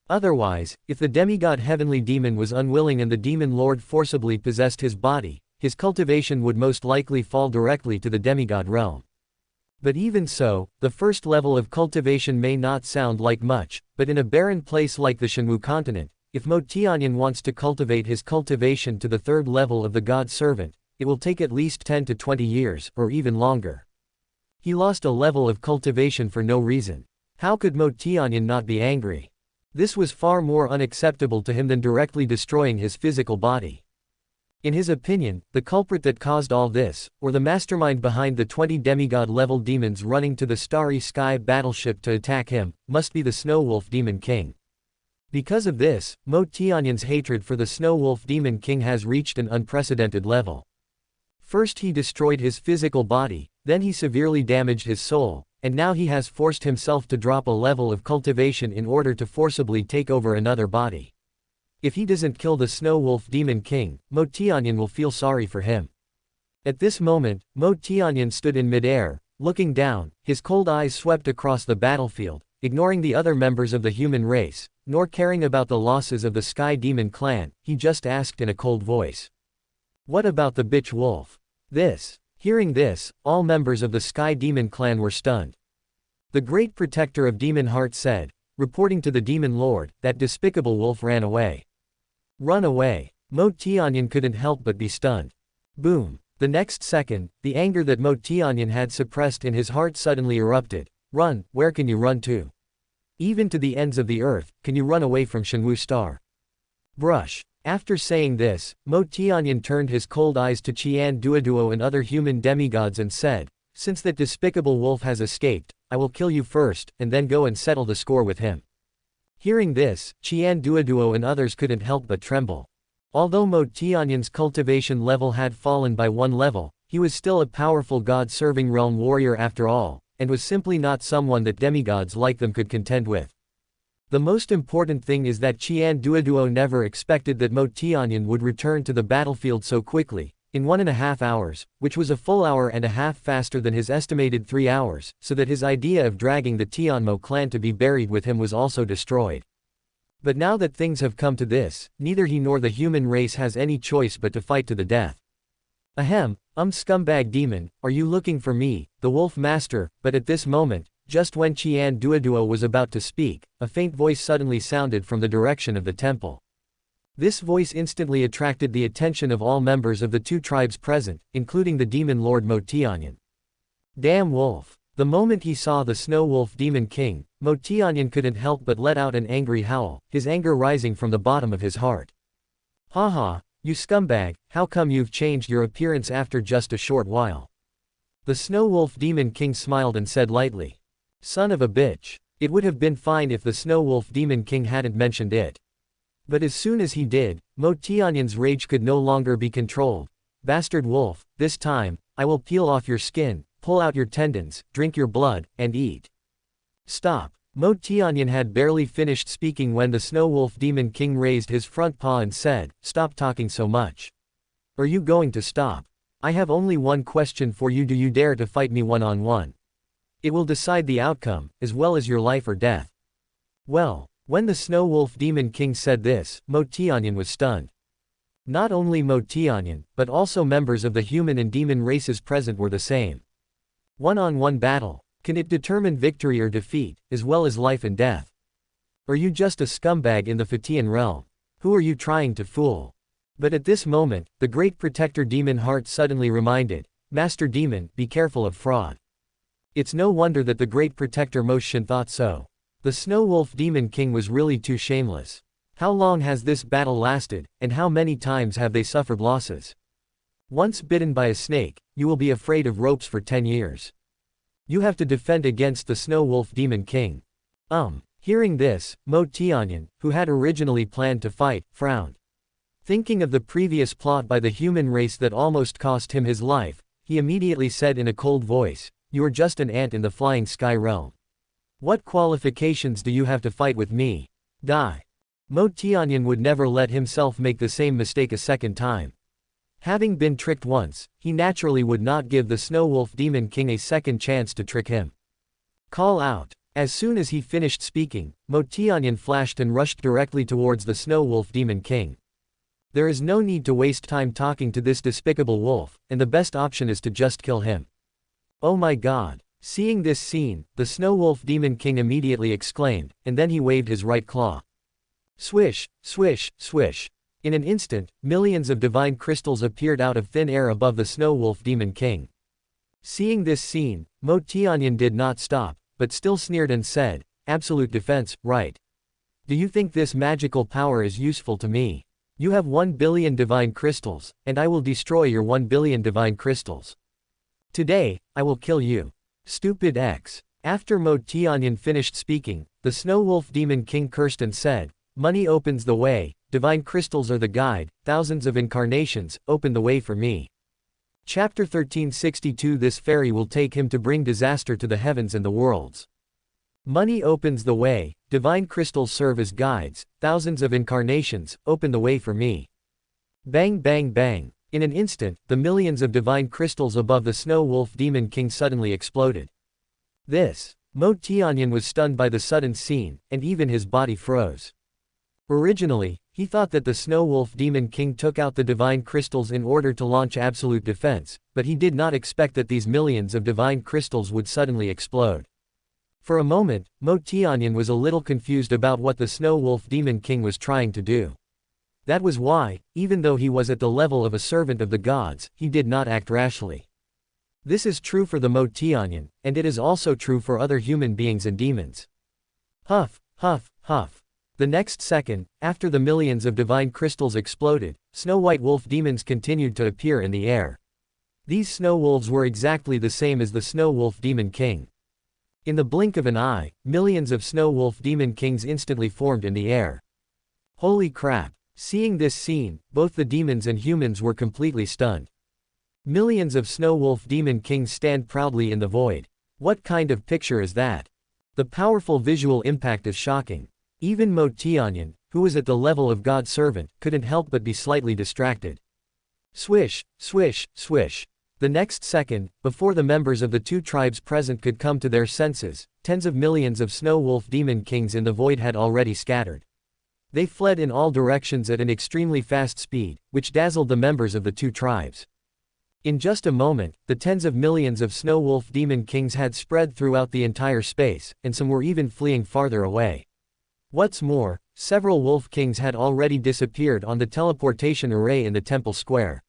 Otherwise, if the demigod heavenly demon was unwilling and the demon lord forcibly possessed his body, his cultivation would most likely fall directly to the demigod realm. But even so, the first level of cultivation may not sound like much, but in a barren place like the Shenwu continent, if Mo Tianyan wants to cultivate his cultivation to the third level of the God Servant, it will take at least 10 to 20 years, or even longer. He lost a level of cultivation for no reason. How could Mo Tianyan not be angry? This was far more unacceptable to him than directly destroying his physical body. In his opinion, the culprit that caused all this, or the mastermind behind the 20 demigod-level demons running to the Starry Sky battleship to attack him, must be the Snow Wolf Demon King. Because of this, Mo Tianyan's hatred for the Snow Wolf Demon King has reached an unprecedented level. First he destroyed his physical body, then he severely damaged his soul, and now he has forced himself to drop a level of cultivation in order to forcibly take over another body. If he doesn't kill the Snow Wolf Demon King, Mo Tianyan will feel sorry for him. At this moment, Mo Tianyan stood in midair, looking down, his cold eyes swept across the battlefield, ignoring the other members of the human race, nor caring about the losses of the Sky Demon clan. He just asked in a cold voice. What about the bitch wolf? Hearing this, all members of the Sky Demon clan were stunned. The great protector of Demon Heart said, reporting to the Demon Lord, that despicable wolf ran away. Run away. Mo Tianyan couldn't help but be stunned. Boom. The next second, the anger that Mo Tianyan had suppressed in his heart suddenly erupted. Run, where can you run to? Even to the ends of the earth, can you run away from Shenwu Star? Brush. After saying this, Mo Tianyan turned his cold eyes to Qian Duoduo and other human demigods and said, since that despicable wolf has escaped, I will kill you first, and then go and settle the score with him. Hearing this, Qian Duoduo and others couldn't help but tremble. Although Mo Tianyan's cultivation level had fallen by one level, he was still a powerful god-serving realm warrior after all, and was simply not someone that demigods like them could contend with. The most important thing is that Qian Duoduo never expected that Mo Tianyan would return to the battlefield so quickly, in 1.5 hours, which was a full hour and a half faster than his estimated 3 hours, so that his idea of dragging the Tianmo clan to be buried with him was also destroyed. But now that things have come to this, neither he nor the human race has any choice but to fight to the death. Ahem, scumbag demon, are you looking for me, the wolf master? But at this moment, just when Qian Duoduo was about to speak, a faint voice suddenly sounded from the direction of the temple. This voice instantly attracted the attention of all members of the two tribes present, including the demon lord Mo Tianyan. Damn wolf! The moment he saw the Snow Wolf Demon King, Mo Tianyan couldn't help but let out an angry howl, his anger rising from the bottom of his heart. Haha, you scumbag, how come you've changed your appearance after just a short while? The Snow Wolf Demon King smiled and said lightly. Son of a bitch. It would have been fine if the Snow Wolf Demon King hadn't mentioned it. But as soon as he did, Mo Tianyan's rage could no longer be controlled. Bastard wolf, this time, I will peel off your skin, pull out your tendons, drink your blood, and eat. Stop. Mo Tianyan had barely finished speaking when the Snow Wolf Demon King raised his front paw and said, stop talking so much. Are you going to stop? I have only one question for you. Do you dare to fight me one-on-one? It will decide the outcome, as well as your life or death. Well, when the Snow Wolf Demon King said this, Mo Tianyan was stunned. Not only Mo Tianyan, but also members of the human and demon races present were the same. One-on-one battle. Can it determine victory or defeat, as well as life and death? Are you just a scumbag in the Fatian realm? Who are you trying to fool? But at this moment, the great protector Demon Heart suddenly reminded, Master Demon, be careful of fraud. It's no wonder that the great protector Moshin thought so. The Snow Wolf Demon King was really too shameless. How long has this battle lasted, and how many times have they suffered losses? Once bitten by a snake, you will be afraid of ropes for 10 years. You have to defend against the Snow Wolf Demon King. Hearing this, Mo Tianyan, who had originally planned to fight, frowned. Thinking of the previous plot by the human race that almost cost him his life, he immediately said in a cold voice, you are just an ant in the flying sky realm. What qualifications do you have to fight with me? Die. Mo Tianyan would never let himself make the same mistake a second time. Having been tricked once, he naturally would not give the Snow Wolf Demon King a second chance to trick him. Call out. As soon as he finished speaking, Mo Tianyan flashed and rushed directly towards the Snow Wolf Demon King. There is no need to waste time talking to this despicable wolf, and the best option is to just kill him. Oh my god. Seeing this scene, the Snow Wolf Demon King immediately exclaimed, and then he waved his right claw. Swish, swish, swish. In an instant, millions of divine crystals appeared out of thin air above the Snow Wolf Demon King. Seeing this scene, Mo Tianyan did not stop, but still sneered and said, "Absolute defense, right? Do you think this magical power is useful to me? You have 1 billion divine crystals, and I will destroy your 1 billion divine crystals. Today, I will kill you. Stupid X." After Mo Tianyan finished speaking, the Snow Wolf Demon King cursed and said, "Money opens the way, divine crystals are the guide, thousands of incarnations, open the way for me." Chapter 1362. This fairy will take him to bring disaster to the heavens and the worlds. Money opens the way, divine crystals serve as guides, thousands of incarnations, open the way for me. Bang bang bang. In an instant, the millions of divine crystals above the Snow Wolf Demon King suddenly exploded. Mo Tianyan was stunned by the sudden scene, and even his body froze. Originally, he thought that the Snow Wolf Demon King took out the divine crystals in order to launch absolute defense, but he did not expect that these millions of divine crystals would suddenly explode. For a moment, Mo Tianyan was a little confused about what the Snow Wolf Demon King was trying to do. That was why, even though he was at the level of a servant of the gods, he did not act rashly. This is true for the Mo Tianyan, and it is also true for other human beings and demons. Huff, huff, huff. The next second, after the millions of divine crystals exploded, Snow White Wolf demons continued to appear in the air. These snow wolves were exactly the same as the Snow Wolf Demon King. In the blink of an eye, millions of Snow Wolf Demon Kings instantly formed in the air. Holy crap! Seeing this scene, both the demons and humans were completely stunned. Millions of Snow Wolf Demon Kings stand proudly in the void. What kind of picture is that? The powerful visual impact is shocking. Even Mo Tianyan, who was at the level of God's servant, couldn't help but be slightly distracted. Swish, swish, swish. The next second, before the members of the two tribes present could come to their senses, tens of millions of Snow Wolf Demon Kings in the void had already scattered. They fled in all directions at an extremely fast speed, which dazzled the members of the two tribes. In just a moment, the tens of millions of Snow Wolf Demon Kings had spread throughout the entire space, and some were even fleeing farther away. What's more, several Wolf Kings had already disappeared on the teleportation array in the temple square.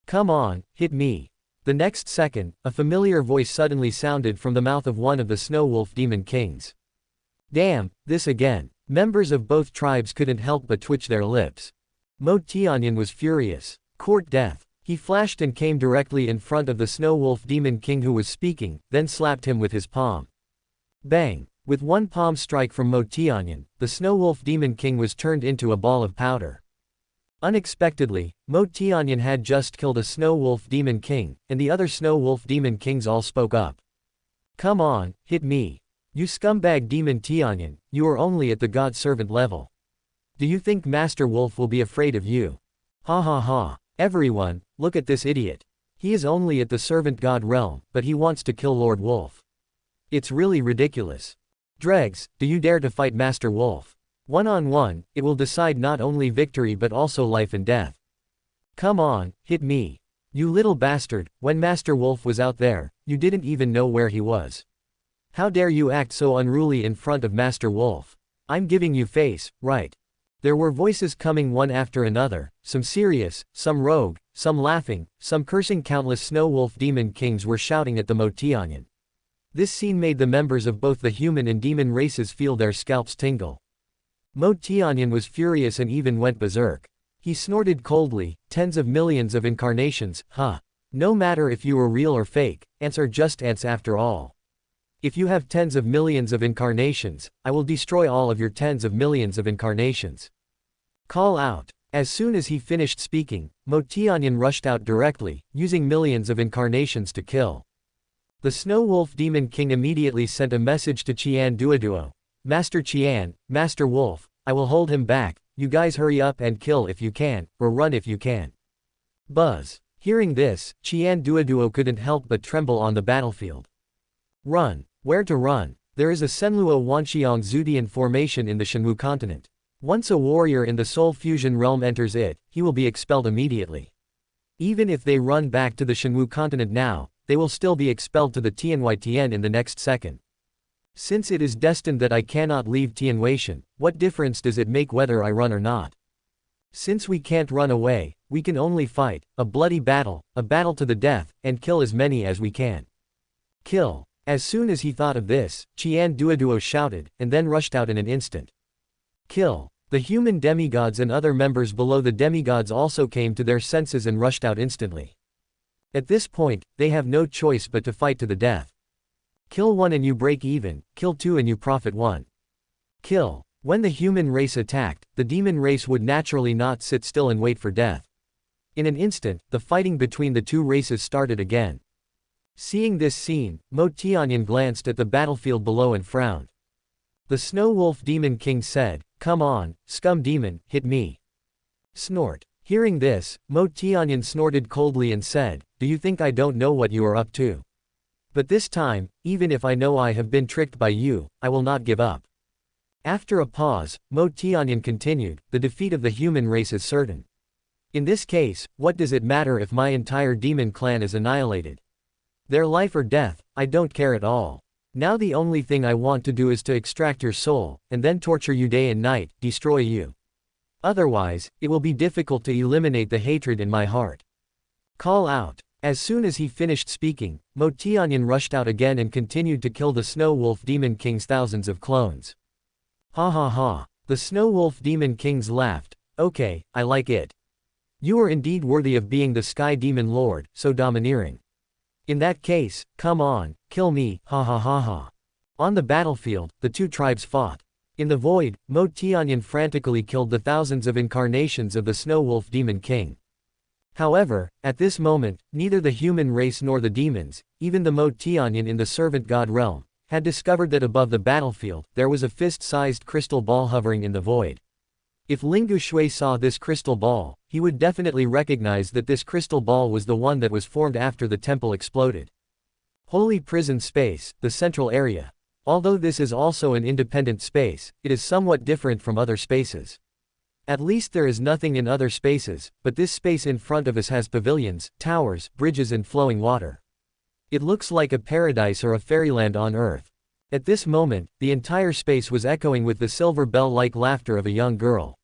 Come on, hit me. The next second, a familiar voice suddenly sounded from the mouth of one of the Snow Wolf Demon Kings. Damn, this again. Members of both tribes couldn't help but twitch their lips. Mo Tianyan was furious. Court death. He flashed and came directly in front of the Snow Wolf Demon King who was speaking, then slapped him with his palm. Bang! With one palm strike from Mo Tianyan, the Snow Wolf Demon King was turned into a ball of powder. Unexpectedly, Mo Tianyan had just killed a Snow Wolf Demon King, and the other Snow Wolf Demon Kings all spoke up. Come on, hit me. You scumbag Demon Tianyan, you are only at the God Servant level. Do you think Master Wolf will be afraid of you? Ha ha ha. Everyone, look at this idiot. He is only at the Servant God realm, but he wants to kill Lord Wolf. It's really ridiculous. Dregs, do you dare to fight Master Wolf? One-on-one, it will decide not only victory but also life and death. Come on, hit me. You little bastard, when Master Wolf was out there, you didn't even know where he was. How dare you act so unruly in front of Master Wolf? I'm giving you face, right? There were voices coming one after another, some serious, some rogue, some laughing, some cursing. Countless Snow Wolf Demon Kings were shouting at the Mo Tianyan. This scene made the members of both the human and demon races feel their scalps tingle. Mo Tianyan was furious and even went berserk. He snorted coldly, tens of millions of incarnations, huh? No matter if you were real or fake, ants are just ants after all. If you have tens of millions of incarnations, I will destroy all of your tens of millions of incarnations. Call out. As soon as he finished speaking, Mo Tianyan rushed out directly, using millions of incarnations to kill. The Snow Wolf Demon King immediately sent a message to Qian Duoduo. Master Qian, Master Wolf, I will hold him back, you guys hurry up and kill if you can, or run if you can. Buzz. Hearing this, Qian Duoduo couldn't help but tremble on the battlefield. Run. Where to run? There is a Senluo Wanxiang Zudian formation in the Shenwu continent. Once a warrior in the Soul Fusion realm enters it, he will be expelled immediately. Even if they run back to the Shenwu continent now, they will still be expelled to the Tianhuitian in the next second. Since it is destined that I cannot leave Tianhuishan, what difference does it make whether I run or not? Since we can't run away, we can only fight, a bloody battle, a battle to the death, and kill as many as we can. Kill. As soon as he thought of this, Qian Duoduo shouted, and then rushed out in an instant. Kill. The human demigods and other members below the demigods also came to their senses and rushed out instantly. At this point, they have no choice but to fight to the death. Kill one and you break even, kill two and you profit one. Kill. When the human race attacked, the demon race would naturally not sit still and wait for death. In an instant, the fighting between the two races started again. Seeing this scene, Mo Tianyan glanced at the battlefield below and frowned. The Snow Wolf Demon King said, "Come on, scum demon, hit me." Snort. Hearing this, Mo Tianyan snorted coldly and said, "Do you think I don't know what you are up to? But this time, even if I know I have been tricked by you, I will not give up." After a pause, Mo Tianyan continued, "The defeat of the human race is certain. In this case, what does it matter if my entire demon clan is annihilated? Their life or death, I don't care at all. Now the only thing I want to do is to extract your soul, and then torture you day and night, destroy you. Otherwise, it will be difficult to eliminate the hatred in my heart. Call out." As soon as he finished speaking, Mo Tianyan rushed out again and continued to kill the Snow Wolf Demon King's thousands of clones. Ha ha ha. The Snow Wolf Demon Kings laughed. "Okay, I like it. You are indeed worthy of being the Sky Demon Lord, so domineering. In that case, come on, kill me, ha ha ha ha." On the battlefield, the two tribes fought. In the void, Mo Tianyan frantically killed the thousands of incarnations of the Snow Wolf Demon King. However, at this moment, neither the human race nor the demons, even the Mo Tianyan in the Servant God realm, had discovered that above the battlefield, there was a fist-sized crystal ball hovering in the void. If Lingu Shui saw this crystal ball, he would definitely recognize that this crystal ball was the one that was formed after the temple exploded. Holy Prison Space, the central area. Although this is also an independent space, it is somewhat different from other spaces. At least there is nothing in other spaces, but this space in front of us has pavilions, towers, bridges and flowing water. It looks like a paradise or a fairyland on Earth. At this moment, the entire space was echoing with the silver bell-like laughter of a young girl.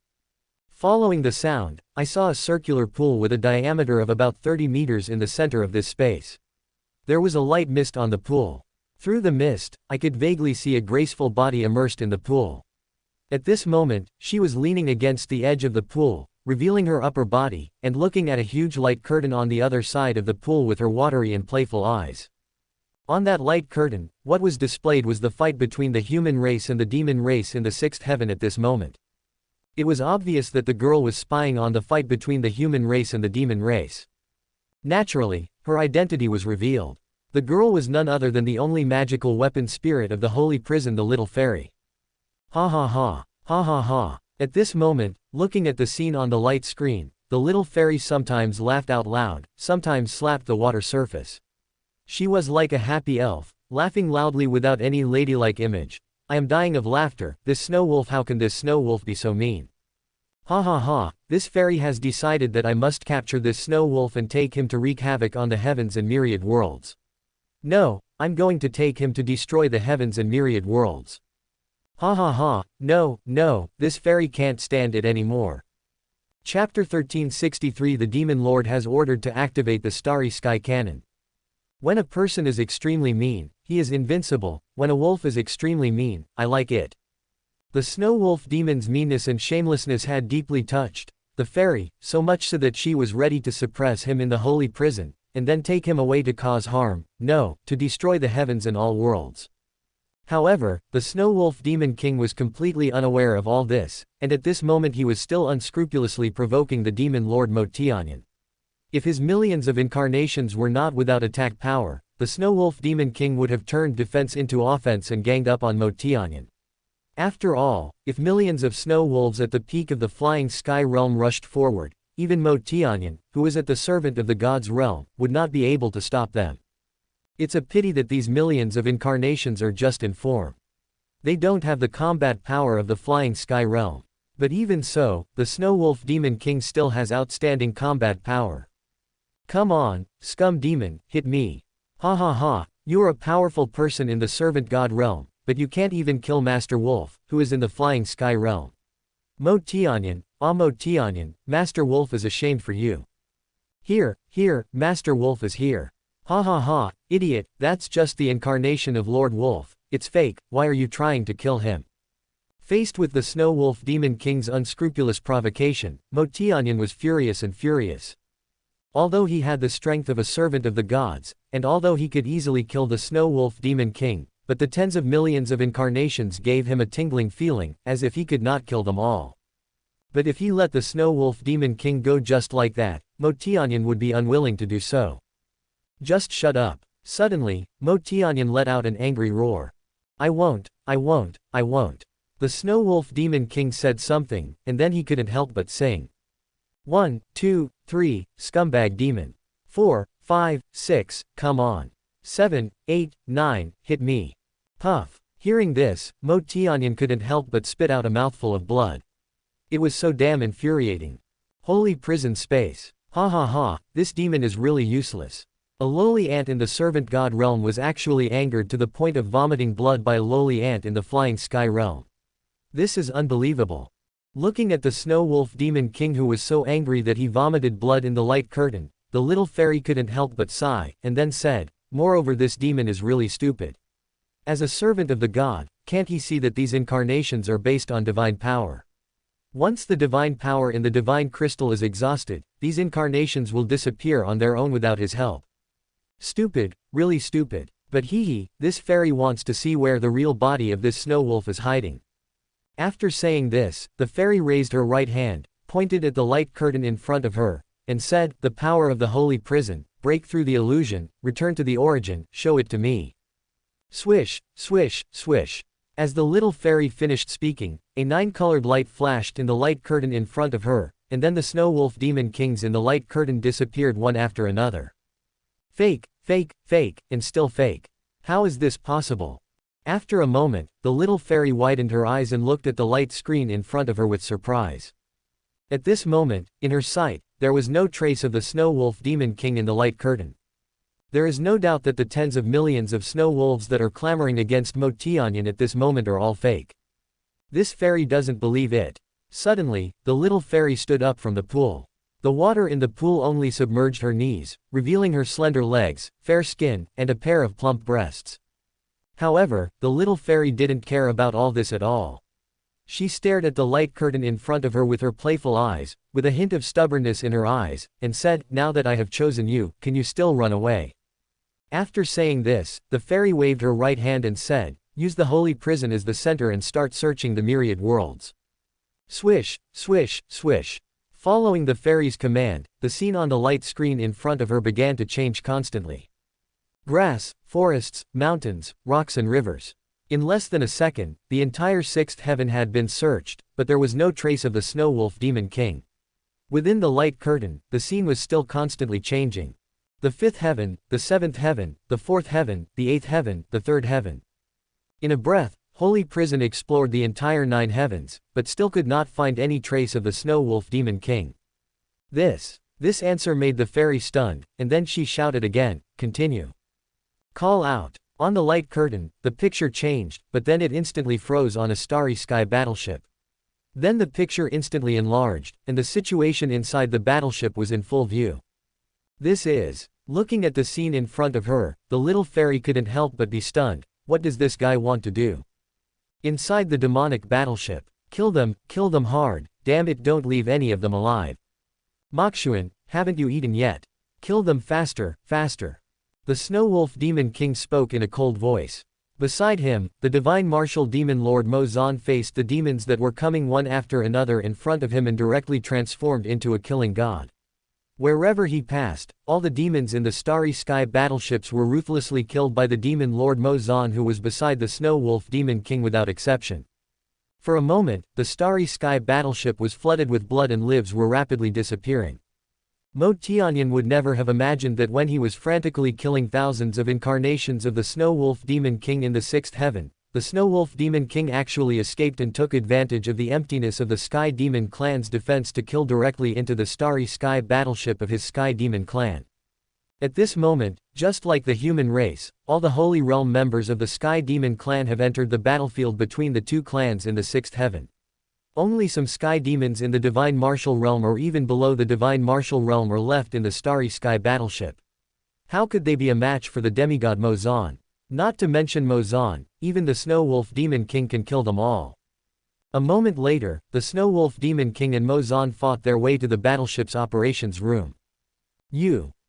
Following the sound, I saw a circular pool with a diameter of about 30 meters in the center of this space. There was a light mist on the pool. Through the mist, I could vaguely see a graceful body immersed in the pool. At this moment, she was leaning against the edge of the pool, revealing her upper body, and looking at a huge light curtain on the other side of the pool with her watery and playful eyes. On that light curtain, what was displayed was the fight between the human race and the demon race in the sixth heaven at this moment. It was obvious that the girl was spying on the fight between the human race and the demon race. Naturally, her identity was revealed. The girl was none other than the only magical weapon spirit of the holy prison, the little fairy. Ha ha ha, ha ha ha. At this moment, looking at the scene on the light screen, the little fairy sometimes laughed out loud, sometimes slapped the water surface. She was like a happy elf, laughing loudly without any ladylike image. "I am dying of laughter, this snow wolf, how can this snow wolf be so mean? Ha ha ha, this fairy has decided that I must capture this snow wolf and take him to wreak havoc on the heavens and myriad worlds. No, I'm going to take him to destroy the heavens and myriad worlds. Ha ha ha, no, no, this fairy can't stand it anymore." Chapter 1363. The Demon Lord has ordered to activate the Starry Sky Cannon. When a person is extremely mean, he is invincible. When a wolf is extremely mean, I like it. The Snow Wolf Demon's meanness and shamelessness had deeply touched the fairy, so much so that she was ready to suppress him in the holy prison, and then take him away to cause harm, no, to destroy the heavens and all worlds. However, the Snow Wolf Demon King was completely unaware of all this, and at this moment he was still unscrupulously provoking the Demon Lord Mo Tianyan. If his millions of incarnations were not without attack power, the Snow Wolf Demon King would have turned defense into offense and ganged up on Mo Tianyan. After all, if millions of snow wolves at the peak of the flying sky realm rushed forward, even Mo Tianyan, who was at the servant of the god's realm, would not be able to stop them. It's a pity that these millions of incarnations are just in form. They don't have the combat power of the flying sky realm. But even so, the Snow Wolf Demon King still has outstanding combat power. Come on, scum demon, hit me. Ha ha ha, you are a powerful person in the servant god realm, but you can't even kill Master Wolf, who is in the flying sky realm. Mo Tianyan, Mo Tianyan, Master Wolf is ashamed for you. Here, Master Wolf is here. Ha ha ha, idiot, that's just the incarnation of Lord Wolf, it's fake, why are you trying to kill him? Faced with the Snow Wolf Demon King's unscrupulous provocation, Mo Tianyan was furious. Although he had the strength of a servant of the gods, and although he could easily kill the Snow Wolf Demon King, but the tens of millions of incarnations gave him a tingling feeling, as if he could not kill them all. But if he let the Snow Wolf Demon King go just like that, Mo Tianyan would be unwilling to do so. Just shut up. Suddenly, Mo Tianyan let out an angry roar. I won't. The Snow Wolf Demon King said something, and then he couldn't help but sing. 1, 2, 3, scumbag demon. 4, 5, 6, come on. 7, 8, 9, hit me. Puff. Hearing this, Mo Tianyan couldn't help but spit out a mouthful of blood. It was so damn infuriating. Holy prison space. Ha ha ha, this demon is really useless. A lowly ant in the servant god realm was actually angered to the point of vomiting blood by a lowly ant in the flying sky realm. This is unbelievable. Looking at the Snow Wolf Demon King who was so angry that he vomited blood in the light curtain, the little fairy couldn't help but sigh, and then said, moreover this demon is really stupid. As a servant of the god, can't he see that these incarnations are based on divine power? Once the divine power in the divine crystal is exhausted, these incarnations will disappear on their own without his help. Stupid, really stupid. But this fairy wants to see where the real body of this snow wolf is hiding. After saying this, the fairy raised her right hand, pointed at the light curtain in front of her, and said, the power of the holy prison, break through the illusion, return to the origin, show it to me. Swish, swish, swish. As the little fairy finished speaking, a 9-colored light flashed in the light curtain in front of her, and then the Snow Wolf Demon Kings in the light curtain disappeared one after another. Fake, fake, fake, and still fake. How is this possible? After a moment, the little fairy widened her eyes and looked at the light screen in front of her with surprise. At this moment, in her sight, there was no trace of the Snow Wolf Demon King in the light curtain. There is no doubt that the tens of millions of snow wolves that are clamoring against Mo Tianyan at this moment are all fake. This fairy doesn't believe it. Suddenly, the little fairy stood up from the pool. The water in the pool only submerged her knees, revealing her slender legs, fair skin, and a pair of plump breasts. However, the little fairy didn't care about all this at all. She stared at the light curtain in front of her with her playful eyes, with a hint of stubbornness in her eyes, and said, now that I have chosen you, can you still run away? After saying this, the fairy waved her right hand and said, use the holy prison as the center and start searching the myriad worlds. Swish, swish, swish. Following the fairy's command, the scene on the light screen in front of her began to change constantly. Grass, forests, mountains, rocks and rivers. In less than a second, the entire sixth heaven had been searched, but there was no trace of the Snow Wolf Demon King. Within the light curtain, the scene was still constantly changing. The fifth heaven, the seventh heaven, the fourth heaven, the eighth heaven, the third heaven. In a breath, Holy Prison explored the entire 9 heavens, but still could not find any trace of the Snow Wolf Demon King. This answer made the fairy stunned, and then she shouted again, continue. Call out. On the light curtain, the picture changed, but then it instantly froze on a starry sky battleship. Then the picture instantly enlarged, and the situation inside the battleship was in full view. Looking at the scene in front of her, the little fairy couldn't help but be stunned. What does this guy want to do? Inside the demonic battleship. Kill them hard, damn it, don't leave any of them alive. Mokshuan, haven't you eaten yet? Kill them faster, faster. The Snow Wolf Demon King spoke in a cold voice. Beside him, the divine martial demon Lord Mo Zan faced the demons that were coming one after another in front of him and directly transformed into a killing god. Wherever he passed, all the demons in the starry sky battleships were ruthlessly killed by the demon Lord Mo Zan, who was beside the Snow Wolf Demon King without exception. For a moment, the starry sky battleship was flooded with blood and lives were rapidly disappearing. Mo Tianyan would never have imagined that when he was frantically killing thousands of incarnations of the Snow Wolf Demon King in the sixth heaven, the Snow Wolf Demon King actually escaped and took advantage of the emptiness of the Sky Demon clan's defense to kill directly into the starry sky battleship of his Sky Demon clan. At this moment, just like the human race, all the Holy Realm members of the Sky Demon clan have entered the battlefield between the two clans in the sixth heaven. Only some Sky Demons in the Divine Martial Realm or even below the Divine Martial Realm are left in the starry sky battleship. How could they be a match for the demigod Mo Zan? Not to mention Mo Zan, even the Snow Wolf Demon King can kill them all. A moment later, the Snow Wolf Demon King and Mo Zan fought their way to the battleship's operations room.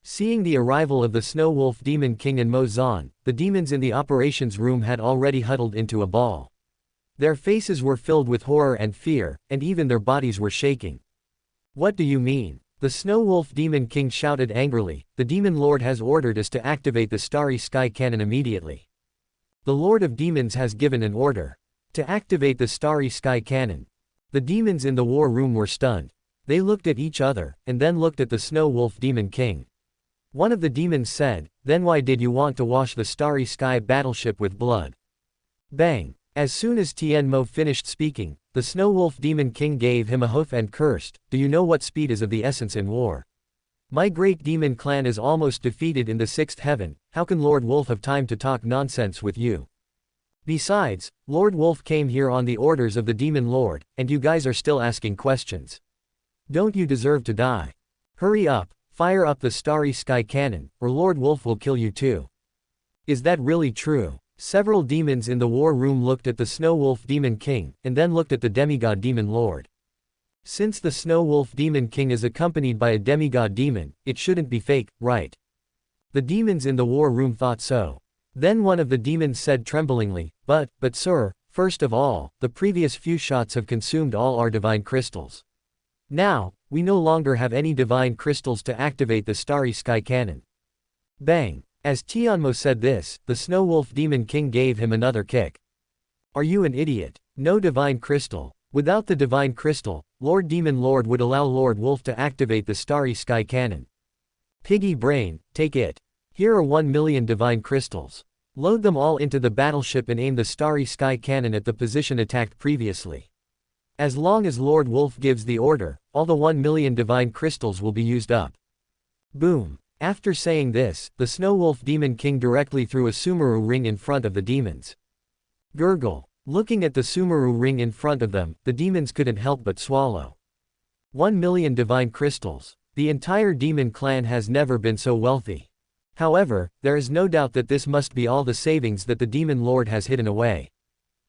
Seeing the arrival of the Snow Wolf Demon King and Mo Zan, the demons in the operations room had already huddled into a ball. Their faces were filled with horror and fear, and even their bodies were shaking. What do you mean? The Snow Wolf Demon King shouted angrily, the Demon Lord has ordered us to activate the Starry Sky Cannon immediately. The Lord of Demons has given an order to activate the Starry Sky Cannon. The demons in the war room were stunned. They looked at each other, and then looked at the Snow Wolf Demon King. One of the demons said, then why did you want to wash the Starry Sky battleship with blood? Bang! As soon as Tien Mo finished speaking, the Snow Wolf Demon King gave him a hoof and cursed, do you know what speed is of the essence in war? My great demon clan is almost defeated in the sixth heaven, how can Lord Wolf have time to talk nonsense with you? Besides, Lord Wolf came here on the orders of the Demon Lord, and you guys are still asking questions. Don't you deserve to die? Hurry up, fire up the Starry Sky Cannon, or Lord Wolf will kill you too. Is that really true? Several demons in the war room looked at the Snow Wolf Demon King, and then looked at the demigod Demon Lord. Since the Snow Wolf Demon King is accompanied by a demigod demon, it shouldn't be fake, right? The demons in the war room thought so. Then one of the demons said tremblingly, but sir, first of all, the previous few shots have consumed all our divine crystals. Now, we no longer have any divine crystals to activate the Starry Sky Cannon. Bang! As Tianmo said this, the Snow Wolf Demon King gave him another kick. Are you an idiot? No divine crystal. Without the divine crystal, Lord Demon Lord would allow Lord Wolf to activate the Starry Sky Cannon. Piggy brain, take it. Here are 1 million divine crystals. Load them all into the battleship and aim the Starry Sky Cannon at the position attacked previously. As long as Lord Wolf gives the order, all the 1 million divine crystals will be used up. Boom. After saying this, the Snow Wolf Demon King directly threw a Sumeru ring in front of the demons. Gurgle. Looking at the Sumeru ring in front of them, the demons couldn't help but swallow. 1 million divine crystals. The entire demon clan has never been so wealthy. However, there is no doubt that this must be all the savings that the Demon Lord has hidden away.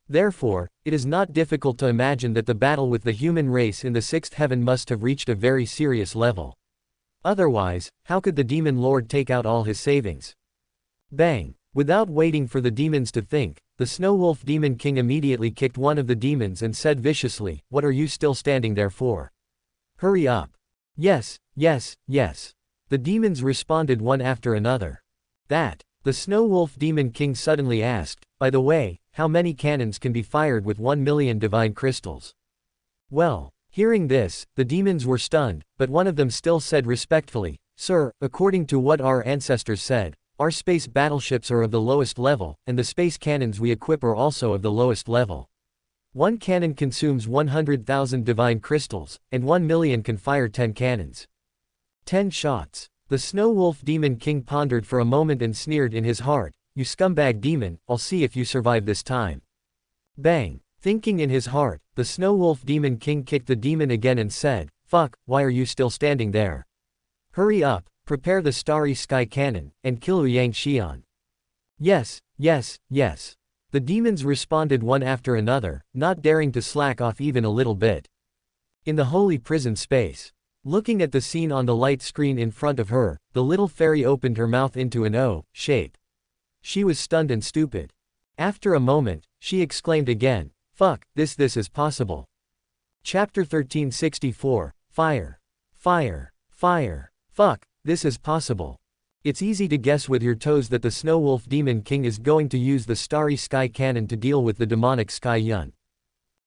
Therefore, it is not difficult to imagine that the battle with the human race in the sixth heaven must have reached a very serious level. Otherwise, how could the Demon Lord take out all his savings? Bang! Without waiting for the demons to think, the Snow Wolf Demon King immediately kicked one of the demons and said viciously, what are you still standing there for? Hurry up. Yes, yes, yes. The demons responded one after another. That. The Snow Wolf Demon King suddenly asked, by the way, how many cannons can be fired with 1 million divine crystals? Well, hearing this, the demons were stunned, but one of them still said respectfully, Sir, according to what our ancestors said, our space battleships are of the lowest level, and the space cannons we equip are also of the lowest level. One cannon consumes 100,000 divine crystals, and 1 million can fire 10 cannons. 10 shots. The Snow Wolf Demon King pondered for a moment and sneered in his heart, you scumbag demon, I'll see if you survive this time. Bang! Thinking in his heart, the Snow Wolf Demon King kicked the demon again and said, fuck, why are you still standing there? Hurry up, prepare the Starry Sky Cannon, and kill Yang Xian. Yes, yes, yes. The demons responded one after another, not daring to slack off even a little bit. In the holy prison space. Looking at the scene on the light screen in front of her, the little fairy opened her mouth into an O shape. She was stunned and stupid. After a moment, she exclaimed again, fuck, this is possible. Chapter 1364, Fire. Fire. Fire. Fuck, this is possible. It's easy to guess with your toes that the Snow Wolf Demon King is going to use the Starry Sky Cannon to deal with the demonic Sky Yun.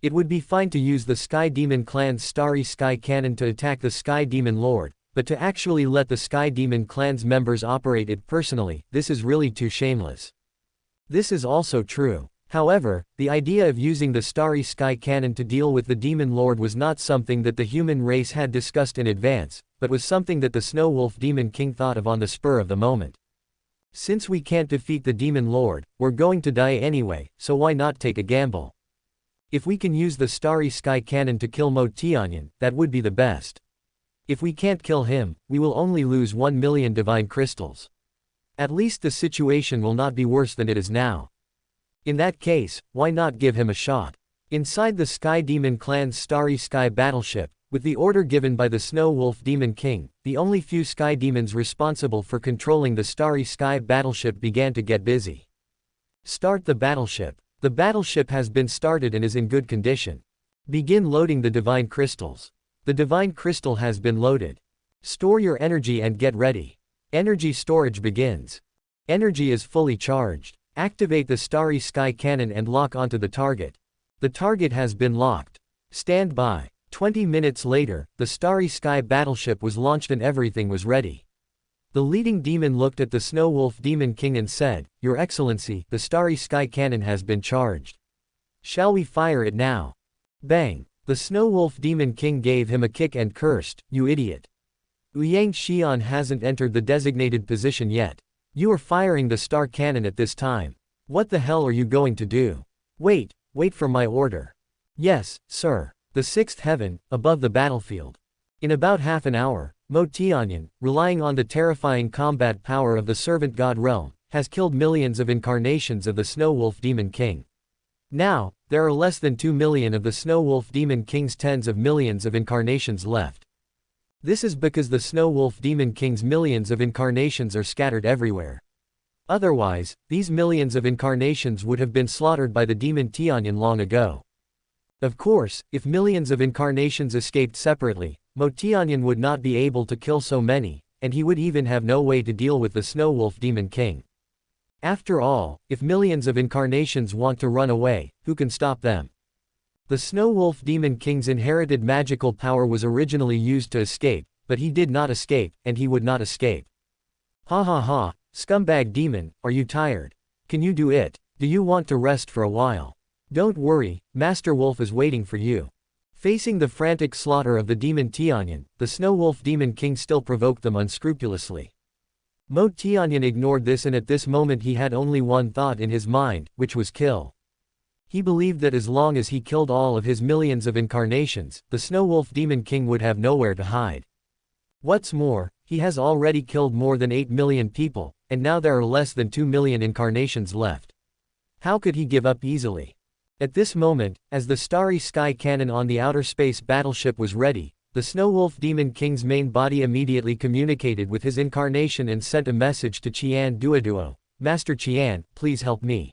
It would be fine to use the Sky Demon clan's Starry Sky Cannon to attack the Sky Demon Lord, but to actually let the Sky Demon clan's members operate it personally, this is really too shameless. This is also true. However, the idea of using the Starry Sky Cannon to deal with the Demon Lord was not something that the human race had discussed in advance, but was something that the Snow Wolf Demon King thought of on the spur of the moment. Since we can't defeat the Demon Lord, we're going to die anyway, so why not take a gamble? If we can use the Starry Sky Cannon to kill Mo Tianyan, that would be the best. If we can't kill him, we will only lose 1 million divine crystals. At least the situation will not be worse than it is now. In that case, why not give him a shot? Inside the Sky Demon clan's Starry Sky battleship, with the order given by the Snow Wolf Demon King, the only few Sky Demons responsible for controlling the Starry Sky battleship began to get busy. Start the battleship. The battleship has been started and is in good condition. Begin loading the divine crystals. The divine crystal has been loaded. Store your energy and get ready. Energy storage begins. Energy is fully charged. Activate the Starry Sky Cannon and lock onto the target. The target has been locked. Stand by. 20 minutes later, the Starry Sky battleship was launched and everything was ready. The leading demon looked at the Snow Wolf Demon King and said, "Your Excellency, the Starry Sky Cannon has been charged. Shall we fire it now?" Bang! The Snow Wolf Demon King gave him a kick and cursed, "You idiot. Yang Xian hasn't entered the designated position yet. You are firing the Star Cannon at this time. What the hell are you going to do? Wait for my order." "Yes, sir." The sixth heaven, above the battlefield. In about half an hour, Mo Tianyan, relying on the terrifying combat power of the Servant God realm, has killed millions of incarnations of the Snow Wolf Demon King. Now, there are less than 2 million of the Snow Wolf Demon King's tens of millions of incarnations left. This is because the Snow Wolf Demon King's millions of incarnations are scattered everywhere. Otherwise, these millions of incarnations would have been slaughtered by the Demon Tianyan long ago. Of course, if millions of incarnations escaped separately, Mo Tianyan would not be able to kill so many, and he would even have no way to deal with the Snow Wolf Demon King. After all, if millions of incarnations want to run away, who can stop them? The Snow Wolf Demon King's inherited magical power was originally used to escape, but he did not escape, and he would not escape. Ha ha ha, scumbag demon, are you tired? Can you do it? Do you want to rest for a while? Don't worry, Master Wolf is waiting for you. Facing the frantic slaughter of the Demon Tianyan, the Snow Wolf Demon King still provoked them unscrupulously. Mo Tianyan ignored this, and at this moment he had only one thought in his mind, which was kill. He believed that as long as he killed all of his millions of incarnations, the Snow Wolf Demon King would have nowhere to hide. What's more, he has already killed more than 8 million people, and now there are less than 2 million incarnations left. How could he give up easily? At this moment, as the Starry Sky Cannon on the outer space battleship was ready, the Snow Wolf Demon King's main body immediately communicated with his incarnation and sent a message to Qian Duoduo, "Master Qian, please help me."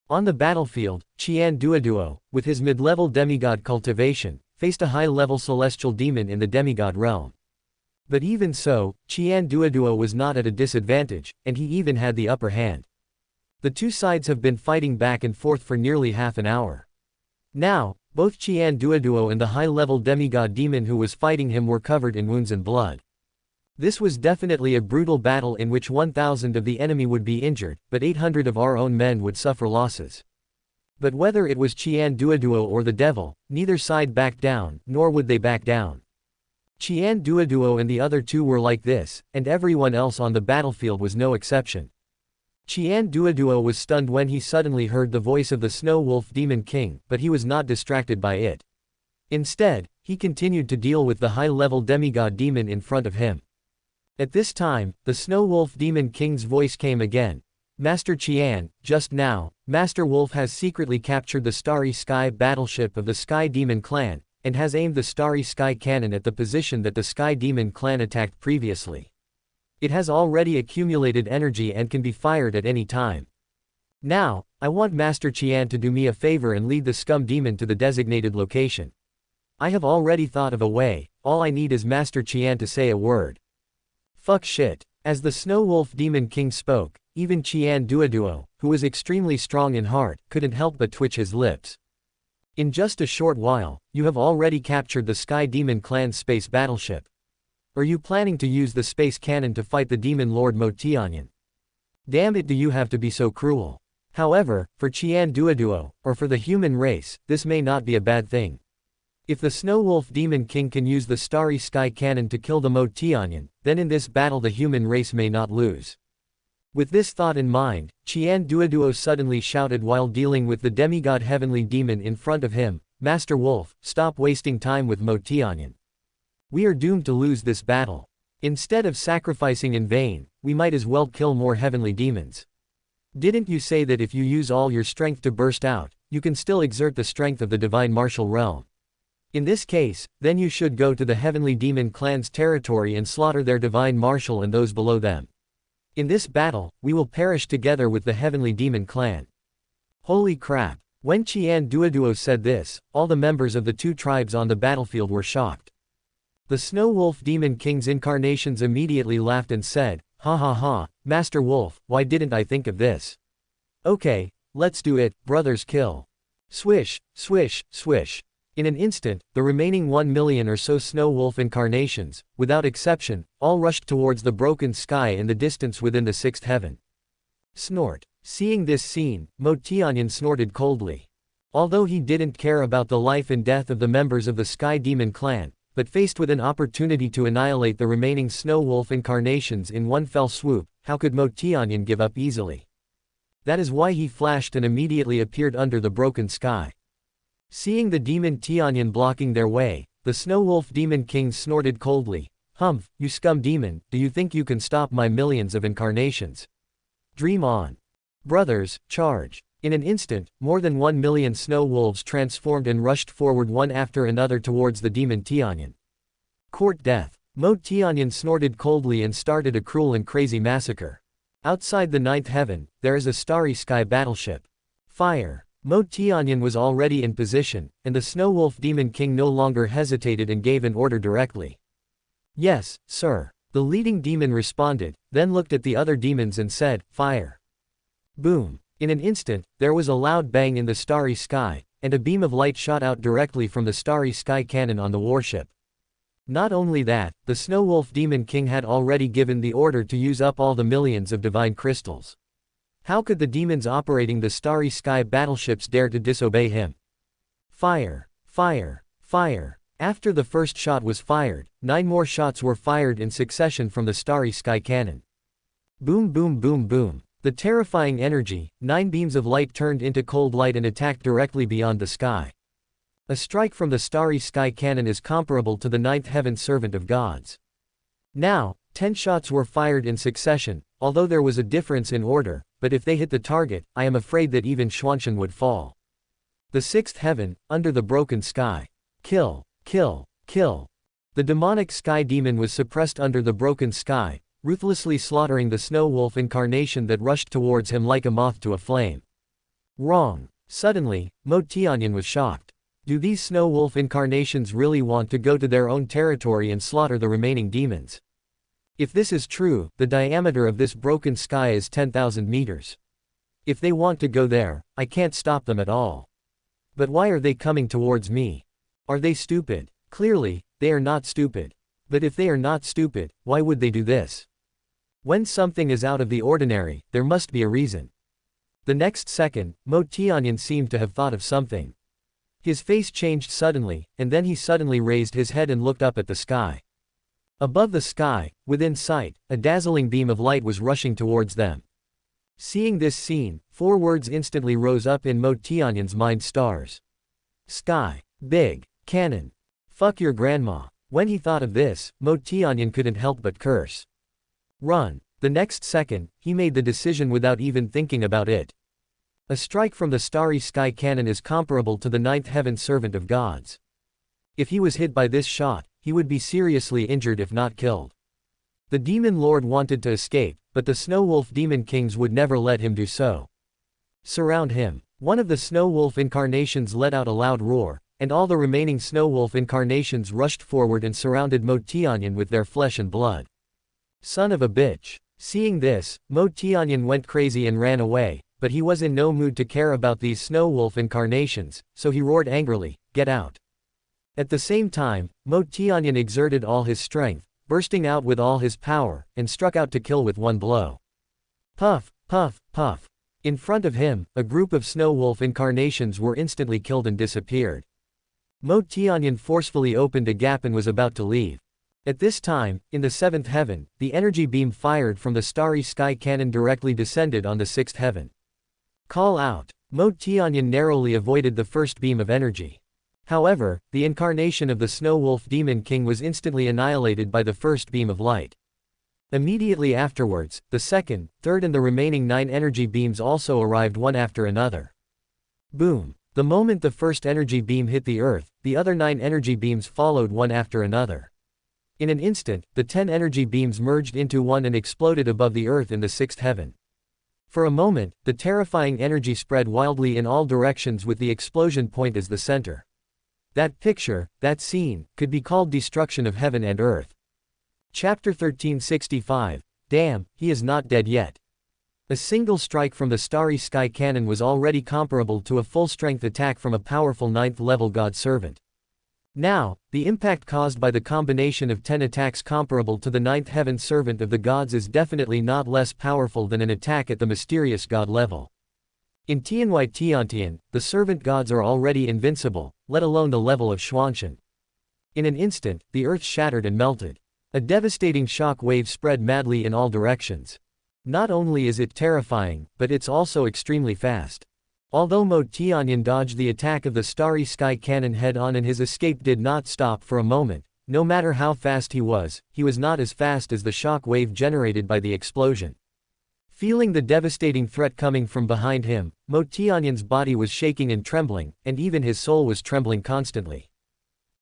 On the battlefield, Qian Duoduo, with his mid-level demigod cultivation, faced a high-level celestial demon in the demigod realm. But even so, Qian Duoduo was not at a disadvantage, and he even had the upper hand. The two sides have been fighting back and forth for nearly half an hour. Now, both Qian Duoduo and the high-level demigod demon who was fighting him were covered in wounds and blood. This was definitely a brutal battle in which 1,000 of the enemy would be injured, but 800 of our own men would suffer losses. But whether it was Qian Duoduo or the devil, neither side backed down, nor would they back down. Qian Duoduo and the other two were like this, and everyone else on the battlefield was no exception. Qian Duoduo was stunned when he suddenly heard the voice of the Snow Wolf Demon King, but he was not distracted by it. Instead, he continued to deal with the high-level demigod demon in front of him. At this time, the Snow Wolf Demon King's voice came again. "Master Qian, just now, Master Wolf has secretly captured the Starry Sky battleship of the Sky Demon clan, and has aimed the Starry Sky Cannon at the position that the Sky Demon clan attacked previously. It has already accumulated energy and can be fired at any time. Now, I want Master Qian to do me a favor and lead the scum demon to the designated location. I have already thought of a way, all I need is Master Qian to say a word." Fuck shit. As the Snow Wolf Demon King spoke, even Qian Duoduo, who was extremely strong in heart, couldn't help but twitch his lips. In just a short while, you have already captured the Sky Demon Clan's space battleship. Are you planning to use the space cannon to fight the Demon Lord Mo Tianyan? Damn it, do you have to be so cruel? However, for Qian Duoduo, or for the human race, this may not be a bad thing. If the Snow Wolf Demon King can use the Starry Sky Cannon to kill the Mo Tianyan, then in this battle the human race may not lose. With this thought in mind, Qian Duoduo suddenly shouted while dealing with the demigod heavenly demon in front of him, Master Wolf, stop wasting time with Mo Tianyan. We are doomed to lose this battle. Instead of sacrificing in vain, we might as well kill more heavenly demons. Didn't you say that if you use all your strength to burst out, you can still exert the strength of the divine martial realm? In this case, then you should go to the heavenly demon clan's territory and slaughter their divine marshal and those below them. In this battle, we will perish together with the heavenly demon clan. Holy crap! When Qian Duoduo said this, all the members of the two tribes on the battlefield were shocked. The Snow Wolf Demon King's incarnations immediately laughed and said, ha ha ha, Master Wolf, why didn't I think of this? Okay, let's do it, brothers kill. Swish, swish, swish. In an instant, the remaining 1 million or so Snow Wolf incarnations, without exception, all rushed towards the broken sky in the distance within the sixth heaven. Snort. Seeing this scene, Mo Tianyan snorted coldly. Although he didn't care about the life and death of the members of the Sky Demon clan, but faced with an opportunity to annihilate the remaining Snow Wolf incarnations in one fell swoop, how could Mo Tianyan give up easily? That is why he flashed and immediately appeared under the broken sky. Seeing the demon Tianyan blocking their way, the Snow Wolf Demon King snorted coldly, Humph, you scum demon, do you think you can stop my millions of incarnations? Dream on. Brothers, charge. In an instant, more than 1 million snow wolves transformed and rushed forward one after another towards the demon Tianyan. Court death. Mo Tianyan snorted coldly and started a cruel and crazy massacre. Outside the ninth heaven, there is a starry sky battleship. Fire. Mo Tianyan was already in position, and the Snow Wolf Demon King no longer hesitated and gave an order directly. Yes, sir. The leading demon responded, then looked at the other demons and said, fire. Boom. In an instant, there was a loud bang in the starry sky, and a beam of light shot out directly from the starry sky cannon on the warship. Not only that, the Snow Wolf Demon King had already given the order to use up all the millions of divine crystals. How could the demons operating the starry sky battleships dare to disobey him? Fire! Fire! Fire! After the first shot was fired, 9 more shots were fired in succession from the starry sky cannon. Boom boom boom boom. The terrifying energy, 9 beams of light turned into cold light and attacked directly beyond the sky. A strike from the starry sky cannon is comparable to the ninth heaven servant of gods. Now, 10 shots were fired in succession, although there was a difference in order, but if they hit the target, I am afraid that even Xuanshan would fall. The sixth heaven, under the broken sky. Kill, kill, kill. The demonic sky demon was suppressed under the broken sky, ruthlessly slaughtering the Snow Wolf incarnation that rushed towards him like a moth to a flame. Wrong. Suddenly, Mo Tianyan was shocked. Do these Snow Wolf incarnations really want to go to their own territory and slaughter the remaining demons? If this is true, the diameter of this broken sky is 10,000 meters. If they want to go there, I can't stop them at all. But why are they coming towards me? Are they stupid? Clearly, they are not stupid. But if they are not stupid, why would they do this? When something is out of the ordinary, there must be a reason. The next second, Mo Tianyan seemed to have thought of something. His face changed suddenly, and then he suddenly raised his head and looked up at the sky. Above the sky, within sight, a dazzling beam of light was rushing towards them. Seeing this scene, 4 words instantly rose up in Mo Tianyan's mind: stars. Sky. Big. Cannon. Fuck your grandma. When he thought of this, Mo Tianyan couldn't help but curse. Run. The next second, he made the decision without even thinking about it. A strike from the starry sky cannon is comparable to the ninth heaven servant of gods. If he was hit by this shot, he would be seriously injured if not killed. The demon lord wanted to escape, but the Snow Wolf Demon Kings would never let him do so. Surround him. One of the Snow Wolf incarnations let out a loud roar, and all the remaining Snow Wolf incarnations rushed forward and surrounded Mo Tianyan with their flesh and blood. Son of a bitch. Seeing this, Mo Tianyan went crazy and ran away, but he was in no mood to care about these snow wolf incarnations, so he roared angrily, "Get out!" At the same time, Mo Tianyan exerted all his strength, bursting out with all his power, and struck out to kill with one blow. Puff, puff, puff. In front of him, a group of snow wolf incarnations were instantly killed and disappeared. Mo Tianyan forcefully opened a gap and was about to leave. At this time, in the seventh heaven, the energy beam fired from the starry sky cannon directly descended on the sixth heaven. Call out. Mo Tianyan narrowly avoided the first beam of energy. However, the incarnation of the Snow Wolf Demon King was instantly annihilated by the first beam of light. Immediately afterwards, the second, third and the remaining 9 energy beams also arrived one after another. Boom! The moment the first energy beam hit the earth, the other 9 energy beams followed one after another. In an instant, the 10 energy beams merged into one and exploded above the earth in the sixth heaven. For a moment, the terrifying energy spread wildly in all directions with the explosion point as the center. That picture, that scene, could be called destruction of heaven and earth. Chapter 1365. Damn, he is not dead yet. A single strike from the starry sky cannon was already comparable to a full-strength attack from a powerful 9th-level god servant. Now, the impact caused by the combination of 10 attacks comparable to the 9th heaven servant of the gods is definitely not less powerful than an attack at the mysterious god level. In Tianhui Tiantian, the servant gods are already invincible, let alone the level of Xuanshan. In an instant, the earth shattered and melted. A devastating shock wave spread madly in all directions. Not only is it terrifying, but it's also extremely fast. Although Mo Tianyan dodged the attack of the starry sky cannon head-on and his escape did not stop for a moment, no matter how fast he was not as fast as the shock wave generated by the explosion. Feeling the devastating threat coming from behind him, Mo Tianyan's body was shaking and trembling, and even his soul was trembling constantly.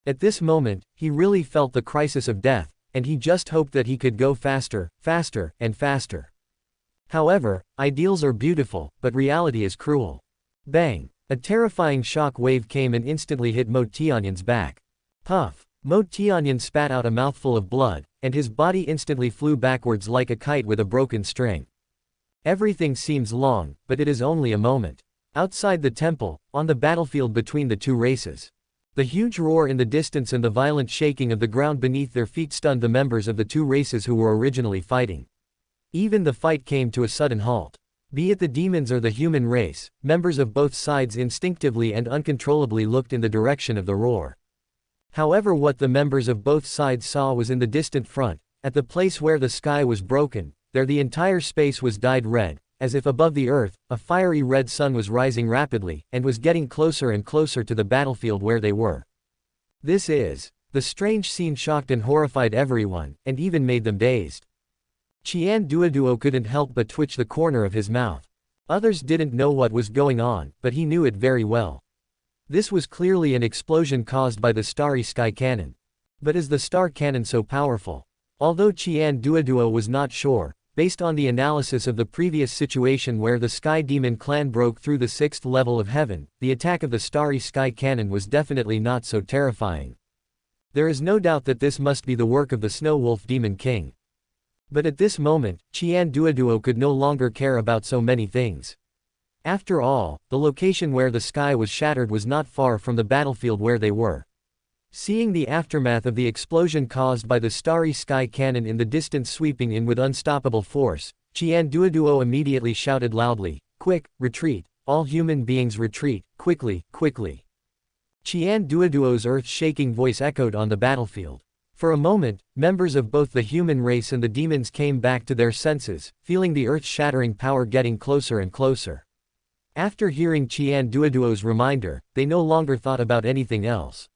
At this moment, he really felt the crisis of death, and he just hoped that he could go faster, faster, and faster. However, ideals are beautiful, but reality is cruel. Bang! A terrifying shock wave came and instantly hit Mo Tianyan's back. Puff! Mo Tianyan spat out a mouthful of blood, and his body instantly flew backwards like a kite with a broken string. Everything seems long, but it is only a moment. Outside the temple, on the battlefield between the two races. The huge roar in the distance and the violent shaking of the ground beneath their feet stunned the members of the two races who were originally fighting. Even the fight came to a sudden halt. Be it the demons or the human race, members of both sides instinctively and uncontrollably looked in the direction of the roar. However, what the members of both sides saw was in the distant front, at the place where the sky was broken, there the entire space was dyed red, as if above the earth, a fiery red sun was rising rapidly, and was getting closer and closer to the battlefield where they were. The strange scene shocked and horrified everyone, and even made them dazed. Qian Duoduo couldn't help but twitch the corner of his mouth. Others didn't know what was going on, but he knew it very well. This was clearly an explosion caused by the starry sky cannon. But is the star cannon so powerful? Although Qian Duoduo was not sure, based on the analysis of the previous situation where the Sky Demon clan broke through the 6th level of heaven, the attack of the starry sky cannon was definitely not so terrifying. There is no doubt that this must be the work of the Snow Wolf Demon King. But at this moment, Qian Duoduo could no longer care about so many things. After all, the location where the sky was shattered was not far from the battlefield where they were. Seeing the aftermath of the explosion caused by the starry sky cannon in the distance sweeping in with unstoppable force, Qian Duoduo immediately shouted loudly, "Quick, retreat, all human beings retreat, quickly, quickly." Qian Duoduo's earth-shaking voice echoed on the battlefield. For a moment, members of both the human race and the demons came back to their senses, feeling the earth-shattering power getting closer and closer. After hearing Qian Duoduo's reminder, they no longer thought about anything else.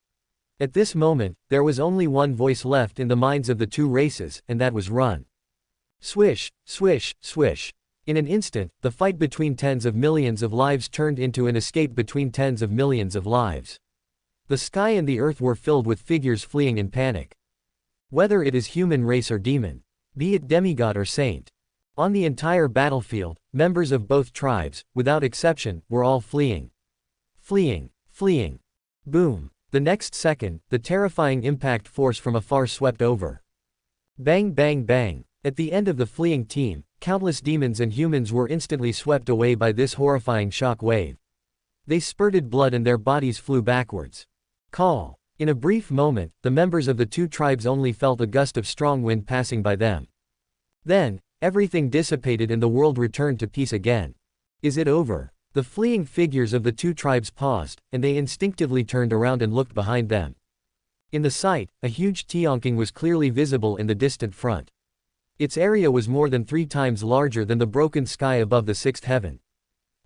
At this moment, there was only one voice left in the minds of the two races, and that was run. Swish, swish, swish. In an instant, the fight between tens of millions of lives turned into an escape between tens of millions of lives. The sky and the earth were filled with figures fleeing in panic. Whether it is human race or demon, be it demigod or saint. On the entire battlefield, members of both tribes, without exception, were all fleeing. Fleeing, fleeing. Boom. The next second, the terrifying impact force from afar swept over. Bang bang bang. At the end of the fleeing team, Countless demons and humans were instantly swept away by this horrifying shock wave. They spurted blood and their bodies flew backwards. Call. In a brief moment, the members of the two tribes only felt a gust of strong wind passing by them. Then, everything dissipated and the world returned to peace again. Is it over? The fleeing figures of the two tribes paused, and they instinctively turned around and looked behind them. In the sight, a huge Tianqing was clearly visible in the distant front. Its area was more than 3 times larger than the broken sky above the sixth heaven.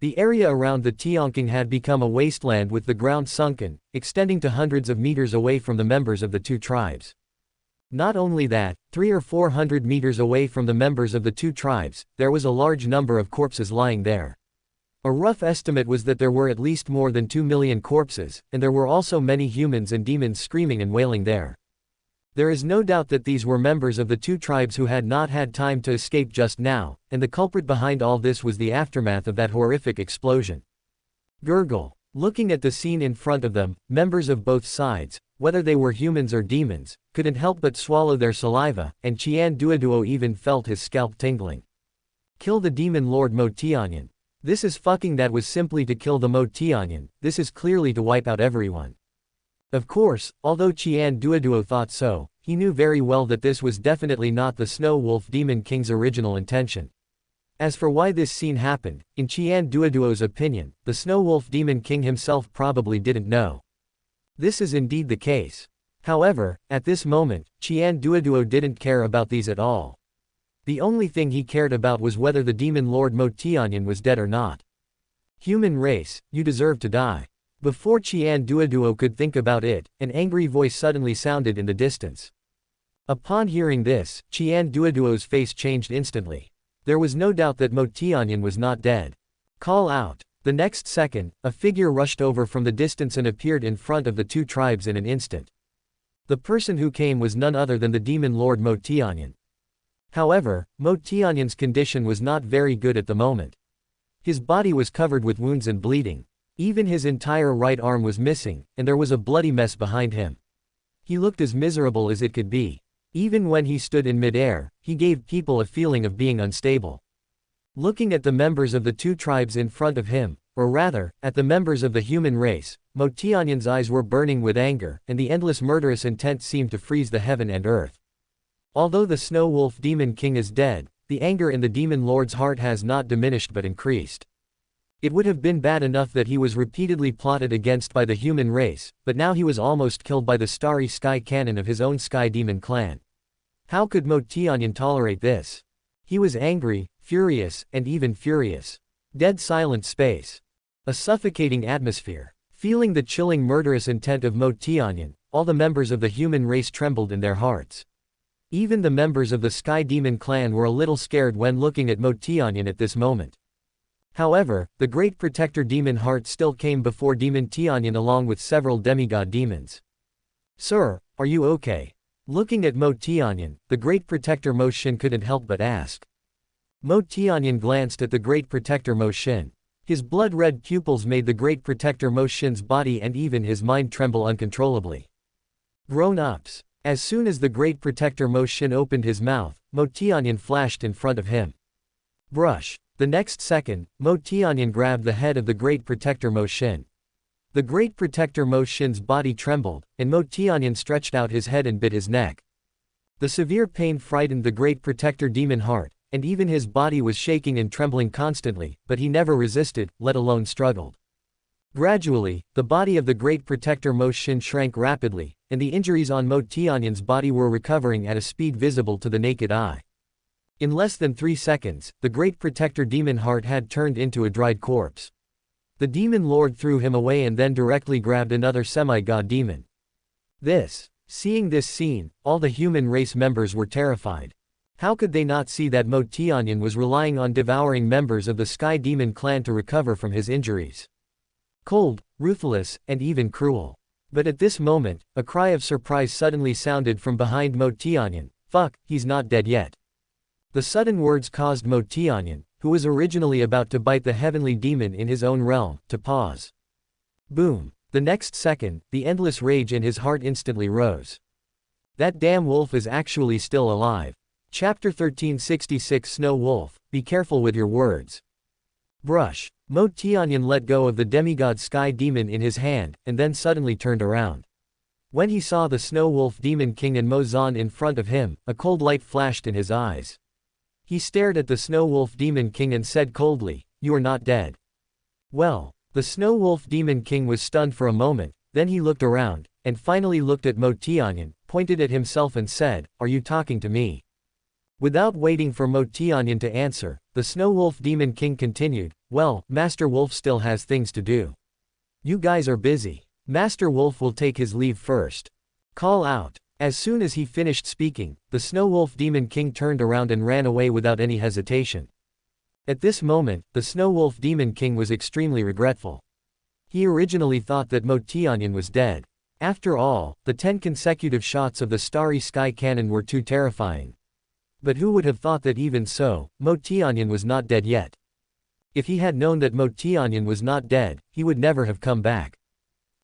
The area around the Tianqing had become a wasteland with the ground sunken, extending to hundreds of meters away from the members of the two tribes. Not only that, 300 or 400 meters away from the members of the two tribes, there was a large number of corpses lying there. A rough estimate was that there were at least more than 2 million corpses, and there were also many humans and demons screaming and wailing there. There is no doubt that these were members of the two tribes who had not had time to escape just now, and the culprit behind all this was the aftermath of that horrific explosion. Gurgle. Looking at the scene in front of them, members of both sides, whether they were humans or demons, couldn't help but swallow their saliva, and Qian Duoduo even felt his scalp tingling. Kill the demon lord Mo Tianyan. This is fucking that was simply to kill the Mo Tianyan, this is clearly to wipe out everyone. Of course, although Qian Duoduo thought so, he knew very well that this was definitely not the Snow Wolf Demon King's original intention. As for why this scene happened, in Qian Duoduo's opinion, the Snow Wolf Demon King himself probably didn't know. This is indeed the case. However, at this moment, Qian Duoduo didn't care about these at all. The only thing he cared about was whether the demon lord Mo Tianyan was dead or not. Human race, you deserve to die. Before Qian Duoduo could think about it, an angry voice suddenly sounded in the distance. Upon hearing this, Qian Duoduo's face changed instantly. There was no doubt that Mo Tianyan was not dead. Call out. The next second, a figure rushed over from the distance and appeared in front of the two tribes in an instant. The person who came was none other than the demon lord Mo Tianyan. However, Mo Tianyan's condition was not very good at the moment. His body was covered with wounds and bleeding. Even his entire right arm was missing, and there was a bloody mess behind him. He looked as miserable as it could be. Even when he stood in midair, he gave people a feeling of being unstable. Looking at the members of the two tribes in front of him, or rather, at the members of the human race, Mo Tianyan's eyes were burning with anger, and the endless murderous intent seemed to freeze the heaven and earth. Although the Snow Wolf Demon King is dead, the anger in the Demon Lord's heart has not diminished but increased. It would have been bad enough that he was repeatedly plotted against by the human race, but now he was almost killed by the Starry Sky Cannon of his own Sky Demon clan. How could Mo Tianyan tolerate this? He was angry, furious, and even furious. Dead silent space. A suffocating atmosphere. Feeling the chilling murderous intent of Mo Tianyan, all the members of the human race trembled in their hearts. Even the members of the Sky Demon clan were a little scared when looking at Mo Tianyan at this moment. However, the Great Protector Demon Heart still came before Demon Tianyan along with several demigod demons. Sir, are you okay? Looking at Mo Tianyan, the Great Protector Mo Xin couldn't help but ask. Mo Tianyan glanced at the Great Protector Mo Xin. His blood-red pupils made the Great Protector Mo Xin's body and even his mind tremble uncontrollably. Grown-ups. As soon as the Great Protector Mo Xin opened his mouth, Mo Tianyan flashed in front of him. Brush. The next second, Mo Tianyan grabbed the head of the Great Protector Mo Xin. The Great Protector Mo Xin's body trembled, and Mo Tianyan stretched out his head and bit his neck. The severe pain frightened the Great Protector Demon Heart, and even his body was shaking and trembling constantly, but he never resisted, let alone struggled. Gradually, the body of the Great Protector Mo Xin shrank rapidly, and the injuries on Mo Tianyan's body were recovering at a speed visible to the naked eye. In less than 3 seconds, the Great Protector Demon Heart had turned into a dried corpse. The Demon Lord threw him away and then directly grabbed another semi-god demon. Seeing this scene, all the human race members were terrified. How could they not see that Mo Tianyan was relying on devouring members of the Sky Demon clan to recover from his injuries? Cold, ruthless, and even cruel. But at this moment, a cry of surprise suddenly sounded from behind Mo Tianyan. Fuck, he's not dead yet. The sudden words caused Mo Tianyan, who was originally about to bite the heavenly demon in his own realm, to pause. Boom. The next second, the endless rage in his heart instantly rose. That damn wolf is actually still alive. Chapter 1366 Snow Wolf, be careful with your words. Brush. Mo Tianyan let go of the demigod sky demon in his hand, and then suddenly turned around. When he saw the Snow Wolf Demon King and Mo Zan in front of him, a cold light flashed in his eyes. He stared at the Snow Wolf Demon King and said coldly, "You are not dead." Well, the Snow Wolf Demon King was stunned for a moment, then he looked around, and finally looked at Mo Tianyan, pointed at himself and said, "Are you talking to me?" Without waiting for Mo Tianyan to answer, the Snow Wolf Demon King continued, "Well, Master Wolf still has things to do. You guys are busy. Master Wolf will take his leave first. Call out." As soon as he finished speaking, the Snow Wolf Demon King turned around and ran away without any hesitation. At this moment, the Snow Wolf Demon King was extremely regretful. He originally thought that Mo Tianyan was dead. After all, the 10 consecutive shots of the Starry Sky Cannon were too terrifying. But who would have thought that even so, Mo Tianyan was not dead yet? If he had known that Mo Tianyan was not dead, he would never have come back.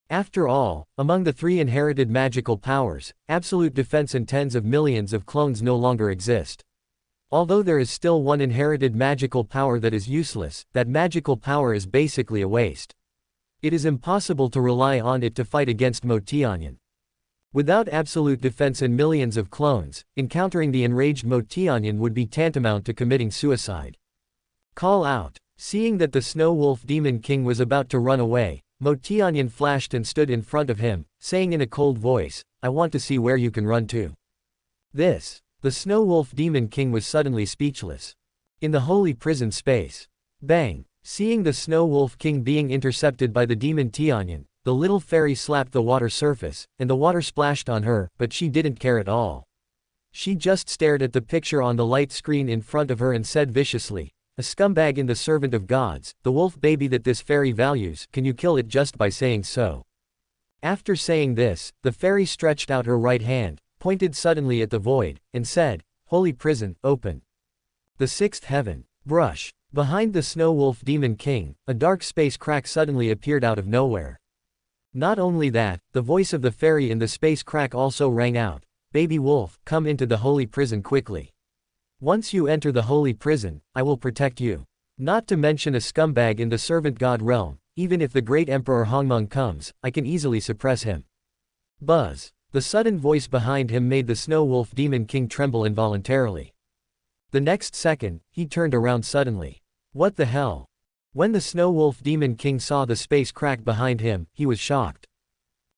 After all, among the 3 inherited magical powers, absolute defense and tens of millions of clones no longer exist. Although there is still one inherited magical power that is useless, that magical power is basically a waste. It is impossible to rely on it to fight against Mo Tianyan. Without absolute defense and millions of clones, encountering the enraged Mo Tianyan would be tantamount to committing suicide. Call out. Seeing that the Snow Wolf Demon King was about to run away, Mo Tianyan flashed and stood in front of him, saying in a cold voice, "I want to see where you can run to." The Snow Wolf Demon King was suddenly speechless. In the holy prison space. Bang! Seeing the Snow Wolf King being intercepted by the Demon Tianyan, the little fairy slapped the water surface, and the water splashed on her, but she didn't care at all. She just stared at the picture on the light screen in front of her and said viciously, "A scumbag in the servant of gods, the wolf baby that this fairy values, can you kill it just by saying so?" After saying this, the fairy stretched out her right hand, pointed suddenly at the void, and said, "Holy prison, open." The 6th heaven. Brush. Behind the Snow Wolf Demon King, a dark space crack suddenly appeared out of nowhere. Not only that, the voice of the fairy in the space crack also rang out, "Baby wolf, come into the holy prison quickly. Once you enter the holy prison, I will protect you. Not to mention a scumbag in the servant god realm, even if the great Emperor Hongmeng comes, I can easily suppress him." Buzz. The sudden voice behind him made the Snow Wolf Demon King tremble involuntarily. The next second, he turned around suddenly. What the hell? When the Snow Wolf Demon King saw the space crack behind him, he was shocked.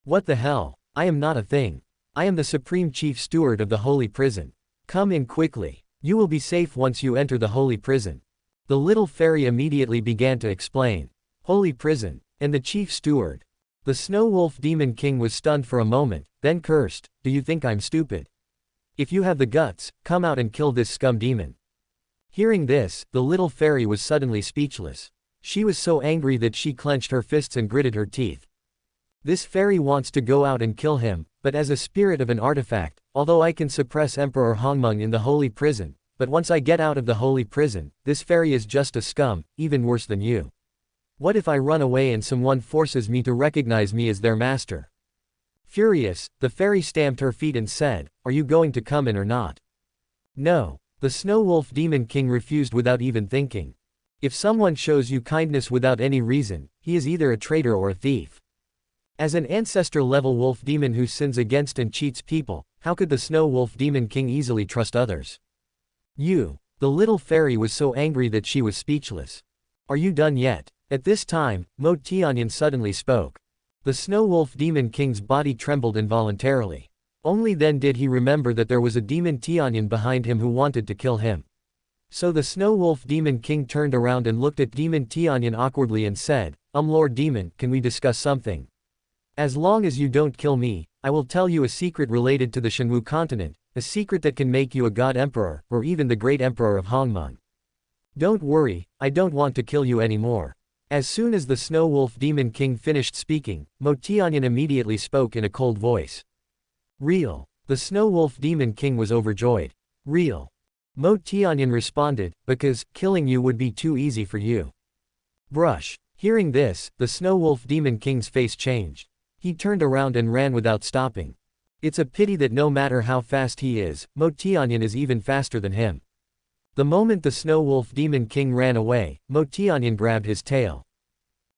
What the hell? I am not a thing. I am the Supreme Chief Steward of the holy prison. Come in quickly. You will be safe once you enter the holy prison. The little fairy immediately began to explain. Holy prison, and the chief steward. The Snow Wolf Demon King was stunned for a moment, then cursed, "Do you think I'm stupid? If you have the guts, come out and kill this scum demon." Hearing this, the little fairy was suddenly speechless. She was so angry that she clenched her fists and gritted her teeth. This fairy wants to go out and kill him, but as a spirit of an artifact, although I can suppress Emperor Hongmeng in the holy prison, but once I get out of the holy prison, this fairy is just a scum, even worse than you. What if I run away and someone forces me to recognize me as their master? Furious, the fairy stamped her feet and said, "Are you going to come in or not?" No. The Snow Wolf Demon King refused without even thinking. If someone shows you kindness without any reason, he is either a traitor or a thief. As an ancestor-level wolf demon who sins against and cheats people, how could the Snow Wolf Demon King easily trust others? You. The little fairy was so angry that she was speechless. Are you done yet? At this time, Mo Tianyan suddenly spoke. The Snow Wolf Demon King's body trembled involuntarily. Only then did he remember that there was a Demon Tianyan behind him who wanted to kill him. So the Snow Wolf Demon King turned around and looked at Demon Tianyan awkwardly and said, Lord Demon, can we discuss something? As long as you don't kill me, I will tell you a secret related to the Shenwu continent, a secret that can make you a god emperor, or even the great emperor of Hongmeng. Don't worry, I don't want to kill you anymore." As soon as the Snow Wolf Demon King finished speaking, Mo Tianyan immediately spoke in a cold voice. "Real." The Snow Wolf Demon King was overjoyed. "Real." Mo Tianyan responded, "Because, killing you would be too easy for you." Brush. Hearing this, the Snow Wolf Demon King's face changed. He turned around and ran without stopping. It's a pity that no matter how fast he is, Mo Tianyan is even faster than him. The moment the Snow Wolf Demon King ran away, Mo Tianyan grabbed his tail.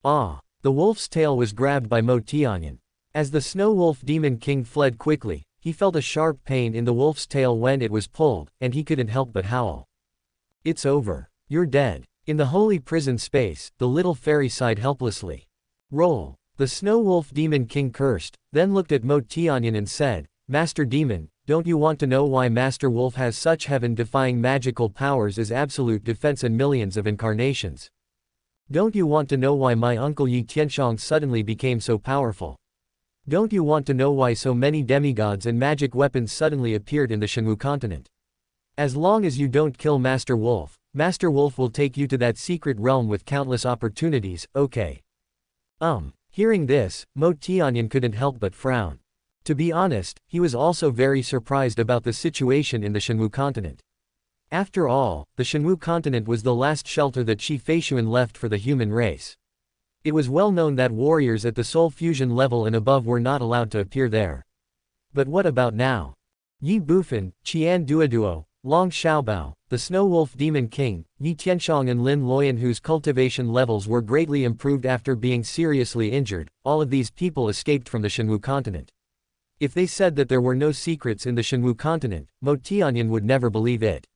Ah! The wolf's tail was grabbed by Mo Tianyan. As the Snow Wolf Demon King fled quickly, he felt a sharp pain in the wolf's tail when it was pulled, and he couldn't help but howl. It's over. You're dead. In the holy prison space, the little fairy sighed helplessly. Roll. The Snow Wolf Demon King cursed, then looked at Mo Tianyan and said, Master Demon, don't you want to know why Master Wolf has such heaven-defying magical powers as absolute defense and millions of incarnations? Don't you want to know why my uncle Yi Tianxiang suddenly became so powerful? Don't you want to know why so many demigods and magic weapons suddenly appeared in the Shenwu continent? As long as you don't kill Master Wolf will take you to that secret realm with countless opportunities, okay? Hearing this, Mo Tianyan couldn't help but frown. To be honest, he was also very surprised about the situation in the Shenwu continent. After all, the Shenwu continent was the last shelter that Shi Feishuan left for the human race. It was well known that warriors at the soul fusion level and above were not allowed to appear there. But what about now? Ye Bufan, Qian Duoduo, Long Xiaobao, the Snow Wolf Demon King, Yi Tianxiang and Lin Luoyan, whose cultivation levels were greatly improved after being seriously injured, all of these people escaped from the Shenwu continent. If they said that there were no secrets in the Shenwu continent, Mo Tianyan would never believe it.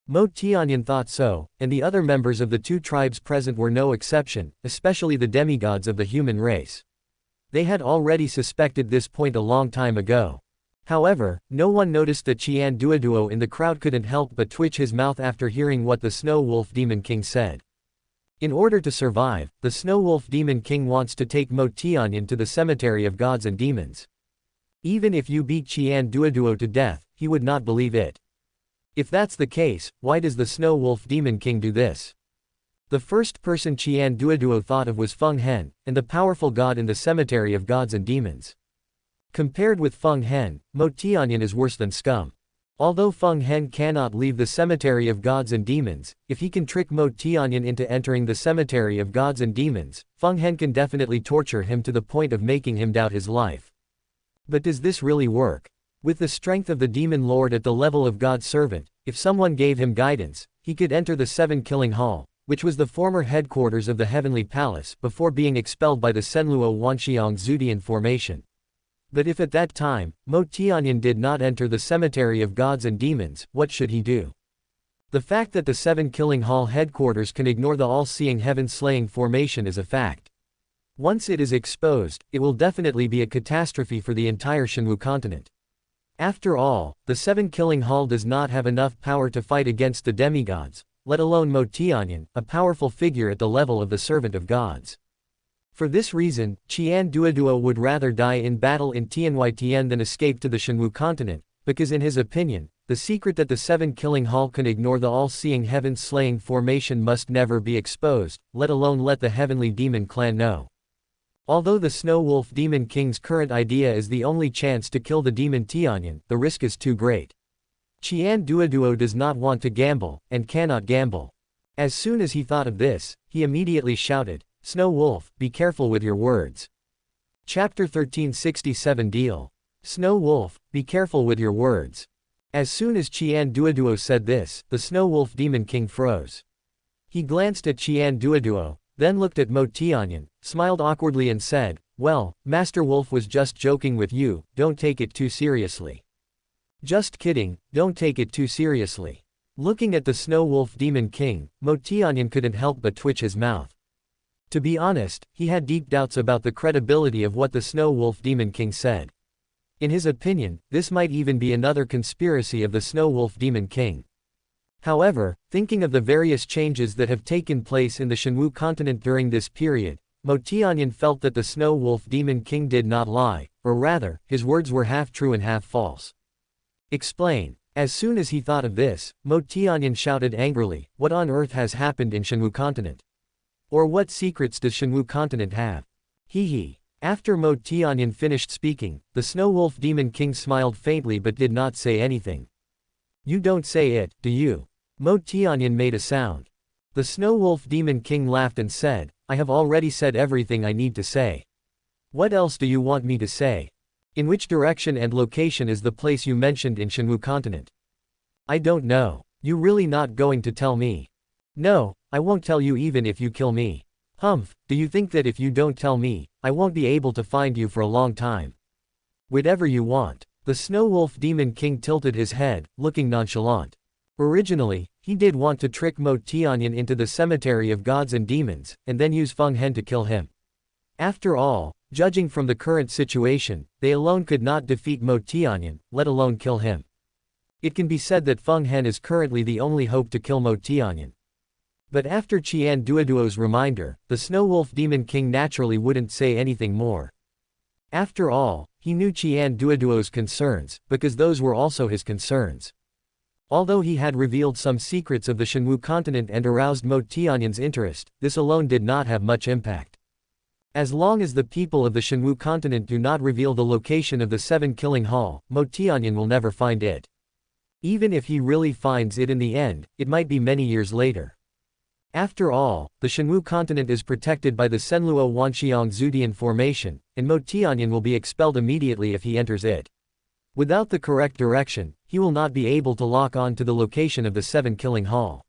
Mo Tianyan thought so, and the other members of the two tribes present were no exception, especially the demigods of the human race. They had already suspected this point a long time ago. However, no one noticed that Qian Duoduo in the crowd couldn't help but twitch his mouth after hearing what the Snow Wolf Demon King said. In order to survive, the Snow Wolf Demon King wants to take Mo Tianyan to the cemetery of gods and demons. Even if you beat Qian Duoduo to death, he would not believe it. If that's the case, why does the Snow Wolf Demon King do this? The first person Qian Duoduo thought of was Feng Hen, and the powerful god in the cemetery of gods and demons. Compared with Feng Hen, Mo Tianyan is worse than scum. Although Feng Hen cannot leave the cemetery of gods and demons, if he can trick Mo Tianyan into entering the cemetery of gods and demons, Feng Hen can definitely torture him to the point of making him doubt his life. But does this really work? With the strength of the Demon Lord at the level of God's servant, if someone gave him guidance, he could enter the Seven Killing Hall, which was the former headquarters of the Heavenly Palace before being expelled by the Senluo Wanxiang Zudian formation. But if at that time, Mo Tianyan did not enter the cemetery of gods and demons, what should he do? The fact that the Seven Killing Hall headquarters can ignore the all-seeing heaven-slaying formation is a fact. Once it is exposed, it will definitely be a catastrophe for the entire Shenwu continent. After all, the Seven Killing Hall does not have enough power to fight against the demigods, let alone Mo Tianyan, a powerful figure at the level of the servant of gods. For this reason, Qian Duoduo would rather die in battle in Tianyi than escape to the Shenwu continent, because in his opinion, the secret that the Seven Killing Hall can ignore the all-seeing heaven-slaying formation must never be exposed, let alone let the Heavenly Demon Clan know. Although the Snow Wolf Demon King's current idea is the only chance to kill the Demon Tianyan, the risk is too great. Qian Duoduo does not want to gamble, and cannot gamble. As soon as he thought of this, he immediately shouted, Snow Wolf, be careful with your words. Chapter 1367 Deal. Snow Wolf, be careful with your words. As soon as Qian Duoduo said this, the Snow Wolf Demon King froze. He glanced at Qian Duoduo, then looked at Mo Tianyan, smiled awkwardly and said, well, Master Wolf was just joking with you, don't take it too seriously. Just kidding, don't take it too seriously. Looking at the Snow Wolf Demon King, Mo Tianyan couldn't help but twitch his mouth. To be honest, he had deep doubts about the credibility of what the Snow Wolf Demon King said. In his opinion, this might even be another conspiracy of the Snow Wolf Demon King. However, thinking of the various changes that have taken place in the Shenwu continent during this period, Mo Tianyan felt that the Snow Wolf Demon King did not lie, or rather, his words were half true and half false. Explain. As soon as he thought of this, Mo Tianyan shouted angrily, what on earth has happened in Shenwu continent? Or what secrets does Shenwu continent have? Hee. After Mo Tianyan finished speaking, the Snow Wolf Demon King smiled faintly but did not say anything. You don't say it, do you? Mo Tianyan made a sound. The Snow Wolf Demon King laughed and said, I have already said everything I need to say. What else do you want me to say? In which direction and location is the place you mentioned in Shenwu continent? I don't know. You really not going to tell me? No, I won't tell you even if you kill me. Humph, do you think that if you don't tell me, I won't be able to find you for a long time? Whatever you want. The Snow Wolf Demon King tilted his head, looking nonchalant. Originally, he did want to trick Mo Tianyan into the cemetery of gods and demons, and then use Feng Hen to kill him. After all, judging from the current situation, they alone could not defeat Mo Tianyan, let alone kill him. It can be said that Feng Hen is currently the only hope to kill Mo Tianyan. But after Qian Duoduo's reminder, the Snow Wolf Demon King naturally wouldn't say anything more. After all, he knew Qian Duoduo's concerns, because those were also his concerns. Although he had revealed some secrets of the Shenwu continent and aroused Mo Tianyan's interest, this alone did not have much impact. As long as the people of the Shenwu continent do not reveal the location of the Seven Killing Hall, Mo Tianyan will never find it. Even if he really finds it in the end, it might be many years later. After all, the Shenwu continent is protected by the Senluo Wanxiang Zudian formation, and Mo Tianyan will be expelled immediately if he enters it. Without the correct direction, he will not be able to lock on to the location of the Seven Killing Hall.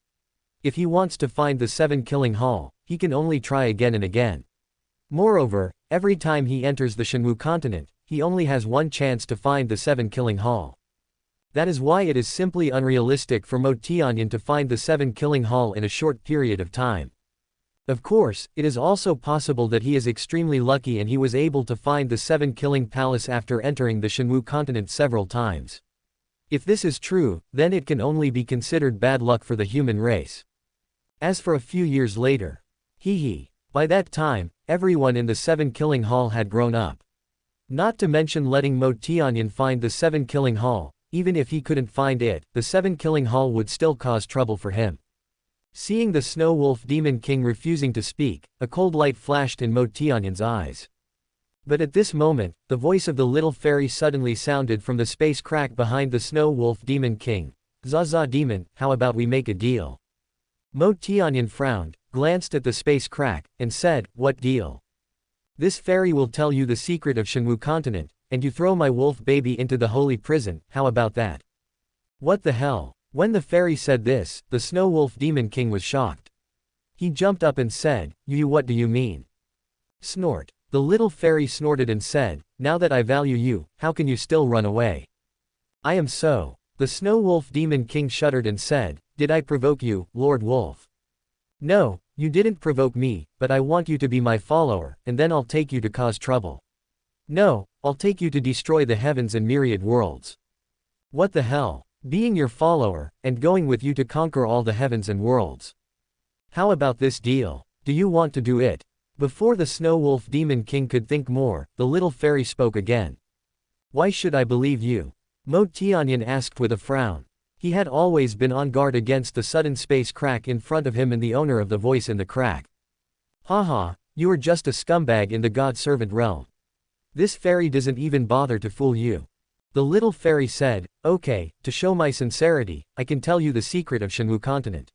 If he wants to find the Seven Killing Hall, he can only try again and again. Moreover, every time he enters the Shenwu continent, he only has one chance to find the Seven Killing Hall. That is why it is simply unrealistic for Mo Tianyan to find the Seven Killing Hall in a short period of time. Of course, it is also possible that he is extremely lucky and he was able to find the Seven Killing Palace after entering the Shenwu continent several times. If this is true, then it can only be considered bad luck for the human race. As for a few years later, by that time, everyone in the Seven Killing Hall had grown up. Not to mention letting Mo Tianyan find the Seven Killing Hall. Even if he couldn't find it, the Seven Killing Hall would still cause trouble for him. Seeing the Snow Wolf Demon King refusing to speak, a cold light flashed in Mo Tianyan's eyes. But at this moment, the voice of the little fairy suddenly sounded from the space crack behind the Snow Wolf Demon King. Zaza Demon, how about we make a deal? Mo Tianyan frowned, glanced at the space crack, and said, what deal? This fairy will tell you the secret of Shenwu continent, and you throw my wolf baby into the holy prison, how about that? What the hell? When the fairy said this, the Snow Wolf Demon King was shocked. He jumped up and said, you what do you mean? Snort. The little fairy snorted and said, now that I value you, how can you still run away? I am so. The Snow Wolf Demon King shuddered and said, did I provoke you, Lord Wolf? No, you didn't provoke me, but I want you to be my follower, and then I'll take you to cause trouble. No, I'll take you to destroy the heavens and myriad worlds. What the hell? Being your follower, and going with you to conquer all the heavens and worlds. How about this deal? Do you want to do it? Before the Snow Wolf Demon King could think more, the little fairy spoke again. Why should I believe you? Mo Tianyan asked with a frown. He had always been on guard against the sudden space crack in front of him and the owner of the voice in the crack. Haha, you are just a scumbag in the god-servant realm. This fairy doesn't even bother to fool you. The little fairy said, okay, to show my sincerity, I can tell you the secret of Shenwu continent.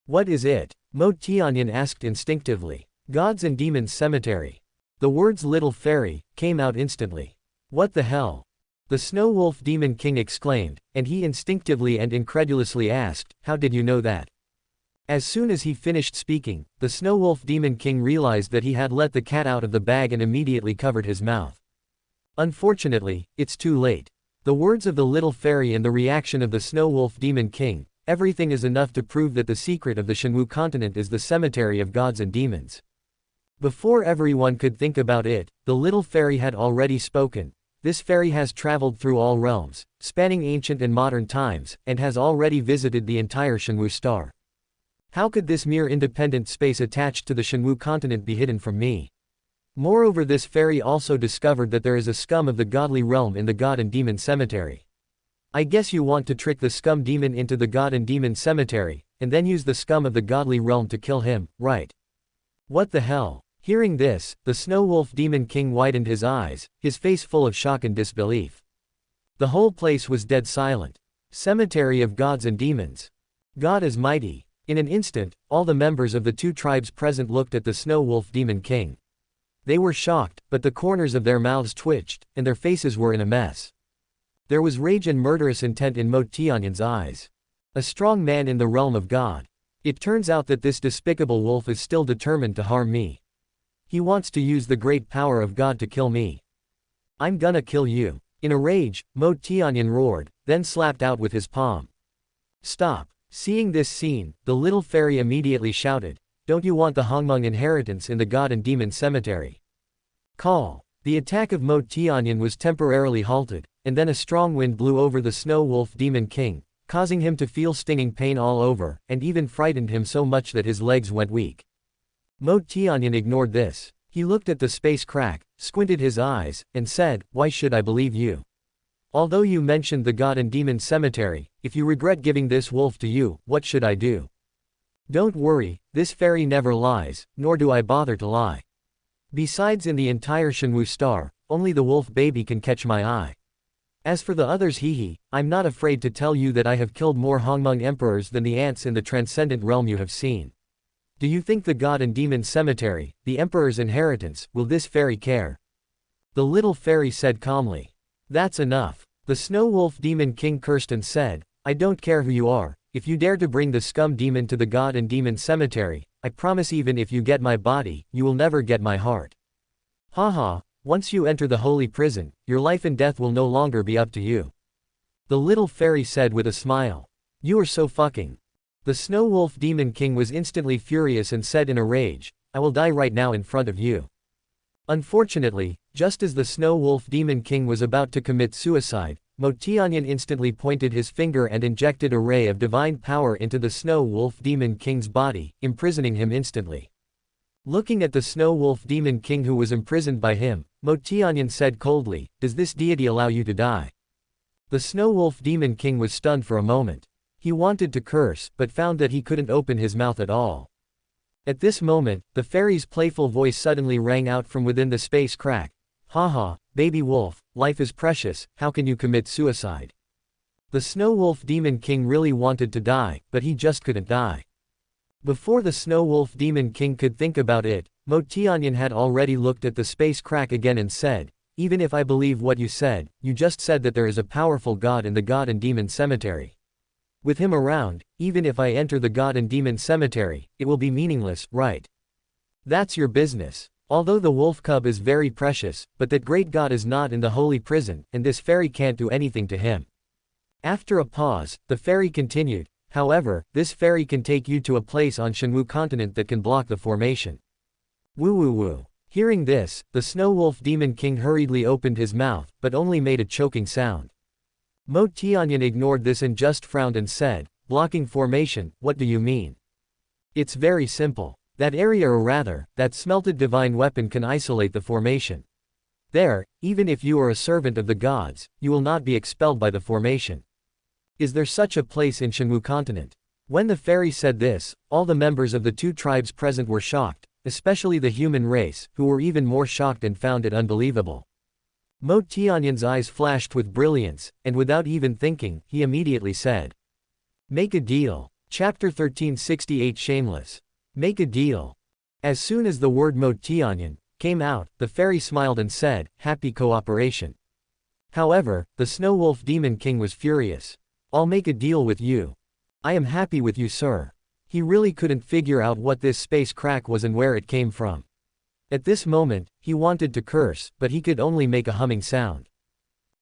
What is it? Mo Tianyan asked instinctively. Gods and Demons Cemetery. The words little fairy came out instantly. What the hell? The Snow Wolf Demon King exclaimed, and he instinctively and incredulously asked, how did you know that? As soon as he finished speaking, the Snow Wolf Demon King realized that he had let the cat out of the bag and immediately covered his mouth. Unfortunately, it's too late. The words of the little fairy and the reaction of the Snow Wolf Demon King, everything is enough to prove that the secret of the Shenwu continent is the cemetery of gods and demons. Before everyone could think about it, the little fairy had already spoken. This fairy has traveled through all realms, spanning ancient and modern times, and has already visited the entire Shenwu star. How could this mere independent space attached to the Shenwu continent be hidden from me? Moreover, this fairy also discovered that there is a scum of the godly realm in the god and demon cemetery. I guess you want to trick the scum demon into the god and demon cemetery, and then use the scum of the godly realm to kill him, right? What the hell? Hearing this, the Snow Wolf Demon King widened his eyes, his face full of shock and disbelief. The whole place was dead silent. Cemetery of gods and demons. God is mighty. In an instant, all the members of the two tribes present looked at the Snow Wolf Demon King. They were shocked, but the corners of their mouths twitched, and their faces were in a mess. There was rage and murderous intent in Mo Tianyan's eyes. A strong man in the realm of God. It turns out that this despicable wolf is still determined to harm me. He wants to use the great power of God to kill me. I'm gonna kill you. In a rage, Mo Tianyan roared, then slapped out with his palm. Stop. Seeing this scene, the little fairy immediately shouted, don't you want the Hongmeng inheritance in the God and Demon Cemetery? Call. The attack of Mo Tianyan was temporarily halted, and then a strong wind blew over the Snow Wolf Demon King, causing him to feel stinging pain all over, and even frightened him so much that his legs went weak. Mo Tianyan ignored this. He looked at the space crack, squinted his eyes, and said, why should I believe you? Although you mentioned the God and Demon Cemetery, if you regret giving this wolf to you, what should I do? Don't worry, this fairy never lies, nor do I bother to lie. Besides, in the entire Shenwu star, only the wolf baby can catch my eye. As for the others, I'm not afraid to tell you that I have killed more Hongmeng emperors than the ants in the transcendent realm you have seen. Do you think the God and Demon Cemetery, the Emperor's inheritance, will this fairy care? The little fairy said calmly. That's enough. The Snow Wolf Demon King cursed and said, I don't care who you are, if you dare to bring the scum demon to the God and Demon Cemetery, I promise even if you get my body, you will never get my heart. Haha, once you enter the holy prison, your life and death will no longer be up to you. The little fairy said with a smile. You are so fucking. The Snow Wolf Demon King was instantly furious and said in a rage, I will die right now in front of you. Unfortunately, just as the Snow Wolf Demon King was about to commit suicide, Mo Tianyan instantly pointed his finger and injected a ray of divine power into the Snow Wolf Demon King's body, imprisoning him instantly. Looking at the Snow Wolf Demon King who was imprisoned by him, Mo Tianyan said coldly, does this deity allow you to die? The Snow Wolf Demon King was stunned for a moment. He wanted to curse, but found that he couldn't open his mouth at all. At this moment, the fairy's playful voice suddenly rang out from within the space crack. Haha, baby wolf, life is precious, how can you commit suicide? The Snow Wolf Demon King really wanted to die, but he just couldn't die. Before the Snow Wolf Demon King could think about it, Mo Tianyan had already looked at the space crack again and said, even if I believe what you said, you just said that there is a powerful god in the God and Demon Cemetery. With him around, even if I enter the God and Demon Cemetery, it will be meaningless, right? That's your business. Although the wolf cub is very precious, but that great god is not in the holy prison, and this fairy can't do anything to him. After a pause, the fairy continued, however, this fairy can take you to a place on Shenwu continent that can block the formation. Woo woo woo. Hearing this, the Snow Wolf Demon King hurriedly opened his mouth, but only made a choking sound. Mo Tianyan ignored this and just frowned and said, blocking formation, what do you mean? It's very simple. That area or rather, that smelted divine weapon can isolate the formation. There, even if you are a servant of the gods, you will not be expelled by the formation. Is there such a place in Shenwu continent? When the fairy said this, all the members of the two tribes present were shocked, especially the human race, who were even more shocked and found it unbelievable. Mo Tianyan's eyes flashed with brilliance, and without even thinking, he immediately said, make a deal. Chapter 1368 Shameless. Make a deal. As soon as the word Mo Tianyan came out, the fairy smiled and said, happy cooperation. However, the Snow Wolf Demon King was furious. I'll make a deal with you. I am happy with you, sir. He really couldn't figure out what this space crack was and where it came from. At this moment, he wanted to curse, but he could only make a humming sound.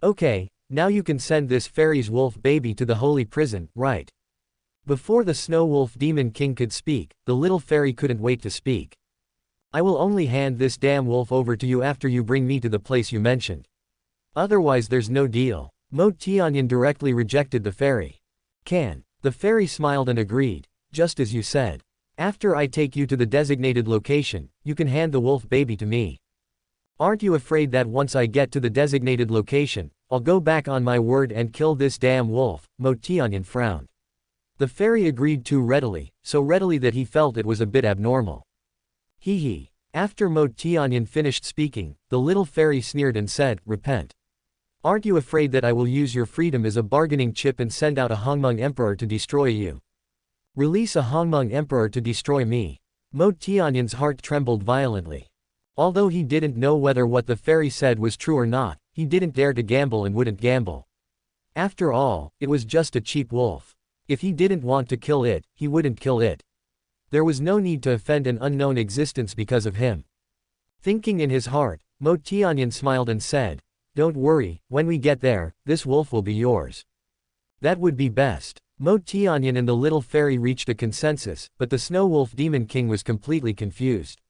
Okay, now you can send this fairy's wolf baby to the holy prison, right? Before the Snow Wolf Demon King could speak, the little fairy couldn't wait to speak. I will only hand this damn wolf over to you after you bring me to the place you mentioned. Otherwise there's no deal. Mo Tianyan directly rejected the fairy. The fairy smiled and agreed, just as you said. After I take you to the designated location, you can hand the wolf baby to me. Aren't you afraid that once I get to the designated location, I'll go back on my word and kill this damn wolf? Mo Tianyan frowned. The fairy agreed too readily, so readily that he felt it was a bit abnormal. Hee. After Mo Tianyan finished speaking, the little fairy sneered and said, repent. Aren't you afraid that I will use your freedom as a bargaining chip and send out a Hongmeng emperor to destroy you? Release a Hongmeng emperor to destroy me. Mo Tianyan's heart trembled violently. Although he didn't know whether what the fairy said was true or not, he didn't dare to gamble and wouldn't gamble. After all, it was just a cheap wolf. If he didn't want to kill it, he wouldn't kill it. There was no need to offend an unknown existence because of him. Thinking in his heart, Mo Tianyan smiled and said, "Don't worry, when we get there, this wolf will be yours." That would be best. Mo Tianyan and the little fairy reached a consensus, but the Snow Wolf Demon King was completely confused.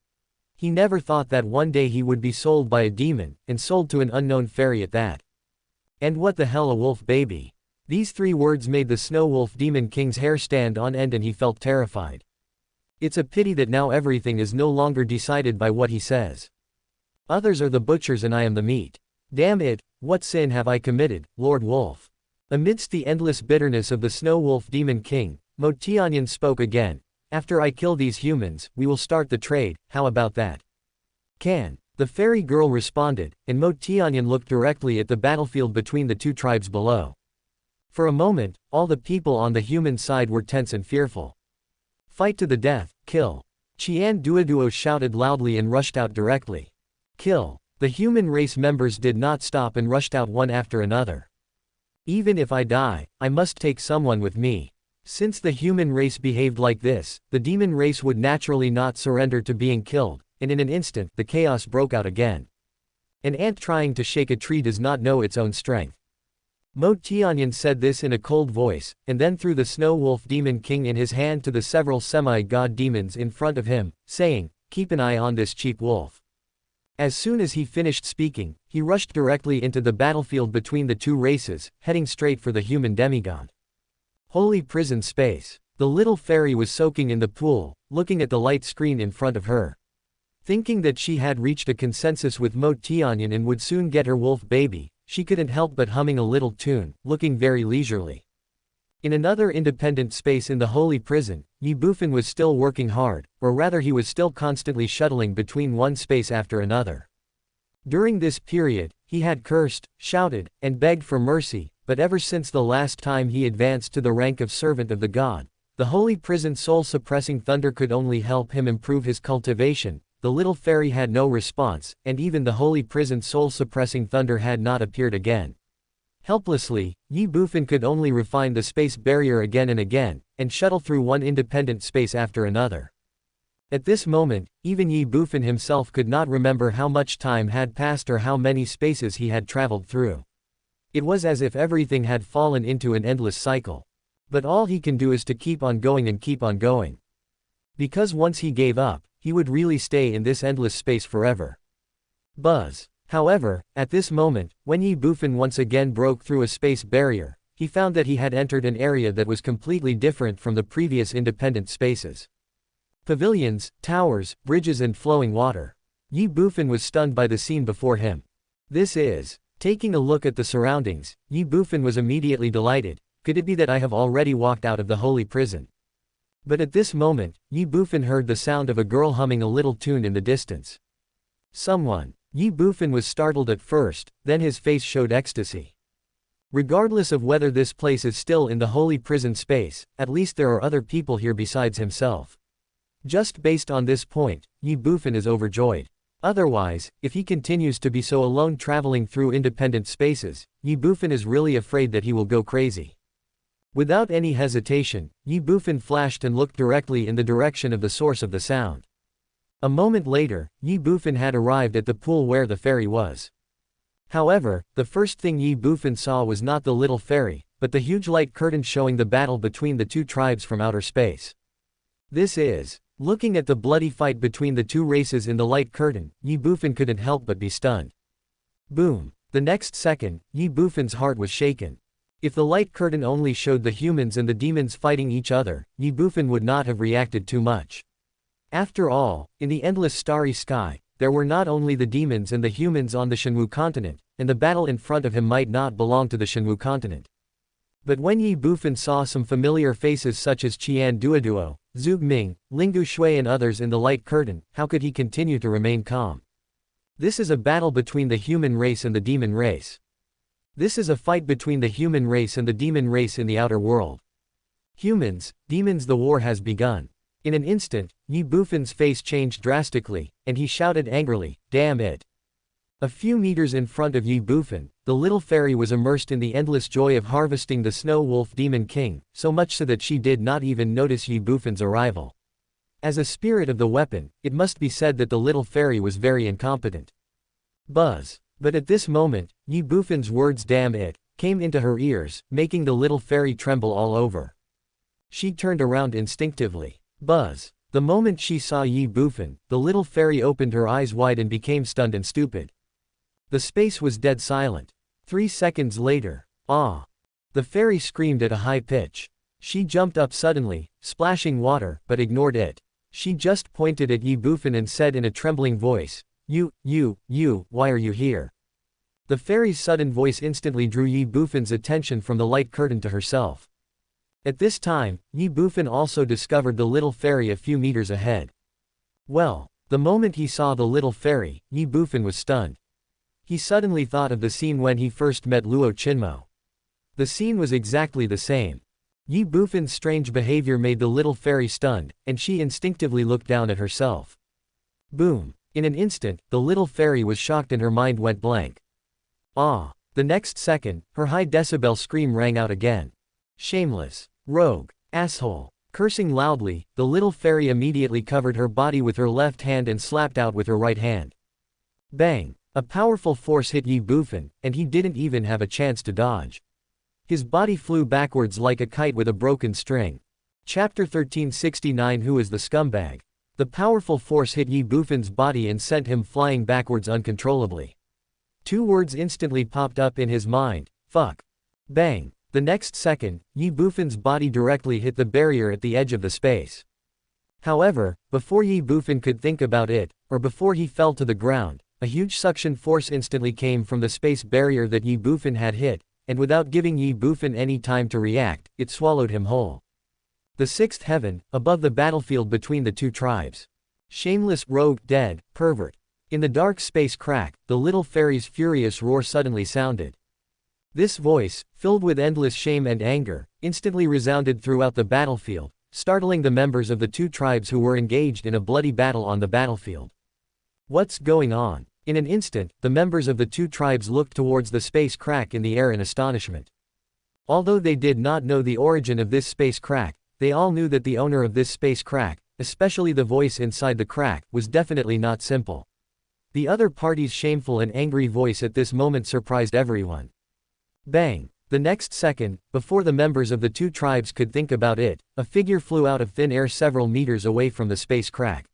He never thought that one day he would be sold by a demon, and sold to an unknown fairy at that. And what the hell, a wolf baby? These 3 words made the Snow Wolf Demon King's hair stand on end and he felt terrified. It's a pity that now everything is no longer decided by what he says. Others are the butchers and I am the meat. Damn it, what sin have I committed, Lord Wolf? Amidst the endless bitterness of the Snow Wolf Demon King, Mo Tianyan spoke again. After I kill these humans, we will start the trade, how about that? Can? The fairy girl responded, and Mo Tianyan looked directly at the battlefield between the 2 tribes below. For a moment, all the people on the human side were tense and fearful. Fight to the death, kill. Qian Duoduo shouted loudly and rushed out directly. Kill. The human race members did not stop and rushed out one after another. Even if I die, I must take someone with me. Since the human race behaved like this, the demon race would naturally not surrender to being killed, and in an instant, the chaos broke out again. An ant trying to shake a tree does not know its own strength. Mo Tianyan said this in a cold voice, and then threw the Snow Wolf Demon King in his hand to the several semi-god demons in front of him, saying, "Keep an eye on this cheap wolf." As soon as he finished speaking, he rushed directly into the battlefield between the 2 races, heading straight for the human demigod. Holy prison space. The little fairy was soaking in the pool, looking at the light screen in front of her. Thinking that she had reached a consensus with Mo Tianyan and would soon get her wolf baby, she couldn't help but humming a little tune, looking very leisurely. In another independent space in the holy prison, Ye Bufan was still working hard, or rather he was still constantly shuttling between one space after another. During this period, he had cursed, shouted, and begged for mercy, but ever since the last time he advanced to the rank of servant of the god, the holy prison soul-suppressing thunder could only help him improve his cultivation. The little fairy had no response, and even the holy prison soul-suppressing thunder had not appeared again. Helplessly, Ye Bufan could only refine the space barrier again and again, and shuttle through one independent space after another. At this moment, even Ye Bufan himself could not remember how much time had passed or how many spaces he had traveled through. It was as if everything had fallen into an endless cycle. But all he can do is to keep on going and keep on going. Because once he gave up, he would really stay in this endless space forever. Buzz. However, at this moment, when Ye Bufan once again broke through a space barrier, he found that he had entered an area that was completely different from the previous independent spaces. Pavilions, towers, bridges and flowing water. Ye Bufan was stunned by the scene before him. This is. Taking a look at the surroundings, Ye Bufan was immediately delighted. Could it be that I have already walked out of the holy prison? But at this moment, Ye Bufan heard the sound of a girl humming a little tune in the distance. Someone. Ye Bufan was startled at first, then his face showed ecstasy. Regardless of whether this place is still in the holy prison space, at least there are other people here besides himself. Just based on this point, Ye Bufan is overjoyed. Otherwise, if he continues to be so alone traveling through independent spaces, Ye Bufan is really afraid that he will go crazy. Without any hesitation, Ye Bufan flashed and looked directly in the direction of the source of the sound. A moment later, Ye Bufan had arrived at the pool where the fairy was. However, the first thing Ye Bufan saw was not the little fairy, but the huge light curtain showing the battle between the 2 tribes from outer space. This is. Looking at the bloody fight between the 2 races in the light curtain, Ye Bufan couldn't help but be stunned. Boom. The next second, Ye Bufan's heart was shaken. If the light curtain only showed the humans and the demons fighting each other, Ye Bufan would not have reacted too much. After all, in the endless starry sky, there were not only the demons and the humans on the Shenwu continent, and the battle in front of him might not belong to the Shenwu continent. But when Ye Bufan saw some familiar faces such as Qian Duoduo, Zhuge Ming, Lingu Shui and others in the light curtain, how could he continue to remain calm? This is a battle between the human race and the demon race. This is a fight between the human race and the demon race in the outer world. Humans, demons, the war has begun. In an instant, Ye Bufan's face changed drastically, and he shouted angrily, "Damn it!" A few meters in front of Ye Bufan, the little fairy was immersed in the endless joy of harvesting the Snow Wolf Demon King, so much so that she did not even notice Ye Bufan's arrival. As a spirit of the weapon, it must be said that the little fairy was very incompetent. Buzz. But at this moment, Ye Bufan's words "damn it" came into her ears, making the little fairy tremble all over. She turned around instinctively. Buzz. The moment she saw Ye Bufan, the little fairy opened her eyes wide and became stunned and stupid. The space was dead silent. 3 seconds later. Ah! The fairy screamed at a high pitch. She jumped up suddenly, splashing water, but ignored it. She just pointed at Ye Bufan and said in a trembling voice, You, why are you here?" The fairy's sudden voice instantly drew Ye Bufan's attention from the light curtain to herself. At this time, Ye Bufan also discovered the little fairy a few meters ahead. Well, the moment he saw the little fairy, Ye Bufan was stunned. He suddenly thought of the scene when he first met Luo Chinmo. The scene was exactly the same. Ye Bufan's strange behavior made the little fairy stunned, and she instinctively looked down at herself. Boom! In an instant, the little fairy was shocked and her mind went blank. Ah! The next second, her high decibel scream rang out again. Shameless! Rogue! Asshole! Cursing loudly, the little fairy immediately covered her body with her left hand and slapped out with her right hand. Bang! A powerful force hit Ye Bufan, and he didn't even have a chance to dodge. His body flew backwards like a kite with a broken string. Chapter 1369 Who is the scumbag? The powerful force hit Ye Bufan's body and sent him flying backwards uncontrollably. 2 words instantly popped up in his mind: fuck. Bang! The next second, Ye Bufan's body directly hit the barrier at the edge of the space. However, before Ye Bufan could think about it, or before he fell to the ground, a huge suction force instantly came from the space barrier that Ye Bufan had hit, and without giving Ye Bufan any time to react, it swallowed him whole. The 6th heaven, above the battlefield between the two tribes. Shameless, rogue, dead, pervert. In the dark space crack, the little fairy's furious roar suddenly sounded. This voice, filled with endless shame and anger, instantly resounded throughout the battlefield, startling the members of the two tribes who were engaged in a bloody battle on the battlefield. What's going on? In an instant, the members of the two tribes looked towards the space crack in the air in astonishment. Although they did not know the origin of this space crack, they all knew that the owner of this space crack, especially the voice inside the crack, was definitely not simple. The other party's shameful and angry voice at this moment surprised everyone. Bang! The next second, before the members of the two tribes could think about it, a figure flew out of thin air several meters away from the space crack.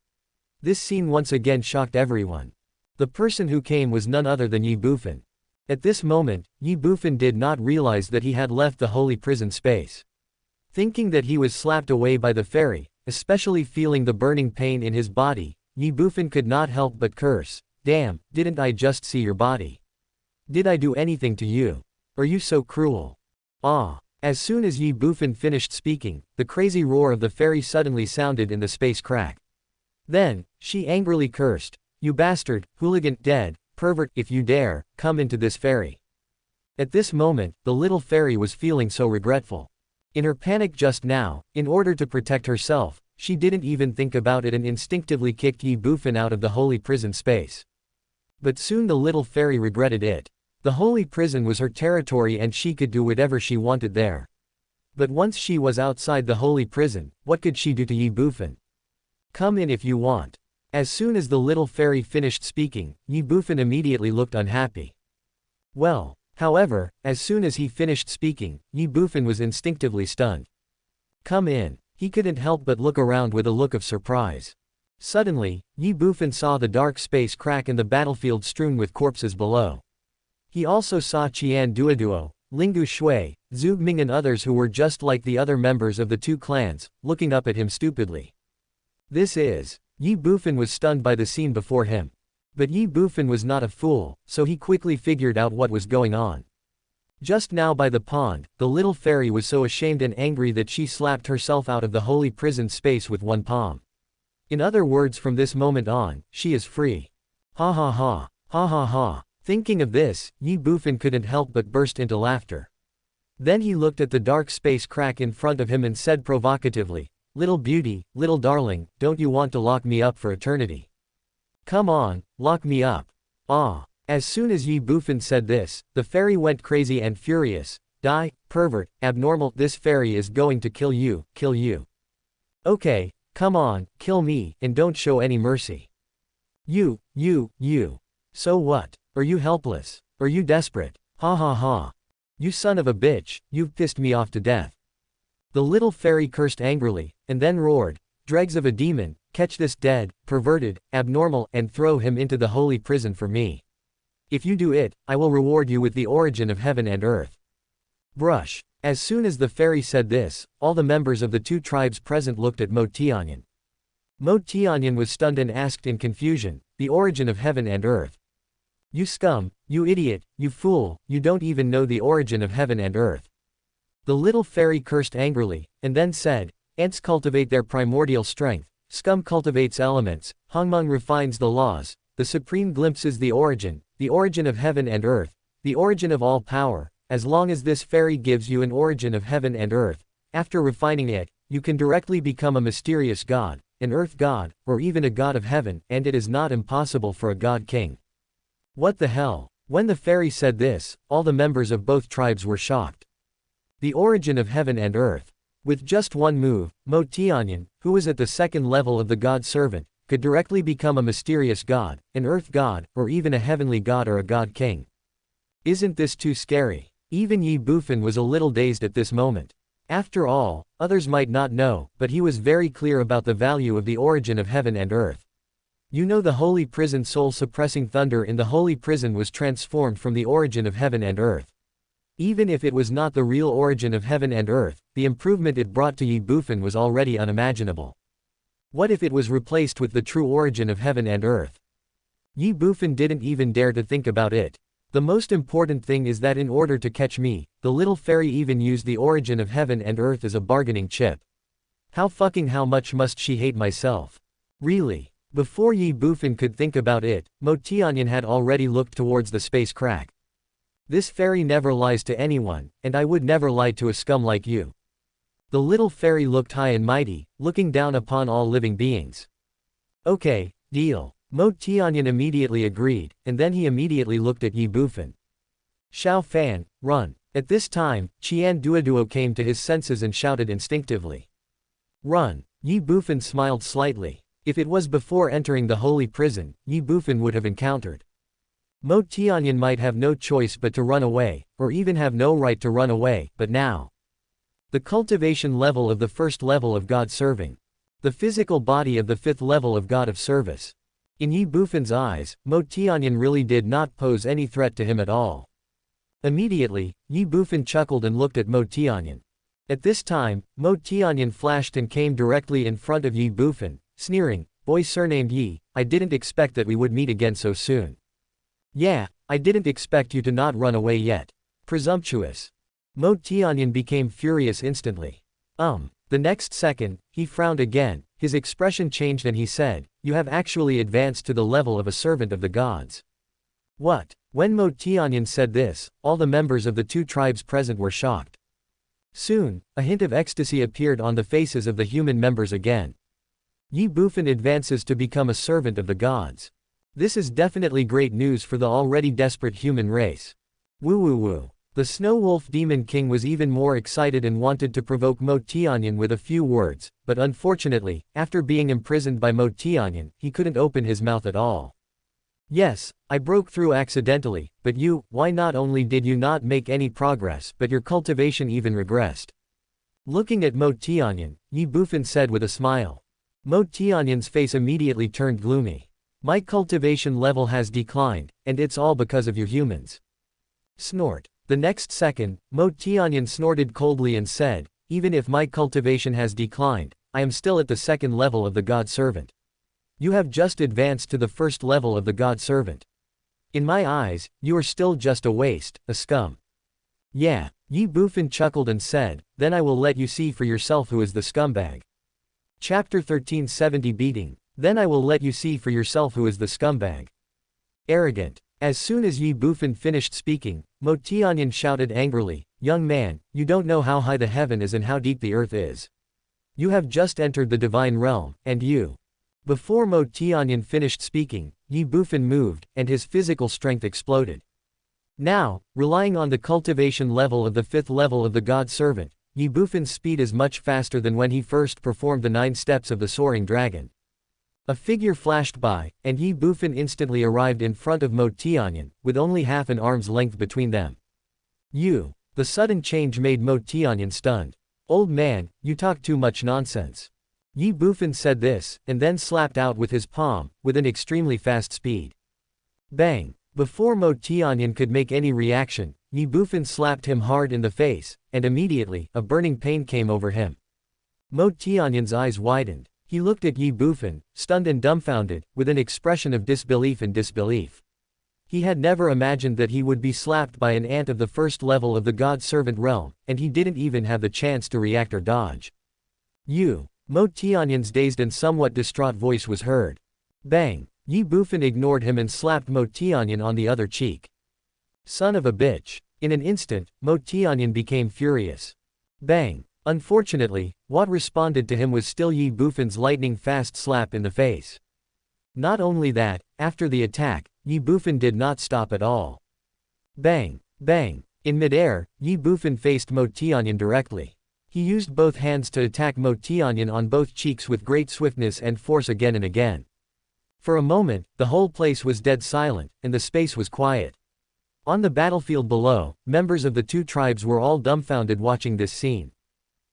This scene once again shocked everyone. The person who came was none other than Ye Bufan. At this moment, Ye Bufan did not realize that he had left the holy prison space. Thinking that he was slapped away by the fairy, especially feeling the burning pain in his body, Ye Bufan could not help but curse, "Damn, didn't I just see your body? Did I do anything to you? Are you so cruel?" Ah! As soon as Ye Bufan finished speaking, the crazy roar of the fairy suddenly sounded in the space crack. Then, she angrily cursed, "You bastard, hooligan, dead, pervert, if you dare, come into this fairy." At this moment, the little fairy was feeling so regretful. In her panic just now, in order to protect herself, she didn't even think about it and instinctively kicked Ye Bufan out of the holy prison space. But soon the little fairy regretted it. The holy prison was her territory and she could do whatever she wanted there. But once she was outside the holy prison, what could she do to Ye Bufan? "Come in if you want." As soon as the little fairy finished speaking, Ye Bufan immediately looked unhappy. Well, however, as soon as he finished speaking, Ye Bufan was instinctively stunned. "Come in." He couldn't help but look around with a look of surprise. Suddenly, Ye Bufan saw the dark space crack and the battlefield strewn with corpses below. He also saw Qian Duoduo, Lingu Shui, Zhu Ming and others who were just like the other members of the two clans, looking up at him stupidly. Ye Bufan was stunned by the scene before him. But Ye Bufan was not a fool, so he quickly figured out what was going on. Just now by the pond, the little fairy was so ashamed and angry that she slapped herself out of the holy prison space with one palm. In other words, from this moment on, she is free. Ha ha ha, ha ha ha. Thinking of this, Ye Bufan couldn't help but burst into laughter. Then he looked at the dark space crack in front of him and said provocatively, Little beauty, little darling, don't you want to lock me up for eternity? Come on, lock me up. Ah. As soon as Ye Bufan said this, the fairy went crazy and furious. Die, pervert, abnormal, this fairy is going to kill you, kill you. Okay, come on, kill me, and don't show any mercy. You. So what? Are you helpless? Are you desperate? Ha ha ha. You son of a bitch, you've pissed me off to death. The little fairy cursed angrily, and then roared, dregs of a demon, catch this dead, perverted, abnormal, and throw him into the holy prison for me. If you do it, I will reward you with the origin of heaven and earth. Brush. As soon as the fairy said this, all the members of the two tribes present looked at Mo Tianyan. Mo Tianyan was stunned and asked in confusion, the origin of heaven and earth. You scum, you idiot, you fool, you don't even know the origin of heaven and earth. The little fairy cursed angrily, and then said, ants cultivate their primordial strength, scum cultivates elements, Hongmeng refines the laws, the supreme glimpses the origin of heaven and earth, the origin of all power. As long as this fairy gives you an origin of heaven and earth, after refining it, you can directly become a mysterious god, an earth god, or even a god of heaven, and it is not impossible for a god king. What the hell? When the fairy said this, all the members of both tribes were shocked. The origin of heaven and earth. With just one move, Mo Tianyan, who was at the second level of the god servant, could directly become a mysterious god, an earth god, or even a heavenly god or a god king. Isn't this too scary? Even Ye Bufan was a little dazed at this moment. After all, others might not know, but he was very clear about the value of the origin of heaven and earth. You know, the holy prison soul-suppressing thunder in the holy prison was transformed from the origin of heaven and earth. Even if it was not the real origin of heaven and earth, the improvement it brought to Ye Bufan was already unimaginable. What if it was replaced with the true origin of heaven and earth? Ye Bufan didn't even dare to think about it. The most important thing is that in order to catch me, the little fairy even used the origin of heaven and earth as a bargaining chip. How much must she hate myself? Really? Before Ye Bufan could think about it, Mo Tianyan had already looked towards the space crack. This fairy never lies to anyone, and I would never lie to a scum like you. The little fairy looked high and mighty, looking down upon all living beings. Okay, deal. Mo Tianyan immediately agreed, and then he immediately looked at Ye Bufan. Xiao Fan, run. At this time, Qian Duoduo came to his senses and shouted instinctively. Run. Ye Bufan smiled slightly. If it was before entering the holy prison, Ye Bufan would have encountered. Mo Tianyan might have no choice but to run away, or even have no right to run away, but now. The cultivation level of the first level of God serving. The physical body of the fifth level of God of service. In Ye Bufan's eyes, Mo Tianyan really did not pose any threat to him at all. Immediately, Ye Bufan chuckled and looked at Mo Tianyan. At this time, Mo Tianyan flashed and came directly in front of Ye Bufan, sneering, boy surnamed Yi, I didn't expect that we would meet again so soon. Yeah, I didn't expect you to not run away yet. Presumptuous. Mo Tianyan became furious instantly. The next second, he frowned again, his expression changed and he said, you have actually advanced to the level of a servant of the gods. What? When Mo Tianyan said this, all the members of the two tribes present were shocked. Soon, a hint of ecstasy appeared on the faces of the human members again. Ye Bufan advances to become a servant of the gods. This is definitely great news for the already desperate human race. Woo woo woo. The Snow Wolf Demon King was even more excited and wanted to provoke Mo Tianyan with a few words, but unfortunately, after being imprisoned by Mo Tianyan, he couldn't open his mouth at all. Yes, I broke through accidentally, but you, why not only did you not make any progress but your cultivation even regressed? Looking at Mo Tianyan, Ye Bufan said with a smile. Mo Tianyan's face immediately turned gloomy. My cultivation level has declined, and it's all because of you humans. Snort. The next second, Mo Tianyan snorted coldly and said, even if my cultivation has declined, I am still at the second level of the God Servant. You have just advanced to the first level of the God Servant. In my eyes, you are still just a waste, a scum. Yeah, Ye Bufan chuckled and said, then I will let you see for yourself who is the scumbag. Chapter 1370 Beating. Then I will let you see for yourself who is the scumbag. Arrogant. As soon as Ye Bufan finished speaking, Mo Tianyan shouted angrily, young man, you don't know how high the heaven is and how deep the earth is. You have just entered the divine realm, and you. Before Mo Tianyan finished speaking, Ye Bufan moved, and his physical strength exploded. Now, relying on the cultivation level of the 5th level of the God Servant, Ye Bufan's speed is much faster than when he first performed the 9 steps of the Soaring Dragon. A figure flashed by, and Ye Bufan instantly arrived in front of Mo Tianyan, with only half an arm's length between them. The sudden change made Mo Tianyan stunned. Old man, you talk too much nonsense. Ye Bufan said this, and then slapped out with his palm, with an extremely fast speed. Bang! Before Mo Tianyan could make any reaction, Ye Bufan slapped him hard in the face, and immediately, a burning pain came over him. Mo Tianyan's eyes widened. He looked at Ye Bufan, stunned and dumbfounded, with an expression of disbelief and disbelief. He had never imagined that he would be slapped by an ant of the 1st level of the God Servant realm, and he didn't even have the chance to react or dodge. Mo Tianyan's dazed and somewhat distraught voice was heard. Bang! Ye Bufan ignored him and slapped Mo Tianyan on the other cheek. Son of a bitch. In an instant, Mo Tianyan became furious. Bang! Unfortunately, what responded to him was still Ye Bufan's lightning-fast slap in the face. Not only that, after the attack, Ye Bufan did not stop at all. Bang! Bang! In midair, Ye Bufan faced Mo Tianyan directly. He used both hands to attack Mo Tianyan on both cheeks with great swiftness and force again and again. For a moment, the whole place was dead silent, and the space was quiet. On the battlefield below, members of the 2 tribes were all dumbfounded watching this scene.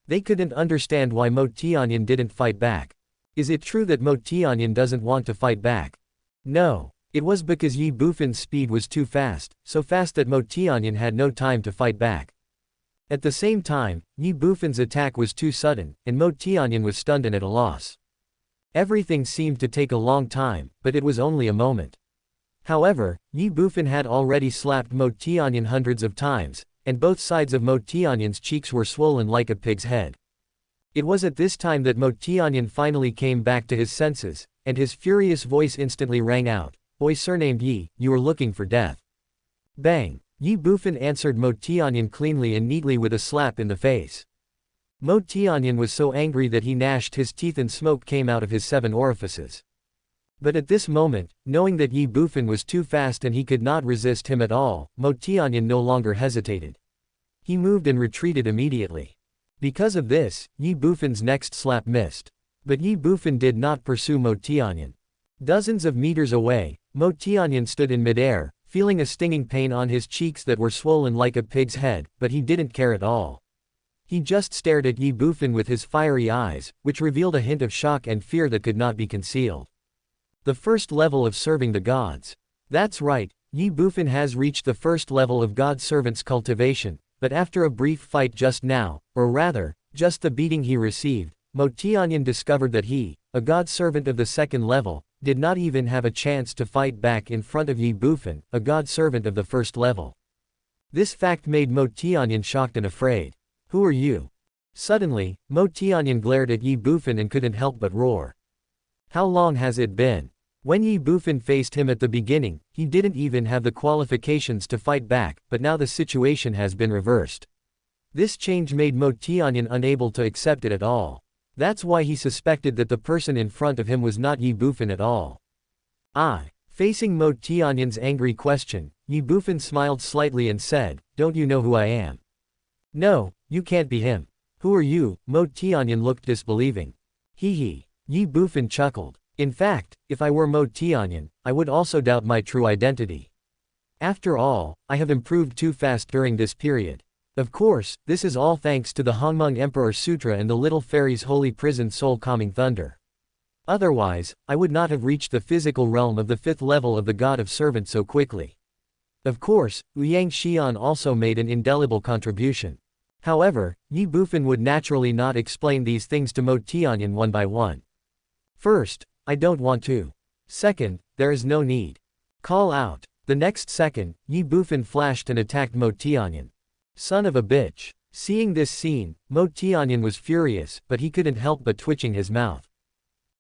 They couldn't understand why Mo Tianyan didn't fight back. Is it true that Mo Tianyan doesn't want to fight back? No. It was because Ye Bufan's speed was too fast, so fast that Mo Tianyan had no time to fight back. At the same time, Ye Bufan's attack was too sudden, and Mo Tianyan was stunned and at a loss. Everything seemed to take a long time, but it was only a moment. However, Ye Bufan had already slapped Mo Tianyan hundreds of times, and both sides of Mo Tianyan's cheeks were swollen like a pig's head. It was at this time that Mo Tianyan finally came back to his senses, and his furious voice instantly rang out, "Boy surnamed Yi, you are looking for death." Bang! Ye Bufan answered Mo Tianyan cleanly and neatly with a slap in the face. Mo Tianyan was so angry that he gnashed his teeth and smoke came out of his 7 orifices. But at this moment, knowing that Ye Bufan was too fast and he could not resist him at all, Mo Tianyan no longer hesitated. He moved and retreated immediately. Because of this, Ye Bufan's next slap missed. But Ye Bufan did not pursue Mo Tianyan. Dozens of meters away, Mo Tianyan stood in midair, feeling a stinging pain on his cheeks that were swollen like a pig's head, but he didn't care at all. He just stared at Ye Bufan with his fiery eyes, which revealed a hint of shock and fear that could not be concealed. The 1st level of serving the gods. That's right, Ye Bufan has reached the 1st level of God Servant's cultivation, but after a brief fight just now, or rather, just the beating he received, Mo Tianyan discovered that he, a God Servant of the 2nd level, did not even have a chance to fight back in front of Ye Bufan, a God Servant of the 1st level. This fact made Mo Tianyan shocked and afraid. Who are you? Suddenly, Mo Tianyan glared at Ye Bufan and couldn't help but roar. How long has it been? When Ye Bufan faced him at the beginning, he didn't even have the qualifications to fight back, but now the situation has been reversed. This change made Mo Tianyan unable to accept it at all. That's why he suspected that the person in front of him was not Ye Bufan at all. Facing Mo Tianyan's angry question, Ye Bufan smiled slightly and said, "Don't you know who I am?" "No, you can't be him." "Who are you?" Mo Tianyan looked disbelieving. Hee. Ye Bufan chuckled. "In fact, if I were Mo Tianyan, I would also doubt my true identity. After all, I have improved too fast during this period. Of course, this is all thanks to the Hongmeng Emperor Sutra and the Little Fairy's holy prison Soul Calming Thunder. Otherwise, I would not have reached the physical realm of the 5th level of the God of Servant so quickly." Of course, Liang Xian also made an indelible contribution. However, Ye Bufan would naturally not explain these things to Mo Tianyan one by one. First, I don't want to. Second, there is no need. Call out. The next second, Ye Bufan flashed and attacked Mo Tianyan. Son of a bitch. Seeing this scene, Mo Tianyan was furious, but he couldn't help but twitching his mouth.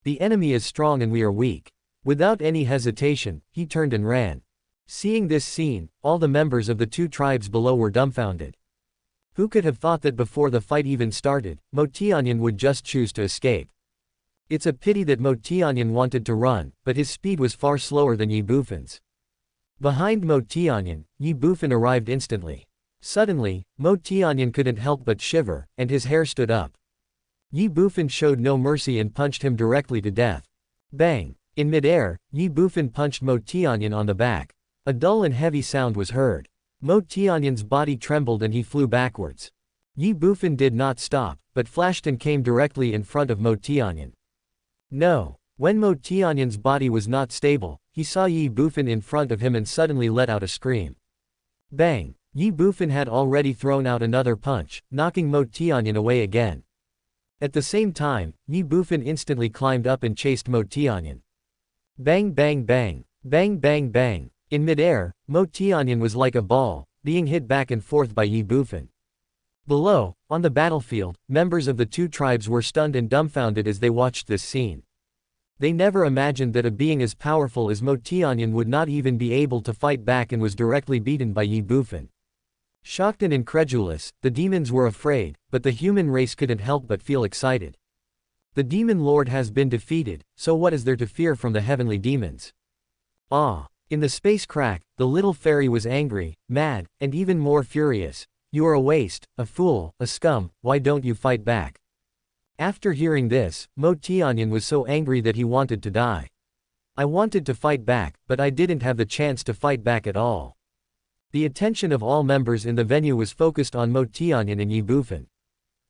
The enemy is strong and we are weak. Without any hesitation, he turned and ran. Seeing this scene, all the members of the 2 tribes below were dumbfounded. Who could have thought that before the fight even started, Mo Tianyan would just choose to escape? It's a pity that Mo Tianyan wanted to run, but his speed was far slower than Ye Bufan's. Behind Mo Tianyan, Ye Bufan arrived instantly. Suddenly, Mo Tianyan couldn't help but shiver, and his hair stood up. Ye Bufan showed no mercy and punched him directly to death. Bang! In midair, Ye Bufan punched Mo Tianyan on the back. A dull and heavy sound was heard. Mo Tianyan's body trembled and he flew backwards. Ye Bufan did not stop, but flashed and came directly in front of Mo Tianyan. No! When Mo Tianyan's body was not stable, he saw Ye Bufan in front of him and suddenly let out a scream. Bang! Ye Bufan had already thrown out another punch, knocking Mo Tianyan away again. At the same time, Ye Bufan instantly climbed up and chased Mo Tianyan. Bang bang bang! Bang bang bang! In midair, Mo Tianyan was like a ball, being hit back and forth by Ye Bufan. Below, on the battlefield, members of the two tribes were stunned and dumbfounded as they watched this scene. They never imagined that a being as powerful as Mo Tianyan would not even be able to fight back and was directly beaten by Ye Bufan. Shocked and incredulous, the demons were afraid, but the human race couldn't help but feel excited. The demon lord has been defeated, so what is there to fear from the heavenly demons? Ah! In the space crack, the little fairy was angry, mad, and even more furious. You are a waste, a fool, a scum, why don't you fight back? After hearing this, Mo Tianyan was so angry that he wanted to die. I wanted to fight back, but I didn't have the chance to fight back at all. The attention of all members in the venue was focused on Mo Tianyan and Ye Bufan.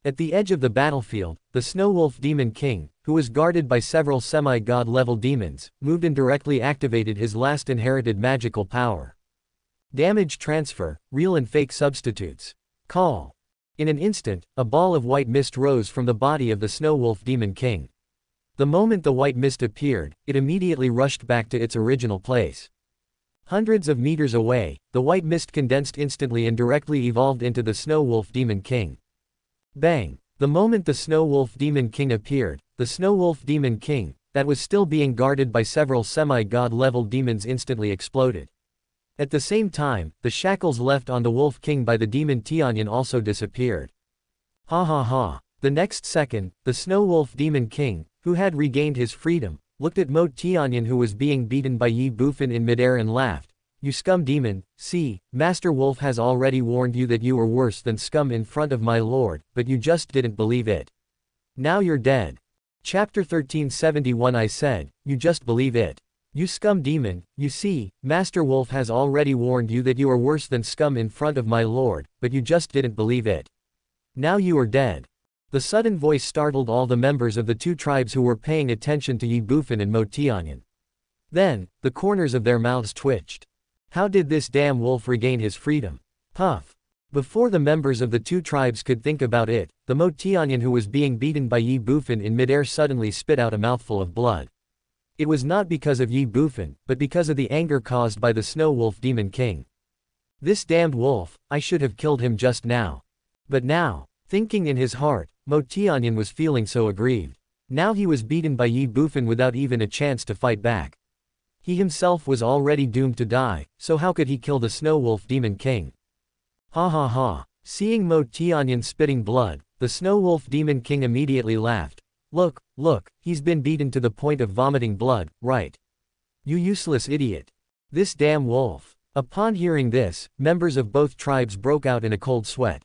At the edge of the battlefield, the Snow Wolf Demon King, who was guarded by several semi-god level demons, moved and directly activated his last inherited magical power. Damage transfer, real and fake substitutes. Call. In an instant, a ball of white mist rose from the body of the Snow Wolf Demon King. The moment the white mist appeared, it immediately rushed back to its original place. Hundreds of meters away, the white mist condensed instantly and directly evolved into the Snow Wolf Demon King. Bang! The moment the Snow Wolf Demon King appeared, the Snow Wolf Demon King, that was still being guarded by several semi-god level demons instantly exploded. At the same time, the shackles left on the Wolf King by the demon Tianyan also disappeared. Ha ha ha! The next second, the Snow Wolf Demon King, who had regained his freedom, looked at Mo Tianyan who was being beaten by Ye Bufan in midair and laughed. You scum demon, see, Master Wolf has already warned you that you were worse than scum in front of my lord, but you just didn't believe it. Now you're dead. Chapter 1371 I said, you just believe it. You scum demon, you see, Master Wolf has already warned you that you are worse than scum in front of my lord, but you just didn't believe it. Now you are dead. The sudden voice startled all the members of the two tribes who were paying attention to Ye Bufan and Mo Tianyan. Then, the corners of their mouths twitched. How did this damn wolf regain his freedom? Puff. Before the members of the two tribes could think about it, the Mo Tianyan who was being beaten by Ye Bufan in midair suddenly spit out a mouthful of blood. It was not because of Ye Bufan, but because of the anger caused by the Snow Wolf Demon King. This damned wolf, I should have killed him just now. But now, thinking in his heart, Mo Tianyan was feeling so aggrieved. Now he was beaten by Ye Bufan without even a chance to fight back. He himself was already doomed to die, so how could he kill the Snow Wolf Demon King? Ha ha ha. Seeing Mo Tianyan spitting blood, the Snow Wolf Demon King immediately laughed. Look, look, he's been beaten to the point of vomiting blood, right? You useless idiot. This damn wolf. Upon hearing this, members of both tribes broke out in a cold sweat.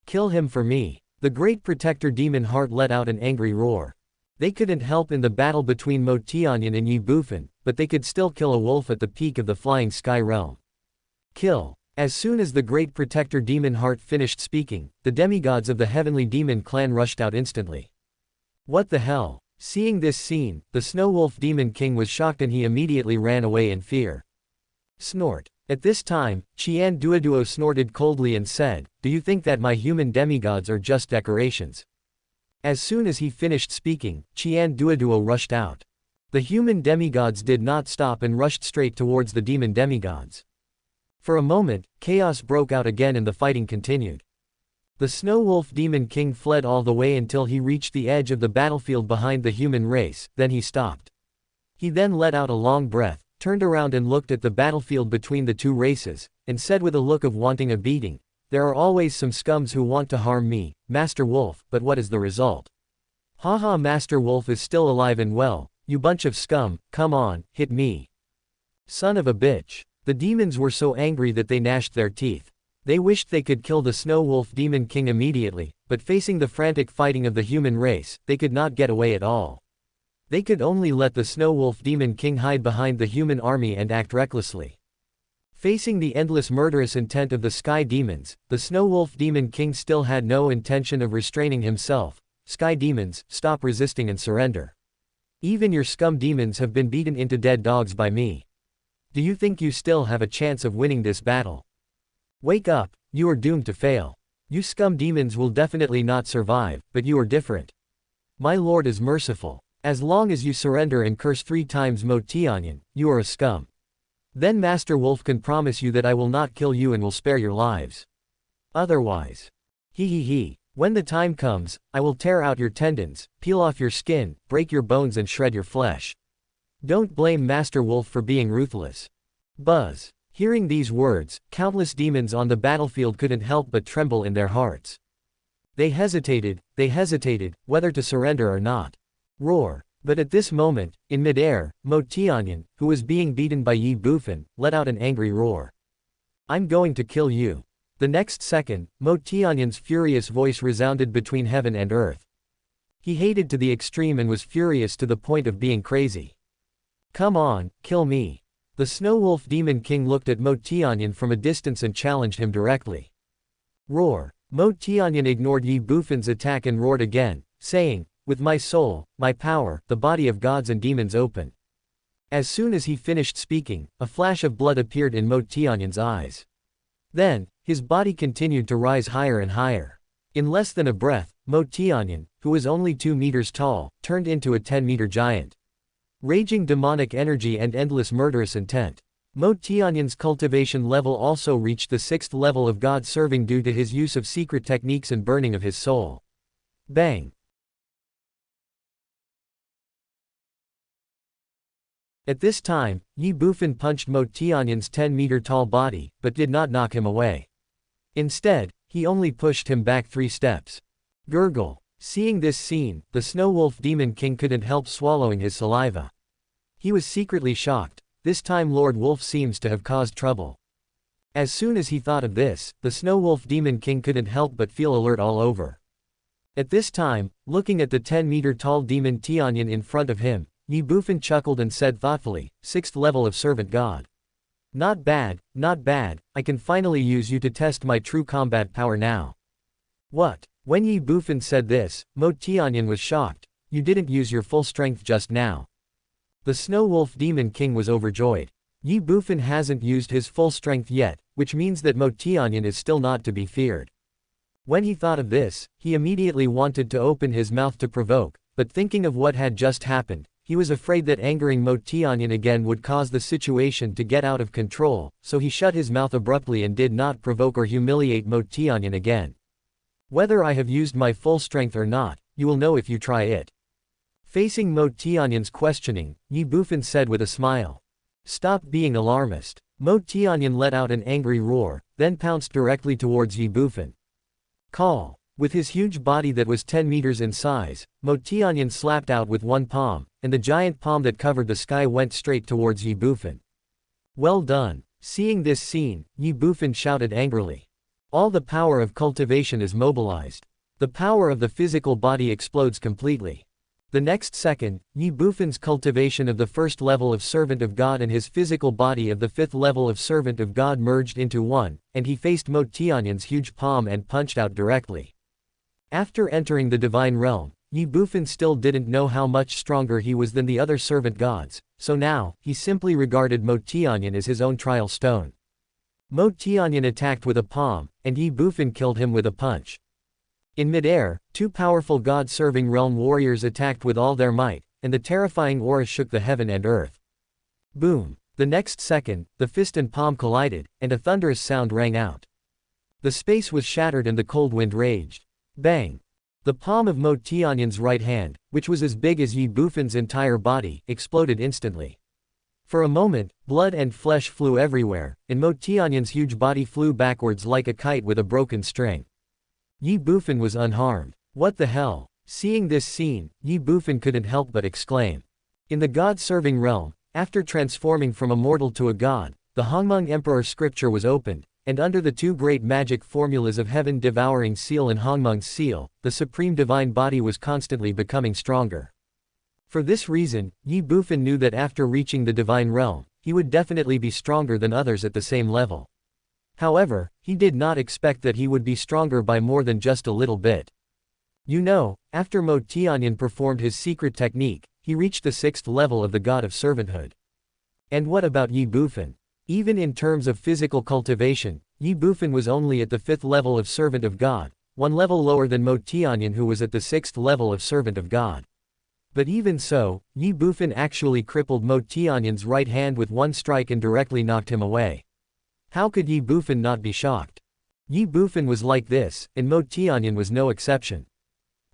Kill him for me. The great protector Demon Heart let out an angry roar. They couldn't help in the battle between Mo Tianyan and Ye Bufan, but they could still kill a wolf at the peak of the flying sky realm. Kill. As soon as the great protector Demon Heart finished speaking, the demigods of the heavenly demon clan rushed out instantly. What the hell? Seeing this scene, the Snow Wolf Demon King was shocked and he immediately ran away in fear. Snort. At this time, Qian Duoduo snorted coldly and said, Do you think that my human demigods are just decorations? As soon as he finished speaking, Qian Duoduo rushed out. The human demigods did not stop and rushed straight towards the demon demigods. For a moment, chaos broke out again and the fighting continued. The Snow Wolf Demon King fled all the way until he reached the edge of the battlefield behind the human race, then he stopped. He then let out a long breath, turned around and looked at the battlefield between the two races, and said with a look of wanting a beating, There are always some scums who want to harm me, Master Wolf, but what is the result? Haha, Master Wolf is still alive and well, you bunch of scum, come on, hit me. Son of a bitch. The demons were so angry that they gnashed their teeth. They wished they could kill the Snow Wolf Demon King immediately, but facing the frantic fighting of the human race, they could not get away at all. They could only let the Snow Wolf Demon King hide behind the human army and act recklessly. Facing the endless murderous intent of the Sky Demons, the Snow Wolf Demon King still had no intention of restraining himself. Sky Demons, stop resisting and surrender. Even your scum demons have been beaten into dead dogs by me. Do you think you still have a chance of winning this battle? Wake up, you are doomed to fail. You scum demons will definitely not survive, but you are different. My lord is merciful. As long as you surrender and curse 3 times Mo Tianyan, you are a scum. Then Master Wolf can promise you that I will not kill you and will spare your lives. Otherwise. He. When the time comes, I will tear out your tendons, peel off your skin, break your bones and shred your flesh. Don't blame Master Wolf for being ruthless. Buzz. Hearing these words, countless demons on the battlefield couldn't help but tremble in their hearts. They hesitated, whether to surrender or not. Roar. But at this moment, in mid-air, Mo Tianyan, who was being beaten by Ye Bufan, let out an angry roar. I'm going to kill you. The next second, Mo Tianyan's furious voice resounded between heaven and earth. He hated to the extreme and was furious to the point of being crazy. Come on, kill me. The Snow Wolf Demon King looked at Mo Tianyan from a distance and challenged him directly. Roar. Mo Tianyan ignored Ye Bufan's attack and roared again, saying, with my soul, my power, the body of gods and demons open. As soon as he finished speaking, a flash of blood appeared in Mo Tianyan's eyes. Then, his body continued to rise higher and higher. In less than a breath, Mo Tianyan, who was only 2 meters tall, turned into a 10-meter giant. Raging demonic energy and endless murderous intent. Mo Tianyan's cultivation level also reached the 6th level of God serving due to his use of secret techniques and burning of his soul. Bang! At this time, Ye Bufan punched Mo Tianyan's 10-meter tall body, but did not knock him away. Instead, he only pushed him back 3 steps. Gurgle. Seeing this scene, the Snow Wolf Demon King couldn't help swallowing his saliva. He was secretly shocked. This time Lord Wolf seems to have caused trouble. As soon as he thought of this, the Snow Wolf Demon King couldn't help but feel alert all over. At this time, looking at the 10-meter tall demon Tianyan in front of him, Ye Bufan chuckled and said thoughtfully, 6th level of Servant God. Not bad, I can finally use you to test my true combat power now. What? When Ye Bufan said this, Mo Tianyan was shocked. You didn't use your full strength just now. The Snow Wolf Demon King was overjoyed. Ye Bufan hasn't used his full strength yet, which means that Mo Tianyan is still not to be feared. When he thought of this, he immediately wanted to open his mouth to provoke, but thinking of what had just happened, he was afraid that angering Mo Tianyan again would cause the situation to get out of control, so he shut his mouth abruptly and did not provoke or humiliate Mo Tianyan again. Whether I have used my full strength or not, you will know if you try it. Facing Mo Tianyan's questioning, Ye Bufan said with a smile. Stop being alarmist. Mo Tianyan let out an angry roar, then pounced directly towards Ye Bufan. Call. With his huge body that was 10 meters in size, Mo Tianyan slapped out with one palm, and the giant palm that covered the sky went straight towards Ye Bufan. Well done. Seeing this scene, Ye Bufan shouted angrily. All the power of cultivation is mobilized. The power of the physical body explodes completely. The next second, Ye Bufan's cultivation of the 1st level of Servant of God and his physical body of the 5th level of Servant of God merged into one, and he faced Mo Tianyan's huge palm and punched out directly. After entering the divine realm, Ye Bufan still didn't know how much stronger he was than the other servant gods, so now, he simply regarded Mo Tianyan as his own trial stone. Mo Tianyan attacked with a palm, and Ye Bufan killed him with a punch. In mid-air, 2 powerful god-serving realm warriors attacked with all their might, and the terrifying aura shook the heaven and earth. Boom! The next second, the fist and palm collided, and a thunderous sound rang out. The space was shattered and the cold wind raged. Bang! The palm of Mo Tianyan's right hand, which was as big as Ye Bufan's entire body, exploded instantly. For a moment, blood and flesh flew everywhere, and Mo Tianyan's huge body flew backwards like a kite with a broken string. Ye Bufan was unharmed. What the hell? Seeing this scene, Ye Bufan couldn't help but exclaim. In the god-serving realm, after transforming from a mortal to a god, the Hongmeng Emperor scripture was opened, and under the two great magic formulas of Heaven Devouring Seal and Hongmeng's Seal, the supreme divine body was constantly becoming stronger. For this reason, Ye Bufan knew that after reaching the divine realm, he would definitely be stronger than others at the same level. However, he did not expect that he would be stronger by more than just a little bit. You know, after Mo Tianyan performed his secret technique, he reached the 6th level of the god of servanthood. And what about Ye Bufan? Even in terms of physical cultivation, Ye Bufan was only at the 5th level of servant of God, one level lower than Mo Tianyan, who was at the 6th level of servant of God. But even so, Ye Bufan actually crippled Mo Tianyan's right hand with one strike and directly knocked him away. How could Ye Bufan not be shocked? Ye Bufan was like this, and Mo Tianyan was no exception.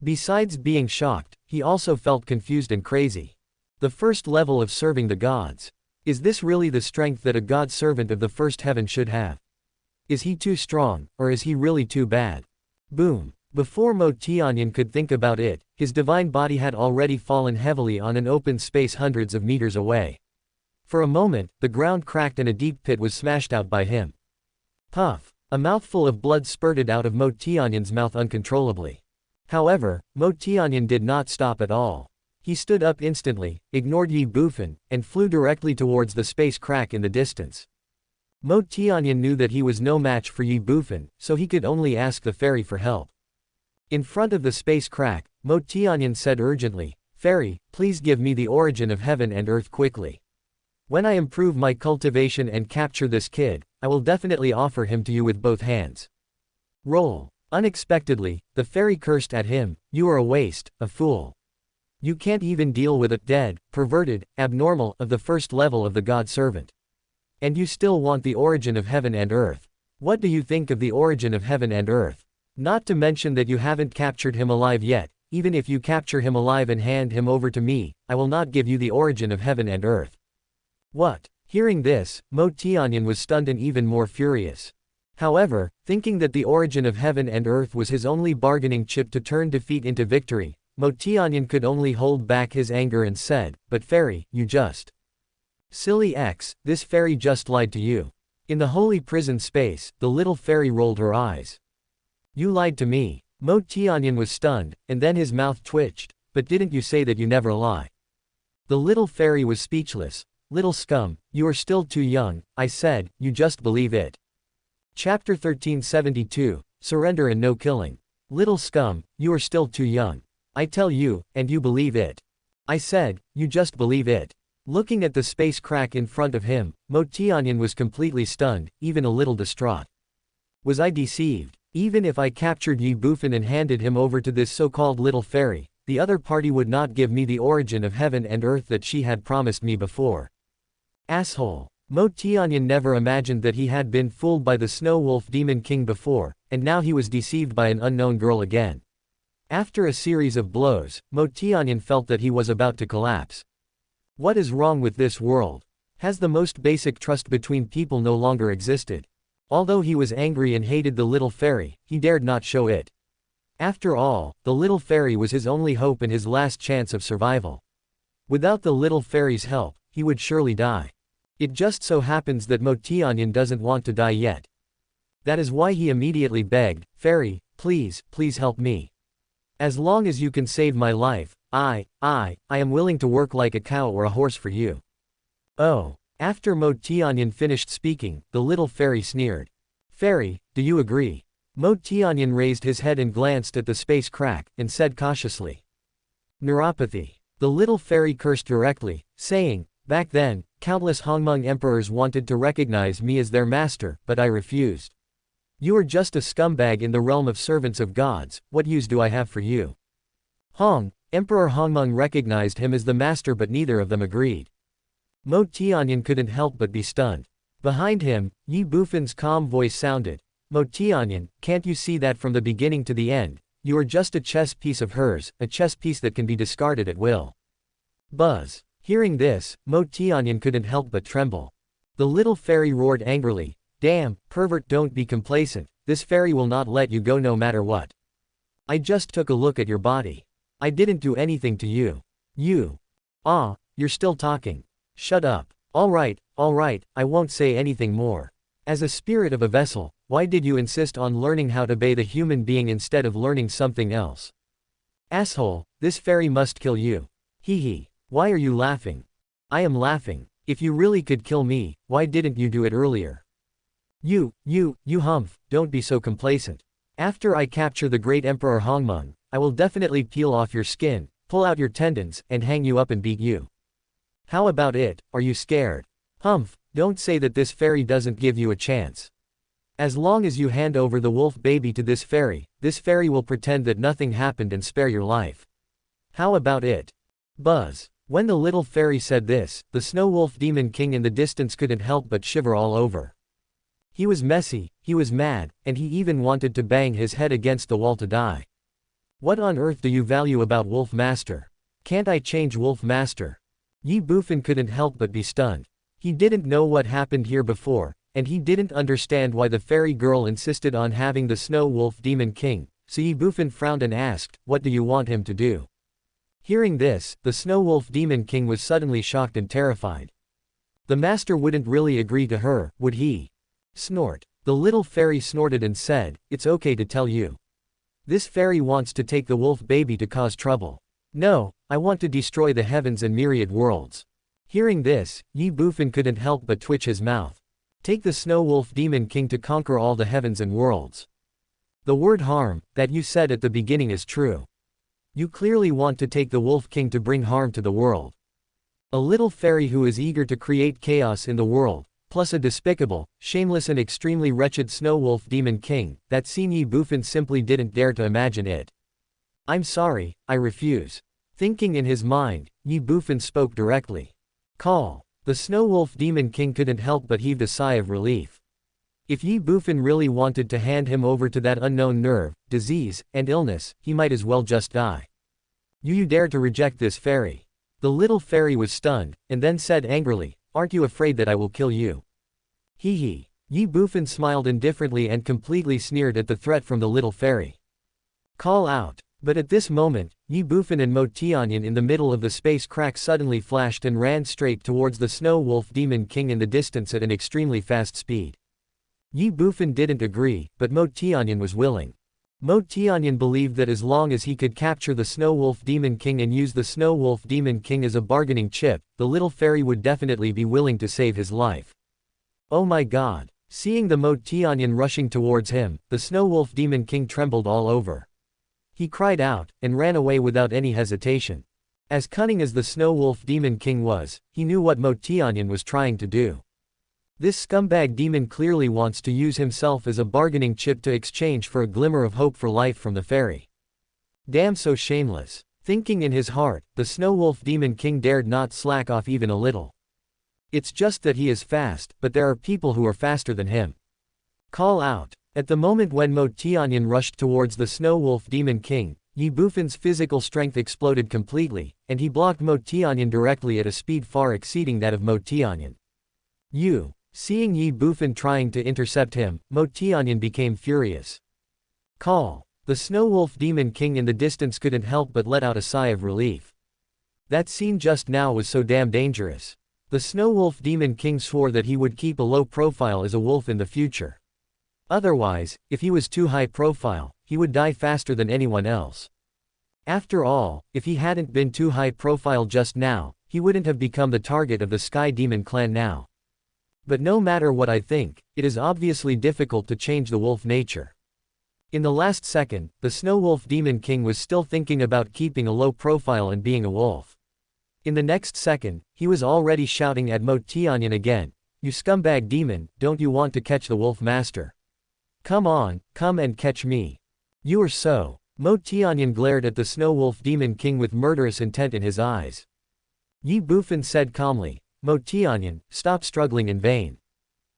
Besides being shocked, he also felt confused and crazy. The first level of serving the gods. Is this really the strength that a god servant of the first heaven should have? Is he too strong, or is he really too bad? Boom. Before Mo Tianyan could think about it, his divine body had already fallen heavily on an open space hundreds of meters away. For a moment, the ground cracked and a deep pit was smashed out by him. Puff! A mouthful of blood spurted out of Mo Tianyan's mouth uncontrollably. However, Mo Tianyan did not stop at all. He stood up instantly, ignored Ye Bufan, and flew directly towards the space crack in the distance. Mo Tianyan knew that he was no match for Ye Bufan, so he could only ask the fairy for help. In front of the space crack, Mo Tianyan said urgently, "Fairy, please give me the origin of heaven and earth quickly. When I improve my cultivation and capture this kid, I will definitely offer him to you with both hands." Roll. Unexpectedly, the fairy cursed at him, "You are a waste, a fool. You can't even deal with a dead, perverted, abnormal of the first level of the god servant. And you still want the origin of heaven and earth. What do you think of the origin of heaven and earth? Not to mention that you haven't captured him alive yet. Even if you capture him alive and hand him over to me, I will not give you the origin of heaven and earth." What? Hearing this, Mo Tianyan was stunned and even more furious. However, thinking that the origin of heaven and earth was his only bargaining chip to turn defeat into victory, Mo Tianyan could only hold back his anger and said, "But fairy, you just... Silly X, this fairy just lied to you." In the holy prison space, the little fairy rolled her eyes. "You lied to me." Mo Tianyan was stunned, and then his mouth twitched. "But didn't you say that you never lie?" The little fairy was speechless. "Little scum, you are still too young," I said, "you just believe it." Chapter 1372, Surrender and No Killing. "Little scum, you are still too young. I tell you, and you believe it." I said, "You just believe it." Looking at the space crack in front of him, Mo Tianyan was completely stunned, even a little distraught. Was I deceived? Even if I captured Ye Bufan and handed him over to this so-called little fairy, the other party would not give me the origin of heaven and earth that she had promised me before. Asshole. Mo Tianyan never imagined that he had been fooled by the Snow Wolf Demon King before, and now he was deceived by an unknown girl again. After a series of blows, Mo Tianyan felt that he was about to collapse. What is wrong with this world? Has the most basic trust between people no longer existed? Although he was angry and hated the little fairy, he dared not show it. After all, the little fairy was his only hope and his last chance of survival. Without the little fairy's help, he would surely die. It just so happens that Mo Tianyan doesn't want to die yet. That is why he immediately begged, "Fairy, please, please help me. As long as you can save my life, I am willing to work like a cow or a horse for you." Oh. After Mo Tianyan finished speaking, the little fairy sneered. "Fairy, do you agree?" Mo Tianyan raised his head and glanced at the space crack, and said cautiously, "Neuropathy." The little fairy cursed directly, saying, "Back then, countless Hongmeng emperors wanted to recognize me as their master, but I refused. You are just a scumbag in the realm of servants of gods, what use do I have for you?" Emperor Hongmeng recognized him as the master, but neither of them agreed. Mo Tianyan couldn't help but be stunned. Behind him, Ye Bufan's calm voice sounded. "Mo Tianyan, can't you see that from the beginning to the end, you are just a chess piece of hers, a chess piece that can be discarded at will?" Buzz. Hearing this, Mo Tianyan couldn't help but tremble. The little fairy roared angrily, "Damn, pervert, don't be complacent, this fairy will not let you go no matter what. I just took a look at your body. I didn't do anything to you. You. Ah, you're still talking. Shut up. Alright, I won't say anything more. As a spirit of a vessel, why did you insist on learning how to bathe a human being instead of learning something else? Asshole, this fairy must kill you. Hee hee. Why are you laughing? I am laughing. If you really could kill me, why didn't you do it earlier? You humph, don't be so complacent. After I capture the great Emperor Hongmeng, I will definitely peel off your skin, pull out your tendons, and hang you up and beat you. How about it, are you scared? Humph, don't say that this fairy doesn't give you a chance. As long as you hand over the wolf baby to this fairy will pretend that nothing happened and spare your life. How about it? Buzz. When the little fairy said this, the snow wolf demon king in the distance couldn't help but shiver all over. He was messy, he was mad, and he even wanted to bang his head against the wall to die. What on earth do you value about Wolf Master? Can't I change Wolf Master? Ye Bufan couldn't help but be stunned. He didn't know what happened here before, and he didn't understand why the fairy girl insisted on having the snow wolf demon king, so Ye Bufan frowned and asked, "What do you want him to do?" Hearing this, the snow wolf demon king was suddenly shocked and terrified. The master wouldn't really agree to her, would he? Snort. The little fairy snorted and said, "It's okay to tell you. This fairy wants to take the wolf baby to cause trouble. No, I want to destroy the heavens and myriad worlds." Hearing this, Ye Bufan couldn't help but twitch his mouth. Take the snow wolf demon king to conquer all the heavens and worlds. The word harm, that you said at the beginning is true. You clearly want to take the wolf king to bring harm to the world. A little fairy who is eager to create chaos in the world, plus a despicable, shameless and extremely wretched snow wolf demon king, that scene Ye Bufan simply didn't dare to imagine it. I'm sorry, I refuse. Thinking in his mind, Ye Bufan spoke directly. Call. The snow wolf demon king couldn't help but heaved a sigh of relief. If Ye Bufan really wanted to hand him over to that unknown nerve, disease, and illness, he might as well just die. You dare to reject this fairy? The little fairy was stunned, and then said angrily, "Aren't you afraid that I will kill you?" Hee hee. Ye Bufan smiled indifferently and completely sneered at the threat from the little fairy. Call out. But at this moment, Ye Bufan and Mo Tianyan in the middle of the space crack suddenly flashed and ran straight towards the snow wolf demon king in the distance at an extremely fast speed. Ye Bufan didn't agree, but Mo Tianyan was willing. Mo Tianyan believed that as long as he could capture the snow wolf demon king and use the snow wolf demon king as a bargaining chip, the little fairy would definitely be willing to save his life. Oh my god. Seeing the Mo Tianyan rushing towards him, the snow wolf demon king trembled all over. He cried out, and ran away without any hesitation. As cunning as the snow wolf demon king was, he knew what Mo Tianyan was trying to do. This scumbag demon clearly wants to use himself as a bargaining chip to exchange for a glimmer of hope for life from the fairy. Damn, so shameless. Thinking in his heart, the snow wolf demon king dared not slack off even a little. It's just that he is fast, but there are people who are faster than him. Call out. At the moment when Mo Tianyan rushed towards the snow wolf demon king, Ye Bufan's physical strength exploded completely, and he blocked Mo Tianyan directly at a speed far exceeding that of Mo Tianyan. Seeing Ye Bufan trying to intercept him, Mo Tianyan became furious. Call. The snow wolf demon king in the distance couldn't help but let out a sigh of relief. That scene just now was so damn dangerous. The snow wolf demon king swore that he would keep a low profile as a wolf in the future. Otherwise, if he was too high profile, he would die faster than anyone else. After all, if he hadn't been too high profile just now, he wouldn't have become the target of the Sky Demon clan now. But no matter what I think, it is obviously difficult to change the wolf nature. In the last second, the Snow Wolf Demon King was still thinking about keeping a low profile and being a wolf. In the next second, he was already shouting at Mo Tianyan again, "You scumbag demon, don't you want to catch the Wolf Master? Come on, come and catch me. You are so." Mo Tianyan glared at the Snow Wolf Demon King with murderous intent in his eyes. Ye Bufan said calmly, "Mo Tianyan, stop struggling in vain.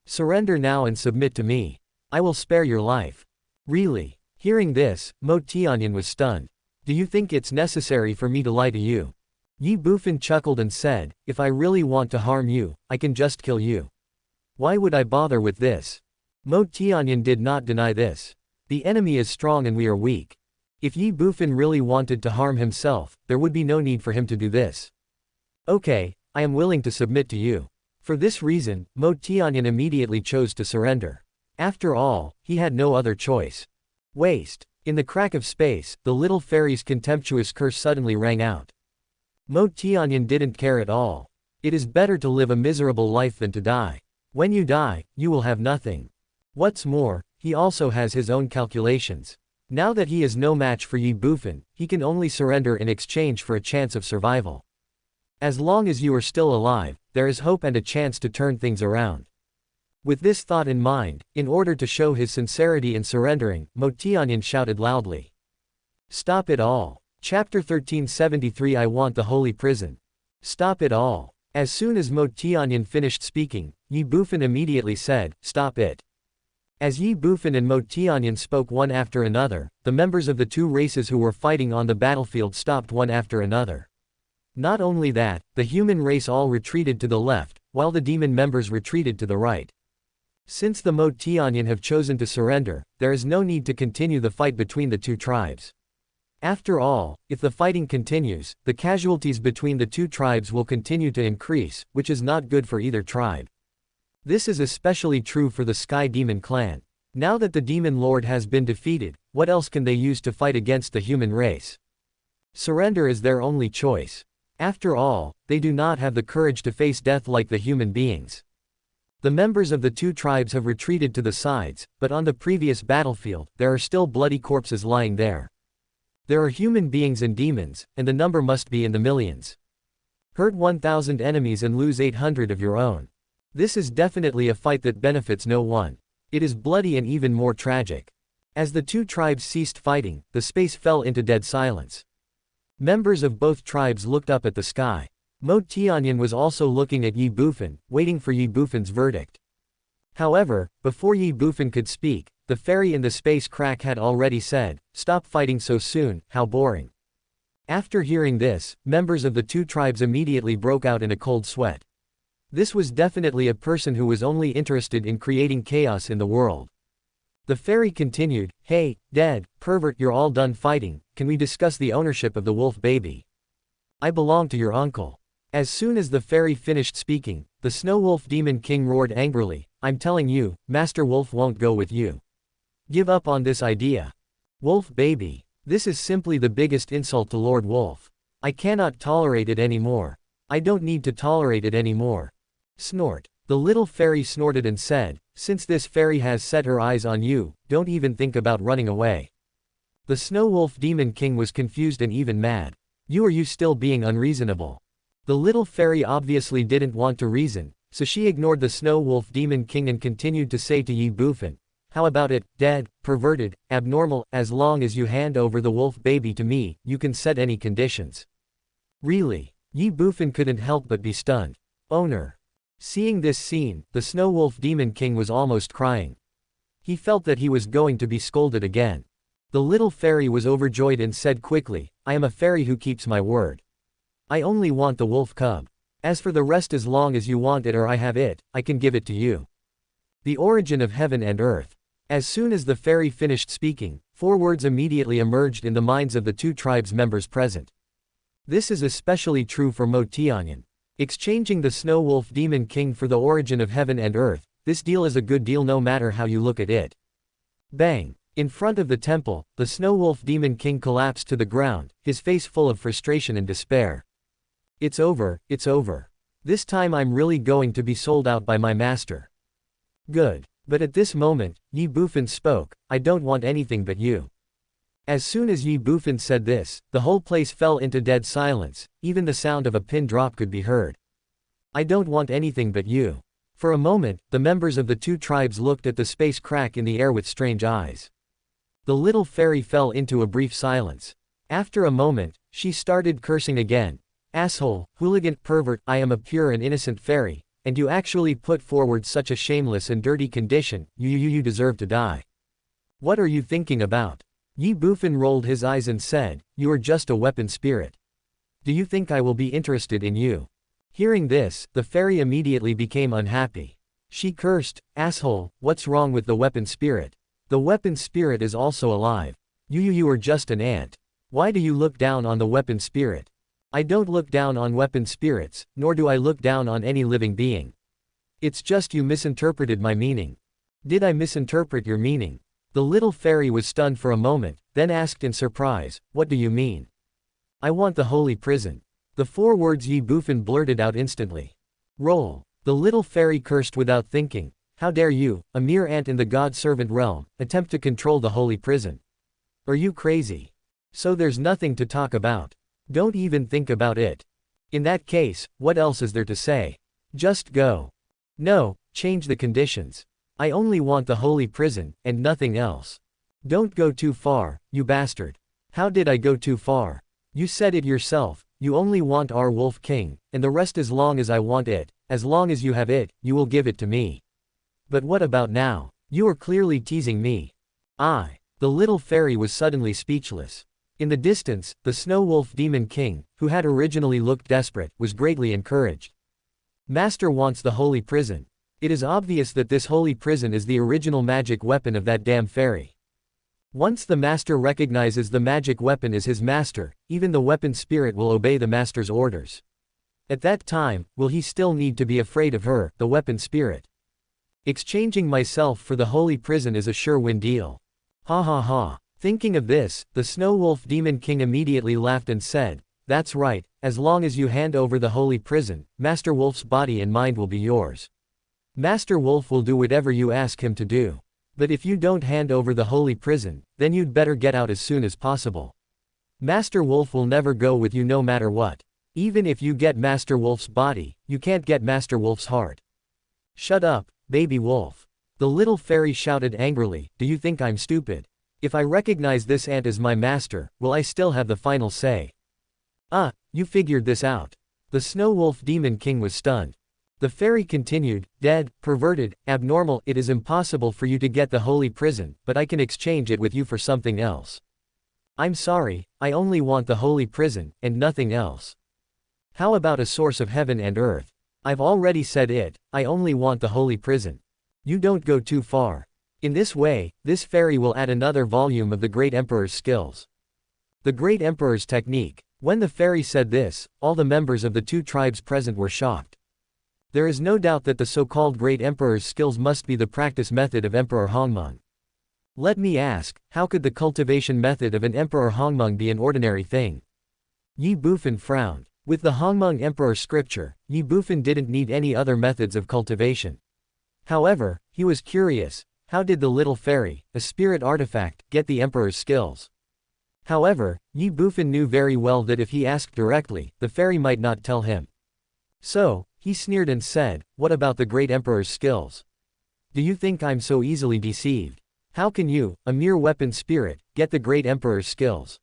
Surrender now and submit to me. I will spare your life." Really? Hearing this, Mo Tianyan was stunned. "Do you think it's necessary for me to lie to you? Ye Bufan chuckled and said, if I really want to harm you, I can just kill you. Why would I bother with this? Mo Tianyan did not deny this. The enemy is strong and we are weak. If Ye Bufan really wanted to harm himself, there would be no need for him to do this. Okay, I am willing to submit to you. For this reason, Mo Tianyan immediately chose to surrender. After all, he had no other choice. Waste. In the crack of space, the little fairy's contemptuous curse suddenly rang out. Mo Tianyan didn't care at all. It is better to live a miserable life than to die. When you die, you will have nothing. What's more, he also has his own calculations. Now that he is no match for Ye Bufan, he can only surrender in exchange for a chance of survival. As long as you are still alive, there is hope and a chance to turn things around. With this thought in mind, in order to show his sincerity in surrendering, Mo Tianyan shouted loudly. Stop it all. Chapter 1373 I want the holy prison. Stop it all. As soon as Mo Tianyan finished speaking, Ye Bufan immediately said, stop it. As Ye Bufan and Mo Tianyan spoke one after another, the members of the two races who were fighting on the battlefield stopped one after another. Not only that, the human race all retreated to the left, while the demon members retreated to the right. Since the Mo Tianyan have chosen to surrender, there is no need to continue the fight between the two tribes. After all, if the fighting continues, the casualties between the two tribes will continue to increase, which is not good for either tribe. This is especially true for the Sky Demon clan. Now that the Demon Lord has been defeated, what else can they use to fight against the human race? Surrender is their only choice. After all, they do not have the courage to face death like the human beings. The members of the two tribes have retreated to the sides, but on the previous battlefield, there are still bloody corpses lying there. There are human beings and demons, and the number must be in the millions. Hurt 1,000 enemies and lose 800 of your own. This is definitely a fight that benefits no one. It is bloody and even more tragic. As the two tribes ceased fighting, the space fell into dead silence. Members of both tribes looked up at the sky. Mo Tianyan was also looking at Ye Bufan, waiting for Ye Bufan's verdict. However, before Ye Bufan could speak, the fairy in the space crack had already said, stop fighting so soon, how boring. After hearing this, members of the two tribes immediately broke out in a cold sweat. This was definitely a person who was only interested in creating chaos in the world. The fairy continued, hey, dead, pervert, you're all done fighting, can we discuss the ownership of the wolf baby? I belong to your uncle. As soon as the fairy finished speaking, the Snow Wolf Demon King roared angrily, I'm telling you, Master Wolf won't go with you. Give up on this idea. Wolf baby. This is simply the biggest insult to Lord Wolf. I cannot tolerate it anymore. I don't need to tolerate it anymore. Snort. The little fairy snorted and said, since this fairy has set her eyes on you, don't even think about running away. The Snow Wolf Demon King was confused and even mad. Are you still being unreasonable? The little fairy obviously didn't want to reason, so she ignored the Snow Wolf Demon King and continued to say to Ye Bufan, how about it, dead, perverted, abnormal, as long as you hand over the wolf baby to me, you can set any conditions. Really? Ye Bufan couldn't help but be stunned. Owner. Seeing this scene, the Snow Wolf Demon King was almost crying. He felt that he was going to be scolded again. The little fairy was overjoyed and said quickly, I am a fairy who keeps my word. I only want the wolf cub. As for the rest, as long as you want it or I have it, I can give it to you. The origin of heaven and earth. As soon as the fairy finished speaking, 4 words immediately emerged in the minds of the two tribes members present. This is especially true for Mo Tianyan. Exchanging the Snow Wolf Demon King for the origin of heaven and earth, this deal is a good deal no matter how you look at it. Bang! In front of the temple, the Snow Wolf Demon King collapsed to the ground, his face full of frustration and despair. It's over, it's over. This time I'm really going to be sold out by my master. Good. But at this moment, Ye Bufan spoke, I don't want anything but you. As soon as Ye Bufan said this, the whole place fell into dead silence, even the sound of a pin drop could be heard. I don't want anything but you. For a moment, the members of the two tribes looked at the space crack in the air with strange eyes. The little fairy fell into a brief silence. After a moment, she started cursing again. Asshole, hooligan, pervert, I am a pure and innocent fairy, and you actually put forward such a shameless and dirty condition, you deserve to die. What are you thinking about? Ye Bufan rolled his eyes and said, you are just a weapon spirit. Do you think I will be interested in you? Hearing this, the fairy immediately became unhappy. She cursed, asshole, what's wrong with the weapon spirit? The weapon spirit is also alive. You are just an ant. Why do you look down on the weapon spirit? I don't look down on weapon spirits, nor do I look down on any living being. It's just you misinterpreted my meaning. Did I misinterpret your meaning? The little fairy was stunned for a moment, then asked in surprise, what do you mean? I want the holy prison. The 4 words Ye Bufan blurted out instantly. Roll. The little fairy cursed without thinking. How dare you, a mere ant in the god-servant realm, attempt to control the holy prison? Are you crazy? So there's nothing to talk about. Don't even think about it. In that case, what else is there to say? Just go. No, change the conditions. I only want the holy prison, and nothing else. Don't go too far, you bastard. How did I go too far? You said it yourself, you only want our Wolf King, and the rest as long as I want it, as long as you have it, you will give it to me. But what about now? You are clearly teasing me. The little fairy was suddenly speechless. In the distance, the Snow Wolf Demon King, who had originally looked desperate, was greatly encouraged. Master wants the holy prison. It is obvious that this holy prison is the original magic weapon of that damn fairy. Once the master recognizes the magic weapon as his master, even the weapon spirit will obey the master's orders. At that time, will he still need to be afraid of her, the weapon spirit? Exchanging myself for the holy prison is a sure win deal. Ha ha ha. Thinking of this, the Snow Wolf Demon King immediately laughed and said, that's right, as long as you hand over the holy prison, Master Wolf's body and mind will be yours. Master Wolf will do whatever you ask him to do. But if you don't hand over the holy prison, then you'd better get out as soon as possible. Master Wolf will never go with you no matter what. Even if you get Master Wolf's body, you can't get Master Wolf's heart. Shut up, baby wolf. The little fairy shouted angrily, do you think I'm stupid? If I recognize this ant as my master, will I still have the final say? You figured this out. The Snow Wolf Demon King was stunned. The fairy continued, dead, perverted, abnormal, it is impossible for you to get the holy prison, but I can exchange it with you for something else. I'm sorry, I only want the holy prison, and nothing else. How about a source of heaven and earth? I've already said it, I only want the holy prison. You don't go too far. In this way, this fairy will add another volume of the Great Emperor's skills. The Great Emperor's technique. When the fairy said this, all the members of the 2 tribes present were shocked. There is no doubt that the so-called Great Emperor's skills must be the practice method of Emperor Hongmeng. Let me ask, how could the cultivation method of an Emperor Hongmeng be an ordinary thing? Ye Bufan frowned. With the Hongmeng Emperor scripture, Ye Bufan didn't need any other methods of cultivation. However, he was curious, how did the little fairy, a spirit artifact, get the Emperor's skills? However, Ye Bufan knew very well that if he asked directly, the fairy might not tell him. So, he sneered and said, what about the Great Emperor's skills? Do you think I'm so easily deceived? How can you, a mere weapon spirit, get the Great Emperor's skills?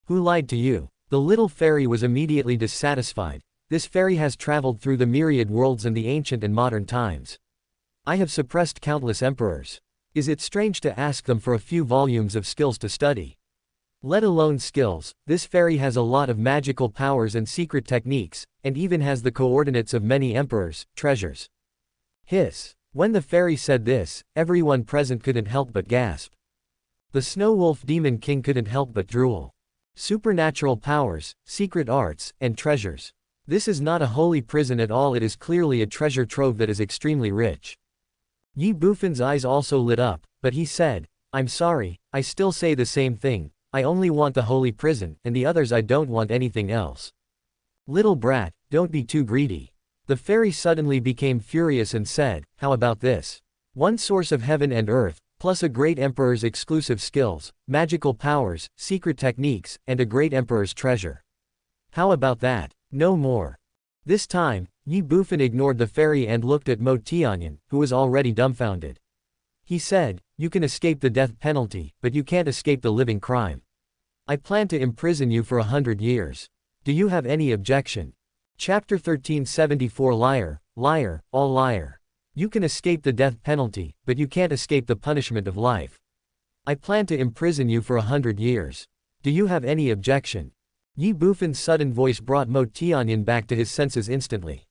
Who lied to you? The little fairy was immediately dissatisfied. This fairy has traveled through the myriad worlds and the ancient and modern times. I have suppressed countless emperors. Is it strange to ask them for a few volumes of skills to study? Let alone skills, this fairy has a lot of magical powers and secret techniques, and even has the coordinates of many emperors' treasures. Hiss. When the fairy said this, everyone present couldn't help but gasp. The Snow Wolf Demon King couldn't help but drool. Supernatural powers, secret arts, and treasures. This is not a holy prison at all, it is clearly a treasure trove that is extremely rich. Ye Bufan's eyes also lit up, but he said, I'm sorry, I still say the same thing, I only want the holy prison, and the others I don't want anything else. Little brat, don't be too greedy. The fairy suddenly became furious and said, how about this? One source of heaven and earth, plus a great emperor's exclusive skills, magical powers, secret techniques, and a great emperor's treasure. How about that? No more. This time, Ye Bufan ignored the fairy and looked at Mo Tianyan, who was already dumbfounded. He said, you can escape the death penalty, but you can't escape the living crime. I plan to imprison you for 100 years. Do you have any objection? Chapter 1374 Liar, liar, all liar. You can escape the death penalty, but you can't escape the punishment of life. I plan to imprison you for 100 years. Do you have any objection? Ye Bufan's sudden voice brought Mo Tianyan back to his senses instantly.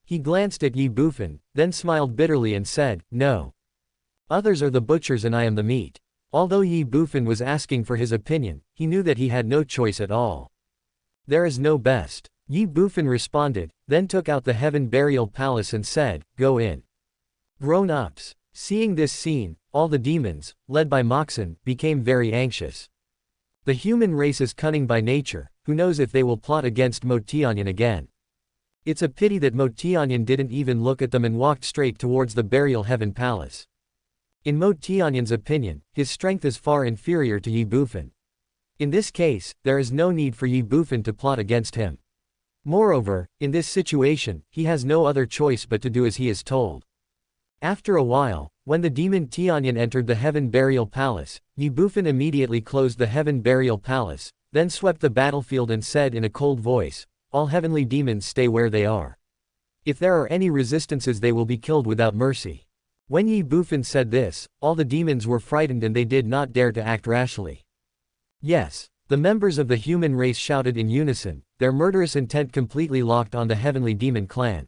He glanced at Ye Bufan, then smiled bitterly and said, "No. Others are the butchers and I am the meat." Although Ye Bufan was asking for his opinion, he knew that he had no choice at all. "There is no best." Ye Bufan responded, then took out the heaven burial palace and said, "Go in." Grown-ups. Seeing this scene, all the demons, led by Moxon, became very anxious. The human race is cunning by nature, who knows if they will plot against Mo Tianyan again. It's a pity that Mo Tianyan didn't even look at them and walked straight towards the burial heaven palace. In Mo Tianyan's opinion, his strength is far inferior to Ye Bufan. In this case, there is no need for Ye Bufan to plot against him. Moreover, in this situation, he has no other choice but to do as he is told. After a while, when the demon Tianyan entered the heaven burial palace, Ye Bufan immediately closed the heaven burial palace, then swept the battlefield and said in a cold voice, "All heavenly demons stay where they are. If there are any resistances they will be killed without mercy." When Ye Bufan said this, all the demons were frightened and they did not dare to act rashly. Yes, the members of the human race shouted in unison, their murderous intent completely locked on the heavenly demon clan.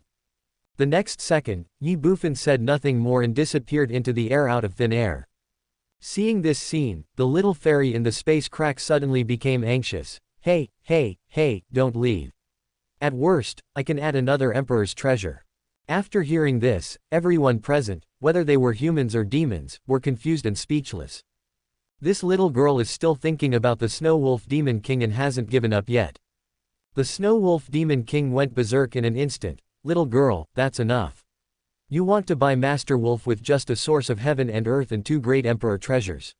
The next second, Ye Bufan said nothing more and disappeared into the air out of thin air. Seeing this scene, the little fairy in the space crack suddenly became anxious. Hey, don't leave. At worst, I can add another emperor's treasure." After hearing this, everyone present, whether they were humans or demons, were confused and speechless. This little girl is still thinking about the Snow Wolf Demon King and hasn't given up yet. The Snow Wolf Demon King went berserk in an instant. "Little girl, that's enough. You want to buy Master Wolf with just a source of heaven and earth and 2 great emperor treasures.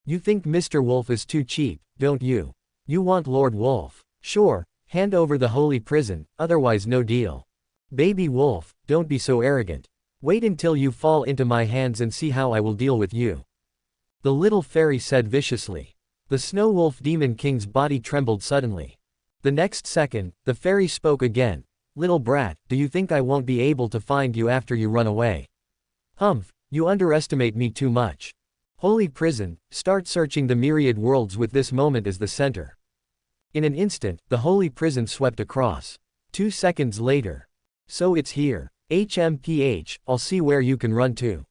You think Mr. Wolf is too cheap, don't you? You want Lord Wolf. Sure, hand over the holy prison, otherwise no deal. Baby Wolf, don't be so arrogant. Wait until you fall into my hands and see how I will deal with you." The little fairy said viciously. The Snow Wolf Demon King's body trembled suddenly. The next second, the fairy spoke again. "Little brat, do you think I won't be able to find you after you run away? Humph, you underestimate me too much. Holy prison, start searching the myriad worlds with this moment as the center." In an instant, the holy prison swept across. 2 seconds later. "So it's here. HMPH, I'll see where you can run to."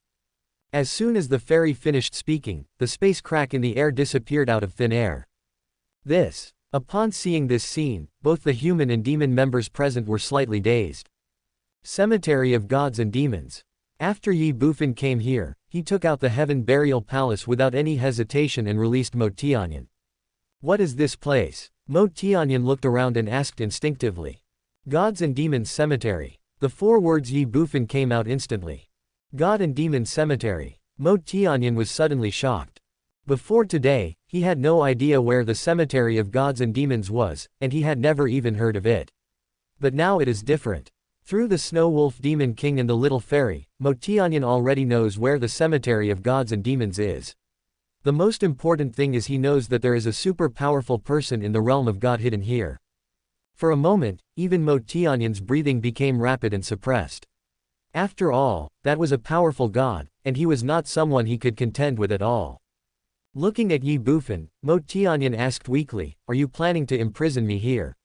As soon as the fairy finished speaking, the space crack in the air disappeared out of thin air. Upon seeing this scene, both the human and demon members present were slightly dazed. Cemetery of Gods and Demons. After Ye Bufan came here, he took out the heaven burial palace without any hesitation and released Mo Tianyan. "What is this place?" Mo Tianyan looked around and asked instinctively. "Gods and Demons Cemetery." The 4 words Ye Bufan came out instantly. God and Demon Cemetery. Mo Tianyan was suddenly shocked. Before today, he had no idea where the Cemetery of Gods and Demons was, and he had never even heard of it. But now it is different. Through the Snow Wolf Demon King and the little fairy, Mo Tianyan already knows where the Cemetery of Gods and Demons is. The most important thing is he knows that there is a super powerful person in the realm of God hidden here. For a moment, even Mo Tianyan's breathing became rapid and suppressed. After all, that was a powerful god, and he was not someone he could contend with at all. Looking at Ye Bufan, Mo Tianyan asked weakly, "Are you planning to imprison me here?"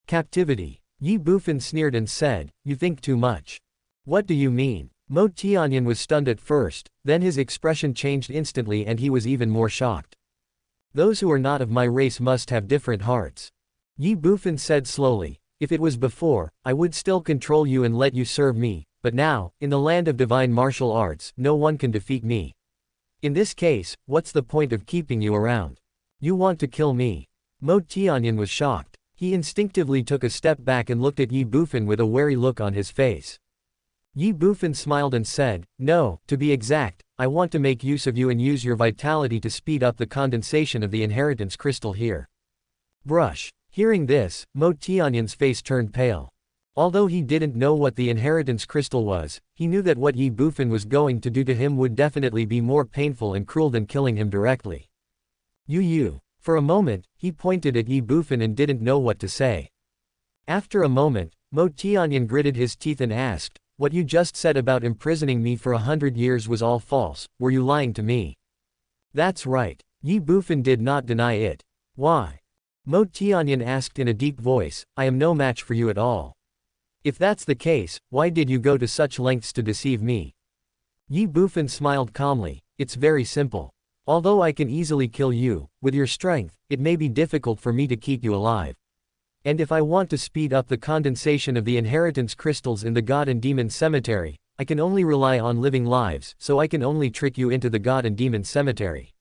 "Captivity." Ye Bufan sneered and said, "You think too much." "What do you mean?" Mo Tianyan was stunned at first, then his expression changed instantly and he was even more shocked. "Those who are not of my race must have different hearts." Ye Bufan said slowly, "If it was before, I would still control you and let you serve me, but now, in the land of divine martial arts, no one can defeat me. In this case, what's the point of keeping you around? You want to kill me." Mo Tianyan was shocked. He instinctively took a step back and looked at Ye Bufan with a wary look on his face. Ye Bufan smiled and said, "No, to be exact, I want to make use of you and use your vitality to speed up the condensation of the inheritance crystal here." Brush. Hearing this, Mo Tianyan's face turned pale. Although he didn't know what the inheritance crystal was, he knew that what Ye Bufan was going to do to him would definitely be more painful and cruel than killing him directly. You. For a moment, he pointed at Ye Bufan and didn't know what to say. After a moment, Mo Tianyan gritted his teeth and asked, "What you just said about imprisoning me for 100 years was all false, were you lying to me?" "That's right." Ye Bufan did not deny it. "Why?" Mo Tianyan asked in a deep voice, I am no match for you at all. If that's the case, why did you go to such lengths to deceive me? Ye Bufan smiled calmly, it's very simple. Although I can easily kill you, with your strength, it may be difficult for me to keep you alive. And if I want to speed up the condensation of the inheritance crystals in the God and Demon Cemetery, I can only rely on living lives, so I can only trick you into the God and Demon Cemetery.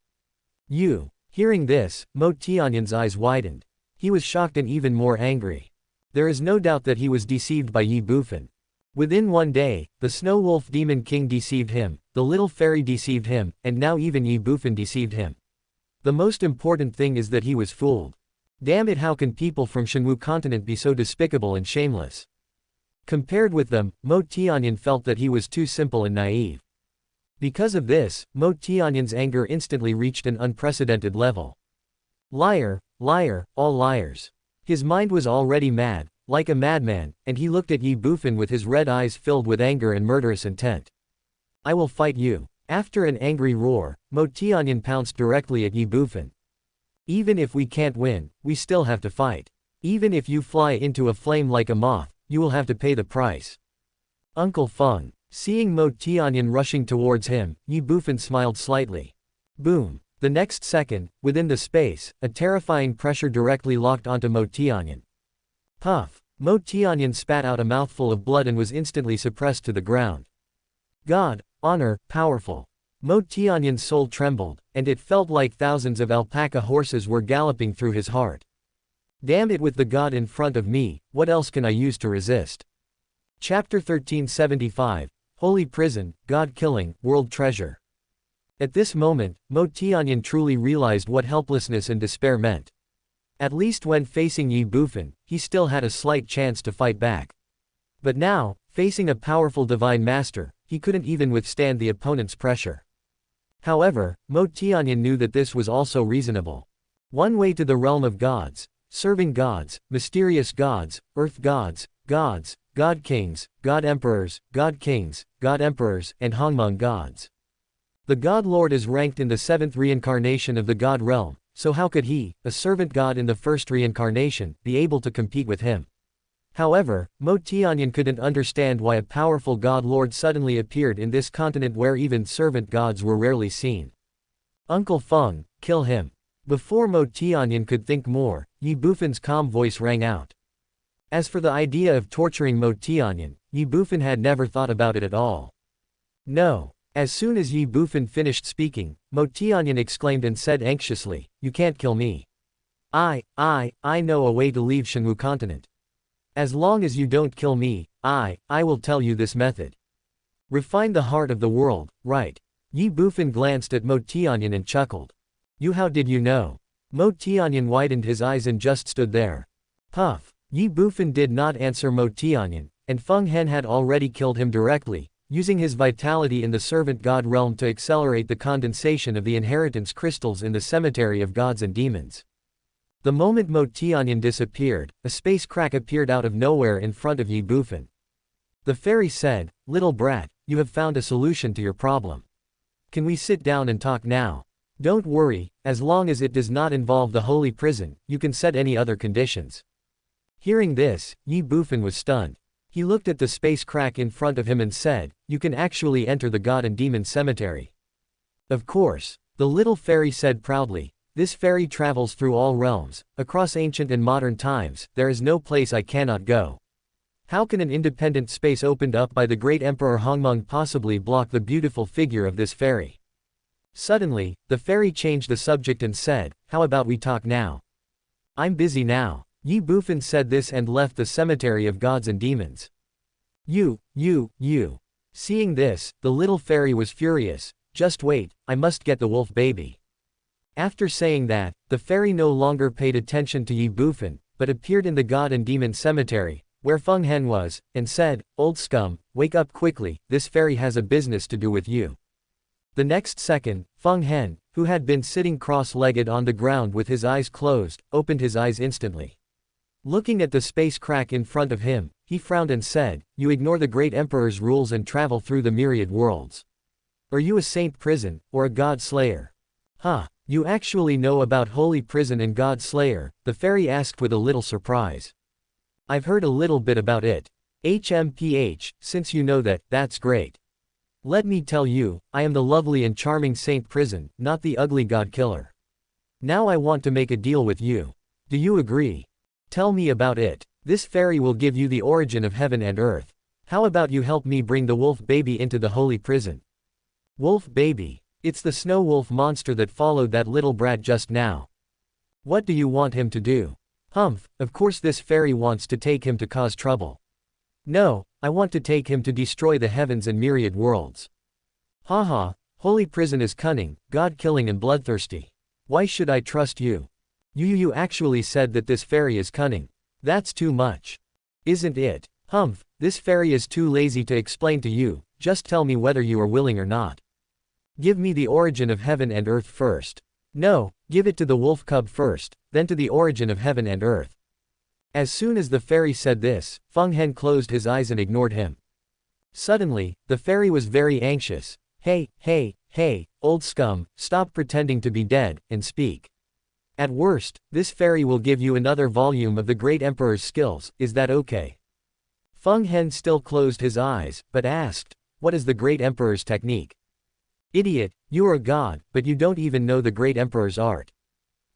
You. Hearing this, Mo Tianyan's eyes widened. He was shocked and even more angry. There is no doubt that he was deceived by Ye Bufan. Within one day, the Snow Wolf Demon King deceived him, the Little Fairy deceived him, and now even Ye Bufan deceived him. The most important thing is that he was fooled. Damn it, how can people from Shenwu continent be so despicable and shameless? Compared with them, Mo Tianyan felt that he was too simple and naive. Because of this, Mo Tianyan's anger instantly reached an unprecedented level. Liar, liar, all liars. His mind was already mad, like a madman, and he looked at Ye Bufan with his red eyes filled with anger and murderous intent. I will fight you. After an angry roar, Mo Tianyan pounced directly at Ye Bufan. Even if we can't win, we still have to fight. Even if you fly into a flame like a moth, you will have to pay the price. Uncle Feng. Seeing Mo Tianyan rushing towards him, Ye Bufan smiled slightly. Boom. The next second, within the space, a terrifying pressure directly locked onto Mo Tianyan. Puff. Mo Tianyan spat out a mouthful of blood and was instantly suppressed to the ground. God, honor, powerful. Mo Tianyan's soul trembled, and it felt like thousands of alpaca horses were galloping through his heart. Damn it, with the God in front of me, what else can I use to resist? Chapter 1375, Holy Prison, God Killing, World Treasure. At this moment, Mo Tianyan truly realized what helplessness and despair meant. At least when facing Ye Bufan, he still had a slight chance to fight back. But now, facing a powerful divine master, he couldn't even withstand the opponent's pressure. However, Mo Tianyan knew that this was also reasonable. One way to the realm of gods, serving gods, mysterious gods, earth gods, gods, god kings, god emperors, god kings, god emperors, and Hongmeng gods. The God Lord is ranked in the 7th reincarnation of the God realm, so how could he, a servant god in the 1st reincarnation, be able to compete with him? However, Mo Tianyan couldn't understand why a powerful God Lord suddenly appeared in this continent where even servant gods were rarely seen. Uncle Feng, kill him. Before Mo Tianyan could think more, Ye Bufan's calm voice rang out. As for the idea of torturing Mo Tianyan, Ye Bufan had never thought about it at all. No. As soon as Ye Bufan finished speaking, Mo Tianyan exclaimed and said anxiously, you can't kill me. I know a way to leave Shenwu continent. As long as you don't kill me, I will tell you this method. Refine the heart of the world, right? Ye Bufan glanced at Mo Tianyan and chuckled. You, how did you know? Mo Tianyan widened his eyes and just stood there. Puff. Ye Bufan did not answer Mo Tianyan, and Feng Hen had already killed him directly, using his vitality in the servant god realm to accelerate the condensation of the inheritance crystals in the cemetery of gods and demons. The moment Mo Tianyan disappeared, a space crack appeared out of nowhere in front of Ye Bufan. The fairy said, little brat, you have found a solution to your problem. Can we sit down and talk now? Don't worry, as long as it does not involve the holy prison, you can set any other conditions. Hearing this, Ye Bufan was stunned. He looked at the space crack in front of him and said, you can actually enter the god and demon cemetery. Of course, the little fairy said proudly. This fairy travels through all realms, across ancient and modern times, there is no place I cannot go. How can an independent space opened up by the great Emperor Hongmeng possibly block the beautiful figure of this fairy? Suddenly, the fairy changed the subject and said, how about we talk now? I'm busy now. Ye Bufan said this and left the cemetery of gods and demons. You. Seeing this, the little fairy was furious. Just wait, I must get the wolf baby. After saying that, the fairy no longer paid attention to Ye Bufan, but appeared in the god and demon cemetery, where Feng Hen was, and said, old scum, wake up quickly, this fairy has a business to do with you. The next second, Feng Hen, who had been sitting cross-legged on the ground with his eyes closed, opened his eyes instantly. Looking at the space crack in front of him, he frowned and said, you ignore the great emperor's rules and travel through the myriad worlds. Are you a saint prison, or a god slayer? Huh. You actually know about Holy Prison and God Slayer, the fairy asked with a little surprise. I've heard a little bit about it. HMPH, since you know that, that's great. Let me tell you, I am the lovely and charming Saint Prison, not the ugly God Killer. Now I want to make a deal with you. Do you agree? Tell me about it. This fairy will give you the origin of heaven and earth. How about you help me bring the wolf baby into the holy prison? Wolf baby. It's the snow wolf monster that followed that little brat just now. What do you want him to do? Humph, of course this fairy wants to take him to cause trouble. No, I want to take him to destroy the heavens and myriad worlds. Haha, holy prison is cunning, God-killing and bloodthirsty. Why should I trust you? You actually said that this fairy is cunning. That's too much. Isn't it? Humph, this fairy is too lazy to explain to you, just tell me whether you are willing or not. Give me the origin of heaven and earth first. No, give it to the wolf cub first, then to the origin of heaven and earth. As soon as the fairy said this, Feng Hen closed his eyes and ignored him. Suddenly, the fairy was very anxious. Hey, old scum, stop pretending to be dead, and speak. At worst, this fairy will give you another volume of the great emperor's skills, is that okay? Feng Hen still closed his eyes, but asked, what is the great emperor's technique? Idiot, you are a god, but you don't even know the great emperor's art.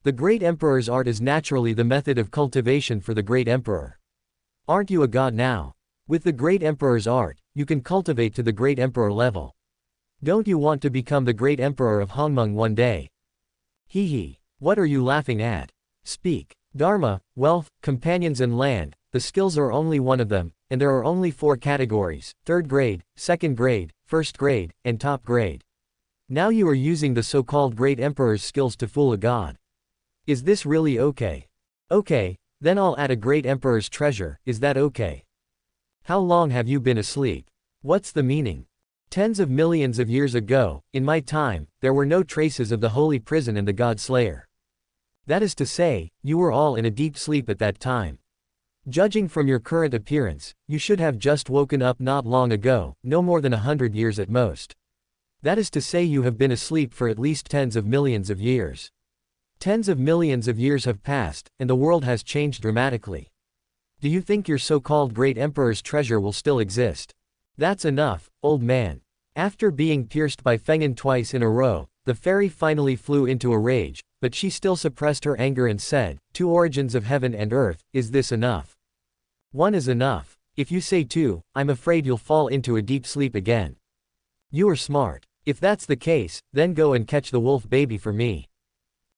The great emperor's art is naturally the method of cultivation for the great emperor. Aren't you a god now? With the great emperor's art, you can cultivate to the great emperor level. Don't you want to become the great emperor of Hongmeng one day? Hee, what are you laughing at? Speak. Dharma, wealth, companions and land, the skills are only one of them, and there are only 4 categories, 3rd grade, 2nd grade, 1st grade, and top grade. Now you are using the so-called great emperor's skills to fool a god. Is this really okay? Okay, then I'll add a great emperor's treasure, is that okay? How long have you been asleep? What's the meaning? Tens of millions of years ago, in my time, there were no traces of the holy prison and the God Slayer. That is to say, you were all in a deep sleep at that time. Judging from your current appearance, you should have just woken up not long ago, no more than 100 years at most. That is to say you have been asleep for at least tens of millions of years. Tens of millions of years have passed, and the world has changed dramatically. Do you think your so-called great emperor's treasure will still exist? That's enough, old man. After being pierced by Fenghan twice in a row, the fairy finally flew into a rage, but she still suppressed her anger and said, 2 origins of heaven and earth, is this enough? 1 is enough. If you say 2, I'm afraid you'll fall into a deep sleep again. You are smart. If that's the case, then go and catch the wolf baby for me.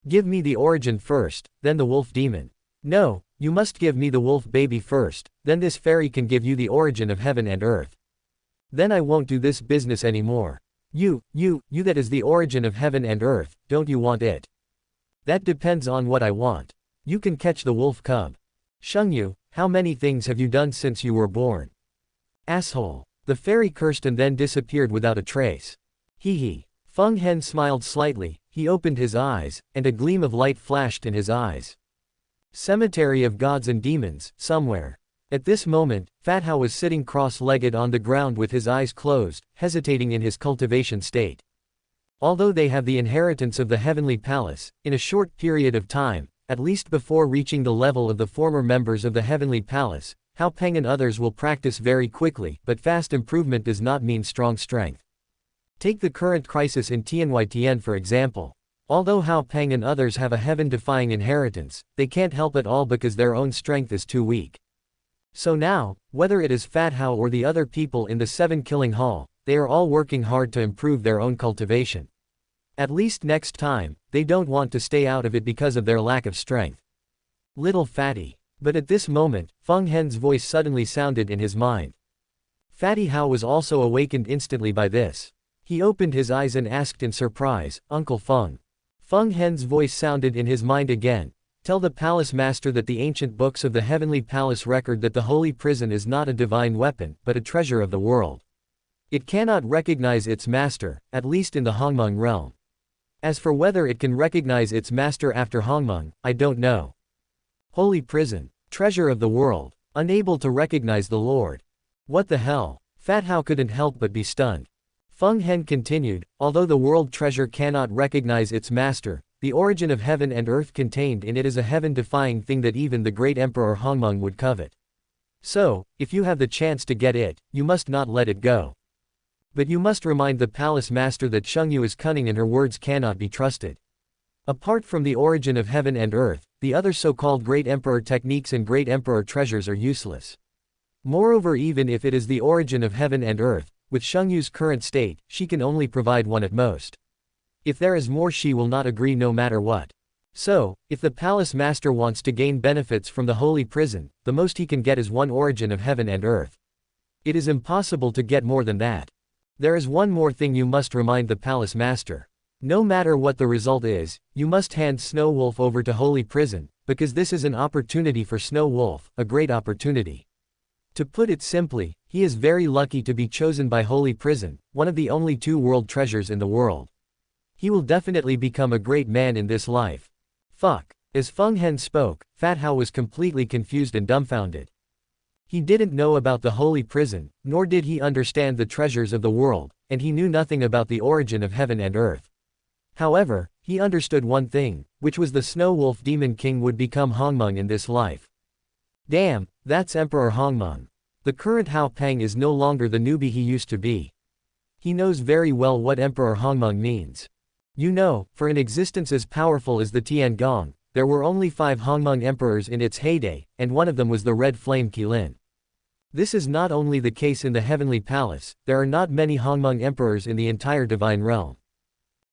Give me the origin first, then the wolf demon. No, you must give me the wolf baby first, then this fairy can give you the origin of heaven and earth. Then I won't do this business anymore. You that is the origin of heaven and earth, don't you want it? That depends on what I want. You can catch the wolf cub. Shengyu, how many things have you done since you were born? Asshole. The fairy cursed and then disappeared without a trace. Hee. Feng Hen smiled slightly, he opened his eyes, and a gleam of light flashed in his eyes. Cemetery of gods and demons, somewhere. At this moment, Fat Hao was sitting cross-legged on the ground with his eyes closed, hesitating in his cultivation state. Although they have the inheritance of the heavenly palace, in a short period of time, at least before reaching the level of the former members of the heavenly palace, Hao Peng and others will practice very quickly, but fast improvement does not mean strong strength. Take the current crisis in Tianyi for example. Although Hao Peng and others have a heaven-defying inheritance, they can't help it all because their own strength is too weak. So now, whether it is Fat Hao or the other people in the 7 Killing Hall, they are all working hard to improve their own cultivation. At least next time, they don't want to stay out of it because of their lack of strength. Little fatty. But at this moment, Feng Hen's voice suddenly sounded in his mind. Fatty Hao was also awakened instantly by this. He opened his eyes and asked in surprise, Uncle Feng. Feng Hen's voice sounded in his mind again. Tell the palace master that the ancient books of the heavenly palace record that the holy prison is not a divine weapon, but a treasure of the world. It cannot recognize its master, at least in the Hongmeng realm. As for whether it can recognize its master after Hongmeng, I don't know. Holy prison, treasure of the world, unable to recognize the Lord. What the hell? Fat Hao couldn't help but be stunned. Feng Hen continued, although the world treasure cannot recognize its master, the origin of heaven and earth contained in it is a heaven-defying thing that even the great Emperor Hongmeng would covet. So, if you have the chance to get it, you must not let it go. But you must remind the palace master that Shengyu is cunning and her words cannot be trusted. Apart from the origin of heaven and earth, the other so-called Great Emperor techniques and Great Emperor treasures are useless. Moreover, even if it is the origin of heaven and earth, with Shengyu's current state, she can only provide one at most. If there is more, she will not agree no matter what. So, if the palace master wants to gain benefits from the holy prison, the most he can get is one origin of heaven and earth. It is impossible to get more than that. There is one more thing you must remind the palace master. No matter what the result is, you must hand Snow Wolf over to holy prison, because this is an opportunity for Snow Wolf, a great opportunity. To put it simply, he is very lucky to be chosen by holy prison, one of the only 2 world treasures in the world. He will definitely become a great man in this life. Fuck. As Feng Hen spoke, Fat Hao was completely confused and dumbfounded. He didn't know about the holy prison, nor did he understand the treasures of the world, and he knew nothing about the origin of heaven and earth. However, he understood one thing, which was the Snow Wolf Demon King would become Hongmeng in this life. Damn, that's Emperor Hongmeng. The current Hao Peng is no longer the newbie he used to be. He knows very well what Emperor Hongmeng means. You know, for an existence as powerful as the Tiangong, there were only 5 Hongmeng emperors in its heyday, and one of them was the Red Flame Qilin. This is not only the case in the Heavenly Palace, there are not many Hongmeng emperors in the entire Divine Realm.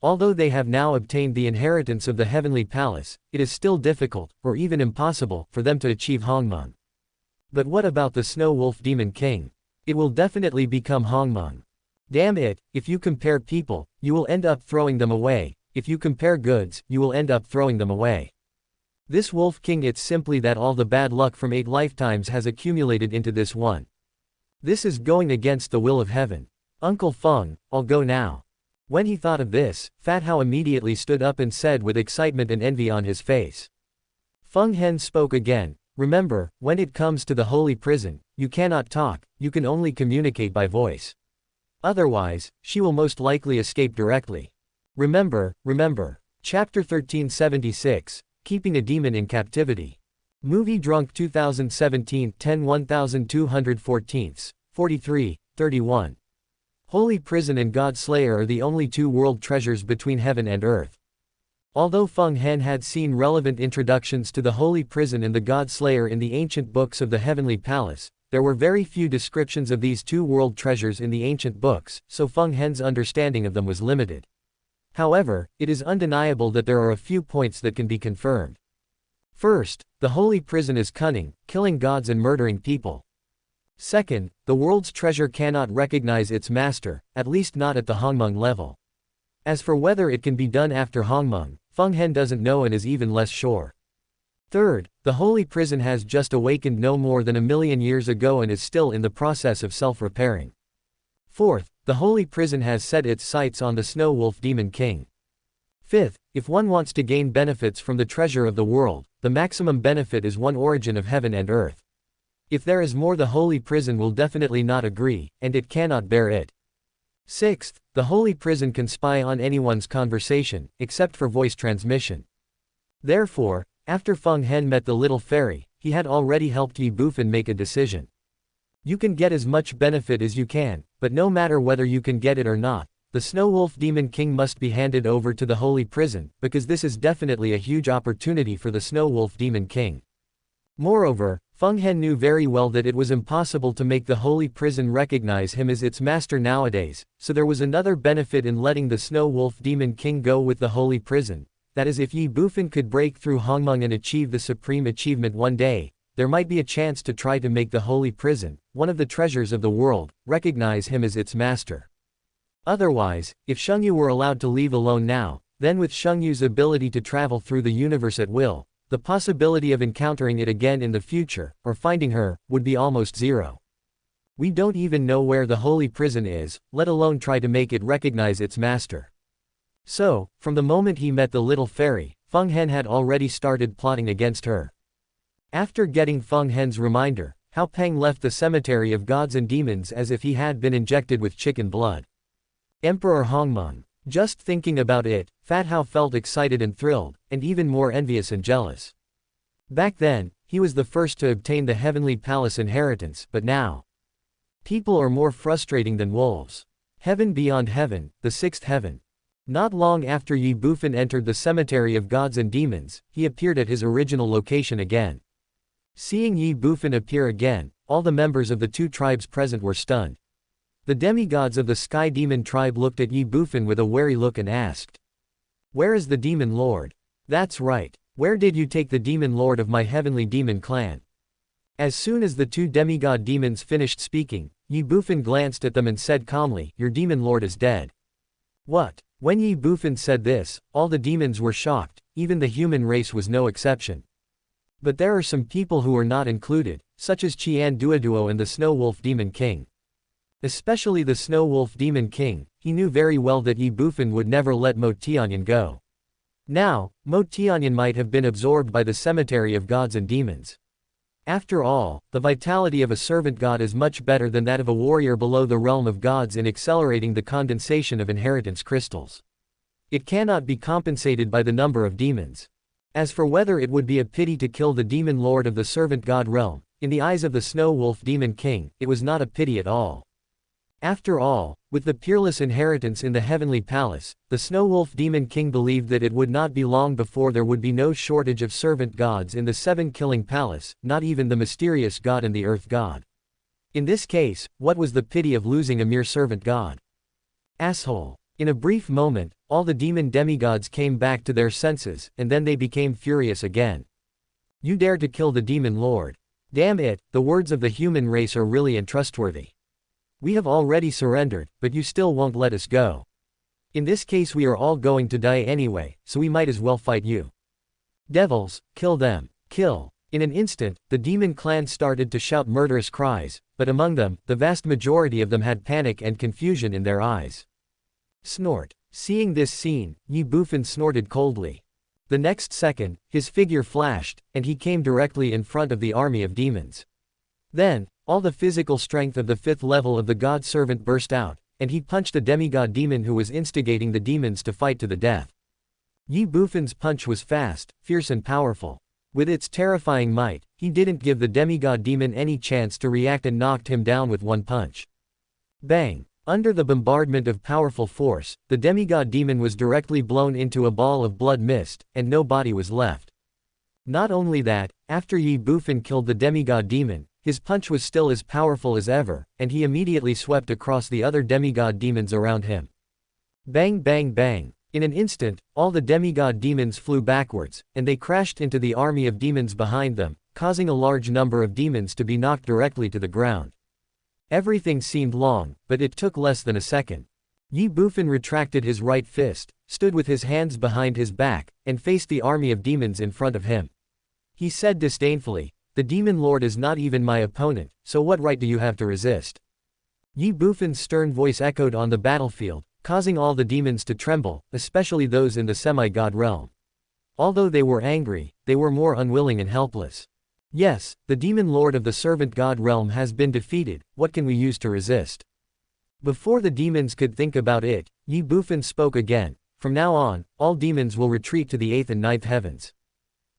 Although they have now obtained the inheritance of the Heavenly Palace, it is still difficult, or even impossible, for them to achieve Hongmeng. But what about the Snow Wolf Demon King? It will definitely become Hongmeng. Damn it, if you compare people, you will end up throwing them away. If you compare goods, you will end up throwing them away. This Wolf King, it's simply that all the bad luck from 8 lifetimes has accumulated into this one. This is going against the will of heaven. Uncle Feng, I'll go now. When he thought of this, Fat Hao immediately stood up and said with excitement and envy on his face. Feng Hen spoke again. Remember, when it comes to the holy prison, you cannot talk, you can only communicate by voice. Otherwise, she will most likely escape directly. Remember. Chapter 1376, Keeping a Demon in Captivity. Movie Drunk 2017 10/1214, 43:31. Holy Prison and God Slayer are the only 2 world treasures between heaven and earth. Although Feng Hen had seen relevant introductions to the Holy Prison and the God Slayer in the ancient books of the Heavenly Palace, there were very few descriptions of these 2 world treasures in the ancient books, so Feng Hen's understanding of them was limited. However, it is undeniable that there are a few points that can be confirmed. First, the Holy Prison is cunning, killing gods and murdering people. Second, the world's treasure cannot recognize its master, at least not at the Hongmeng level. As for whether it can be done after Hongmeng, Feng Hen doesn't know and is even less sure. Third, the holy prison has just awakened no more than 1,000,000 years ago and is still in the process of self-repairing. Fourth, the holy prison has set its sights on the Snow Wolf Demon King. Fifth, if one wants to gain benefits from the treasure of the world, the maximum benefit is one origin of heaven and earth. If there is more, the holy prison will definitely not agree, and it cannot bear it. Sixth, the holy prison can spy on anyone's conversation, except for voice transmission. Therefore, after Feng Hen met the little fairy, he had already helped Ye Bufan make a decision. You can get as much benefit as you can, but no matter whether you can get it or not, the Snow Wolf Demon King must be handed over to the holy prison, because this is definitely a huge opportunity for the Snow Wolf Demon King. Moreover, Feng Hen knew very well that it was impossible to make the holy prison recognize him as its master nowadays, so there was another benefit in letting the Snow Wolf Demon King go with the holy prison. That is, if Ye Bufan could break through Hongmeng and achieve the supreme achievement one day, there might be a chance to try to make the holy prison, one of the treasures of the world, recognize him as its master. Otherwise, if Shengyu were allowed to leave alone now, then with Shengyu's ability to travel through the universe at will, the possibility of encountering it again in the future, or finding her, would be almost zero. We don't even know where the holy prison is, let alone try to make it recognize its master. So, from the moment he met the little fairy, Feng Hen had already started plotting against her. After getting Feng Hen's reminder, Hao Peng left the cemetery of gods and demons as if he had been injected with chicken blood. Emperor Hongmeng. Just thinking about it, Fat Hao felt excited and thrilled, and even more envious and jealous. Back then, he was the first to obtain the Heavenly Palace inheritance, but now, people are more frustrating than wolves. Heaven beyond heaven, the sixth heaven. Not long after Ye Bufan entered the cemetery of gods and demons, he appeared at his original location again. Seeing Ye Bufan appear again, all the members of the two tribes present were stunned. The demigods of the Sky Demon tribe looked at Ye Bufan with a wary look and asked, "Where is the Demon Lord?" "That's right. Where did you take the Demon Lord of my heavenly demon clan?" As soon as the two demigod demons finished speaking, Ye Bufan glanced at them and said calmly, "Your Demon Lord is dead." "What?" When Ye Bufan said this, all the demons were shocked, even the human race was no exception. But there are some people who are not included, such as Qian Duoduo and the Snow Wolf Demon King. Especially the Snow Wolf Demon King, he knew very well that Ye Bufan would never let Mo Tianyan go. Now, Mo Tianyan might have been absorbed by the cemetery of gods and demons. After all, the vitality of a servant god is much better than that of a warrior below the realm of gods in accelerating the condensation of inheritance crystals. It cannot be compensated by the number of demons. As for whether it would be a pity to kill the demon lord of the servant god realm, in the eyes of the Snow Wolf Demon King, it was not a pity at all. After all, with the peerless inheritance in the Heavenly Palace, the Snow Wolf Demon King believed that it would not be long before there would be no shortage of servant gods in the Seven-Killing Palace, not even the mysterious god and the Earth God. In this case, what was the pity of losing a mere servant god? Asshole. In a brief moment, all the demon demigods came back to their senses, and then they became furious again. You dare to kill the Demon Lord. Damn it, the words of the human race are really untrustworthy. We have already surrendered, but you still won't let us go. In this case we are all going to die anyway, so we might as well fight you. Devils, kill them, kill. In an instant, the demon clan started to shout murderous cries, but among them, the vast majority of them had panic and confusion in their eyes. Snort. Seeing this scene, Ye Bufan snorted coldly. The next second, his figure flashed, and he came directly in front of the army of demons. Then, all the physical strength of the fifth level of the god servant burst out, and he punched a demigod demon who was instigating the demons to fight to the death. Ye Bufan's punch was fast, fierce and powerful. With its terrifying might, he didn't give the demigod demon any chance to react and knocked him down with one punch. Bang! Under the bombardment of powerful force, the demigod demon was directly blown into a ball of blood mist, and no body was left. Not only that, after Ye Bufan killed the demigod demon, his punch was still as powerful as ever, and he immediately swept across the other demigod demons around him. Bang bang bang. In an instant, all the demigod demons flew backwards, and they crashed into the army of demons behind them, causing a large number of demons to be knocked directly to the ground. Everything seemed long, but it took less than a second. Ye Bufan retracted his right fist, stood with his hands behind his back, and faced the army of demons in front of him. He said disdainfully, "The Demon Lord is not even my opponent, so what right do you have to resist?" Ye Bufan's stern voice echoed on the battlefield, causing all the demons to tremble, especially those in the semi-god realm. Although they were angry, they were more unwilling and helpless. Yes, the Demon Lord of the servant god realm has been defeated, what can we use to resist? Before the demons could think about it, Ye Bufan spoke again, "From now on, all demons will retreat to the 8th and 9th heavens.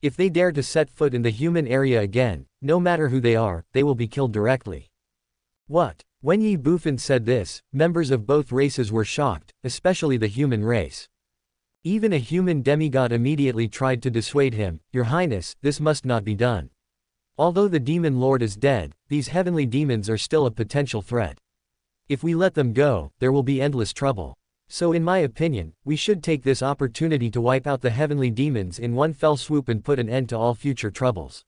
If they dare to set foot in the human area again, no matter who they are, they will be killed directly." What? When Ye Bufan said this, members of both races were shocked, especially the human race. Even a human demigod immediately tried to dissuade him, "Your Highness, this must not be done. Although the Demon Lord is dead, these heavenly demons are still a potential threat. If we let them go, there will be endless trouble. So in my opinion, we should take this opportunity to wipe out the heavenly demons in one fell swoop and put an end to all future troubles."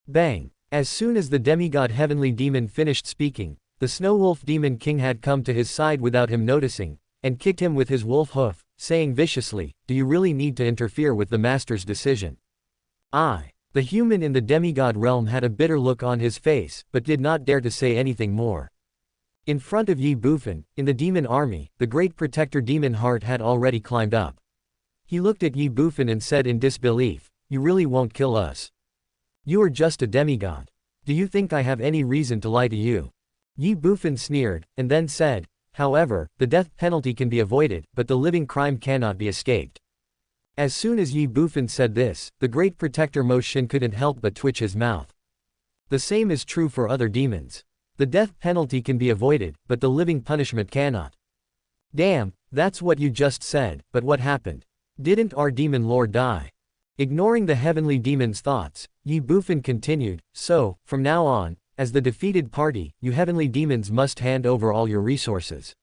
Bang! As soon as the demigod heavenly demon finished speaking, the Snow Wolf Demon King had come to his side without him noticing, and kicked him with his wolf hoof, saying viciously, "Do you really need to interfere with the master's decision?" The human in the demigod realm had a bitter look on his face, but did not dare to say anything more. In front of Ye Bufan, in the demon army, the great protector Demon Heart had already climbed up. He looked at Ye Bufan and said in disbelief, "You really won't kill us? You are just a demigod. Do you think I have any reason to lie to you?" Ye Bufan sneered, and then said, However, the death penalty can be avoided, but the living crime cannot be escaped. As soon as Ye Bufan said this, the great protector Moshin couldn't help but twitch his mouth. The same is true for other demons. The death penalty can be avoided, but the living punishment cannot. Damn, that's what you just said, but what happened? Didn't our demon lord die? Ignoring the heavenly demon's thoughts, Ye Bufan continued, so, from now on, as the defeated party, you heavenly demons must hand over all your resources.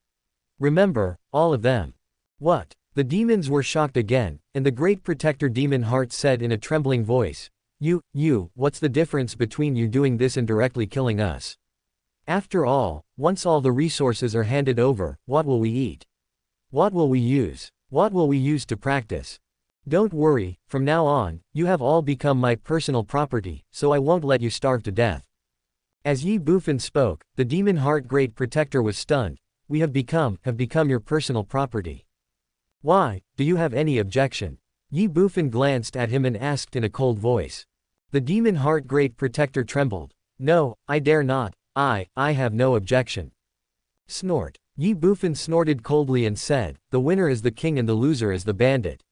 Remember, all of them. What? The demons were shocked again, and the great protector demon heart said in a trembling voice, what's the difference between you doing this and directly killing us? After all, once all the resources are handed over, what will we eat? What will we use? What will we use to practice? Don't worry, from now on, you have all become my personal property, so I won't let you starve to death. As Ye Bufan spoke, the demon heart great protector was stunned. We have become your personal property. Why, do you have any objection? Ye Bufan glanced at him and asked in a cold voice. The demon heart great protector trembled. No, I dare not, I have no objection. Snort. Ye Bufan snorted coldly and said, the winner is the king and the loser is the bandit.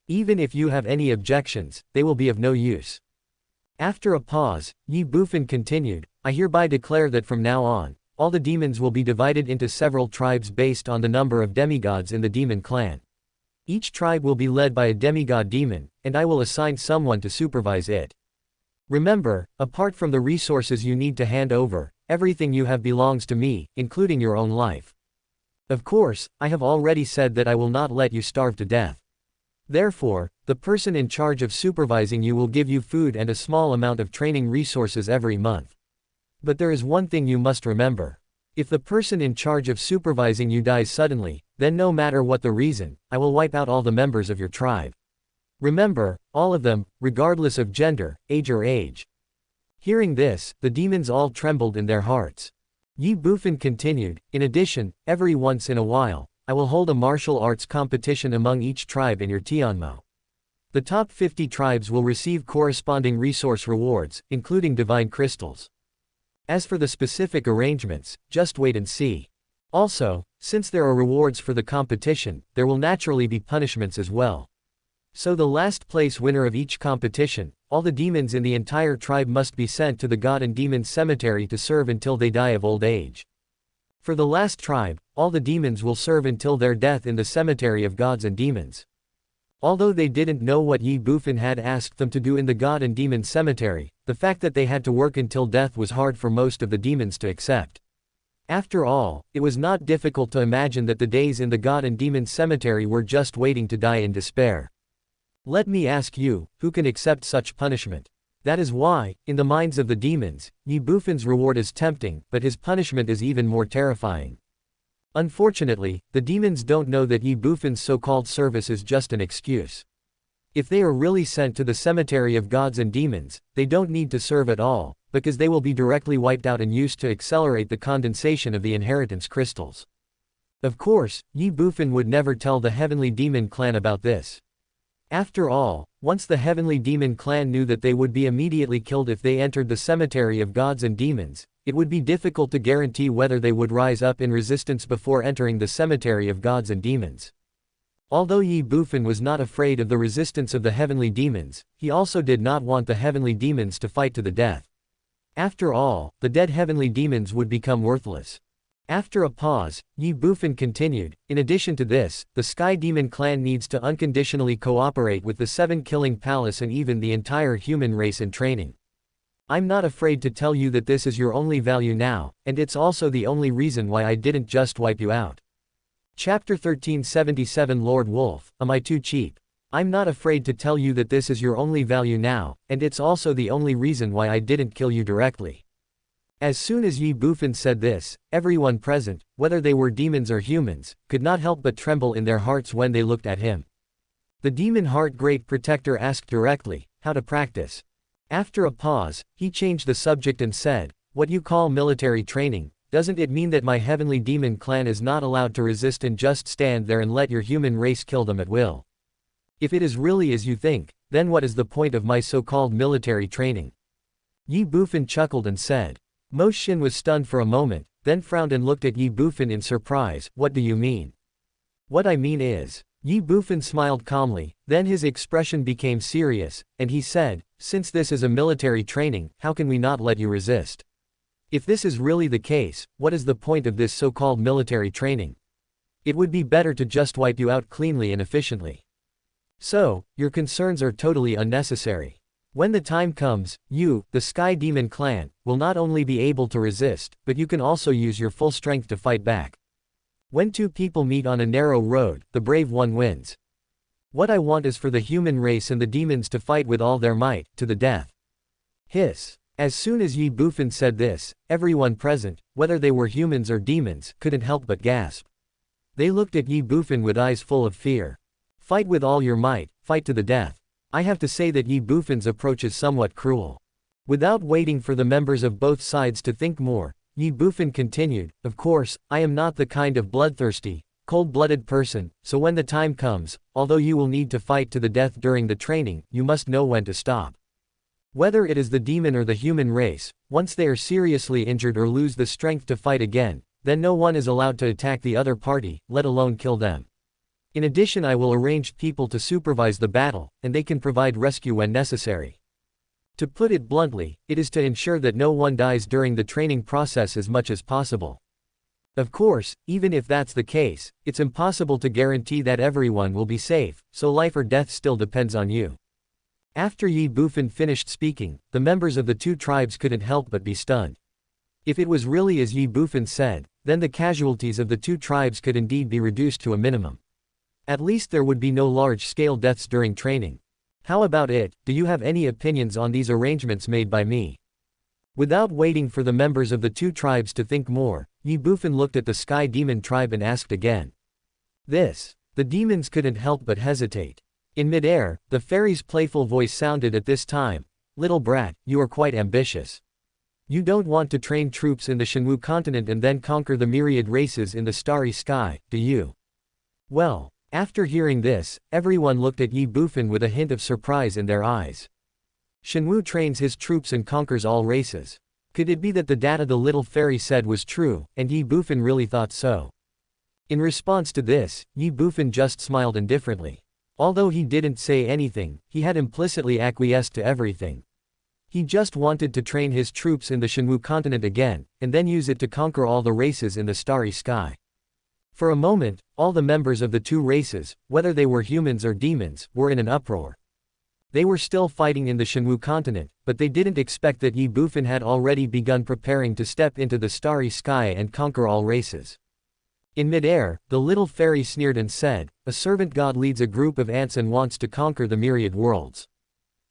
Even if you have any objections, they will be of no use. After a pause, Ye Bufan continued, I hereby declare that from now on, all the demons will be divided into several tribes based on the number of demigods in the demon clan. Each tribe will be led by a demigod demon, and I will assign someone to supervise it. Remember, apart from the resources you need to hand over, everything you have belongs to me, including your own life. Of course, I have already said that I will not let you starve to death. Therefore, the person in charge of supervising you will give you food and a small amount of training resources every month. But there is one thing you must remember. If the person in charge of supervising you dies suddenly, then no matter what the reason, I will wipe out all the members of your tribe. Remember, all of them, regardless of gender, age or age. Hearing this, the demons all trembled in their hearts. Ye Bufan continued, in addition, every once in a while, I will hold a martial arts competition among each tribe in your Tianmo. The top 50 tribes will receive corresponding resource rewards, including divine crystals. As for the specific arrangements, just wait and see. Also, since there are rewards for the competition, there will naturally be punishments as well. So the last place winner of each competition, all the demons in the entire tribe must be sent to the god and demon cemetery to serve until they die of old age. For the last tribe, all the demons will serve until their death in the cemetery of gods and demons. Although they didn't know what Ye Bufan had asked them to do in the god and demon cemetery, the fact that they had to work until death was hard for most of the demons to accept. After all, it was not difficult to imagine that the days in the god and demon cemetery were just waiting to die in despair. Let me ask you, who can accept such punishment? That is why, in the minds of the demons, Ye Bufan's reward is tempting, but his punishment is even more terrifying. Unfortunately, the demons don't know that Ye Bufan's so-called service is just an excuse. If they are really sent to the cemetery of gods and demons, they don't need to serve at all, because they will be directly wiped out and used to accelerate the condensation of the inheritance crystals. Of course, Ye Bufan would never tell the heavenly demon clan about this. After all, once the heavenly demon clan knew that they would be immediately killed if they entered the cemetery of gods and demons, it would be difficult to guarantee whether they would rise up in resistance before entering the cemetery of gods and demons. Although Ye Bufan was not afraid of the resistance of the heavenly demons, he also did not want the heavenly demons to fight to the death. After all, the dead heavenly demons would become worthless. After a pause, Ye Bufan continued, in addition to this, the Sky Demon clan needs to unconditionally cooperate with the Seven Killing Palace and even the entire human race in training. I'm not afraid to tell you that this is your only value now, and it's also the only reason why I didn't just wipe you out. Chapter 1377 Lord Wolf, am I too cheap? I'm not afraid to tell you that this is your only value now, and it's also the only reason why I didn't kill you directly. As soon as Ye Bufan said this, everyone present, whether they were demons or humans, could not help but tremble in their hearts when they looked at him. The demon heart great protector asked directly, how to practice. After a pause, he changed the subject and said, what you call military training, doesn't it mean that my heavenly demon clan is not allowed to resist and just stand there and let your human race kill them at will? If it is really as you think, then what is the point of my so-called military training? Ye Bufan chuckled and said, Mo Xin was stunned for a moment, then frowned and looked at Ye Bufan in surprise. What do you mean? What I mean is. Ye Bufan smiled calmly, then his expression became serious, and he said, since this is a military training, how can we not let you resist? If this is really the case, what is the point of this so-called military training? It would be better to just wipe you out cleanly and efficiently. So, your concerns are totally unnecessary. When the time comes, you, the Sky Demon clan, will not only be able to resist, but you can also use your full strength to fight back. When two people meet on a narrow road, the brave one wins. What I want is for the human race and the demons to fight with all their might, to the death. Hiss. As soon as Ye Bufan said this, everyone present, whether they were humans or demons, couldn't help but gasp. They looked at Ye Bufan with eyes full of fear. Fight with all your might, fight to the death. I have to say that Ye Bufan's approach is somewhat cruel. Without waiting for the members of both sides to think more, Ye Bufan continued, of course, I am not the kind of bloodthirsty, cold-blooded person, so when the time comes, although you will need to fight to the death during the training, you must know when to stop. Whether it is the demon or the human race, once they are seriously injured or lose the strength to fight again, then no one is allowed to attack the other party, let alone kill them. In addition, I will arrange people to supervise the battle, and they can provide rescue when necessary. To put it bluntly, it is to ensure that no one dies during the training process as much as possible. Of course, even if that's the case, it's impossible to guarantee that everyone will be safe, so life or death still depends on you. After Ye Bufan finished speaking, the members of the two tribes couldn't help but be stunned. If it was really as Ye Bufan said, then the casualties of the two tribes could indeed be reduced to a minimum. At least there would be no large-scale deaths during training. How about it, do you have any opinions on these arrangements made by me? Without waiting for the members of the two tribes to think more, Ye Bufan looked at the Sky Demon tribe and asked again. The demons couldn't help but hesitate. In mid-air, the fairy's playful voice sounded at this time. Little brat, you are quite ambitious. You don't want to train troops in the Shenwu continent and then conquer the myriad races in the starry sky, do you? Well, after hearing this, everyone looked at Ye Bufan with a hint of surprise in their eyes. Shenwu trains his troops and conquers all races. Could it be that the data the little fairy said was true, and Ye Bufan really thought so? In response to this, Ye Bufan just smiled indifferently. Although he didn't say anything, he had implicitly acquiesced to everything. He just wanted to train his troops in the Shenwu continent again, and then use it to conquer all the races in the starry sky. For a moment, all the members of the two races, whether they were humans or demons, were in an uproar. They were still fighting in the Shenwu continent, but they didn't expect that Ye Bufan had already begun preparing to step into the starry sky and conquer all races. In mid-air, the little fairy sneered and said, a servant god leads a group of ants and wants to conquer the myriad worlds.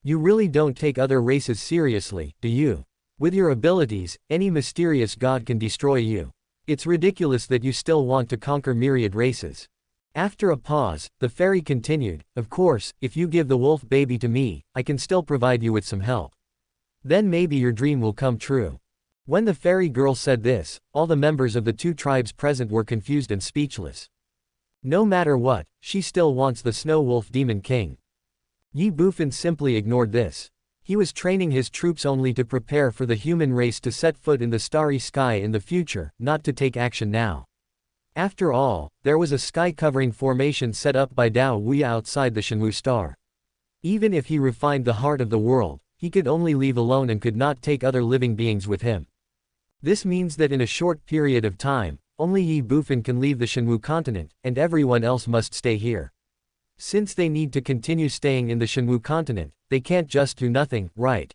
You really don't take other races seriously, do you? With your abilities, any mysterious god can destroy you. It's ridiculous that you still want to conquer myriad races. After a pause, the fairy continued, of course, if you give the wolf baby to me, I can still provide you with some help. Then maybe your dream will come true. When the fairy girl said this, all the members of the two tribes present were confused and speechless. No matter what, she still wants the Snow Wolf Demon King. Ye Bufan simply ignored this. He was training his troops only to prepare for the human race to set foot in the starry sky in the future, not to take action now. After all, there was a sky-covering formation set up by Dao Wu outside the Shenwu star. Even if he refined the heart of the world, he could only leave alone and could not take other living beings with him. This means that in a short period of time, only Ye Bufan can leave the Shenwu continent, and everyone else must stay here. Since they need to continue staying in the Shenwu continent, they can't just do nothing, right?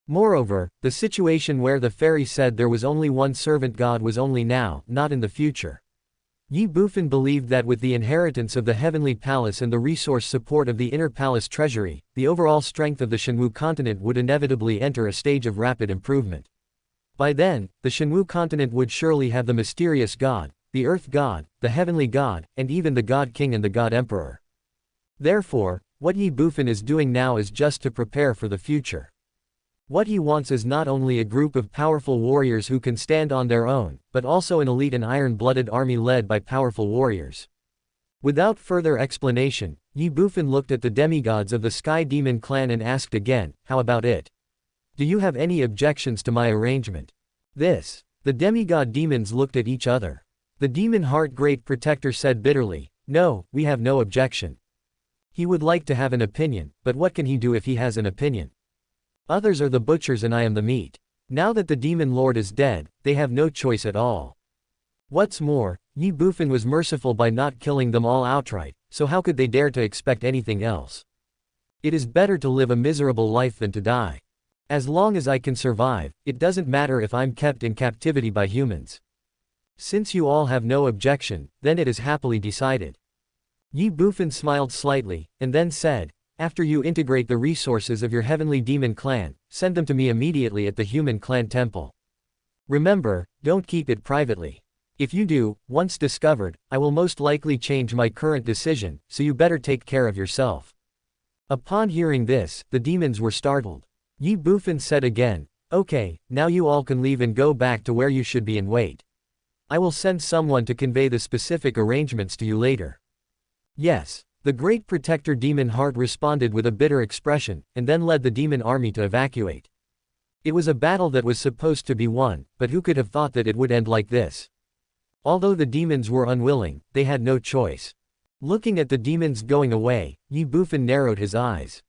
Moreover, the situation where the fairy said there was only one servant god was only now, not in the future. Ye Bufan believed that with the inheritance of the heavenly palace and the resource support of the inner palace treasury, the overall strength of the Shenwu continent would inevitably enter a stage of rapid improvement. By then, the Shenwu continent would surely have the mysterious god, the earth god, the heavenly god, and even the god king and the god emperor. Therefore, what Ye Bufan is doing now is just to prepare for the future. What he wants is not only a group of powerful warriors who can stand on their own, but also an elite and iron-blooded army led by powerful warriors. Without further explanation, Ye Bufan looked at the demigods of the Sky Demon clan and asked again, how about it? Do you have any objections to my arrangement? The demigod demons looked at each other. The demon heart great protector said bitterly, "No, we have no objection." He would like to have an opinion, but what can he do if he has an opinion? Others are the butchers and I am the meat. Now that the demon lord is dead, they have no choice at all. What's more, Ye Bufan was merciful by not killing them all outright, so how could they dare to expect anything else? It is better to live a miserable life than to die. As long as I can survive, it doesn't matter if I'm kept in captivity by humans. Since you all have no objection, then it is happily decided. Ye Bufan smiled slightly, and then said, "After you integrate the resources of your heavenly demon clan, send them to me immediately at the human clan temple. Remember, don't keep it privately. If you do, once discovered, I will most likely change my current decision, so you better take care of yourself." Upon hearing this, the demons were startled. Ye Bufan said again, "Okay, now you all can leave and go back to where you should be and wait. I will send someone to convey the specific arrangements to you later." Yes, the great protector demon heart responded with a bitter expression, and then led the demon army to evacuate. It was a battle that was supposed to be won, but who could have thought that it would end like this? Although the demons were unwilling, they had no choice. Looking at the demons going away, Ye Bufan narrowed his eyes.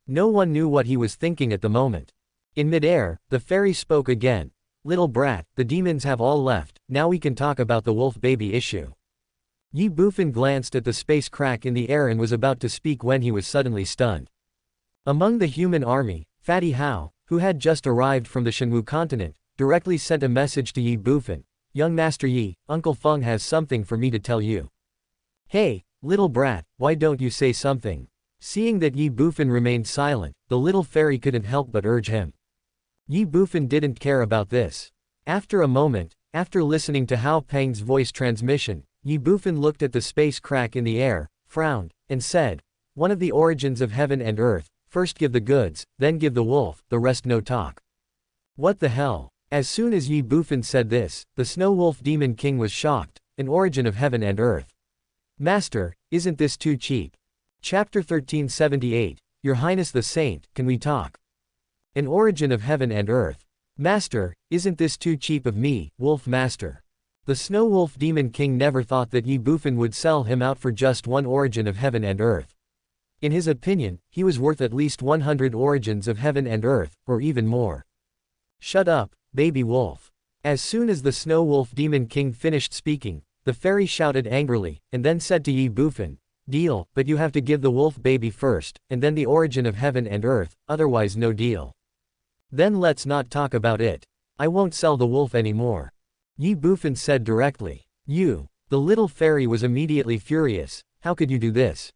No one knew what he was thinking at the moment. In midair, the fairy spoke again. "Little brat, the demons have all left, now we can talk about the wolf baby issue." Ye Bufan glanced at the space crack in the air and was about to speak when he was suddenly stunned. Among the human army, Fatty Hao, who had just arrived from the Shenwu continent, directly sent a message to Ye Bufan. "Young Master Yi, Uncle Feng has something for me to tell you." "Hey, little brat, why don't you say something?" Seeing that Ye Bufan remained silent, the little fairy couldn't help but urge him. Ye Bufan didn't care about this. After a moment, after listening to Hao Peng's voice transmission, Ye Bufan looked at the space crack in the air, frowned, and said, "One of the origins of heaven and earth, first give the goods, then give the wolf, the rest no talk." What the hell? As soon as Ye Bufan said this, the Snow Wolf Demon King was shocked. An origin of heaven and earth. Master, isn't this too cheap? Chapter 1378, Your Highness the Saint, can we talk? An origin of heaven and earth. Master, isn't this too cheap of me, Wolf Master? The Snow Wolf Demon King never thought that Ye Bufan would sell him out for just one origin of heaven and earth. In his opinion, he was worth at least 100 origins of heaven and earth, or even more. Shut up, baby wolf. As soon as the Snow Wolf Demon King finished speaking, the fairy shouted angrily, and then said to Ye Bufan, "Deal, but you have to give the wolf baby first, and then the origin of heaven and earth, otherwise no deal." "Then let's not talk about it. I won't sell the wolf anymore," Ye Bufan said directly. "You." The little fairy was immediately furious. "How could you do this?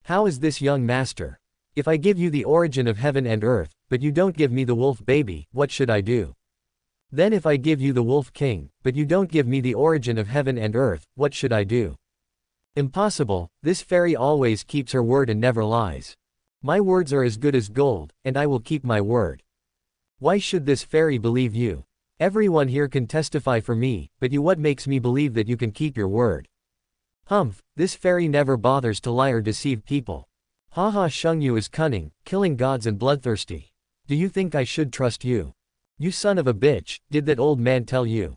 How is this, young master? If I give you the origin of heaven and earth, but you don't give me the wolf baby, what should I do? Then if I give you the wolf king, but you don't give me the origin of heaven and earth, what should I do? Impossible, this fairy always keeps her word and never lies. My words are as good as gold, and I will keep my word. Why should this fairy believe you? Everyone here can testify for me, but you, what makes me believe that you can keep your word? Humph, this fairy never bothers to lie or deceive people. Haha, Shengyu is cunning, killing gods and bloodthirsty. Do you think I should trust you? You son of a bitch, did that old man tell you?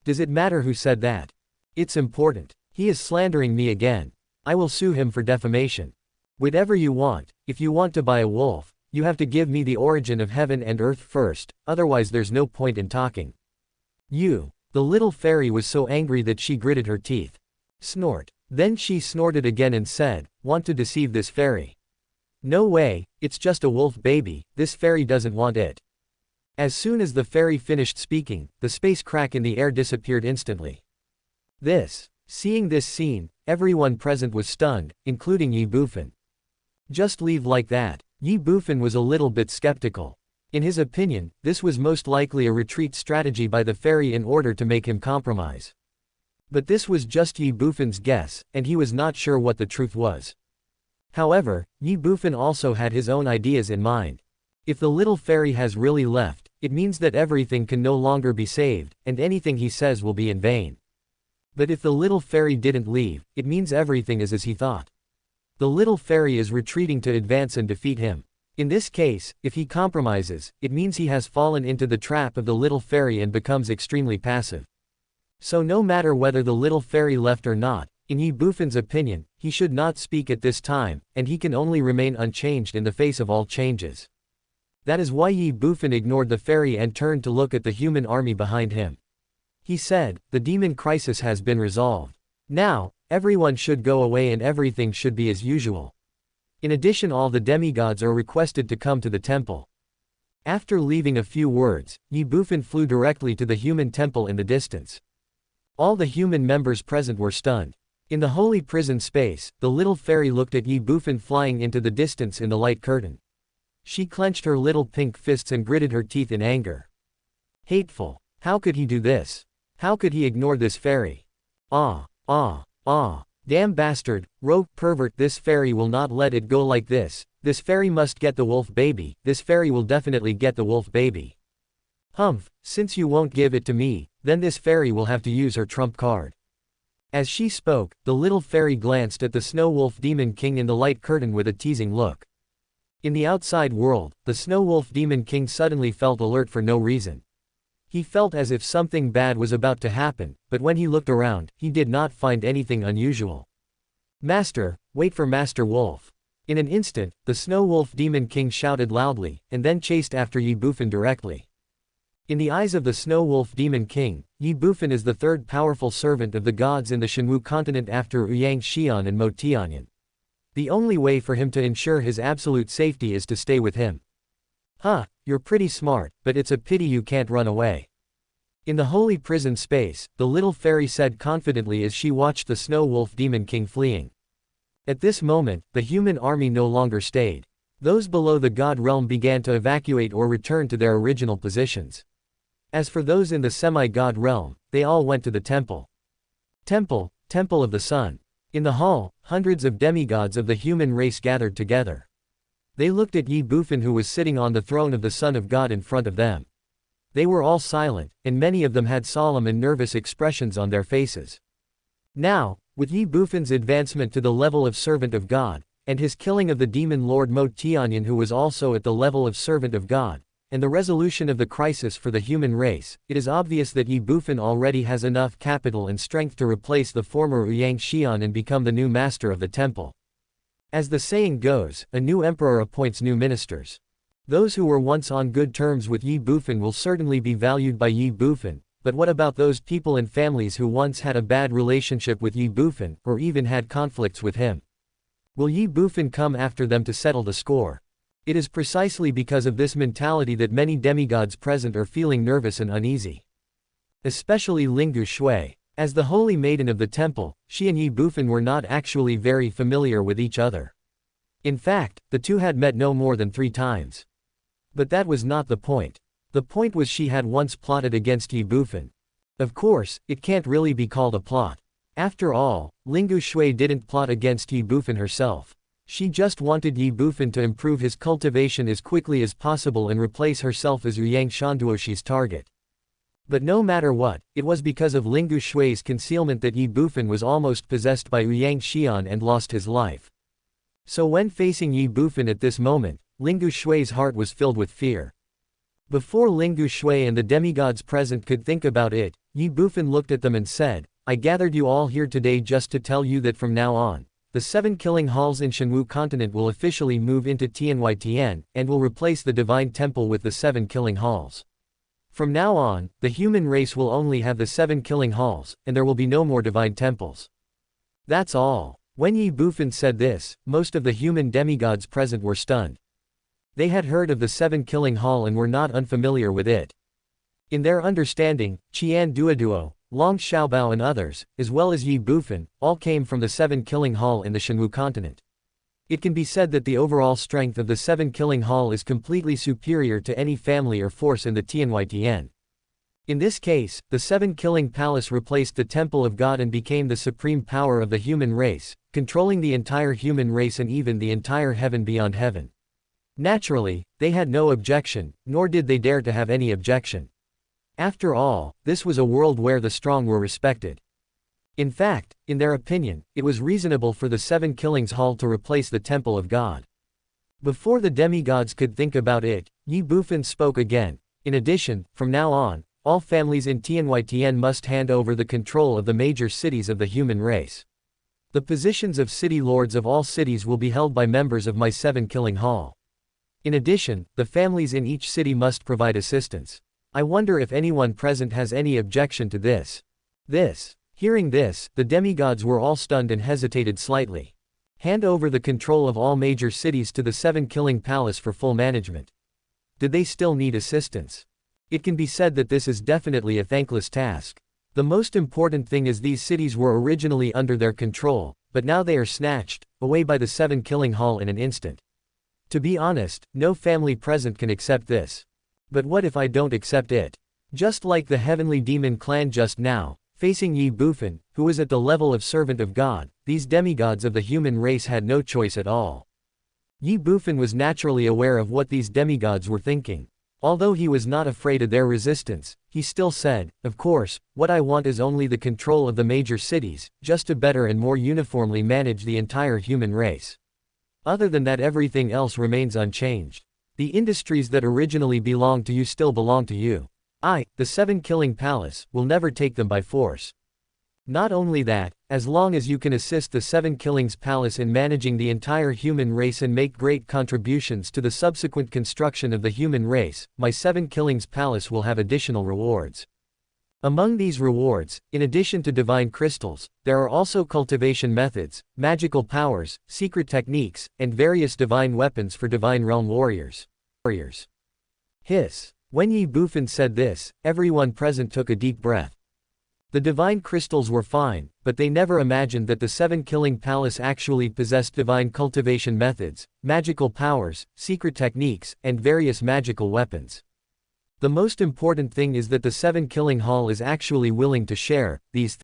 Does it matter who said that? It's important. He is slandering me again. I will sue him for defamation. Whatever you want, if you want to buy a wolf, you have to give me the origin of heaven and earth first, otherwise there's no point in talking. You. The little fairy was so angry that she gritted her teeth. Snort. Then she snorted again and said, "Want to deceive this fairy? No way, it's just a wolf baby, this fairy doesn't want it." As soon as the fairy finished speaking, the space crack in the air disappeared instantly. Seeing this scene, everyone present was stunned, including Ye Bufan. Just leave like that? Ye Bufan was a little bit skeptical. In his opinion, this was most likely a retreat strategy by the fairy in order to make him compromise. But this was just Ye Bufan's guess, and he was not sure what the truth was. However, Ye Bufan also had his own ideas in mind. If the little fairy has really left, it means that everything can no longer be saved, and anything he says will be in vain. But if the little fairy didn't leave, it means everything is as he thought. The little fairy is retreating to advance and defeat him. In this case, if he compromises, it means he has fallen into the trap of the little fairy and becomes extremely passive. So no matter whether the little fairy left or not, in Ye Bufan's opinion, he should not speak at this time, and he can only remain unchanged in the face of all changes. That is why Ye Bufan ignored the fairy and turned to look at the human army behind him. He said, "The demon crisis has been resolved. Now, everyone should go away and everything should be as usual." In addition, all the demigods are requested to come to the temple. After leaving a few words, Ye Bufan flew directly to the human temple in the distance. All the human members present were stunned. In the holy prison space, the little fairy looked at Ye Bufan flying into the distance in the light curtain. She clenched her little pink fists and gritted her teeth in anger. Hateful. How could he do this? How could he ignore this fairy? Damn bastard, rogue pervert, this fairy will not let it go like this. This fairy must get the wolf baby, this fairy will definitely get the wolf baby. Humph, since you won't give it to me, then this fairy will have to use her trump card. As she spoke, the little fairy glanced at the Snow Wolf Demon King in the light curtain with a teasing look. In the outside world, the Snow Wolf Demon King suddenly felt alert for no reason. He felt as if something bad was about to happen, but when he looked around, he did not find anything unusual. Master, wait for Master Wolf. In an instant, the Snow Wolf Demon King shouted loudly, and then chased after Ye Bufan directly. In the eyes of the Snow Wolf Demon King, Ye Bufan is the third powerful servant of the gods in the Shenwu continent after Ouyang Xian and Mo Tianyan. The only way for him to ensure his absolute safety is to stay with him. Huh, you're pretty smart, but it's a pity you can't run away. In the holy prison space, the little fairy said confidently as she watched the Snow Wolf Demon King fleeing. At this moment, the human army no longer stayed. Those below the god realm began to evacuate or return to their original positions. As for those in the semi-god realm, they all went to the temple. Temple of the Sun. In the hall, hundreds of demigods of the human race gathered together. They looked at Ye Bufan, who was sitting on the throne of the Son of God in front of them. They were all silent, and many of them had solemn and nervous expressions on their faces. Now, with Ye Bufan's advancement to the level of servant of God, and his killing of the demon lord Mo Tianyan, who was also at the level of servant of God, and the resolution of the crisis for the human race, it is obvious that Ye Bufan already has enough capital and strength to replace the former Ouyang Xian and become the new master of the temple. As the saying goes, a new emperor appoints new ministers. Those who were once on good terms with Ye Bufan will certainly be valued by Ye Bufan, but what about those people and families who once had a bad relationship with Ye Bufan, or even had conflicts with him? Will Ye Bufan come after them to settle the score? It is precisely because of this mentality that many demigods present are feeling nervous and uneasy. Especially Lingu Shui. As the holy maiden of the temple, she and Ye Bufan were not actually very familiar with each other. In fact, the two had met no more than 3 times. But that was not the point. The point was she had once plotted against Ye Bufan. Of course, it can't really be called a plot. After all, Lingu Shui didn't plot against Ye Bufan herself. She just wanted Ye Bufan to improve his cultivation as quickly as possible and replace herself as Ouyang Shanduoshi's target. But no matter what, it was because of Lingu Shui's concealment that Ye Bufan was almost possessed by Ouyang Xian and lost his life. So when facing Ye Bufan at this moment, Lingu Shui's heart was filled with fear. Before Lingu Shui and the demigods present could think about it, Ye Bufan looked at them and said, "I gathered you all here today just to tell you that from now on, the 7 killing halls in Shenwu continent will officially move into Tianyi and will replace the divine temple with the 7 killing halls. From now on, the human race will only have the 7 killing halls, and there will be no more divine temples." That's all. When Ye Bufan said this, most of the human demigods present were stunned. They had heard of the 7 killing hall and were not unfamiliar with it. In their understanding, Qian Duoduo, Long Xiaobao and others, as well as Ye Bufan, all came from the 7 killing hall in the Shenwu continent. It can be said that the overall strength of the 7 killing hall is completely superior to any family or force in the Tianyi. In this case, the 7 killing palace replaced the temple of God and became the supreme power of the human race, controlling the entire human race and even the entire heaven beyond heaven. Naturally, they had no objection, nor did they dare to have any objection. After all, this was a world where the strong were respected. In fact, in their opinion, it was reasonable for the 7 killings hall to replace the temple of God. Before the demigods could think about it, Ye Bufan spoke again. In addition, from now on, all families in TianYTN must hand over the control of the major cities of the human race. The positions of city lords of all cities will be held by members of my 7 Killing Hall. In addition, the families in each city must provide assistance. I wonder if anyone present has any objection to this. Hearing this, the demigods were all stunned and hesitated slightly. Hand over the control of all major cities to the 7 Killing Palace for full management. Did they still need assistance? It can be said that this is definitely a thankless task. The most important thing is these cities were originally under their control, but now they are snatched away by the 7 Killing Hall in an instant. To be honest, no family present can accept this. But what if I don't accept it? Just like the heavenly demon clan just now, facing Ye Bufan, who was at the level of servant of God, these demigods of the human race had no choice at all. Ye Bufan was naturally aware of what these demigods were thinking. Although he was not afraid of their resistance, he still said, "Of course, what I want is only the control of the major cities, just to better and more uniformly manage the entire human race. Other than that, everything else remains unchanged. The industries that originally belonged to you still belong to you. I, the 7 Killing Palace, will never take them by force. Not only that, as long as you can assist the 7 Killings Palace in managing the entire human race and make great contributions to the subsequent construction of the human race, my 7 Killings Palace will have additional rewards. Among these rewards, in addition to divine crystals, there are also cultivation methods, magical powers, secret techniques, and various divine weapons for divine realm warriors. Hiss. When Ye Bufan said this, everyone present took a deep breath. The divine crystals were fine, but they never imagined that the 7 Killing Palace actually possessed divine cultivation methods, magical powers, secret techniques, and various magical weapons. The most important thing is that the 7 Killing Hall is actually willing to share these